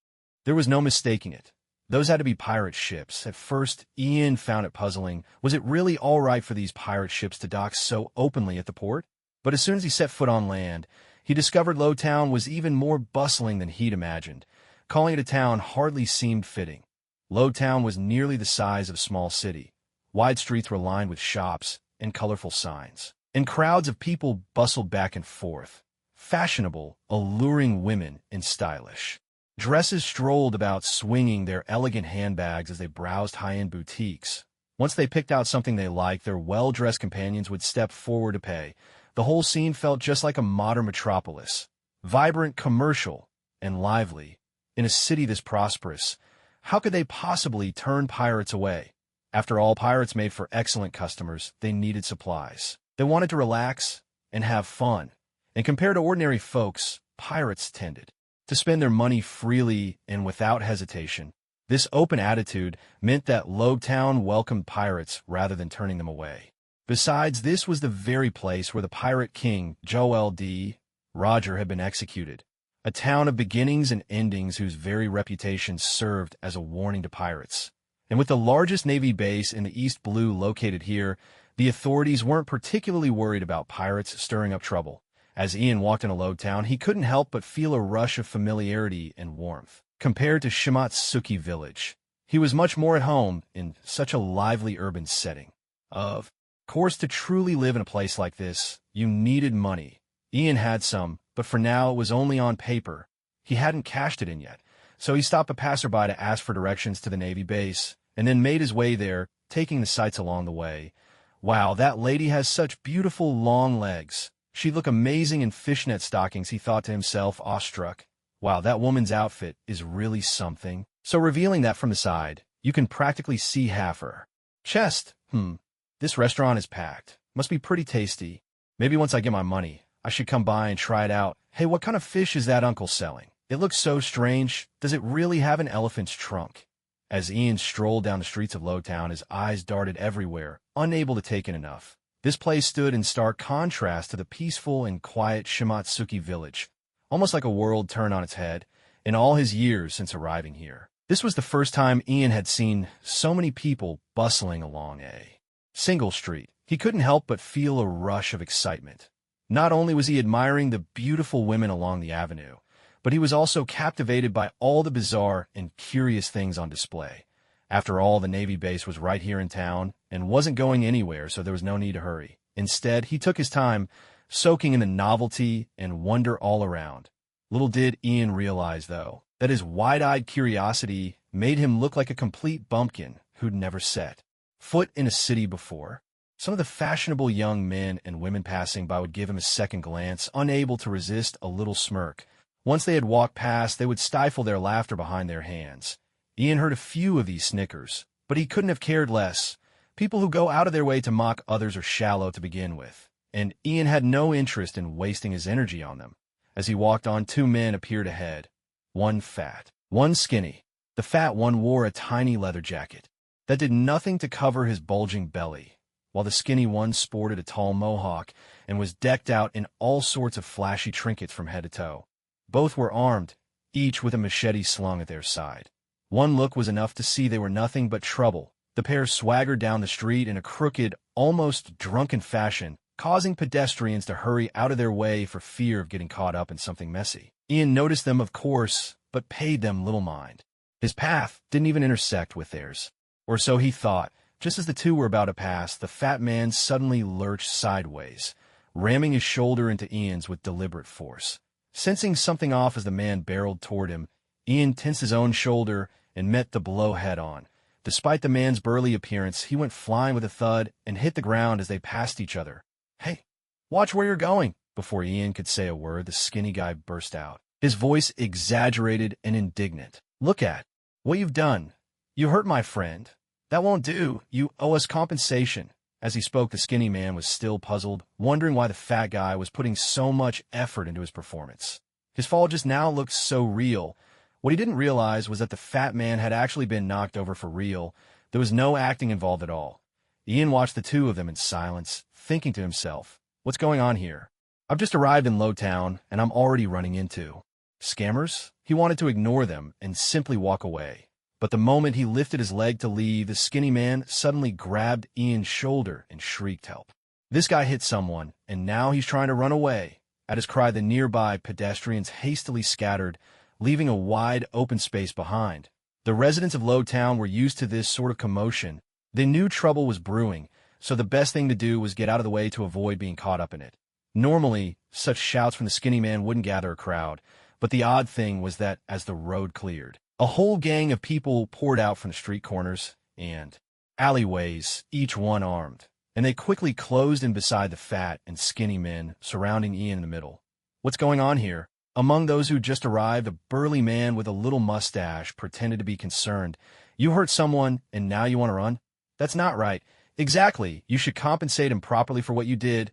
There was no mistaking it. Those had to be pirate ships. At first, Ian found it puzzling. Was it really all right for these pirate ships to dock so openly at the port? But as soon as he set foot on land, he discovered Lowtown was even more bustling than he'd imagined. Calling it a town hardly seemed fitting. Lowtown was nearly the size of a small city. Wide streets were lined with shops and colorful signs, and crowds of people bustled back and forth. Fashionable, alluring women and stylish dresses strolled about swinging their elegant handbags as they browsed high-end boutiques. Once they picked out something they liked, their well-dressed companions would step forward to pay. The whole scene felt just like a modern metropolis, vibrant, commercial, and lively. In a city this prosperous, how could they possibly turn pirates away? After all, pirates made for excellent customers. They needed supplies. They wanted to relax and have fun. And compared to ordinary folks, pirates tended to spend their money freely and without hesitation. This open attitude meant that Lowtown welcomed pirates rather than turning them away. Besides, this was the very place where the pirate king, Joel D. Roger, had been executed. A town of beginnings and endings whose very reputation served as a warning to pirates. And with the largest Navy base in the East Blue located here, the authorities weren't particularly worried about pirates stirring up trouble. As Ian walked into Lowtown, he couldn't help but feel a rush of familiarity and warmth. Compared to Shimotsuki Village, he was much more at home in such a lively urban setting. Of course, to truly live in a place like this, you needed money. Ian had some, but for now it was only on paper. He hadn't cashed it in yet, so he stopped a passerby to ask for directions to the Navy base, and then made his way there, taking the sights along the way. Wow, that lady has such beautiful long legs. She'd look amazing in fishnet stockings, he thought to himself, awestruck. Wow, that woman's outfit is really something. So revealing that from the side, you can practically see half her chest. This restaurant is packed. Must be pretty tasty. Maybe once I get my money, I should come by and try it out. Hey, what kind of fish is that uncle selling? It looks so strange. Does it really have an elephant's trunk? As Ian strolled down the streets of Lowtown, his eyes darted everywhere, unable to take in enough. This place stood in stark contrast to the peaceful and quiet Shimotsuki Village, almost like a world turned on its head. In all his years since arriving here, this was the first time Ian had seen so many people bustling along a single street. He couldn't help but feel a rush of excitement. Not only was he admiring the beautiful women along the avenue, but he was also captivated by all the bizarre and curious things on display. After all, the Navy base was right here in town and wasn't going anywhere, so there was no need to hurry. Instead, he took his time, soaking in the novelty and wonder all around. Little did Ian realize, though, that his wide-eyed curiosity made him look like a complete bumpkin who'd never set foot in a city before. Some of the fashionable young men and women passing by would give him a second glance, unable to resist a little smirk. Once they had walked past, they would stifle their laughter behind their hands. Ian heard a few of these snickers, but he couldn't have cared less. People who go out of their way to mock others are shallow to begin with, and Ian had no interest in wasting his energy on them. As he walked on, two men appeared ahead. One fat, one skinny. The fat one wore a tiny leather jacket that did nothing to cover his bulging belly, while the skinny one sported a tall mohawk and was decked out in all sorts of flashy trinkets from head to toe. Both were armed, each with a machete slung at their side. One look was enough to see they were nothing but trouble. The pair swaggered down the street in a crooked, almost drunken fashion, causing pedestrians to hurry out of their way for fear of getting caught up in something messy. Ian noticed them, of course, but paid them little mind. His path didn't even intersect with theirs. Or so he thought. Just as the two were about to pass, the fat man suddenly lurched sideways, ramming his shoulder into Ian's with deliberate force. Sensing something off as the man barreled toward him, Ian tensed his own shoulder and met the blow head-on. Despite the man's burly appearance, he went flying with a thud and hit the ground as they passed each other. "Hey, watch where you're going!" Before Ian could say a word, the skinny guy burst out, his voice exaggerated and indignant. "Look at what you've done. You hurt my friend. "That won't do. You owe us compensation." As he spoke, the skinny man was still puzzled, wondering why the fat guy was putting so much effort into his performance. His fall just now looked so real. What he didn't realize was that the fat man had actually been knocked over for real. There was no acting involved at all. Ian watched the two of them in silence, thinking to himself, "What's going on here? I've just arrived in Lowtown, and I'm already running into scammers?" He wanted to ignore them and simply walk away. But the moment he lifted his leg to leave, the skinny man suddenly grabbed Ian's shoulder and shrieked help. This guy hit someone, and now he's trying to run away. At his cry, the nearby pedestrians hastily scattered, leaving a wide open space behind. The residents of Lowtown were used to this sort of commotion. They knew trouble was brewing, so the best thing to do was get out of the way to avoid being caught up in it. Normally, such shouts from the skinny man wouldn't gather a crowd, but the odd thing was that as the road cleared, a whole gang of people poured out from the street corners and alleyways, each one armed, and they quickly closed in beside the fat and skinny men, surrounding Ian in the middle. "What's going on here?" Among those who just arrived, a burly man with a little mustache pretended to be concerned. "You hurt someone, and now you want to run? That's not right." "Exactly. You should compensate him properly for what you did."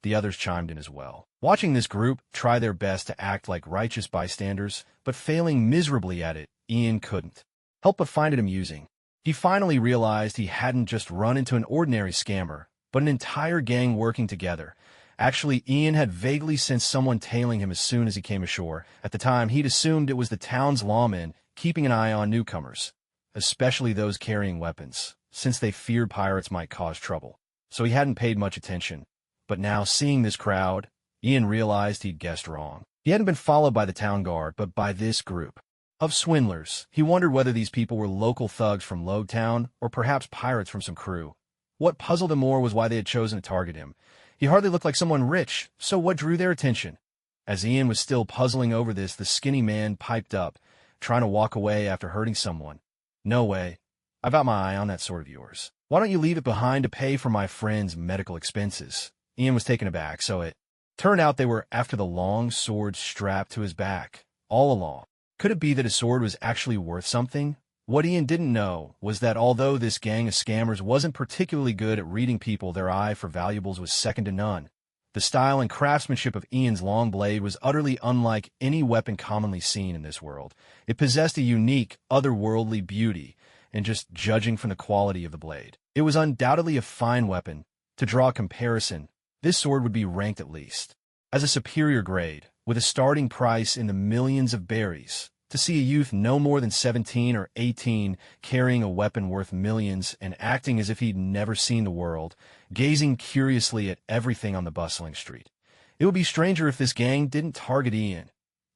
The others chimed in as well. Watching this group try their best to act like righteous bystanders, but failing miserably at it, Ian couldn't help but find it amusing. He finally realized he hadn't just run into an ordinary scammer, but an entire gang working together. Actually, Ian had vaguely sensed someone tailing him as soon as he came ashore. At the time, he'd assumed it was the town's lawmen keeping an eye on newcomers, especially those carrying weapons, since they feared pirates might cause trouble. So he hadn't paid much attention. But now, seeing this crowd, Ian realized he'd guessed wrong. He hadn't been followed by the town guard, but by this group of swindlers. He wondered whether these people were local thugs from Lowtown or perhaps pirates from some crew. What puzzled him more was why they had chosen to target him. He hardly looked like someone rich, so what drew their attention? As Ian was still puzzling over this, the skinny man piped up, trying to walk away after hurting someone. "No way. I've got my eye on that sword of yours. Why don't you leave it behind to pay for my friend's medical expenses?" Ian was taken aback, so it turned out they were after the long sword strapped to his back, all along. Could it be that his sword was actually worth something? What Ian didn't know was that although this gang of scammers wasn't particularly good at reading people, their eye for valuables was second to none. The style and craftsmanship of Ian's long blade was utterly unlike any weapon commonly seen in this world. It possessed a unique, otherworldly beauty, and just judging from the quality of the blade, it was undoubtedly a fine weapon. To draw a comparison, this sword would be ranked at least as a superior grade, with a starting price in the millions of berries. To see a youth no more than 17 or 18 carrying a weapon worth millions and acting as if he'd never seen the world, gazing curiously at everything on the bustling street. It would be stranger if this gang didn't target Ian.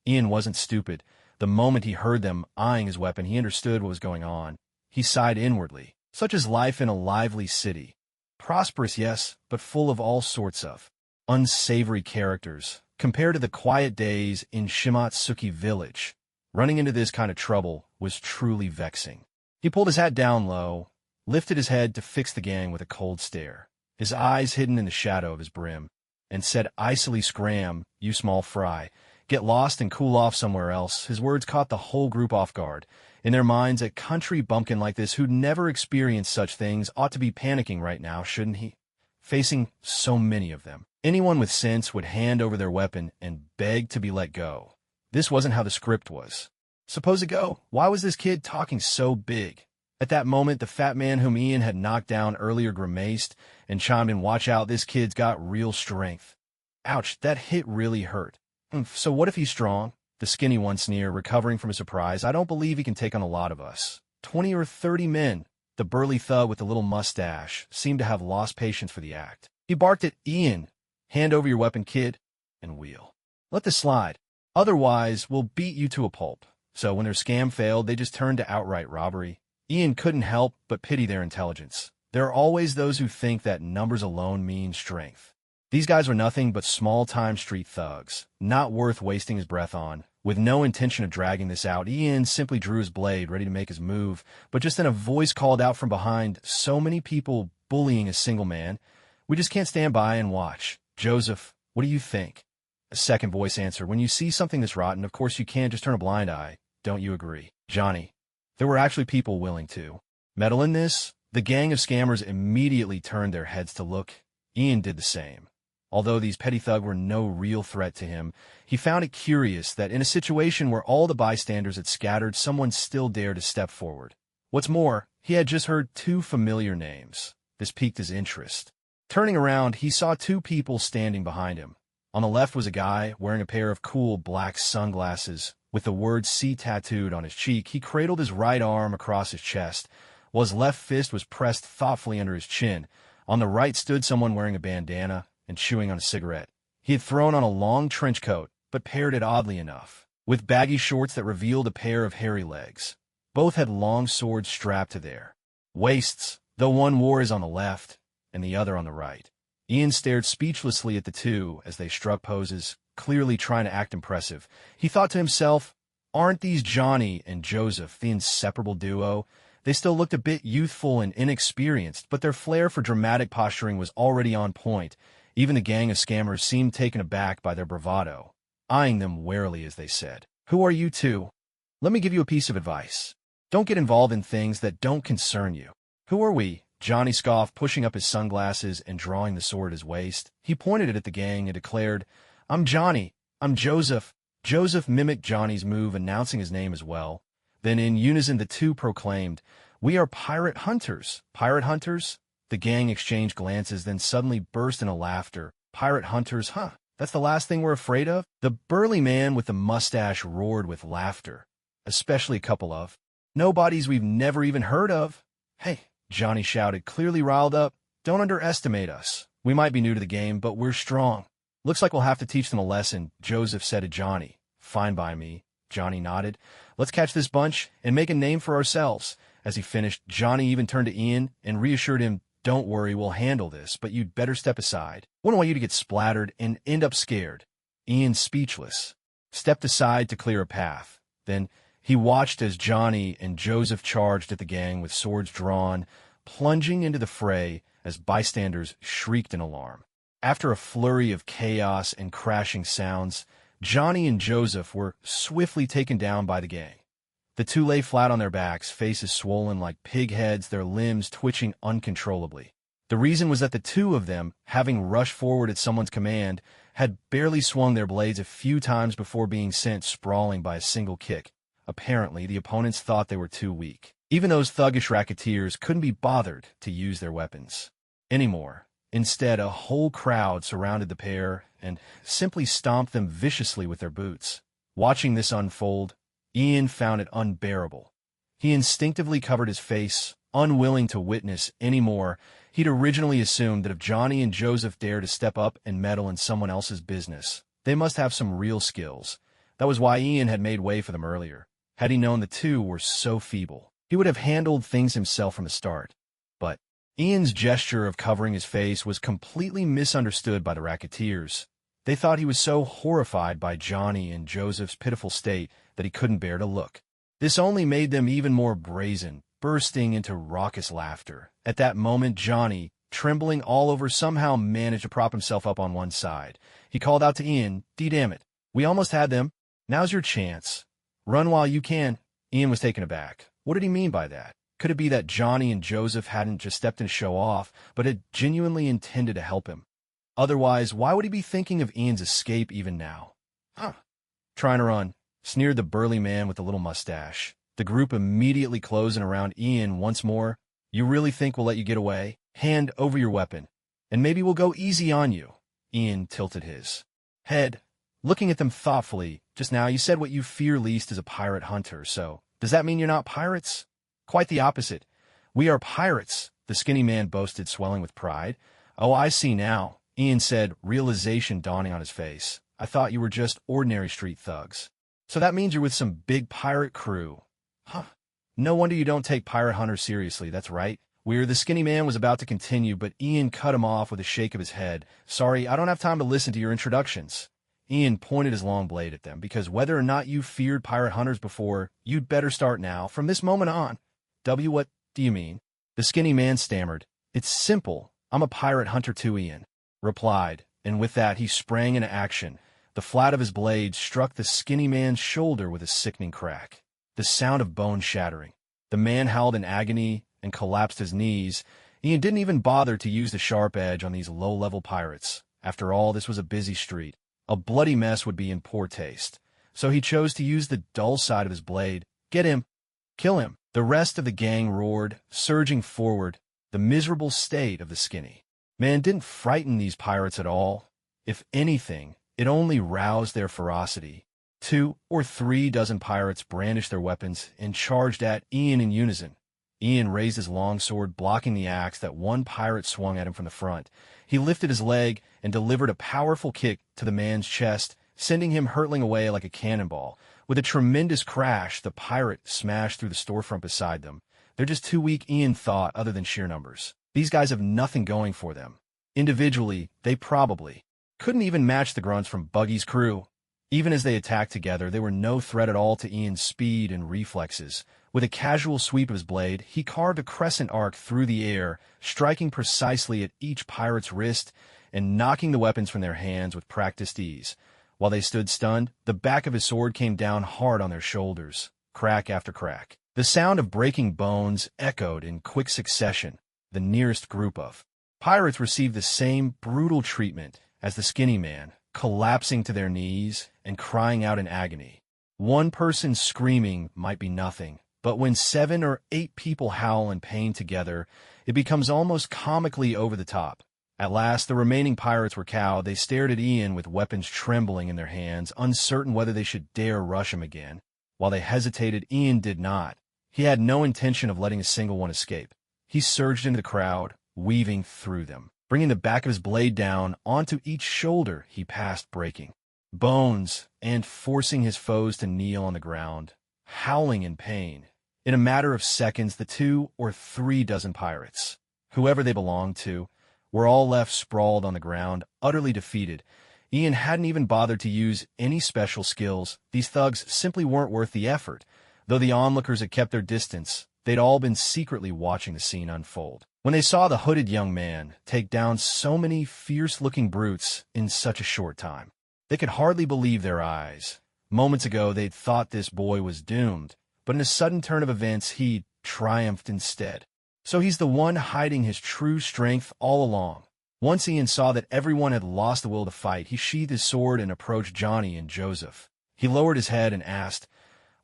Ian wasn't stupid. The moment he heard them eyeing his weapon, he understood what was going on. He sighed inwardly. Such is life in a lively city. Prosperous, yes, but full of all sorts of unsavory characters, compared to the quiet days in Shimatsuki village. Running into this kind of trouble was truly vexing. He pulled his hat down low, lifted his head to fix the gang with a cold stare, his eyes hidden in the shadow of his brim, and said icily, "Scram, you small fry. Get lost and cool off somewhere else." His words caught the whole group off guard. In their minds, a country bumpkin like this who'd never experienced such things ought to be panicking right now, shouldn't he? Facing so many of them. Anyone with sense would hand over their weapon and beg to be let go. This wasn't how the script was supposed to go. Why was this kid talking so big? At that moment, the fat man whom Ian had knocked down earlier grimaced and chimed in, "Watch out, this kid's got real strength." Ouch, that hit really hurt. So what if he's strong? The skinny one sneered, recovering from his surprise. "I don't believe he can take on a lot of us. 20 or 30 men. The burly thug with the little mustache seemed to have lost patience for the act. He barked at Ian, "Hand over your weapon, kid, and wheel. Let this slide. Otherwise, we'll beat you to a pulp." So when their scam failed, they just turned to outright robbery. Ian couldn't help but pity their intelligence. There are always those who think that numbers alone mean strength. These guys were nothing but small-time street thugs, not worth wasting his breath on. With no intention of dragging this out, Ian simply drew his blade, ready to make his move, but just then a voice called out from behind, "So many people bullying a single man. We just can't stand by and watch. Joseph, what do you think?" A second voice answered, "When you see something this rotten, of course you can't just turn a blind eye. Don't you agree?" "Johnny, there were actually people willing to meddle in this, The gang of scammers immediately turned their heads to look. Ian did the same. Although these petty thugs were no real threat to him, he found it curious that in a situation where all the bystanders had scattered, someone still dared to step forward. What's more, he had just heard two familiar names. This piqued his interest. Turning around, he saw two people standing behind him. On the left was a guy wearing a pair of cool black sunglasses with the word C tattooed on his cheek. He cradled his right arm across his chest, while his left fist was pressed thoughtfully under his chin. On the right stood someone wearing a bandana and chewing on a cigarette. He had thrown on a long trench coat, but paired it oddly enough with baggy shorts that revealed a pair of hairy legs. Both had long swords strapped to their waists, though one wore his on the left and the other on the right. Ian stared speechlessly at the two as they struck poses, clearly trying to act impressive. He thought to himself, aren't these Johnny and Joseph, the inseparable duo? They still looked a bit youthful and inexperienced, but their flair for dramatic posturing was already on point. Even the gang of scammers seemed taken aback by their bravado, eyeing them warily as they said, "Who are you two? Let me give you a piece of advice. Don't get involved in things that don't concern you." "Who are we?" Johnny scoffed, pushing up his sunglasses and drawing the sword at his waist. He pointed it at the gang and declared, "I'm Johnny. I'm Joseph." Joseph mimicked Johnny's move, announcing his name as well. Then in unison the two proclaimed, "We are pirate hunters." "Pirate hunters?" The gang exchanged glances, then suddenly burst into laughter. "Pirate hunters, huh? That's the last thing we're afraid of?" The burly man with the mustache roared with laughter, especially a couple of nobodies we've never even heard of. "Hey," Johnny shouted, clearly riled up, "don't underestimate us. We might be new to the game, but we're strong." "Looks like we'll have to teach them a lesson," Joseph said to Johnny. "Fine by me," Johnny nodded. "Let's catch this bunch and make a name for ourselves." As he finished, Johnny even turned to Ian and reassured him, "Don't worry, we'll handle this, but you'd better step aside. Wouldn't want you to get splattered and end up scared." Ian, speechless, stepped aside to clear a path. Then he watched as Johnny and Joseph charged at the gang with swords drawn, plunging into the fray as bystanders shrieked in alarm. After a flurry of chaos and crashing sounds, Johnny and Joseph were swiftly taken down by the gang. The two lay flat on their backs, faces swollen like pig heads, their limbs twitching uncontrollably. The reason was that the two of them, having rushed forward at someone's command, had barely swung their blades a few times before being sent sprawling by a single kick. Apparently, the opponents thought they were too weak. Even those thuggish racketeers couldn't be bothered to use their weapons anymore. Instead, a whole crowd surrounded the pair and simply stomped them viciously with their boots. Watching this unfold, Ian found it unbearable. He instinctively covered his face, unwilling to witness any more. He'd originally assumed that if Johnny and Joseph dared to step up and meddle in someone else's business, they must have some real skills. That was why Ian had made way for them earlier. Had he known the two were so feeble, he would have handled things himself from the start. But Ian's gesture of covering his face was completely misunderstood by the racketeers. They thought he was so horrified by Johnny and Joseph's pitiful state that he couldn't bear to look. This only made them even more brazen, bursting into raucous laughter. At that moment, Johnny, trembling all over, somehow managed to prop himself up on one side. He called out to Ian, "Damn it, we almost had them. Now's your chance. Run while you can." Ian was taken aback. What did he mean by that? Could it be that Johnny and Joseph hadn't just stepped in to show off, but had genuinely intended to help him? Otherwise, why would he be thinking of Ian's escape even now? Trying to run, sneered the burly man with the little mustache. The group immediately closing around Ian once more. "You really think we'll let you get away? Hand over your weapon, and maybe we'll go easy on you." Ian tilted his head, looking at them thoughtfully. "Just now you said what you fear least is a pirate hunter, so does that mean you're not pirates?" "Quite the opposite. We are pirates," the skinny man boasted, swelling with pride. "Oh, I see now," Ian said, realization dawning on his face. "I thought you were just ordinary street thugs. So that means you're with some big pirate crew." "No wonder you don't take pirate hunters seriously, that's right. The skinny man was about to continue, but Ian cut him off with a shake of his head. "Sorry, I don't have time to listen to your introductions." Ian pointed his long blade at them. "Because whether or not you feared pirate hunters before, you'd better start now, from this moment on." What do you mean?" The skinny man stammered. "It's simple. I'm a pirate hunter too," Ian replied, and with that he sprang into action. The flat of his blade struck the skinny man's shoulder with a sickening crack. The sound of bone shattering. The man howled in agony and collapsed his knees, Ian didn't even bother to use the sharp edge on these low-level pirates. After all, this was a busy street. A bloody mess would be in poor taste. So he chose to use the dull side of his blade. Get him! Kill him! The rest of the gang roared, surging forward. The miserable state of the skinny man didn't frighten these pirates at all. If anything, it only roused their ferocity. 2 or 3 dozen pirates brandished their weapons and charged at Ian in unison. Ian raised his longsword, blocking the axe that one pirate swung at him from the front. He lifted his leg and delivered a powerful kick to the man's chest, sending him hurtling away like a cannonball. With a tremendous crash, the pirate smashed through the storefront beside them. They're just too weak, Ian thought, other than sheer numbers. These guys have nothing going for them. Individually, they probably couldn't even match the grunts from Buggy's crew. Even as they attacked together, they were no threat at all to Ian's speed and reflexes. With a casual sweep of his blade, he carved a crescent arc through the air, striking precisely at each pirate's wrist and knocking the weapons from their hands with practiced ease. While they stood stunned, the back of his sword came down hard on their shoulders, crack after crack. The sound of breaking bones echoed in quick succession. The nearest group of pirates received the same brutal treatment as the skinny man, collapsing to their knees and crying out in agony. One person screaming might be nothing, but when 7 or 8 people howl in pain together, it becomes almost comically over the top. At last, the remaining pirates were cowed. They stared at Ian with weapons trembling in their hands, uncertain whether they should dare rush him again. While they hesitated, Ian did not. He had no intention of letting a single one escape. He surged into the crowd, weaving through them, bringing the back of his blade down onto each shoulder he passed, breaking bones and forcing his foes to kneel on the ground, howling in pain. In a matter of seconds, the 2 or 3 dozen pirates, whoever they belonged to, were all left sprawled on the ground, utterly defeated. Ian hadn't even bothered to use any special skills. These thugs simply weren't worth the effort. Though the onlookers had kept their distance, they'd all been secretly watching the scene unfold. When they saw the hooded young man take down so many fierce-looking brutes in such a short time, they could hardly believe their eyes. Moments ago, they'd thought this boy was doomed, but in a sudden turn of events, he'd triumphed instead. So he's the one hiding his true strength all along. Once Ian saw that everyone had lost the will to fight, he sheathed his sword and approached Johnny and Joseph. He lowered his head and asked,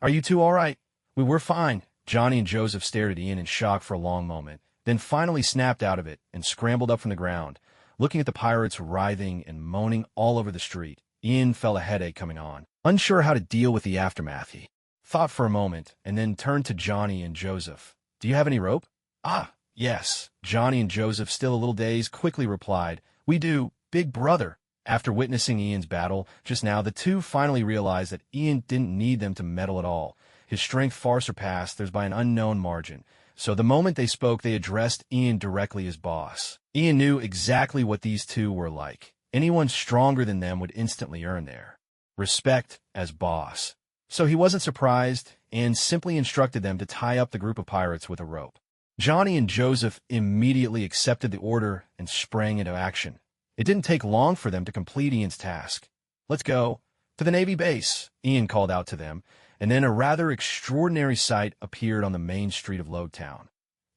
"Are you two all right?" We're fine." Johnny and Joseph stared at Ian in shock for a long moment, then finally snapped out of it and scrambled up from the ground. Looking at the pirates writhing and moaning all over the street, Ian felt a headache coming on. Unsure how to deal with the aftermath, he thought for a moment and then turned to Johnny and Joseph. "Do you have any rope?" "Ah, yes." Johnny and Joseph, still a little dazed, quickly replied, "We do, big brother." After witnessing Ian's battle just now, the two finally realized that Ian didn't need them to meddle at all. His strength far surpassed theirs by an unknown margin. So the moment they spoke, they addressed Ian directly as boss. Ian knew exactly what these two were like. Anyone stronger than them would instantly earn their respect as boss. So he wasn't surprised and simply instructed them to tie up the group of pirates with a rope. Johnny and Joseph immediately accepted the order and sprang into action. It didn't take long for them to complete Ian's task. "Let's go to the Navy base," Ian called out to them, and then a rather extraordinary sight appeared on the main street of Logtown.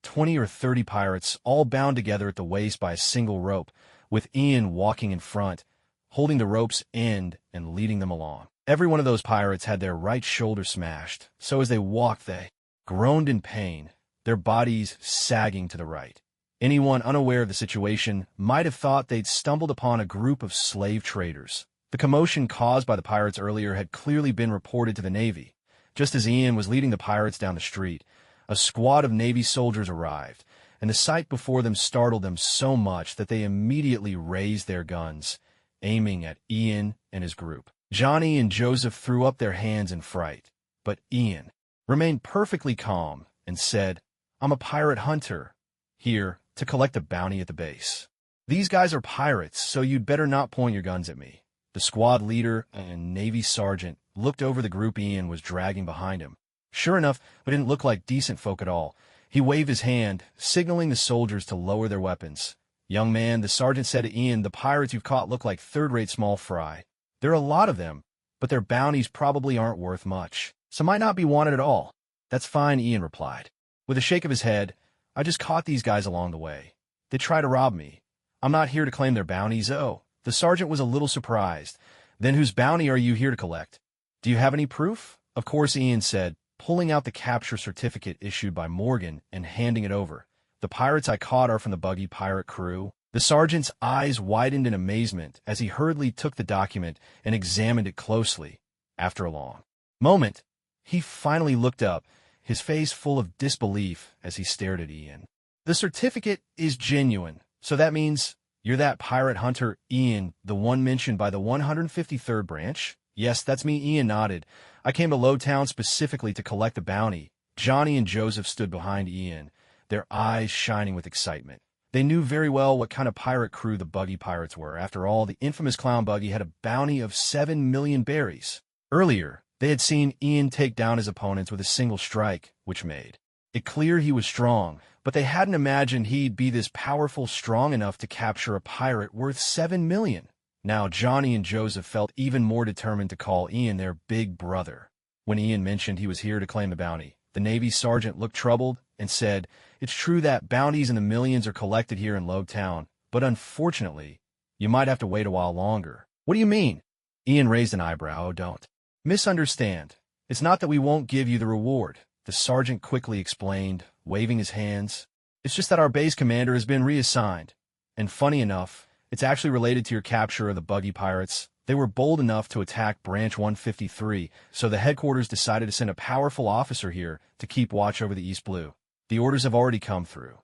20 or 30 pirates, all bound together at the waist by a single rope, with Ian walking in front, holding the rope's end and leading them along. Every one of those pirates had their right shoulder smashed, so as they walked they groaned in pain, their bodies sagging to the right. Anyone unaware of the situation might have thought they'd stumbled upon a group of slave traders. The commotion caused by the pirates earlier had clearly been reported to the Navy. Just as Ian was leading the pirates down the street, a squad of Navy soldiers arrived, and the sight before them startled them so much that they immediately raised their guns, aiming at Ian and his group. Johnny and Joseph threw up their hands in fright, but Ian remained perfectly calm and said, "I'm a pirate hunter, here to collect a bounty at the base. These guys are pirates, so you'd better not point your guns at me." The squad leader, a Navy sergeant, looked over the group Ian was dragging behind him. Sure enough, they didn't look like decent folk at all. He waved his hand, signaling the soldiers to lower their weapons. "Young man," the sergeant said to Ian, "the pirates you've caught look like third-rate small fry. There are a lot of them, but their bounties probably aren't worth much, so might not be wanted at all." "That's fine," Ian replied. With a shake of his head, I just caught these guys along the way. They try to rob me. I'm not here to claim their bounties." "Oh." The sergeant was a little surprised. "Then whose bounty are you here to collect? Do you have any proof?" "Of course," Ian said, pulling out the capture certificate issued by Morgan and handing it over. "The pirates I caught are from the buggy pirate crew." The sergeant's eyes widened in amazement as he hurriedly took the document and examined it closely. After a long moment, he finally looked up, his face full of disbelief as he stared at Ian. "The certificate is genuine, so that means you're that pirate hunter, Ian, the one mentioned by the 153rd branch?" "Yes, that's me," Ian nodded. "I came to Lowtown specifically to collect the bounty." Johnny and Joseph stood behind Ian, their eyes shining with excitement. They knew very well what kind of pirate crew the buggy pirates were. After all, the infamous clown buggy had a bounty of 7 million berries. Earlier, they had seen Ian take down his opponents with a single strike, which made it clear he was strong, but they hadn't imagined he'd be this powerful, strong enough to capture a pirate worth 7 million. Now Johnny and Joseph felt even more determined to call Ian their big brother. When Ian mentioned he was here to claim the bounty, the Navy sergeant looked troubled and said, "It's true that bounties in the millions are collected here in Lowtown, but unfortunately, you might have to wait a while longer." "What do you mean?" Ian raised an eyebrow. "Oh, don't misunderstand. It's not that we won't give you the reward," the sergeant quickly explained, waving his hands. "It's just that our base commander has been reassigned. And funny enough, it's actually related to your capture of the buggy pirates. They were bold enough to attack Branch 153, so the headquarters decided to send a powerful officer here to keep watch over the East Blue. The orders have already come through.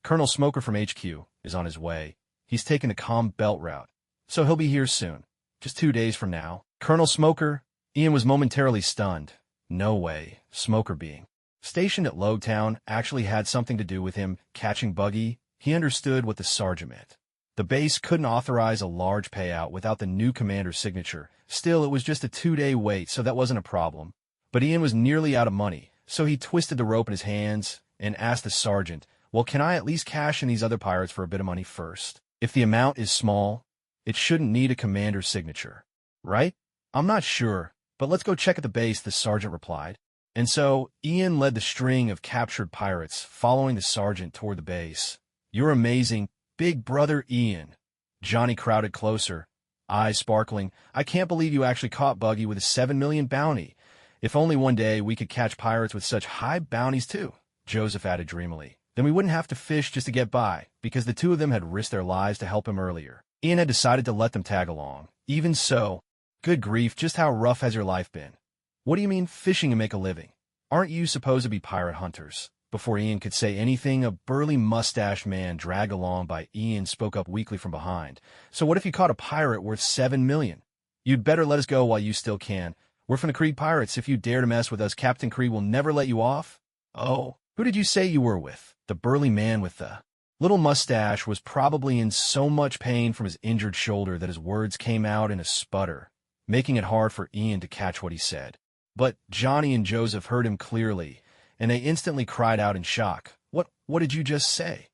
Colonel Smoker from HQ is on his way. He's taken the Calm Belt route, so he'll be here soon, just 2 days from now." "Colonel Smoker?" Ian was momentarily stunned. No way, Smoker being stationed at Lowtown actually had something to do with him catching Buggy. He understood what the sergeant meant. The base couldn't authorize a large payout without the new commander's signature. Still, it was just a 2-day wait, so that wasn't a problem. But Ian was nearly out of money, so he twisted the rope in his hands and asked the sergeant, "Well, can I at least cash in these other pirates for a bit of money first? If the amount is small, it shouldn't need a commander's signature, right?" "I'm not sure, but let's go check at the base," the sergeant replied. And so, Ian led the string of captured pirates, following the sergeant toward the base. "You're amazing, big brother Ian." Johnny crowded closer, eyes sparkling. "I can't believe you actually caught Buggy with a 7 million bounty. If only one day we could catch pirates with such high bounties too," Joseph added dreamily. "Then we wouldn't have to fish just to get by, because the two of them had risked their lives to help him earlier." Ian had decided to let them tag along. "Even so, good grief, just how rough has your life been?" "What do you mean, fishing and make a living? Aren't you supposed to be pirate hunters?" Before Ian could say anything, a burly mustached man dragged along by Ian spoke up weakly from behind. "So what if you caught a pirate worth 7 million? You'd better let us go while you still can. We're from the Creed Pirates. If you dare to mess with us, Captain Creed will never let you off." "Oh, who did you say you were with?" The burly man with the little mustache was probably in so much pain from his injured shoulder that his words came out in a sputter, making it hard for Ian to catch what he said. But Johnny and Joseph heard him clearly, and they instantly cried out in shock. What did you just say?"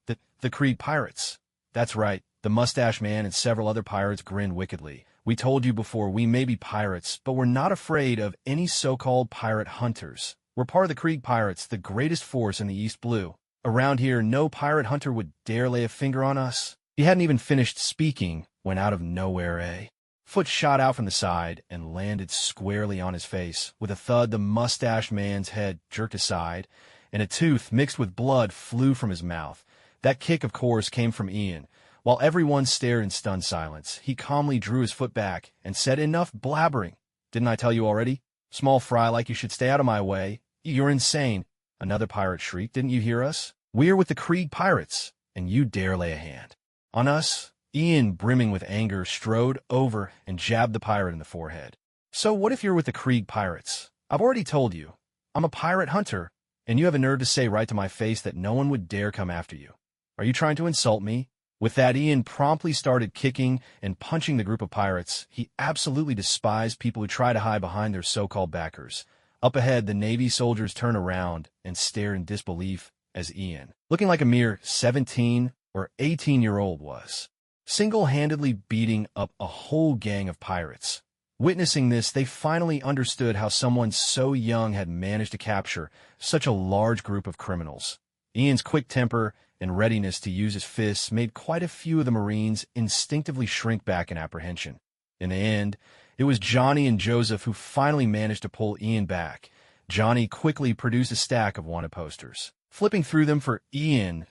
The Creed Pirates." "That's right." The mustache man and several other pirates grinned wickedly. "We told you before, we may be pirates, but we're not afraid of any so-called pirate hunters. We're part of the Creed Pirates, the greatest force in the East Blue. Around here, no pirate hunter would dare lay a finger on us." He hadn't even finished speaking when out of nowhere a foot shot out from the side and landed squarely on his face. With a thud, the mustached man's head jerked aside, and a tooth mixed with blood flew from his mouth. That kick, of course, came from Ian. While everyone stared in stunned silence, he calmly drew his foot back and said, "Enough blabbering. Didn't I tell you already? Small fry like you should stay out of my way. You're insane." Another pirate shrieked. "Didn't you hear us? We're with the Krieg Pirates, and you dare lay a hand on us?" Ian, brimming with anger, strode over and jabbed the pirate in the forehead. "So what if you're with the Krieg Pirates? I've already told you. I'm a pirate hunter, and you have a nerve to say right to my face that no one would dare come after you. Are you trying to insult me?" With that, Ian promptly started kicking and punching the group of pirates. He absolutely despised people who try to hide behind their so-called backers. Up ahead, the Navy soldiers turned around and stared in disbelief as Ian, looking like a mere 17 or 18-year-old, was single-handedly beating up a whole gang of pirates. Witnessing this, they finally understood how someone so young had managed to capture such a large group of criminals. Ian's quick temper and readiness to use his fists made quite a few of the Marines instinctively shrink back in apprehension. In the end, it was Johnny and Joseph who finally managed to pull Ian back. Johnny quickly produced a stack of wanted posters. Flipping through them for Ian,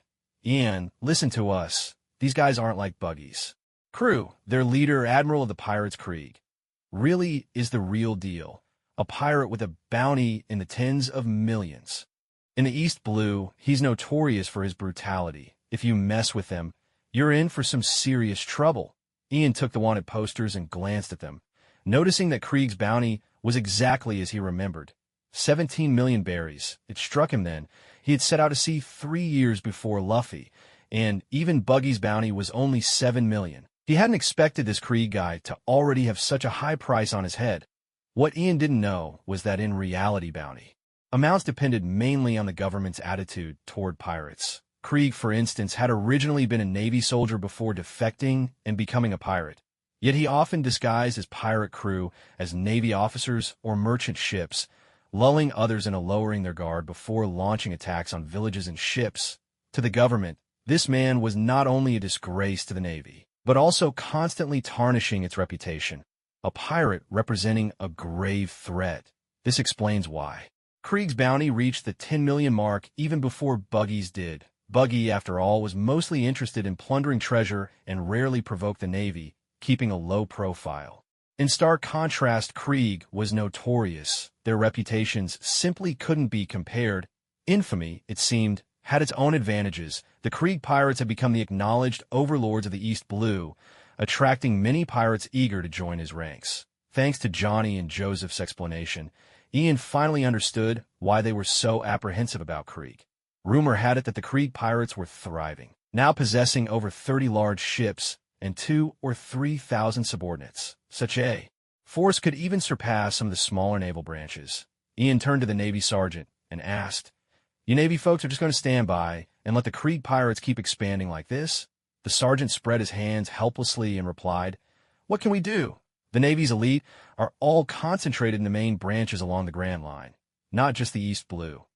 listen to us. These guys aren't like buggies. Crew, their leader, Admiral of the Pirates Krieg, really is the real deal. A pirate with a bounty in the tens of millions. In the East Blue, he's notorious for his brutality. If you mess with him, you're in for some serious trouble. Ian took the wanted posters and glanced at them, noticing that Krieg's bounty was exactly as he remembered. 17 million berries. It struck him then. He had set out to sea 3 years before Luffy, and even Buggy's bounty was only 7 million. He hadn't expected this Krieg guy to already have such a high price on his head. What Ian didn't know was that in reality bounty amounts depended mainly on the government's attitude toward pirates. Krieg, for instance, had originally been a Navy soldier before defecting and becoming a pirate. Yet he often disguised his pirate crew as Navy officers or merchant ships, lulling others into lowering their guard before launching attacks on villages and ships. To the government, this man was not only a disgrace to the Navy, but also constantly tarnishing its reputation. A pirate representing a grave threat. This explains why. Krieg's bounty reached the 10 million mark even before Buggy's did. Buggy, after all, was mostly interested in plundering treasure and rarely provoked the Navy, keeping a low profile. In stark contrast, Krieg was notorious. Their reputations simply couldn't be compared. Infamy, it seemed, had its own advantages. The Krieg pirates had become the acknowledged overlords of the East Blue, attracting many pirates eager to join his ranks. Thanks to Johnny and Joseph's explanation, Ian finally understood why they were so apprehensive about Krieg. Rumor had it that the Krieg pirates were thriving, now possessing over 30 large ships and 2,000 or 3,000 subordinates. Such a force could even surpass some of the smaller naval branches. Ian turned to the Navy sergeant and asked, "You Navy folks are just going to stand by and let the Krieg pirates keep expanding like this?" The sergeant spread his hands helplessly and replied, "What can we do? The Navy's elite are all concentrated in the main branches along the Grand Line, not just the East Blue.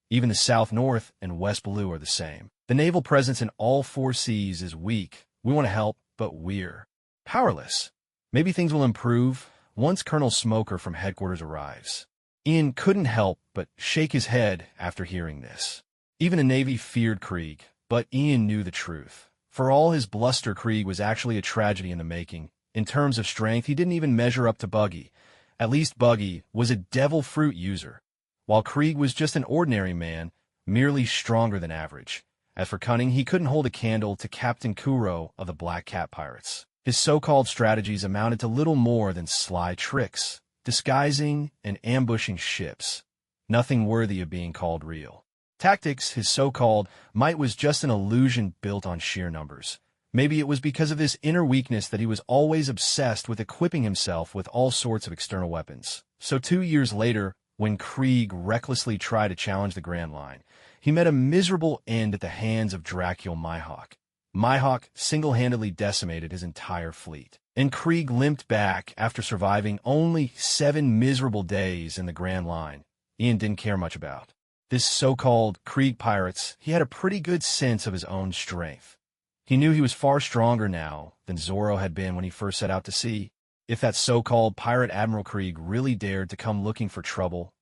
Even the South North and West Blue are the same. The naval presence in all 4 seas is weak. We want to help, but we're powerless. Maybe things will improve once Colonel Smoker from headquarters arrives." Ian couldn't help but shake his head after hearing this. Even the Navy feared Krieg, but Ian knew the truth. For all his bluster, Krieg was actually a tragedy in the making. In terms of strength, he didn't even measure up to Buggy. At least Buggy was a devil fruit user, while Krieg was just an ordinary man, merely stronger than average. As for cunning, he couldn't hold a candle to Captain Kuro of the Black Cat Pirates. His so-called strategies amounted to little more than sly tricks, disguising and ambushing ships. Nothing worthy of being called real. Tactics, his so-called might, was just an illusion built on sheer numbers. Maybe it was because of this inner weakness that he was always obsessed with equipping himself with all sorts of external weapons. So 2 years later, when Krieg recklessly tried to challenge the Grand Line, he met a miserable end at the hands of Dracul Mihawk. Mihawk single-handedly decimated his entire fleet, and Krieg limped back after surviving only 7 miserable days in the Grand Line. Ian didn't care much about this so-called Krieg pirates. He had a pretty good sense of his own strength. He knew he was far stronger now than Zoro had been when he first set out to sea. If that so-called pirate Admiral Krieg really dared to come looking for trouble,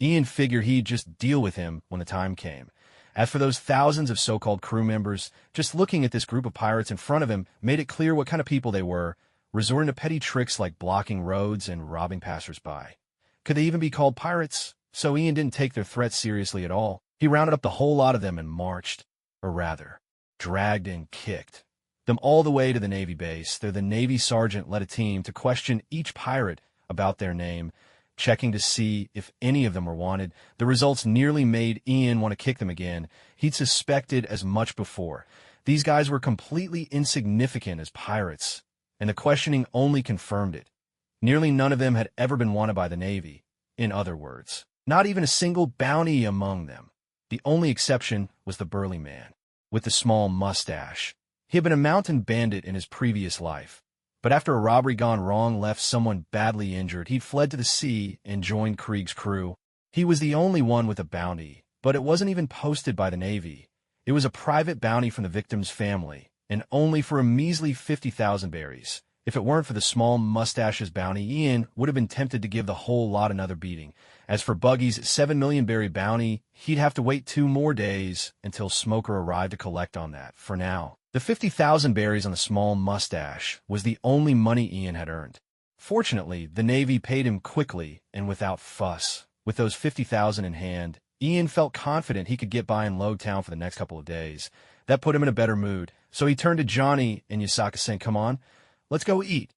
Ian figured he'd just deal with him when the time came. As for those thousands of so-called crew members, just looking at this group of pirates in front of him made it clear what kind of people they were, resorting to petty tricks like blocking roads and robbing passers-by. Could they even be called pirates? So Ian didn't take their threats seriously at all. He rounded up the whole lot of them and marched, or rather, dragged and kicked them all the way to the Navy base. There, the Navy sergeant led a team to question each pirate about their name, checking to see if any of them were wanted. The results nearly made Ian want to kick them again. He'd suspected as much before. These guys were completely insignificant as pirates, and the questioning only confirmed it. Nearly none of them had ever been wanted by the Navy. In other words, not even a single bounty among them. The only exception was the burly man with the small mustache. He had been a mountain bandit in his previous life, but after a robbery gone wrong left someone badly injured, he'd fled to the sea and joined Krieg's crew. He was the only one with a bounty, but it wasn't even posted by the Navy. It was a private bounty from the victim's family, and only for a measly 50,000 berries. If it weren't for the small mustache's bounty, Ian would have been tempted to give the whole lot another beating. As for Buggy's 7 million berry bounty, he'd have to wait 2 more days until Smoker arrived to collect on that. For now, the 50,000 berries on the small mustache was the only money Ian had earned. Fortunately, the Navy paid him quickly and without fuss. With those 50,000 in hand, Ian felt confident he could get by in Lowtown for the next couple of days. That put him in a better mood, so he turned to Johnny and Yasaka saying, "Come on, let's go eat."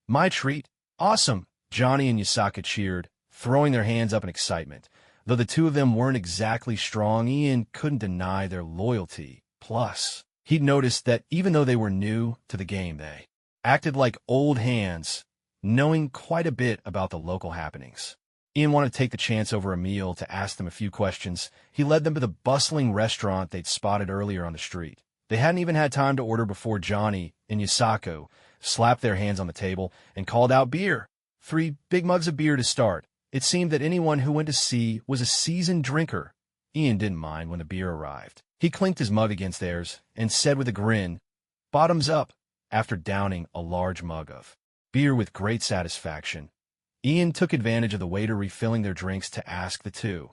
"My treat." "Awesome." Johnny and Yasaka cheered, throwing their hands up in excitement. Though the two of them weren't exactly strong, Ian couldn't deny their loyalty. Plus, he'd noticed that even though they were new to the game, they acted like old hands, knowing quite a bit about the local happenings. Ian wanted to take the chance over a meal to ask them a few questions. He led them to the bustling restaurant they'd spotted earlier on the street. They hadn't even had time to order before Johnny and Yasako slapped their hands on the table and called out beer. 3 big mugs of beer to start. It seemed that anyone who went to sea was a seasoned drinker. Ian didn't mind when the beer arrived. He clinked his mug against theirs and said with a grin, "Bottoms up," after downing a large mug of beer with great satisfaction. Ian took advantage of the waiter refilling their drinks to ask the two,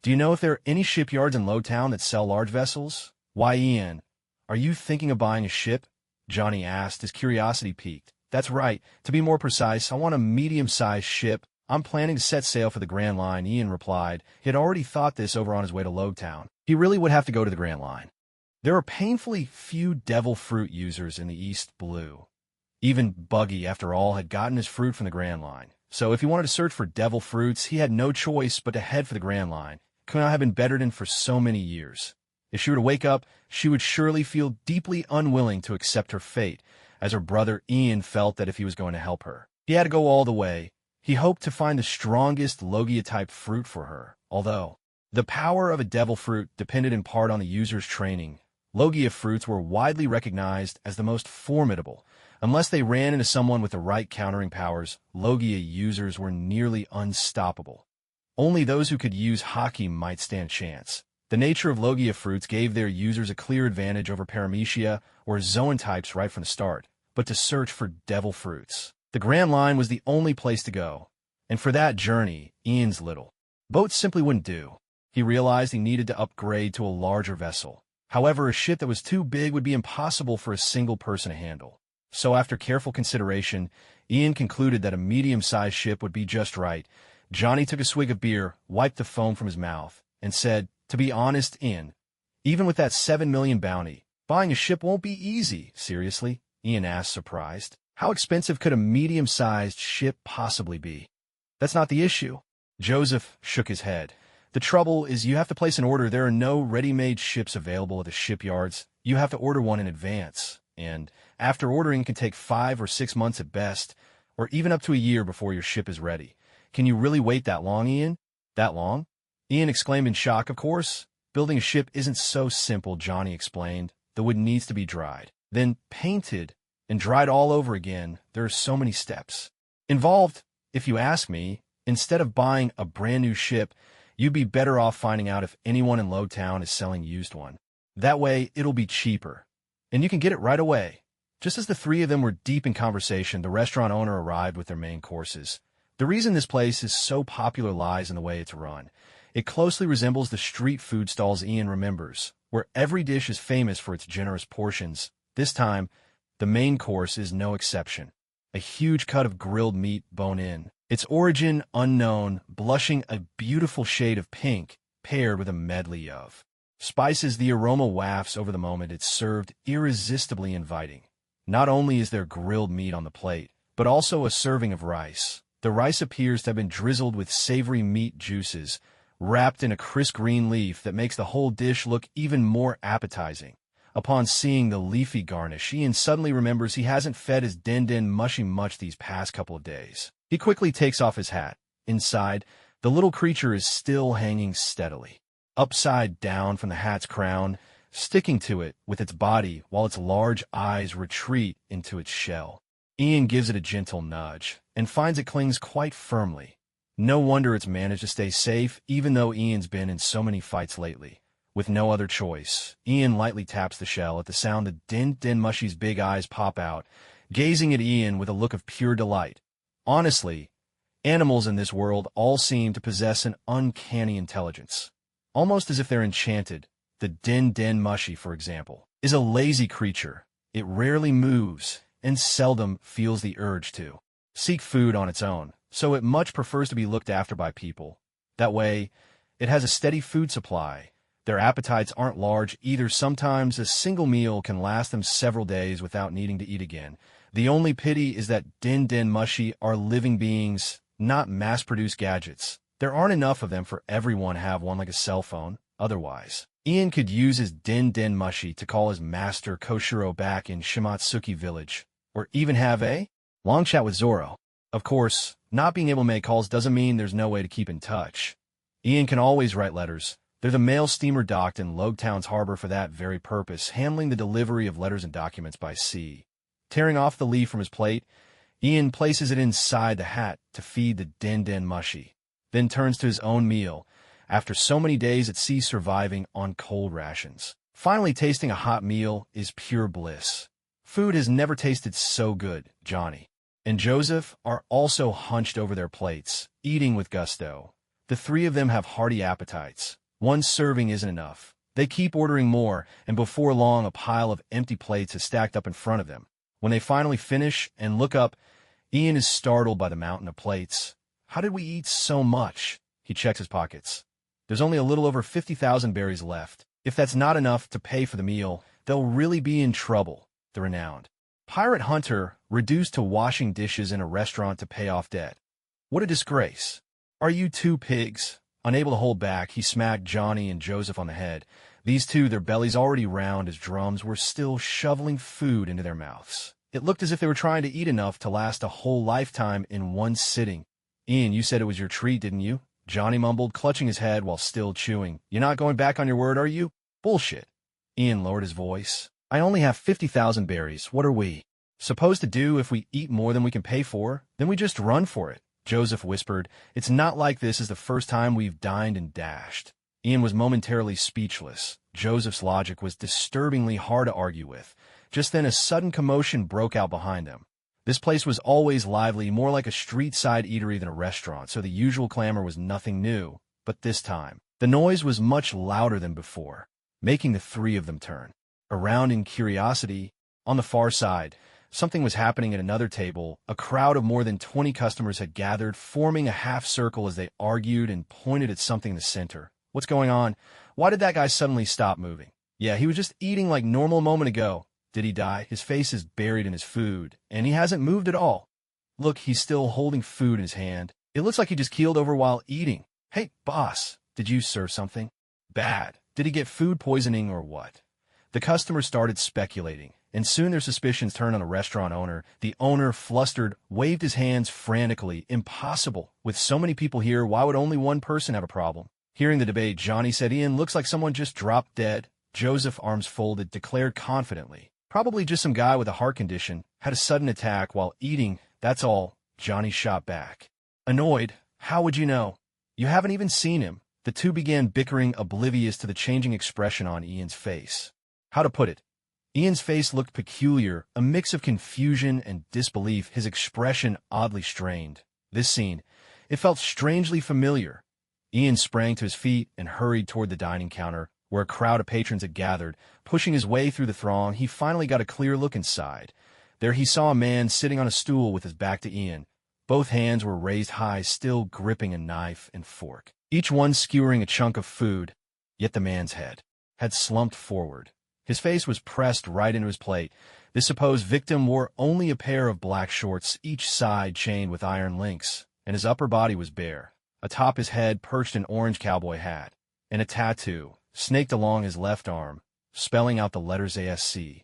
"Do you know if there are any shipyards in Lowtown that sell large vessels?" "Why, Ian, are you thinking of buying a ship?" Johnny asked, his curiosity piqued. "That's right. To be more precise, I want a medium-sized ship. I'm planning to set sail for the Grand Line," Ian replied. He had already thought this over on his way to Lowtown. He really would have to go to the Grand Line. There are painfully few devil fruit users in the East Blue. Even Buggy, after all, had gotten his fruit from the Grand Line. So if he wanted to search for devil fruits, he had no choice but to head for the Grand Line. Could not have been bettered in for so many years. If she were to wake up, she would surely feel deeply unwilling to accept her fate, as her brother Ian felt that if he was going to help her, he had to go all the way. He hoped to find the strongest Logia-type fruit for her, although the power of a devil fruit depended in part on the user's training. Logia fruits were widely recognized as the most formidable. Unless they ran into someone with the right countering powers, Logia users were nearly unstoppable. Only those who could use Haki might stand a chance. The nature of Logia fruits gave their users a clear advantage over Paramecia or Zoan types right from the start. But to search for devil fruits, the Grand Line was the only place to go. And for that journey, Ian's little boat simply wouldn't do. He realized he needed to upgrade to a larger vessel. However, a ship that was too big would be impossible for a single person to handle. So after careful consideration, Ian concluded that a medium-sized ship would be just right. Johnny took a swig of beer, wiped the foam from his mouth, and said, "To be honest, Ian, even with that 7 million bounty, buying a ship won't be easy." "Seriously?" Ian asked, surprised. "How expensive could a medium-sized ship possibly be?" "That's not the issue." Joseph shook his head. "The trouble is you have to place an order. There are no ready-made ships available at the shipyards. You have to order one in advance. And after ordering, it can take 5 or 6 months at best, or even up to a year before your ship is ready. Can you really wait that long, Ian?" "That long?" Ian exclaimed in shock. "Of course. Building a ship isn't so simple," Johnny explained. "The wood needs to be dried, then painted, and dried all over again. There are so many steps involved. If you ask me, instead of buying a brand new ship, you'd be better off finding out if anyone in Lowtown is selling used one. That way, it'll be cheaper. And you can get it right away." Just as the three of them were deep in conversation, the restaurant owner arrived with their main courses. The reason this place is so popular lies in the way it's run. It closely resembles the street food stalls Ian remembers, where every dish is famous for its generous portions. This time, the main course is no exception. A huge cut of grilled meat bone-in, its origin unknown, blushing a beautiful shade of pink, paired with a medley of spices. The aroma wafts over the moment it's served, irresistibly inviting. Not only is there grilled meat on the plate, but also a serving of rice. The rice appears to have been drizzled with savory meat juices, wrapped in a crisp green leaf that makes the whole dish look even more appetizing. Upon seeing the leafy garnish, Ian suddenly remembers he hasn't fed his den mushy much these past couple of days. He quickly takes off his hat. Inside, the little creature is still hanging steadily, upside down from the hat's crown, sticking to it with its body while its large eyes retreat into its shell. Ian gives it a gentle nudge and finds it clings quite firmly. No wonder it's managed to stay safe, even though Ian's been in so many fights lately. With no other choice, Ian lightly taps the shell. At the sound, the Din Mushy's big eyes pop out, gazing at Ian with a look of pure delight. Honestly, animals in this world all seem to possess an uncanny intelligence, almost as if they're enchanted. The Din Mushy, for example, is a lazy creature. It rarely moves and seldom feels the urge to seek food on its own, so it much prefers to be looked after by people. That way, it has a steady food supply. Their appetites aren't large either. Sometimes a single meal can last them several days without needing to eat again. The only pity is that Din Mushy are living beings, not mass-produced gadgets. There aren't enough of them for everyone to have one like a cell phone. Otherwise, Ian could use his Din Mushy to call his master Koshiro back in Shimatsuki village, or even have a long chat with Zoro. Of course, not being able to make calls doesn't mean there's no way to keep in touch. Ian can always write letters. There's a mail steamer docked in Logetown's harbor for that very purpose, handling the delivery of letters and documents by sea. Tearing off the leaf from his plate, Ian places it inside the hat to feed the Din Mushy, then turns to his own meal, after so many days at sea surviving on cold rations. Finally tasting a hot meal is pure bliss. Food has never tasted so good. Johnny and Joseph are also hunched over their plates, eating with gusto. The three of them have hearty appetites. One serving isn't enough. They keep ordering more, and before long a pile of empty plates is stacked up in front of them. When they finally finish and look up, Ian is startled by the mountain of plates. How did we eat so much? He checks his pockets. There's only a little over 50,000 berries left. If that's not enough to pay for the meal, they'll really be in trouble. The renowned pirate hunter reduced to washing dishes in a restaurant to pay off debt. What a disgrace. Are you two pigs? Unable to hold back, he smacked Johnny and Joseph on the head. These two, their bellies already round as drums, were still shoveling food into their mouths. It looked as if they were trying to eat enough to last a whole lifetime in one sitting. Ian, you said it was your treat, didn't you? Johnny mumbled, clutching his head while still chewing. You're not going back on your word, are you? Bullshit. Ian lowered his voice. I only have 50,000 berries. What are we supposed to do if we eat more than we can pay for? Then we just run for it. Joseph whispered, It's not like this is the first time we've dined and dashed. Ian was momentarily speechless. Joseph's logic was disturbingly hard to argue with. Just then a sudden commotion broke out behind them. This place was always lively, more like a street-side eatery than a restaurant, so the usual clamor was nothing new. But this time, the noise was much louder than before, making the three of them turn around in curiosity. On the far side, something was happening at another table. A crowd of more than 20 customers had gathered, forming a half circle as they argued and pointed at something in the center. What's going on? Why did that guy suddenly stop moving? Yeah, he was just eating like normal a moment ago. Did he die? His face is buried in his food, and he hasn't moved at all. Look, he's still holding food in his hand. It looks like he just keeled over while eating. Hey, boss, did you serve something bad? Did he get food poisoning or what? The customers started speculating, and soon their suspicions turned on the restaurant owner. The owner, flustered, waved his hands frantically. Impossible. With so many people here, why would only one person have a problem? Hearing the debate, Johnny said, Ian, looks like someone just dropped dead. Joseph, arms folded, declared confidently. Probably just some guy with a heart condition. Had a sudden attack while eating, that's all. Johnny shot back. Annoyed, how would you know? You haven't even seen him. The two began bickering, oblivious to the changing expression on Ian's face. How to put it? Ian's face looked peculiar, a mix of confusion and disbelief, his expression oddly strained. This scene, it felt strangely familiar. Ian sprang to his feet and hurried toward the dining counter, where a crowd of patrons had gathered. Pushing his way through the throng, he finally got a clear look inside. There he saw a man sitting on a stool with his back to Ian. Both hands were raised high, still gripping a knife and fork, each one skewering a chunk of food. Yet the man's head had slumped forward. His face was pressed right into his plate. The supposed victim wore only a pair of black shorts, each side chained with iron links, and his upper body was bare. Atop his head perched an orange cowboy hat, and a tattoo snaked along his left arm, spelling out the letters ASC.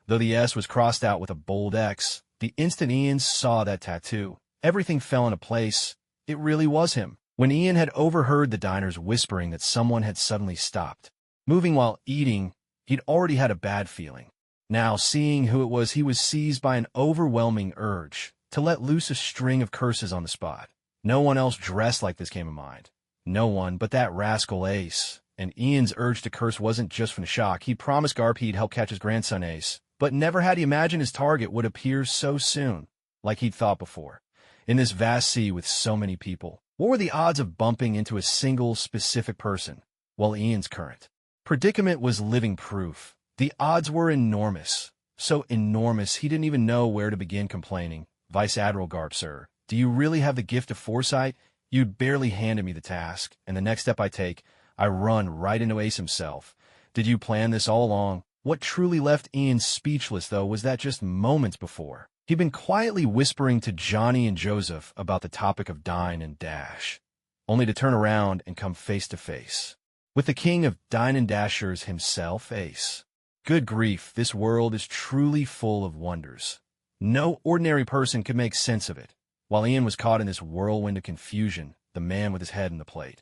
Though the S was crossed out with a bold X, the instant Ian saw that tattoo, everything fell into place. It really was him. When Ian had overheard the diners whispering that someone had suddenly stopped moving while eating, he'd already had a bad feeling. Now, seeing who it was, he was seized by an overwhelming urge to let loose a string of curses on the spot. No one else dressed like this came to mind. No one but that rascal Ace. and Ian's urge to curse wasn't just from the shock. He promised Garp he'd help catch his grandson Ace, but never had he imagined his target would appear so soon, like he'd thought before. In this vast sea with so many people, what were the odds of bumping into a single specific person? Well, Ian's current predicament was living proof. The odds were enormous. So enormous he didn't even know where to begin complaining. Vice Admiral Garp, sir, do you really have the gift of foresight? You'd barely handed me the task, and the next step I take, I run right into Ace himself. Did you plan this all along? What truly left Ian speechless, though, was that just moments before, he'd been quietly whispering to Johnny and Joseph about the topic of Dine and Dash, only to turn around and come face to face with the king of Dine and Dashers himself, Ace. Good grief, this world is truly full of wonders. No ordinary person could make sense of it. While Ian was caught in this whirlwind of confusion, the man with his head in the plate,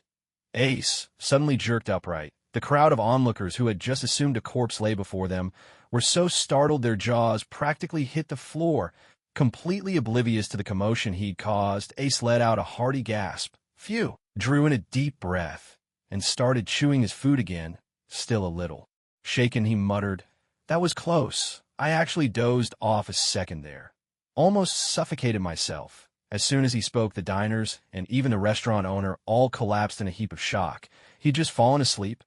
Ace, suddenly jerked upright. The crowd of onlookers who had just assumed a corpse lay before them were so startled their jaws practically hit the floor. Completely oblivious to the commotion he'd caused, Ace let out a hearty gasp. Phew! Drew in a deep breath and started chewing his food again, still a little shaken. He muttered, "That was close. I actually dozed off a second there. Almost suffocated myself." As soon as he spoke, the diners and even the restaurant owner all collapsed in a heap of shock. He'd just fallen asleep.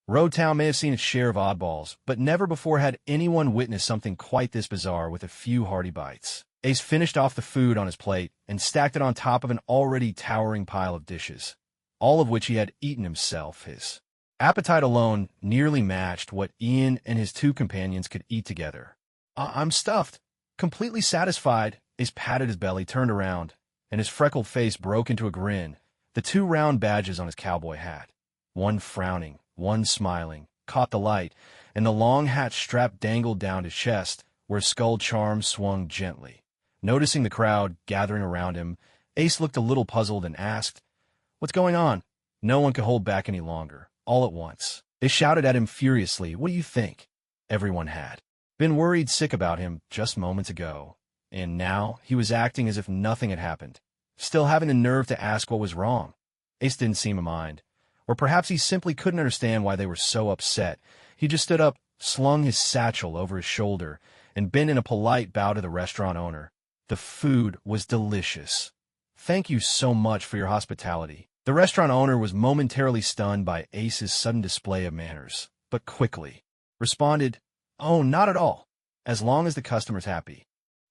Roadtown may have seen its share of oddballs, but never before had anyone witnessed something quite this bizarre with a few hearty bites. Ace finished off the food on his plate and stacked it on top of an already towering pile of dishes, all of which he had eaten himself. His appetite alone nearly matched what Ian and his two companions could eat together. I'm stuffed. Completely satisfied, Ace patted his belly, turned around, and his freckled face broke into a grin. The two round badges on his cowboy hat, one frowning, one smiling, caught the light, and the long hat strap dangled down his chest, where his skull charm swung gently. Noticing the crowd gathering around him, Ace looked a little puzzled and asked, "What's going on?" No one could hold back any longer. All at once, they shouted at him furiously, "What do you think?" Everyone had been worried sick about him just moments ago, and now he was acting as if nothing had happened, still having the nerve to ask what was wrong. Ace didn't seem to mind, or perhaps he simply couldn't understand why they were so upset. He just stood up, slung his satchel over his shoulder, and bent in a polite bow to the restaurant owner. The food was delicious. "Thank you so much for your hospitality." The restaurant owner was momentarily stunned by Ace's sudden display of manners, but quickly responded, "Oh, not at all. As long as the customer's happy."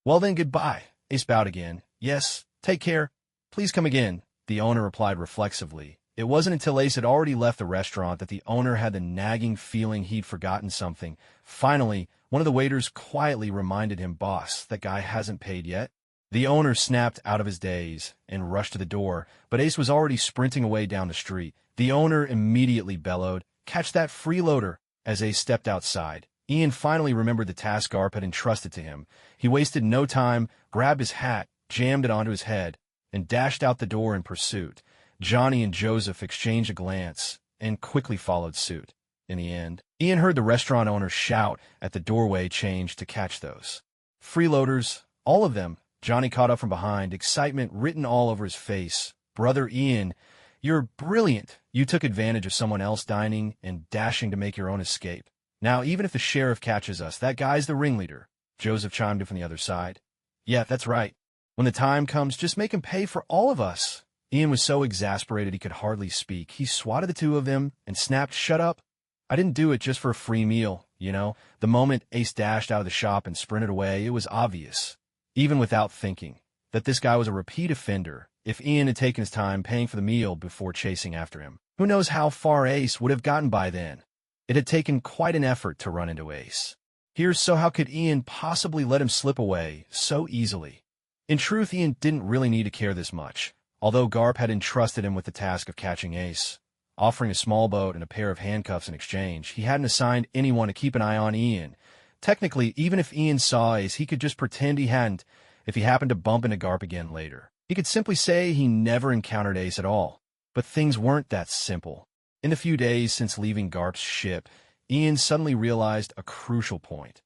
"Well then, goodbye." Ace bowed again. "Yes, take care. Please come again," the owner replied reflexively. It wasn't until Ace had already left the restaurant that the owner had the nagging feeling he'd forgotten something. Finally, one of the waiters quietly reminded him, "Boss, that guy hasn't paid yet." The owner snapped out of his daze and rushed to the door, but Ace was already sprinting away down the street. The owner immediately bellowed, "Catch that freeloader!" As Ace stepped outside, Ian finally remembered the task Garp had entrusted to him. He wasted no time, grabbed his hat, jammed it onto his head, and dashed out the door in pursuit. Johnny and Joseph exchanged a glance and quickly followed suit. In the end, Ian heard the restaurant owner shout at the doorway change to catch those freeloaders, all of them. Johnny caught up from behind, excitement written all over his face. "Brother Ian, you're brilliant. You took advantage of someone else dining and dashing to make your own escape. Now, even if the sheriff catches us, that guy's the ringleader." Joseph chimed in from the other side. "Yeah, that's right. When the time comes, just make him pay for all of us." Ian was so exasperated he could hardly speak. He swatted the two of them and snapped, "Shut up. I didn't do it just for a free meal, you know." The moment Ace dashed out of the shop and sprinted away, it was obvious, even without thinking, that this guy was a repeat offender. If Ian had taken his time paying for the meal before chasing after him, who knows how far Ace would have gotten by then. It had taken quite an effort to run into Ace. So how could Ian possibly let him slip away so easily? In truth, Ian didn't really need to care this much, although Garp had entrusted him with the task of catching Ace, offering a small boat and a pair of handcuffs in exchange. He hadn't assigned anyone to keep an eye on Ian. Technically, even if Ian saw Ace, he could just pretend he hadn't. If he happened to bump into Garp again later, he could simply say he never encountered Ace at all. But things weren't that simple. In the few days since leaving Garp's ship, Ian suddenly realized a crucial point.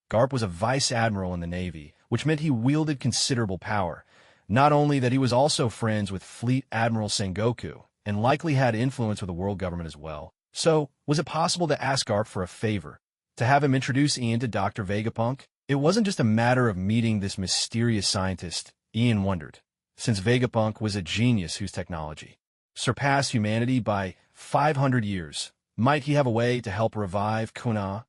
Garp was a vice admiral in the Navy, which meant he wielded considerable power. Not only that, he was also friends with Fleet Admiral Sengoku, and likely had influence with the world government as well. So, was it possible to ask Garp for a favor? To have him introduce Ian to Dr. Vegapunk? It wasn't just a matter of meeting this mysterious scientist, Ian wondered, since Vegapunk was a genius whose technology surpassed humanity by 500 years. Might he have a way to help revive Kuna?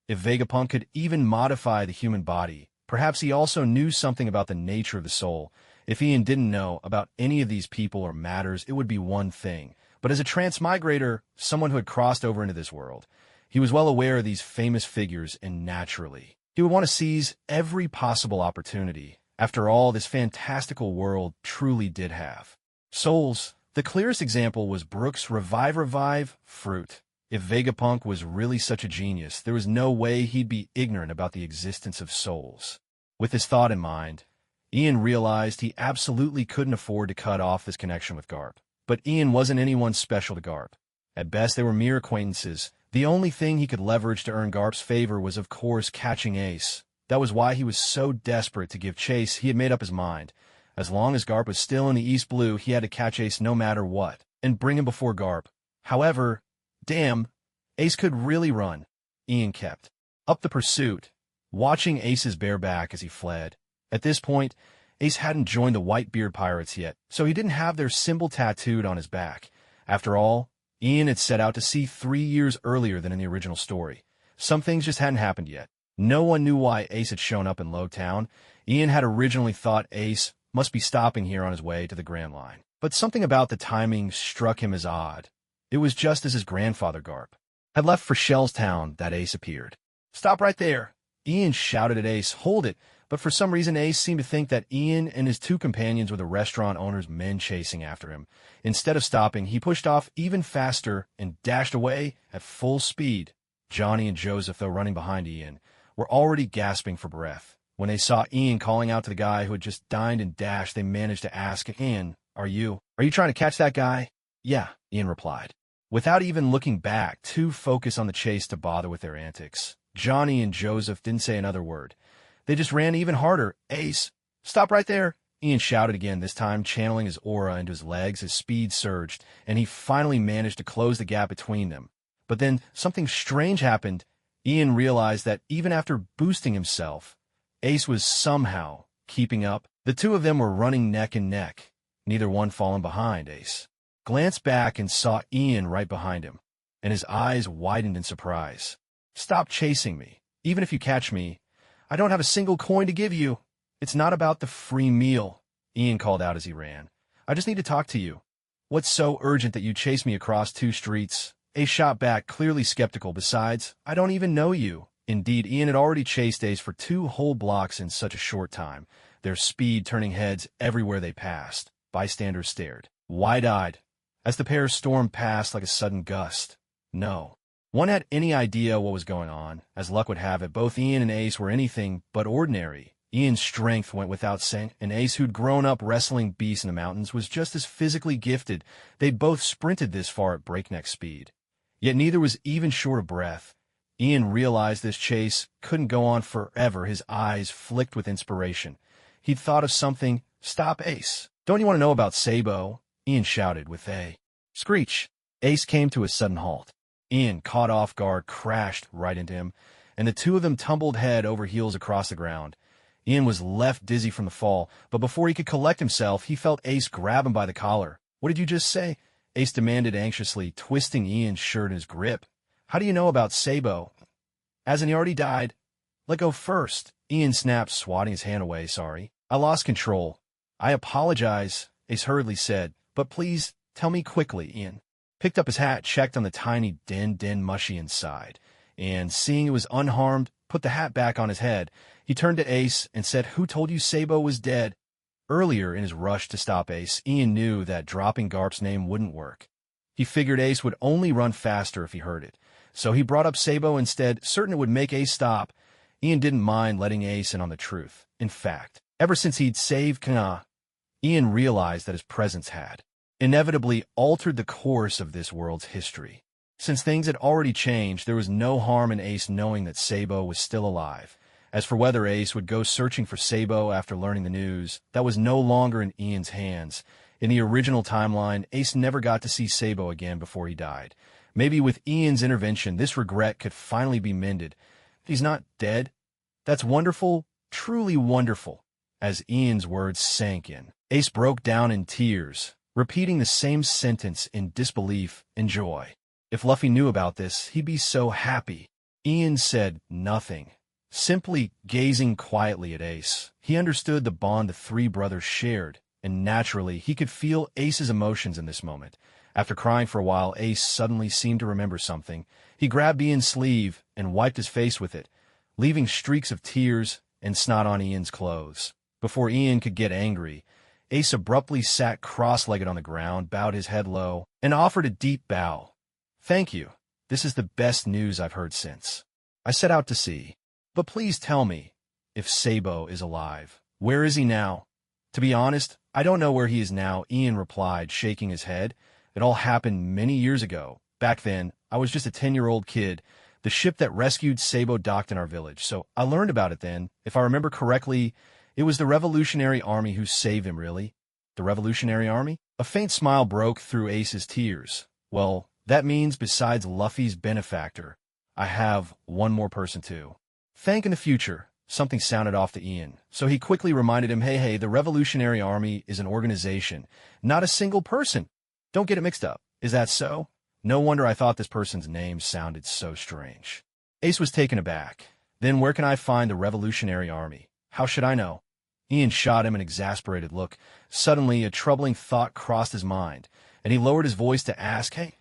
If Vegapunk could even modify the human body, perhaps he also knew something about the nature of the soul. If Ian didn't know about any of these people or matters, it would be one thing. But as a transmigrator, someone who had crossed over into this world, he was well aware of these famous figures, and naturally, he would want to seize every possible opportunity. After all, this fantastical world truly did have souls. The clearest example was Brooks' Revive fruit. If Vegapunk was really such a genius, there was no way he'd be ignorant about the existence of souls. With this thought in mind, Ian realized he absolutely couldn't afford to cut off his connection with Garp. But Ian wasn't anyone special to Garp. At best, they were mere acquaintances. The only thing he could leverage to earn Garp's favor was, of course, catching Ace. That was why he was so desperate to give chase. He had made up his mind. As long as Garp was still in the East Blue, he had to catch Ace no matter what, and bring him before Garp. However, damn, Ace could really run. Ian kept up the pursuit, watching Ace's bare back as he fled. At this point, Ace hadn't joined the Whitebeard Pirates yet, so he didn't have their symbol tattooed on his back. After all, Ian had set out to sea 3 years earlier than in the original story. Some things just hadn't happened yet. No one knew why Ace had shown up in Lowtown. Ian had originally thought Ace must be stopping here on his way to the Grand Line. But something about the timing struck him as odd. It was just as his grandfather Garp had left for Shellstown that Ace appeared. "Stop right there!" Ian shouted at Ace. "Hold it!" But for some reason, Ace seemed to think that Ian and his two companions were the restaurant owner's men chasing after him. Instead of stopping, he pushed off even faster and dashed away at full speed. Johnny and Joseph, though running behind Ian, were already gasping for breath. When they saw Ian calling out to the guy who had just dined and dashed, they managed to ask, "Ian, are you trying to catch that guy?" "Yeah," Ian replied, without even looking back, too focused on the chase to bother with their antics. Johnny and Joseph didn't say another word. They just ran even harder. "Ace, stop right there!" Ian shouted again, this time channeling his aura into his legs. His speed surged, and he finally managed to close the gap between them. But then something strange happened. Ian realized that even after boosting himself, Ace was somehow keeping up. The two of them were running neck and neck, neither one falling behind. Ace glanced back and saw Ian right behind him, and his eyes widened in surprise. "Stop chasing me. Even if you catch me, I don't have a single coin to give you." "It's not about the free meal," Ian called out as he ran. "I just need to talk to you." "What's so urgent that you chase me across 2 streets?" Ace shot back, clearly skeptical. "Besides, I don't even know you." Indeed, Ian had already chased Ace for 2 whole blocks in such a short time, their speed turning heads everywhere they passed. Bystanders stared, wide-eyed, as the pair stormed past like a sudden gust. No one had any idea what was going on. As luck would have it, both Ian and Ace were anything but ordinary. Ian's strength went without saying, and Ace, who'd grown up wrestling beasts in the mountains, was just as physically gifted. They both sprinted this far at breakneck speed. Yet neither was even short of breath. Ian realized this chase couldn't go on forever. His eyes flicked with inspiration. He'd thought of something. "Stop, Ace. Don't you want to know about Sabo?" Ian shouted with a screech. Ace came to a sudden halt. Ian, caught off guard, crashed right into him, and the two of them tumbled head over heels across the ground. Ian was left dizzy from the fall, but before he could collect himself, he felt Ace grab him by the collar. "What did you just say?" Ace demanded anxiously, twisting Ian's shirt in his grip. "How do you know about Sabo?" "As in he already died." "Let go first," Ian snapped, swatting his hand away. "Sorry, I lost control." "I apologize," Ace hurriedly said, "but please tell me quickly." Ian picked up his hat, checked on the tiny den mushy inside, and seeing it was unharmed, put the hat back on his head. He turned to Ace and said, "Who told you Sabo was dead?" Earlier, in his rush to stop Ace, Ian knew that dropping Garp's name wouldn't work. He figured Ace would only run faster if he heard it, so he brought up Sabo instead, certain it would make Ace stop. Ian didn't mind letting Ace in on the truth. In fact, ever since he'd saved Kana, Ian realized that his presence had inevitably altered the course of this world's history. Since things had already changed, there was no harm in Ace knowing that Sabo was still alive. As for whether Ace would go searching for Sabo after learning the news, that was no longer in Ian's hands. In the original timeline, Ace never got to see Sabo again before he died. Maybe with Ian's intervention, this regret could finally be mended. He's not dead. That's wonderful, truly wonderful. As Ian's words sank in, Ace broke down in tears, repeating the same sentence in disbelief and joy. If Luffy knew about this, he'd be so happy. Ian said nothing, simply gazing quietly at Ace. He understood the bond the three brothers shared, and naturally, he could feel Ace's emotions in this moment. After crying for a while, Ace suddenly seemed to remember something. He grabbed Ian's sleeve and wiped his face with it, leaving streaks of tears and snot on Ian's clothes. Before Ian could get angry, Ace abruptly sat cross-legged on the ground, bowed his head low, and offered a deep bow. "Thank you. This is the best news I've heard since I set out to sea. But please tell me if Sabo is alive. Where is he now?" "To be honest, I don't know where he is now," Ian replied, shaking his head. "It all happened many years ago. Back then, I was just a 10-year-old kid. The ship that rescued Sabo docked in our village, so I learned about it then. If I remember correctly, it was the Revolutionary Army who saved him, really." "The Revolutionary Army?" A faint smile broke through Ace's tears. "Well, that means besides Luffy's benefactor, I have one more person to thank in the future." Something sounded off to Ian, so he quickly reminded him, hey, the Revolutionary Army is an organization, not a single person. Don't get it mixed up. Is that so? No wonder I thought this person's name sounded so strange. Ace was taken aback. "Then where can I find the Revolutionary Army? How should I know?" Ian shot him an exasperated look. Suddenly, a troubling thought crossed his mind, and he lowered his voice to ask, "Hey,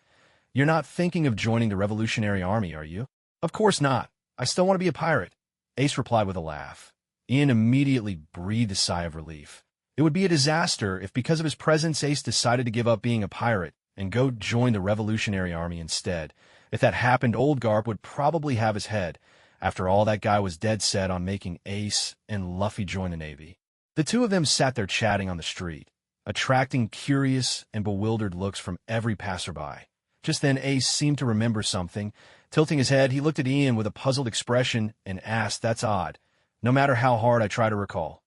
you're not thinking of joining the Revolutionary Army, are you?" "Of course not. I still want to be a pirate," Ace replied with a laugh. Ian immediately breathed a sigh of relief. It would be a disaster if because of his presence Ace decided to give up being a pirate and go join the Revolutionary Army instead. If that happened, old Garp would probably have his head. After all, that guy was dead set on making Ace and Luffy join the Navy. The two of them sat there chatting on the street, attracting curious and bewildered looks from every passerby. Just then, Ace seemed to remember something. Tilting his head, he looked at Ian with a puzzled expression and asked, "That's odd. No matter how hard I try to recall,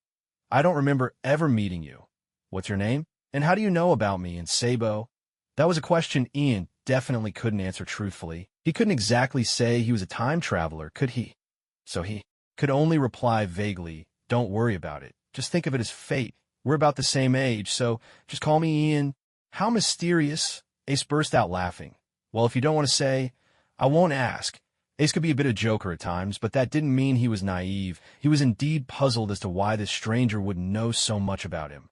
I don't remember ever meeting you. What's your name? And how do you know about me and Sabo?" That was a question Ian definitely couldn't answer truthfully. He couldn't exactly say he was a time traveler, could he? So he could only reply vaguely, "Don't worry about it. Just think of it as fate. We're about the same age, so just call me Ian." "How mysterious." Ace burst out laughing. "Well, if you don't want to say, I won't ask." Ace could be a bit of a joker at times, but that didn't mean he was naive. He was indeed puzzled as to why this stranger would know so much about him.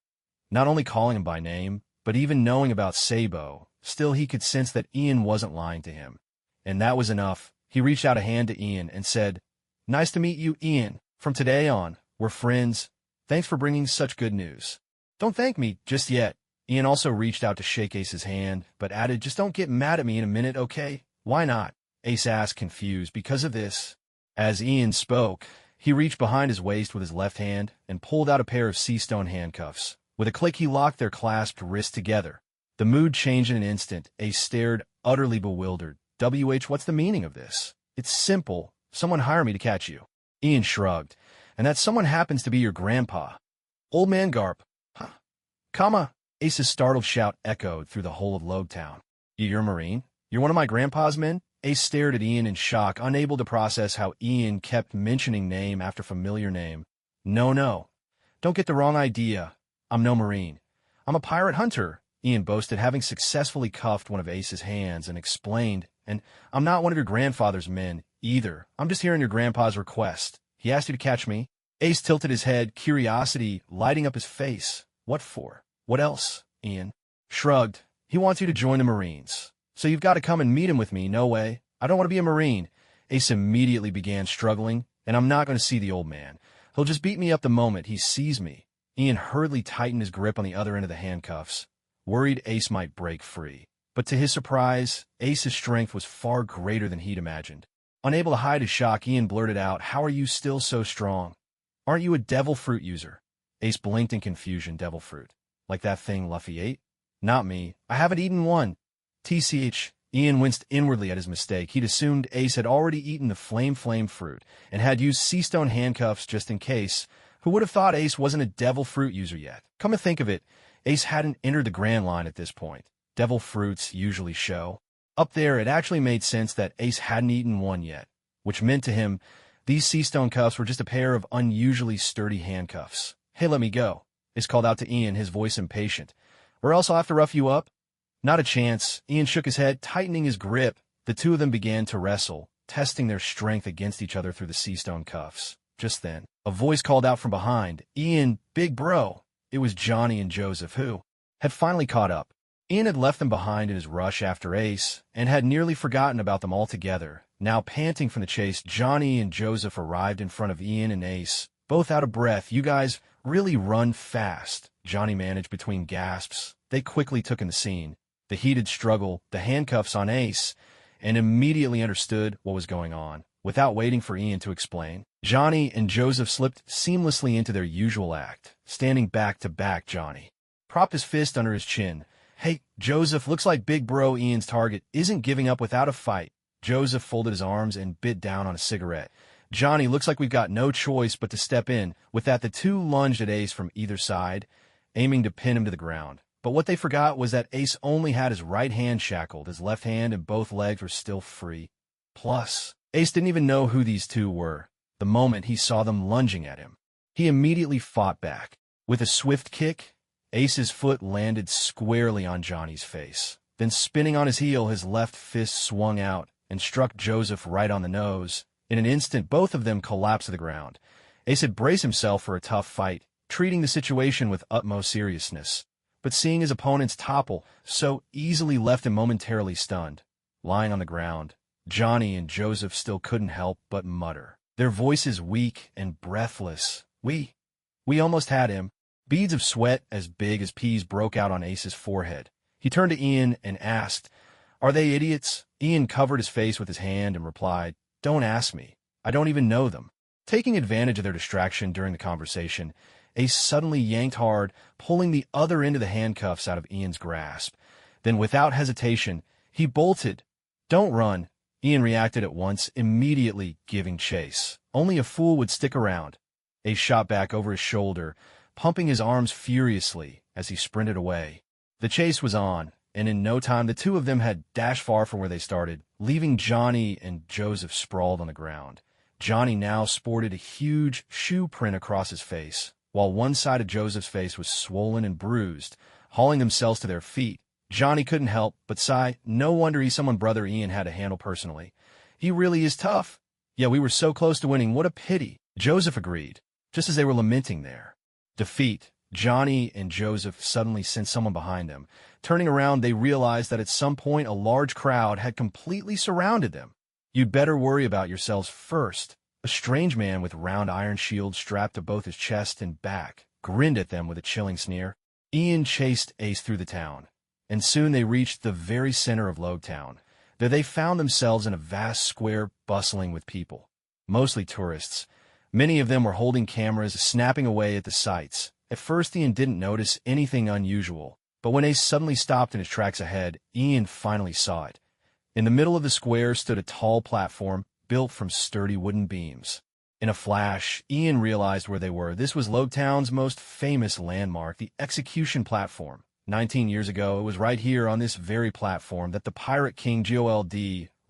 Not only calling him by name, but even knowing about Sabo. Still, he could sense that Ian wasn't lying to him. And that was enough. He reached out a hand to Ian and said, "Nice to meet you, Ian. From today on, we're friends. Thanks for bringing such good news." "Don't thank me just yet." Ian also reached out to shake Ace's hand, but added, "Just don't get mad at me in a minute, okay?" "Why not?" Ace asked, confused. "Because of this." As Ian spoke, he reached behind his waist with his left hand and pulled out a pair of sea-stone handcuffs. With a click, he locked their clasped wrists together. The mood changed in an instant. Ace stared, utterly bewildered. What's the meaning of this?" "It's simple. Someone hired me to catch you." Ian shrugged. "And that someone happens to be your grandpa." "Old man Garp." "Huh? Comma." Ace's startled shout echoed through the whole of Logtown. "You're a Marine? You're one of my grandpa's men?" Ace stared at Ian in shock, unable to process how Ian kept mentioning name after familiar name. No. Don't get the wrong idea. I'm no Marine. I'm a pirate hunter," Ian boasted, having successfully cuffed one of Ace's hands, and explained, "And I'm not one of your grandfather's men, either. I'm just hearing your grandpa's request. He asked you to catch me." Ace tilted his head, curiosity lighting up his face. "What for? What else?" Ian shrugged. "He wants you to join the Marines. So you've got to come and meet him with me. No way. I don't want to be a Marine." Ace immediately began struggling, "and I'm not going to see the old man. He'll just beat me up the moment he sees me." Ian hurriedly tightened his grip on the other end of the handcuffs, worried Ace might break free. But to his surprise, Ace's strength was far greater than he'd imagined. Unable to hide his shock, Ian blurted out, "How are you still so strong? Aren't you a devil fruit user?" Ace blinked in confusion. "Devil fruit? Like that thing Luffy ate?" "Not me. I haven't eaten one." TCH. Ian winced inwardly at his mistake. He'd assumed Ace had already eaten the flame fruit and had used sea-stone handcuffs just in case. Who would have thought Ace wasn't a devil fruit user yet? Come to think of it, Ace hadn't entered the Grand Line at this point. Devil fruits usually show Up there, it actually made sense that Ace hadn't eaten one yet, which meant to him these sea stone cuffs were just a pair of unusually sturdy handcuffs. "Hey, let me go," Ace called out to Ian, his voice impatient. "Or else I'll have to rough you up." "Not a chance." Ian shook his head, tightening his grip. The two of them began to wrestle, testing their strength against each other through the sea stone cuffs. Just then, a voice called out from behind, "Ian, big bro." It was Johnny and Joseph, who had finally caught up. Ian had left them behind in his rush after Ace, and had nearly forgotten about them altogether. Now panting from the chase, Johnny and Joseph arrived in front of Ian and Ace, both out of breath. "You guys really run fast," Johnny managed between gasps. They quickly took in the scene, the heated struggle, the handcuffs on Ace, and immediately understood what was going on. Without waiting for Ian to explain, Johnny and Joseph slipped seamlessly into their usual act, standing back to back. Johnny propped his fist under his chin. "Hey, Joseph, looks like big bro Ian's target isn't giving up without a fight." Joseph folded his arms and bit down on a cigarette. "Johnny, looks like we've got no choice but to step in." With that, the two lunged at Ace from either side, aiming to pin him to the ground. But what they forgot was that Ace only had his right hand shackled. His left hand and both legs were still free. Plus, Ace didn't even know who these two were. The moment he saw them lunging at him, he immediately fought back. With a swift kick, Ace's foot landed squarely on Johnny's face. Then, spinning on his heel, his left fist swung out and struck Joseph right on the nose. In an instant, both of them collapsed to the ground. Ace had braced himself for a tough fight, treating the situation with utmost seriousness. But seeing his opponents topple so easily left him momentarily stunned. Lying on the ground, Johnny and Joseph still couldn't help but mutter, their voices weak and breathless. We almost had him." Beads of sweat as big as peas broke out on Ace's forehead. He turned to Ian and asked, "Are they idiots?" Ian covered his face with his hand and replied, "Don't ask me. I don't even know them." Taking advantage of their distraction during the conversation, Ace suddenly yanked hard, pulling the other end of the handcuffs out of Ian's grasp. Then, without hesitation, he bolted. "Don't run." Ian reacted at once, immediately giving chase. Only a fool would stick around. Ace shot back over his shoulder, pumping his arms furiously as he sprinted away. The chase was on, and in no time the two of them had dashed far from where they started, leaving Johnny and Joseph sprawled on the ground. Johnny now sported a huge shoe print across his face, while one side of Joseph's face was swollen and bruised. Hauling themselves to their feet, Johnny couldn't help but sigh. No wonder he's someone brother Ian had to handle personally. "He really is tough." "Yeah, we were so close to winning. What a pity," Joseph agreed, just as they were lamenting their defeat. Johnny and Joseph suddenly sensed someone behind them. Turning around, they realized that at some point a large crowd had completely surrounded them. "You'd better worry about yourselves first." A strange man with round iron shields strapped to both his chest and back grinned at them with a chilling sneer. Ian chased Ace through the town, and soon they reached the very center of Logtown. There they found themselves in a vast square bustling with people, mostly tourists. Many of them were holding cameras, snapping away at the sights. At first, Ian didn't notice anything unusual, but when Ace suddenly stopped in his tracks ahead, Ian finally saw it. In the middle of the square stood a tall platform built from sturdy wooden beams. In a flash, Ian realized where they were. This was Logtown's most famous landmark, the execution platform. 19 years ago, it was right here on this very platform that the pirate king Gold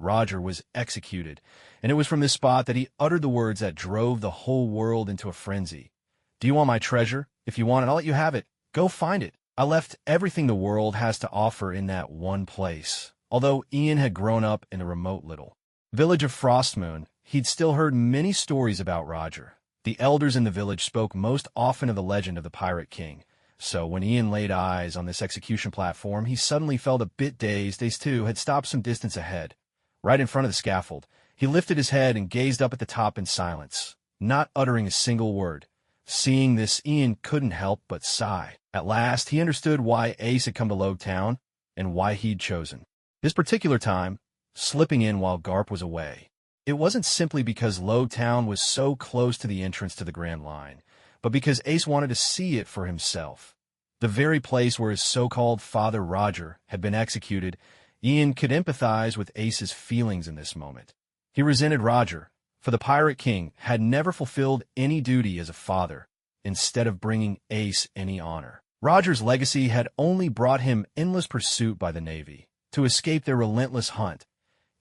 Roger was executed, and it was from this spot that he uttered the words that drove the whole world into a frenzy. "Do you want my treasure? If you want it, I'll let you have it. Go find it." I left everything the world has to offer in that one place. Although Ian had grown up in the remote little village of Frostmoon, he'd still heard many stories about Roger. The elders in the village spoke most often of the legend of the Pirate King. So when Ian laid eyes on this execution platform, he suddenly felt a bit dazed. Ace, too, had stopped some distance ahead, right in front of the scaffold. He lifted his head and gazed up at the top in silence, not uttering a single word. Seeing this, Ian couldn't help but sigh. At last, he understood why Ace had come to Logtown and why he'd chosen this particular time, slipping in while Garp was away. It wasn't simply because Logtown was so close to the entrance to the Grand Line, but because Ace wanted to see it for himself. The very place where his so-called father Roger had been executed, Ian could empathize with Ace's feelings in this moment. He resented Roger, for the Pirate King had never fulfilled any duty as a father, instead of bringing Ace any honor. Roger's legacy had only brought him endless pursuit by the Navy, to escape their relentless hunt.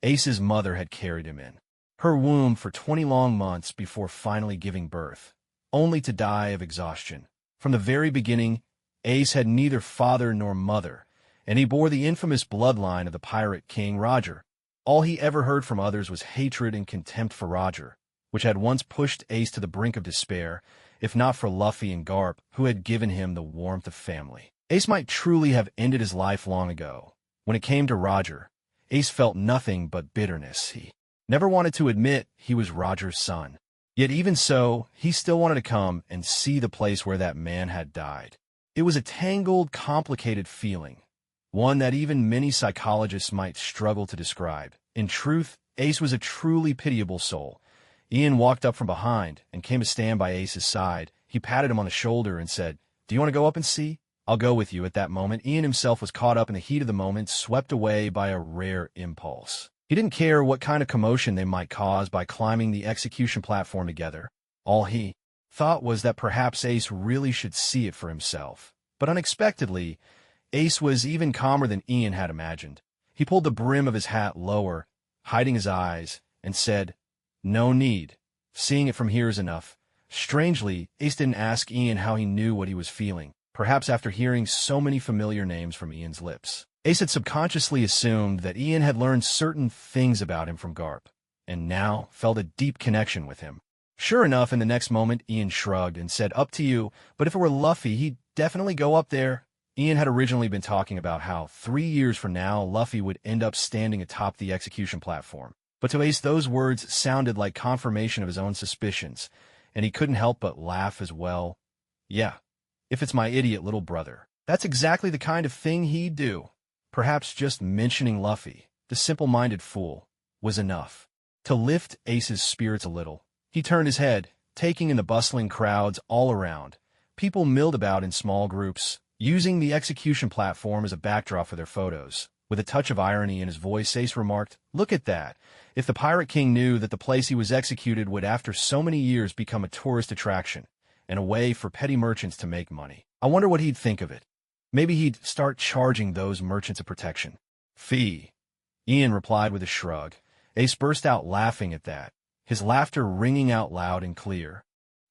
Ace's mother had carried him in her womb for 20 long months before finally giving birth, only to die of exhaustion. From the very beginning, Ace had neither father nor mother, and he bore the infamous bloodline of the pirate king Roger. All he ever heard from others was hatred and contempt for Roger, which had once pushed Ace to the brink of despair, if not for Luffy and Garp, who had given him the warmth of family. Ace might truly have ended his life long ago. When it came to Roger, Ace felt nothing but bitterness. He never wanted to admit he was Roger's son. Yet even so, he still wanted to come and see the place where that man had died. It was a tangled, complicated feeling, one that even many psychologists might struggle to describe. In truth, Ace was a truly pitiable soul. Ian walked up from behind and came to stand by Ace's side. He patted him on the shoulder and said, "Do you want to go up and see?" "I'll go with you." At that moment, Ian himself was caught up in the heat of the moment, swept away by a rare impulse. He didn't care what kind of commotion they might cause by climbing the execution platform together. All he thought was that perhaps Ace really should see it for himself. But unexpectedly, Ace was even calmer than Ian had imagined. He pulled the brim of his hat lower, hiding his eyes, and said, "No need. Seeing it from here is enough." Strangely, Ace didn't ask Ian how he knew what he was feeling, perhaps after hearing so many familiar names from Ian's lips. Ace had subconsciously assumed that Ian had learned certain things about him from Garp, and now felt a deep connection with him. Sure enough, in the next moment, Ian shrugged and said, "Up to you, but if it were Luffy, he'd definitely go up there." Ian had originally been talking about how 3 years from now, Luffy would end up standing atop the execution platform. But to Ace, those words sounded like confirmation of his own suspicions, and he couldn't help but laugh as well. Yeah, if it's my idiot little brother, that's exactly the kind of thing he'd do. Perhaps just mentioning Luffy, the simple-minded fool, was enough to lift Ace's spirits a little. He turned his head, taking in the bustling crowds all around. People milled about in small groups, using the execution platform as a backdrop for their photos. With a touch of irony in his voice, Ace remarked, "Look at that. If the Pirate King knew that the place he was executed would after so many years become a tourist attraction and a way for petty merchants to make money, I wonder what he'd think of it. Maybe he'd start charging those merchants a protection fee." Ian replied with a shrug. Ace burst out laughing at that, his laughter ringing out loud and clear.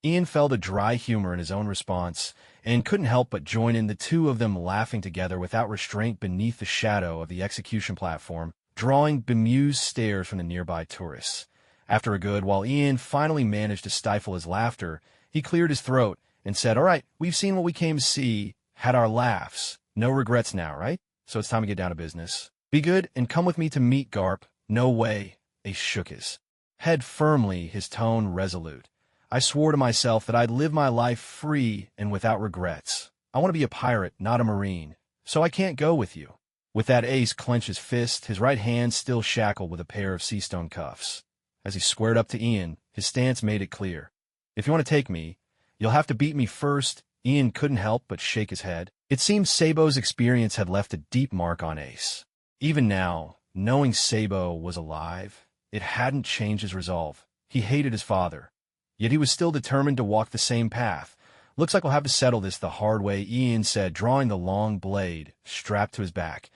Ian felt a dry humor in his own response and couldn't help but join in, the two of them laughing together without restraint beneath the shadow of the execution platform, drawing bemused stares from the nearby tourists. After a good while, Ian finally managed to stifle his laughter. He cleared his throat and said, "All right, we've seen what we came to see, had our laughs. No regrets now, right? So it's time to get down to business. Be good and come with me to meet Garp." "No way." Ace shook his head firmly, his tone resolute. "I swore to myself that I'd live my life free and without regrets. I want to be a pirate, not a marine, so I can't go with you." With that, Ace clenched his fist, his right hand still shackled with a pair of seastone cuffs. As he squared up to Ian, his stance made it clear. "If you want to take me, you'll have to beat me first." Ian couldn't help but shake his head. It seemed Sabo's experience had left a deep mark on Ace. Even now, knowing Sabo was alive, it hadn't changed his resolve. He hated his father, yet he was still determined to walk the same path. "Looks like we'll have to settle this the hard way," Ian said, drawing the long blade strapped to his back.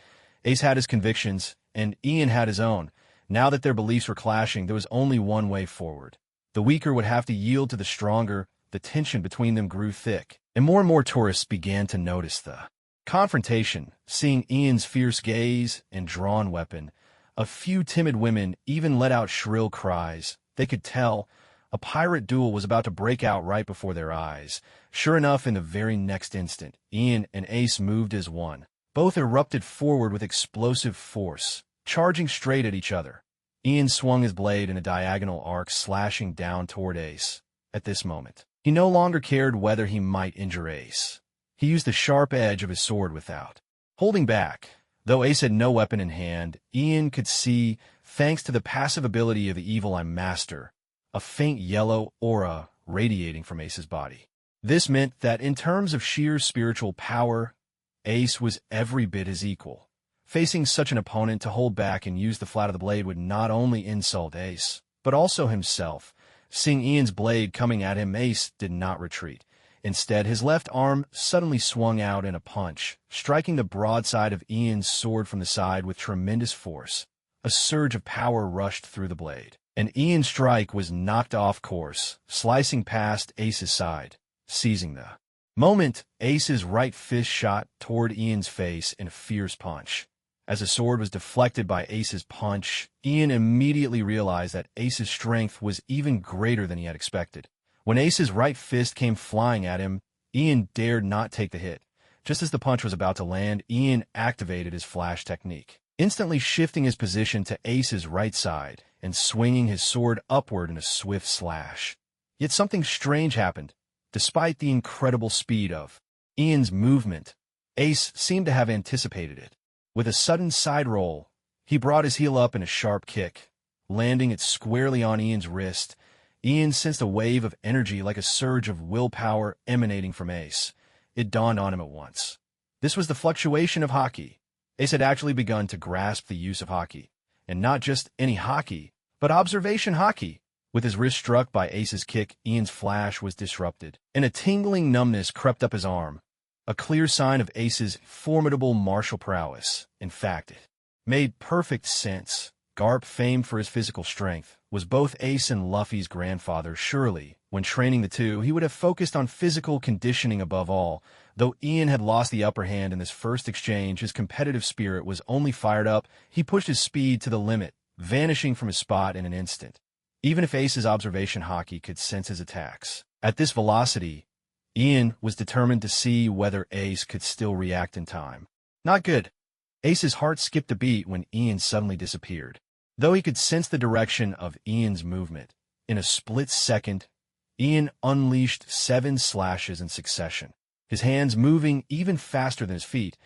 Ace had his convictions, and Ian had his own. Now that their beliefs were clashing, there was only one way forward. The weaker would have to yield to the stronger. The tension between them grew thick, and more tourists began to notice the confrontation. Seeing Ian's fierce gaze and drawn weapon, a few timid women even let out shrill cries. They could tell a pirate duel was about to break out right before their eyes. Sure enough, in the very next instant, Ian and Ace moved as one. Both erupted forward with explosive force, charging straight at each other. Ian swung his blade in a diagonal arc, slashing down toward Ace. At this moment, he no longer cared whether he might injure Ace. He used the sharp edge of his sword without holding back. Though Ace had no weapon in hand, Ian could see, thanks to the passive ability of the Evil Eye Master, a faint yellow aura radiating from Ace's body. This meant that in terms of sheer spiritual power, Ace was every bit his equal. Facing such an opponent, to hold back and use the flat of the blade would not only insult Ace, but also himself. Seeing Ian's blade coming at him, Ace did not retreat. Instead, his left arm suddenly swung out in a punch, striking the broadside of Ian's sword from the side with tremendous force. A surge of power rushed through the blade, and Ian's strike was knocked off course, slicing past Ace's side. Seizing the moment, Ace's right fist shot toward Ian's face in a fierce punch. As the sword was deflected by Ace's punch, Ian immediately realized that Ace's strength was even greater than he had expected. When Ace's right fist came flying at him, Ian dared not take the hit. Just as the punch was about to land, Ian activated his flash technique, instantly shifting his position to Ace's right side and swinging his sword upward in a swift slash. Yet something strange happened. Despite the incredible speed of Ian's movement, Ace seemed to have anticipated it. With a sudden side roll, he brought his heel up in a sharp kick, landing it squarely on Ian's wrist. Ian sensed a wave of energy like a surge of willpower emanating from Ace. It dawned on him at once. This was the fluctuation of hockey. Ace had actually begun to grasp the use of hockey, and not just any hockey, but observation hockey. With his wrist struck by Ace's kick, Ian's flash was disrupted, and a tingling numbness crept up his arm, a clear sign of Ace's formidable martial prowess. In fact, it made perfect sense. Garp, famed for his physical strength, was both Ace and Luffy's grandfather. Surely, when training the two, he would have focused on physical conditioning above all. Though Ian had lost the upper hand in this first exchange, his competitive spirit was only fired up. He pushed his speed to the limit, vanishing from his spot in an instant. Even if Ace's observation hockey could sense his attacks at this velocity, Ian was determined to see whether Ace could still react in time. Not good. Ace's heart skipped a beat when Ian suddenly disappeared. Though he could sense the direction of Ian's movement, in a split second, Ian unleashed 7 slashes in succession, his hands moving even faster than his feet.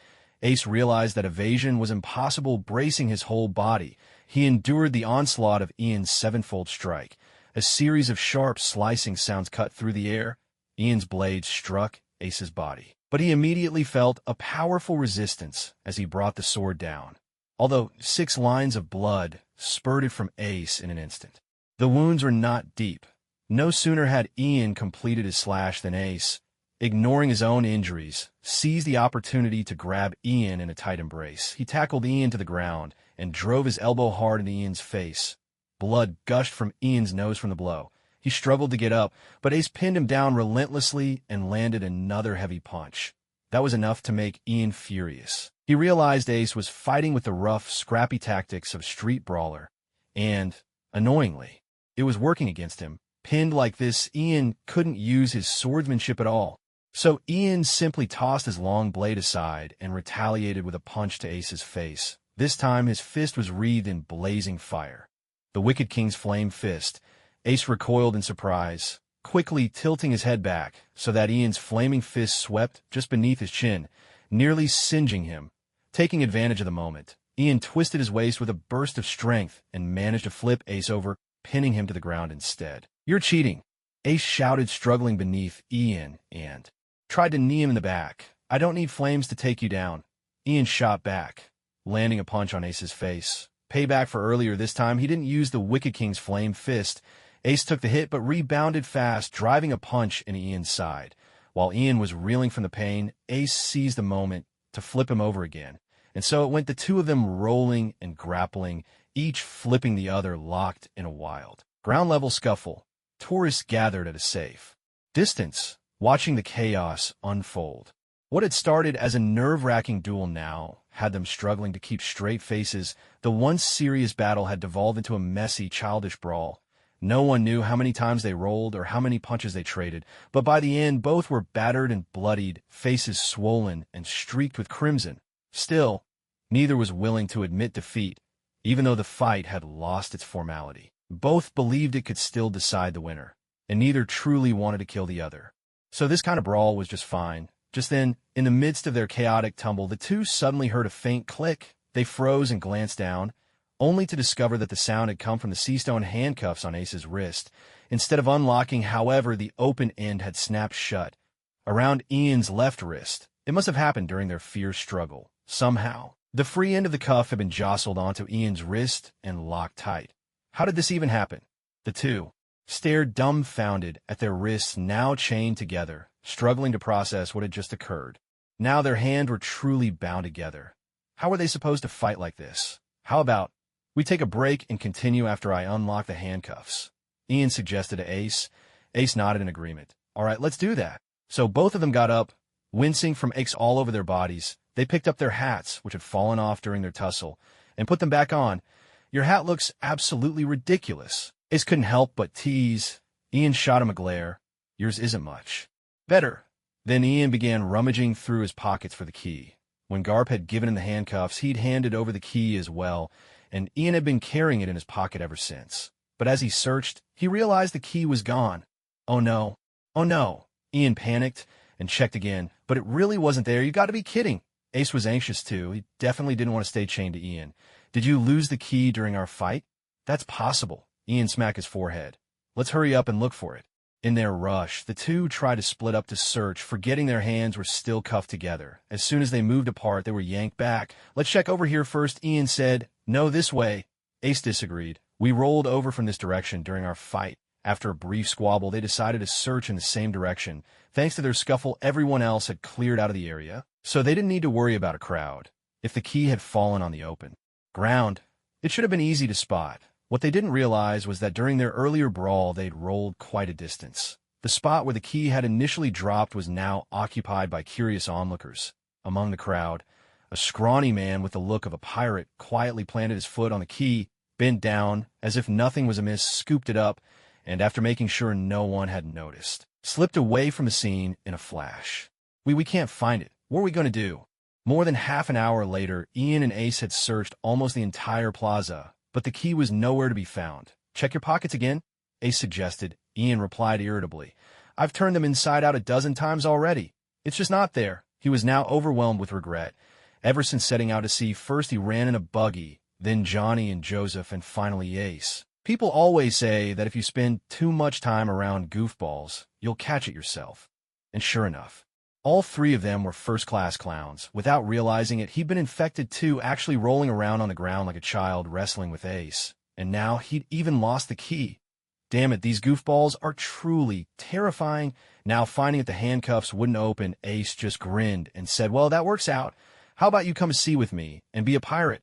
Ace realized that evasion was impossible. Bracing his whole body, he endured the onslaught of Ian's 7-fold strike. A series of sharp, slicing sounds cut through the air. Ian's blade struck Ace's body, but he immediately felt a powerful resistance as he brought the sword down. Although 6 lines of blood spurted from Ace in an instant, the wounds were not deep. No sooner had Ian completed his slash than Ace, ignoring his own injuries, seized the opportunity to grab Ian in a tight embrace. He tackled Ian to the ground and drove his elbow hard into Ian's face. Blood gushed from Ian's nose from the blow. He struggled to get up, but Ace pinned him down relentlessly and landed another heavy punch. That was enough to make Ian furious. He realized Ace was fighting with the rough, scrappy tactics of a street brawler, and, annoyingly, it was working against him. Pinned like this, Ian couldn't use his swordsmanship at all. So Ian simply tossed his long blade aside and retaliated with a punch to Ace's face. This time his fist was wreathed in blazing fire. The Wicked King's flame fist. Ace recoiled in surprise, quickly tilting his head back so that Ian's flaming fist swept just beneath his chin, nearly singeing him. Taking advantage of the moment, Ian twisted his waist with a burst of strength and managed to flip Ace over, pinning him to the ground instead. "You're cheating," Ace shouted, struggling beneath Ian, and tried to knee him in the back. "I don't need flames to take you down." Ian shot back, landing a punch on Ace's face. Payback for earlier. This time, he didn't use the Wicked King's flame fist. Ace took the hit but rebounded fast, driving a punch in Ian's side. While Ian was reeling from the pain, Ace seized the moment to flip him over again. And so it went, the two of them rolling and grappling, each flipping the other, locked in a wild ground-level scuffle. Tourists gathered at a safe distance, watching the chaos unfold. What had started as a nerve-wracking duel now had them struggling to keep straight faces. The once serious battle had devolved into a messy, childish brawl. No one knew how many times they rolled or how many punches they traded, but by the end, both were battered and bloodied, faces swollen and streaked with crimson. Still, neither was willing to admit defeat, even though the fight had lost its formality. Both believed it could still decide the winner, and neither truly wanted to kill the other. So this kind of brawl was just fine. Just then, in the midst of their chaotic tumble, the two suddenly heard a faint click. They froze and glanced down, only to discover that the sound had come from the seastone handcuffs on Ace's wrist. Instead of unlocking, however, the open end had snapped shut around Ian's left wrist. It must have happened during their fierce struggle. Somehow, the free end of the cuff had been jostled onto Ian's wrist and locked tight. How did this even happen? The two stared dumbfounded at their wrists now chained together, struggling to process what had just occurred. Now their hands were truly bound together. How were they supposed to fight like this? How about we take a break and continue after I unlock the handcuffs? Ian suggested to Ace. Ace nodded in agreement. All right, let's do that. So both of them got up, wincing from aches all over their bodies. They picked up their hats, which had fallen off during their tussle, and put them back on. Your hat looks absolutely ridiculous. Ace couldn't help but tease. Ian shot him a glare. Yours isn't much better. Then Ian began rummaging through his pockets for the key. When Garp had given him the handcuffs, he'd handed over the key as well, and Ian had been carrying it in his pocket ever since. But as he searched, he realized the key was gone. Oh no. Oh no. Ian panicked and checked again, but it really wasn't there. You got to be kidding. Ace was anxious too. He definitely didn't want to stay chained to Ian. Did you lose the key during our fight? That's possible. Ian smacked his forehead. Let's hurry up and look for it. In their rush, the two tried to split up to search, forgetting their hands were still cuffed together. As soon as they moved apart, they were yanked back. Let's check over here first, Ian said. No, this way. Ace disagreed. We rolled over from this direction during our fight. After a brief squabble, they decided to search in the same direction. Thanks to their scuffle, everyone else had cleared out of the area, so they didn't need to worry about a crowd. If the key had fallen on the open ground, it should have been easy to spot. What they didn't realize was that during their earlier brawl, they'd rolled quite a distance. The spot where the key had initially dropped was now occupied by curious onlookers. Among the crowd, a scrawny man with the look of a pirate quietly planted his foot on the key, bent down, as if nothing was amiss, scooped it up, and after making sure no one had noticed, slipped away from the scene in a flash. We can't find it. What are we going to do? More than half an hour later, Ian and Ace had searched almost the entire plaza, but the key was nowhere to be found. Check your pockets again, Ace suggested. Ian replied irritably. I've turned them inside out a dozen times already. It's just not there. He was now overwhelmed with regret. Ever since setting out to sea, first he ran in a buggy, then Johnny and Joseph, and finally Ace. People always say that if you spend too much time around goofballs, you'll catch it yourself. And sure enough, all three of them were first-class clowns. Without realizing it, he'd been infected too, actually rolling around on the ground like a child wrestling with Ace. And now he'd even lost the key. Damn it, these goofballs are truly terrifying. Now finding that the handcuffs wouldn't open, Ace just grinned and said, well, that works out. How about you come to sea with me and be a pirate?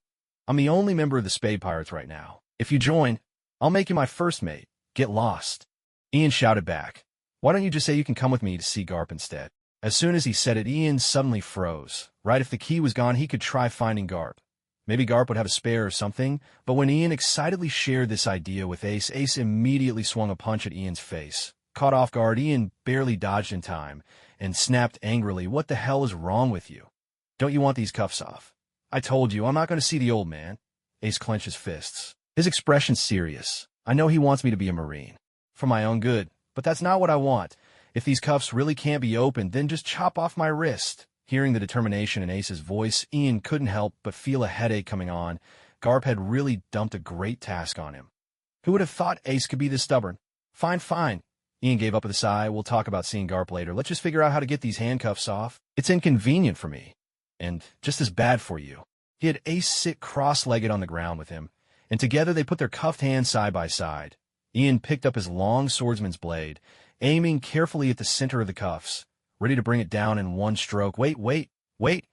I'm the only member of the Spade Pirates right now. If you join, I'll make you my first mate. Get lost. Ian shouted back. Why don't you just say you can come with me to see Garp instead? As soon as he said it, Ian suddenly froze. Right, if the key was gone, he could try finding Garp. Maybe Garp would have a spare or something, but when Ian excitedly shared this idea with Ace, Ace immediately swung a punch at Ian's face. Caught off guard, Ian barely dodged in time and snapped angrily, what the hell is wrong with you? Don't you want these cuffs off? I told you, I'm not going to see the old man. Ace clenched his fists. His expression serious. I know he wants me to be a Marine. For my own good, but that's not what I want. If these cuffs really can't be opened, then just chop off my wrist. Hearing the determination in Ace's voice, Ian couldn't help but feel a headache coming on. Garp had really dumped a great task on him. Who would have thought Ace could be this stubborn? Fine, fine. Ian gave up with a sigh. We'll talk about seeing Garp later. Let's just figure out how to get these handcuffs off. It's inconvenient for me. And just as bad for you. He had Ace sit cross-legged on the ground with him, and together they put their cuffed hands side by side. Ian picked up his long swordsman's blade, aiming carefully at the center of the cuffs, ready to bring it down in one stroke. Wait, wait, wait!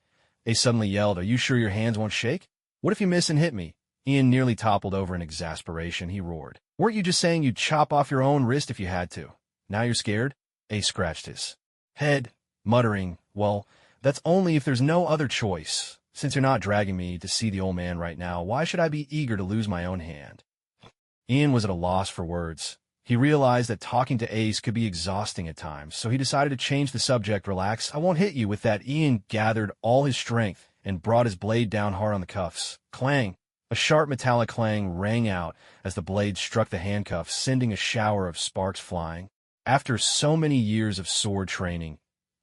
Ace suddenly yelled, are you sure your hands won't shake? What if you miss and hit me? Ian nearly toppled over in exasperation. He roared. Weren't you just saying you'd chop off your own wrist if you had to? Now you're scared? Ace scratched his head, muttering, well, that's only if there's no other choice. Since you're not dragging me to see the old man right now, why should I be eager to lose my own hand? Ian was at a loss for words. He realized that talking to Ace could be exhausting at times, so he decided to change the subject. Relax, I won't hit you with that. Ian gathered all his strength and brought his blade down hard on the cuffs. Clang! A sharp metallic clang rang out as the blade struck the handcuffs, sending a shower of sparks flying. After so many years of sword training,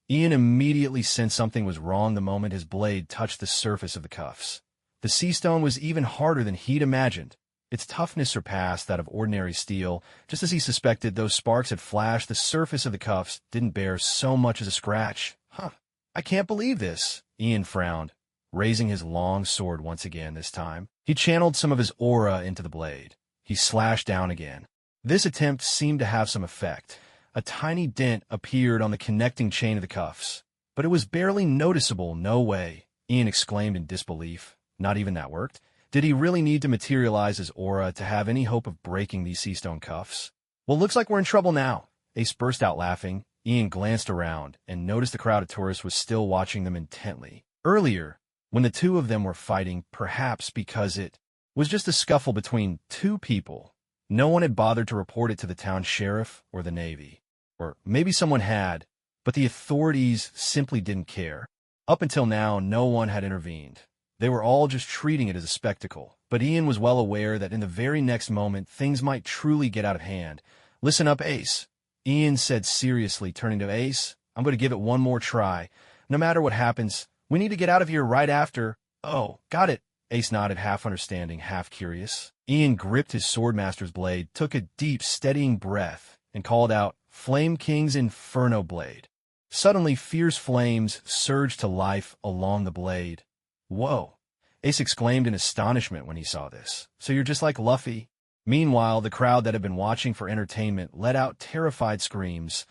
Ian immediately sensed something was wrong the moment his blade touched the surface of the cuffs. The sea stone was even harder than he'd imagined. Its toughness surpassed that of ordinary steel. Just as he suspected, those sparks had flashed. The surface of the cuffs didn't bear so much as a scratch. Huh, I can't believe this. Ian frowned, raising his long sword once again this time. He channeled some of his aura into the blade. He slashed down again. This attempt seemed to have some effect. A tiny dent appeared on the connecting chain of the cuffs. But it was barely noticeable. No way, Ian exclaimed in disbelief. Not even that worked? Did he really need to materialize his aura to have any hope of breaking these seastone cuffs? Well, looks like we're in trouble now. Ace burst out laughing. Ian glanced around and noticed the crowd of tourists was still watching them intently. Earlier, when the two of them were fighting, perhaps because it was just a scuffle between two people, no one had bothered to report it to the town sheriff or the Navy. Or maybe someone had, but the authorities simply didn't care. Up until now, no one had intervened. They were all just treating it as a spectacle. But Ian was well aware that in the very next moment, things might truly get out of hand. Listen up, Ace, Ian said seriously, turning to Ace. I'm going to give it one more try. No matter what happens, we need to get out of here right after. Oh, got it. Ace nodded, half understanding, half curious. Ian gripped his swordmaster's blade, took a deep, steadying breath, and called out, Flame King's Inferno Blade. Suddenly, fierce flames surged to life along the blade. Whoa! Ace exclaimed in astonishment when he saw this. So you're just like Luffy? Meanwhile, the crowd that had been watching for entertainment let out terrified screams.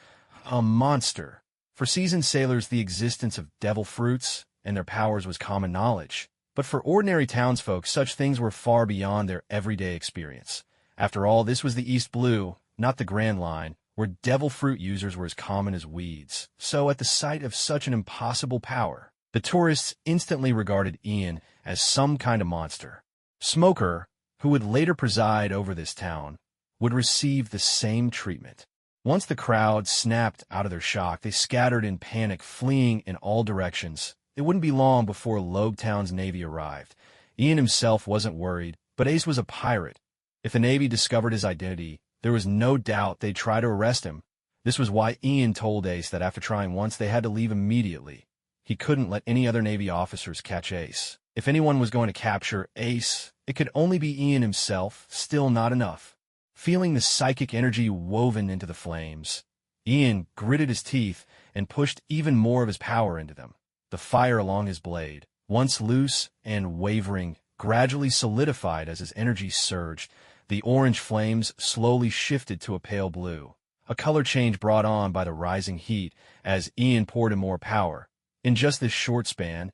A monster! For seasoned sailors, the existence of devil fruits and their powers was common knowledge. But for ordinary townsfolk, such things were far beyond their everyday experience. After all, this was the East Blue, not the Grand Line, where devil fruit users were as common as weeds. So at the sight of such an impossible power, the tourists instantly regarded Ian as some kind of monster. Smoker, who would later preside over this town, would receive the same treatment. Once the crowd snapped out of their shock, they scattered in panic, fleeing in all directions. It wouldn't be long before Logetown's Navy arrived. Ian himself wasn't worried, but Ace was a pirate. If the Navy discovered his identity, there was no doubt they'd try to arrest him. This was why Ian told Ace that after trying once, they had to leave immediately. He couldn't let any other Navy officers catch Ace. If anyone was going to capture Ace, it could only be Ian himself. Still not enough. Feeling the psychic energy woven into the flames, Ian gritted his teeth and pushed even more of his power into them. The fire along his blade, once loose and wavering, gradually solidified as his energy surged. The orange flames slowly shifted to a pale blue, a color change brought on by the rising heat as Ian poured in more power. In just this short span,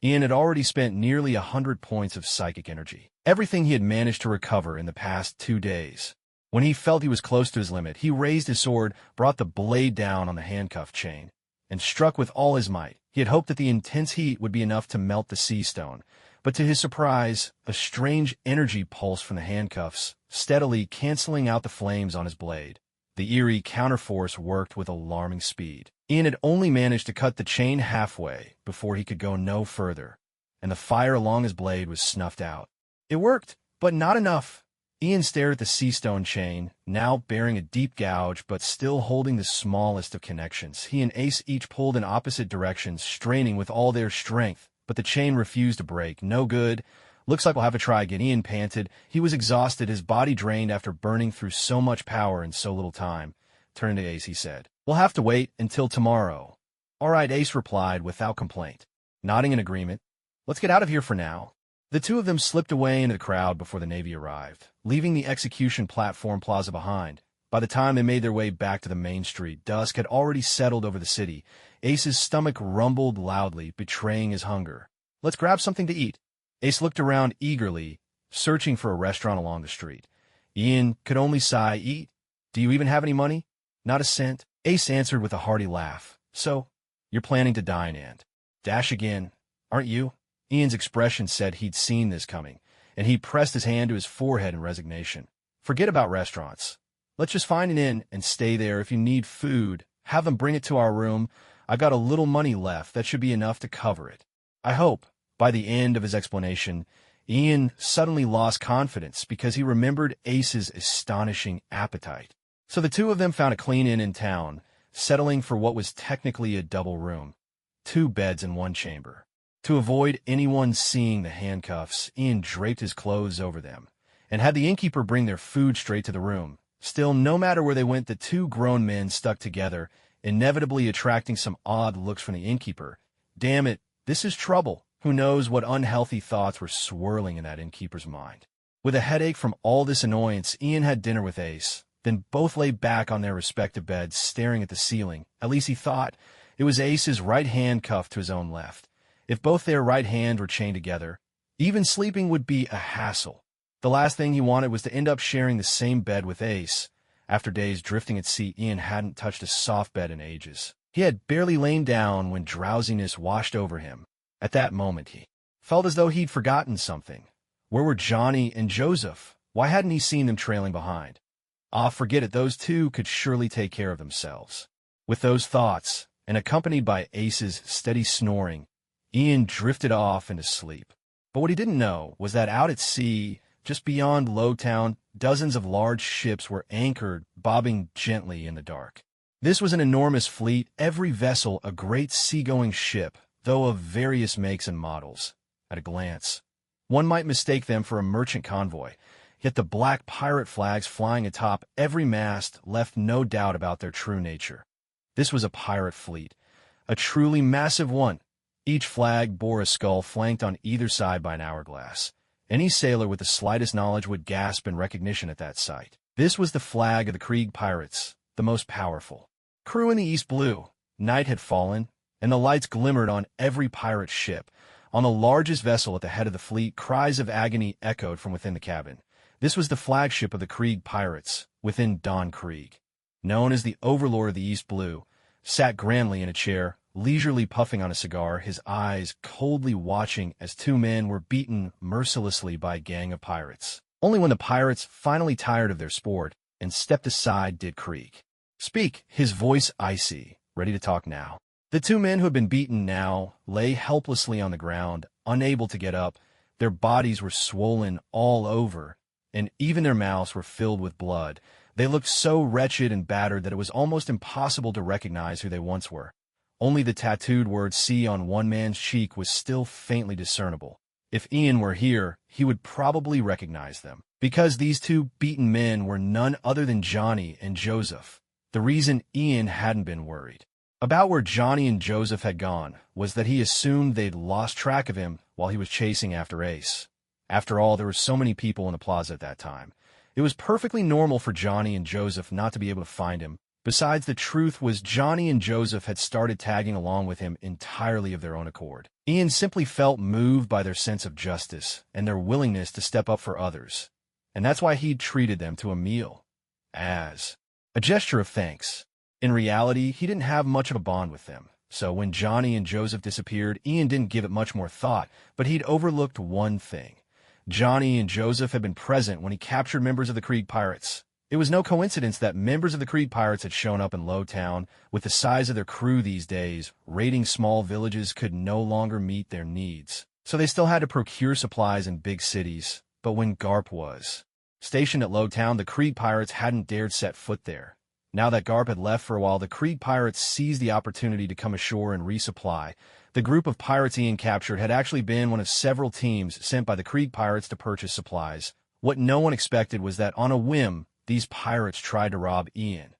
Ian had already spent nearly 100 points of psychic energy, everything he had managed to recover in the past 2 days. When he felt he was close to his limit, he raised his sword, brought the blade down on the handcuff chain, and struck with all his might. He had hoped that the intense heat would be enough to melt the sea stone, but to his surprise, a strange energy pulsed from the handcuffs, steadily canceling out the flames on his blade. The eerie counterforce worked with alarming speed. Ian had only managed to cut the chain halfway before he could go no further, and the fire along his blade was snuffed out. It worked, but not enough. Ian stared at the sea stone chain, now bearing a deep gouge but still holding the smallest of connections. He and Ace each pulled in opposite directions, straining with all their strength, but the chain refused to break. No good. Looks like we'll have to try again, Ian panted. He was exhausted, his body drained after burning through so much power in so little time. Turning to Ace, he said, We'll have to wait until tomorrow. All right, Ace replied without complaint, nodding in agreement. Let's get out of here for now. The two of them slipped away into the crowd before the Navy arrived, leaving the execution platform plaza behind. By the time they made their way back to the main street, dusk had already settled over the city. Ace's stomach rumbled loudly, betraying his hunger. Let's grab something to eat. Ace looked around eagerly, searching for a restaurant along the street. Ian could only sigh. Eat? Do you even have any money? Not a cent. Ace answered with a hearty laugh. So, you're planning to dine and dash again, aren't you? Ian's expression said he'd seen this coming, and he pressed his hand to his forehead in resignation. Forget about restaurants. Let's just find an inn and stay there. If you need food, have them bring it to our room. I've got a little money left. That should be enough to cover it. I hope. By the end of his explanation, Ian suddenly lost confidence because he remembered Ace's astonishing appetite. So the two of them found a clean inn in town, settling for what was technically a double room, 2 beds in one chamber. To avoid anyone seeing the handcuffs, Ian draped his clothes over them and had the innkeeper bring their food straight to the room. Still, no matter where they went, the two grown men stuck together, inevitably attracting some odd looks from the innkeeper. Damn it, this is trouble. Who knows what unhealthy thoughts were swirling in that innkeeper's mind. With a headache from all this annoyance, Ian had dinner with Ace, Then both lay back on their respective beds, staring at the ceiling. At least he thought. It was Ace's right hand cuffed to his own left. If both their right hands were chained together, even sleeping would be a hassle. The last thing he wanted was to end up sharing the same bed with Ace. After days drifting at sea, Ian hadn't touched a soft bed in ages. He had barely lain down when drowsiness washed over him. At that moment, he felt as though he'd forgotten something. Where were Johnny and Joseph? Why hadn't he seen them trailing behind? Ah, forget it, those two could surely take care of themselves. With those thoughts, and accompanied by Ace's steady snoring, Ian drifted off into sleep. But what he didn't know was that out at sea, just beyond Lowtown, dozens of large ships were anchored, bobbing gently in the dark. This was an enormous fleet, every vessel a great seagoing ship, though of various makes and models. At a glance, one might mistake them for a merchant convoy, yet the black pirate flags flying atop every mast left no doubt about their true nature. This was a pirate fleet, a truly massive one. Each flag bore a skull flanked on either side by an hourglass. Any sailor with the slightest knowledge would gasp in recognition at that sight. This was the flag of the Krieg pirates, the most powerful. Crew in the East blue. Night had fallen, and the lights glimmered on every pirate ship. On the largest vessel at the head of the fleet, cries of agony echoed from within the cabin. This was the flagship of the Krieg pirates, within Don Krieg. Known as the Overlord of the East Blue, sat grandly in a chair, leisurely puffing on a cigar, his eyes coldly watching as two men were beaten mercilessly by a gang of pirates. Only when the pirates finally tired of their sport and stepped aside did Krieg speak, his voice icy, ready to talk now. The two men who had been beaten now lay helplessly on the ground, unable to get up. Their bodies were swollen all over, and even their mouths were filled with blood. They looked so wretched and battered that it was almost impossible to recognize who they once were. Only the tattooed word "C" on one man's cheek was still faintly discernible. If Ian were here, he would probably recognize them, because these two beaten men were none other than Johnny and Joseph. The reason Ian hadn't been worried about where Johnny and Joseph had gone was that he assumed they'd lost track of him while he was chasing after Ace. After all, there were so many people in the plaza at that time. It was perfectly normal for Johnny and Joseph not to be able to find him. Besides, the truth was Johnny and Joseph had started tagging along with him entirely of their own accord. Ian simply felt moved by their sense of justice and their willingness to step up for others. And that's why he'd treated them to a meal, as a gesture of thanks. In reality, he didn't have much of a bond with them. So when Johnny and Joseph disappeared, Ian didn't give it much more thought, but he'd overlooked one thing. Johnny and Joseph had been present when he captured members of the Krieg pirates. It was no coincidence that members of the Krieg pirates had shown up in Lowtown. With the size of their crew these days, raiding small villages could no longer meet their needs. So they still had to procure supplies in big cities. But when Garp was stationed at Lowtown, the Krieg pirates hadn't dared set foot there. Now that Garp had left for a while, the Krieg pirates seized the opportunity to come ashore and resupply. The group of pirates Ian captured had actually been one of several teams sent by the Krieg pirates to purchase supplies. What no one expected was that on a whim, these pirates tried to rob Ian,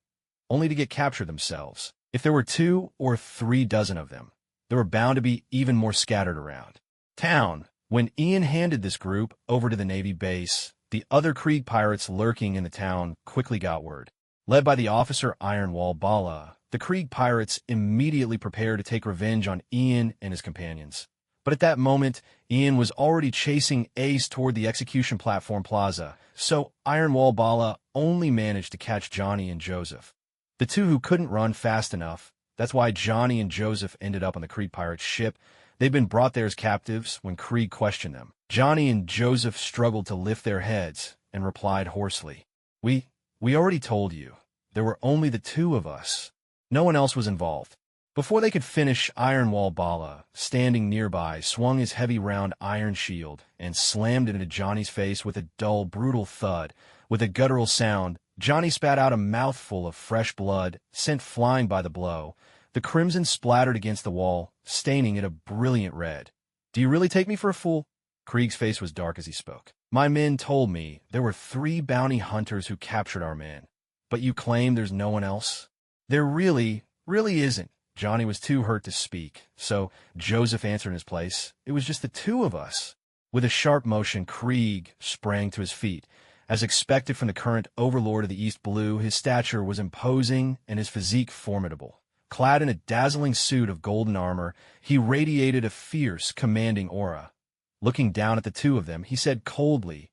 only to get captured themselves. If there were 2 or 3 dozen of them, there were bound to be even more scattered around town. When Ian handed this group over to the Navy base, the other Krieg pirates lurking in the town quickly got word. Led by the officer Ironwall Bala, the Krieg pirates immediately prepared to take revenge on Ian and his companions. But at that moment, Ian was already chasing Ace toward the execution platform plaza, so Ironwall Bala only managed to catch Johnny and Joseph. The two who couldn't run fast enough. That's why Johnny and Joseph ended up on the Krieg pirates' ship. They'd been brought there as captives when Krieg questioned them. Johnny and Joseph struggled to lift their heads and replied hoarsely, We already told you. There were only the 2 of us. No one else was involved. Before they could finish, Ironwall Bala, standing nearby, swung his heavy round iron shield and slammed it into Johnny's face with a dull, brutal thud. With a guttural sound, Johnny spat out a mouthful of fresh blood, sent flying by the blow. The crimson splattered against the wall, staining it a brilliant red. Do you really take me for a fool? Krieg's face was dark as he spoke. My men told me there were 3 bounty hunters who captured our men. But you claim there's no one else? There really isn't. Johnny was too hurt to speak, so Joseph answered in his place. It was just the 2 of us. With a sharp motion, Krieg sprang to his feet. As expected from the current overlord of the East Blue, his stature was imposing and his physique formidable. Clad in a dazzling suit of golden armor, he radiated a fierce, commanding aura. Looking down at the two of them, he said coldly,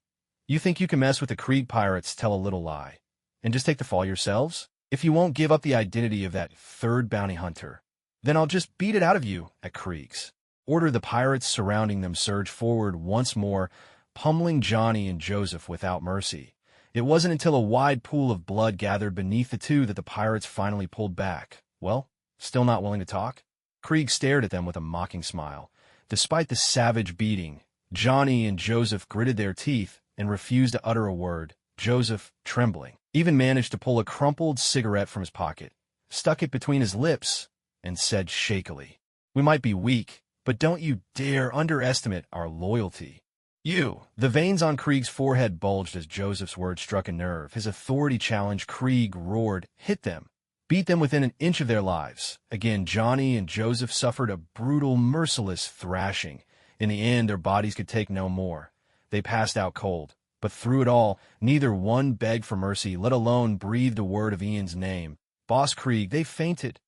"You think you can mess with the Krieg pirates? Tell a little lie, and just take the fall yourselves? If you won't give up the identity of that third bounty hunter, then I'll just beat it out of you at Krieg's." Order. The pirates surrounding them surged forward once more, pummeling Johnny and Joseph without mercy. It wasn't until a wide pool of blood gathered beneath the two that the pirates finally pulled back. Well, still not willing to talk? Krieg stared at them with a mocking smile. Despite the savage beating, Johnny and Joseph gritted their teeth and refused to utter a word. Joseph, trembling, even managed to pull a crumpled cigarette from his pocket, stuck it between his lips, and said shakily, "We might be weak, but don't you dare underestimate our loyalty." "You!" The veins on Krieg's forehead bulged as Joseph's words struck a nerve. His authority challenge. Krieg roared, "Hit them! Beat them within an inch of their lives." Again, Johnny and Joseph suffered a brutal, merciless thrashing. In the end, their bodies could take no more. They passed out cold. But through it all, neither one begged for mercy, let alone breathed a word of Ian's name. "Boss Krieg, they fainted.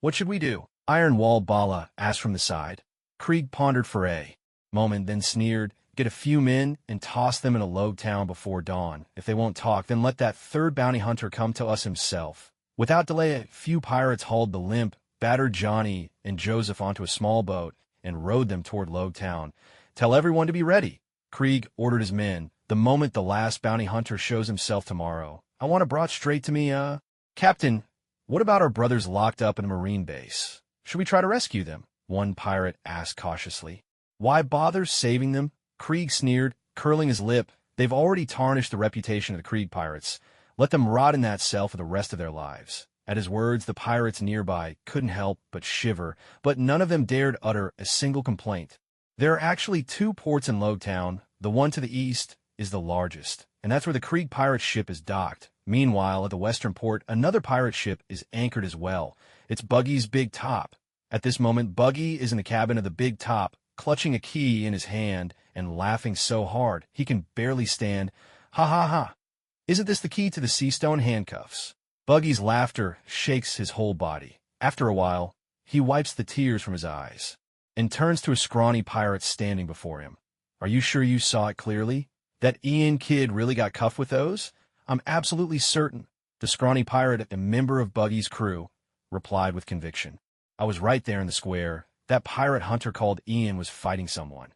What should we do?" Iron Wall Bala asked from the side. Krieg pondered for a moment, then sneered, "Get a few men and toss them in a log town before dawn. If they won't talk, then let that third bounty hunter come to us himself." Without delay, a few pirates hauled the limp, battered Johnny and Joseph onto a small boat and rowed them toward Log Town. "Tell everyone to be ready," Krieg ordered his men. "The moment the last bounty hunter shows himself tomorrow, I want it brought straight to me, Captain, what about our brothers locked up in a Marine base? Should we try to rescue them?" one pirate asked cautiously. "Why bother saving them?" Krieg sneered, curling his lip. "They've already tarnished the reputation of the Krieg pirates. Let them rot in that cell for the rest of their lives." At his words, the pirates nearby couldn't help but shiver, but none of them dared utter a single complaint. There are actually two ports in Log Town. The one to the east is the largest, and that's where the Krieg pirate ship is docked. Meanwhile, at the western port, another pirate ship is anchored as well. It's Buggy's Big Top. At this moment, Buggy is in the cabin of the Big Top, clutching a key in his hand and laughing so hard he can barely stand. "Ha ha ha! Isn't this the key to the Seastone handcuffs?" Buggy's laughter shakes his whole body. After a while, he wipes the tears from his eyes and turns to a scrawny pirate standing before him. "Are you sure you saw it clearly? That Ian kid really got cuffed with those?" "I'm absolutely certain." The scrawny pirate, a member of Buggy's crew, replied with conviction. "I was right there in the square. That pirate hunter called Ian was fighting someone.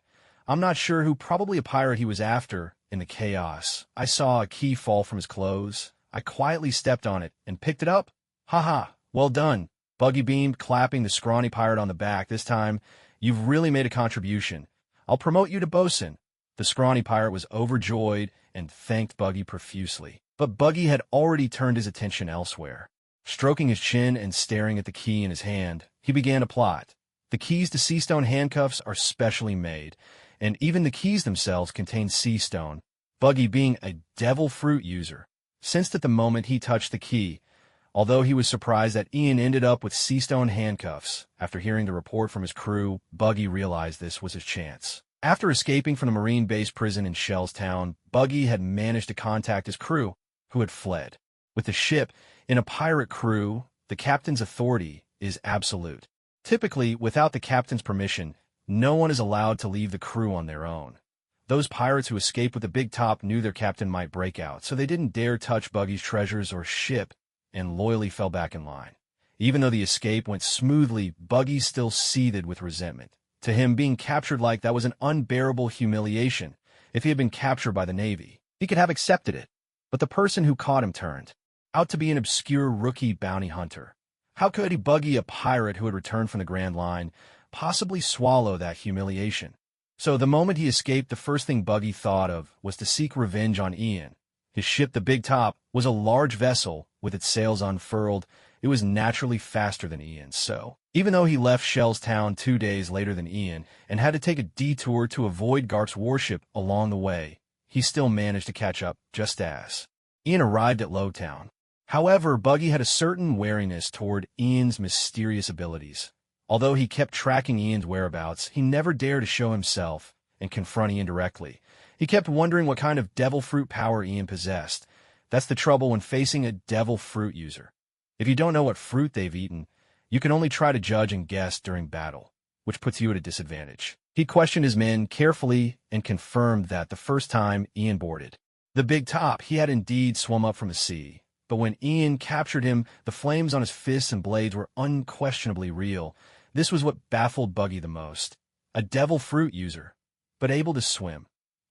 I'm not sure who, probably a pirate he was after. In the chaos, I saw a key fall from his clothes. I quietly stepped on it and picked it up. Ha ha, well done." Buggy beamed, clapping the scrawny pirate on the back. "This time, you've really made a contribution. I'll promote you to bosun." The scrawny pirate was overjoyed and thanked Buggy profusely. But Buggy had already turned his attention elsewhere. Stroking his chin and staring at the key in his hand, he began to plot. The keys to Seastone handcuffs are specially made, and even the keys themselves contain Seastone. Buggy, being a devil fruit user, sensed at the moment he touched the key. Although he was surprised that Ian ended up with Seastone handcuffs, after hearing the report from his crew, Buggy realized this was his chance. After escaping from the Marine base prison in Shellstown, Buggy had managed to contact his crew, who had fled. With the ship in a pirate crew, the captain's authority is absolute. Typically, without the captain's permission, no one is allowed to leave the crew on their own. Those pirates who escaped with the Big Top knew their captain might break out, so they didn't dare touch Buggy's treasures or ship and loyally fell back in line. Even though the escape went smoothly, Buggy still seethed with resentment. To him, being captured like that was an unbearable humiliation. If he had been captured by the Navy, he could have accepted it. But the person who caught him turned out to be an obscure rookie bounty hunter. How could he, Buggy, a pirate who had returned from the Grand Line, possibly swallow that humiliation? So the moment he escaped, the first thing Buggy thought of was to seek revenge on Ian. His ship, the Big Top, was a large vessel with its sails unfurled. It was naturally faster than Ian's, so even though he left Shellstown 2 days later than Ian and had to take a detour to avoid Garp's warship along the way, he still managed to catch up just as Ian arrived at Lowtown. However, Buggy had a certain wariness toward Ian's mysterious abilities. Although he kept tracking Ian's whereabouts, he never dared to show himself and confront Ian directly. He kept wondering what kind of devil fruit power Ian possessed. That's the trouble when facing a devil fruit user. If you don't know what fruit they've eaten, you can only try to judge and guess during battle, which puts you at a disadvantage. He questioned his men carefully and confirmed that the first time Ian boarded the big top, he had indeed swum up from the sea. But when Ian captured him, the flames on his fists and blades were unquestionably real. This was what baffled Buggy the most. A devil fruit user, but able to swim.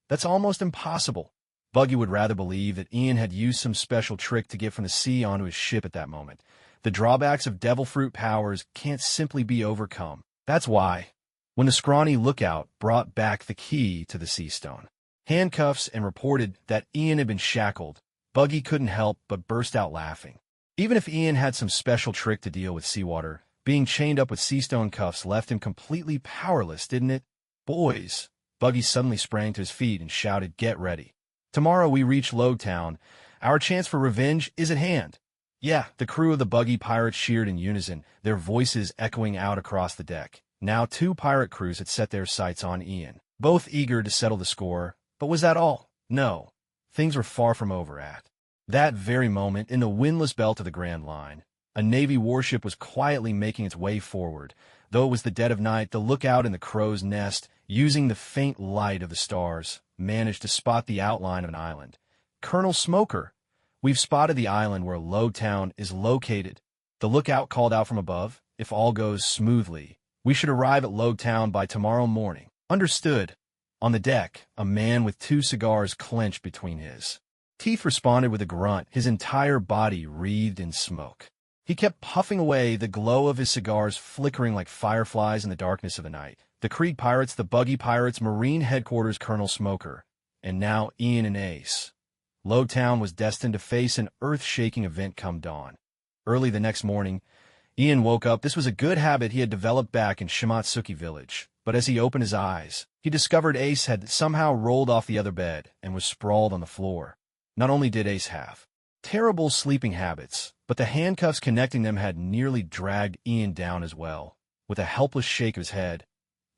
That's almost impossible. Buggy would rather believe that Ian had used some special trick to get from the sea onto his ship at that moment. The drawbacks of devil fruit powers can't simply be overcome. That's why, when the scrawny lookout brought back the key to the sea stone, handcuffs, and reported that Ian had been shackled, Buggy couldn't help but burst out laughing. Even if Ian had some special trick to deal with seawater, being chained up with sea stone cuffs left him completely powerless, didn't it? Boys! Buggy suddenly sprang to his feet and shouted, "Get ready. Tomorrow we reach Logtown. Our chance for revenge is at hand." Yeah, the crew of the Buggy pirates cheered in unison, their voices echoing out across the deck. Now 2 pirate crews had set their sights on Ian, both eager to settle the score. But was that all? No. Things were far from over at that very moment. In the windless belt of the Grand Line, a Navy warship was quietly making its way forward. Though it was the dead of night, the lookout in the crow's nest, using the faint light of the stars, managed to spot the outline of an island. "Colonel Smoker, we've spotted the island where Logtown is located," the lookout called out from above. "If all goes smoothly, we should arrive at Logtown by tomorrow morning." "Understood." On the deck, a man with 2 cigars clenched between his teeth responded with a grunt, his entire body wreathed in smoke. He kept puffing away, the glow of his cigars flickering like fireflies in the darkness of the night. The Krieg pirates, the Buggy pirates, Marine headquarters, Colonel Smoker, and now Ian and Ace. Logtown was destined to face an earth-shaking event come dawn. Early the next morning, Ian woke up. This was a good habit he had developed back in Shimotsuki village. But as he opened his eyes, he discovered Ace had somehow rolled off the other bed and was sprawled on the floor. Not only did Ace have terrible sleeping habits, but the handcuffs connecting them had nearly dragged Ian down as well. With a helpless shake of his head,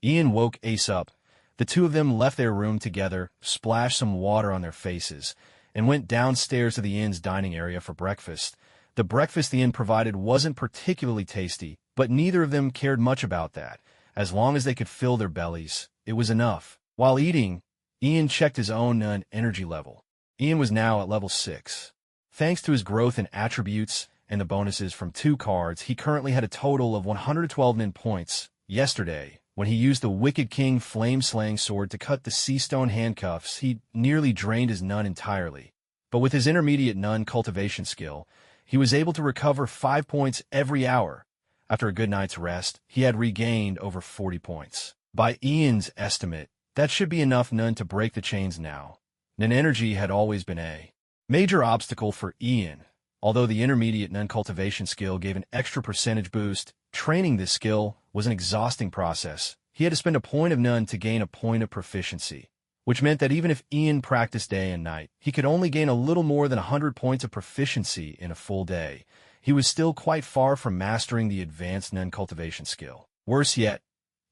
Ian woke Ace up. The 2 of them left their room together, splashed some water on their faces, and went downstairs to the inn's dining area for breakfast. The breakfast the inn provided wasn't particularly tasty, but neither of them cared much about that. As long as they could fill their bellies, it was enough. While eating, Ian checked his own energy level. Ian was now at level 6. Thanks to his growth in attributes and the bonuses from 2 cards, he currently had a total of 112 points. Yesterday, when he used the Wicked King flame-slaying sword to cut the sea stone handcuffs, he nearly drained his nun entirely. But with his intermediate nun cultivation skill, he was able to recover 5 points every hour. After a good night's rest, he had regained over 40 points. By Ian's estimate, that should be enough nun to break the chains now. Nun energy had always been a major obstacle for Ian. Although the intermediate nun cultivation skill gave an extra percentage boost, training this skill was an exhausting process. He had to spend a point of nun to gain a point of proficiency, which meant that even if Ian practiced day and night, he could only gain a little more than 100 points of proficiency in a full day. He was still quite far from mastering the advanced nun cultivation skill. Worse yet,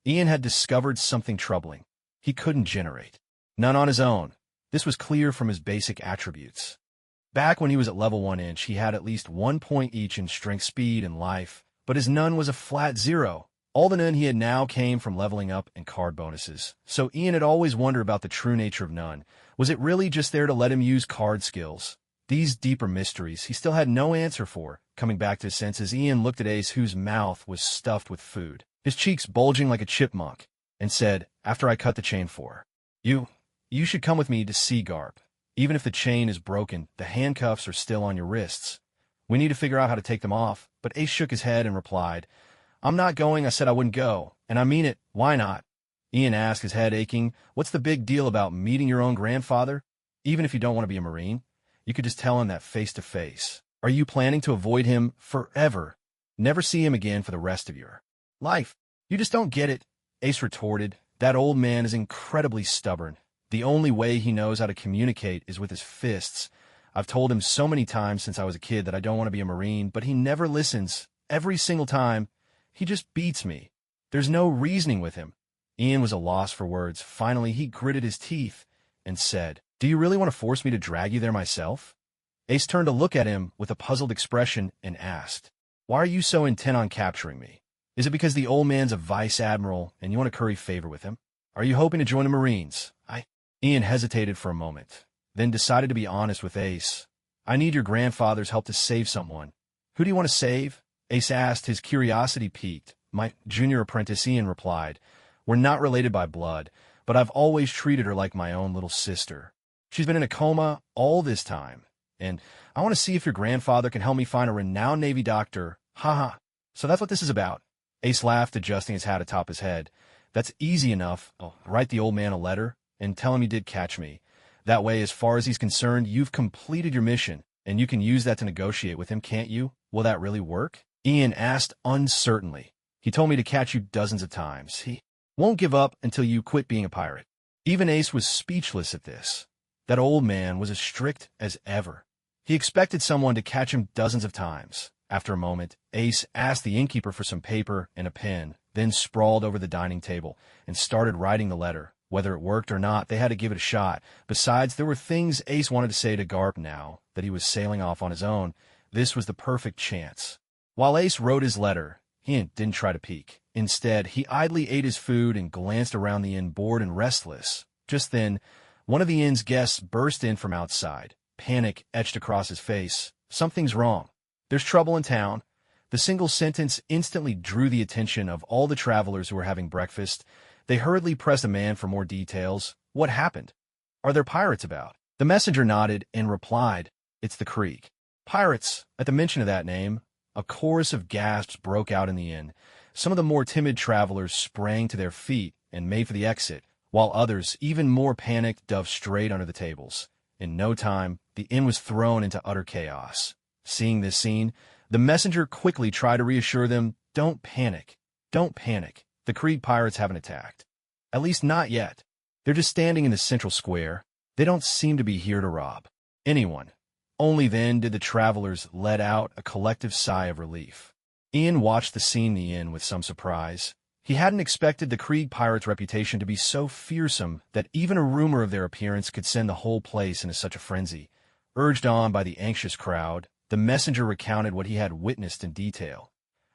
Ian had discovered something troubling. He couldn't generate none on his own. This was clear from his basic attributes. Back when he was at level 1 inch, he had at least 1 point each in strength, speed, and life, but his nun was a flat 0. All the nun he had now came from leveling up and card bonuses. So Ian had always wondered about the true nature of nun. Was it really just there to let him use card skills? These deeper mysteries he still had no answer for. Coming back to his senses, Ian looked at Ace, whose mouth was stuffed with food, his cheeks bulging like a chipmunk, and said, after I cut the chain for you should come with me to Sea Garp. Even if the chain is broken, the handcuffs are still on your wrists. We need to figure out how to take them off. But Ace shook his head and replied, I'm not going. I said I wouldn't go. And I mean it. Why not? Ian asked, his head aching. What's the big deal about meeting your own grandfather? Even if you don't want to be a Marine, you could just tell him that face to face. Are you planning to avoid him forever? Never see him again for the rest of your life? You just don't get it, Ace retorted. That old man is incredibly stubborn. The only way he knows how to communicate is with his fists. I've told him so many times since I was a kid that I don't want to be a Marine, but he never listens. Every single time, he just beats me. There's no reasoning with him. Ian was a loss for words. Finally, he gritted his teeth and said, "Do you really want to force me to drag you there myself?" Ace turned to look at him with a puzzled expression and asked, "Why are you so intent on capturing me? Is it because the old man's a vice admiral and you want to curry favor with him? Are you hoping to join the Marines?" Ian hesitated for a moment, then decided to be honest with Ace. "I need your grandfather's help to save someone." "Who do you want to save?" Ace asked, his curiosity piqued. "My junior apprentice," Ian replied. "We're not related by blood, but I've always treated her like my own little sister. She's been in a coma all this time, and I want to see if your grandfather can help me find a renowned Navy doctor." "Ha ha. So that's what this is about." Ace laughed, adjusting his hat atop his head. "That's easy enough. I'll write the old man a letter and tell him you did catch me. That way, as far as he's concerned, you've completed your mission, and you can use that to negotiate with him, can't you? Will that really work?" Ian asked uncertainly. "He told me to catch you dozens of times. He won't give up until you quit being a pirate." Even Ace was speechless at this. That old man was as strict as ever. He expected someone to catch him dozens of times. After a moment, Ace asked the innkeeper for some paper and a pen, then sprawled over the dining table and started writing the letter. Whether it worked or not, they had to give it a shot. Besides, there were things Ace wanted to say to Garp now that he was sailing off on his own. This was the perfect chance. While Ace wrote his letter, he didn't try to peek. Instead, he idly ate his food and glanced around the inn, bored and restless. Just then, one of the inn's guests burst in from outside. Panic etched across his face. "Something's wrong. There's trouble in town." The single sentence instantly drew the attention of all the travelers who were having breakfast. They hurriedly pressed a man for more details. "What happened? Are there pirates about?" The messenger nodded and replied, "It's the Krieg." "Pirates?" At the mention of that name, a chorus of gasps broke out in the inn. Some of the more timid travelers sprang to their feet and made for the exit, while others, even more panicked, dove straight under the tables. In no time, the inn was thrown into utter chaos. Seeing this scene, the messenger quickly tried to reassure them, "Don't panic. Don't panic. The Krieg pirates haven't attacked. At least not yet. They're just standing in the central square. They don't seem to be here to rob anyone." Only then did the travelers let out a collective sigh of relief. Ian watched the scene in the inn with some surprise. He hadn't expected the Krieg pirates' reputation to be so fearsome that even a rumor of their appearance could send the whole place into such a frenzy. Urged on by the anxious crowd, the messenger recounted what he had witnessed in detail.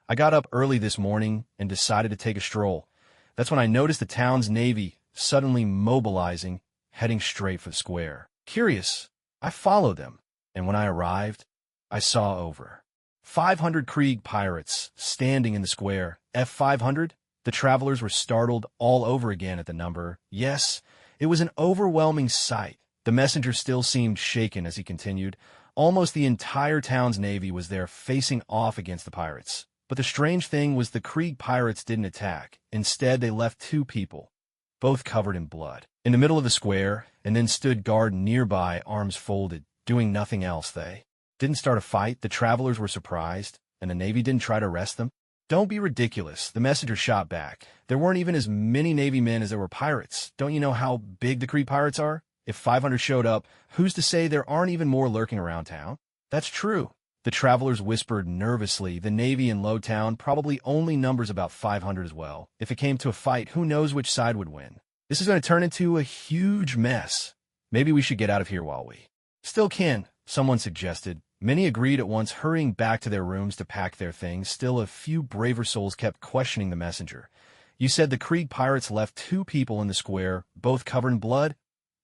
"I got up early this morning and decided to take a stroll. That's when I noticed the town's navy suddenly mobilizing, heading straight for the square. Curious, I followed them, and when I arrived, I saw over 500 Krieg pirates standing in the square. F-500? The travelers were startled all over again at the number. Yes, it was an overwhelming sight. The messenger still seemed shaken as he continued. Almost the entire town's navy was there facing off against the pirates. But the strange thing was the Krieg pirates didn't attack. Instead, they left two people, both covered in blood, in the middle of the square, and then stood guard nearby, arms folded, doing nothing else. They didn't start a fight. The travelers were surprised, and the Navy didn't try to arrest them. "Don't be ridiculous," the messenger shot back. "There weren't even as many Navy men as there were pirates. Don't you know how big the Krieg pirates are? If 500 showed up, who's to say there aren't even more lurking around town?" "That's true," the travelers whispered nervously. "The Navy in Lowtown probably only numbers about 500 as well. If it came to a fight, who knows which side would win? This is going to turn into a huge mess. Maybe we should get out of here while we still can," someone suggested. Many agreed at once, hurrying back to their rooms to pack their things. Still, a few braver souls kept questioning the messenger. "You said the Krieg pirates left two people in the square, both covered in blood?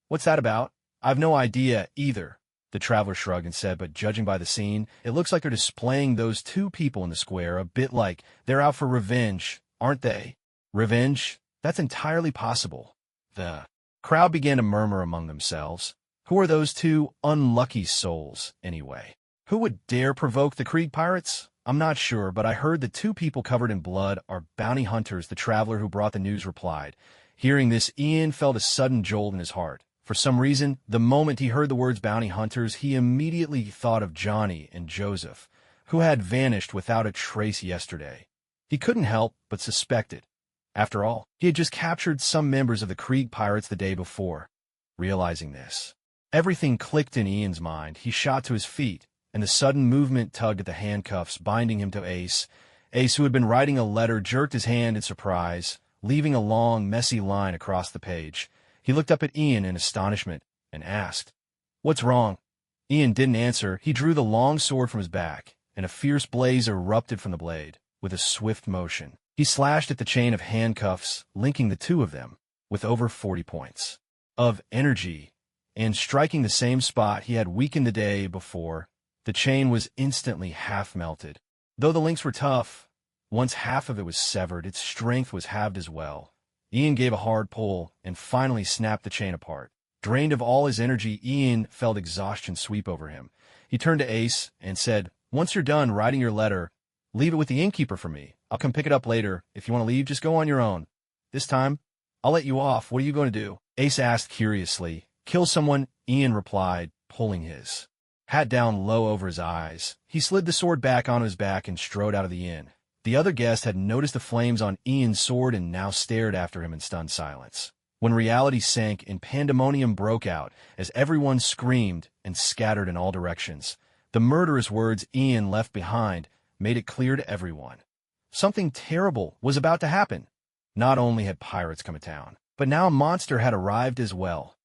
What's that about?" "I've no idea either," the traveler shrugged and said, "but judging by the scene, it looks like they're displaying those two people in the square a bit like they're out for revenge, aren't they?" "Revenge? That's entirely possible." The crowd began to murmur among themselves. Who are those two unlucky souls, anyway? Who would dare provoke the Krieg pirates? "I'm not sure, but I heard the two people covered in blood are bounty hunters," the traveler who brought the news replied. Hearing this, Ian felt a sudden jolt in his heart. For some reason, the moment he heard the words bounty hunters, he immediately thought of Johnny and Joseph, who had vanished without a trace yesterday. He couldn't help but suspect it. After all, he had just captured some members of the Krieg pirates the day before. Realizing this, everything clicked in Ian's mind. He shot to his feet, and the sudden movement tugged at the handcuffs binding him to Ace. Ace, who had been writing a letter, jerked his hand in surprise, leaving a long, messy line across the page. He looked up at Ian in astonishment and asked, "What's wrong?" Ian didn't answer. He drew the long sword from his back, and a fierce blaze erupted from the blade. With a swift motion, he slashed at the chain of handcuffs linking the two of them with over 40 points of energy, and striking the same spot he had weakened the day before. The chain was instantly half-melted. Though the links were tough, once half of it was severed, its strength was halved as well. Ian gave a hard pull and finally snapped the chain apart. Drained of all his energy, Ian felt exhaustion sweep over him. He turned to Ace and said, "Once you're done writing your letter, leave it with the innkeeper for me. I'll come pick it up later. If you want to leave, just go on your own. This time, I'll let you off. What are you going to do?" Ace asked curiously. "Kill someone," Ian replied, pulling his hat down low over his eyes. He slid the sword back onto his back and strode out of the inn. The other guest had noticed the flames on Ian's sword and now stared after him in stunned silence. When reality sank and pandemonium broke out as everyone screamed and scattered in all directions, the murderous words Ian left behind made it clear to everyone. Something terrible was about to happen. Not only had pirates come to town, but now a monster had arrived as well.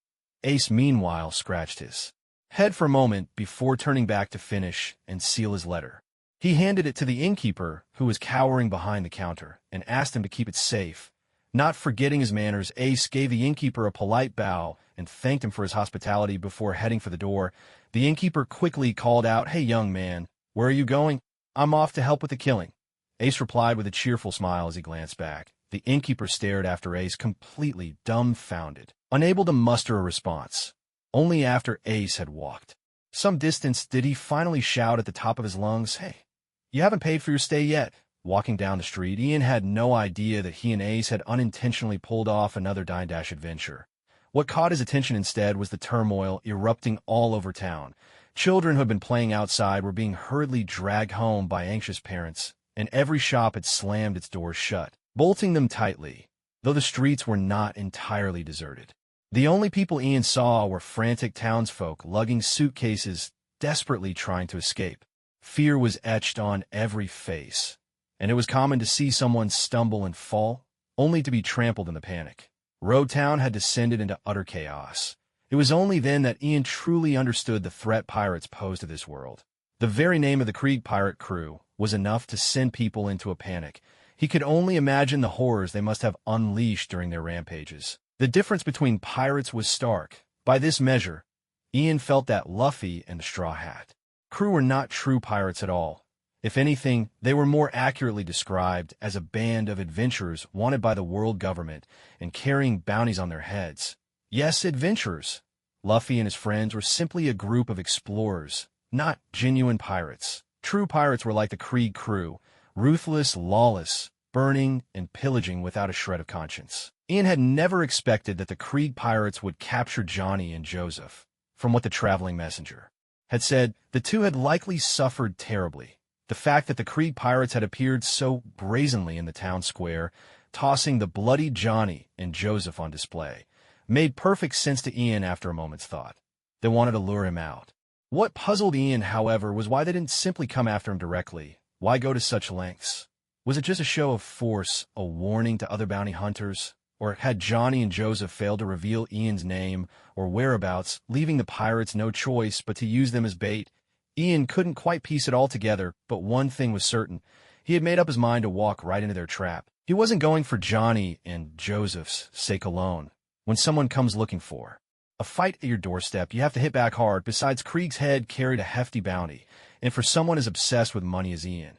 Ace, meanwhile, scratched his head for a moment before turning back to finish and seal his letter. He handed it to the innkeeper, who was cowering behind the counter, and asked him to keep it safe. Not forgetting his manners, Ace gave the innkeeper a polite bow and thanked him for his hospitality before heading for the door. The innkeeper quickly called out, "Hey, young man, where are you going?" "I'm off to help with the killing," Ace replied with a cheerful smile as he glanced back. The innkeeper stared after Ace, completely dumbfounded, unable to muster a response. Only after Ace had walked some distance did he finally shout at the top of his lungs, "Hey, you haven't paid for your stay yet." Walking down the street, Ian had no idea that he and Ace had unintentionally pulled off another Dine Dash adventure. What caught his attention instead was the turmoil erupting all over town. Children who had been playing outside were being hurriedly dragged home by anxious parents, and every shop had slammed its doors shut, bolting them tightly, though the streets were not entirely deserted. The only people Ian saw were frantic townsfolk lugging suitcases, desperately trying to escape. Fear was etched on every face, and it was common to see someone stumble and fall, only to be trampled in the panic. Road Town had descended into utter chaos. It was only then that Ian truly understood the threat pirates posed to this world. The very name of the Krieg pirate crew was enough to send people into a panic. He could only imagine the horrors they must have unleashed during their rampages. The difference between pirates was stark. By this measure, Ian felt that Luffy and the Straw Hat crew were not true pirates at all. If anything, they were more accurately described as a band of adventurers wanted by the world government and carrying bounties on their heads. Yes, adventurers. Luffy and his friends were simply a group of explorers, not genuine pirates. True pirates were like the Krieg crew, ruthless, lawless, burning and pillaging without a shred of conscience. Ian had never expected that the Krieg pirates would capture Johnny and Joseph. From what the traveling messenger had said, the two had likely suffered terribly. The fact that the Krieg pirates had appeared so brazenly in the town square, tossing the bloody Johnny and Joseph on display, made perfect sense to Ian after a moment's thought. They wanted to lure him out. What puzzled Ian, however, was why they didn't simply come after him directly. Why go to such lengths? Was it just a show of force, a warning to other bounty hunters? Or had Johnny and Joseph failed to reveal Ian's name or whereabouts, leaving the pirates no choice but to use them as bait? Ian couldn't quite piece it all together, but one thing was certain. He had made up his mind to walk right into their trap. He wasn't going for Johnny and Joseph's sake alone. When someone comes looking for a fight at your doorstep, you have to hit back hard. Besides, Krieg's head carried a hefty bounty, and for someone as obsessed with money as Ian,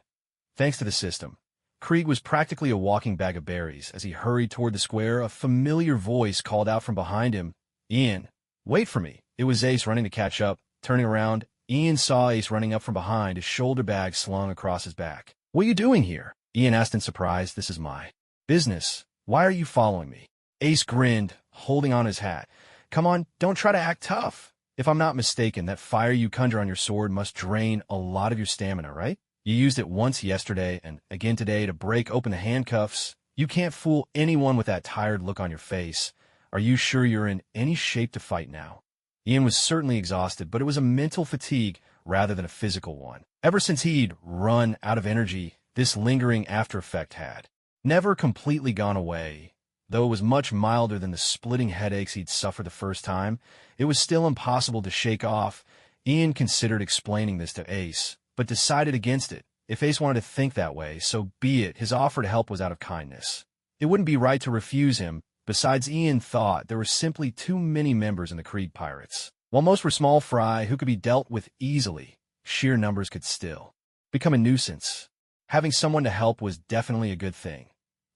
thanks to the system, Krieg was practically a walking bag of berries. As he hurried toward the square, a familiar voice called out from behind him, "Ian, wait for me." It was Ace running to catch up. Turning around, Ian saw Ace running up from behind, his shoulder bag slung across his back. "What are you doing here?" Ian asked in surprise. "This is my business. Why are you following me?" Ace grinned, holding on his hat. "Come on, don't try to act tough. If I'm not mistaken, that fire you conjure on your sword must drain a lot of your stamina, right? You used it once yesterday and again today to break open the handcuffs. You can't fool anyone with that tired look on your face. Are you sure you're in any shape to fight now?" Ian was certainly exhausted, but it was a mental fatigue rather than a physical one. Ever since he'd run out of energy, this lingering after effect had never completely gone away. Though it was much milder than the splitting headaches he'd suffered the first time, it was still impossible to shake off. Ian considered explaining this to Ace, but decided against it. If Ace wanted to think that way, so be it. His offer to help was out of kindness. It wouldn't be right to refuse him. Besides, Ian thought there were simply too many members in the Krieg Pirates. While most were small fry who could be dealt with easily, sheer numbers could still become a nuisance. Having someone to help was definitely a good thing.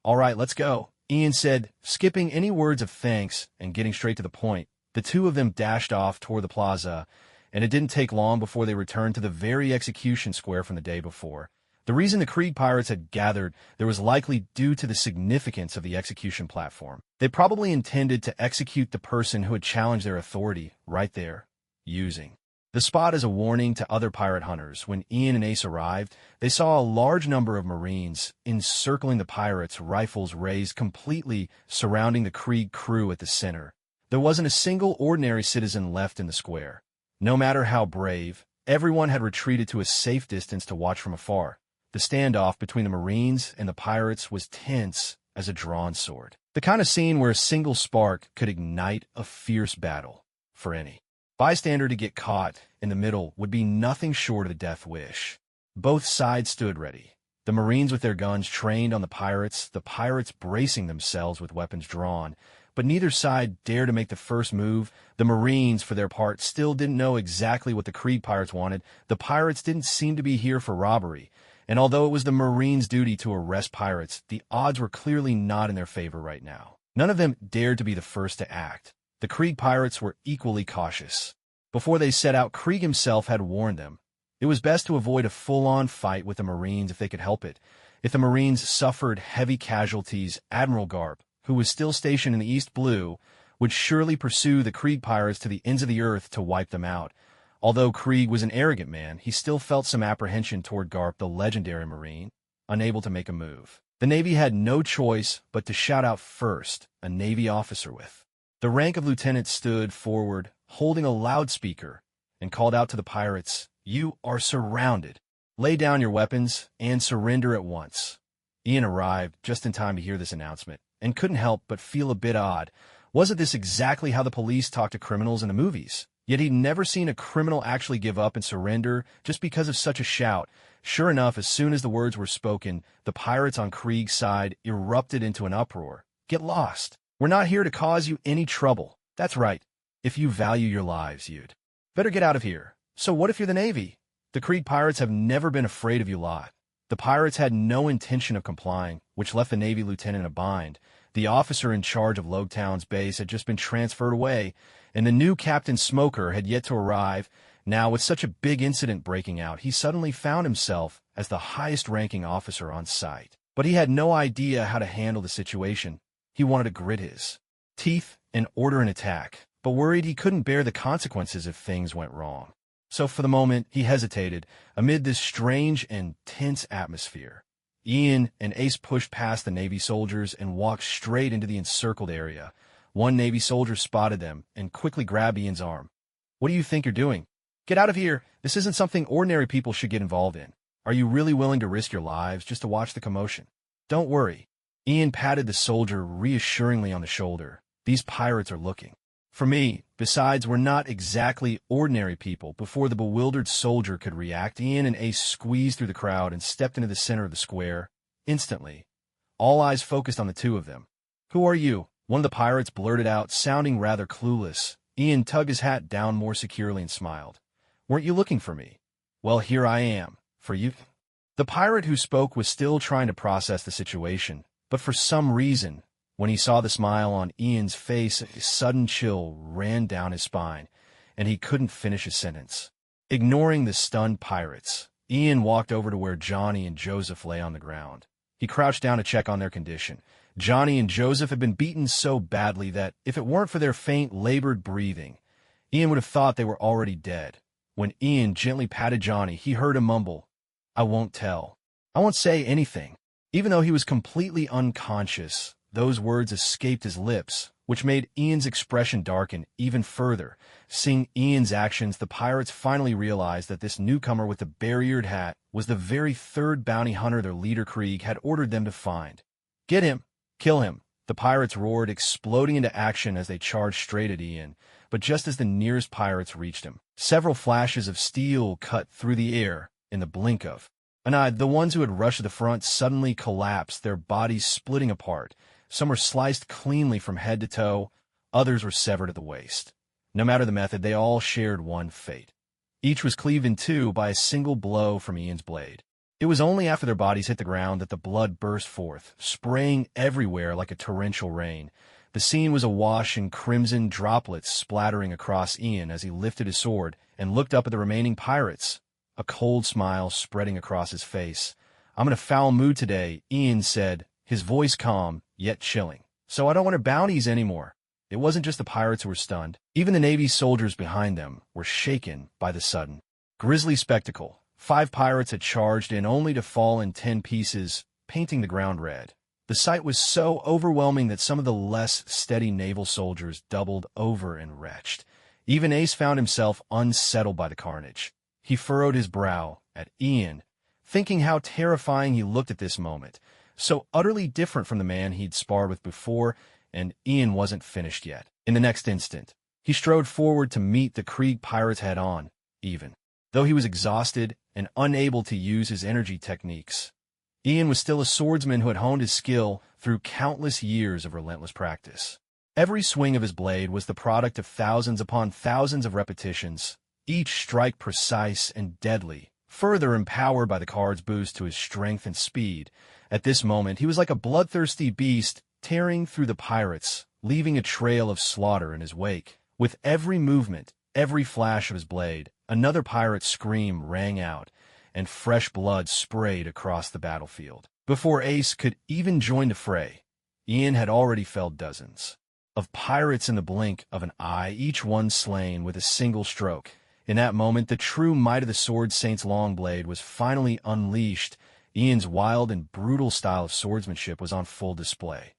"All right, let's go," Ian said, skipping any words of thanks and getting straight to the point. The two of them dashed off toward the plaza, and it didn't take long before they returned to the very execution square from the day before. The reason the Krieg Pirates had gathered there was likely due to the significance of the execution platform. They probably intended to execute the person who had challenged their authority right there, using the spot as a warning to other pirate hunters. When Ian and Ace arrived, they saw a large number of Marines encircling the pirates, rifles raised completely surrounding the Krieg crew at the center. There wasn't a single ordinary citizen left in the square. No matter how brave, everyone had retreated to a safe distance to watch from afar. The standoff between the Marines and the pirates was tense as a drawn sword. The kind of scene where a single spark could ignite a fierce battle. For any bystander to get caught in the middle would be nothing short of a death wish. Both sides stood ready. The Marines with their guns trained on the pirates bracing themselves with weapons drawn. But neither side dared to make the first move. The Marines, for their part, still didn't know exactly what the Krieg Pirates wanted. The pirates didn't seem to be here for robbery. And although it was the Marines' duty to arrest pirates, the odds were clearly not in their favor right now. None of them dared to be the first to act. The Krieg Pirates were equally cautious. Before they set out, Krieg himself had warned them. It was best to avoid a full-on fight with the Marines if they could help it. If the Marines suffered heavy casualties, Admiral Garp, who was still stationed in the East Blue, would surely pursue the Krieg Pirates to the ends of the earth to wipe them out. Although Krieg was an arrogant man, he still felt some apprehension toward Garp, the legendary Marine, unable to make a move. The Navy had no choice but to shout out first, a Navy officer with the rank of lieutenant stood forward, holding a loudspeaker, and called out to the pirates, "You are surrounded. Lay down your weapons and surrender at once." Ian arrived just in time to hear this announcement, and couldn't help but feel a bit odd. Wasn't this exactly how the police talk to criminals in the movies? Yet he'd never seen a criminal actually give up and surrender just because of such a shout. Sure enough, as soon as the words were spoken, the pirates on Krieg's side erupted into an uproar. "Get lost. We're not here to cause you any trouble. That's right. If you value your lives, you'd better get out of here." "So what if you're the Navy?" "The Krieg Pirates have never been afraid of you lot." The pirates had no intention of complying, which left the Navy lieutenant in a bind. The officer in charge of Logtown's base had just been transferred away, and the new Captain Smoker had yet to arrive. Now, with such a big incident breaking out, he suddenly found himself as the highest-ranking officer on site. But he had no idea how to handle the situation. He wanted to grit his teeth and order an attack, but worried he couldn't bear the consequences if things went wrong. So for the moment, he hesitated amid this strange and tense atmosphere. Ian and Ace pushed past the Navy soldiers and walked straight into the encircled area. One Navy soldier spotted them and quickly grabbed Ian's arm. "What do you think you're doing? Get out of here. This isn't something ordinary people should get involved in. Are you really willing to risk your lives just to watch the commotion?" "Don't worry." Ian patted the soldier reassuringly on the shoulder. "These pirates are looking for me. Besides, we're not exactly ordinary people." Before the bewildered soldier could react, Ian and Ace squeezed through the crowd and stepped into the center of the square. Instantly, all eyes focused on the two of them. "Who are you?" one of the pirates blurted out, sounding rather clueless. Ian tugged his hat down more securely and smiled. "Weren't you looking for me?" "Well, here I am. For you." The pirate who spoke was still trying to process the situation, but for some reason, when he saw the smile on Ian's face, a sudden chill ran down his spine, and he couldn't finish his sentence. Ignoring the stunned pirates, Ian walked over to where Johnny and Joseph lay on the ground. He crouched down to check on their condition. Johnny and Joseph had been beaten so badly that, if it weren't for their faint, labored breathing, Ian would have thought they were already dead. When Ian gently patted Johnny, he heard him mumble, "I won't tell. I won't say anything." Even though he was completely unconscious, those words escaped his lips, which made Ian's expression darken even further. Seeing Ian's actions, the pirates finally realized that this newcomer with the bare-eared hat was the very third bounty hunter their leader Krieg had ordered them to find. "Get him! Kill him!" The pirates roared, exploding into action as they charged straight at Ian, but just as the nearest pirates reached him, several flashes of steel cut through the air in the blink of an eye. The ones who had rushed to the front suddenly collapsed, their bodies splitting apart. Some were sliced cleanly from head to toe, others were severed at the waist. No matter the method, they all shared one fate. Each was cleaved in two by a single blow from Ian's blade. It was only after their bodies hit the ground that the blood burst forth, spraying everywhere like a torrential rain. The scene was awash in crimson droplets splattering across Ian as he lifted his sword and looked up at the remaining pirates, a cold smile spreading across his face. "I'm in a foul mood today," Ian said, his voice calm, yet chilling. "So I don't want bounties anymore." It wasn't just the pirates who were stunned. Even the Navy soldiers behind them were shaken by the sudden, grisly spectacle. 5 pirates had charged in only to fall in 10 pieces, painting the ground red. The sight was so overwhelming that some of the less steady naval soldiers doubled over and retched. Even Ace found himself unsettled by the carnage. He furrowed his brow at Ian, thinking how terrifying he looked at this moment, so utterly different from the man he'd sparred with before, and Ian wasn't finished yet. In the next instant, he strode forward to meet the Krieg pirates head-on, even though he was exhausted and unable to use his energy techniques. Ian was still a swordsman who had honed his skill through countless years of relentless practice. Every swing of his blade was the product of thousands upon thousands of repetitions, each strike precise and deadly, further empowered by the card's boost to his strength and speed. At this moment, he was like a bloodthirsty beast tearing through the pirates, leaving a trail of slaughter in his wake. With every movement, every flash of his blade, another pirate's scream rang out, and fresh blood sprayed across the battlefield. Before Ace could even join the fray, Ian had already felled dozens of pirates in the blink of an eye, each one slain with a single stroke. In that moment, the true might of the Sword Saint's long blade was finally unleashed. Ian's wild and brutal style of swordsmanship was on full display.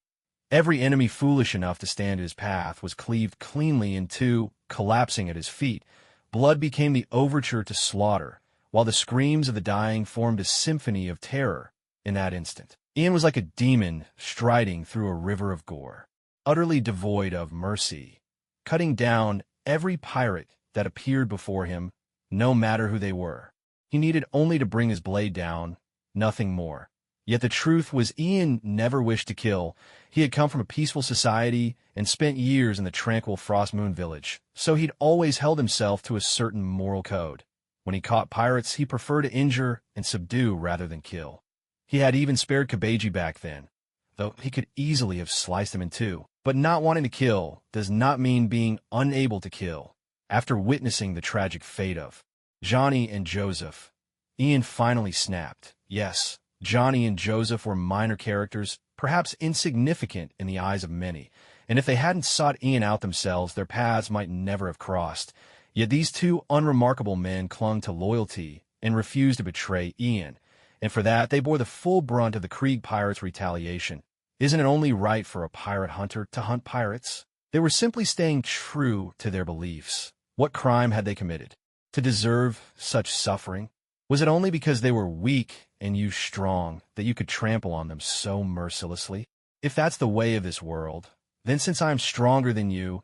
Every enemy foolish enough to stand in his path was cleaved cleanly in two, collapsing at his feet. Blood became the overture to slaughter, while the screams of the dying formed a symphony of terror in that instant. Ian was like a demon striding through a river of gore, utterly devoid of mercy, cutting down every pirate that appeared before him, no matter who they were. He needed only to bring his blade down, nothing more. Yet the truth was Ian never wished to kill. He had come from a peaceful society and spent years in the tranquil Frostmoon village, so he'd always held himself to a certain moral code. When he caught pirates, he preferred to injure and subdue rather than kill. He had even spared Kabeji back then, though he could easily have sliced him in two. But not wanting to kill does not mean being unable to kill. After witnessing the tragic fate of Johnny and Joseph, Ian finally snapped. Yes, Johnny and Joseph were minor characters, perhaps insignificant in the eyes of many, and if they hadn't sought Ian out themselves, their paths might never have crossed. Yet these two unremarkable men clung to loyalty and refused to betray Ian, and for that they bore the full brunt of the Krieg pirates' retaliation. Isn't it only right for a pirate hunter to hunt pirates? They were simply staying true to their beliefs. What crime had they committed to deserve such suffering? Was it only because they were weak and you strong that you could trample on them so mercilessly? If that's the way of this world, then since I am stronger than you,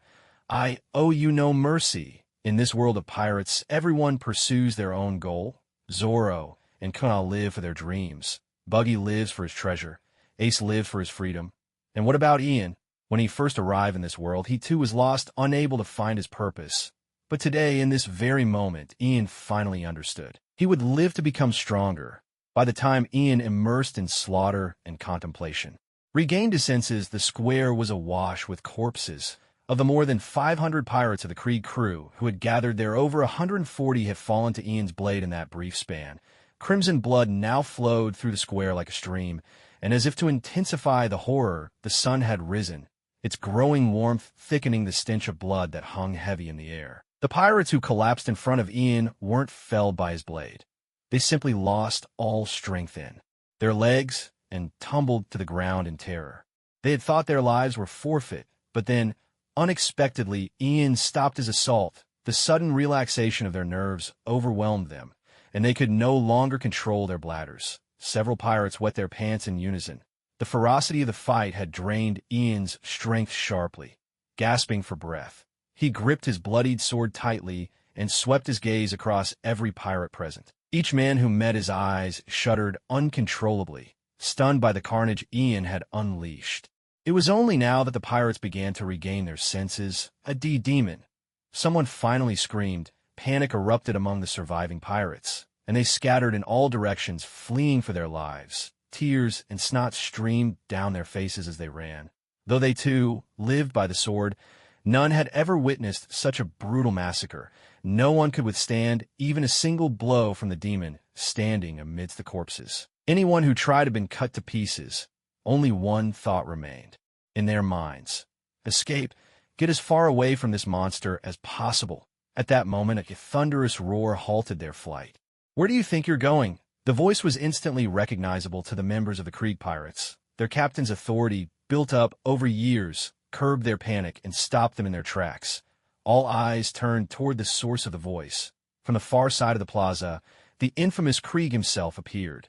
I owe you no mercy. In this world of pirates, everyone pursues their own goal. Zoro and Kunal live for their dreams. Buggy lives for his treasure. Ace lives for his freedom. And what about Ian? When he first arrived in this world, he too was lost, unable to find his purpose. But today, in this very moment, Ian finally understood. He would live to become stronger. By the time Ian immersed in slaughter and contemplation, regained his senses, the square was awash with corpses. Of the more than 500 pirates of the Krieg crew who had gathered there, over 140 had fallen to Ian's blade in that brief span. Crimson blood now flowed through the square like a stream, and as if to intensify the horror, the sun had risen, its growing warmth thickening the stench of blood that hung heavy in the air. The pirates who collapsed in front of Ian weren't felled by his blade. They simply lost all strength in their legs and tumbled to the ground in terror. They had thought their lives were forfeit, but then, unexpectedly, Ian stopped his assault. The sudden relaxation of their nerves overwhelmed them, and they could no longer control their bladders. Several pirates wet their pants in unison. The ferocity of the fight had drained Ian's strength sharply. Gasping for breath, he gripped his bloodied sword tightly and swept his gaze across every pirate present. Each man who met his eyes shuddered uncontrollably, stunned by the carnage Ian had unleashed. It was only now that the pirates began to regain their senses. A demon! Someone finally screamed. Panic erupted among the surviving pirates, and they scattered in all directions, fleeing for their lives. Tears and snot streamed down their faces as they ran. Though they, too, lived by the sword, none had ever witnessed such a brutal massacre. No one could withstand even a single blow from the demon standing amidst the corpses. Anyone who tried had been cut to pieces. Only one thought remained in their minds: escape, get as far away from this monster as possible. At that moment, a thunderous roar halted their flight. "Where do you think you're going?" The voice was instantly recognizable to the members of the Krieg pirates. Their captain's authority, built up over years, curbed their panic and stopped them in their tracks. All eyes turned toward the source of the voice. From the far side of the plaza, the infamous Krieg himself appeared,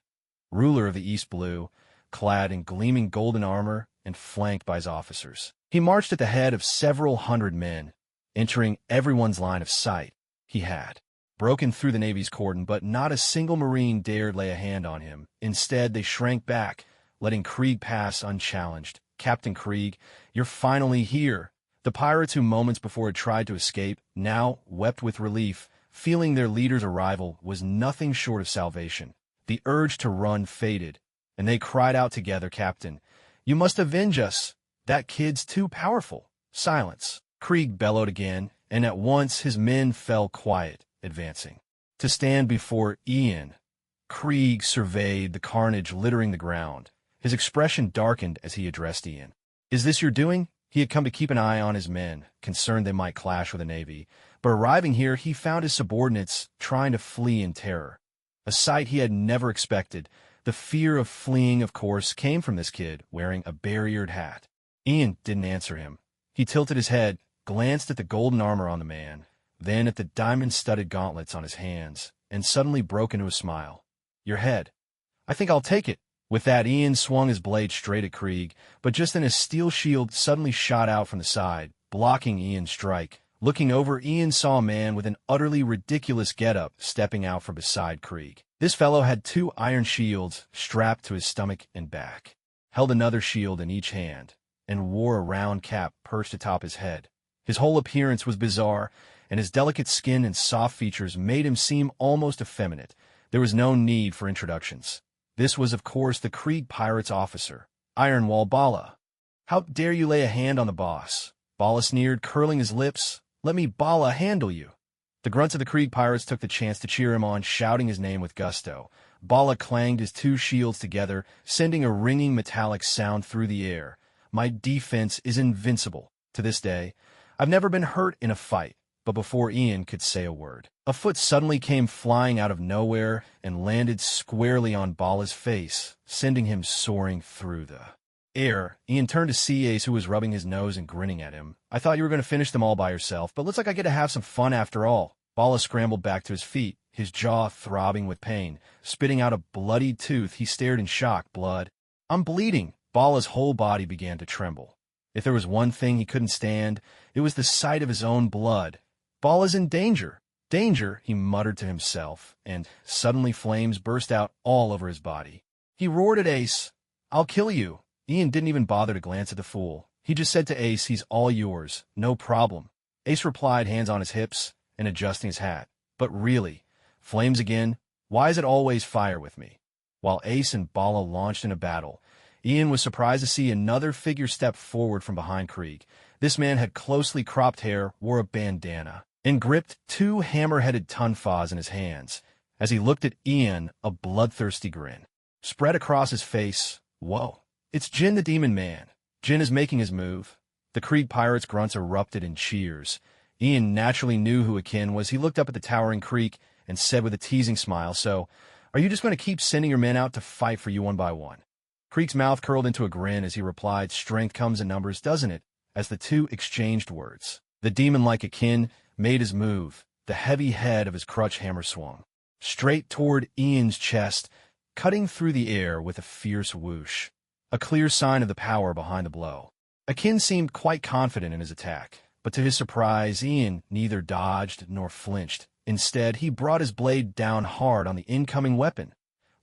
ruler of the East Blue, clad in gleaming golden armor and flanked by his officers. He marched at the head of several hundred men, entering everyone's line of sight. He had broken through the Navy's cordon, but not a single Marine dared lay a hand on him. Instead, they shrank back, letting Krieg pass unchallenged. "Captain Krieg, you're finally here." The pirates who moments before had tried to escape now wept with relief, feeling their leader's arrival was nothing short of salvation. The urge to run faded, and they cried out together, "Captain, you must avenge us. That kid's too powerful." Silence. Krieg bellowed again, and at once his men fell quiet, advancing to stand before Ian. Krieg surveyed the carnage littering the ground. His expression darkened as he addressed Ian. "Is this your doing?" He had come to keep an eye on his men, concerned they might clash with the Navy. But arriving here, he found his subordinates trying to flee in terror. A sight he had never expected. The fear of fleeing, of course, came from this kid wearing a barriered hat. Ian didn't answer him. He tilted his head, glanced at the golden armor on the man, then at the diamond-studded gauntlets on his hands, and suddenly broke into a smile. "Your head. I think I'll take it." With that, Ian swung his blade straight at Krieg, but just then a steel shield suddenly shot out from the side, blocking Ian's strike. Looking over, Ian saw a man with an utterly ridiculous getup stepping out from beside Krieg. This fellow had 2 iron shields strapped to his stomach and back, held another shield in each hand, and wore a round cap perched atop his head. His whole appearance was bizarre, and his delicate skin and soft features made him seem almost effeminate. There was no need for introductions. This was, of course, the Krieg pirate's officer, Ironwall Bala. "How dare you lay a hand on the boss?" Bala sneered, curling his lips. "Let me Bala handle you." The grunts of the Krieg pirates took the chance to cheer him on, shouting his name with gusto. Bala clanged his 2 shields together, sending a ringing metallic sound through the air. "My defense is invincible. To this day, I've never been hurt in a fight." But before Ian could say a word, a foot suddenly came flying out of nowhere and landed squarely on Bala's face, sending him soaring through the air. Ian turned to see Ace, who was rubbing his nose and grinning at him. "I thought you were going to finish them all by yourself, but looks like I get to have some fun after all." Bala scrambled back to his feet, his jaw throbbing with pain. Spitting out a bloodied tooth, he stared in shock. "Blood? I'm bleeding." Bala's whole body began to tremble. If there was one thing he couldn't stand, it was the sight of his own blood. "Bala's in danger. Danger," he muttered to himself, and suddenly flames burst out all over his body. He roared at Ace, "I'll kill you." Ian didn't even bother to glance at the fool. He just said to Ace, "He's all yours, no problem." Ace replied, hands on his hips and adjusting his hat. "But really, flames again? Why is it always fire with me?" While Ace and Bala launched in a battle, Ian was surprised to see another figure step forward from behind Krieg. This man had closely cropped hair, wore a bandana, and gripped 2 hammer-headed tunfas in his hands. As he looked at Ian, a bloodthirsty grin spread across his face. "Whoa, it's Jin the Demon Man. Jin is making his move." The Krieg pirates' grunts erupted in cheers. Ian naturally knew who Akin was. He looked up at the towering Krieg and said with a teasing smile, "So, are you just going to keep sending your men out to fight for you one by one?" Krieg's mouth curled into a grin as he replied, "Strength comes in numbers, doesn't it?" As the 2 exchanged words, the demon-like Akin made his move. The heavy head of his crutch hammer swung straight toward Ian's chest, cutting through the air with a fierce whoosh. a clear sign of the power behind the blow. Akin seemed quite confident in his attack, but to his surprise, Ian neither dodged nor flinched. Instead, he brought his blade down hard on the incoming weapon.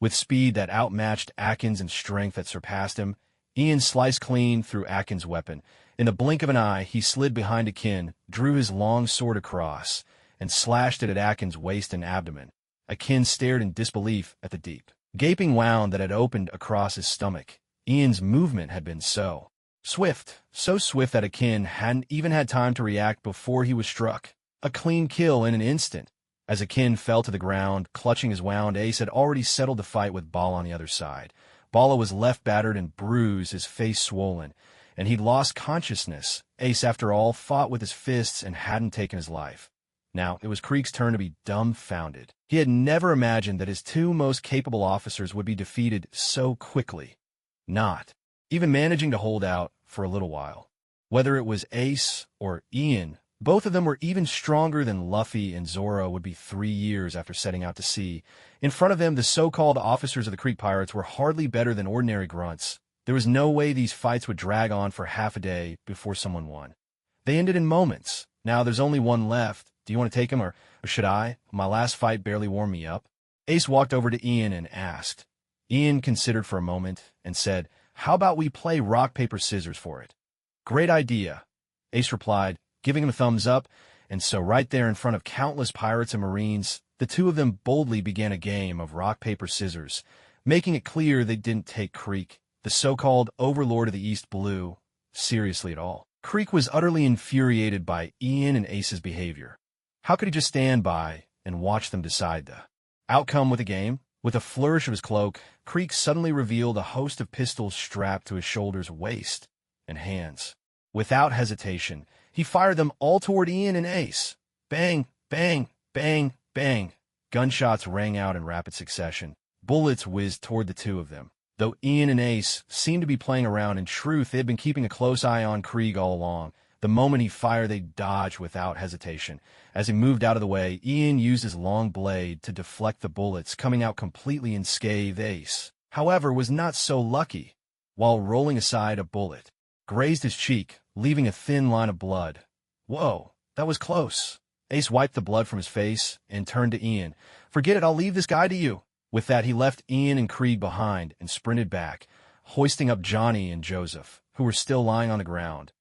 With speed that outmatched Akin's and strength that surpassed him, Ian sliced clean through Akin's weapon. In the blink of an eye, he slid behind Akin, drew his long sword across, and slashed it at Akin's waist and abdomen. Akin stared in disbelief at the deep, gaping wound that had opened across his stomach. Ian's movement had been so swift that Akin hadn't even had time to react before he was struck. A clean kill in an instant. As Akin fell to the ground, clutching his wound, Ace had already settled the fight with Bala on the other side. Bala was left battered and bruised, his face swollen, and he'd lost consciousness. Ace, after all, fought with his fists and hadn't taken his life. Now, it was Krieg's turn to be dumbfounded. He had never imagined that his two most capable officers would be defeated so quickly. Not even managing to hold out for a little while. Whether it was Ace or Ian, both of them were even stronger than Luffy and Zoro would be 3 years after setting out to sea. In front of them, the so-called officers of the Creek Pirates were hardly better than ordinary grunts. There was no way these fights would drag on for half a day before someone won. They ended in moments. Now there's only one left. Do you want to take him, or should I? My last fight barely warmed me up. Ace walked over to Ian and asked. Ian considered for a moment and said, "How about we play rock, paper, scissors for it?" "Great idea," Ace replied, giving him a thumbs up, and so right there in front of countless pirates and marines, the two of them boldly began a game of rock, paper, scissors, making it clear they didn't take Krieg, the so-called overlord of the East Blue, seriously at all. Krieg was utterly infuriated by Ian and Ace's behavior. How could he just stand by and watch them decide the outcome with a game? With a flourish of his cloak, Krieg suddenly revealed a host of pistols strapped to his shoulders, waist, and hands. Without hesitation, he fired them all toward Ian and Ace. Bang, bang, bang, bang. Gunshots rang out in rapid succession. Bullets whizzed toward the two of them. Though Ian and Ace seemed to be playing around, in truth, they had been keeping a close eye on Krieg all along. The moment he fired, they dodged without hesitation. As he moved out of the way, Ian used his long blade to deflect the bullets, coming out completely unscathed. Ace, however, was not so lucky. While rolling aside, a bullet grazed his cheek, leaving a thin line of blood. Whoa, that was close. Ace wiped the blood from his face and turned to Ian. "Forget it, I'll leave this guy to you." With that, he left Ian and Krieg behind and sprinted back, hoisting up Johnny and Joseph, who were still lying on the ground.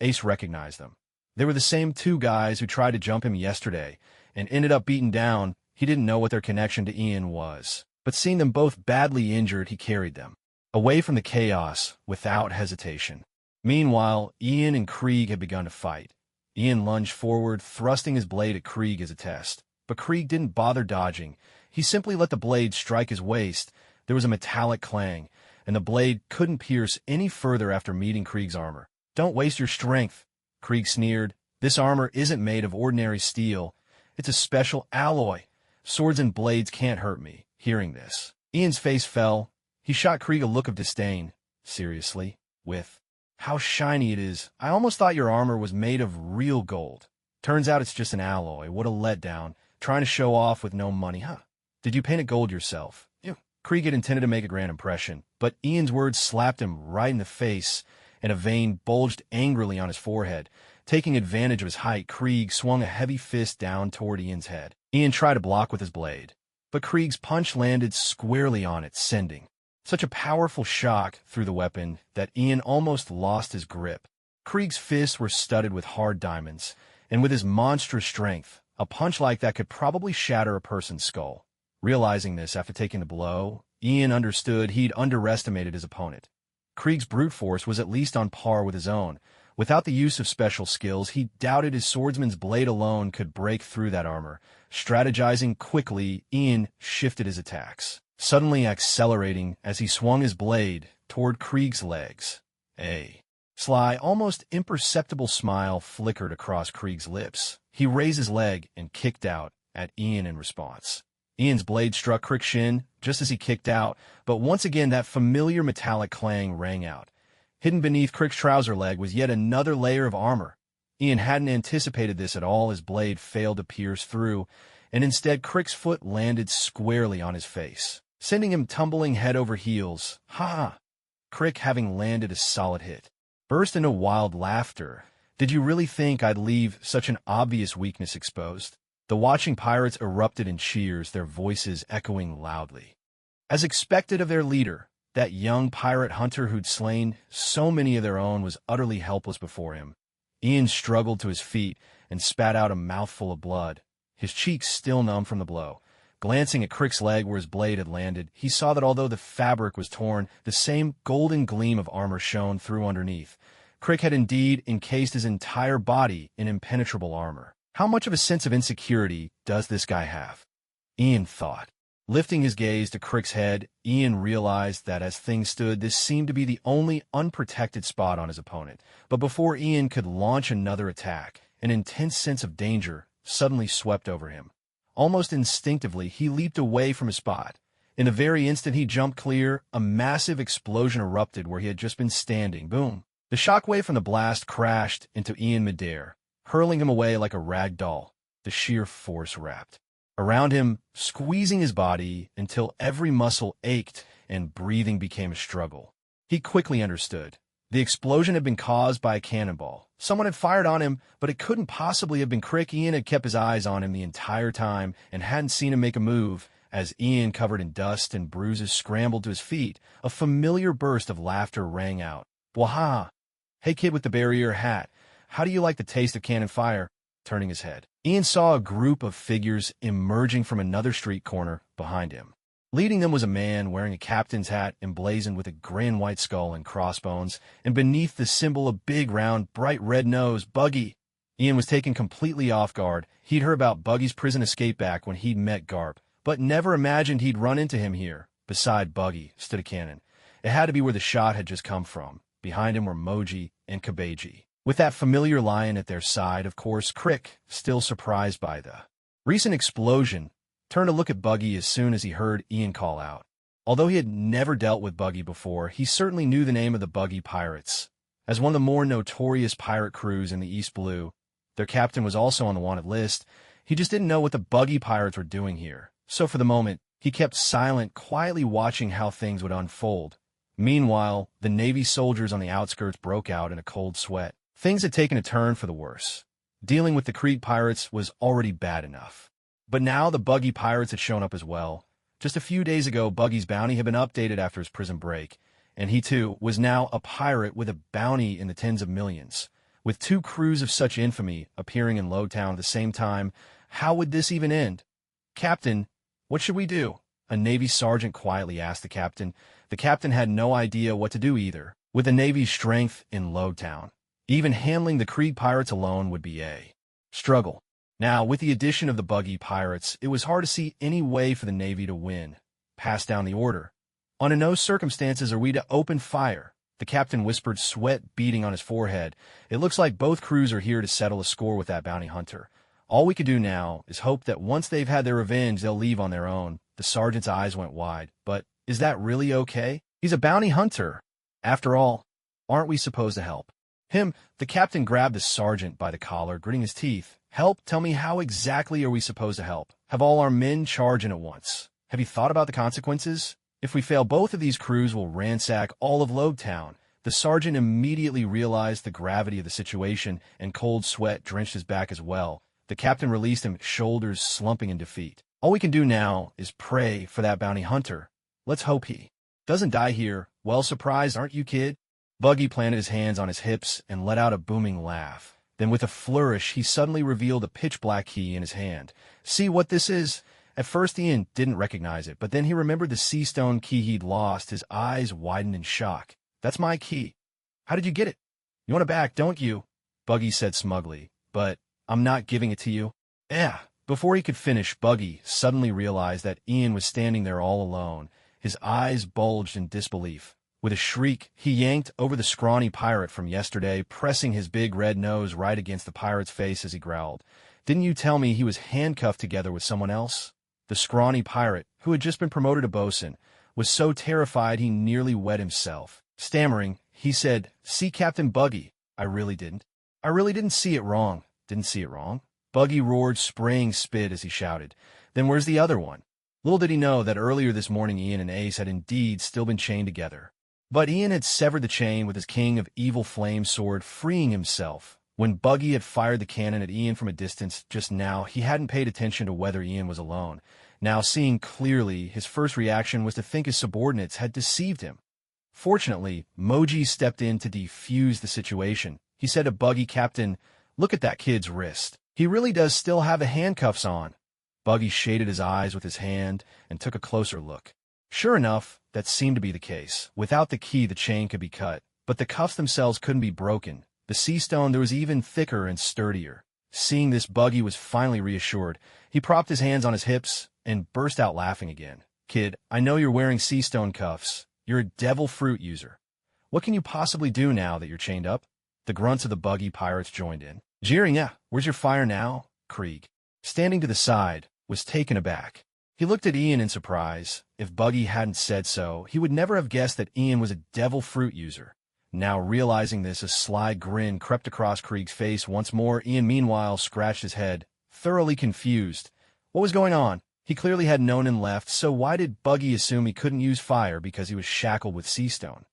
Ace recognized them. They were the same two guys who tried to jump him yesterday and ended up beaten down. He didn't know what their connection to Ian was, but seeing them both badly injured, he carried them away from the chaos without hesitation. Meanwhile, Ian and Krieg had begun to fight. Ian lunged forward, thrusting his blade at Krieg as a test. But Krieg didn't bother dodging. He simply let the blade strike his waist. There was a metallic clang, and the blade couldn't pierce any further after meeting Krieg's armor. "Don't waste your strength," Krieg sneered. "This armor isn't made of ordinary steel. It's a special alloy. Swords and blades can't hurt me." Hearing this, Ian's face fell. He shot Krieg a look of disdain. "Seriously? With how shiny it is. I almost thought your armor was made of real gold. Turns out it's just an alloy. What a letdown. Trying to show off with no money, huh? Did you paint it gold yourself?" Krieg had intended to make a grand impression, but Ian's words slapped him right in the face, and a vein bulged angrily on his forehead. Taking advantage of his height, Krieg swung a heavy fist down toward Ian's head. Ian tried to block with his blade, but Krieg's punch landed squarely on it, sending such a powerful shock through the weapon that Ian almost lost his grip. Krieg's fists were studded with hard diamonds, and with his monstrous strength, a punch like that could probably shatter a person's skull. Realizing this after taking the blow, Ian understood he'd underestimated his opponent. Krieg's brute force was at least on par with his own. Without the use of special skills, he doubted his swordsman's blade alone could break through that armor. Strategizing quickly, Ian shifted his attacks, suddenly accelerating as he swung his blade toward Krieg's legs. A sly, almost imperceptible smile flickered across Krieg's lips. He raised his leg and kicked out at Ian in response. Ian's blade struck Krieg's shin just as he kicked out, but once again that familiar metallic clang rang out. Hidden beneath Krieg's trouser leg was yet another layer of armor. Ian hadn't anticipated this at all. His blade failed to pierce through, and instead Krieg's foot landed squarely on his face, sending him tumbling head over heels. "Ha!" Crick having landed a solid hit. Burst into wild laughter. Did you really think I'd leave such an obvious weakness exposed? The watching pirates erupted in cheers, their voices echoing loudly. As expected of their leader, that young pirate hunter who'd slain so many of their own was utterly helpless before him. Ian struggled to his feet and spat out a mouthful of blood, his cheeks still numb from the blow. Glancing at Crick's leg where his blade had landed, he saw that although the fabric was torn, the same golden gleam of armor shone through underneath. Crick had indeed encased his entire body in impenetrable armor. How much of a sense of insecurity does this guy have? Ian thought. Lifting his gaze to Crick's head, Ian realized that as things stood, this seemed to be the only unprotected spot on his opponent. But before Ian could launch another attack, an intense sense of danger suddenly swept over him. Almost instinctively, he leaped away from his spot. In the very instant he jumped clear, a massive explosion erupted where he had just been standing. Boom! The shockwave from the blast crashed into Ian midair, hurling him away like a rag doll. The sheer force wrapped around him, squeezing his body until every muscle ached and breathing became a struggle. He quickly understood. The explosion had been caused by a cannonball. Someone had fired on him, but it couldn't possibly have been Crick. Ian had kept his eyes on him the entire time and hadn't seen him make a move. As Ian, covered in dust and bruises, scrambled to his feet, a familiar burst of laughter rang out. Waha! Hey kid with the barrier hat, how do you like the taste of cannon fire? Turning his head, Ian saw a group of figures emerging from another street corner behind him. Leading them was a man wearing a captain's hat emblazoned with a grand white skull and crossbones, and beneath the symbol a big, round, bright red nose, Buggy. Ian was taken completely off guard. He'd heard about Buggy's prison escape back when he'd met Garp, but never imagined he'd run into him here. Beside Buggy stood a cannon. It had to be where the shot had just come from. Behind him were Moji and Kabeji, with that familiar lion at their side. Of course, Crick, still surprised by the recent explosion, turned to look at Buggy as soon as he heard Ian call out. Although he had never dealt with Buggy before, he certainly knew the name of the Buggy Pirates. As one of the more notorious pirate crews in the East Blue, their captain was also on the wanted list. He just didn't know what the Buggy Pirates were doing here. So for the moment, he kept silent, quietly watching how things would unfold. Meanwhile, the Navy soldiers on the outskirts broke out in a cold sweat. Things had taken a turn for the worse. Dealing with the Creed pirates was already bad enough. But now the Buggy Pirates had shown up as well. Just a few days ago, Buggy's bounty had been updated after his prison break, and he too was now a pirate with a bounty in the tens of millions. With two crews of such infamy appearing in Lowtown at the same time, how would this even end? Captain, what should we do? A Navy sergeant quietly asked the captain. The captain had no idea what to do either. With the Navy's strength in Lowtown, even handling the Creed pirates alone would be a struggle. Now, with the addition of the Buggy Pirates, it was hard to see any way for the Navy to win. Pass down the order. Under no circumstances are we to open fire. The captain whispered, sweat beading on his forehead. It looks like both crews are here to settle a score with that bounty hunter. All we could do now is hope that once they've had their revenge, they'll leave on their own. The sergeant's eyes went wide. But is that really okay? He's a bounty hunter. After all, aren't we supposed to help him? The captain grabbed the sergeant by the collar, gritting his teeth. Help? Tell me, how exactly are we supposed to help? Have all our men charge in at once? Have you thought about the consequences? If we fail, both of these crews will ransack all of Lowtown. The sergeant immediately realized the gravity of the situation, and cold sweat drenched his back as well. The captain released him, shoulders slumping in defeat. All we can do now is pray for that bounty hunter. Let's hope he doesn't die here. Well, surprised, aren't you, kid? Buggy planted his hands on his hips and let out a booming laugh. Then with a flourish, he suddenly revealed a pitch-black key in his hand. See what this is? At first, Ian didn't recognize it, but then he remembered the sea stone key he'd lost. His eyes widened in shock. That's my key. How did you get it? You want it back, don't you? Buggy said smugly. But I'm not giving it to you. Yeah. Before he could finish, Buggy suddenly realized that Ian was standing there all alone. His eyes bulged in disbelief. With a shriek, he yanked over the scrawny pirate from yesterday, pressing his big red nose right against the pirate's face as he growled. Didn't you tell me he was handcuffed together with someone else? The scrawny pirate, who had just been promoted to bosun, was so terrified he nearly wet himself. Stammering, he said, See, Captain Buggy, I really didn't see it wrong. Didn't see it wrong? Buggy roared, spraying spit as he shouted. Then where's the other one? Little did he know that earlier this morning Ian and Ace had indeed still been chained together. But Ian had severed the chain with his King of Evil Flame sword, freeing himself. When Buggy had fired the cannon at Ian from a distance just now, he hadn't paid attention to whether Ian was alone. Now, seeing clearly, his first reaction was to think his subordinates had deceived him. Fortunately, Moji stepped in to defuse the situation. He said to Buggy, "Captain, look at that kid's wrist. He really does still have the handcuffs on." Buggy shaded his eyes with his hand and took a closer look. Sure enough, that seemed to be the case. Without the key, the chain could be cut, but the cuffs themselves couldn't be broken. The sea stone there was even thicker and sturdier. Seeing this, Buggy was finally reassured. He propped his hands on his hips and burst out laughing again. "Kid, I know you're wearing sea stone cuffs. You're a devil fruit user. What can you possibly do now that you're chained up?" The grunts of the Buggy pirates joined in, jeering. "Yeah, where's your fire now?" Krieg, standing to the side, was taken aback. He looked at Ian in surprise. If Buggy hadn't said so, he would never have guessed that Ian was a devil fruit user. Now, realizing this, a sly grin crept across Krieg's face once more. Ian, meanwhile, scratched his head, thoroughly confused. What was going on? He clearly had known and left, so why did Buggy assume he couldn't use fire because he was shackled with sea stone?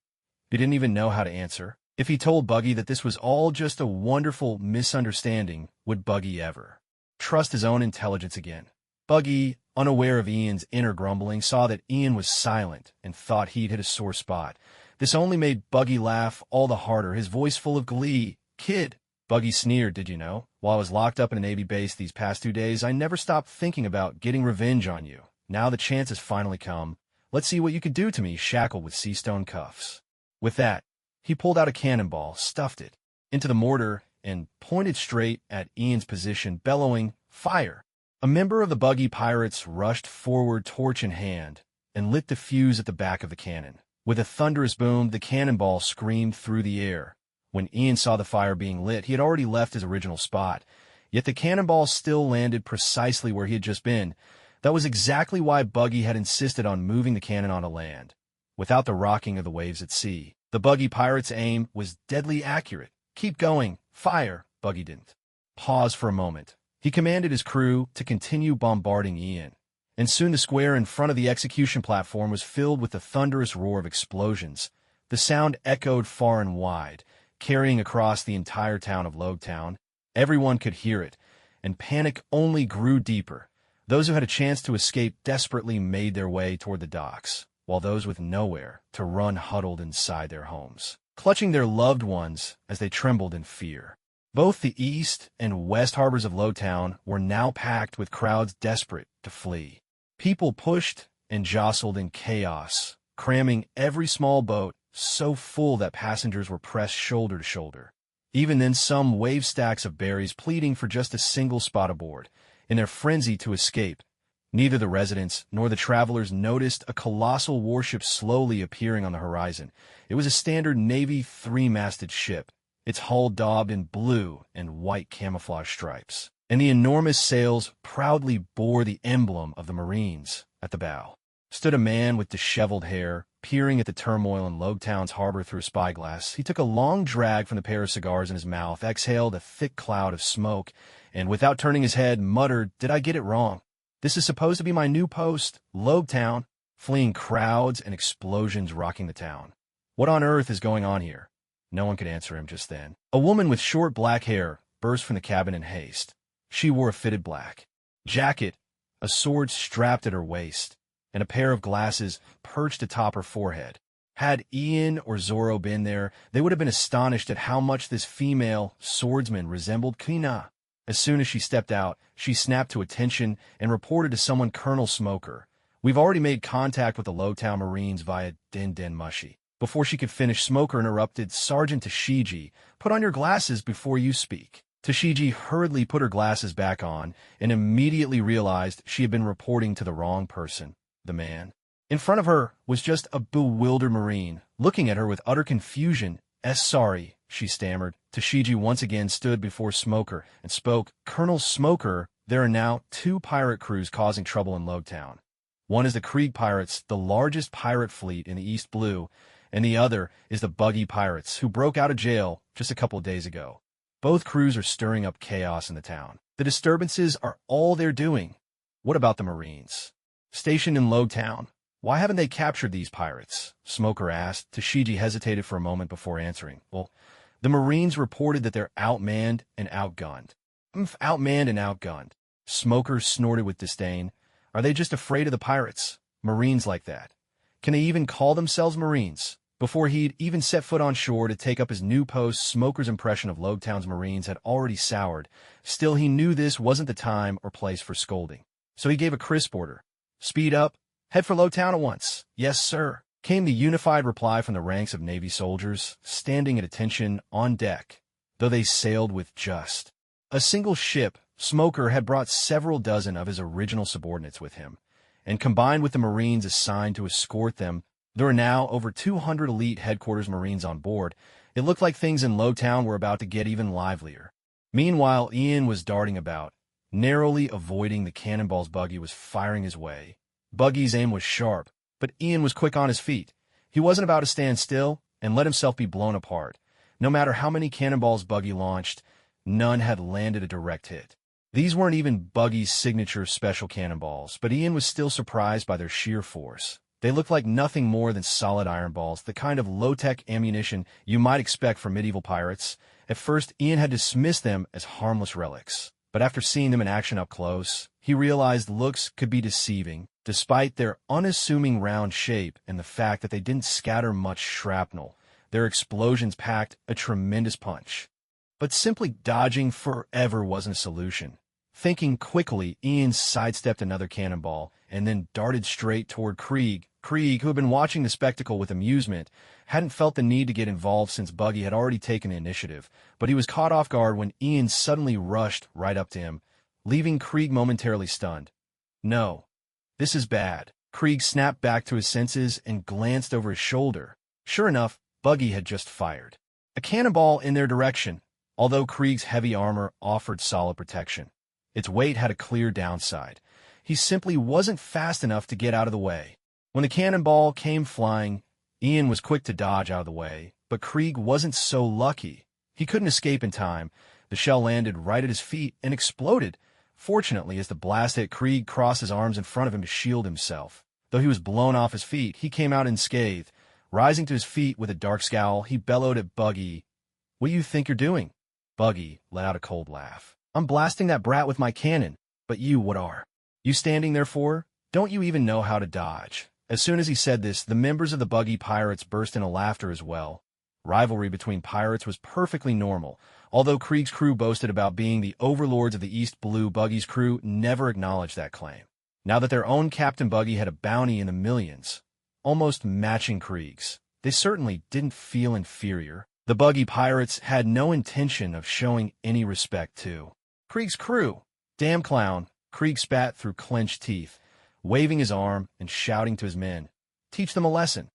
He didn't even know how to answer. If he told Buggy that this was all just a wonderful misunderstanding, would Buggy ever trust his own intelligence again? Buggy, unaware of Ian's inner grumbling, saw that Ian was silent and thought he'd hit a sore spot. This only made Buggy laugh all the harder, his voice full of glee. "Kid," Buggy sneered, "did you know? While I was locked up in a Navy base these past 2 days, I never stopped thinking about getting revenge on you. Now the chance has finally come. Let's see what you could do to me, shackled with sea stone cuffs." With that, he pulled out a cannonball, stuffed it into the mortar, and pointed straight at Ian's position, bellowing, "Fire!" A member of the Buggy pirates rushed forward, torch in hand, and lit the fuse at the back of the cannon. With a thunderous boom, the cannonball screamed through the air. When Ian saw the fire being lit, he had already left his original spot. Yet the cannonball still landed precisely where he had just been. That was exactly why Buggy had insisted on moving the cannon onto land, without the rocking of the waves at sea. The Buggy pirates' aim was deadly accurate. "Keep going. Fire!" Buggy didn't pause for a moment. He commanded his crew to continue bombarding Ian, and soon the square in front of the execution platform was filled with the thunderous roar of explosions. The sound echoed far and wide, carrying across the entire town of Logtown. Everyone could hear it, and panic only grew deeper. Those who had a chance to escape desperately made their way toward the docks, while those with nowhere to run huddled inside their homes, clutching their loved ones as they trembled in fear. Both the east and west harbors of Logtown were now packed with crowds desperate to flee. People pushed and jostled in chaos, cramming every small boat so full that passengers were pressed shoulder to shoulder. Even then, some waved stacks of berries, pleading for just a single spot aboard. In their frenzy to escape, neither the residents nor the travelers noticed a colossal warship slowly appearing on the horizon. It was a standard Navy three-masted ship, its hull daubed in blue and white camouflage stripes, and the enormous sails proudly bore the emblem of the Marines. At the bow stood a man with disheveled hair, peering at the turmoil in Logtown's harbor through a spyglass. He took a long drag from the pair of cigars in his mouth, exhaled a thick cloud of smoke, and without turning his head, muttered, "Did I get it wrong? This is supposed to be my new post, Logtown." Fleeing crowds and explosions rocking the town. What on earth is going on here? No one could answer him just then. A woman with short black hair burst from the cabin in haste. She wore a fitted black jacket, a sword strapped at her waist, and a pair of glasses perched atop her forehead. Had Ian or Zorro been there, they would have been astonished at how much this female swordsman resembled Kina. As soon as she stepped out, she snapped to attention and reported to someone, "Colonel Smoker, we've already made contact with the Logtown Marines via Din Din Mushi." Before she could finish, Smoker interrupted, "Sergeant Tashigi, put on your glasses before you speak." Tashigi hurriedly put her glasses back on and immediately realized she had been reporting to the wrong person. The man in front of her was just a bewildered Marine, looking at her with utter confusion. Sorry," she stammered. Tashigi once again stood before Smoker and spoke. "Colonel Smoker, there are now 2 pirate crews causing trouble in Logtown. One is the Krieg Pirates, the largest pirate fleet in the East Blue, and the other is the Buggy Pirates, who broke out of jail just a couple of days ago. Both crews are stirring up chaos in the town. The disturbances are all they're doing." "What about the Marines stationed in Logtown?" Why haven't they captured these pirates? Smoker asked. Tashigi hesitated for a moment before answering. Well, the Marines reported that they're outmanned and outgunned. Outmanned and outgunned. Smoker snorted with disdain. Are they just afraid of the pirates? Marines like that. Can they even call themselves Marines? Before he'd even set foot on shore to take up his new post, Smoker's impression of Logtown's Marines had already soured. Still, he knew this wasn't the time or place for scolding. So he gave a crisp order. Speed up. Head for Logtown at once. Yes, sir, came the unified reply from the ranks of Navy soldiers, standing at attention on deck, though they sailed with just a single ship. Smoker had brought several dozen of his original subordinates with him, and combined with the Marines assigned to escort them, there were now over 200 elite headquarters Marines on board. It looked like things in Logtown were about to get even livelier. Meanwhile, Ian was darting about, narrowly avoiding the cannonballs Buggy was firing his way. Buggy's aim was sharp, but Ian was quick on his feet. He wasn't about to stand still and let himself be blown apart. No matter how many cannonballs Buggy launched, none had landed a direct hit. These weren't even Buggy's signature special cannonballs, but Ian was still surprised by their sheer force. They looked like nothing more than solid iron balls, the kind of low-tech ammunition you might expect from medieval pirates. At first, Ian had dismissed them as harmless relics, but after seeing them in action up close, he realized looks could be deceiving, despite their unassuming round shape and the fact that they didn't scatter much shrapnel. Their explosions packed a tremendous punch. But simply dodging forever wasn't a solution. Thinking quickly, Ian sidestepped another cannonball and then darted straight toward Krieg. Krieg, who had been watching the spectacle with amusement, hadn't felt the need to get involved since Buggy had already taken the initiative, but he was caught off guard when Ian suddenly rushed right up to him, leaving Krieg momentarily stunned. No, this is bad. Krieg snapped back to his senses and glanced over his shoulder. Sure enough, Buggy had just fired a cannonball in their direction, although Krieg's heavy armor offered solid protection. Its weight had a clear downside. He simply wasn't fast enough to get out of the way. When the cannonball came flying, Ian was quick to dodge out of the way, but Krieg wasn't so lucky. He couldn't escape in time. The shell landed right at his feet and exploded. Fortunately, as the blast hit, Krieg crossed his arms in front of him to shield himself. Though he was blown off his feet, he came out unscathed. Rising to his feet with a dark scowl, he bellowed at Buggy, "What do you think you're doing?" Buggy let out a cold laugh. "I'm blasting that brat with my cannon. But you, what are you standing there for? Don't you even know how to dodge?" As soon as he said this, the members of the Buggy pirates burst into laughter as well. Rivalry between pirates was perfectly normal. Although Krieg's crew boasted about being the overlords of the East Blue, Buggy's crew never acknowledged that claim. Now that their own Captain Buggy had a bounty in the millions, almost matching Krieg's, they certainly didn't feel inferior. The Buggy pirates had no intention of showing any respect to Krieg's crew. "Damn clown," Krieg spat through clenched teeth, waving his arm and shouting to his men, "Teach them a lesson."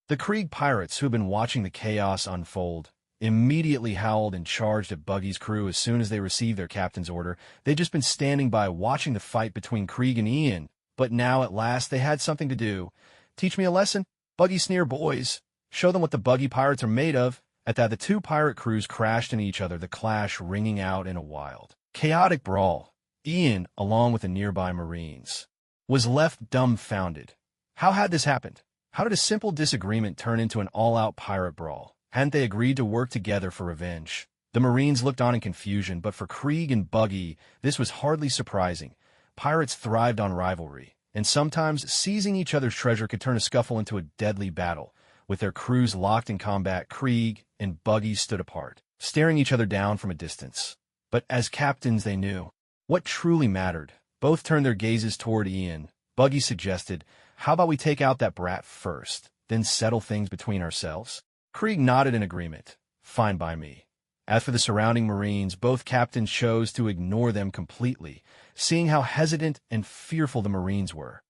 The Krieg pirates, who had been watching the chaos unfold, immediately howled and charged at Buggy's crew as soon as they received their captain's order. They'd just been standing by watching the fight between Krieg and Ian, but now at last they had something to do. "Teach me a lesson? Buggy sneer, boys. Show them what the Buggy pirates are made of." At that, the two pirate crews crashed into each other, the clash ringing out in a wild, chaotic brawl. Ian, along with the nearby Marines, was left dumbfounded. How had this happened? How did a simple disagreement turn into an all-out pirate brawl? Hadn't they agreed to work together for revenge? The Marines looked on in confusion, but for Krieg and Buggy, this was hardly surprising. Pirates thrived on rivalry, and sometimes seizing each other's treasure could turn a scuffle into a deadly battle. With their crews locked in combat, Krieg and Buggy stood apart, staring each other down from a distance. But as captains, they knew what truly mattered. Both turned their gazes toward Ian. Buggy suggested, "How about we take out that brat first, then settle things between ourselves?" Krieg nodded in agreement. "Fine by me." As for the surrounding Marines, both captains chose to ignore them completely, seeing how hesitant and fearful the Marines were,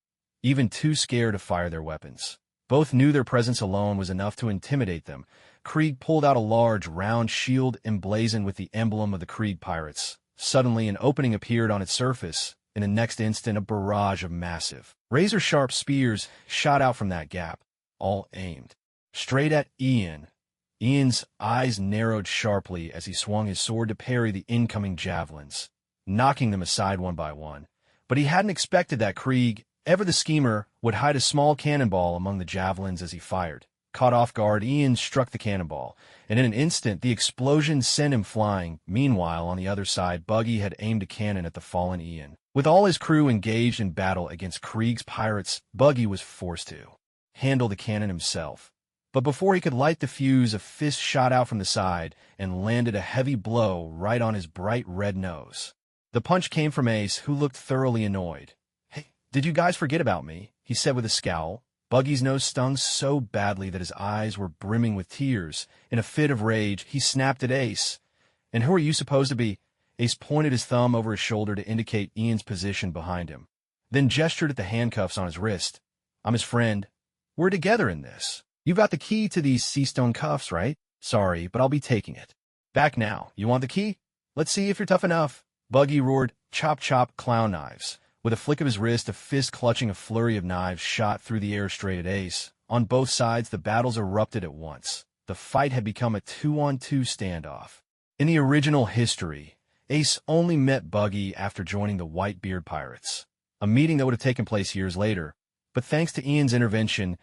even too scared to fire their weapons. Both knew their presence alone was enough to intimidate them. Krieg pulled out a large, round shield emblazoned with the emblem of the Krieg pirates. Suddenly, an opening appeared on its surface. In the next instant, a barrage of massive, razor-sharp spears shot out from that gap, all aimed straight at Ian. Ian's eyes narrowed sharply as he swung his sword to parry the incoming javelins, knocking them aside one by one. But he hadn't expected that Krieg Ever the schemer would hide a small cannonball among the javelins as he fired. Caught off guard, Ian struck the cannonball, and in an instant the explosion sent him flying. Meanwhile, on the other side, Buggy had aimed a cannon at the fallen Ian. With all his crew engaged in battle against Krieg's pirates, Buggy was forced to handle the cannon himself. But before he could light the fuse, a fist shot out from the side and landed a heavy blow right on his bright red nose. The punch came from Ace, who looked thoroughly annoyed. "Hey, did you guys forget about me?" he said with a scowl. Buggy's nose stung so badly that his eyes were brimming with tears. In a fit of rage, he snapped at Ace. "And who are you supposed to be?" Ace pointed his thumb over his shoulder to indicate Ian's position behind him, then gestured at the handcuffs on his wrist. "I'm his friend. We're together in this. You've got the key to these sea-stone cuffs, right? Sorry, but I'll be taking it. Back now. You want the key? Let's see if you're tough enough." Buggy roared, "Chop, chop, clown knives." With a flick of his wrist, a fist clutching a flurry of knives shot through the air straight at Ace. On both sides, the battles erupted at once. The fight had become a 2-on-2 standoff. In the original history, Ace only met Buggy after joining the Whitebeard Pirates, a meeting that would have taken place years later. But thanks to Ian's intervention,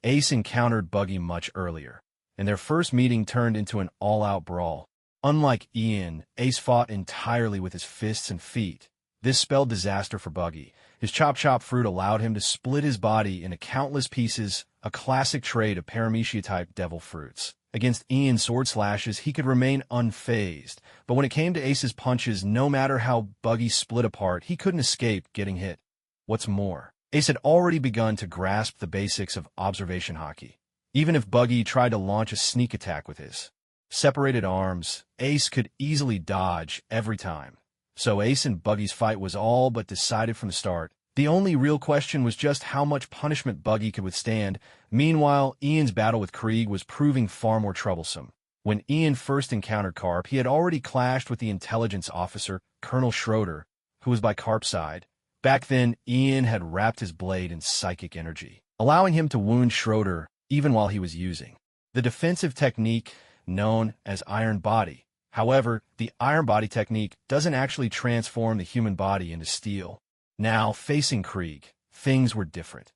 Ace encountered Buggy much earlier, and their first meeting turned into an all-out brawl. Unlike Ian, Ace fought entirely with his fists and feet. This spelled disaster for Buggy. His chop-chop fruit allowed him to split his body into countless pieces, a classic trait of Paramecia-type devil fruits. Against Ian's sword slashes, he could remain unfazed, but when it came to Ace's punches, no matter how Buggy split apart, he couldn't escape getting hit. What's more, Ace had already begun to grasp the basics of observation hockey. Even if Buggy tried to launch a sneak attack with his separated arms, Ace could easily dodge every time. So Ace and Buggy's fight was all but decided from the start. The only real question was just how much punishment Buggy could withstand. Meanwhile, Ian's battle with Krieg was proving far more troublesome. When Ian first encountered Carp, he had already clashed with the intelligence officer, Colonel Schroeder, who was by Carp's side. Back then, Ian had wrapped his blade in psychic energy, allowing him to wound Schroeder even while he was using the defensive technique known as Iron Body. However, the Iron Body technique doesn't actually transform the human body into steel. Now, facing Krieg, things were different.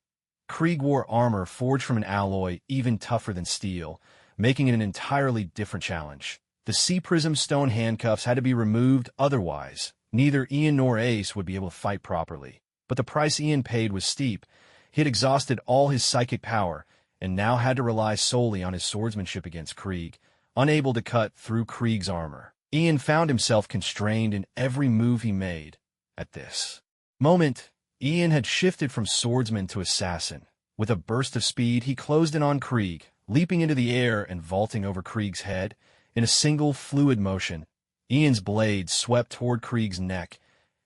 Krieg wore armor forged from an alloy even tougher than steel, making it an entirely different challenge. The Sea Prism stone handcuffs had to be removed, otherwise neither Ian nor Ace would be able to fight properly. But the price Ian paid was steep. He had exhausted all his psychic power, and now had to rely solely on his swordsmanship against Krieg, unable to cut through Krieg's armor. Ian found himself constrained in every move he made. At this moment, Ian had shifted from swordsman to assassin. With a burst of speed, he closed in on Krieg, leaping into the air and vaulting over Krieg's head. In a single fluid motion, Ian's blade swept toward Krieg's neck,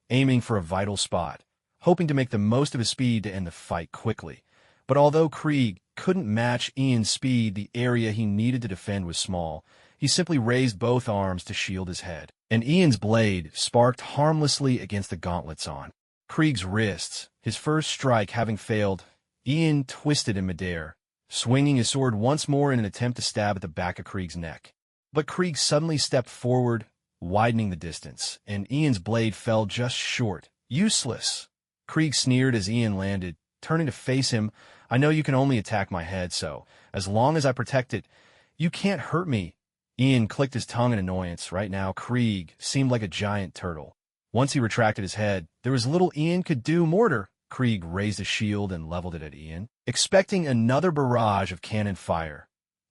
aiming for a vital spot, hoping to make the most of his speed to end the fight quickly. But although Krieg couldn't match Ian's speed, the area he needed to defend was small. He simply raised both arms to shield his head, and Ian's blade sparked harmlessly against the gauntlets on Krieg's wrists. His first strike having failed, Ian twisted in midair, swinging his sword once more in an attempt to stab at the back of Krieg's neck. But Krieg suddenly stepped forward, widening the distance, and Ian's blade fell just short. "Useless!" Krieg sneered as Ian landed, turning to face him. "I know you can only attack my head, so as long as I protect it, you can't hurt me." Ian clicked his tongue in annoyance. Right now, Krieg seemed like a giant turtle. Once he retracted his head, there was little Ian could do. "Mortar!" Krieg raised a shield and leveled it at Ian, expecting another barrage of cannon fire.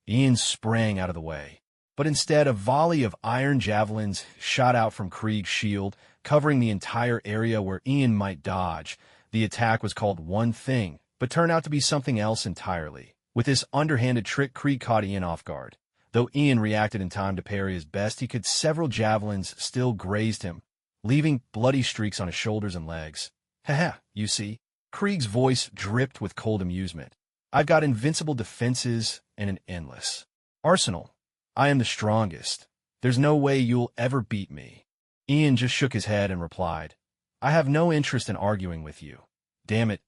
Ian sprang out of the way, but instead a volley of iron javelins shot out from Krieg's shield, covering the entire area where Ian might dodge. The attack was called one thing, but turned out to be something else entirely. With this underhanded trick, Krieg caught Ian off guard. Though Ian reacted in time to parry as best he could, several javelins still grazed him, leaving bloody streaks on his shoulders and legs. "Haha, you see?" Krieg's voice dripped with cold amusement. "I've got invincible defenses and an endless arsenal. I am the strongest. There's no way you'll ever beat me." Ian just shook his head and replied, "I have no interest in arguing with you. Damn it,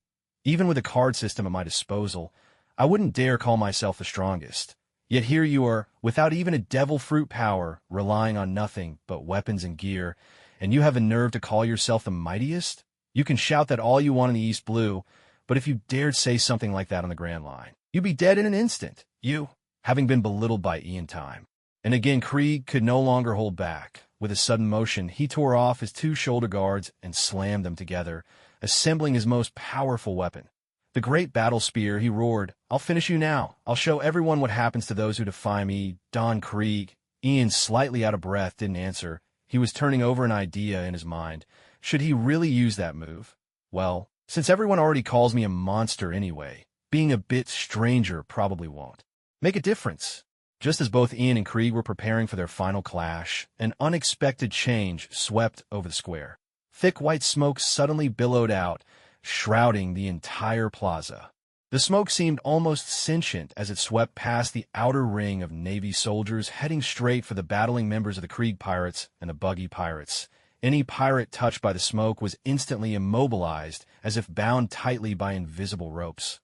even with a card system at my disposal, I wouldn't dare call myself the strongest. Yet here you are, without even a devil fruit power, relying on nothing but weapons and gear, and you have the nerve to call yourself the mightiest? You can shout that all you want in the East Blue, But if you dared say something like that on the Grand Line, you'd be dead in an instant. You, having been belittled by Ian time. And again, Krieg could no longer hold back. With a sudden motion, he tore off his 2 shoulder guards and slammed them together, assembling his most powerful weapon. The great battle spear, he roared, "I'll finish you now. I'll show everyone what happens to those who defy me, Don Krieg." Ian, slightly out of breath, didn't answer. He was turning over an idea in his mind. Should he really use that move? Well, since everyone already calls me a monster anyway, being a bit stranger probably won't make a difference. Just as both Ian and Krieg were preparing for their final clash, an unexpected change swept over the square. Thick white smoke suddenly billowed out, shrouding the entire plaza. The smoke seemed almost sentient as it swept past the outer ring of Navy soldiers heading straight for the battling members of the Krieg pirates and the Buggy pirates. Any pirate touched by the smoke was instantly immobilized, as if bound tightly by invisible ropes.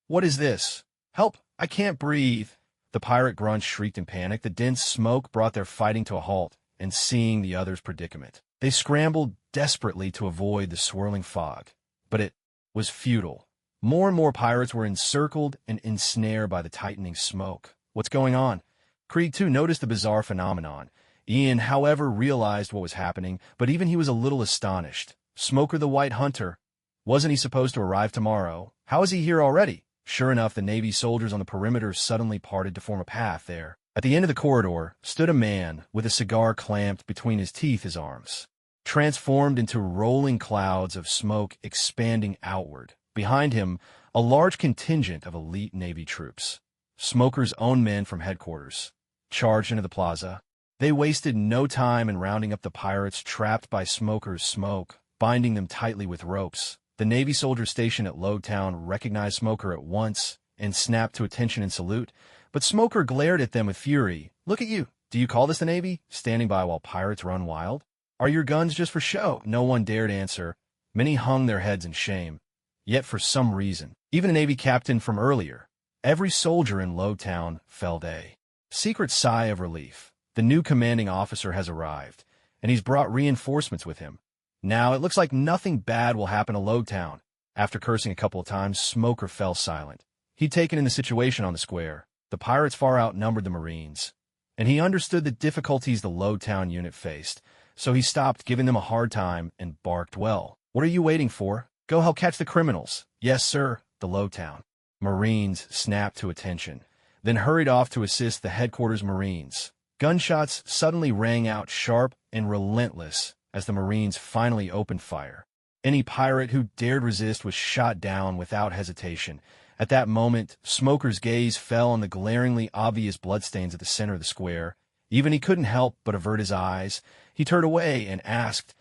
"What is this? Help! I can't breathe!" The pirate grunts shrieked in panic. The dense smoke brought their fighting to a halt, and seeing the others' predicament, they scrambled desperately to avoid the swirling fog. But it was futile. More and more pirates were encircled and ensnared by the tightening smoke. What's going on? Krieg, too, noticed the bizarre phenomenon. Ian, however, realized what was happening, but even he was a little astonished. Smoker the White Hunter. Wasn't he supposed to arrive tomorrow? How is he here already? Sure enough, the Navy soldiers on the perimeter suddenly parted to form a path there. At the end of the corridor stood a man with a cigar clamped between his teeth, his arms transformed into rolling clouds of smoke expanding outward. Behind him, a large contingent of elite Navy troops. Smoker's own men from headquarters charged into the plaza. They wasted no time in rounding up the pirates trapped by Smoker's smoke, binding them tightly with ropes. The Navy soldiers stationed at Lowtown recognized Smoker at once and snapped to attention and salute, but Smoker glared at them with fury. "Look at you! Do you call this the Navy? Standing by while pirates run wild? Are your guns just for show?" No one dared answer. Many hung their heads in shame. Yet for some reason, even a Navy captain from earlier, every soldier in Lowtown felt a secret sigh of relief. The new commanding officer has arrived, and he's brought reinforcements with him. Now it looks like nothing bad will happen to Lowtown. After cursing a couple of times, Smoker fell silent. He'd taken in the situation on the square. The pirates far outnumbered the Marines, and he understood the difficulties the Lowtown unit faced, so he stopped giving them a hard time and barked, "Well, what are you waiting for? Go help catch the criminals." "Yes, sir." The Lowtown Marines snapped to attention, then hurried off to assist the headquarters Marines. Gunshots suddenly rang out sharp and relentless as the Marines finally opened fire. Any pirate who dared resist was shot down without hesitation. At that moment, Smoker's gaze fell on the glaringly obvious bloodstains at the center of the square. Even he couldn't help but avert his eyes. He turned away and asked,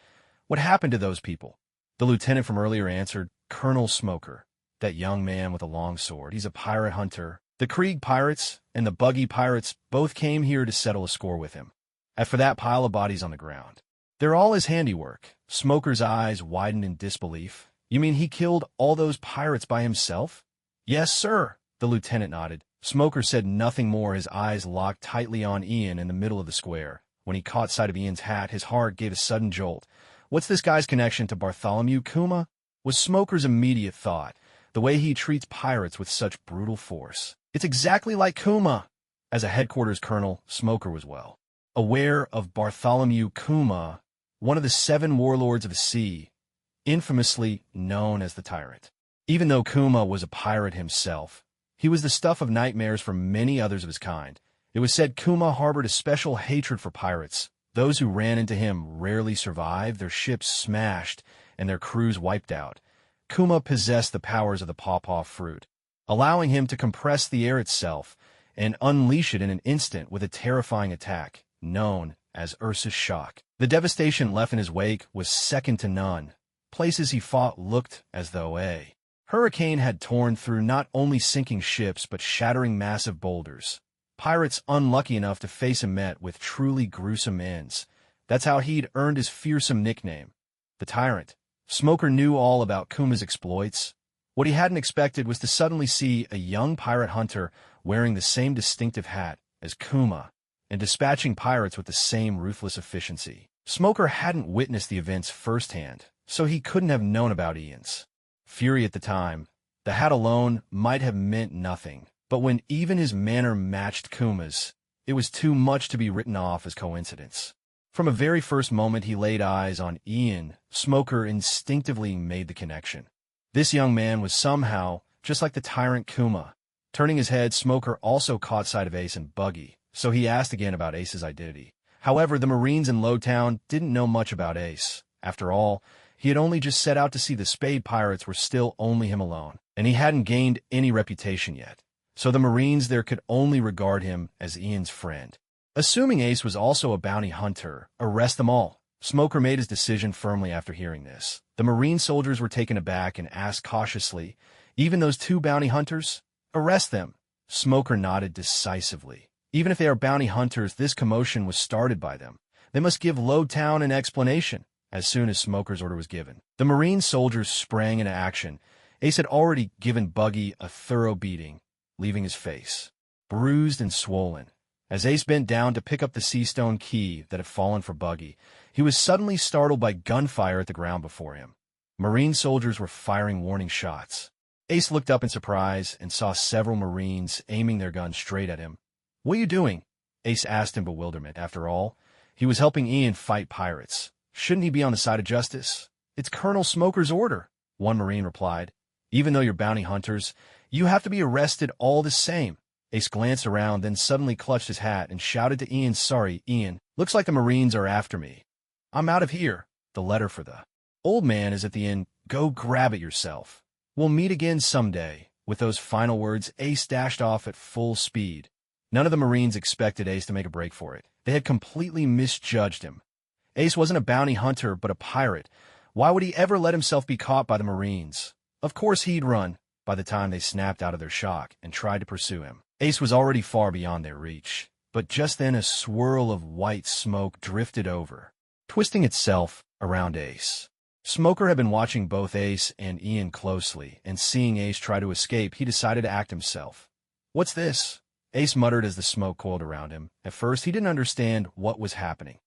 "What happened to those people?" The lieutenant from earlier answered, "Colonel Smoker, that young man with a long sword. He's a pirate hunter. The Krieg pirates and the Buggy pirates both came here to settle a score with him. As for that pile of bodies on the ground, they're all his handiwork." Smoker's eyes widened in disbelief. "You mean he killed all those pirates by himself?" "Yes, sir." The lieutenant nodded. Smoker said nothing more, his eyes locked tightly on Ian in the middle of the square. When he caught sight of Ian's hat, his heart gave a sudden jolt. What's this guy's connection to Bartholomew Kuma? Was Smoker's immediate thought, the way he treats pirates with such brutal force. It's exactly like Kuma. As a headquarters colonel, Smoker was well aware of Bartholomew Kuma, one of the 7 warlords of the sea, infamously known as the Tyrant. Even though Kuma was a pirate himself, he was the stuff of nightmares for many others of his kind. It was said Kuma harbored a special hatred for pirates. Those who ran into him rarely survived, their ships smashed, and their crews wiped out. Kuma possessed the powers of the pawpaw fruit, allowing him to compress the air itself and unleash it in an instant with a terrifying attack, known as Ursa's Shock. The devastation left in his wake was second to none. Places he fought looked as though a hurricane had torn through, not only sinking ships but shattering massive boulders. Pirates unlucky enough to face him met with truly gruesome ends. That's how he'd earned his fearsome nickname, the Tyrant. Smoker knew all about Kuma's exploits. What he hadn't expected was to suddenly see a young pirate hunter wearing the same distinctive hat as Kuma and dispatching pirates with the same ruthless efficiency. Smoker hadn't witnessed the events firsthand, so he couldn't have known about Ian's fury at the time. The hat alone might have meant nothing, but when even his manner matched Kuma's, it was too much to be written off as coincidence. From a very first moment he laid eyes on Ian, Smoker instinctively made the connection. This young man was somehow just like the tyrant Kuma. Turning his head, Smoker also caught sight of Ace and Buggy, so he asked again about Ace's identity. However, the Marines in Lowtown didn't know much about Ace. After all, he had only just set out to see the Spade Pirates were still only him alone, and he hadn't gained any reputation yet. So the Marines there could only regard him as Ian's friend. Assuming Ace was also a bounty hunter, arrest them all. Smoker made his decision firmly after hearing this. The Marine soldiers were taken aback and asked cautiously, "Even those two bounty hunters? Arrest them." Smoker nodded decisively. Even if they are bounty hunters, this commotion was started by them. They must give Lowtown an explanation. As soon as Smoker's order was given, the Marine soldiers sprang into action. Ace had already given Buggy a thorough beating, leaving his face bruised and swollen. As Ace bent down to pick up the seastone key that had fallen for Buggy, he was suddenly startled by gunfire at the ground before him. Marine soldiers were firing warning shots. Ace looked up in surprise and saw several Marines aiming their guns straight at him. "What are you doing?" Ace asked in bewilderment. After all, he was helping Ian fight pirates. Shouldn't he be on the side of justice? "It's Colonel Smoker's order," one Marine replied. "Even though you're bounty hunters, you have to be arrested all the same." Ace glanced around, then suddenly clutched his hat and shouted to Ian, "Sorry, Ian. Looks like the Marines are after me. I'm out of here." The letter for the old man is at the end. "Go grab it yourself. We'll meet again someday." With those final words, Ace dashed off at full speed. None of the Marines expected Ace to make a break for it. They had completely misjudged him. Ace wasn't a bounty hunter, but a pirate. Why would he ever let himself be caught by the Marines? Of course he'd run by the time they snapped out of their shock and tried to pursue him. Ace was already far beyond their reach. But just then a swirl of white smoke drifted over, twisting itself around Ace. Smoker had been watching both Ace and Ian closely, and seeing Ace try to escape, he decided to act himself. "What's this?" Ace muttered as the smoke coiled around him. At first, he didn't understand what was happening,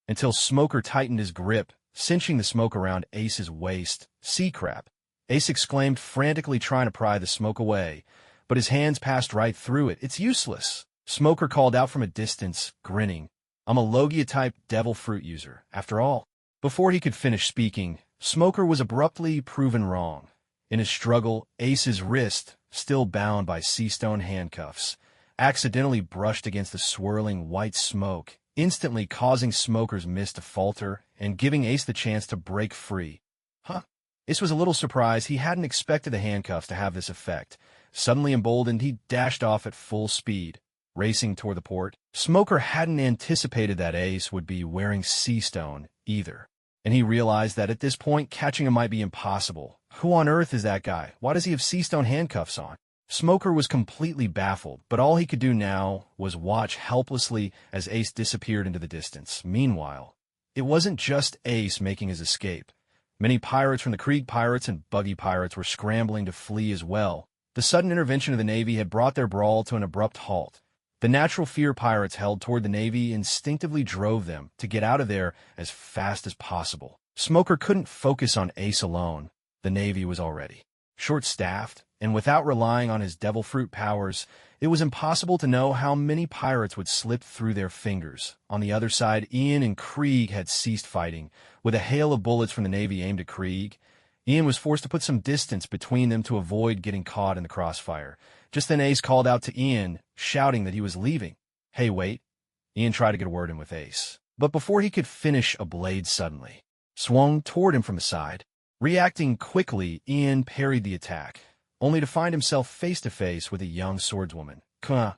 until Smoker tightened his grip, cinching the smoke around Ace's waist. "Sea crab!" Ace exclaimed, frantically trying to pry the smoke away, but his hands passed right through it. "It's useless." Smoker called out from a distance, grinning. "I'm a Logia-type devil fruit user, after all." Before he could finish speaking, Smoker was abruptly proven wrong. In his struggle, Ace's wrist, still bound by seastone handcuffs, accidentally brushed against the swirling white smoke, instantly causing Smoker's mist to falter and giving Ace the chance to break free. "Huh?" Ace was a little surprised. He hadn't expected the handcuffs to have this effect. Suddenly emboldened, he dashed off at full speed, racing toward the port. Smoker hadn't anticipated that Ace would be wearing seastone either, and he realized that at this point catching him might be impossible. Who on earth is that guy? Why does he have seastone handcuffs on? Smoker was completely baffled, but all he could do now was watch helplessly as Ace disappeared into the distance. Meanwhile, it wasn't just Ace making his escape. Many pirates from the Krieg Pirates and Buggy Pirates were scrambling to flee as well. The sudden intervention of the Navy had brought their brawl to an abrupt halt. The natural fear pirates held toward the Navy instinctively drove them to get out of there as fast as possible. Smoker couldn't focus on Ace alone. The Navy was already short-staffed, and without relying on his devil fruit powers, it was impossible to know how many pirates would slip through their fingers. On the other side, Ian and Krieg had ceased fighting. With a hail of bullets from the Navy aimed at Krieg, Ian was forced to put some distance between them to avoid getting caught in the crossfire. Just then Ace called out to Ian, shouting that he was leaving. "Hey, wait." Ian tried to get a word in with Ace, but before he could finish, a blade suddenly swung toward him from the side. Reacting quickly, Ian parried the attack, only to find himself face-to-face with a young swordswoman. "Kuh."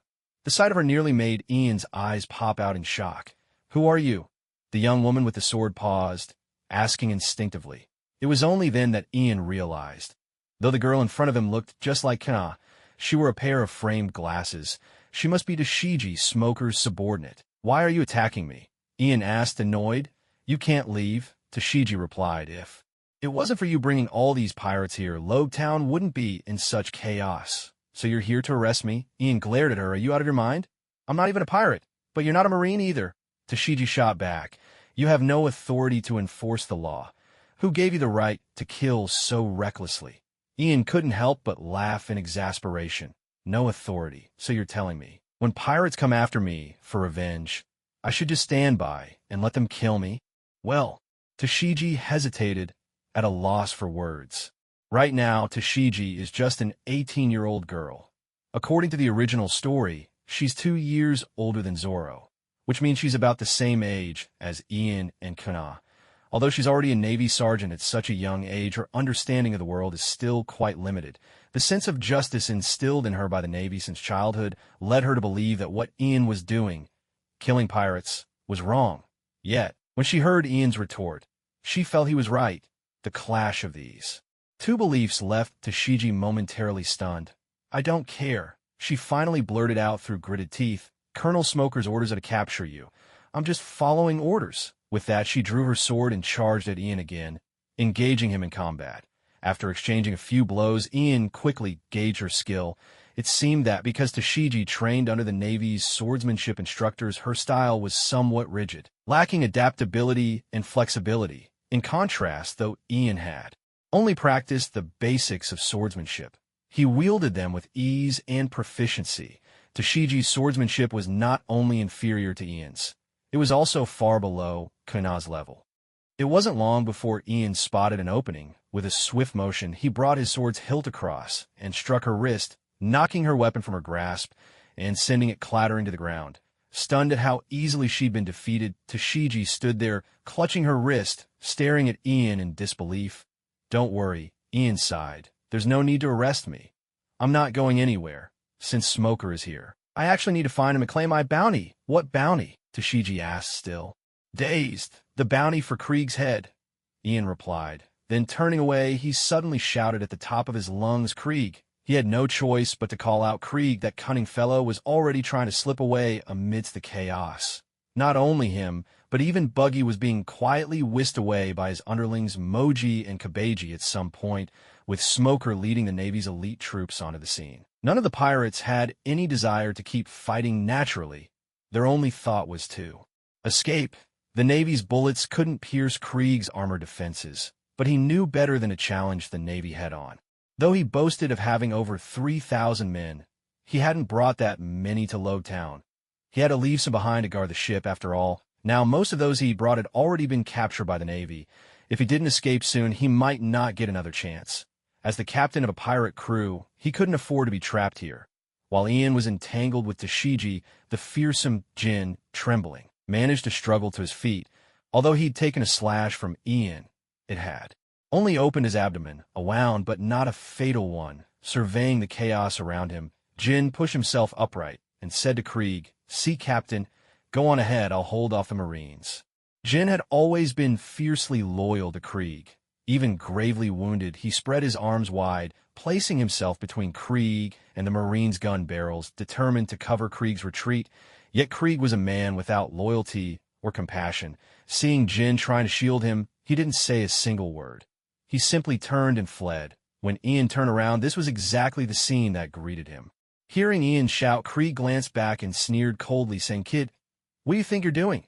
The sight of her nearly made Ian's eyes pop out in shock. "Who are you?" The young woman with the sword paused, asking instinctively. It was only then that Ian realized. Though the girl in front of him looked just like Kuh, she wore a pair of framed glasses. She must be Tashiji, Smoker's subordinate. "Why are you attacking me?" Ian asked, annoyed. "You can't leave," Tashiji replied. "If it wasn't for you bringing all these pirates here, Lowtown wouldn't be in such chaos." "So you're here to arrest me?" Ian glared at her. "Are you out of your mind?" "I'm not even a pirate, but you're not a Marine either." Tashiji shot back. "You have no authority to enforce the law. Who gave you the right to kill so recklessly?" Ian couldn't help but laugh in exasperation. No authority, so you're telling me. When pirates come after me for revenge, I should just stand by and let them kill me? Well, Tashigi hesitated, at a loss for words. Right now, Tashigi is just an 18-year-old girl. According to the original story, she's 2 years older than Zoro, which means she's about the same age as Ian and Kana. Although she's already a Navy sergeant at such a young age, her understanding of the world is still quite limited. The sense of justice instilled in her by the Navy since childhood led her to believe that what Ian was doing, killing pirates, was wrong. Yet, when she heard Ian's retort, she felt he was right. The clash of these two beliefs left Tashigi momentarily stunned. I don't care, she finally blurted out through gritted teeth. Colonel Smoker's orders are to capture you. I'm just following orders. With that, she drew her sword and charged at Ian again, engaging him in combat. After exchanging a few blows, Ian quickly gauged her skill. It seemed that because Tashigi trained under the Navy's swordsmanship instructors, her style was somewhat rigid, lacking adaptability and flexibility. In contrast, though, Ian had only practiced the basics of swordsmanship. He wielded them with ease and proficiency. Tashigi's swordsmanship was not only inferior to Ian's, it was also far below Kana's level. It wasn't long before Ian spotted an opening. With a swift motion, he brought his sword's hilt across and struck her wrist, knocking her weapon from her grasp and sending it clattering to the ground. Stunned at how easily she'd been defeated, Tashigi stood there, clutching her wrist, staring at Ian in disbelief. Don't worry, Ian sighed. There's no need to arrest me. I'm not going anywhere, since Smoker is here. I actually need to find him and claim my bounty. What bounty? Tashigi asked still. Dazed. The bounty for Krieg's head, Ian replied. Then turning away, he suddenly shouted at the top of his lungs, Krieg. He had no choice but to call out Krieg. That cunning fellow was already trying to slip away amidst the chaos. Not only him, but even Buggy was being quietly whisked away by his underlings Moji and Kabeji at some point, with Smoker leading the Navy's elite troops onto the scene. None of the pirates had any desire to keep fighting naturally. Their only thought was to escape. The Navy's bullets couldn't pierce Krieg's armor defenses, but he knew better than to challenge the Navy head-on. Though he boasted of having over 3,000 men, he hadn't brought that many to Lowtown. He had to leave some behind to guard the ship, after all. Now, most of those he brought had already been captured by the Navy. If he didn't escape soon, he might not get another chance. As the captain of a pirate crew, he couldn't afford to be trapped here. While Ian was entangled with Tashigi, the fearsome Jin, trembling, managed to struggle to his feet. Although he'd taken a slash from Ian, it had only opened his abdomen, a wound but not a fatal one. Surveying the chaos around him, Jin pushed himself upright and said to Krieg, Sea Captain, go on ahead, I'll hold off the Marines. Jin had always been fiercely loyal to Krieg. Even gravely wounded, he spread his arms wide, placing himself between Krieg and the Marines' gun barrels, determined to cover Krieg's retreat. Yet Krieg was a man without loyalty or compassion. Seeing Jin trying to shield him, he didn't say a single word. He simply turned and fled. When Ian turned around, this was exactly the scene that greeted him. Hearing Ian shout, Krieg glanced back and sneered coldly, saying, Kid, what do you think you're doing?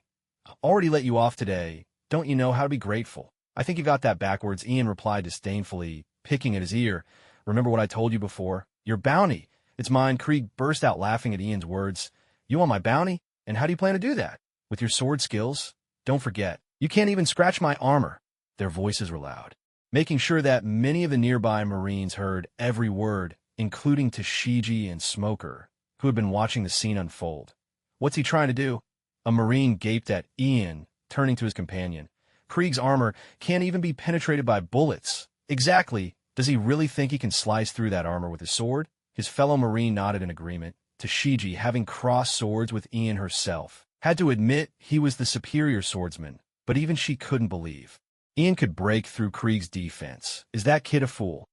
I already let you off today. Don't you know how to be grateful? I think you got that backwards, Ian replied disdainfully, picking at his ear. Remember what I told you before? Your bounty. It's mine. Krieg burst out laughing at Ian's words. You want my bounty? And how do you plan to do that? With your sword skills? Don't forget, you can't even scratch my armor. Their voices were loud, making sure that many of the nearby Marines heard every word, including Tashigi and Smoker, who had been watching the scene unfold. What's he trying to do? A Marine gaped at Ian, turning to his companion. Krieg's armor can't even be penetrated by bullets. Exactly. Does he really think he can slice through that armor with his sword? His fellow Marine nodded in agreement. Tashigi, having crossed swords with Ian herself, had to admit he was the superior swordsman, but even she couldn't believe Ian could break through Krieg's defense. Is that kid a fool?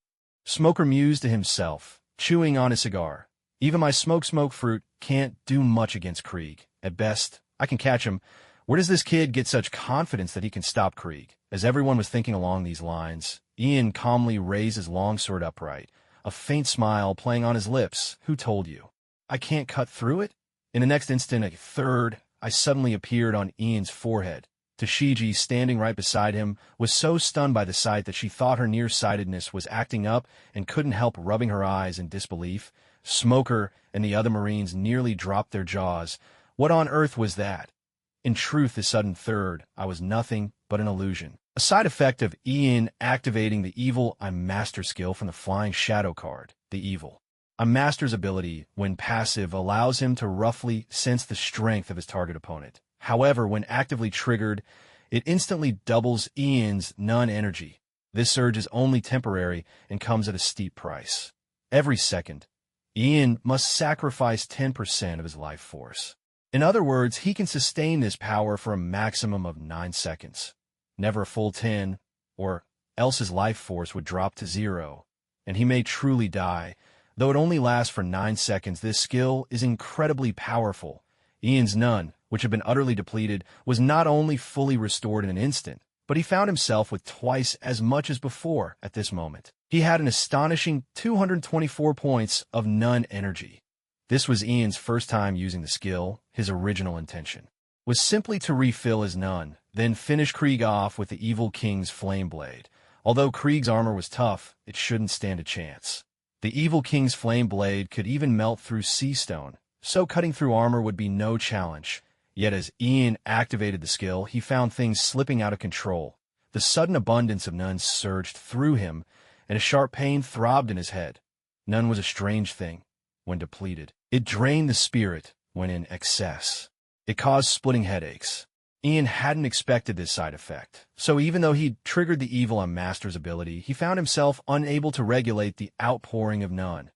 Smoker mused to himself, chewing on his cigar. Even my smoke fruit can't do much against Krieg. At best, I can catch him. Where does this kid get such confidence that he can stop Krieg? As everyone was thinking along these lines, Ian calmly raised his long sword upright, a faint smile playing on his lips. Who told you? I can't cut through it? In the next instant, a third eye suddenly appeared on Ian's forehead. Tashigi, standing right beside him, was so stunned by the sight that she thought her nearsightedness was acting up and couldn't help rubbing her eyes in disbelief. Smoker and the other Marines nearly dropped their jaws. What on earth was that? In truth, this sudden third, I was nothing but an illusion. A side effect of Ian activating the Evil I'm Master skill from the Flying Shadow card. The Evil I'm Master's ability, when passive, allows him to roughly sense the strength of his target opponent. However, when actively triggered, it instantly doubles Ian's None energy. This surge is only temporary and comes at a steep price. Every second, Ian must sacrifice 10% of his life force. In other words, he can sustain this power for a maximum of 9 seconds. Never a full 10, or else his life force would drop to 0, and he may truly die. Though it only lasts for 9 seconds, this skill is incredibly powerful. Ian's None, which had been utterly depleted, was not only fully restored in an instant, but he found himself with twice as much as before at this moment. He had an astonishing 224 points of None energy. This was Ian's first time using the skill. His original intention was simply to refill his None, then finish Krieg off with the Evil King's Flame Blade. Although Krieg's armor was tough, it shouldn't stand a chance. The Evil King's Flame Blade could even melt through sea stone, so cutting through armor would be no challenge. Yet as Ian activated the skill, he found things slipping out of control. The sudden abundance of None surged through him, and a sharp pain throbbed in his head. None was a strange thing when depleted. It drained the spirit when in excess. It caused splitting headaches. Ian hadn't expected this side effect, so even though he'd triggered the Evil I'm Master's ability, he found himself unable to regulate the outpouring of None.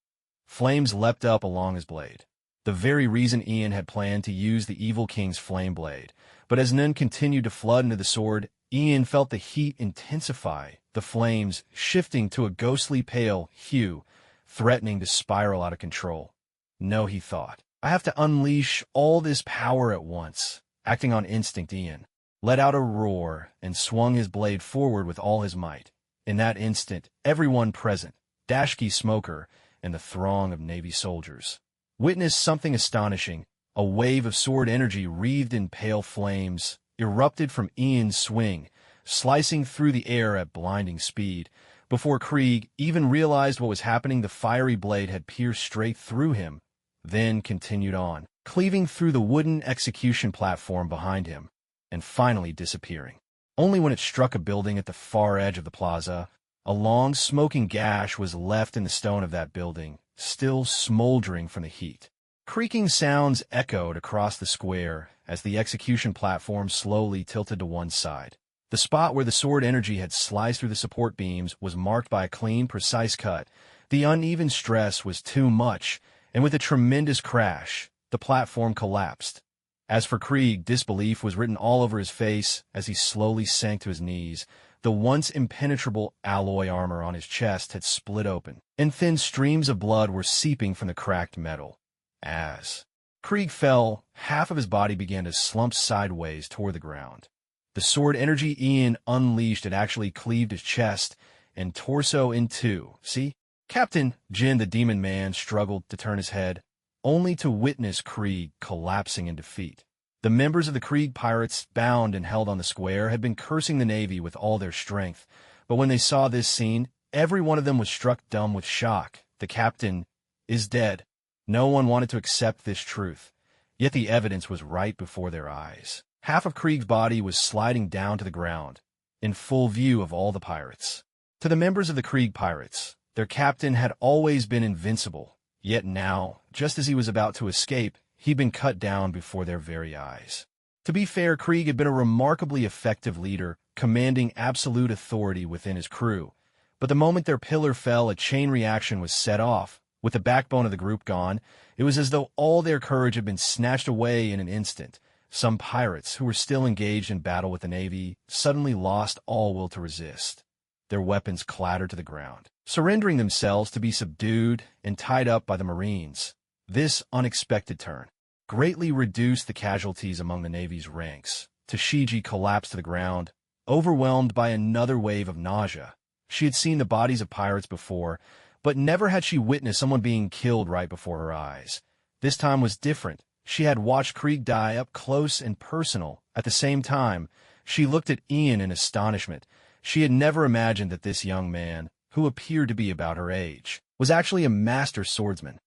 Flames leapt up along his blade, the very reason Ian had planned to use the Evil King's Flame Blade. But as None continued to flood into the sword, Ian felt the heat intensify, the flames shifting to a ghostly pale hue, threatening to spiral out of control. No, he thought, I have to unleash all this power at once. Acting on instinct, Ian let out a roar and swung his blade forward with all his might. In that instant, everyone present, Dashki, Smoker, and the throng of Navy soldiers, witnessed something astonishing. A wave of sword energy wreathed in pale flames erupted from Ian's swing, slicing through the air at blinding speed. Before Krieg even realized what was happening, the fiery blade had pierced straight through him, then continued on, cleaving through the wooden execution platform behind him, and finally disappearing. Only when it struck a building at the far edge of the plaza, a long smoking gash was left in the stone of that building, still smoldering from the heat. Creaking sounds echoed across the square as the execution platform slowly tilted to one side. The spot where the sword energy had sliced through the support beams was marked by a clean, precise cut. The uneven stress was too much, and with a tremendous crash, the platform collapsed. As for Krieg, disbelief was written all over his face as he slowly sank to his knees. The once impenetrable alloy armor on his chest had split open, and thin streams of blood were seeping from the cracked metal. As Krieg fell, half of his body began to slump sideways toward the ground. The sword energy Ian unleashed had actually cleaved his chest and torso in two. See? Captain Jin, the demon man, struggled to turn his head, only to witness Krieg collapsing in defeat. The members of the Krieg pirates, bound and held on the square, had been cursing the Navy with all their strength, but when they saw this scene, every one of them was struck dumb with shock. The captain is dead. No one wanted to accept this truth, yet the evidence was right before their eyes. Half of Krieg's body was sliding down to the ground, in full view of all the pirates. To the members of the Krieg pirates, their captain had always been invincible, yet now, just as he was about to escape, he'd been cut down before their very eyes. To be fair, Krieg had been a remarkably effective leader, commanding absolute authority within his crew. But the moment their pillar fell, a chain reaction was set off. With the backbone of the group gone, it was as though all their courage had been snatched away in an instant. Some pirates, who were still engaged in battle with the Navy, suddenly lost all will to resist. Their weapons clattered to the ground, surrendering themselves to be subdued and tied up by the Marines. This unexpected turn greatly reduced the casualties among the Navy's ranks. Tashigi collapsed to the ground, overwhelmed by another wave of nausea. She had seen the bodies of pirates before, but never had she witnessed someone being killed right before her eyes. This time was different. She had watched Krieg die up close and personal. At the same time, She looked at Ian in astonishment. She had never imagined that this young man, who appeared to be about her age, was actually a master swordsman.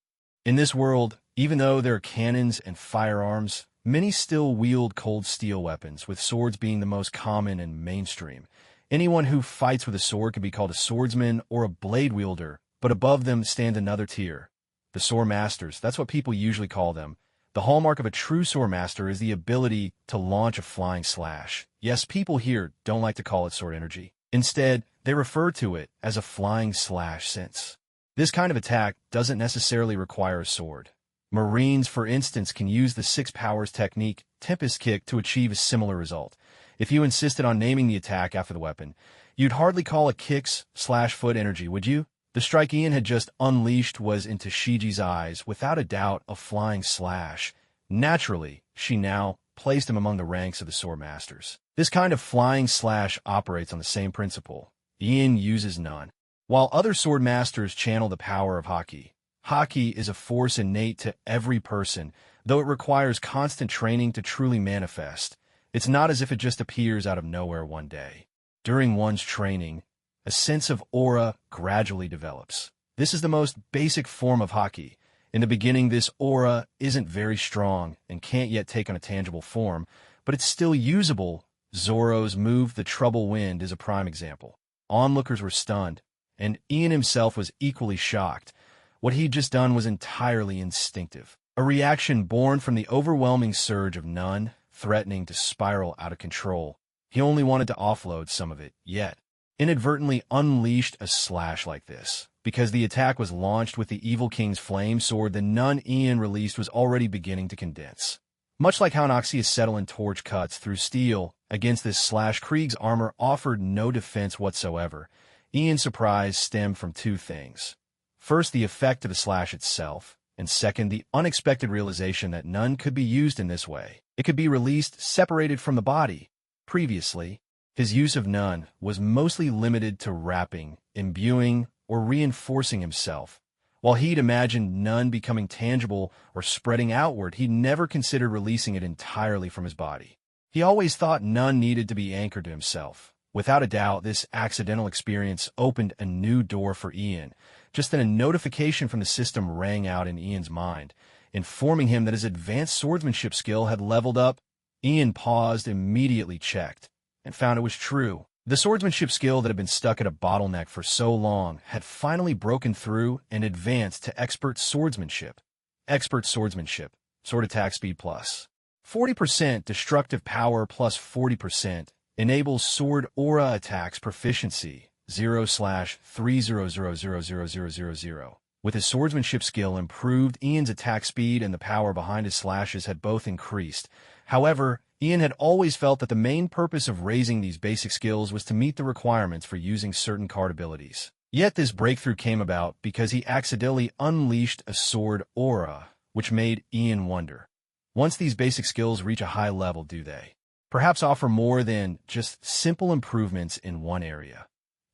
In this world, even though there are cannons and firearms, many still wield cold steel weapons, with swords being the most common and mainstream. Anyone who fights with a sword can be called a swordsman or a blade wielder, but above them stand another tier, the sword masters. That's what people usually call them. The hallmark of a true sword master is the ability to launch a flying slash. Yes, people here don't like to call it sword energy. Instead, they refer to it as a flying slash since this kind of attack doesn't necessarily require a sword. Marines, for instance, can use the Six Powers technique, Tempest Kick, to achieve a similar result. If you insisted on naming the attack after the weapon, you'd hardly call it kicks/foot energy, would you? The strike Ian had just unleashed was, into Shiji's eyes, without a doubt, a flying slash. Naturally, she now placed him among the ranks of the sword masters. This kind of flying slash operates on the same principle. Ian uses none. While other sword masters channel the power of haki, haki is a force innate to every person, though it requires constant training to truly manifest. It's not as if it just appears out of nowhere one day. During one's training, a sense of aura gradually develops. This is the most basic form of haki. In the beginning, this aura isn't very strong and can't yet take on a tangible form, but it's still usable. Zoro's move, the Trouble Wind, is a prime example. Onlookers were stunned, and Ian himself was equally shocked. What he'd just done was entirely instinctive, a reaction born from the overwhelming surge of none, threatening to spiral out of control. He only wanted to offload some of it, yet inadvertently unleashed a slash like this. Because the attack was launched with the Evil King's flame sword, the none Ian released was already beginning to condense. Much like how an oxyacetylene torch cuts through steel, against this slash, Krieg's armor offered no defense whatsoever. Ian's surprise stemmed from two things. First, the effect of the slash itself, and second, the unexpected realization that none could be used in this way. It could be released separated from the body. Previously, his use of none was mostly limited to wrapping, imbuing, or reinforcing himself. While he'd imagined none becoming tangible or spreading outward, he'd never considered releasing it entirely from his body. He always thought none needed to be anchored to himself. Without a doubt, this accidental experience opened a new door for Ian. Just then, a notification from the system rang out in Ian's mind, informing him that his advanced swordsmanship skill had leveled up. Ian paused, immediately checked, and found it was true. The swordsmanship skill that had been stuck at a bottleneck for so long had finally broken through and advanced to expert swordsmanship. Expert swordsmanship, sword attack speed plus 40%, destructive power plus 40%, enables sword aura attacks proficiency 0/300000000. With his swordsmanship skill improved, Ian's attack speed and the power behind his slashes had both increased. However, Ian had always felt that the main purpose of raising these basic skills was to meet the requirements for using certain card abilities. Yet this breakthrough came about because he accidentally unleashed a sword aura, which made Ian wonder. Once these basic skills reach a high level, do they perhaps offer more than just simple improvements in one area?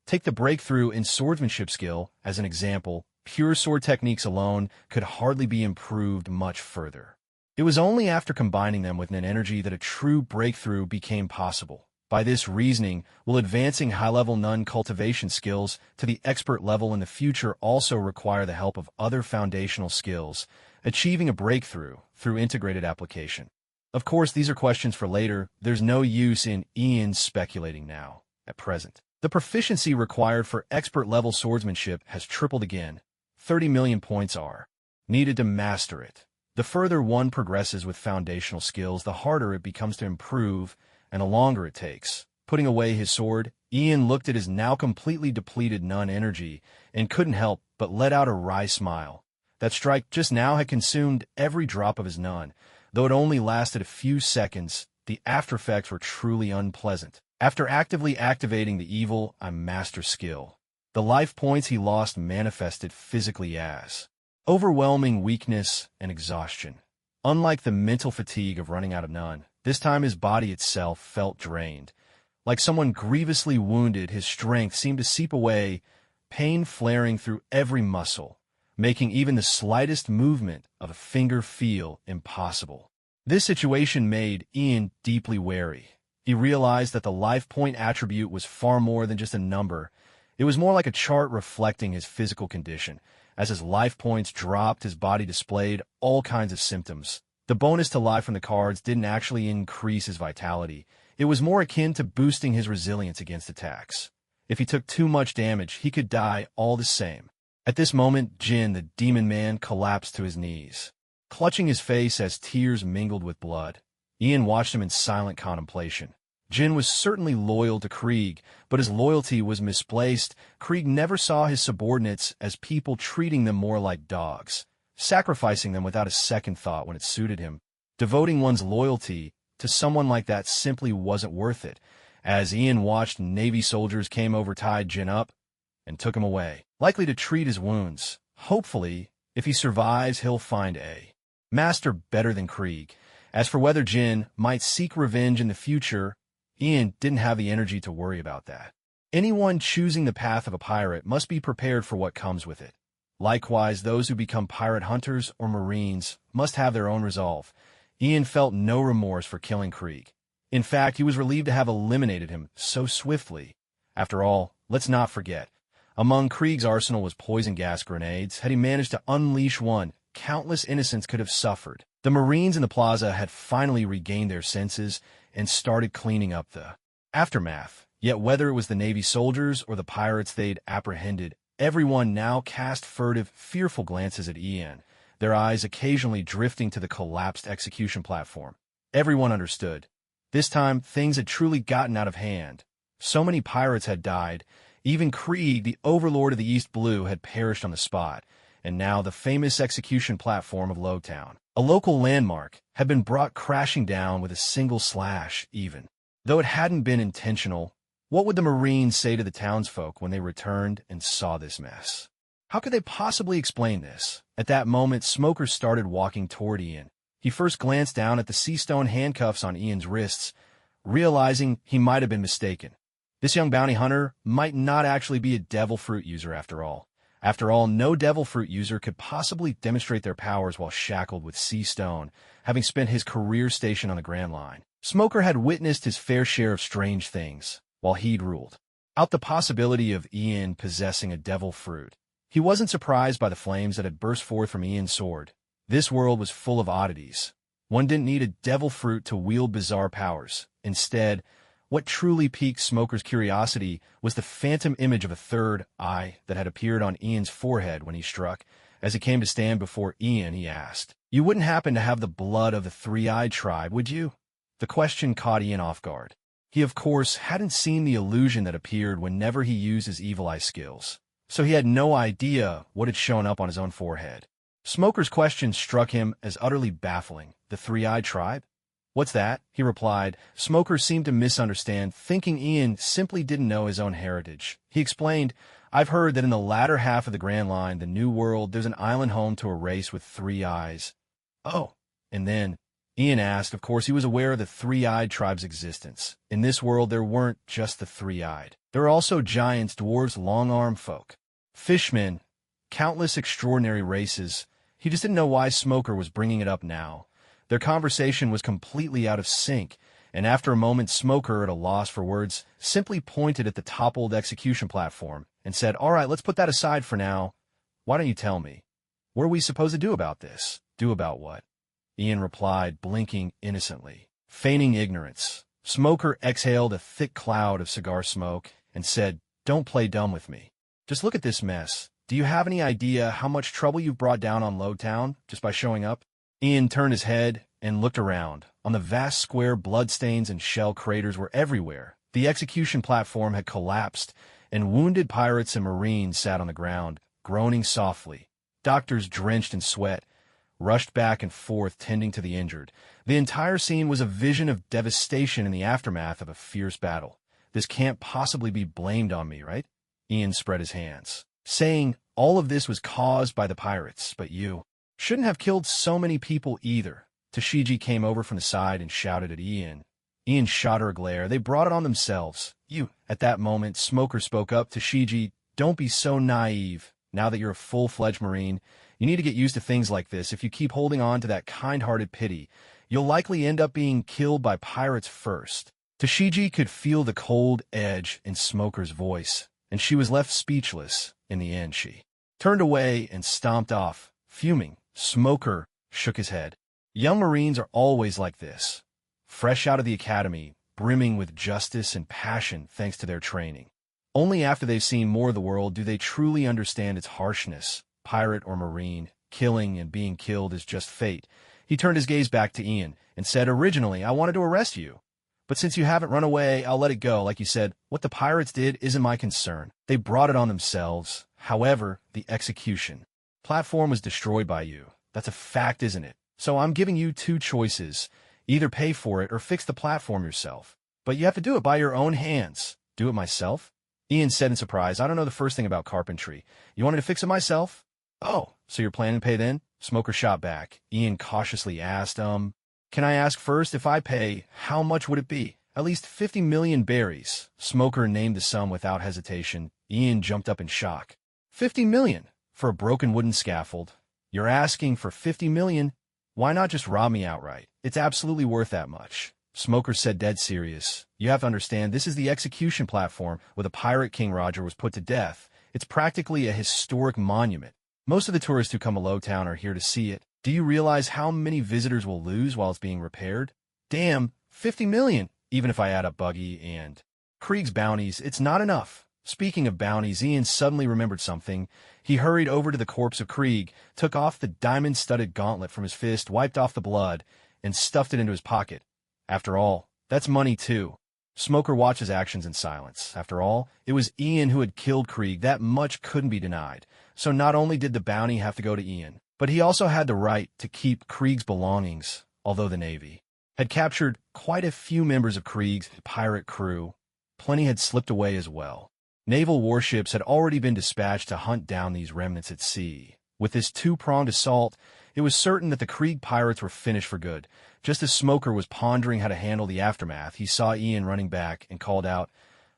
Take the breakthrough in swordsmanship skill as an example. Pure sword techniques alone could hardly be improved much further. It was only after combining them with an energy that a true breakthrough became possible. By this reasoning, will advancing high-level none cultivation skills to the expert level in the future also require the help of other foundational skills, achieving a breakthrough through integrated application? Of course, these are questions for later. There's no use in Ian speculating now, at present. The proficiency required for expert-level swordsmanship has tripled again. 30 million points are needed to master it. The further one progresses with foundational skills, the harder it becomes to improve, and the longer it takes. Putting away his sword, Ian looked at his now completely depleted none energy and couldn't help but let out a wry smile. That strike just now had consumed every drop of his none. Though it only lasted a few seconds, the aftereffects were truly unpleasant. After actively activating the evil master skill, the life points he lost manifested physically as overwhelming weakness and exhaustion. Unlike the mental fatigue of running out of none, this time his body itself felt drained. Like someone grievously wounded, his strength seemed to seep away, pain flaring through every muscle, making even the slightest movement of a finger feel impossible. This situation made Ian deeply wary. He realized that the life point attribute was far more than just a number. It was more like a chart reflecting his physical condition. As his life points dropped, his body displayed all kinds of symptoms. The bonus to life from the cards didn't actually increase his vitality. It was more akin to boosting his resilience against attacks. If he took too much damage, he could die all the same. At this moment, Jin, the demon man, collapsed to his knees, clutching his face as tears mingled with blood. Ian watched him in silent contemplation. Jin was certainly loyal to Krieg, but his loyalty was misplaced. Krieg never saw his subordinates as people, treating them more like dogs, sacrificing them without a second thought when it suited him. Devoting one's loyalty to someone like that simply wasn't worth it. As Ian watched, Navy soldiers came over, tied Jin up, and took him away, likely to treat his wounds. Hopefully, if he survives, he'll find a master better than Krieg. As for whether Jin might seek revenge in the future, Ian didn't have the energy to worry about that. Anyone choosing the path of a pirate must be prepared for what comes with it. Likewise, those who become pirate hunters or marines must have their own resolve. Ian felt no remorse for killing Krieg. In fact, he was relieved to have eliminated him so swiftly. After all, let's not forget, among Krieg's arsenal was poison gas grenades. Had he managed to unleash one, countless innocents could have suffered. The Marines in the plaza had finally regained their senses and started cleaning up the aftermath. Yet whether it was the Navy soldiers or the pirates they'd apprehended, everyone now cast furtive, fearful glances at Ian, their eyes occasionally drifting to the collapsed execution platform. Everyone understood. This time, things had truly gotten out of hand. So many pirates had died. Even Krieg, the overlord of the East Blue, had perished on the spot. And now the famous execution platform of Lowtown, a local landmark, had been brought crashing down with a single slash even. Though it hadn't been intentional, what would the Marines say to the townsfolk when they returned and saw this mess? How could they possibly explain this? At that moment, Smoker started walking toward Ian. He first glanced down at the sea-stone handcuffs on Ian's wrists, realizing he might have been mistaken. This young bounty hunter might not actually be a devil fruit user after all. After all, no devil fruit user could possibly demonstrate their powers while shackled with sea stone, having spent his career station on the Grand Line. Smoker had witnessed his fair share of strange things while he'd ruled out the possibility of Ian possessing a devil fruit. He wasn't surprised by the flames that had burst forth from Ian's sword. This world was full of oddities. One didn't need a devil fruit to wield bizarre powers. Instead, what truly piqued Smoker's curiosity was the phantom image of a third eye that had appeared on Ian's forehead when he struck. As he came to stand before Ian, he asked, "You wouldn't happen to have the blood of the three-eyed tribe, would you?" The question caught Ian off guard. He, of course, hadn't seen the illusion that appeared whenever he used his evil eye skills, so he had no idea what had shown up on his own forehead. Smoker's question struck him as utterly baffling. The three-eyed tribe? "What's that?" he replied. Smoker seemed to misunderstand, thinking Ian simply didn't know his own heritage. He explained, "I've heard that in the latter half of the Grand Line, the New World, there's an island home to a race with 3 eyes. "Oh." And then Ian asked. Of course, he was aware of the three-eyed tribe's existence. In this world, there weren't just the three-eyed. There were also giants, dwarves, long-armed folk, fishmen, countless extraordinary races. He just didn't know why Smoker was bringing it up now. Their conversation was completely out of sync, and after a moment, Smoker, at a loss for words, simply pointed at the toppled execution platform and said, "All right, let's put that aside for now. Why don't you tell me? What are we supposed to do about this?" "Do about what?" Ian replied, blinking innocently, feigning ignorance. Smoker exhaled a thick cloud of cigar smoke and said, "Don't play dumb with me. Just look at this mess. Do you have any idea how much trouble you've brought down on Lowtown just by showing up?" Ian turned his head and looked around. On the vast square, bloodstains and shell craters were everywhere. The execution platform had collapsed, and wounded pirates and marines sat on the ground, groaning softly. Doctors, drenched in sweat, rushed back and forth tending to the injured. The entire scene was a vision of devastation in the aftermath of a fierce battle. "This can't possibly be blamed on me, right?" Ian spread his hands, saying all of this was caused by the pirates, but you shouldn't have killed so many people either. Tashiji came over from the side and shouted at Ian. Ian shot her a glare. "They brought it on themselves. You." At that moment, Smoker spoke up. "Tashiji, don't be so naive. Now that you're a full-fledged Marine, you need to get used to things like this. If you keep holding on to that kind-hearted pity, you'll likely end up being killed by pirates first." Tashigi could feel the cold edge in Smoker's voice, and she was left speechless. In the end, she turned away and stomped off, fuming. Smoker shook his head. Young Marines are always like this, fresh out of the academy, brimming with justice and passion thanks to their training. Only after they've seen more of the world do they truly understand its harshness. Pirate or Marine, killing and being killed is just fate. He turned his gaze back to Ian and said, "Originally, I wanted to arrest you. But since you haven't run away, I'll let it go. Like you said, what the pirates did isn't my concern. They brought it on themselves. However, the execution platform was destroyed by you. That's a fact, isn't it? So I'm giving you two choices. Either pay for it or fix the platform yourself. But you have to do it by your own hands." "Do it myself?" Ian said in surprise. "I don't know the first thing about carpentry. You want me to fix it myself?" "Oh, so you're planning to pay then?" Smoker shot back. Ian cautiously asked, "Can I ask first, if I pay, how much would it be?" "At least 50 million berries." Smoker named the sum without hesitation. Ian jumped up in shock. 50 million? For a broken wooden scaffold? You're asking for 50 million? Why not just rob me outright? It's absolutely worth that much." Smoker said, dead serious. "You have to understand, this is the execution platform where the pirate King Roger was put to death. It's practically a historic monument. Most of the tourists who come to Lowtown are here to see it. Do you realize how many visitors will lose while it's being repaired? Damn, 50 million! Even if I add up Buggy and Krieg's bounties, it's not enough." Speaking of bounties, Ian suddenly remembered something. He hurried over to the corpse of Krieg, took off the diamond-studded gauntlet from his fist, wiped off the blood, and stuffed it into his pocket. After all, that's money too. Smoker watched his actions in silence. After all, it was Ian who had killed Krieg. That much couldn't be denied. So not only did the bounty have to go to Ian, but he also had the right to keep Krieg's belongings, although the Navy had captured quite a few members of Krieg's pirate crew. Plenty had slipped away as well. Naval warships had already been dispatched to hunt down these remnants at sea. With this two-pronged assault, it was certain that the Krieg pirates were finished for good. Just as Smoker was pondering how to handle the aftermath, he saw Ian running back and called out,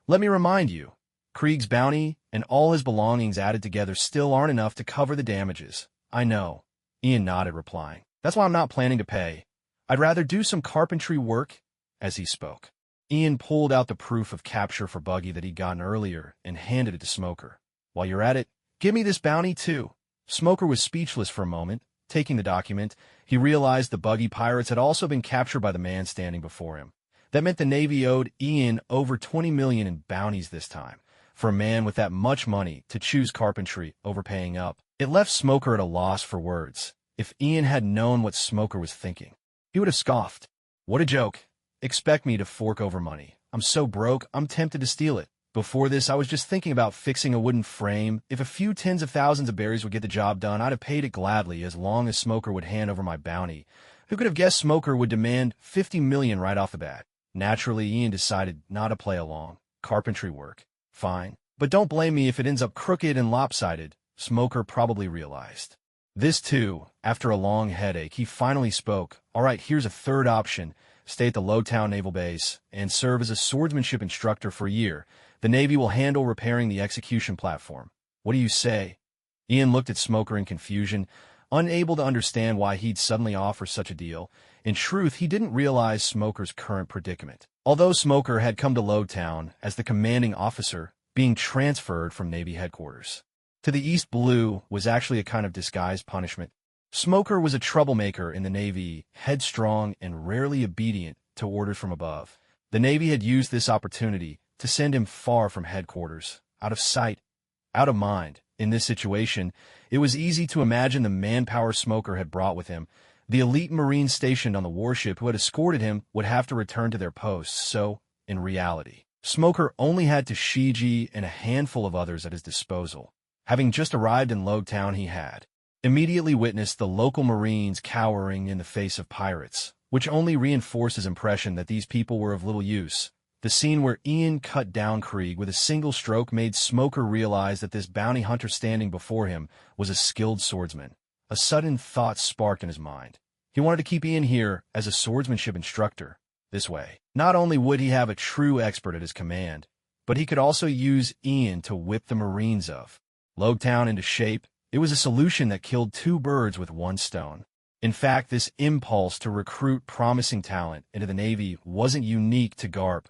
"Let me remind you, Krieg's bounty and all his belongings added together still aren't enough to cover the damages." "I know," Ian nodded, replying. "That's why I'm not planning to pay. I'd rather do some carpentry work." As he spoke, Ian pulled out the proof of capture for Buggy that he'd gotten earlier and handed it to Smoker. "While you're at it, give me this bounty too." Smoker was speechless for a moment. Taking the document, he realized the Buggy pirates had also been captured by the man standing before him. That meant the Navy owed Ian over 20 million in bounties this time. For a man with that much money to choose carpentry over paying up, it left Smoker at a loss for words. If Ian had known what Smoker was thinking, he would have scoffed. "What a joke. Expect me to fork over money. I'm so broke, I'm tempted to steal it. Before this, I was just thinking about fixing a wooden frame. If a few tens of thousands of berries would get the job done, I'd have paid it gladly, as long as Smoker would hand over my bounty." Who could have guessed Smoker would demand 50 million right off the bat? Naturally, Ian decided not to play along. Carpentry work. Fine. But don't blame me if it ends up crooked and lopsided, Smoker probably realized. This too, after a long headache, he finally spoke. "All right, here's a third option. Stay at the Lowtown Naval Base and serve as a swordsmanship instructor for a year. The Navy will handle repairing the execution platform. What do you say?" Ian looked at Smoker in confusion, unable to understand why he'd suddenly offer such a deal. In truth, he didn't realize Smoker's current predicament. Although Smoker had come to Lowtown as the commanding officer, being transferred from Navy headquarters to the East Blue was actually a kind of disguised punishment. Smoker was a troublemaker in the Navy, headstrong and rarely obedient to orders from above. The Navy had used this opportunity to send him far from headquarters, out of sight, out of mind. In this situation, it was easy to imagine the manpower Smoker had brought with him. The elite Marines stationed on the warship who had escorted him would have to return to their posts, so, in reality, Smoker only had Tashigi and a handful of others at his disposal. Having just arrived in Lowtown, he had immediately witnessed the local Marines cowering in the face of pirates, which only reinforced his impression that these people were of little use. The scene where Ian cut down Krieg with a single stroke made Smoker realize that this bounty hunter standing before him was a skilled swordsman. A sudden thought sparked in his mind. He wanted to keep Ian here as a swordsmanship instructor. This way, not only would he have a true expert at his command, but he could also use Ian to whip the Marines of Lowtown into shape. It was a solution that killed two birds with one stone. In fact, this impulse to recruit promising talent into the Navy wasn't unique to Garp.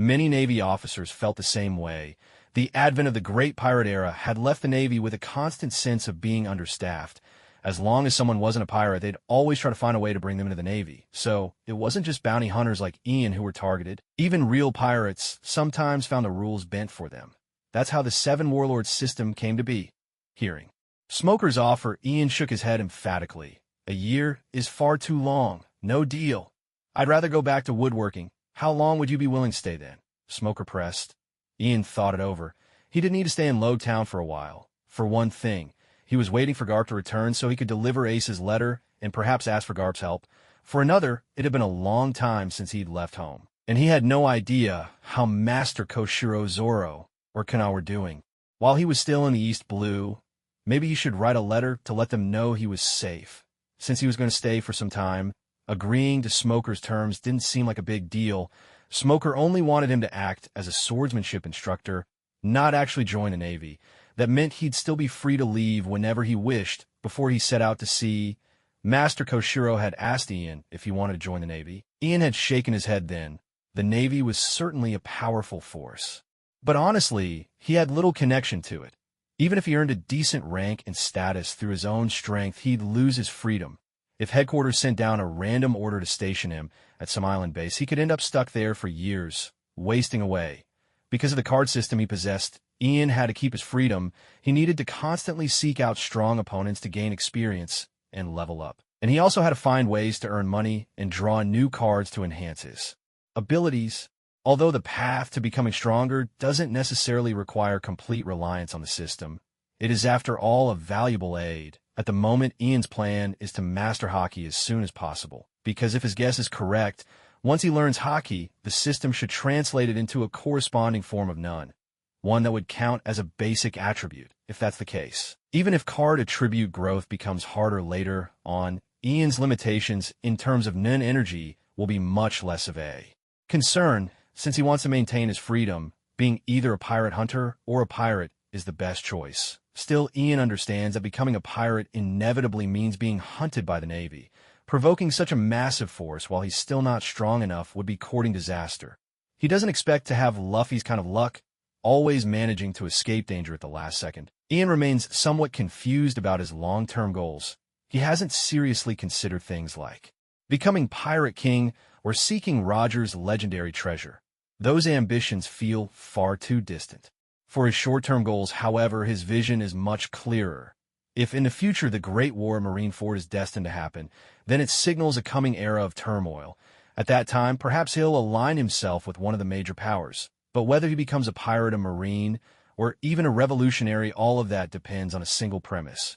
Many Navy officers felt the same way. The advent of the Great Pirate Era had left the Navy with a constant sense of being understaffed. As long as someone wasn't a pirate, they'd always try to find a way to bring them into the Navy. So it wasn't just bounty hunters like Ian who were targeted. Even real pirates sometimes found the rules bent for them. That's how the Seven Warlords system came to be. Hearing Smoker's offer, Ian shook his head emphatically. A year is far too long. No deal. I'd rather go back to woodworking. How long would you be willing to stay then? Smoker pressed. Ian thought it over. He didn't need to stay in Lowtown for a while. For one thing, he was waiting for Garp to return so he could deliver Ace's letter and perhaps ask for Garp's help. For another, it had been a long time since he'd left home, and he had no idea how Master Koshiro Zoro or Kana were doing. While he was still in the East Blue, maybe he should write a letter to let them know he was safe. Since he was going to stay for some time, agreeing to Smoker's terms didn't seem like a big deal. Smoker only wanted him to act as a swordsmanship instructor, not actually join the Navy. That meant he'd still be free to leave whenever he wished before he set out to sea. Master Koshiro had asked Ian if he wanted to join the Navy. Ian had shaken his head then. The Navy was certainly a powerful force. But honestly, he had little connection to it. Even if he earned a decent rank and status through his own strength, he'd lose his freedom. If headquarters sent down a random order to station him at some island base, he could end up stuck there for years, wasting away. Because of the card system he possessed, Ian had to keep his freedom. He needed to constantly seek out strong opponents to gain experience and level up. And he also had to find ways to earn money and draw new cards to enhance his abilities. Although the path to becoming stronger doesn't necessarily require complete reliance on the system, it is after all a valuable aid. At the moment, Ian's plan is to master hockey as soon as possible, because if his guess is correct, once he learns hockey, the system should translate it into a corresponding form of none, one that would count as a basic attribute, if that's the case. Even if card attribute growth becomes harder later on, Ian's limitations in terms of nun energy will be much less of a concern, since he wants to maintain his freedom. Being either a pirate hunter or a pirate is the best choice. Still, Ian understands that becoming a pirate inevitably means being hunted by the Navy. Provoking such a massive force while he's still not strong enough would be courting disaster. He doesn't expect to have Luffy's kind of luck, always managing to escape danger at the last second. Ian remains somewhat confused about his long-term goals. He hasn't seriously considered things like becoming Pirate King or seeking Roger's legendary treasure. Those ambitions feel far too distant. For his short-term goals, however, his vision is much clearer. If in the future the Great War of Marineford is destined to happen, then it signals a coming era of turmoil. At that time, perhaps he'll align himself with one of the major powers. But whether he becomes a pirate, a marine, or even a revolutionary, all of that depends on a single premise: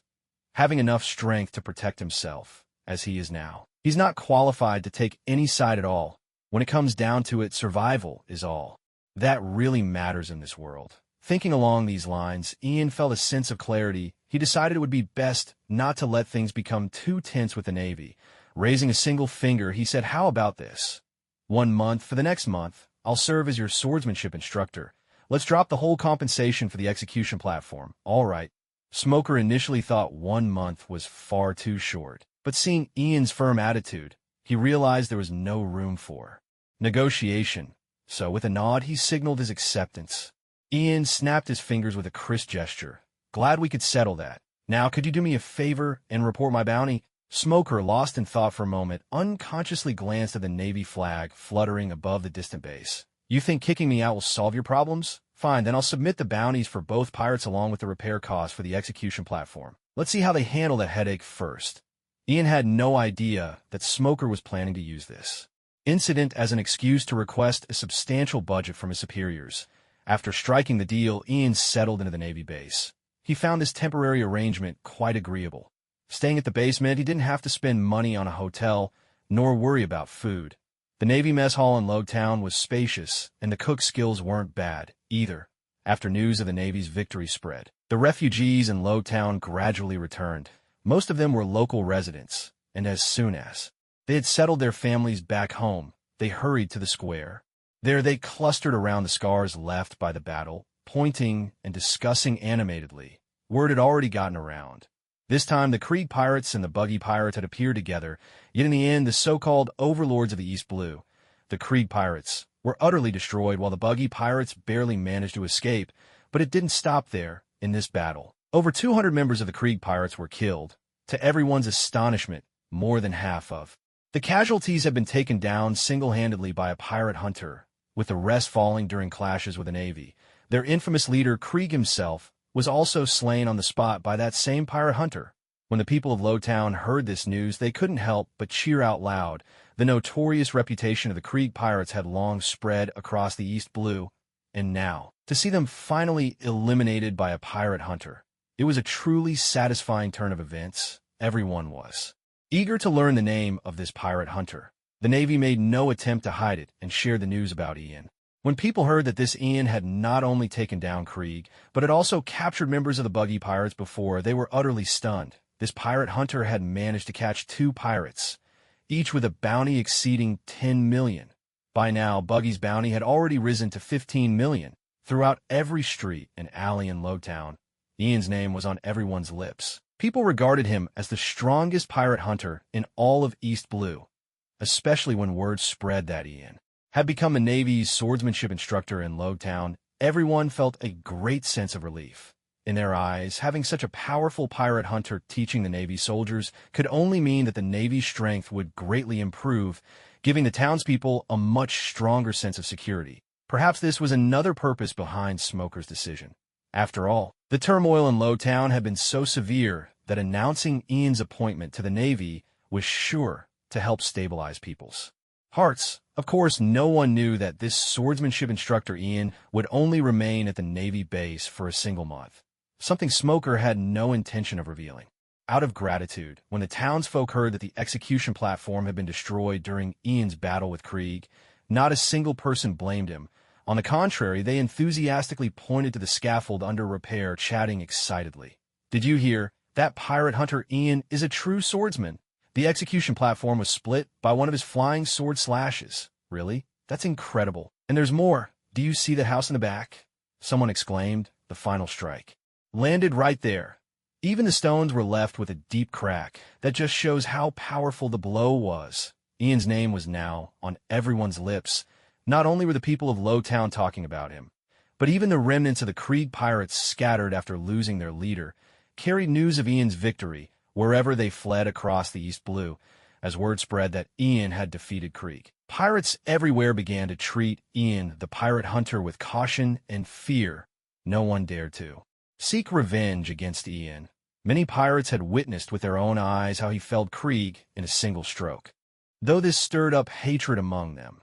having enough strength to protect himself, as he is now. He's not qualified to take any side at all. When it comes down to it, survival is all that really matters in this world. Thinking along these lines, Ian felt a sense of clarity. He decided it would be best not to let things become too tense with the Navy. Raising a single finger, he said, "How about this? 1 month for the next month, I'll serve as your swordsmanship instructor. Let's drop the whole compensation for the execution platform." All right. Smoker initially thought 1 month was far too short, but seeing Ian's firm attitude, he realized there was no room for negotiation. So with a nod, he signaled his acceptance. Ian snapped his fingers with a crisp gesture. "Glad we could settle that. Now, could you do me a favor and report my bounty?" Smoker, lost in thought for a moment, unconsciously glanced at the Navy flag fluttering above the distant base. "You think kicking me out will solve your problems? Fine, then I'll submit the bounties for both pirates along with the repair costs for the execution platform. Let's see how they handle that headache first." Ian had no idea that Smoker was planning to use this incident as an excuse to request a substantial budget from his superiors. After striking the deal, Ian settled into the Navy base. He found this temporary arrangement quite agreeable. Staying at the base meant he didn't have to spend money on a hotel, nor worry about food. The Navy mess hall in Lowtown was spacious, and the cook skills weren't bad, either. After news of the Navy's victory spread, the refugees in Lowtown gradually returned. Most of them were local residents, and as soon as they had settled their families back home, they hurried to the square. There they clustered around the scars left by the battle, pointing and discussing animatedly. Word had already gotten around. This time the Krieg pirates and the Buggy pirates had appeared together, yet in the end the so-called overlords of the East Blue, the Krieg pirates, were utterly destroyed while the buggy pirates barely managed to escape, but it didn't stop there in this battle. Over 200 members of the Krieg pirates were killed. To everyone's astonishment, more than half of the casualties had been taken down single-handedly by a pirate hunter, with the rest falling during clashes with the Navy. Their infamous leader, Krieg himself, was also slain on the spot by that same pirate hunter. When the people of Lowtown heard this news, they couldn't help but cheer out loud. The notorious reputation of the Krieg pirates had long spread across the East Blue, and now, to see them finally eliminated by a pirate hunter, it was a truly satisfying turn of events. Everyone was eager to learn the name of this pirate hunter. The Navy made no attempt to hide it and share the news about Ian. When people heard that this Ian had not only taken down Krieg, but had also captured members of the buggy pirates before, they were utterly stunned. This pirate hunter had managed to catch 2 pirates, each with a bounty exceeding 10 million. By now, Buggy's bounty had already risen to 15 million. Throughout every street and alley in Lowtown, Ian's name was on everyone's lips. People regarded him as the strongest pirate hunter in all of East Blue, especially when word spread that Ian had become the Navy's swordsmanship instructor in Lowtown. Everyone felt a great sense of relief. In their eyes, having such a powerful pirate hunter teaching the Navy soldiers could only mean that the Navy's strength would greatly improve, giving the townspeople a much stronger sense of security. Perhaps this was another purpose behind Smoker's decision. After all, the turmoil in Lowtown had been so severe that announcing Ian's appointment to the Navy was sure to help stabilize people's hearts. Of course, no one knew that this swordsmanship instructor Ian would only remain at the Navy base for a single month, something Smoker had no intention of revealing. Out of gratitude, when the townsfolk heard that the execution platform had been destroyed during Ian's battle with Krieg, not a single person blamed him. On the contrary, they enthusiastically pointed to the scaffold under repair, chatting excitedly. "Did you hear? That pirate hunter Ian is a true swordsman. The execution platform was split by one of his flying sword slashes." "Really? That's incredible. And there's more. Do you see the house in the back?" someone exclaimed. The final strike landed right there. Even the stones were left with a deep crack that just shows how powerful the blow was. Ian's name was now on everyone's lips. Not only were the people of Lowtown talking about him, but even the remnants of the Krieg pirates scattered after losing their leader carried news of Ian's victory wherever they fled across the East Blue, as word spread that Ian had defeated Krieg. Pirates everywhere began to treat Ian, the pirate hunter, with caution and fear. No one dared to seek revenge against Ian. Many pirates had witnessed with their own eyes how he felled Krieg in a single stroke. Though this stirred up hatred among them,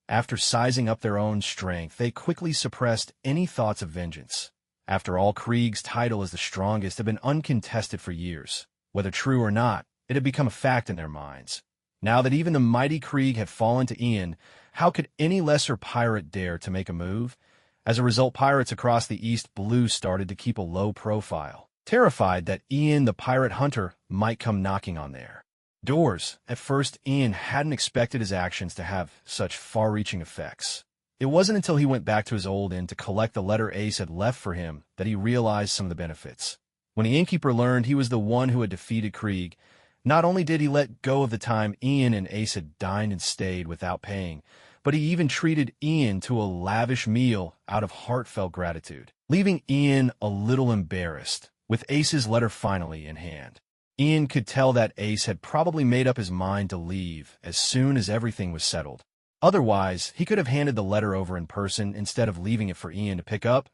after sizing up their own strength, they quickly suppressed any thoughts of vengeance. After all, Krieg's title as the strongest had been uncontested for years. Whether true or not, it had become a fact in their minds. Now that even the mighty Krieg had fallen to Ian, how could any lesser pirate dare to make a move? As a result, pirates across the East Blue started to keep a low profile, terrified that Ian, the pirate hunter, might come knocking on their doors. At first, Ian hadn't expected his actions to have such far-reaching effects. It wasn't until he went back to his old inn to collect the letter Ace had left for him that he realized some of the benefits. When the innkeeper learned he was the one who had defeated Krieg, not only did he let go of the time Ian and Ace had dined and stayed without paying, but he even treated Ian to a lavish meal out of heartfelt gratitude, leaving Ian a little embarrassed. With Ace's letter finally in hand, Ian could tell that Ace had probably made up his mind to leave as soon as everything was settled. Otherwise, he could have handed the letter over in person instead of leaving it for Ian to pick up.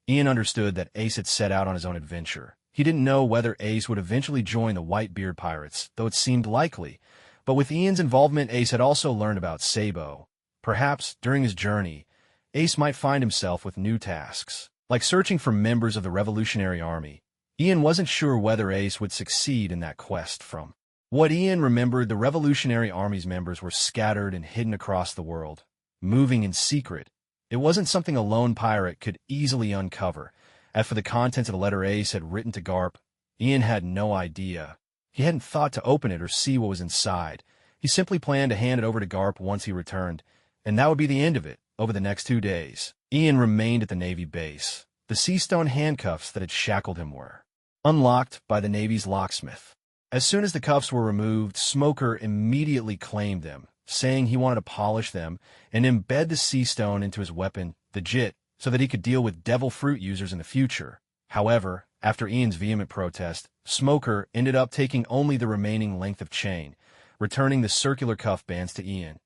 Ian understood that Ace had set out on his own adventure. He didn't know whether Ace would eventually join the Whitebeard pirates, though it seemed likely. But with Ian's involvement, Ace had also learned about Sabo. Perhaps, during his journey, Ace might find himself with new tasks, like searching for members of the Revolutionary Army. Ian wasn't sure whether Ace would succeed in that quest. From what Ian remembered, the Revolutionary Army's members were scattered and hidden across the world, moving in secret. It wasn't something a lone pirate could easily uncover. As for the contents of the letter Ace had written to Garp, Ian had no idea. He hadn't thought to open it or see what was inside. He simply planned to hand it over to Garp once he returned, and that would be the end of it. Over the next 2 days, Ian remained at the Navy base. The seastone handcuffs that had shackled him were unlocked by the Navy's locksmith. As soon as the cuffs were removed, Smoker immediately claimed them, saying he wanted to polish them and embed the sea stone into his weapon, the jit, so that he could deal with devil fruit users in the future. However, after Ian's vehement protest, Smoker ended up taking only the remaining length of chain, returning the circular cuff bands to Ian.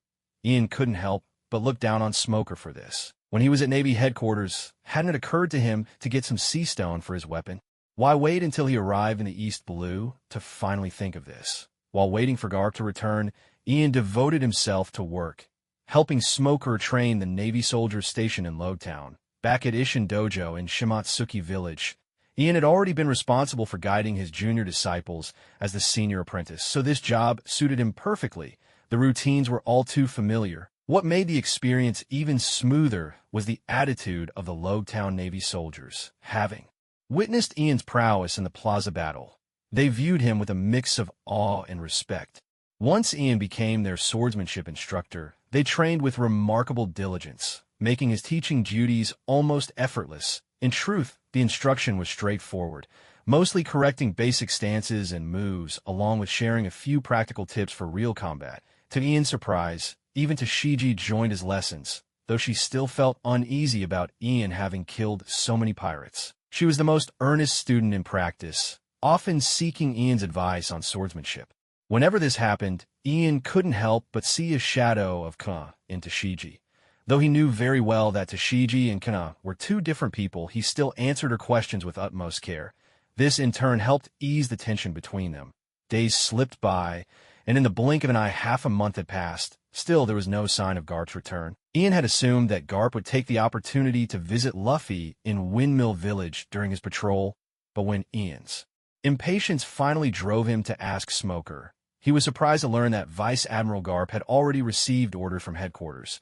Ian couldn't help but look down on Smoker for this. When he was at Navy headquarters, hadn't it occurred to him to get some sea stone for his weapon? Why wait until he arrived in the East Blue to finally think of this? While waiting for Garp to return, Ian devoted himself to work, helping Smoker train the Navy soldiers stationed in Logtown. Back at Ishin Dojo in Shimatsuki Village, Ian had already been responsible for guiding his junior disciples as the senior apprentice, so this job suited him perfectly. The routines were all too familiar. What made the experience even smoother was the attitude of the Logtown Navy soldiers. Having witnessed Ian's prowess in the plaza battle, they viewed him with a mix of awe and respect. Once Ian became their swordsmanship instructor, they trained with remarkable diligence, making his teaching duties almost effortless. In truth, the instruction was straightforward, mostly correcting basic stances and moves, along with sharing a few practical tips for real combat. To Ian's surprise, even Tashigi joined his lessons, though she still felt uneasy about Ian having killed so many pirates. She was the most earnest student in practice, often seeking Ian's advice on swordsmanship. Whenever this happened, Ian couldn't help but see a shadow of Kana in Tashigi. Though he knew very well that Tashigi and Kana were two different people, he still answered her questions with utmost care. This, in turn, helped ease the tension between them. Days slipped by, and in the blink of an eye, half a month had passed. Still, there was no sign of Garp's return. Ian had assumed that Garp would take the opportunity to visit Luffy in Windmill Village during his patrol, but when Ian's impatience finally drove him to ask Smoker, he was surprised to learn that Vice Admiral Garp had already received orders from headquarters.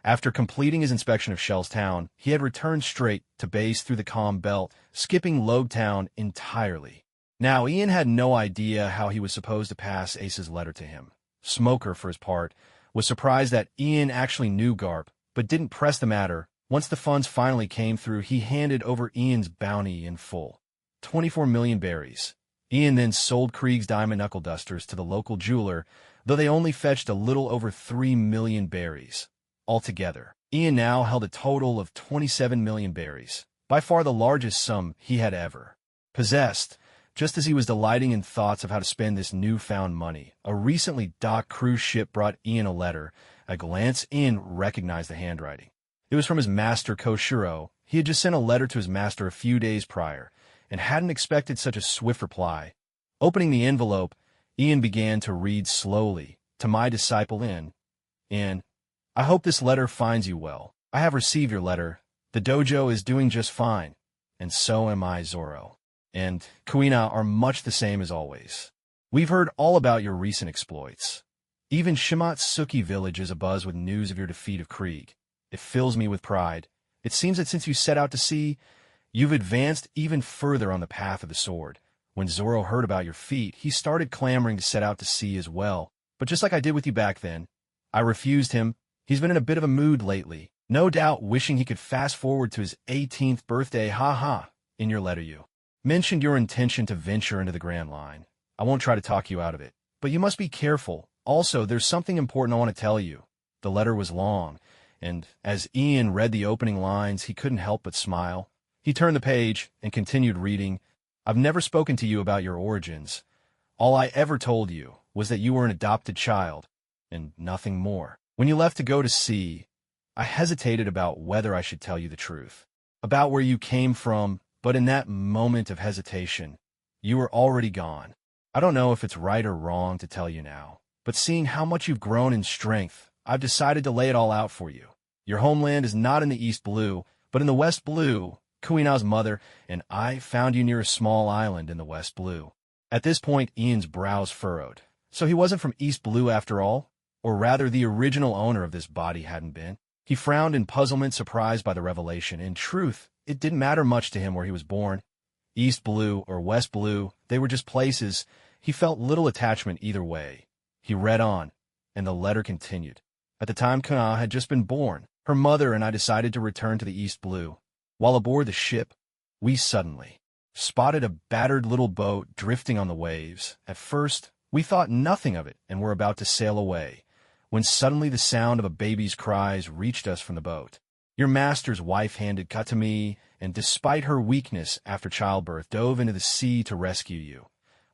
After completing his inspection of Shell's Town, he had returned straight to base through the Calm Belt, skipping Logtown entirely. Now, Ian had no idea how he was supposed to pass Ace's letter to him. Smoker, for his part, was surprised that Ian actually knew Garp, but didn't press the matter. Once the funds finally came through, he handed over Ian's bounty in full. 24 million berries. Ian then sold Krieg's diamond knuckle dusters to the local jeweler, though they only fetched a little over 3 million berries. Altogether, Ian now held a total of 27 million berries, by far the largest sum he had ever possessed. Just as he was delighting in thoughts of how to spend this newfound money, a recently docked cruise ship brought Ian a letter. At a glance, Ian recognized the handwriting. It was from his master Koshiro. He had just sent a letter to his master a few days prior, and hadn't expected such a swift reply. Opening the envelope, Ian began to read slowly. To my disciple Ian, I hope this letter finds you well. I have received your letter. The dojo is doing just fine, and so am I, Zoro. And Kuina are much the same as always. We've heard all about your recent exploits. Even Shimatsuki Village is abuzz with news of your defeat of Krieg. It fills me with pride. It seems that since you set out to sea, you've advanced even further on the path of the sword. When Zoro heard about your feat, he started clamoring to set out to sea as well. But just like I did with you back then, I refused him. He's been in a bit of a mood lately, no doubt wishing he could fast forward to his 18th birthday. In your letter you mentioned your intention to venture into the Grand Line. I won't try to talk you out of it, but you must be careful. Also, there's something important I want to tell you. The letter was long, and as Ian read the opening lines, he couldn't help but smile. He turned the page and continued reading. I've never spoken to you about your origins. All I ever told you was that you were an adopted child, and nothing more. When you left to go to sea, I hesitated about whether I should tell you the truth, about where you came from, but in that moment of hesitation, you were already gone. I don't know if it's right or wrong to tell you now, but seeing how much you've grown in strength, I've decided to lay it all out for you. Your homeland is not in the East Blue, but in the West Blue. Kuina's mother and I found you near a small island in the West Blue. At this point, Ian's brows furrowed. So he wasn't from East Blue after all? Or rather, the original owner of this body hadn't been. He frowned in puzzlement, surprised by the revelation. In truth, it didn't matter much to him where he was born. East Blue or West Blue, they were just places. He felt little attachment either way. He read on, and the letter continued. At the time Kana had just been born, her mother and I decided to return to the East Blue. While aboard the ship, we suddenly spotted a battered little boat drifting on the waves. At first, we thought nothing of it and were about to sail away, when suddenly the sound of a baby's cries reached us from the boat. Your master's wife-handed cut to me, and despite her weakness after childbirth, dove into the sea to rescue you.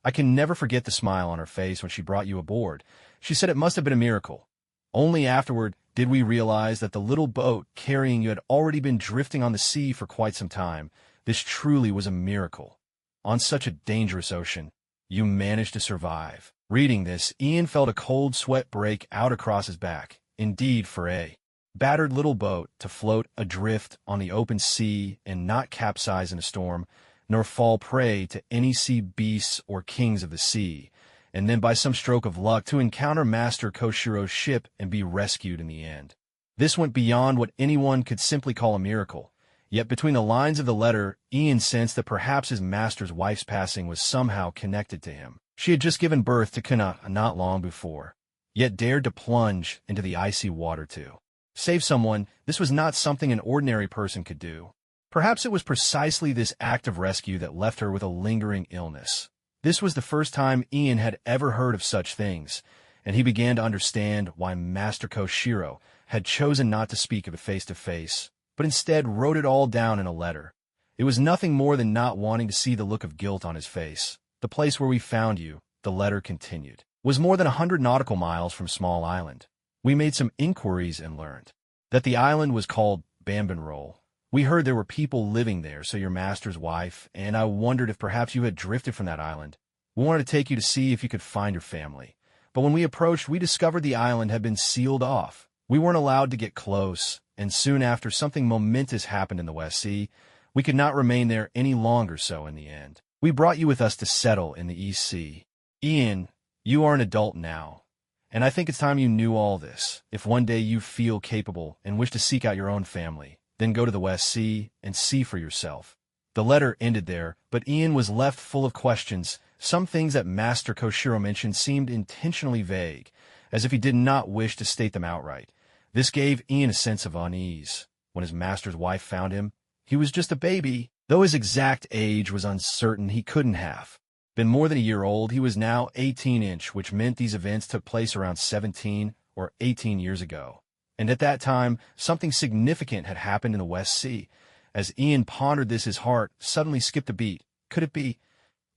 I can never forget the smile on her face when she brought you aboard. She said it must have been a miracle. Only afterward did we realize that the little boat carrying you had already been drifting on the sea for quite some time. This truly was a miracle. On such a dangerous ocean, you managed to survive. Reading this, Ian felt a cold sweat break out across his back. Indeed, for a battered little boat to float adrift on the open sea and not capsize in a storm, nor fall prey to any sea beasts or kings of the sea, and then by some stroke of luck to encounter Master Koshiro's ship and be rescued in the end. This went beyond what anyone could simply call a miracle. Yet between the lines of the letter, Ian sensed that perhaps his master's wife's passing was somehow connected to him. She had just given birth to Kana not long before, yet dared to plunge into the icy water to save someone. This was not something an ordinary person could do. Perhaps it was precisely this act of rescue that left her with a lingering illness. This was the first time Ian had ever heard of such things, and he began to understand why Master Koshiro had chosen not to speak of it face-to-face, but instead wrote it all down in a letter. It was nothing more than not wanting to see the look of guilt on his face. The place where we found you, the letter continued, was more than 100 nautical miles from Small Island. We made some inquiries and learned that the island was called Bambanroll. We heard there were people living there, so your master's wife, and I wondered if perhaps you had drifted from that island. We wanted to take you to see if you could find your family. But when we approached, we discovered the island had been sealed off. We weren't allowed to get close, and soon after something momentous happened in the West Sea. We could not remain there any longer, so in the end, we brought you with us to settle in the East Sea. Ian, you are an adult now, and I think it's time you knew all this. If one day you feel capable and wish to seek out your own family, then go to the West Sea and see for yourself. The letter ended there, but Ian was left full of questions. Some things that Master Koshiro mentioned seemed intentionally vague, as if he did not wish to state them outright. This gave Ian a sense of unease. When his master's wife found him, he was just a baby. Though his exact age was uncertain, he couldn't have been more than a year old. He was now 18-inch, which meant these events took place around 17 or 18 years ago. And at that time, something significant had happened in the West Sea. As Ian pondered this, his heart suddenly skipped a beat. Could it be?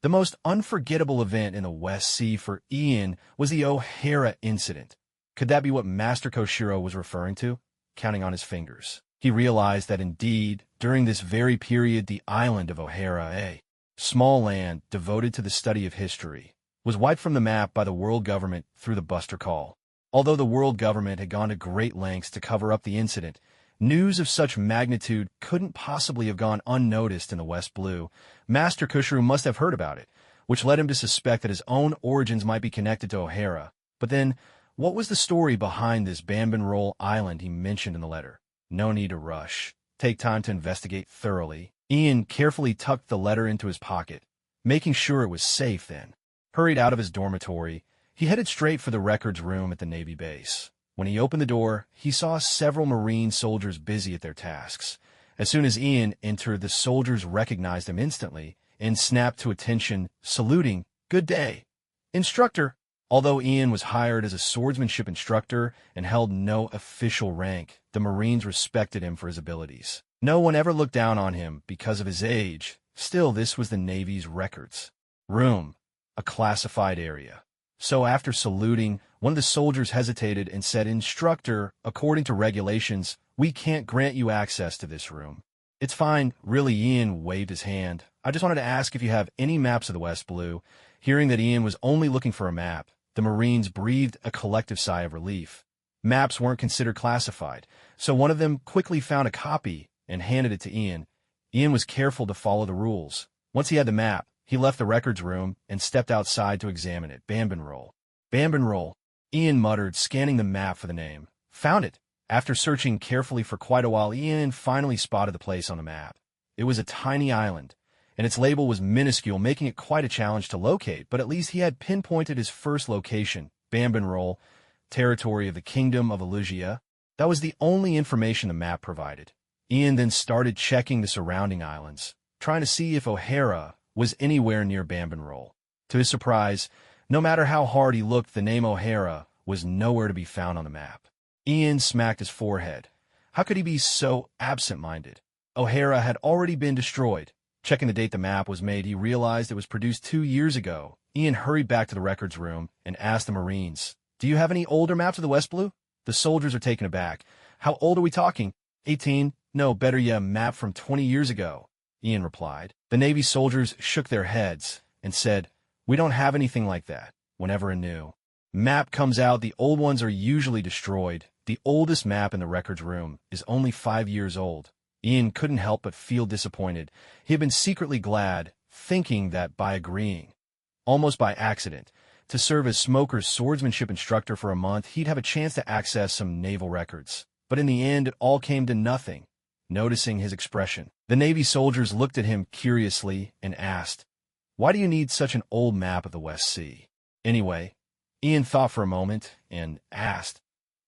The most unforgettable event in the West Sea for Ian was the O'Hara incident. Could that be what Master Koshiro was referring to? Counting on his fingers, he realized that indeed, during this very period, the island of O'Hara, a small land devoted to the study of history, was wiped from the map by the world government through the Buster Call. Although the world government had gone to great lengths to cover up the incident, news of such magnitude couldn't possibly have gone unnoticed in the West Blue. Master Koshiro must have heard about it, which led him to suspect that his own origins might be connected to O'Hara. But then, what was the story behind this Bambanroll Island he mentioned in the letter? No need to rush. Take time to investigate thoroughly. Ian carefully tucked the letter into his pocket, making sure it was safe then. Hurried out of his dormitory, he headed straight for the records room at the Navy base. When he opened the door, he saw several Marine soldiers busy at their tasks. As soon as Ian entered, the soldiers recognized him instantly and snapped to attention, saluting, "Good day, Instructor." Although Ian was hired as a swordsmanship instructor and held no official rank, the Marines respected him for his abilities. No one ever looked down on him because of his age. Still, this was the Navy's records room, a classified area. So after saluting, one of the soldiers hesitated and said, "Instructor, according to regulations, we can't grant you access to this room." "It's fine, really." Ian waved his hand. "I just wanted to ask if you have any maps of the West Blue." Hearing that Ian was only looking for a map, the Marines breathed a collective sigh of relief. Maps weren't considered classified, so one of them quickly found a copy and handed it to Ian. Ian was careful to follow the rules. Once he had the map, he left the records room and stepped outside to examine it. Bambanroll. Bambanroll, Ian muttered, scanning the map for the name. Found it. After searching carefully for quite a while, Ian finally spotted the place on the map. It was a tiny island, and its label was minuscule, making it quite a challenge to locate, but at least he had pinpointed his first location, Bambanroll, territory of the Kingdom of Alugia. That was the only information the map provided. Ian then started checking the surrounding islands, trying to see if O'Hara was anywhere near Bambanroll. To his surprise, no matter how hard he looked, the name O'Hara was nowhere to be found on the map. Ian smacked his forehead. How could he be so absent-minded? O'Hara had already been destroyed. Checking the date the map was made, he realized it was produced 2 years ago. Ian hurried back to the records room and asked the Marines, "Do you have any older maps of the West Blue?" The soldiers are taken aback. "How old are we talking?" 18. "No, better yet, a map from 20 years ago," Ian replied. The Navy soldiers shook their heads and said, "We don't have anything like that." Whenever a new map comes out, the old ones are usually destroyed. The oldest map in the records room is only 5 years old. Ian couldn't help but feel disappointed. He had been secretly glad, thinking that by agreeing, almost by accident, to serve as Smoker's swordsmanship instructor for a month, he'd have a chance to access some naval records. But in the end, it all came to nothing. Noticing his expression, the Navy soldiers looked at him curiously and asked, "Why do you need such an old map of the West Sea?" Anyway, Ian thought for a moment and asked,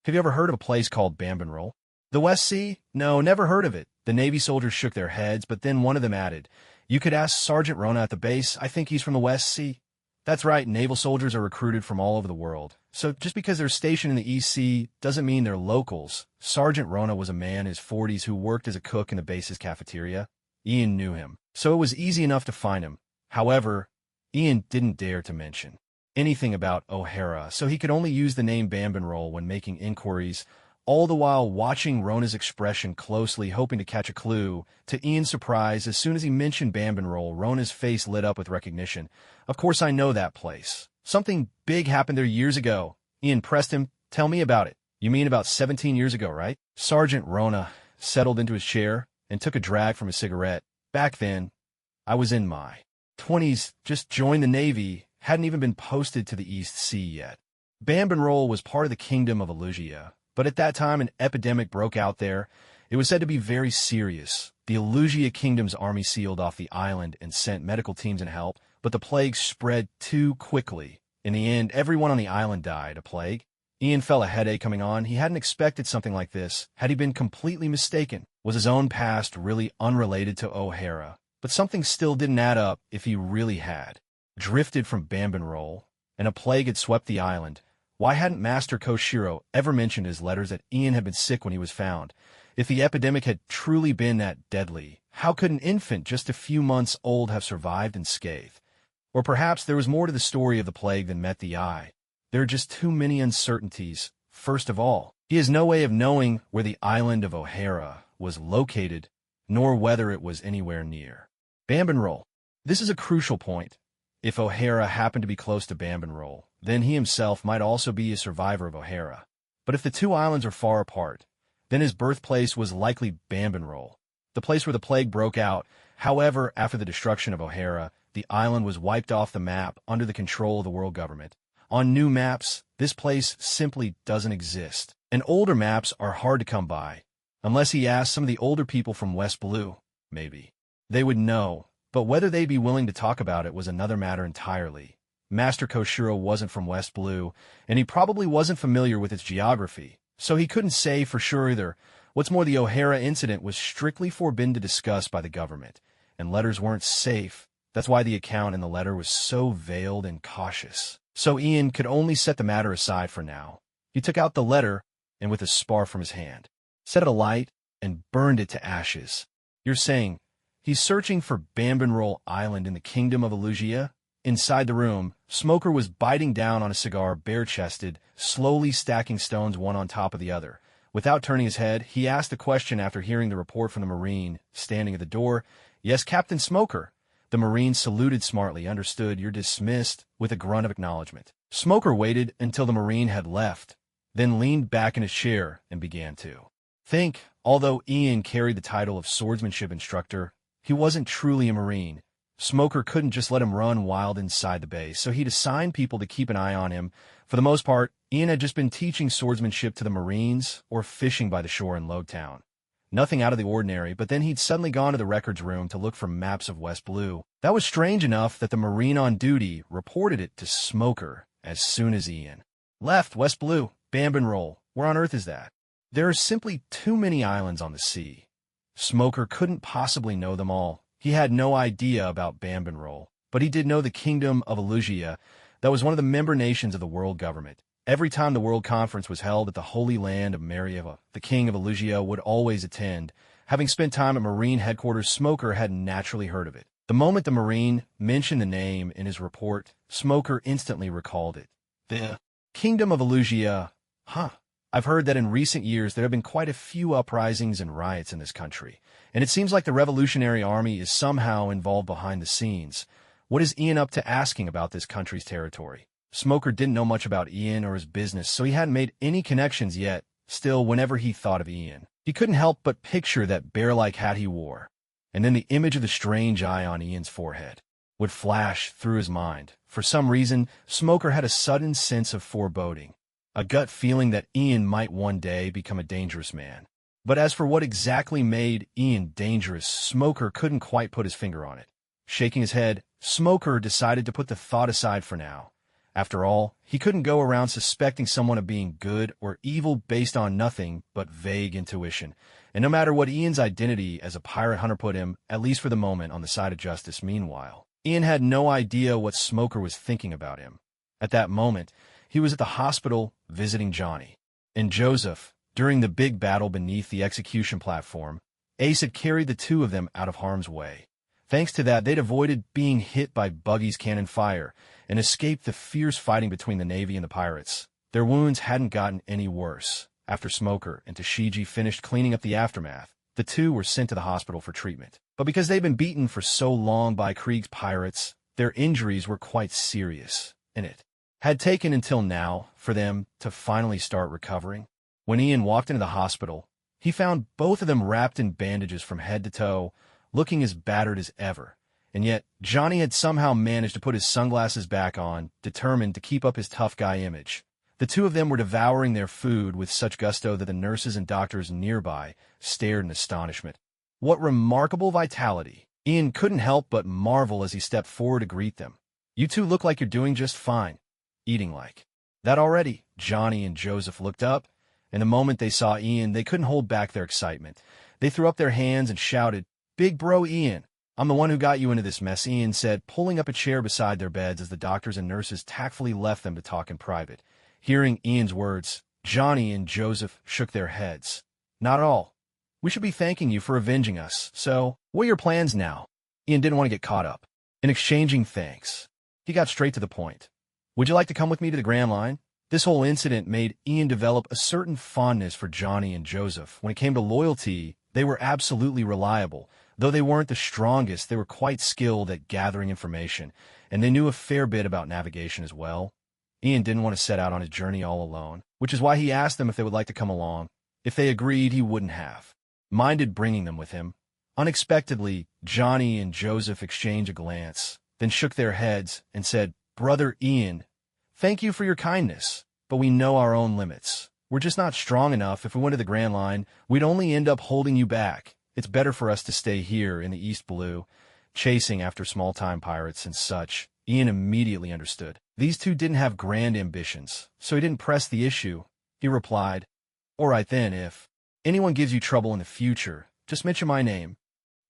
"Have you ever heard of a place called Bambanroll?" "The West Sea? No, never heard of it." The Navy soldiers shook their heads, but then one of them added, "You could ask Sergeant Rona at the base. I think he's from the West Sea." That's right, naval soldiers are recruited from all over the world. So just because they're stationed in the East Sea doesn't mean they're locals. Sergeant Rona was a man in his 40s who worked as a cook in the base's cafeteria. Ian knew him, so it was easy enough to find him. However, Ian didn't dare to mention anything about O'Hara, so he could only use the name Bambanroll when making inquiries, all the while watching Rona's expression closely, hoping to catch a clue. To Ian's surprise, as soon as he mentioned Bambanroll, Rona's face lit up with recognition. "Of course I know that place. Something big happened there years ago." Ian pressed him. "Tell me about it." "You mean about 17 years ago, right?" Sergeant Rona settled into his chair and took a drag from his cigarette. "Back then, I was in my 20s, just joined the Navy, hadn't even been posted to the East Sea yet. Bambanroll was part of the Kingdom of Alugia, but at that time an epidemic broke out there. It was said to be very serious. The Alugia Kingdom's army sealed off the island and sent medical teams and help, but the plague spread too quickly. In the end, everyone on the island died. A plague? Ian felt a headache coming on. He hadn't expected something like this. Had he been completely mistaken? Was his own past really unrelated to O'Hara? But something still didn't add up if he really had drifted from Bambanroll, and a plague had swept the island. Why hadn't Master Koshiro ever mentioned in his letters that Ian had been sick when he was found? If the epidemic had truly been that deadly, how could an infant just a few months old have survived unscathed? Or perhaps there was more to the story of the plague than met the eye. There are just too many uncertainties. First of all, he has no way of knowing where the island of O'Hara was located, nor whether it was anywhere near Bambanroll. This is a crucial point. If O'Hara happened to be close to Bambanroll, then he himself might also be a survivor of O'Hara. But if the two islands are far apart, then his birthplace was likely Bambanroll, the place where the plague broke out. However, after the destruction of O'Hara, the island was wiped off the map under the control of the world government. On new maps, this place simply doesn't exist, and older maps are hard to come by. Unless he asked some of the older people from West Blue, maybe they would know. But whether they'd be willing to talk about it was another matter entirely. Master Koshiro wasn't from West Blue, and he probably wasn't familiar with its geography, so he couldn't say for sure either. What's more, the O'Hara incident was strictly forbidden to discuss by the government, and letters weren't safe. That's why the account in the letter was so veiled and cautious. So Ian could only set the matter aside for now. He took out the letter, and with a spar from his hand, set it alight and burned it to ashes. "You're saying he's searching for Bambanroll Island in the Kingdom of Alugia?" Inside the room, Smoker was biting down on a cigar, bare-chested, slowly stacking stones one on top of the other. Without turning his head, he asked the question after hearing the report from the Marine standing at the door. "Yes, Captain Smoker." The Marine saluted smartly. "Understood, you're dismissed," with a grunt of acknowledgement. Smoker waited until the Marine had left, then leaned back in his chair and began to think. Although Ian carried the title of swordsmanship instructor, he wasn't truly a Marine. Smoker couldn't just let him run wild inside the base, so he'd assigned people to keep an eye on him. For the most part, Ian had just been teaching swordsmanship to the Marines or fishing by the shore in Logtown. Nothing out of the ordinary, but then he'd suddenly gone to the records room to look for maps of West Blue. That was strange enough that the Marine on duty reported it to Smoker as soon as Ian left. "West Blue, Bambanroll, where on earth is that?" "There are simply too many islands on the sea. Smoker couldn't possibly know them all. He had no idea about Bambanroll, but he did know the Kingdom of Alugia. That was one of the member nations of the world government. Every time the World Conference was held at the Holy Land of Marieva, the king of Elugia would always attend. Having spent time at Marine headquarters, Smoker had naturally heard of it. The moment the Marine mentioned the name in his report, Smoker instantly recalled it. The Kingdom of Elugia. I've heard that in recent years there have been quite a few uprisings and riots in this country, and it seems like the Revolutionary Army is somehow involved behind the scenes. What is Ian up to asking about this country's territory? Smoker didn't know much about Ian or his business, so he hadn't made any connections yet. Still, whenever he thought of Ian, he couldn't help but picture that bear-like hat he wore, and then the image of the strange eye on Ian's forehead would flash through his mind. For some reason, Smoker had a sudden sense of foreboding, a gut feeling that Ian might one day become a dangerous man. But as for what exactly made Ian dangerous, Smoker couldn't quite put his finger on it. Shaking his head, Smoker decided to put the thought aside for now. After all, he couldn't go around suspecting someone of being good or evil based on nothing but vague intuition. And no matter what Ian's identity as a pirate hunter put him, at least for the moment, on the side of justice. Meanwhile, Ian had no idea what Smoker was thinking about him. At that moment, he was at the hospital visiting Johnny and Joseph. During the big battle beneath the execution platform, Ace had carried the two of them out of harm's way. Thanks to that, they'd avoided being hit by Buggy's cannon fire and escaped the fierce fighting between the Navy and the pirates. Their wounds hadn't gotten any worse. After Smoker and Tashigi finished cleaning up the aftermath, the two were sent to the hospital for treatment. But because they'd been beaten for so long by Krieg's pirates, their injuries were quite serious, and it had taken until now for them to finally start recovering. When Ian walked into the hospital, he found both of them wrapped in bandages from head to toe, looking as battered as ever. And yet, Johnny had somehow managed to put his sunglasses back on, determined to keep up his tough guy image. The two of them were devouring their food with such gusto that the nurses and doctors nearby stared in astonishment. What remarkable vitality! Ian couldn't help but marvel as he stepped forward to greet them. You two look like you're doing just fine. Eating like that already. Johnny and Joseph looked up, and the moment they saw Ian, they couldn't hold back their excitement. They threw up their hands and shouted, "Big bro Ian! I'm the one who got you into this mess," Ian said, pulling up a chair beside their beds as the doctors and nurses tactfully left them to talk in private. Hearing Ian's words, Johnny and Joseph shook their heads. "Not at all. We should be thanking you for avenging us. So, what are your plans now?" Ian didn't want to get caught up in exchanging thanks. He got straight to the point. "Would you like to come with me to the Grand Line?" This whole incident made Ian develop a certain fondness for Johnny and Joseph. When it came to loyalty, they were absolutely reliable. Though they weren't the strongest, they were quite skilled at gathering information, and they knew a fair bit about navigation as well. Ian didn't want to set out on his journey all alone, which is why he asked them if they would like to come along. If they agreed, he wouldn't have minded bringing them with him. Unexpectedly, Johnny and Joseph exchanged a glance, then shook their heads and said, "Brother Ian, thank you for your kindness, but we know our own limits. We're just not strong enough. If we went to the Grand Line, we'd only end up holding you back. It's better for us to stay here in the East Blue, chasing after small-time pirates and such." Ian immediately understood. These two didn't have grand ambitions, so he didn't press the issue. He replied, "All right then, if anyone gives you trouble in the future, just mention my name."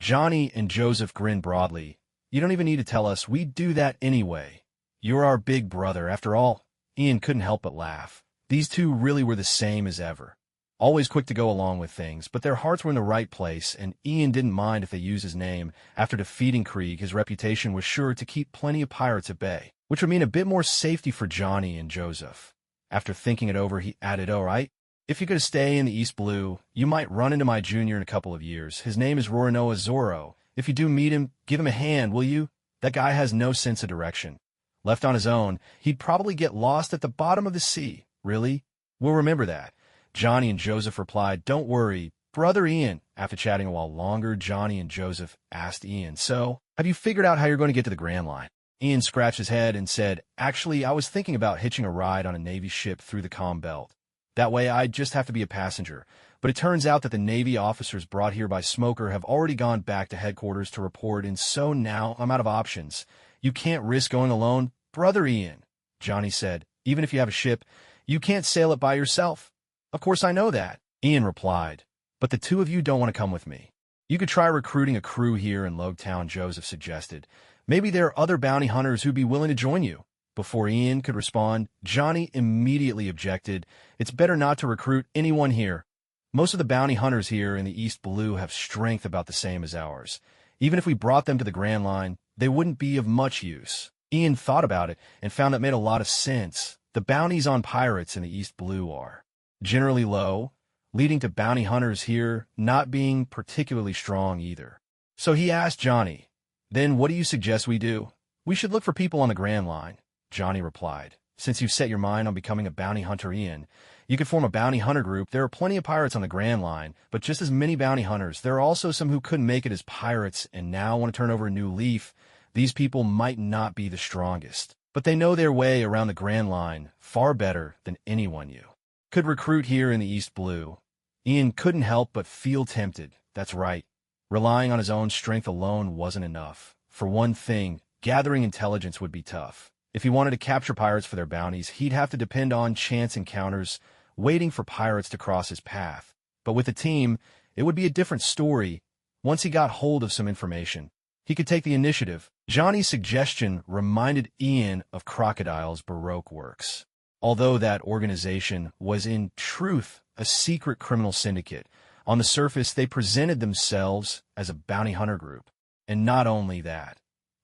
Johnny and Joseph grinned broadly. "You don't even need to tell us. We'd do that anyway. You're our big brother, after all." Ian couldn't help but laugh. These two really were the same as ever. Always quick to go along with things, but their hearts were in the right place, and Ian didn't mind if they used his name. After defeating Krieg, his reputation was sure to keep plenty of pirates at bay, which would mean a bit more safety for Johnny and Joseph. After thinking it over, he added, "All right, if you're going to stay in the East Blue, you might run into my junior in a couple of years. His name is Rorinoa Zoro. If you do meet him, give him a hand, will you? That guy has no sense of direction. Left on his own, he'd probably get lost at the bottom of the sea." "Really? We'll remember that." Johnny and Joseph replied, "Don't worry, Brother Ian." After chatting a while longer, Johnny and Joseph asked Ian, "So, have you figured out how you're going to get to the Grand Line?" Ian scratched his head and said, "Actually, I was thinking about hitching a ride on a Navy ship through the Calm Belt. That way, I'd just have to be a passenger. But it turns out that the Navy officers brought here by Smoker have already gone back to headquarters to report, and so now I'm out of options. You can't risk going alone, Brother Ian." Johnny said, "Even if you have a ship, you can't sail it by yourself." "Of course I know that," Ian replied, "but the two of you don't want to come with me. You could try recruiting a crew here in Logtown," Joseph suggested. "Maybe there are other bounty hunters who'd be willing to join you." Before Ian could respond, Johnny immediately objected. It's better not to recruit anyone here. Most of the bounty hunters here in the East Blue have strength about the same as ours. Even if we brought them to the Grand Line, they wouldn't be of much use. Ian thought about it and found it made a lot of sense. The bounties on pirates in the East Blue are generally low, leading to bounty hunters here not being particularly strong either. So he asked Johnny, "Then what do you suggest we do?" "We should look for people on the Grand Line," Johnny replied. "Since you've set your mind on becoming a bounty hunter, Ian, you could form a bounty hunter group. There are plenty of pirates on the Grand Line, but just as many bounty hunters. There are also some who couldn't make it as pirates and now want to turn over a new leaf. These people might not be the strongest, but they know their way around the Grand Line far better than anyone you could recruit here in the East Blue." Ian couldn't help but feel tempted. That's right. Relying on his own strength alone wasn't enough. For one thing, gathering intelligence would be tough. If he wanted to capture pirates for their bounties, he'd have to depend on chance encounters, waiting for pirates to cross his path. But with a team, it would be a different story. Once he got hold of some information, he could take the initiative. Johnny's suggestion reminded Ian of Crocodile's Baroque works. Although that organization was in truth a secret criminal syndicate, on the surface they presented themselves as a bounty hunter group. And not only that.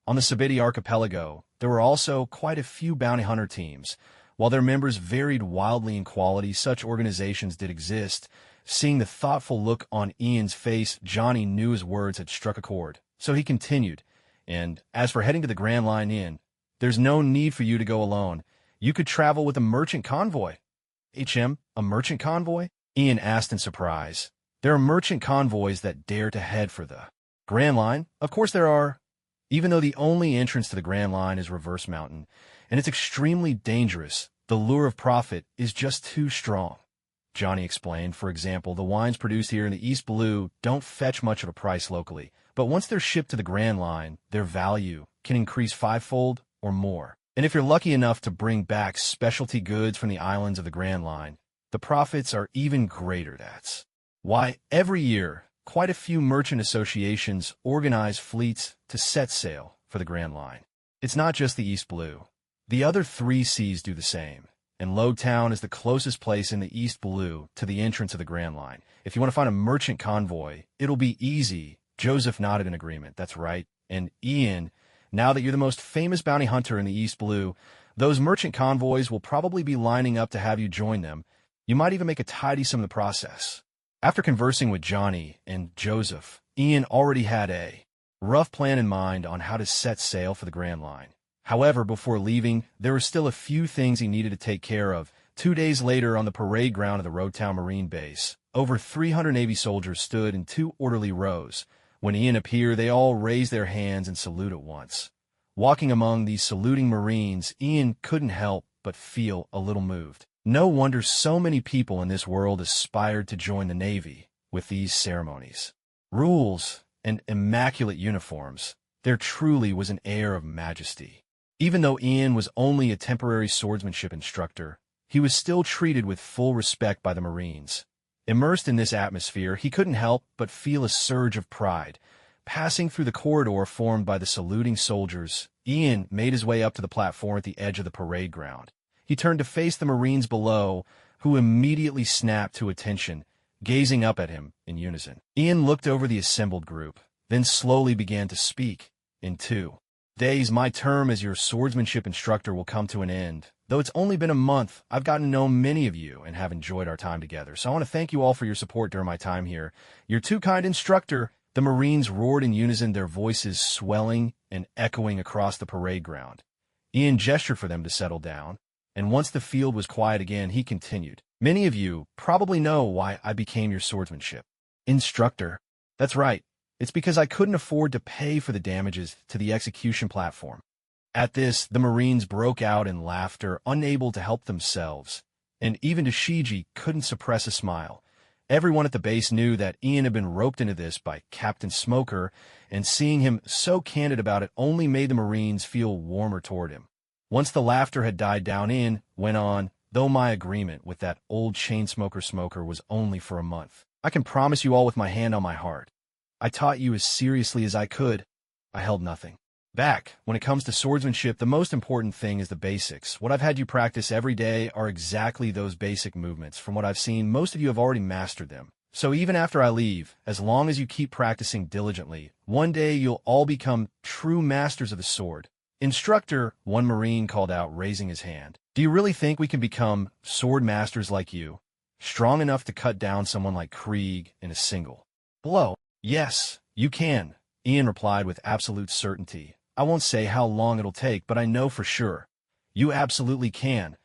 On the Sabiti archipelago, there were also quite a few bounty hunter teams. While their members varied wildly in quality, such organizations did exist. Seeing the thoughtful look on Ian's face, Johnny knew his words had struck a chord. So he continued, "And as for heading to the Grand Line Inn, there's no need for you to go alone. You could travel with a merchant convoy." A merchant convoy?" Ian asked in surprise. "There are merchant convoys that dare to head for the Grand Line?" "Of course there are. Even though the only entrance to the Grand Line is Reverse Mountain, and it's extremely dangerous, the lure of profit is just too strong," Johnny explained. "For example, the wines produced here in the East Blue don't fetch much of a price locally, but once they're shipped to the Grand Line, their value can increase fivefold or more. And if you're lucky enough to bring back specialty goods from the islands of the Grand Line, the profits are even greater. That's why every year, quite a few merchant associations organize fleets to set sail for the Grand Line. It's not just the East Blue. The other three seas do the same, and Lowtown is the closest place in the East Blue to the entrance of the Grand Line. If you want to find a merchant convoy, it'll be easy." Joseph nodded in agreement. "That's right. And Ian, now that you're the most famous bounty hunter in the East Blue, those merchant convoys will probably be lining up to have you join them. You might even make a tidy sum in the process." After conversing with Johnny and Joseph, Ian already had a rough plan in mind on how to set sail for the Grand Line. However, before leaving, there were still a few things he needed to take care of. 2 days later, on the parade ground of the Roadtown Marine Base, over 300 Navy soldiers stood in 2 orderly rows. When Ian appeared, they all raised their hands and saluted at once. Walking among these saluting Marines, Ian couldn't help but feel a little moved. No wonder so many people in this world aspired to join the Navy. With these ceremonies, rules, and immaculate uniforms, there truly was an air of majesty. Even though Ian was only a temporary swordsmanship instructor, he was still treated with full respect by the Marines. Immersed in this atmosphere, he couldn't help but feel a surge of pride. Passing through the corridor formed by the saluting soldiers, Ian made his way up to the platform at the edge of the parade ground. He turned to face the Marines below, who immediately snapped to attention, gazing up at him in unison. Ian looked over the assembled group, then slowly began to speak. "In 2 days, my term as your swordsmanship instructor will come to an end. Though it's only been a month, I've gotten to know many of you and have enjoyed our time together. So I want to thank you all for your support during my time here. You're too kind, instructor." The Marines roared in unison, their voices swelling and echoing across the parade ground. Ian gestured for them to settle down, and once the field was quiet again, he continued. "Many of you probably know why I became your swordsmanship instructor. That's right. It's because I couldn't afford to pay for the damages to the execution platform." At this, the Marines broke out in laughter, unable to help themselves, and even Toshiji couldn't suppress a smile. Everyone at the base knew that Ian had been roped into this by Captain Smoker, and seeing him so candid about it only made the Marines feel warmer toward him. Once the laughter had died down, Ian went on, "Though my agreement with that old chain smoker was only for a month, I can promise you all with my hand on my heart, I taught you as seriously as I could. I held nothing Back, when it comes to swordsmanship, the most important thing is the basics. What I've had you practice every day are exactly those basic movements. From what I've seen, most of you have already mastered them. So even after I leave, as long as you keep practicing diligently, one day you'll all become true masters of the sword. Instructor, one Marine called out, raising his hand. Do you really think we can become sword masters like you? Strong enough to cut down someone like Krieg in a single blow? Yes, you can, Ian replied with absolute certainty. I won't say how long it'll take, but I know for sure. You absolutely can.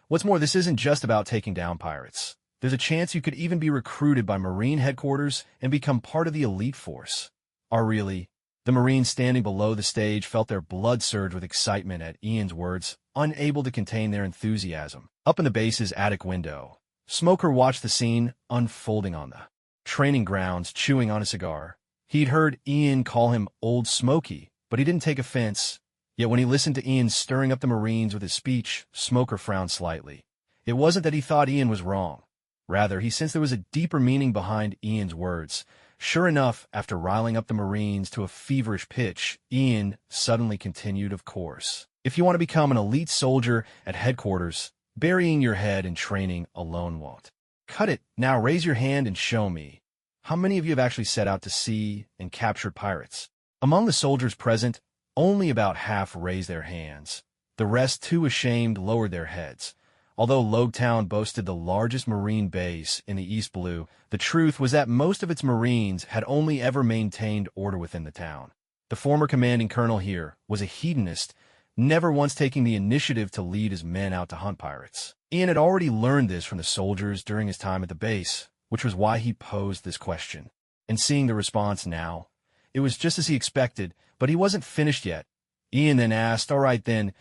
What's more, this isn't just about taking down pirates. There's a chance you could even be recruited by Marine headquarters and become part of the elite force. Really? The Marines standing below the stage felt their blood surge with excitement at Ian's words, unable to contain their enthusiasm. Up in the base's attic window, Smoker watched the scene unfolding on the training grounds, chewing on a cigar. He'd heard Ian call him Old Smoky, but he didn't take offense. Yet when he listened to Ian stirring up the Marines with his speech, Smoker frowned slightly. It wasn't that he thought Ian was wrong. Rather, he sensed there was a deeper meaning behind Ian's words. Sure enough, after riling up the Marines to a feverish pitch, Ian suddenly continued, of course. If you want to become an elite soldier at headquarters, burying your head in training alone won't cut it. Now raise your hand and show me. How many of you have actually set out to sea and captured pirates? Among the soldiers present, only about half raised their hands. The rest, too ashamed, lowered their heads. Although Logtown boasted the largest Marine base in the East Blue, the truth was that most of its Marines had only ever maintained order within the town. The former commanding colonel here was a hedonist, never once taking the initiative to lead his men out to hunt pirates. Ian had already learned this from the soldiers during his time at the base, which was why he posed this question. And seeing the response now, it was just as he expected, but he wasn't finished yet. Ian then asked, "All right then,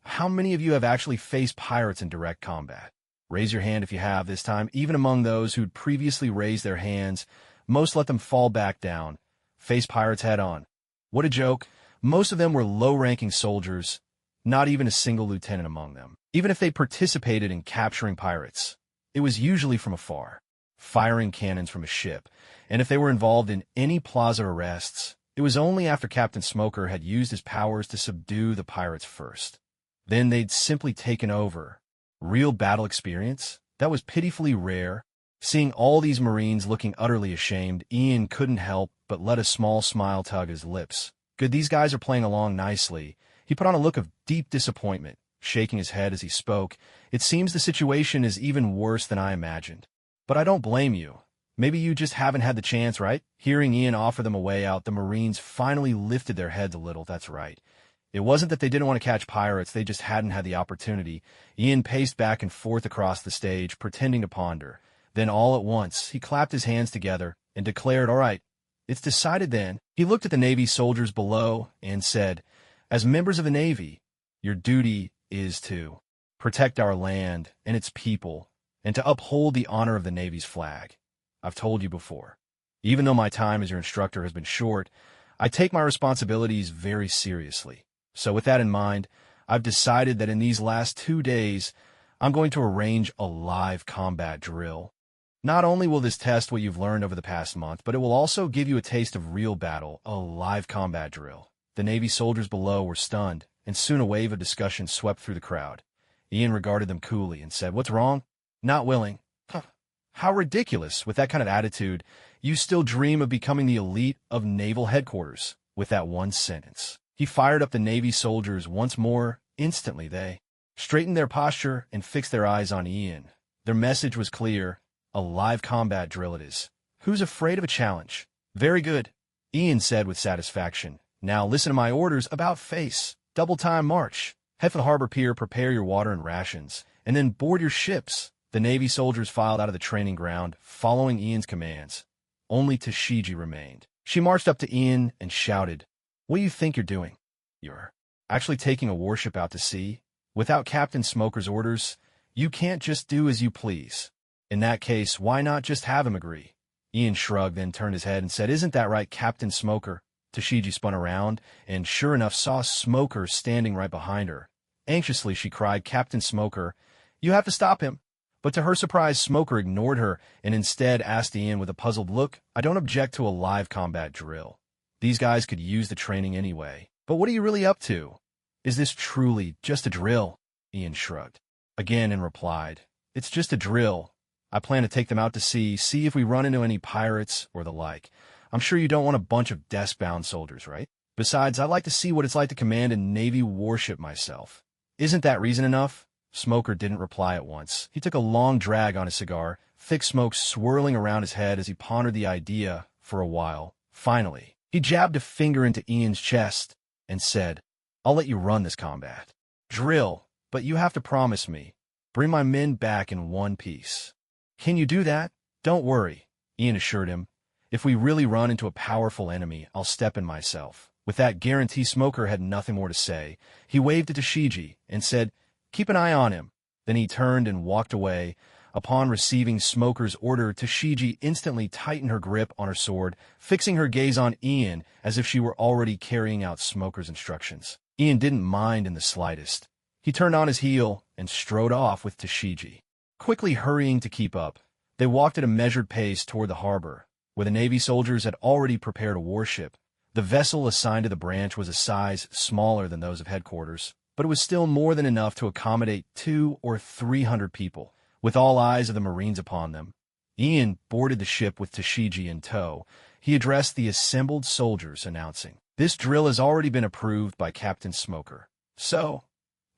how many of you have actually faced pirates in direct combat?" Raise your hand if you have this time. Even among those who'd previously raised their hands, most let them fall back down. Face pirates head on. What a joke. Most of them were low-ranking soldiers, not even a single lieutenant among them. Even if they participated in capturing pirates, it was usually from afar, firing cannons from a ship. And if they were involved in any plaza arrests, it was only after Captain Smoker had used his powers to subdue the pirates first. Then they'd simply taken over. Real battle experience? That was pitifully rare. Seeing all these Marines looking utterly ashamed, Ian couldn't help but let a small smile tug his lips. Good, these guys are playing along nicely. He put on a look of deep disappointment, shaking his head as he spoke. It seems the situation is even worse than I imagined. But I don't blame you. Maybe you just haven't had the chance, right? Hearing Ian offer them a way out, the Marines finally lifted their heads a little. That's right. It wasn't that they didn't want to catch pirates, they just hadn't had the opportunity. Ian paced back and forth across the stage, pretending to ponder. Then all at once, he clapped his hands together and declared, "All right, it's decided then." He looked at the Navy soldiers below and said, "As members of the Navy, your duty is to protect our land and its people, and to uphold the honor of the Navy's flag. I've told you before. Even though my time as your instructor has been short, I take my responsibilities very seriously. So with that in mind, I've decided that in these last 2 days, I'm going to arrange a live combat drill. Not only will this test what you've learned over the past month, but it will also give you a taste of real battle, a live combat drill." The Navy soldiers below were stunned, and soon a wave of discussion swept through the crowd. Ian regarded them coolly and said, "What's wrong?" "Not willing." "Huh. How ridiculous. With that kind of attitude, you still dream of becoming the elite of naval headquarters." With that one sentence, he fired up the Navy soldiers once more. Instantly, they straightened their posture and fixed their eyes on Ian. Their message was clear. A live combat drill it is. Who's afraid of a challenge? Very good, Ian said with satisfaction. Now listen to my orders about face. Double-time march. Head for the harbor pier, prepare your water and rations, and then board your ships. The Navy soldiers filed out of the training ground, following Ian's commands. Only Tashiji remained. She marched up to Ian and shouted, "What do you think you're doing? You're actually taking a warship out to sea? Without Captain Smoker's orders, you can't just do as you please. In that case, why not just have him agree?" Ian shrugged, then turned his head and said, "Isn't that right, Captain Smoker?" Tashiji spun around, and sure enough saw Smoker standing right behind her. Anxiously, she cried, "Captain Smoker, you have to stop him." But to her surprise, Smoker ignored her and instead asked Ian with a puzzled look, "I don't object to a live combat drill. These guys could use the training anyway. But what are you really up to? Is this truly just a drill? Ian shrugged again and replied, It's just a drill. I plan to take them out to sea, see if we run into any pirates or the like. I'm sure you don't want a bunch of desk-bound soldiers, right? Besides, I'd like to see what it's like to command a Navy warship myself. Isn't that reason enough? Smoker didn't reply at once. He took a long drag on his cigar, thick smoke swirling around his head as he pondered the idea for a while. Finally, he jabbed a finger into Ian's chest and said, I'll let you run this combat drill, but you have to promise me. Bring my men back in one piece. Can you do that? Don't worry, Ian assured him. If we really run into a powerful enemy, I'll step in myself. With that guarantee, Smoker had nothing more to say. He waved at Tashigi and said, Keep an eye on him. Then he turned and walked away. Upon receiving Smoker's order, Tashigi instantly tightened her grip on her sword, fixing her gaze on Ian as if she were already carrying out Smoker's instructions. Ian didn't mind in the slightest. He turned on his heel and strode off with Tashigi. Quickly hurrying to keep up, they walked at a measured pace toward the harbor, where the Navy soldiers had already prepared a warship. The vessel assigned to the branch was a size smaller than those of headquarters, but it was still more than enough to accommodate 200 or 300 people, with all eyes of the Marines upon them. Ian boarded the ship with Tashigi in tow. He addressed the assembled soldiers, announcing, This drill has already been approved by Captain Smoker. So,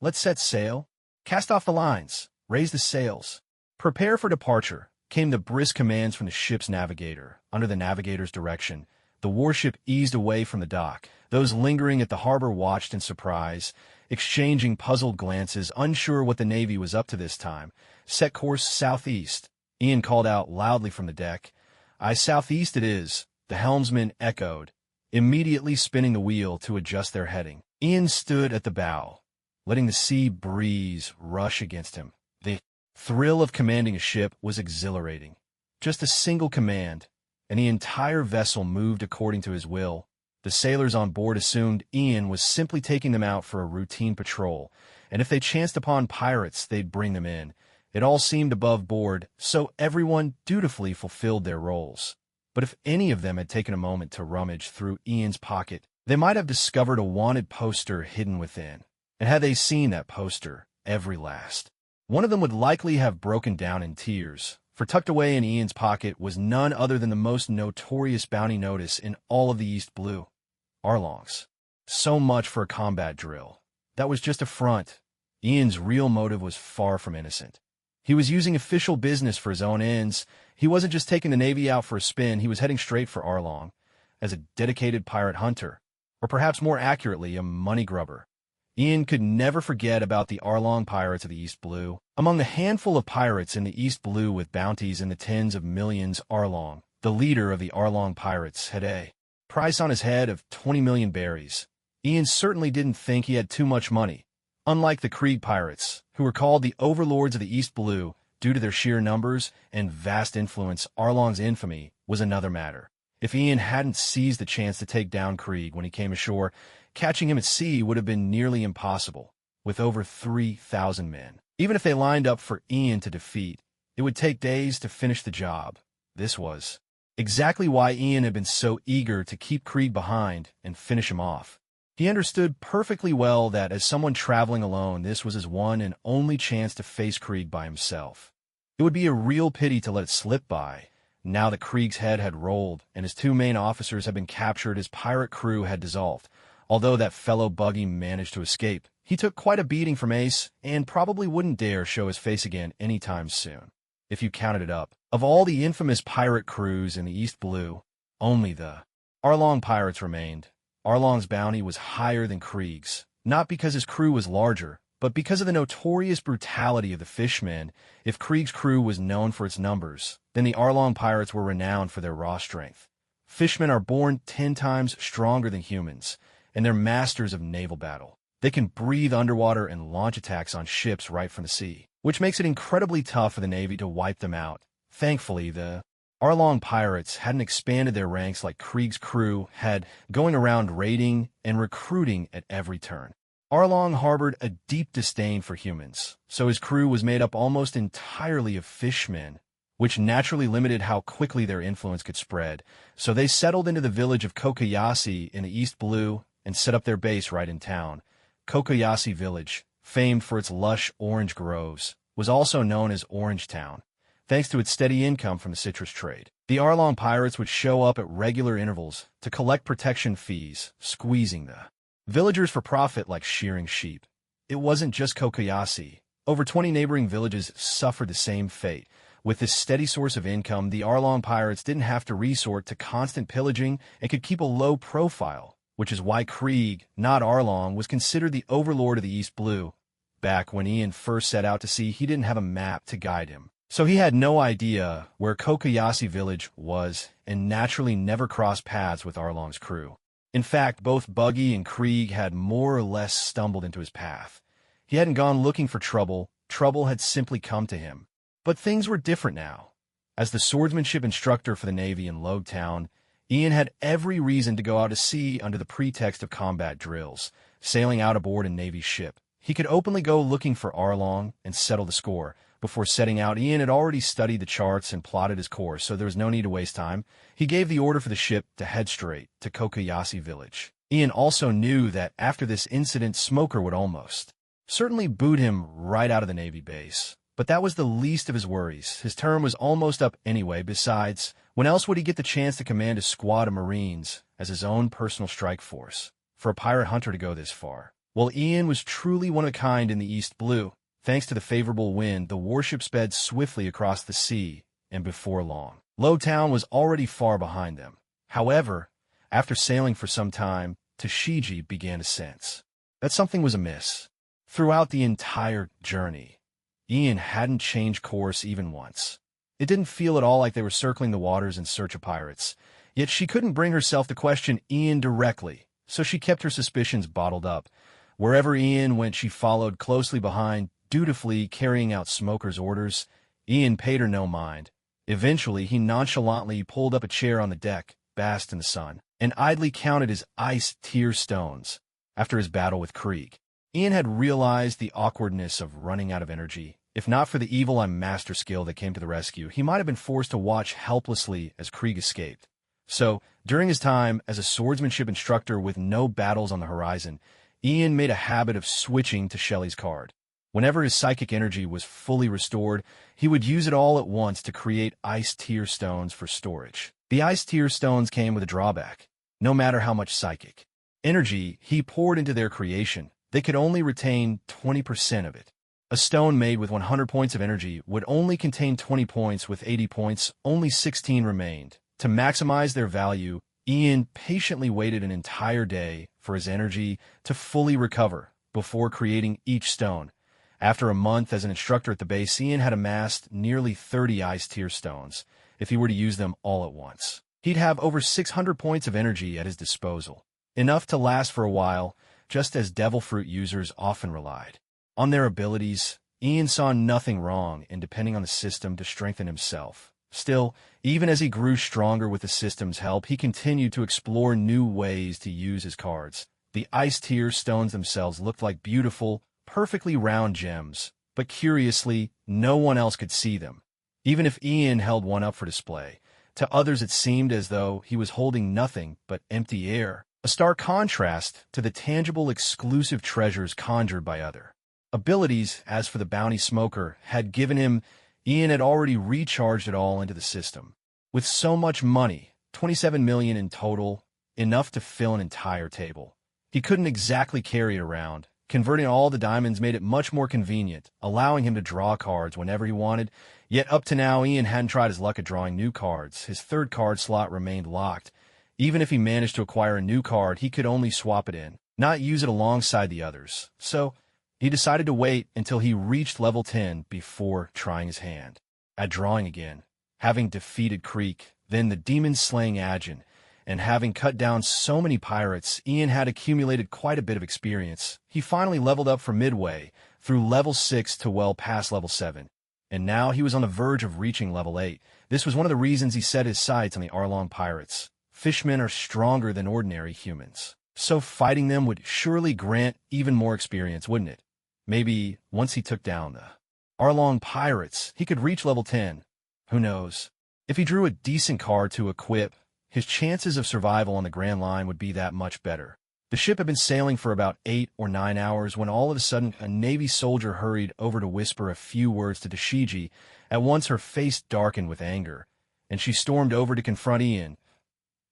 let's set sail. Cast off the lines. Raise the sails. Prepare for departure, came the brisk commands from the ship's navigator. Under the navigator's direction, the warship eased away from the dock. Those lingering at the harbor watched in surprise, exchanging puzzled glances, unsure what the Navy was up to this time. Set course southeast. Ian called out loudly from the deck. Aye, southeast it is, the helmsman echoed, immediately spinning the wheel to adjust their heading. Ian stood at the bow, letting the sea breeze rush against him. The thrill of commanding a ship was exhilarating. Just a single command, and the entire vessel moved according to his will. The sailors on board assumed Ian was simply taking them out for a routine patrol, and if they chanced upon pirates, they'd bring them in. It all seemed above board, so everyone dutifully fulfilled their roles. But if any of them had taken a moment to rummage through Ian's pocket, they might have discovered a wanted poster hidden within. And had they seen that poster, every last one of them would likely have broken down in tears, for tucked away in Ian's pocket was none other than the most notorious bounty notice in all of the East Blue. Arlong's. So much for a combat drill. That was just a front. Ian's real motive was far from innocent. He was using official business for his own ends. He wasn't just taking the Navy out for a spin, he was heading straight for Arlong, as a dedicated pirate hunter, or perhaps more accurately, a money grubber. Ian could never forget about the Arlong pirates of the East Blue. Among the handful of pirates in the East Blue with bounties in the tens of millions, Arlong, the leader of the Arlong pirates, had a price on his head of 20 million berries. Ian certainly didn't think he had too much money. Unlike the Krieg pirates, who were called the overlords of the East Blue due to their sheer numbers and vast influence, Arlong's infamy was another matter. If Ian hadn't seized the chance to take down Krieg when he came ashore, catching him at sea would have been nearly impossible, with over 3,000 men. Even if they lined up for Ian to defeat, it would take days to finish the job. This was exactly why Ian had been so eager to keep Krieg behind and finish him off. He understood perfectly well that as someone traveling alone, this was his one and only chance to face Krieg by himself. It would be a real pity to let it slip by. Now that Krieg's head had rolled and his two main officers had been captured, his pirate crew had dissolved. Although that fellow buggy managed to escape, he took quite a beating from Ace and probably wouldn't dare show his face again anytime soon. If you counted it up, of all the infamous pirate crews in the East Blue, only the Arlong pirates remained. Arlong's bounty was higher than Krieg's, not because his crew was larger, but because of the notorious brutality of the fishmen. If Krieg's crew was known for its numbers, then the Arlong pirates were renowned for their raw strength. Fishmen are born 10 times stronger than humans, and they're masters of naval battle. They can breathe underwater and launch attacks on ships right from the sea, which makes it incredibly tough for the Navy to wipe them out. Thankfully, the Arlong pirates hadn't expanded their ranks like Krieg's crew had, going around raiding and recruiting at every turn. Arlong harbored a deep disdain for humans, so his crew was made up almost entirely of fishmen, which naturally limited how quickly their influence could spread. So they settled into the village of Kokoyasi in the East Blue and set up their base right in town. Kokoyasi Village, famed for its lush orange groves, was also known as Orange Town, thanks to its steady income from the citrus trade. The Arlong pirates would show up at regular intervals to collect protection fees, squeezing the villagers for profit like shearing sheep. It wasn't just Kokoyasi. Over 20 neighboring villages suffered the same fate. With this steady source of income, the Arlong pirates didn't have to resort to constant pillaging and could keep a low profile, which is why Krieg, not Arlong, was considered the overlord of the East Blue. Back when Ian first set out to sea, he didn't have a map to guide him. So he had no idea where Kokoyasi village was and naturally never crossed paths with Arlong's crew. In fact, both Buggy and Krieg had more or less stumbled into his path. He hadn't gone looking for trouble. Trouble had simply come to him. But things were different now. As the swordsmanship instructor for the Navy in Logue Town, Ian had every reason to go out to sea under the pretext of combat drills, sailing out aboard a Navy ship. He could openly go looking for Arlong and settle the score. Before setting out, Ian had already studied the charts and plotted his course, so there was no need to waste time. He gave the order for the ship to head straight to Kokoyasi village. Ian also knew that after this incident, Smoker would almost certainly boot him right out of the Navy base. But that was the least of his worries. His term was almost up anyway. Besides, when else would he get the chance to command a squad of Marines as his own personal strike force? For a pirate hunter to go this far. Well, Ian was truly one of a kind in the East Blue. Thanks to the favorable wind, the warship sped swiftly across the sea, and before long, Logue Town was already far behind them. However, after sailing for some time, Tashiji began to sense that something was amiss. Throughout the entire journey, Ian hadn't changed course even once. It didn't feel at all like they were circling the waters in search of pirates. Yet she couldn't bring herself to question Ian directly, so she kept her suspicions bottled up. Wherever Ian went, she followed closely behind, dutifully carrying out Smoker's orders. Ian paid her no mind. Eventually, he nonchalantly pulled up a chair on the deck, basked in the sun, and idly counted his ice tear stones. After his battle with Krieg, Ian had realized the awkwardness of running out of energy. If not for the evil master skill that came to the rescue, he might have been forced to watch helplessly as Krieg escaped. So, during his time as a swordsmanship instructor with no battles on the horizon, Ian made a habit of switching to Shelley's card. Whenever his psychic energy was fully restored, he would use it all at once to create ice tear stones for storage. The ice tear stones came with a drawback. No matter how much psychic energy he poured into their creation, they could only retain 20% of it. A stone made with 100 points of energy would only contain 20 points. With 80 points, only 16 remained. To maximize their value, Ian patiently waited an entire day for his energy to fully recover before creating each stone. After a month as an instructor at the base, Ian had amassed nearly 30 ice tear stones. If he were to use them all at once, he'd have over 600 points of energy at his disposal, enough to last for a while, just as Devil Fruit users often relied on their abilities. Ian saw nothing wrong in depending on the system to strengthen himself. Still, even as he grew stronger with the system's help, he continued to explore new ways to use his cards. The ice tear stones themselves looked like beautiful, perfectly round gems, but curiously, no one else could see them. Even if Ian held one up for display, to others it seemed as though he was holding nothing but empty air, a stark contrast to the tangible, exclusive treasures conjured by other abilities. As for the bounty Smoker had given him, Ian had already recharged it all into the system. With so much money, 27 million in total, enough to fill an entire table, he couldn't exactly carry it around. Converting all the diamonds made it much more convenient, allowing him to draw cards whenever he wanted. Yet up to now, Ian hadn't tried his luck at drawing new cards. His third card slot remained locked. Even if he managed to acquire a new card, he could only swap it in, not use it alongside the others. So, he decided to wait until he reached level 10 before trying his hand at drawing again. Having defeated Creek, then the demon-slaying Agin, and having cut down so many pirates, Ian had accumulated quite a bit of experience. He finally leveled up from midway, through level 6 to well past level 7. And now he was on the verge of reaching level 8. This was one of the reasons he set his sights on the Arlong pirates. Fishmen are stronger than ordinary humans, so fighting them would surely grant even more experience, wouldn't it? Maybe once he took down the Arlong pirates, he could reach level 10. Who knows? If he drew a decent card to equip, his chances of survival on the Grand Line would be that much better. The ship had been sailing for about 8 or 9 hours when all of a sudden a Navy soldier hurried over to whisper a few words to Tashigi. At once her face darkened with anger, and she stormed over to confront Ian.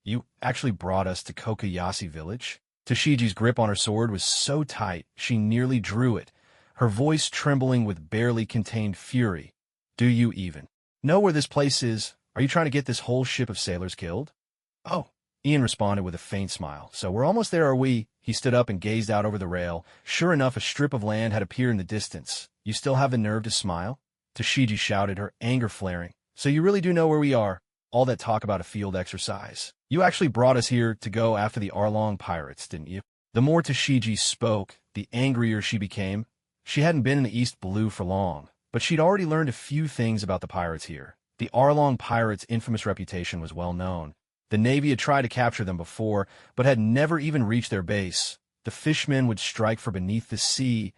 "You actually brought us to Kokoyashi village?" Tashiji's grip on her sword was so tight she nearly drew it, her voice trembling with barely contained fury. "Do you even know where this place is? Are you trying to get this whole ship of sailors killed?" "Oh," Ian responded with a faint smile. "So we're almost there, are we?" He stood up and gazed out over the rail. Sure enough, a strip of land had appeared in the distance. "You still have the nerve to smile?" Tashigi shouted, her anger flaring. "So you really do know where we are? All that talk about a field exercise. You actually brought us here to go after the Arlong pirates, didn't you?" The more Tashigi spoke, the angrier she became. She hadn't been in the East Blue for long, but she'd already learned a few things about the pirates here. The Arlong pirates' infamous reputation was well known. The Navy had tried to capture them before, but had never even reached their base. The fishmen would strike from beneath the sea,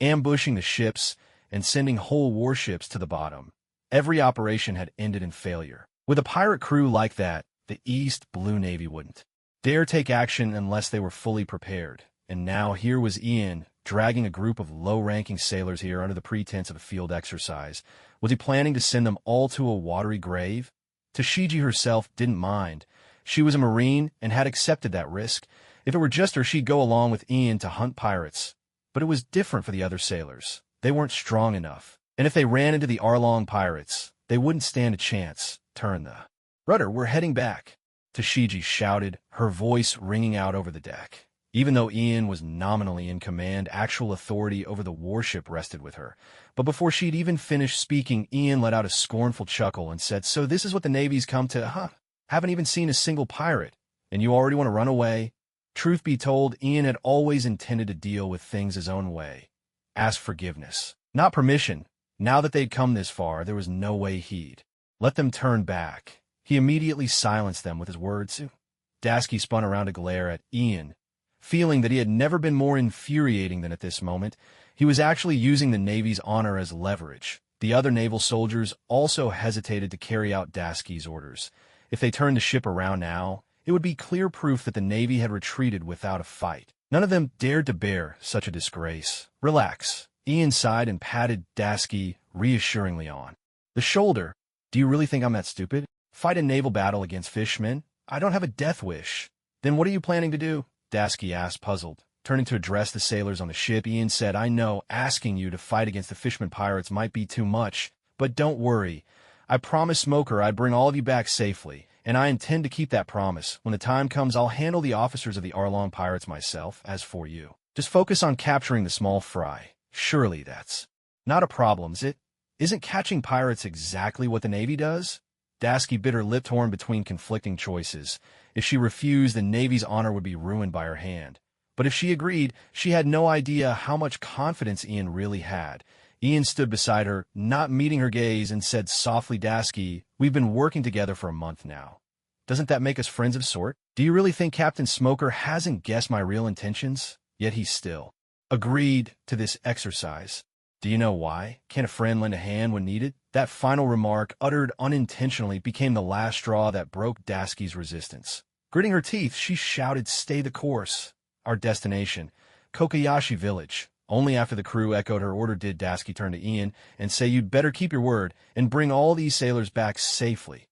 ambushing the ships and sending whole warships to the bottom. Every operation had ended in failure. With a pirate crew like that, the East Blue Navy wouldn't dare take action unless they were fully prepared. And now here was Ian, dragging a group of low-ranking sailors here under the pretense of a field exercise. Was he planning to send them all to a watery grave? Tashigi herself didn't mind. She was a Marine and had accepted that risk. If it were just her, she'd go along with Ian to hunt pirates. But it was different for the other sailors. They weren't strong enough. And if they ran into the Arlong pirates, they wouldn't stand a chance. "Turn the rudder, we're heading back," Tashigi shouted, her voice ringing out over the deck. Even though Ian was nominally in command, actual authority over the warship rested with her. But before she'd even finished speaking, Ian let out a scornful chuckle and said, "So this is what the Navy's come to, huh? Haven't even seen a single pirate, and you already want to run away?" Truth be told, Ian had always intended to deal with things his own way. Ask forgiveness, not permission. Now that they'd come this far, there was no way he'd let them turn back. He immediately silenced them with his words. Dasky spun around to glare at Ian, feeling that he had never been more infuriating than at this moment. He was actually using the Navy's honor as leverage. The other naval soldiers also hesitated to carry out Dasky's orders. If they turned the ship around now, it would be clear proof that the Navy had retreated without a fight. None of them dared to bear such a disgrace. "Relax," Ian sighed and patted Dasky reassuringly on the shoulder. "Do you really think I'm that stupid? Fight a naval battle against fishmen? I don't have a death wish." "Then what are you planning to do?" Dasky asked, puzzled. Turning to address the sailors on the ship, Ian said, "I know asking you to fight against the fishermen pirates might be too much, but don't worry. I promised Smoker I'd bring all of you back safely, and I intend to keep that promise. When the time comes, I'll handle the officers of the Arlong pirates myself. As for you, just focus on capturing the small fry. Surely that's not a problem, is it? Isn't catching pirates exactly what the Navy does?" Dasky bit her lip, torn between conflicting choices. If she refused, the Navy's honor would be ruined by her hand. But if she agreed, she had no idea how much confidence Ian really had. Ian stood beside her, not meeting her gaze, and said softly, "Dasky, we've been working together for a month now. Doesn't that make us friends of sort? Do you really think Captain Smoker hasn't guessed my real intentions? Yet he still agreed to this exercise. Do you know why? Can't a friend lend a hand when needed?" That final remark, uttered unintentionally, became the last straw that broke Dasky's resistance. Gritting her teeth, she shouted, "Stay the course. Our destination, Kokoyashi village." Only after the crew echoed her order did Dasky turn to Ian and say, "You'd better keep your word and bring all these sailors back safely."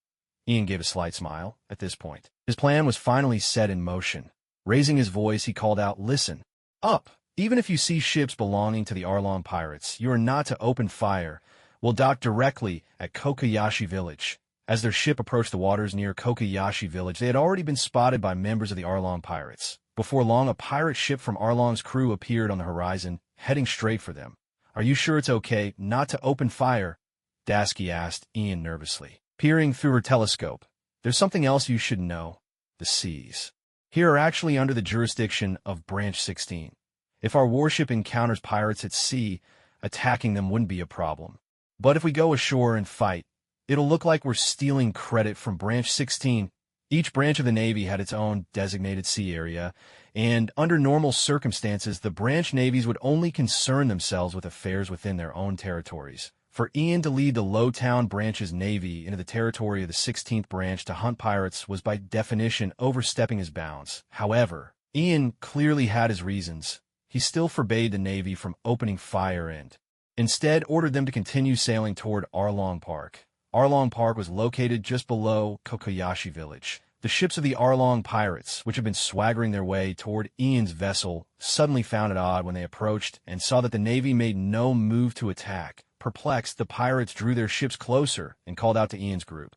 Ian gave a slight smile at this point. His plan was finally set in motion. Raising his voice, he called out, "Listen up. Even if you see ships belonging to the Arlong pirates, you are not to open fire. We'll dock directly at Kokoyashi village." As their ship approached the waters near Kokoyashi village, they had already been spotted by members of the Arlong pirates. Before long, a pirate ship from Arlong's crew appeared on the horizon, heading straight for them. "Are you sure it's okay not to open fire?" Dasky asked Ian nervously, peering through her telescope. "There's something else you should know. The seas here are actually under the jurisdiction of Branch 16. If our warship encounters pirates at sea, attacking them wouldn't be a problem. But if we go ashore and fight, it'll look like we're stealing credit from Branch 16. Each branch of the Navy had its own designated sea area, and under normal circumstances, the branch navies would only concern themselves with affairs within their own territories. For Ian to lead the Lowtown Branch's Navy into the territory of the 16th Branch to hunt pirates was by definition overstepping his bounds. However, Ian clearly had his reasons. He still forbade the Navy from opening fire and instead ordered them to continue sailing toward Arlong Park. Arlong Park was located just below Kokoyashi Village. The ships of the Arlong pirates, which had been swaggering their way toward Ian's vessel, suddenly found it odd when they approached and saw that the Navy made no move to attack. Perplexed, the pirates drew their ships closer and called out to Ian's group.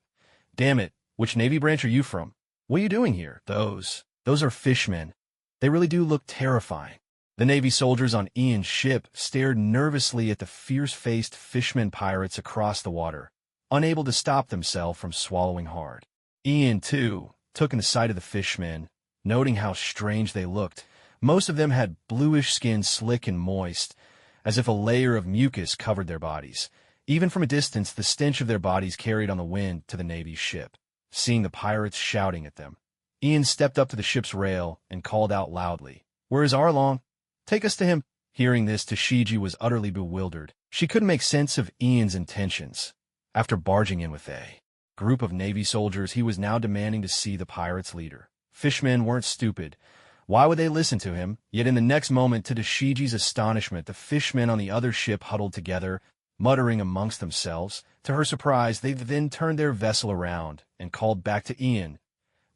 "Damn it, which Navy branch are you from? What are you doing here?" Those are fishmen. They really do look terrifying." The Navy soldiers on Ian's ship stared nervously at the fierce-faced fishermen pirates across the water, unable to stop themselves from swallowing hard. Ian, too, took in the sight of the fishmen, noting how strange they looked. Most of them had bluish skin, slick and moist, as if a layer of mucus covered their bodies. Even from a distance, the stench of their bodies carried on the wind to the Navy's ship. Seeing the pirates shouting at them, Ian stepped up to the ship's rail and called out loudly, "Where is Arlong? Take us to him." Hearing this, Tashigi was utterly bewildered. She couldn't make sense of Ian's intentions. After barging in with a group of Navy soldiers, he was now demanding to see the pirates' leader. Fishmen weren't stupid. Why would they listen to him? Yet in the next moment, to Tashigi's astonishment, the fishmen on the other ship huddled together, muttering amongst themselves. To her surprise, they then turned their vessel around and called back to Ian,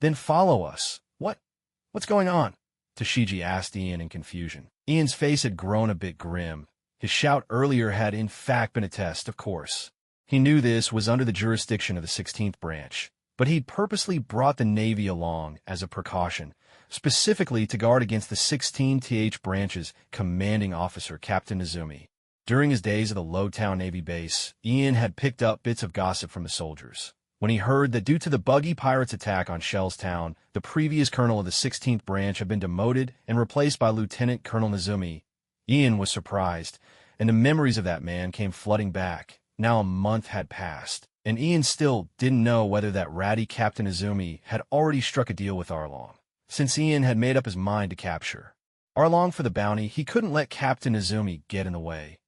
"Then follow us." What's going on?" Tashigi asked Ian in confusion. Ian's face had grown a bit grim. His shout earlier had in fact been a test, of course. He knew this was under the jurisdiction of the 16th branch, but he'd purposely brought the Navy along as a precaution, specifically to guard against the 16th branch's commanding officer, Captain Izumi. During his days at the Lowtown Navy base, Ian had picked up bits of gossip from the soldiers. When he heard that due to the buggy pirates' attack on Shellstown, the previous colonel of the 16th branch had been demoted and replaced by Lieutenant Colonel Izumi, Ian was surprised, and the memories of that man came flooding back. Now a month had passed, and Ian still didn't know whether that ratty Captain Izumi had already struck a deal with Arlong. Since Ian had made up his mind to capture Arlong for the bounty, he couldn't let Captain Izumi get in the way.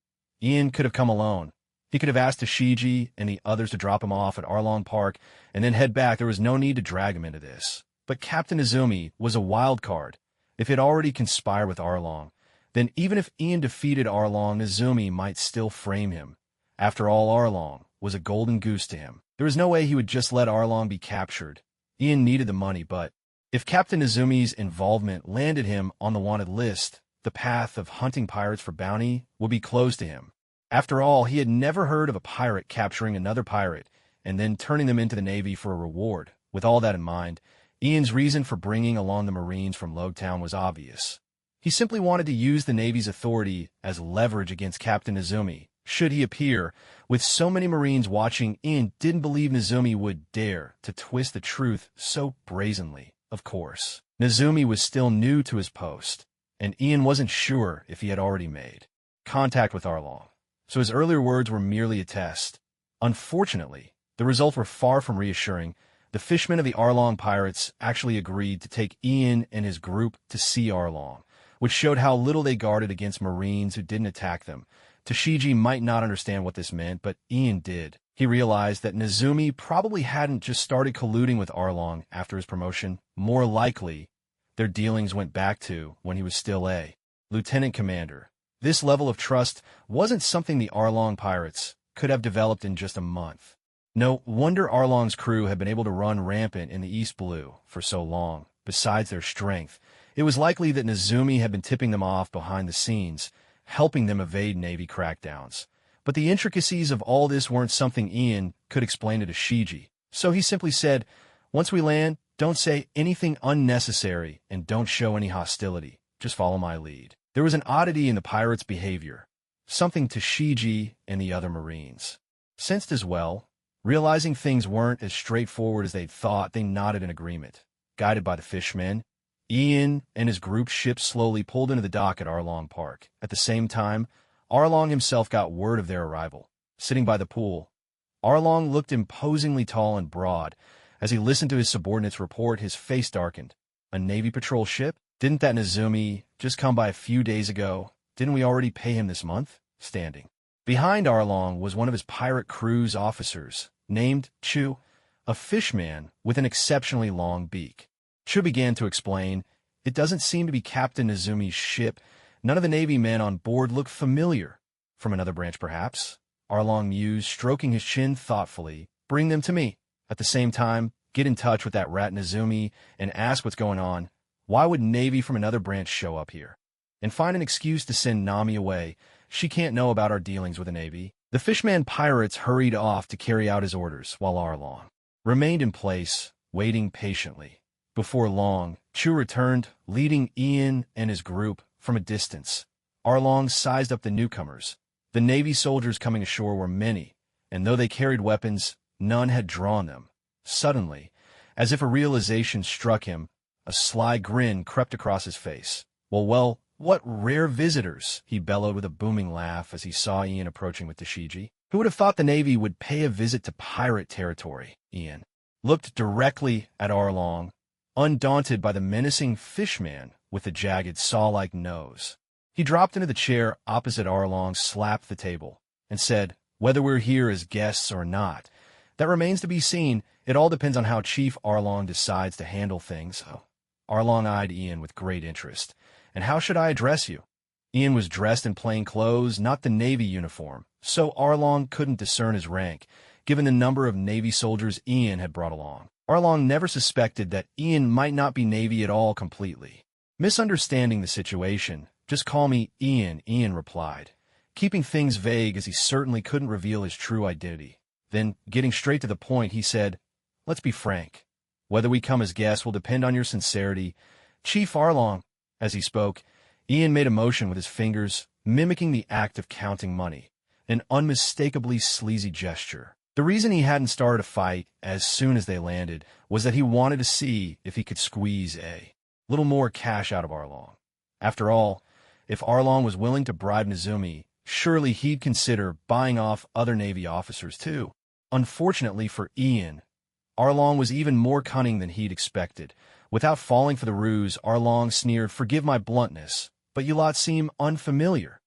Ian could have come alone. He could have asked Tashigi and the others to drop him off at Arlong Park and then head back. There was no need to drag him into this. But Captain Izumi was a wild card. If he had already conspired with Arlong, then even if Ian defeated Arlong, Izumi might still frame him. After all, Arlong was a golden goose to him. There was no way he would just let Arlong be captured. Ian needed the money, but if Captain Izumi's involvement landed him on the wanted list, the path of hunting pirates for bounty would be closed to him. After all, he had never heard of a pirate capturing another pirate and then turning them into the Navy for a reward. With all that in mind, Ian's reason for bringing along the Marines from Lowtown was obvious. He simply wanted to use the Navy's authority as leverage against Captain Izumi. Should he appear, with so many Marines watching, Ian didn't believe Izumi would dare to twist the truth so brazenly. Of course, Izumi was still new to his post, and Ian wasn't sure if he had already made contact with Arlong. So his earlier words were merely a test. Unfortunately, the results were far from reassuring. The fishermen of the Arlong pirates actually agreed to take Ian and his group to see Arlong, which showed how little they guarded against Marines who didn't attack them. Tashigi might not understand what this meant, but Ian did. He realized that Izumi probably hadn't just started colluding with Arlong after his promotion. More likely, their dealings went back to when he was still a lieutenant commander. This level of trust wasn't something the Arlong pirates could have developed in just a month. No wonder Arlong's crew had been able to run rampant in the East Blue for so long. Besides their strength, it was likely that Izumi had been tipping them off behind the scenes, helping them evade Navy crackdowns. But the intricacies of all this weren't something Ian could explain to Tashigi. So he simply said, "Once we land, don't say anything unnecessary and don't show any hostility. Just follow my lead." There was an oddity in the pirates' behavior, something Tashigi and the other Marines sensed as well. Realizing things weren't as straightforward as they'd thought, they nodded in agreement. Guided by the fishmen, Ian and his group ship slowly pulled into the dock at Arlong Park. At the same time, Arlong himself got word of their arrival. Sitting by the pool, Arlong looked imposingly tall and broad. As he listened to his subordinates report, his face darkened. A Navy patrol ship? Didn't that Izumi just come by a few days ago? Didn't we already pay him this month? Standing behind Arlong was one of his pirate crew's officers, named Chu, a fishman with an exceptionally long beak. Chu began to explain, It doesn't seem to be Captain Nozumi's ship. None of the Navy men on board look familiar. From another branch, perhaps? Arlong mused, stroking his chin thoughtfully. Bring them to me. At the same time, get in touch with that rat Nozumi and ask what's going on. Why would Navy from another branch show up here? And find an excuse to send Nami away. She can't know about our dealings with the Navy. The Fishman pirates hurried off to carry out his orders, while Arlong remained in place, waiting patiently. Before long, Chu returned, leading Ian and his group from a distance. Arlong sized up the newcomers. The Navy soldiers coming ashore were many, and though they carried weapons, none had drawn them. Suddenly, as if a realization struck him, a sly grin crept across his face. Well, what rare visitors, he bellowed with a booming laugh as he saw Ian approaching with Tashigi. Who would have thought the Navy would pay a visit to pirate territory? Ian looked directly at Arlong, undaunted by the menacing fishman with the jagged saw-like nose. He dropped into the chair opposite Arlong, slapped the table, and said, whether we're here as guests or not, that remains to be seen. It all depends on how Chief Arlong decides to handle things. Arlong eyed Ian with great interest. And how should I address you? Ian was dressed in plain clothes, not the Navy uniform, so Arlong couldn't discern his rank, given the number of Navy soldiers Ian had brought along. Arlong never suspected that Ian might not be Navy at all completely. Misunderstanding the situation, just call me Ian, Ian replied, keeping things vague as he certainly couldn't reveal his true identity. Then, getting straight to the point, he said, let's be frank. Whether we come as guests will depend on your sincerity. Chief Arlong. As he spoke, Ian made a motion with his fingers, mimicking the act of counting money, an unmistakably sleazy gesture. The reason he hadn't started a fight as soon as they landed was that he wanted to see if he could squeeze a little more cash out of Arlong. After all, if Arlong was willing to bribe Nozumi, surely he'd consider buying off other Navy officers too. Unfortunately for Ian, Arlong was even more cunning than he'd expected. Without falling for the ruse, Arlong sneered, forgive my bluntness, but you lot seem unfamiliar.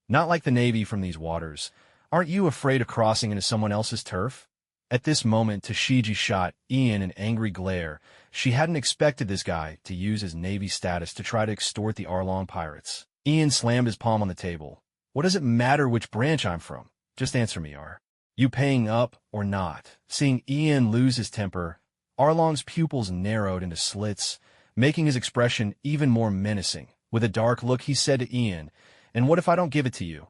Not like the Navy from these waters. Aren't you afraid of crossing into someone else's turf? At this moment, Tashigi shot Ian an angry glare. She hadn't expected this guy to use his Navy status to try to extort the Arlong pirates. Ian slammed his palm on the table. What does it matter which branch I'm from? Just answer me, Ar. You paying up or not? Seeing Ian lose his temper, Arlong's pupils narrowed into slits, making his expression even more menacing. With a dark look, he said to Ian, and what if I don't give it to you?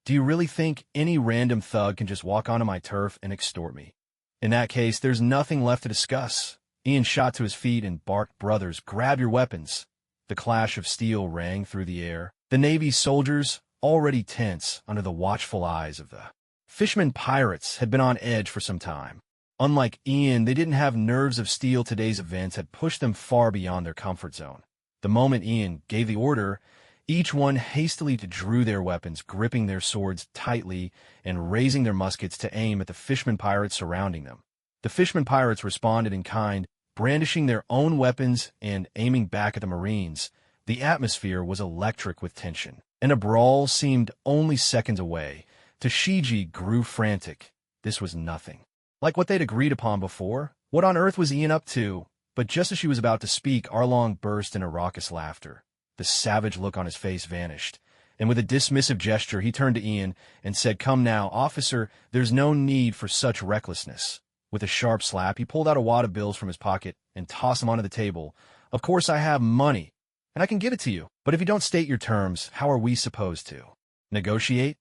Do you really think any random thug can just walk onto my turf and extort me? In that case, there's nothing left to discuss. Ian shot to his feet and barked, brothers, grab your weapons. The clash of steel rang through the air. The Navy's soldiers, already tense under the watchful eyes of the Fishman pirates, had been on edge for some time. Unlike Ian, they didn't have nerves of steel. Today's events had pushed them far beyond their comfort zone. The moment Ian gave the order, each one hastily drew their weapons, gripping their swords tightly and raising their muskets to aim at the Fishman pirates surrounding them. The Fishman pirates responded in kind, brandishing their own weapons and aiming back at the Marines. The atmosphere was electric with tension, and a brawl seemed only seconds away. Tashigi grew frantic. This was nothing like what they'd agreed upon before. What on earth was Ian up to? But just as she was about to speak, Arlong burst into raucous laughter. The savage look on his face vanished, and with a dismissive gesture he turned to Ian and said, come now, officer, there's no need for such recklessness. With a sharp slap, he pulled out a wad of bills from his pocket and tossed them onto the table. Of course I have money, and I can give it to you. But if you don't state your terms, how are we supposed to negotiate?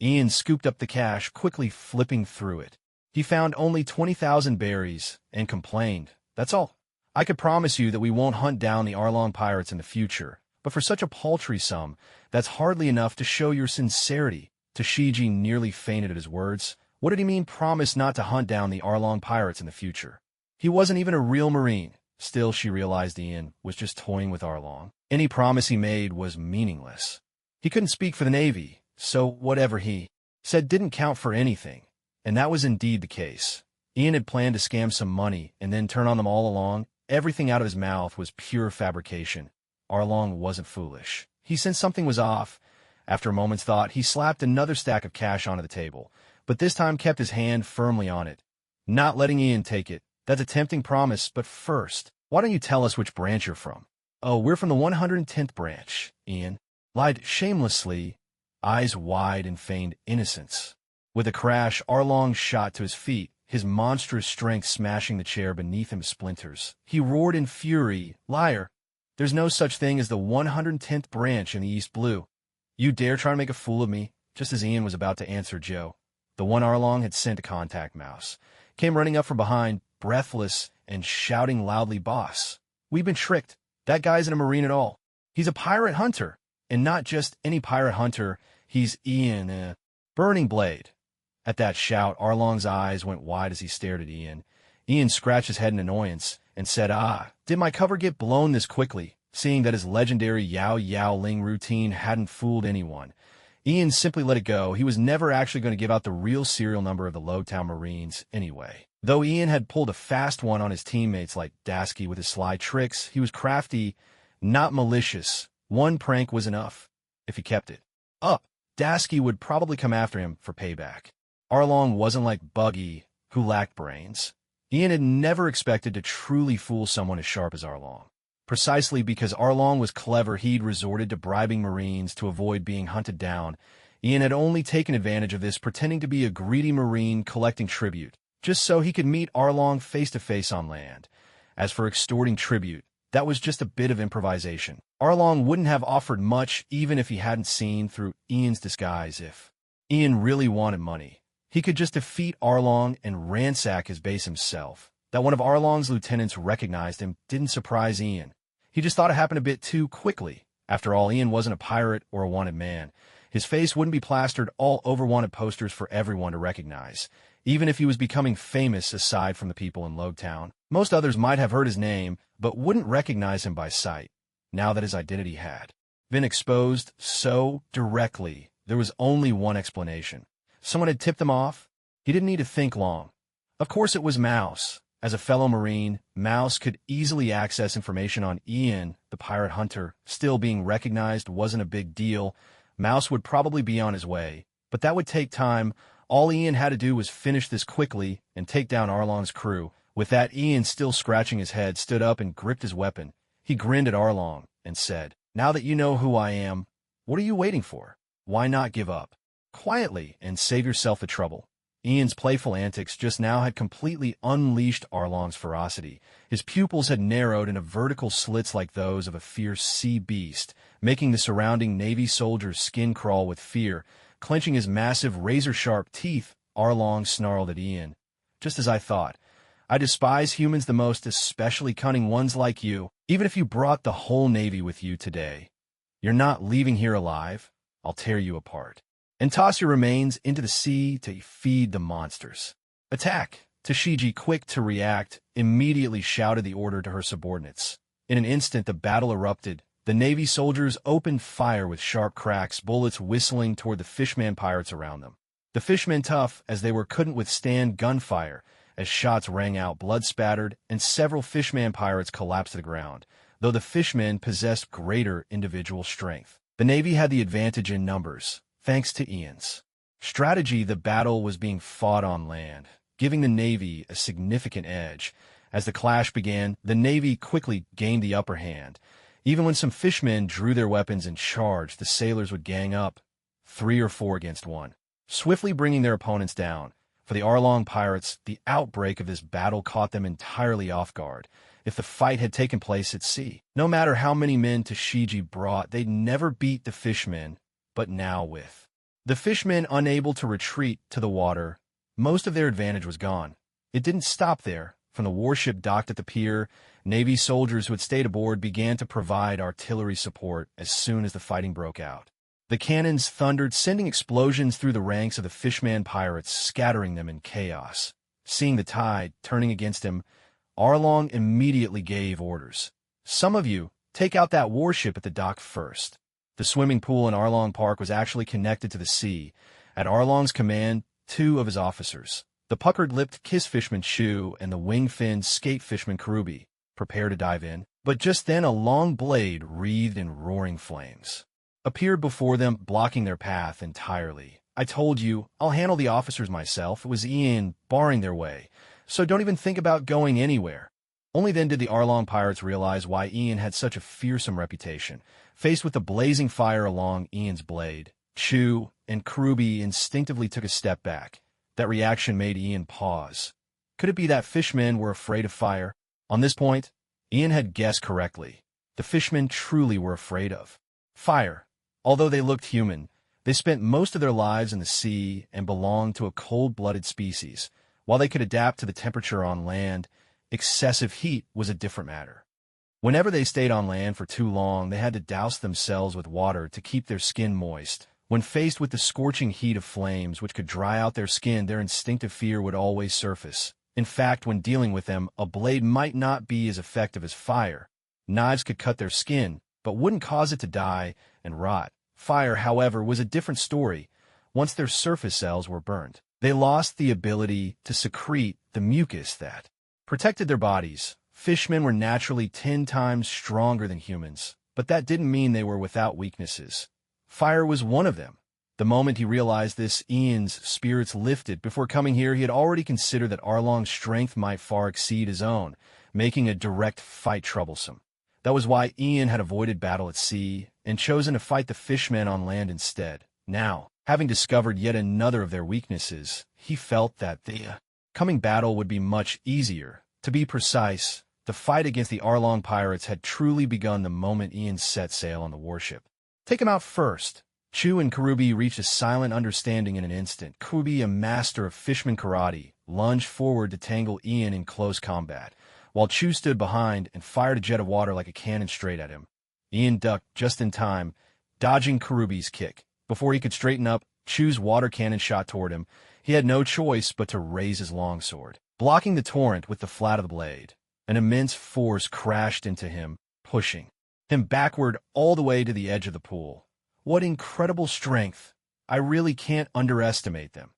Ian scooped up the cash, quickly flipping through it. He found only 20,000 berries and complained, that's all. I could promise you that we won't hunt down the Arlong pirates in the future, but for such a paltry sum, that's hardly enough to show your sincerity. Tashigi nearly fainted at his words. What did he mean, promise not to hunt down the Arlong pirates in the future? He wasn't even a real Marine. Still, she realized Ian was just toying with Arlong. Any promise he made was meaningless. He couldn't speak for the Navy, so whatever he said didn't count for anything. And that was indeed the case. Ian had planned to scam some money and then turn on them all along. Everything out of his mouth was pure fabrication. Arlong wasn't foolish. He sensed something was off. After a moment's thought, he slapped another stack of cash onto the table, but this time kept his hand firmly on it, not letting Ian take it. That's a tempting promise, but first, why don't you tell us which branch you're from? "Oh, we're from the 110th branch," Ian lied shamelessly, eyes wide in feigned innocence. With a crash, Arlong shot to his feet, his monstrous strength smashing the chair beneath him to splinters. He roared in fury, "Liar! There's no such thing as the 110th branch in the East Blue. You dare try to make a fool of me?" Just as Ian was about to answer, Joe, the one Arlong had sent to contact Mouse, came running up from behind, breathless and shouting loudly, "Boss, we've been tricked. That guy isn't a Marine at all. He's a pirate hunter. And not just any pirate hunter, he's Ian, Burning Blade." At that shout, Arlong's eyes went wide as he stared at Ian. Ian scratched his head in annoyance and said, Did my cover get blown this quickly?" Seeing that his legendary Yao Yao Ling routine hadn't fooled anyone, Ian simply let it go. He was never actually going to give out the real serial number of the Lowtown Marines anyway. Though Ian had pulled a fast one on his teammates like Dasky with his sly tricks, he was crafty, not malicious. One prank was enough. If he kept it up, Dasky would probably come after him for payback. Arlong wasn't like Buggy, who lacked brains. Ian had never expected to truly fool someone as sharp as Arlong. Precisely because Arlong was clever, he'd resorted to bribing Marines to avoid being hunted down. Ian had only taken advantage of this, pretending to be a greedy Marine collecting tribute, just so he could meet Arlong face-to-face on land. As for extorting tribute, that was just a bit of improvisation. Arlong wouldn't have offered much even if he hadn't seen through Ian's disguise. If Ian really wanted money, he could just defeat Arlong and ransack his base himself. That one of Arlong's lieutenants recognized him didn't surprise Ian. He just thought it happened a bit too quickly. After all, Ian wasn't a pirate or a wanted man. His face wouldn't be plastered all over wanted posters for everyone to recognize, even if he was becoming famous aside from the people in Lowtown. Most others might have heard his name, but wouldn't recognize him by sight, now that his identity had been exposed so directly. There was only one explanation. Someone had tipped him off. He didn't need to think long. Of course it was Mouse. As a fellow Marine, Mouse could easily access information on Ian, the pirate hunter. Still, being recognized wasn't a big deal. Mouse would probably be on his way, but that would take time. All Ian had to do was finish this quickly and take down Arlong's crew. With that, Ian, still scratching his head, stood up and gripped his weapon. He grinned at Arlong and said, "Now that you know who I am, what are you waiting for? Why not give up quietly and save yourself the trouble?" Ian's playful antics just now had completely unleashed Arlong's ferocity. His pupils had narrowed into vertical slits like those of a fierce sea beast, making the surrounding Navy soldier's skin crawl with fear. Clenching his massive razor-sharp teeth, Arlong snarled at Ian, "Just as I thought. I despise humans the most, especially cunning ones like you. Even if you brought the whole Navy with you today, you're not leaving here alive. I'll tear you apart and toss your remains into the sea to feed the monsters. Attack!" Tashigi, quick to react, immediately shouted the order to her subordinates. In an instant, the battle erupted. The Navy soldiers opened fire with sharp cracks, bullets whistling toward the fishman pirates around them. The fishmen, tough as they were, couldn't withstand gunfire, as shots rang out blood-spattered, and several fishman pirates collapsed to the ground, though the fishmen possessed greater individual strength. The Navy had the advantage in numbers, thanks to Ian's strategy. The battle was being fought on land, giving the Navy a significant edge. As the clash began, the Navy quickly gained the upper hand. Even when some fishmen drew their weapons and charged, the sailors would gang up, 3 or 4 against 1, swiftly bringing their opponents down. For the Arlong pirates, the outbreak of this battle caught them entirely off guard. If the fight had taken place at sea, no matter how many men Tashigi brought, they'd never beat the fishmen. But now, with the fishmen unable to retreat to the water, most of their advantage was gone. It didn't stop there. From the warship docked at the pier, Navy soldiers who had stayed aboard began to provide artillery support as soon as the fighting broke out. The cannons thundered, sending explosions through the ranks of the fishman pirates, scattering them in chaos. Seeing the tide turning against him, Arlong immediately gave orders. "Some of you, take out that warship at the dock first." The swimming pool in Arlong Park was actually connected to the sea. At Arlong's command, 2 of his officers, the puckered-lipped kiss fishman Shu and the wing-finned skate fishman Karubi, prepared to dive in. But just then a long blade, wreathed in roaring flames, appeared before them, blocking their path entirely. "I told you, I'll handle the officers myself." It was Ian barring their way, "so don't even think about going anywhere." Only then did the Arlong pirates realize why Ian had such a fearsome reputation. Faced with the blazing fire along Ian's blade, Chu and Kurubi instinctively took a step back. That reaction made Ian pause. Could it be that fishmen were afraid of fire? On this point, Ian had guessed correctly. The fishmen truly were afraid of fire. Although they looked human, they spent most of their lives in the sea and belonged to a cold-blooded species. While they could adapt to the temperature on land, excessive heat was a different matter. Whenever they stayed on land for too long, they had to douse themselves with water to keep their skin moist. When faced with the scorching heat of flames which could dry out their skin, their instinctive fear would always surface. In fact, when dealing with them, a blade might not be as effective as fire. Knives could cut their skin, but wouldn't cause it to die and rot. Fire, however, was a different story. Once their surface cells were burned, they lost the ability to secrete the mucus that protected their bodies. Fishmen were naturally 10 times stronger than humans, but that didn't mean they were without weaknesses. Fire was one of them. The moment he realized this, Ian's spirits lifted. Before coming here, he had already considered that Arlong's strength might far exceed his own, making a direct fight troublesome. That was why Ian had avoided battle at sea and chosen to fight the fishmen on land instead. Now, having discovered yet another of their weaknesses, he felt that the coming battle would be much easier. To be precise, the fight against the Arlong pirates had truly begun the moment Ian set sail on the warship. Take him out first. Chu and Kurubi reached a silent understanding in an instant. Kurubi, a master of fishman karate, lunged forward to tangle Ian in close combat, while Chu stood behind and fired a jet of water like a cannon straight at him. Ian ducked just in time, dodging Kurubi's kick. Before he could straighten up, Chu's water cannon shot toward him. He had no choice but to raise his longsword, blocking the torrent with the flat of the blade. An immense force crashed into him, pushing him backward all the way to the edge of the pool. What incredible strength! I really can't underestimate them,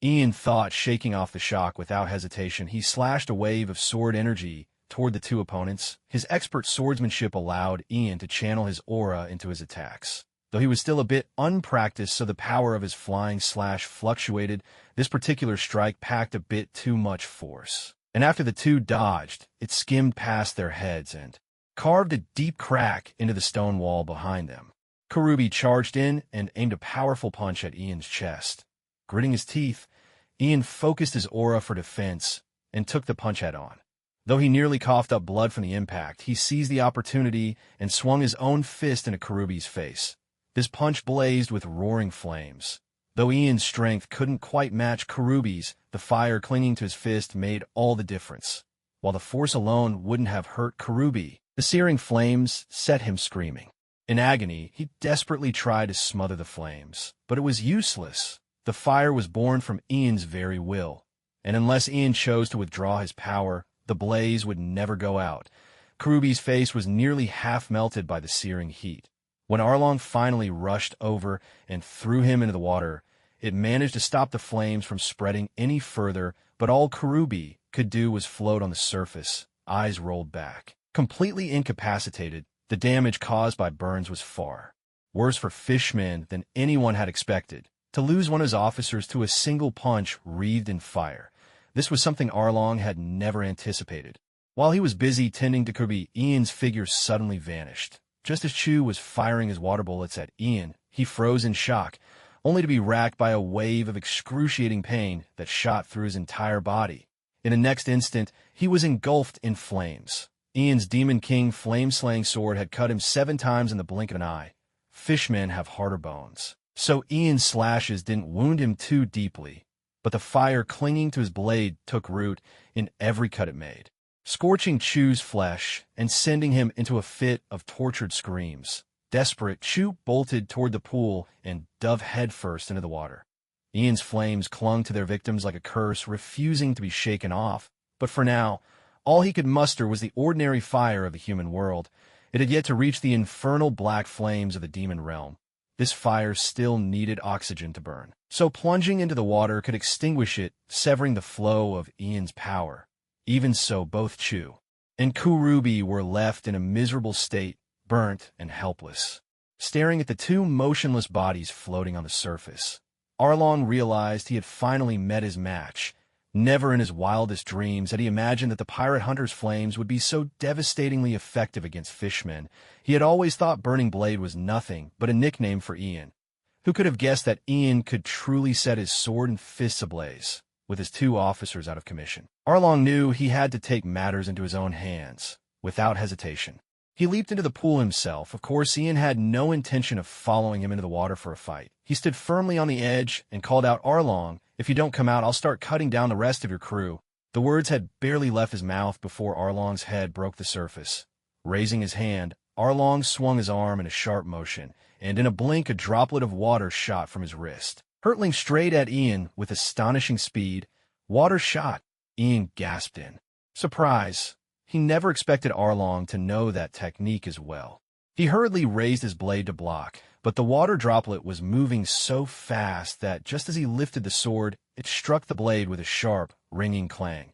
Ian thought, shaking off the shock without hesitation. He slashed a wave of sword energy toward the two opponents. His expert swordsmanship allowed Ian to channel his aura into his attacks. Though he was still a bit unpracticed, so the power of his flying slash fluctuated, this particular strike packed a bit too much force. And after the two dodged, it skimmed past their heads and carved a deep crack into the stone wall behind them. Kurubi charged in and aimed a powerful punch at Ian's chest. Gritting his teeth, Ian focused his aura for defense and took the punch head-on. Though he nearly coughed up blood from the impact, he seized the opportunity and swung his own fist into Kurubi's face. This punch blazed with roaring flames. Though Ian's strength couldn't quite match Kurubi's, the fire clinging to his fist made all the difference. While the force alone wouldn't have hurt Kurubi, the searing flames set him screaming. In agony, he desperately tried to smother the flames, but it was useless. The fire was born from Ian's very will, and unless Ian chose to withdraw his power, the blaze would never go out. Kurubi's face was nearly half melted by the searing heat. When Arlong finally rushed over and threw him into the water, it managed to stop the flames from spreading any further, but all Kurubi could do was float on the surface, eyes rolled back. Completely incapacitated, the damage caused by burns was far worse for fishmen than anyone had expected. To lose one of his officers to a single punch wreathed in fire, this was something Arlong had never anticipated. While he was busy tending to Kurubi, Ian's figure suddenly vanished. Just as Chu was firing his water bullets at Ian, he froze in shock, only to be racked by a wave of excruciating pain that shot through his entire body. In the next instant, he was engulfed in flames. Ian's Demon King flame-slaying sword had cut him 7 times in the blink of an eye. Fishmen have harder bones, so Ian's slashes didn't wound him too deeply, but the fire clinging to his blade took root in every cut it made, scorching Chu's flesh and sending him into a fit of tortured screams. Desperate, Chu bolted toward the pool and dove headfirst into the water. Ian's flames clung to their victims like a curse, refusing to be shaken off. But for now, all he could muster was the ordinary fire of the human world. It had yet to reach the infernal black flames of the demon realm. This fire still needed oxygen to burn, so plunging into the water could extinguish it, severing the flow of Ian's power. Even so, both Chu and Kurubi were left in a miserable state, burnt and helpless, staring at the two motionless bodies floating on the surface. Arlong realized he had finally met his match. Never in his wildest dreams had he imagined that the pirate hunter's flames would be so devastatingly effective against fishmen. He had always thought Burning Blade was nothing but a nickname for Ian. Who could have guessed that Ian could truly set his sword and fists ablaze, with his 2 officers out of commission? Arlong knew he had to take matters into his own hands, without hesitation. He leaped into the pool himself. Of course, Ian had no intention of following him into the water for a fight. He stood firmly on the edge and called out, "Arlong, if you don't come out, I'll start cutting down the rest of your crew." The words had barely left his mouth before Arlong's head broke the surface. Raising his hand, Arlong swung his arm in a sharp motion, and in a blink a droplet of water shot from his wrist. Hurtling straight at Ian with astonishing speed, water shot. Ian gasped in surprise. He never expected Arlong to know that technique as well. He hurriedly raised his blade to block, but the water droplet was moving so fast that just as he lifted the sword, it struck the blade with a sharp, ringing clang.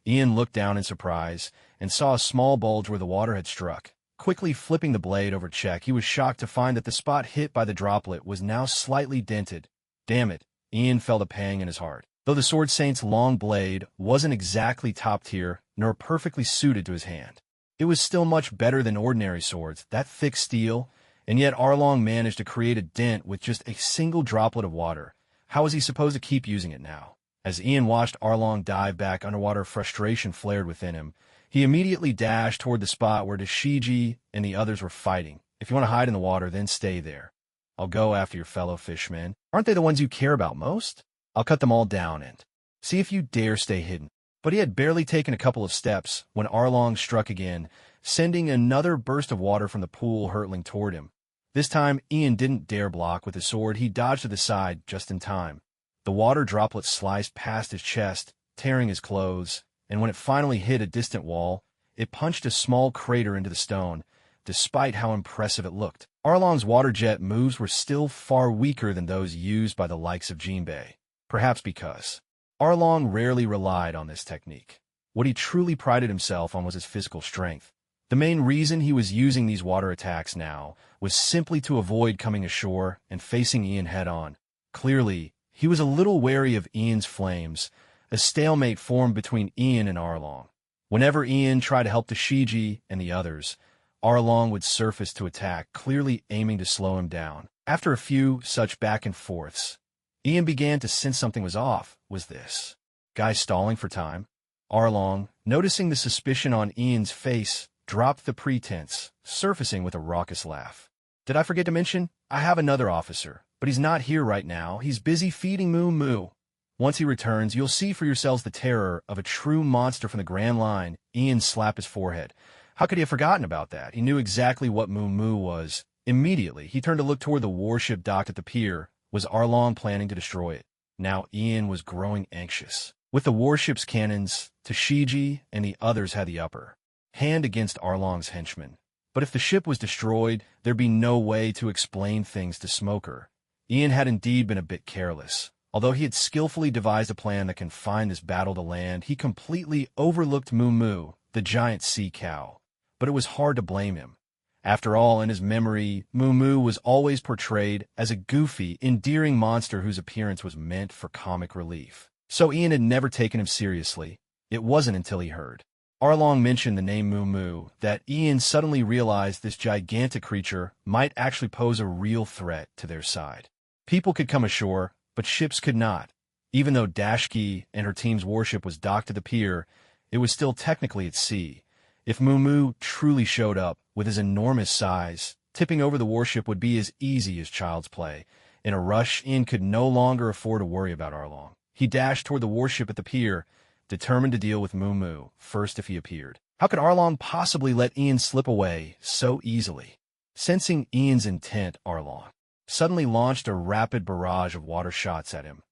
Ian looked down in surprise and saw a small bulge where the water had struck. Quickly flipping the blade over check, he was shocked to find that the spot hit by the droplet was now slightly dented. Damn it, Ian felt a pang in his heart. Though the Sword Saint's long blade wasn't exactly top tier, nor perfectly suited to his hand, it was still much better than ordinary swords, that thick steel, and yet Arlong managed to create a dent with just a single droplet of water. How was he supposed to keep using it now? As Ian watched Arlong dive back underwater, frustration flared within him. He immediately dashed toward the spot where Dashiji and the others were fighting. "If you want to hide in the water, then stay there. I'll go after your fellow fishmen. Aren't they the ones you care about most? I'll cut them all down and see if you dare stay hidden." But he had barely taken a couple of steps when Arlong struck again, sending another burst of water from the pool hurtling toward him. This time, Ian didn't dare block with his sword. He dodged to the side just in time. The water droplet sliced past his chest, tearing his clothes, and when it finally hit a distant wall, it punched a small crater into the stone, despite how impressive it looked. Arlong's water jet moves were still far weaker than those used by the likes of Jinbei, perhaps because Arlong rarely relied on this technique. What he truly prided himself on was his physical strength. The main reason he was using these water attacks now was simply to avoid coming ashore and facing Ian head-on. Clearly, he was a little wary of Ian's flames. A stalemate formed between Ian and Arlong. Whenever Ian tried to help Dashiji and the others, Arlong would surface to attack, clearly aiming to slow him down. After a few such back and forths, Ian began to sense something was off. Was this guy stalling for time? Arlong, noticing the suspicion on Ian's face, dropped the pretense, surfacing with a raucous laugh. "Did I forget to mention? I have another officer, but he's not here right now. He's busy feeding Moo Moo. Once he returns, you'll see for yourselves the terror of a true monster from the Grand Line." Ian slapped his forehead. How could he have forgotten about that? He knew exactly what Moo Moo was. Immediately, he turned to look toward the warship docked at the pier. Was Arlong planning to destroy it? Now Ian was growing anxious. With the warship's cannons, Dashiji and the others had the upper hand against Arlong's henchmen. But if the ship was destroyed, there'd be no way to explain things to Smoker. Ian had indeed been a bit careless. Although he had skillfully devised a plan that confined this battle to land, he completely overlooked Moo Moo, the giant sea cow. But it was hard to blame him. After all, in his memory, Moo Moo was always portrayed as a goofy, endearing monster whose appearance was meant for comic relief. So Ian had never taken him seriously. It wasn't until he heard Arlong mention the name Moo Moo that Ian suddenly realized this gigantic creature might actually pose a real threat to their side. People could come ashore, but ships could not. Even though Dashki and her team's warship was docked at the pier, it was still technically at sea. If Moo Moo truly showed up, with his enormous size, tipping over the warship would be as easy as child's play. In a rush, Ian could no longer afford to worry about Arlong. He dashed toward the warship at the pier, determined to deal with Moo Moo first if he appeared. How could Arlong possibly let Ian slip away so easily? Sensing Ian's intent, Arlong suddenly launched a rapid barrage of water shots at him.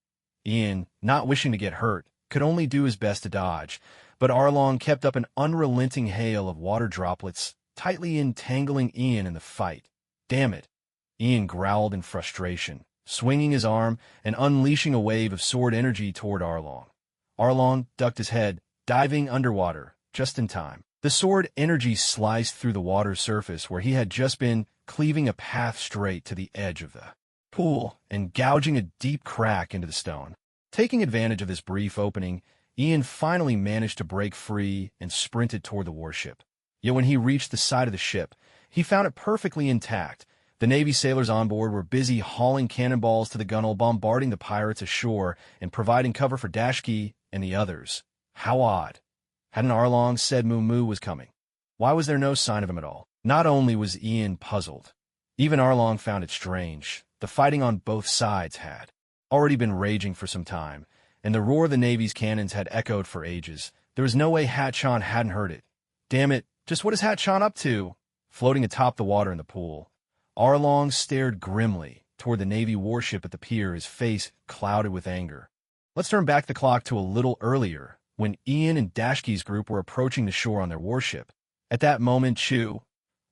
Ian, not wishing to get hurt, could only do his best to dodge, but Arlong kept up an unrelenting hail of water droplets, tightly entangling Ian in the fight. Damn it! Ian growled in frustration, swinging his arm and unleashing a wave of sword energy toward Arlong. Arlong ducked his head, diving underwater, just in time. The sword energy sliced through the water's surface where he had just been, cleaving a path straight to the edge of the pool and gouging a deep crack into the stone. Taking advantage of this brief opening, Ian finally managed to break free and sprinted toward the warship. Yet when he reached the side of the ship, he found it perfectly intact. The Navy sailors on board were busy hauling cannonballs to the gunwale, bombarding the pirates ashore and providing cover for Dashki and the others. How odd. Hadn't Arlong said Moo was coming? Why was there no sign of him at all? Not only was Ian puzzled, even Arlong found it strange. The fighting on both sides had already been raging for some time, and the roar of the Navy's cannons had echoed for ages. There was no way Hatchan hadn't heard it. Damn it, just what is Hatchan up to? Floating atop the water in the pool, Arlong stared grimly toward the Navy warship at the pier, his face clouded with anger. Let's turn back the clock to a little earlier, when Ian and Dashki's group were approaching the shore on their warship. At that moment, Chu,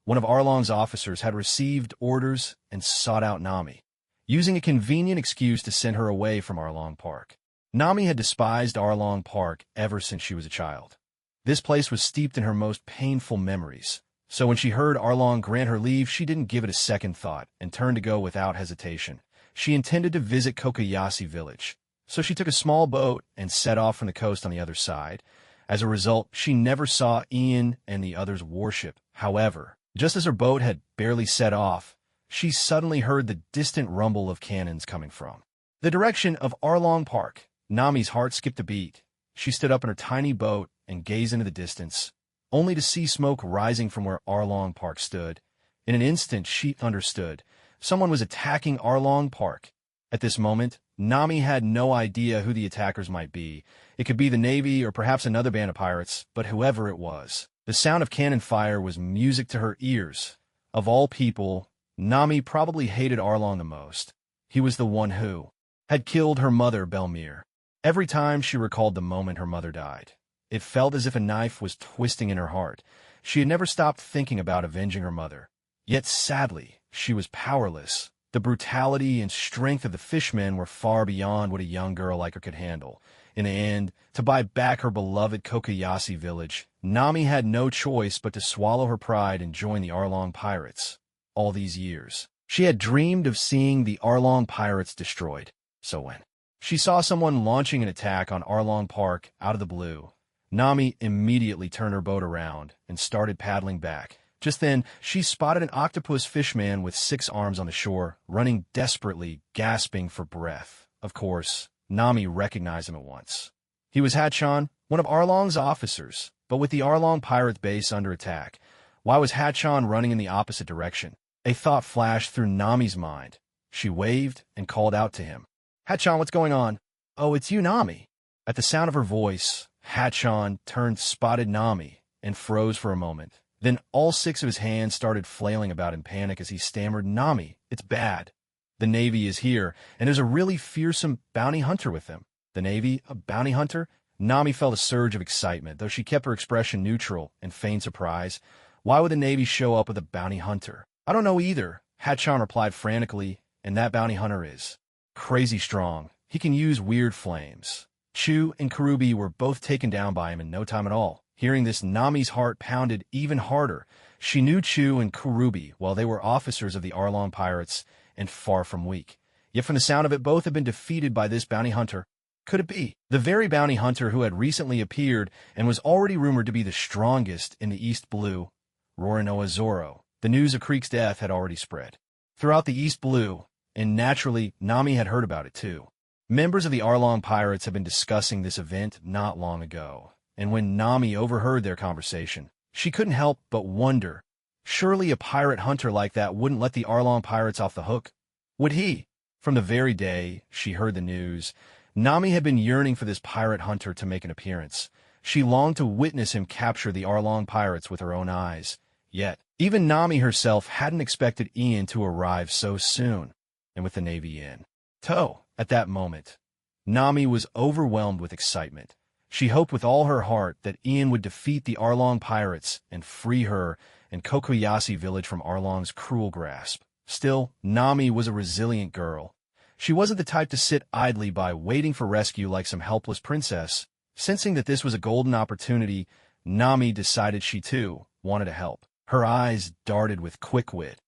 one of Arlong's officers, had received orders and sought out Nami, using a convenient excuse to send her away from Arlong Park. Nami had despised Arlong Park ever since she was a child. This place was steeped in her most painful memories. So when she heard Arlong grant her leave, she didn't give it a second thought and turned to go without hesitation. She intended to visit Kokoyasi village, so she took a small boat and set off from the coast on the other side. As a result, she never saw Ian and the others' warship. However, just as her boat had barely set off, she suddenly heard the distant rumble of cannons coming from the direction of Arlong Park. Nami's heart skipped a beat. She stood up in her tiny boat and gazed into the distance, only to see smoke rising from where Arlong Park stood. In an instant, she understood. Someone was attacking Arlong Park. At this moment, Nami had no idea who the attackers might be. It could be the Navy or perhaps another band of pirates, but whoever it was, the sound of cannon fire was music to her ears. Of all people, Nami probably hated Arlong the most. He was the one who had killed her mother, Belmir. Every time she recalled the moment her mother died, it felt as if a knife was twisting in her heart. She had never stopped thinking about avenging her mother. Yet sadly, she was powerless. The brutality and strength of the fishmen were far beyond what a young girl like her could handle. In the end, to buy back her beloved Kokoyasi village, Nami had no choice but to swallow her pride and join the Arlong pirates. All these years, she had dreamed of seeing the Arlong pirates destroyed. So when she saw someone launching an attack on Arlong Park out of the blue, Nami immediately turned her boat around and started paddling back. Just then, she spotted an octopus fishman with 6 arms on the shore, running desperately, gasping for breath. Of course, Nami recognized him at once. He was Hatchan, one of Arlong's officers, but with the Arlong pirate base under attack. Why was Hatchan running in the opposite direction? A thought flashed through Nami's mind. She waved and called out to him. Hatchan, what's going on? Oh, it's you, Nami. At the sound of her voice, Hatchan turned, spotted Nami, and froze for a moment. Then all 6 of his hands started flailing about in panic as he stammered, Nami, it's bad. The Navy is here, and there's a really fearsome bounty hunter with them. The Navy? A bounty hunter? Nami felt a surge of excitement, though she kept her expression neutral and feigned surprise. Why would the Navy show up with a bounty hunter? I don't know either, Hatchan replied frantically, and that bounty hunter is crazy strong. He can use weird flames. Chu and Karubi were both taken down by him in no time at all. Hearing this, Nami's heart pounded even harder. She knew Chu and Karubi, while they were officers of the Arlong pirates and far from weak. Yet from the sound of it, both had been defeated by this bounty hunter. Could it be the very bounty hunter who had recently appeared and was already rumored to be the strongest in the East Blue, Rorinoa Zoro? The news of Creek's death had already spread throughout the East Blue, and naturally, Nami had heard about it too. Members of the Arlong pirates had been discussing this event not long ago, and when Nami overheard their conversation, she couldn't help but wonder, surely a pirate hunter like that wouldn't let the Arlong pirates off the hook, would he? From the very day she heard the news, Nami had been yearning for this pirate hunter to make an appearance. She longed to witness him capture the Arlong pirates with her own eyes. Yet, even Nami herself hadn't expected Ian to arrive so soon, and with the Navy in tow. At that moment, Nami was overwhelmed with excitement. She hoped with all her heart that Ian would defeat the Arlong pirates and free her and Kokoyasi village from Arlong's cruel grasp. Still, Nami was a resilient girl. She wasn't the type to sit idly by waiting for rescue like some helpless princess. Sensing that this was a golden opportunity, Nami decided she too wanted to help. Her eyes darted with quick wit,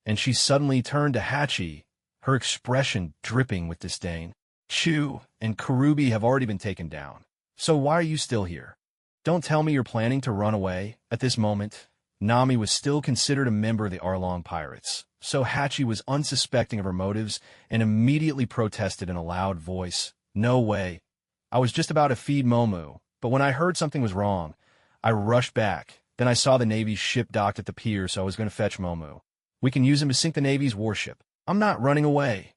and she suddenly turned to Hachi, her expression dripping with disdain. Chu and Karubi have already been taken down, So why are you still here? Don't tell me you're planning to run away." At this moment, Nami was still considered a member of the Arlong pirates, so Hachi was unsuspecting of her motives and immediately protested in a loud voice. "No way. I was just about to feed Momu, but when I heard something was wrong, I rushed back. Then I saw the Navy's ship docked at the pier, so I was going to fetch Momu. We can use him to sink the Navy's warship. I'm not running away."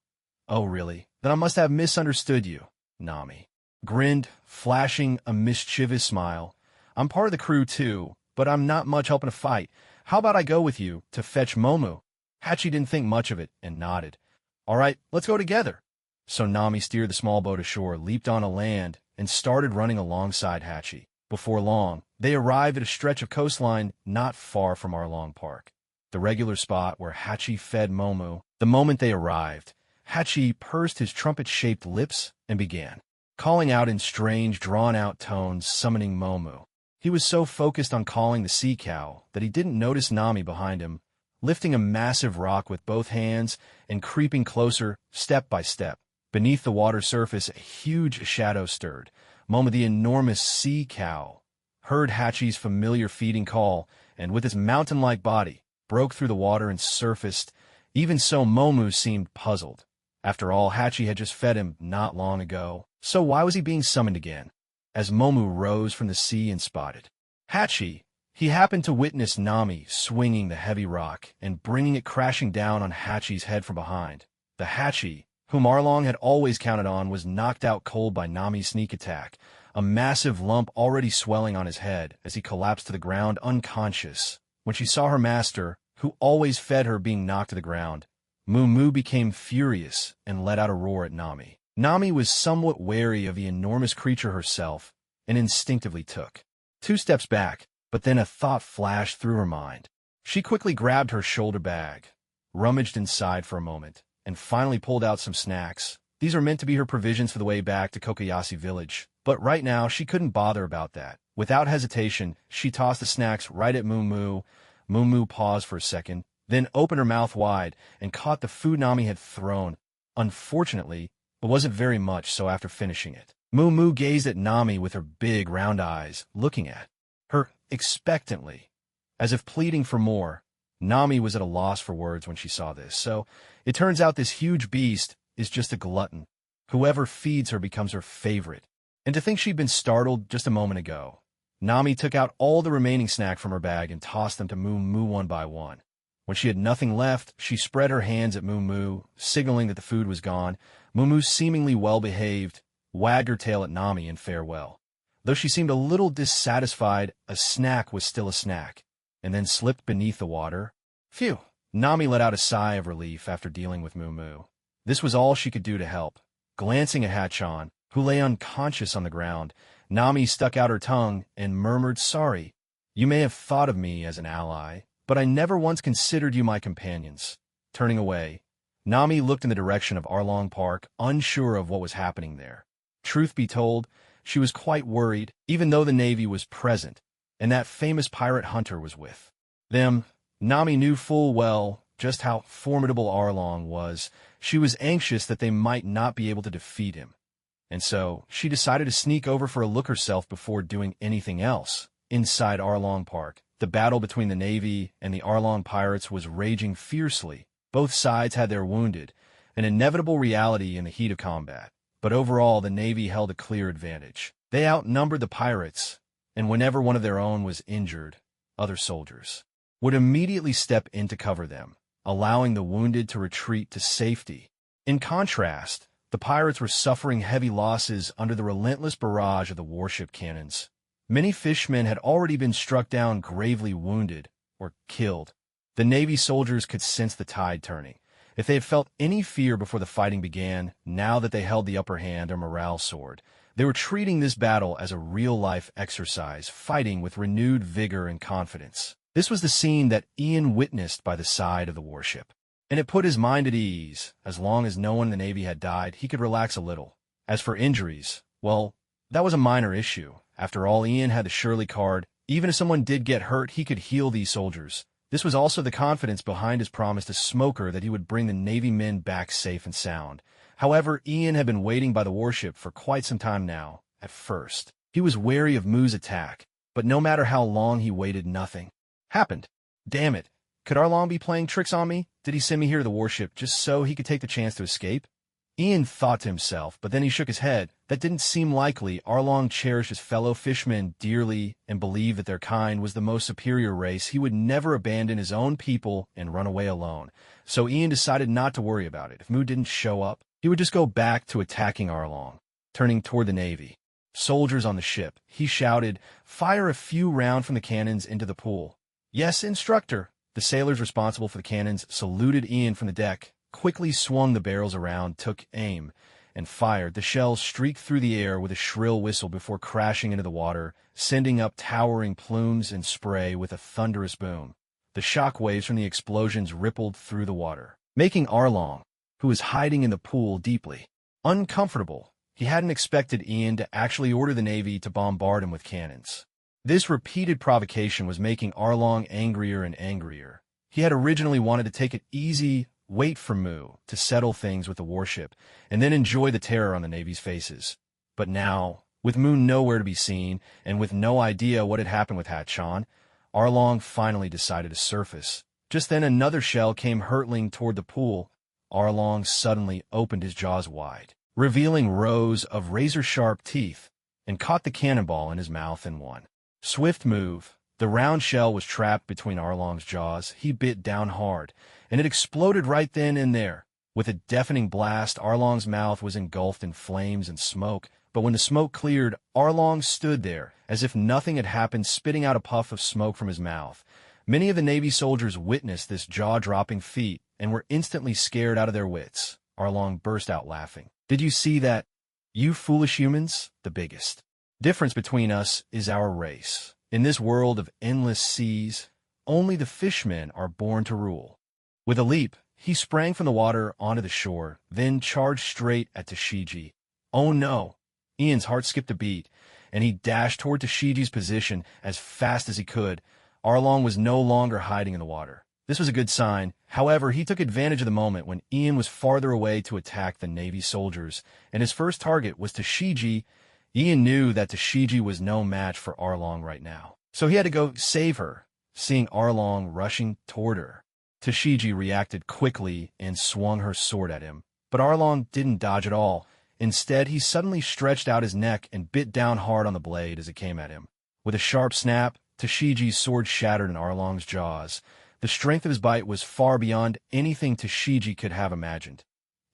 "Oh, really? Then I must have misunderstood you," Nami grinned, flashing a mischievous smile. "I'm part of the crew, too, but I'm not much helping to fight. How about I go with you to fetch Momu?" Hachi didn't think much of it and nodded. "All right, let's go together." So Nami steered the small boat ashore, leaped onto land, and started running alongside Hachi. Before long, they arrived at a stretch of coastline not far from Arlong Park, the regular spot where Hachi fed Momu. The moment they arrived, Hachi pursed his trumpet-shaped lips and began calling out in strange, drawn-out tones, summoning Momu. He was so focused on calling the sea cow that he didn't notice Nami behind him, lifting a massive rock with both hands and creeping closer, step by step. Beneath the water surface, a huge shadow stirred. Momu, the enormous sea cow, heard Hachi's familiar feeding call, and with its mountain-like body, broke through the water and surfaced. Even so, Momu seemed puzzled. After all, Hachi had just fed him not long ago, so why was he being summoned again? As Momu rose from the sea and spotted Hachi, he happened to witness Nami swinging the heavy rock and bringing it crashing down on Hachi's head from behind. The Hachi, whom Arlong had always counted on, was knocked out cold by Nami's sneak attack, a massive lump already swelling on his head as he collapsed to the ground unconscious. When she saw her master, who always fed her, being knocked to the ground, Mumu became furious and let out a roar at Nami. Nami was somewhat wary of the enormous creature herself and instinctively took 2 steps back, but then a thought flashed through her mind. She quickly grabbed her shoulder bag, rummaged inside for a moment, and finally pulled out some snacks. These are meant to be her provisions for the way back to Kokoyashi village, but right now she couldn't bother about that. Without hesitation, she tossed the snacks right at Mumu. Mumu paused for a second, then opened her mouth wide and caught the food Nami had thrown. Unfortunately, it wasn't very much, so after finishing it, Mumu gazed at Nami with her big round eyes, looking at her expectantly, as if pleading for more. Nami was at a loss for words when she saw this, so it turns out this huge beast is just a glutton. Whoever feeds her becomes her favorite. And to think she'd been startled just a moment ago. Nami took out all the remaining snack from her bag and tossed them to Mumu one by one. When she had nothing left, she spread her hands at Mumu, signaling that the food was gone. Mumu, seemingly well-behaved, wagged her tail at Nami in farewell. Though she seemed a little dissatisfied, a snack was still a snack, and then slipped beneath the water. Phew! Nami let out a sigh of relief after dealing with Mumu. This was all she could do to help. Glancing at Hachan, who lay unconscious on the ground, Nami stuck out her tongue and murmured, "Sorry. You may have thought of me as an ally, but I never once considered you my companions." Turning away, Nami looked in the direction of Arlong Park, unsure of what was happening there. Truth be told, she was quite worried, even though the Navy was present, and that famous pirate hunter was with them. Nami knew full well just how formidable Arlong was. She was anxious that they might not be able to defeat him, and so she decided to sneak over for a look herself before doing anything else. Inside Arlong Park, the battle between the Navy and the Arlong pirates was raging fiercely. Both sides had their wounded, an inevitable reality in the heat of combat. But overall, the Navy held a clear advantage. They outnumbered the pirates, and whenever one of their own was injured, other soldiers would immediately step in to cover them, allowing the wounded to retreat to safety. In contrast, the pirates were suffering heavy losses under the relentless barrage of the warship cannons. Many fishermen had already been struck down, gravely wounded, or killed. The Navy soldiers could sense the tide turning. If they had felt any fear before the fighting began, now that they held the upper hand, their morale soared. They were treating this battle as a real-life exercise, fighting with renewed vigor and confidence. This was the scene that Ian witnessed by the side of the warship, and it put his mind at ease. As long as no one in the Navy had died, he could relax a little. As for injuries, well, that was a minor issue. After all, Ian had the Shirley card. Even if someone did get hurt, he could heal these soldiers. This was also the confidence behind his promise to Smoker that he would bring the Navy men back safe and sound. However, Ian had been waiting by the warship for quite some time now. At first, He was wary of Mu's attack, but no matter how long he waited, nothing happened. Damn it. Could Arlong be playing tricks on me? Did he send me here to the warship just so he could take the chance to escape? Ian thought to himself, but then he shook his head. That didn't seem likely. Arlong cherished his fellow fishmen dearly and believed that their kind was the most superior race. He would never abandon his own people and run away alone. So Ian decided not to worry about it. If Mu didn't show up, he would just go back to attacking Arlong. Turning toward the Navy soldiers on the ship, he shouted, "Fire a few rounds from the cannons into the pool." "Yes, instructor." The sailors responsible for the cannons saluted Ian from the deck, quickly swung the barrels around, took aim, and fired. The shells streaked through the air with a shrill whistle before crashing into the water, sending up towering plumes and spray with a thunderous boom. The shock waves from the explosions rippled through the water, making Arlong, who was hiding in the pool, deeply uncomfortable. He hadn't expected Ian to actually order the Navy to bombard him with cannons. This repeated provocation was making Arlong angrier and angrier. He had originally wanted to take it easy, wait for Mu to settle things with the warship, and then enjoy the terror on the Navy's faces. But now, with Mu nowhere to be seen, and with no idea what had happened with Hatchan, Arlong finally decided to surface. Just then another shell came hurtling toward the pool. Arlong suddenly opened his jaws wide, revealing rows of razor-sharp teeth, and caught the cannonball in his mouth in one swift move. The round shell was trapped between Arlong's jaws. He bit down hard, and it exploded right then and there. With a deafening blast, Arlong's mouth was engulfed in flames and smoke, but when the smoke cleared, Arlong stood there, as if nothing had happened, spitting out a puff of smoke from his mouth. Many of the Navy soldiers witnessed this jaw-dropping feat and were instantly scared out of their wits. Arlong burst out laughing. "Did you see that? You foolish humans? The biggest difference between us is our race. In this world of endless seas, only the fishmen are born to rule." With a leap, he sprang from the water onto the shore, then charged straight at Tashigi. Oh no! Ian's heart skipped a beat, and he dashed toward Tashigi's position as fast as he could. Arlong was no longer hiding in the water. This was a good sign. However, he took advantage of the moment when Ian was farther away to attack the Navy soldiers, and his first target was Tashigi. Ian knew that Tashigi was no match for Arlong right now, so he had to go save her. Seeing Arlong rushing toward her, Tashigi reacted quickly and swung her sword at him. But Arlong didn't dodge at all. Instead, he suddenly stretched out his neck and bit down hard on the blade as it came at him. With a sharp snap, Tashigi's sword shattered in Arlong's jaws. The strength of his bite was far beyond anything Tashigi could have imagined.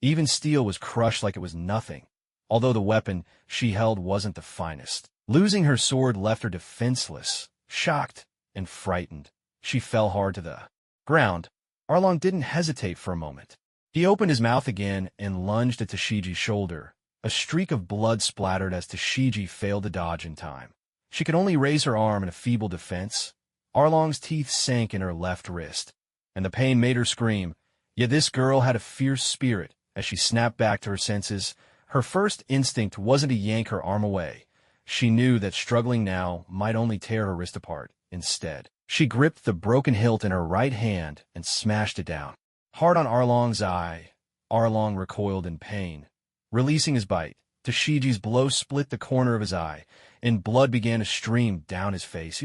Even steel was crushed like it was nothing, although the weapon she held wasn't the finest. Losing her sword left her defenseless, shocked, and frightened. She fell hard to the ground. Arlong didn't hesitate for a moment. He opened his mouth again and lunged at Tashigi's shoulder. A streak of blood splattered as Tashigi failed to dodge in time. She could only raise her arm in a feeble defense. Arlong's teeth sank in her left wrist, and the pain made her scream. Yet this girl had a fierce spirit. As she snapped back to her senses, her first instinct wasn't to yank her arm away. She knew that struggling now might only tear her wrist apart. Instead, she gripped the broken hilt in her right hand and smashed it down hard on Arlong's eye. Arlong recoiled in pain. Releasing his bite, Tashigi's blow split the corner of his eye, and blood began to stream down his face.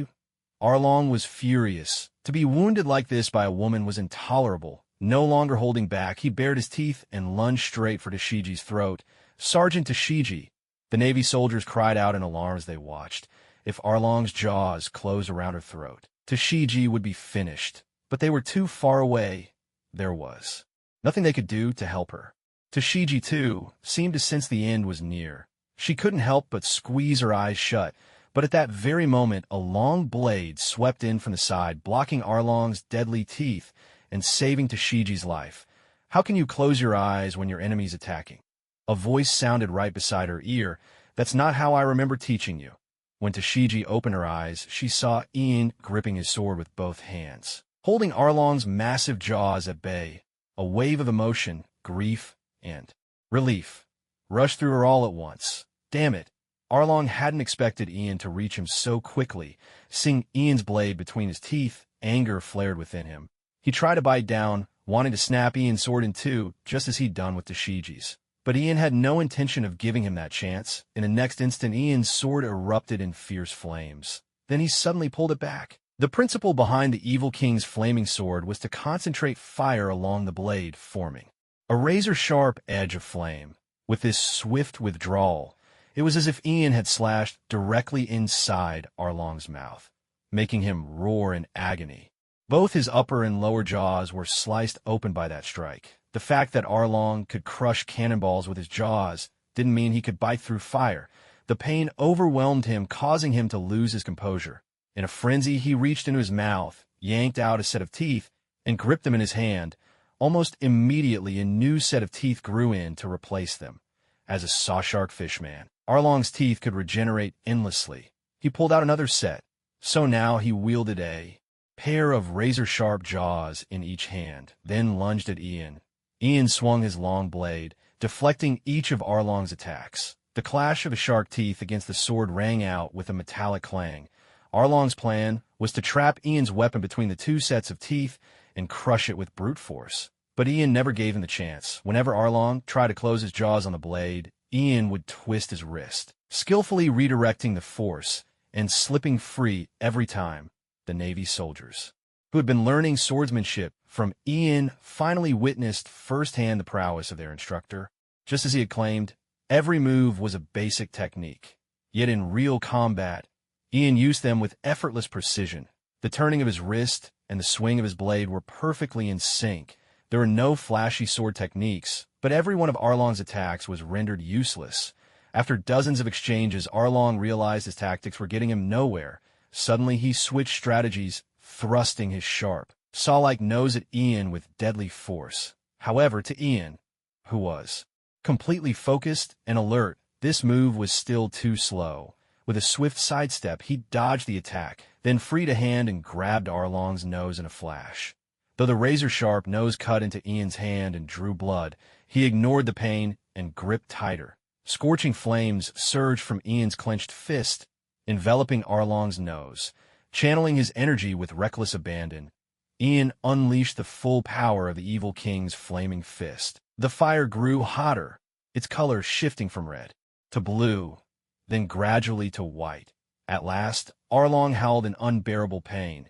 Arlong was furious. To be wounded like this by a woman was intolerable. No longer holding back, he bared his teeth and lunged straight for Tashigi's throat. "Sergeant Tashigi!" The Navy soldiers cried out in alarm as they watched. If Arlong's jaws closed around her throat, Tashigi would be finished. But they were too far away. There was nothing they could do to help her. Tashigi, too, seemed to sense the end was near. She couldn't help but squeeze her eyes shut. But at that very moment, a long blade swept in from the side, blocking Arlong's deadly teeth and saving Tashigi's life. "How can you close your eyes when your enemy's attacking?" A voice sounded right beside her ear. "That's not how I remember teaching you." When Tashigi opened her eyes, she saw Ian gripping his sword with both hands, holding Arlong's massive jaws at bay. A wave of emotion, grief, and relief rushed through her all at once. Damn it! Arlong hadn't expected Ian to reach him so quickly. Seeing Ian's blade between his teeth, anger flared within him. He tried to bite down, wanting to snap Ian's sword in two, just as he'd done with Tashigi's. But Ian had no intention of giving him that chance. In the next instant, Ian's sword erupted in fierce flames. Then he suddenly pulled it back. The principle behind the evil king's flaming sword was to concentrate fire along the blade, forming a razor-sharp edge of flame. With this swift withdrawal, it was as if Ian had slashed directly inside Arlong's mouth, making him roar in agony. Both his upper and lower jaws were sliced open by that strike. The fact that Arlong could crush cannonballs with his jaws didn't mean he could bite through fire. The pain overwhelmed him, causing him to lose his composure. In a frenzy, he reached into his mouth, yanked out a set of teeth, and gripped them in his hand. Almost immediately, a new set of teeth grew in to replace them. As a sawshark fishman, Arlong's teeth could regenerate endlessly. He pulled out another set, so now he wielded a pair of razor-sharp jaws in each hand, then lunged at Ian. Ian swung his long blade, deflecting each of Arlong's attacks. The clash of his shark teeth against the sword rang out with a metallic clang. Arlong's plan was to trap Ian's weapon between the two sets of teeth and crush it with brute force. But Ian never gave him the chance. Whenever Arlong tried to close his jaws on the blade, Ian would twist his wrist, skillfully redirecting the force and slipping free every time. The Navy soldiers, who had been learning swordsmanship from Ian, finally witnessed firsthand the prowess of their instructor. Just as he had claimed, every move was a basic technique. Yet in real combat, Ian used them with effortless precision. The turning of his wrist and the swing of his blade were perfectly in sync. There were no flashy sword techniques, but every one of Arlong's attacks was rendered useless. After dozens of exchanges, Arlong realized his tactics were getting him nowhere. Suddenly, he switched strategies, thrusting his sharp, saw-like nose at Ian with deadly force. However, to Ian, who was completely focused and alert, this move was still too slow. With a swift sidestep, he dodged the attack, then freed a hand and grabbed Arlong's nose in a flash. Though the razor-sharp nose cut into Ian's hand and drew blood, he ignored the pain and gripped tighter. Scorching flames surged from Ian's clenched fist, enveloping Arlong's nose. Channeling his energy with reckless abandon, Ian unleashed the full power of the evil king's flaming fist. The fire grew hotter, its color shifting from red to blue, then gradually to white. At last, Arlong howled in unbearable pain.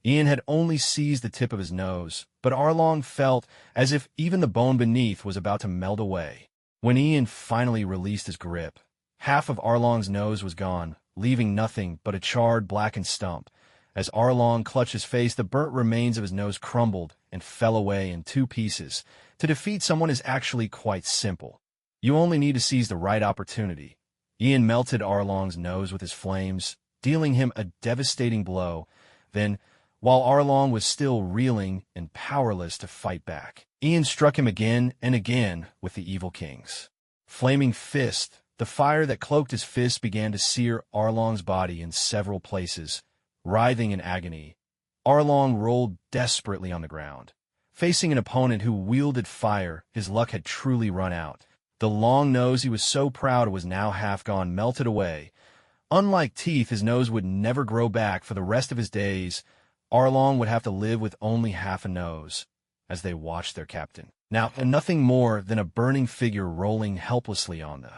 Ian had only seized the tip of his nose, but Arlong felt as if even the bone beneath was about to melt away. When Ian finally released his grip, half of Arlong's nose was gone, leaving nothing but a charred, blackened stump. As Arlong clutched his face, the burnt remains of his nose crumbled and fell away in two pieces. To defeat someone is actually quite simple. You only need to seize the right opportunity. Ian melted Arlong's nose with his flames, dealing him a devastating blow. Then, while Arlong was still reeling and powerless to fight back, Ian struck him again and again with the evil king's flaming fist. The fire that cloaked his fist began to sear Arlong's body in several places. Writhing in agony, Arlong rolled desperately on the ground. Facing an opponent who wielded fire, his luck had truly run out. The long nose he was so proud of was now half gone, melted away. Unlike teeth, his nose would never grow back. For the rest of his days, Arlong would have to live with only half a nose, as they watched their captain, now nothing more than a burning figure rolling helplessly on the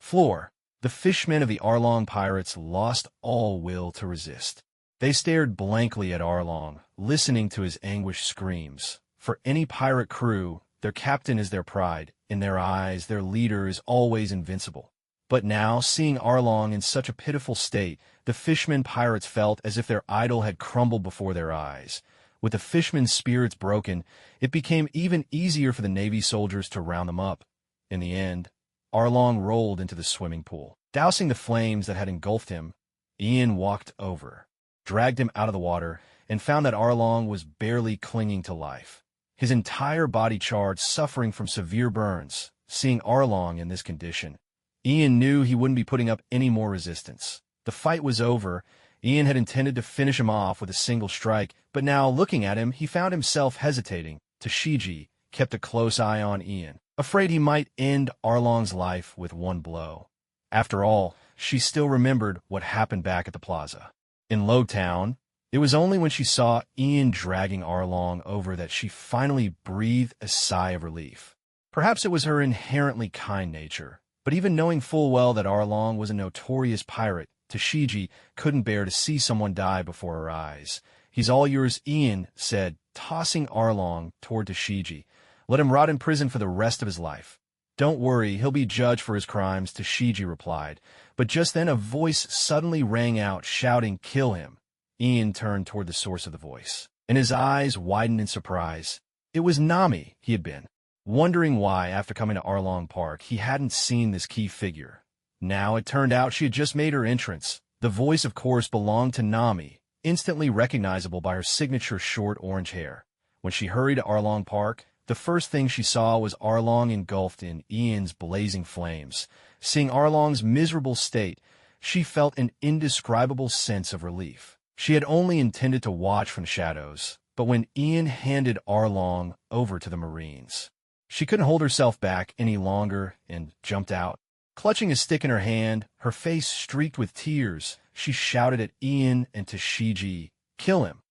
floor. The fishmen of the Arlong pirates lost all will to resist. They stared blankly at Arlong, listening to his anguished screams. For any pirate crew, their captain is their pride. In their eyes, their leader is always invincible. But now, seeing Arlong in such a pitiful state, the fishmen pirates felt as if their idol had crumbled before their eyes. With the fishermen's spirits broken, it became even easier for the Navy soldiers to round them up. In the end, Arlong rolled into the swimming pool. Dousing the flames that had engulfed him, Ian walked over, dragged him out of the water, and found that Arlong was barely clinging to life. His entire body charred, suffering from severe burns. Seeing Arlong in this condition, Ian knew he wouldn't be putting up any more resistance. The fight was over. Ian had intended to finish him off with a single strike, but now, looking at him, he found himself hesitating. Tashiji kept a close eye on Ian, afraid he might end Arlong's life with one blow. After all, she still remembered what happened back at the plaza. In Lowtown, it was only when she saw Ian dragging Arlong over that she finally breathed a sigh of relief. Perhaps it was her inherently kind nature, but even knowing full well that Arlong was a notorious pirate, Tashigi couldn't bear to see someone die before her eyes. "He's all yours," Ian said, tossing Arlong toward Tashigi. "Let him rot in prison for the rest of his life." "Don't worry, he'll be judged for his crimes," Tashigi replied. But just then a voice suddenly rang out, shouting, "Kill him." Ian turned toward the source of the voice, and his eyes widened in surprise. It was Nami. He had been wondering why, after coming to Arlong Park, he hadn't seen this key figure. Now it turned out she had just made her entrance. The voice, of course, belonged to Nami, instantly recognizable by her signature short orange hair. When she hurried to Arlong Park, the first thing she saw was Arlong engulfed in Ian's blazing flames. Seeing Arlong's miserable state, she felt an indescribable sense of relief. She had only intended to watch from the shadows, but when Ian handed Arlong over to the Marines, she couldn't hold herself back any longer and jumped out. Clutching a stick in her hand, her face streaked with tears, she shouted at Ian and Tashigi, "Kill him!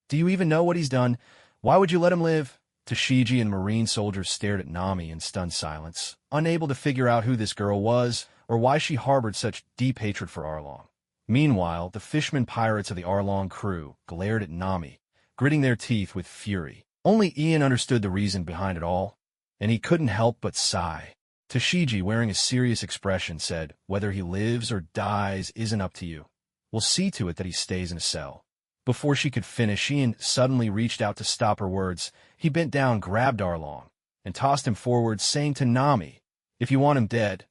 Do you even know what he's done? Why would you let him live?" Tashigi and Marine soldiers stared at Nami in stunned silence, unable to figure out who this girl was or why she harbored such deep hatred for Arlong. Meanwhile, the fishermen pirates of the Arlong crew glared at Nami, gritting their teeth with fury. Only Ian understood the reason behind it all, and he couldn't help but sigh. Tashigi, wearing a serious expression, said, "Whether he lives or dies isn't up to you. We'll see to it that he stays in a cell." Before she could finish, Ian suddenly reached out to stop her words. He bent down, grabbed Arlong, and tossed him forward, saying to Nami, "If you want him dead,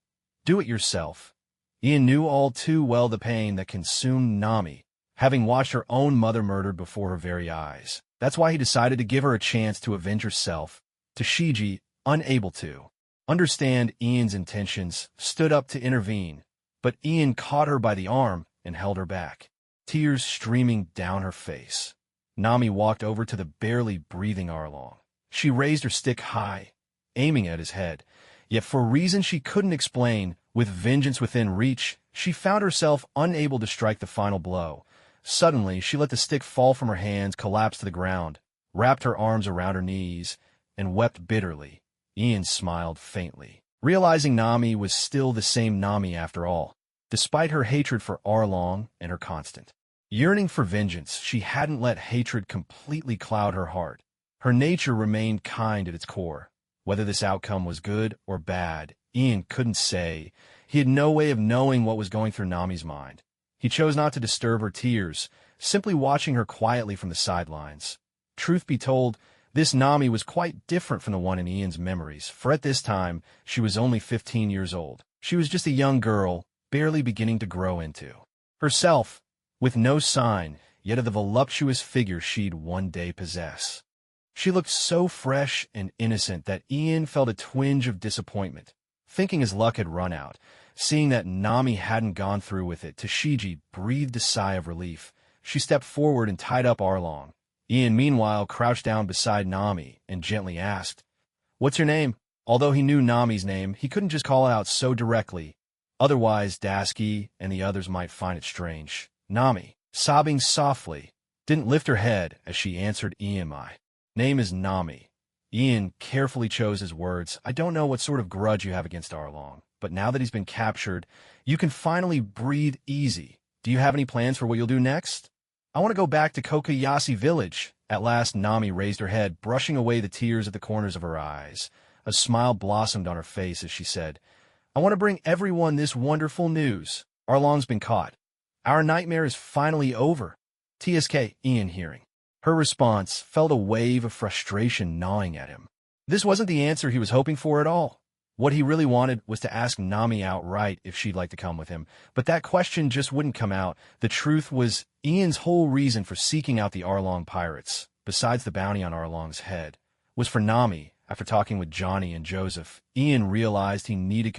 do it yourself." Ian knew all too well the pain that consumed Nami, having watched her own mother murdered before her very eyes. That's why he decided to give her a chance to avenge herself. Tashigi, unable to understand Ian's intentions, stood up to intervene, but Ian caught her by the arm and held her back, tears streaming down her face. Nami walked over to the barely breathing Arlong. She raised her stick high, aiming at his head, yet for a reason she couldn't explain, with vengeance within reach, she found herself unable to strike the final blow. Suddenly, she let the stick fall from her hands, collapsed to the ground, wrapped her arms around her knees, and wept bitterly. Ian smiled faintly, realizing Nami was still the same Nami after all, despite her hatred for Arlong and her constant yearning for vengeance. She hadn't let hatred completely cloud her heart. Her nature remained kind at its core. Whether this outcome was good or bad, Ian couldn't say. He had no way of knowing what was going through Nami's mind. He chose not to disturb her tears, simply watching her quietly from the sidelines. Truth be told, this Nami was quite different from the one in Ian's memories, for at this time, she was only 15 years old. She was just a young girl, barely beginning to grow into herself, with no sign yet of the voluptuous figure she'd one day possess. She looked so fresh and innocent that Ian felt a twinge of disappointment, thinking his luck had run out. Seeing that Nami hadn't gone through with it, Tashigi breathed a sigh of relief. She stepped forward and tied up Arlong. Ian, meanwhile, crouched down beside Nami and gently asked, "What's your name?" Although he knew Nami's name, he couldn't just call it out so directly. Otherwise, Dasky and the others might find it strange. Nami, sobbing softly, didn't lift her head as she answered Ian. "My name is Nami." Ian carefully chose his words. "I don't know what sort of grudge you have against Arlong, but now that he's been captured, you can finally breathe easy. Do you have any plans for what you'll do next?" "I want to go back to Kokoyashi village." At last, Nami raised her head, brushing away the tears at the corners of her eyes. A smile blossomed on her face as she said, "I want to bring everyone this wonderful news. Arlong's been caught. Our nightmare is finally over." TSK, Ian, hearing her response, felt a wave of frustration gnawing at him. This wasn't the answer he was hoping for at all. What he really wanted was to ask Nami outright if she'd like to come with him, but that question just wouldn't come out. The truth was, Ian's whole reason for seeking out the Arlong pirates, besides the bounty on Arlong's head, was for Nami. After talking with Johnny and Joseph, Ian realized he needed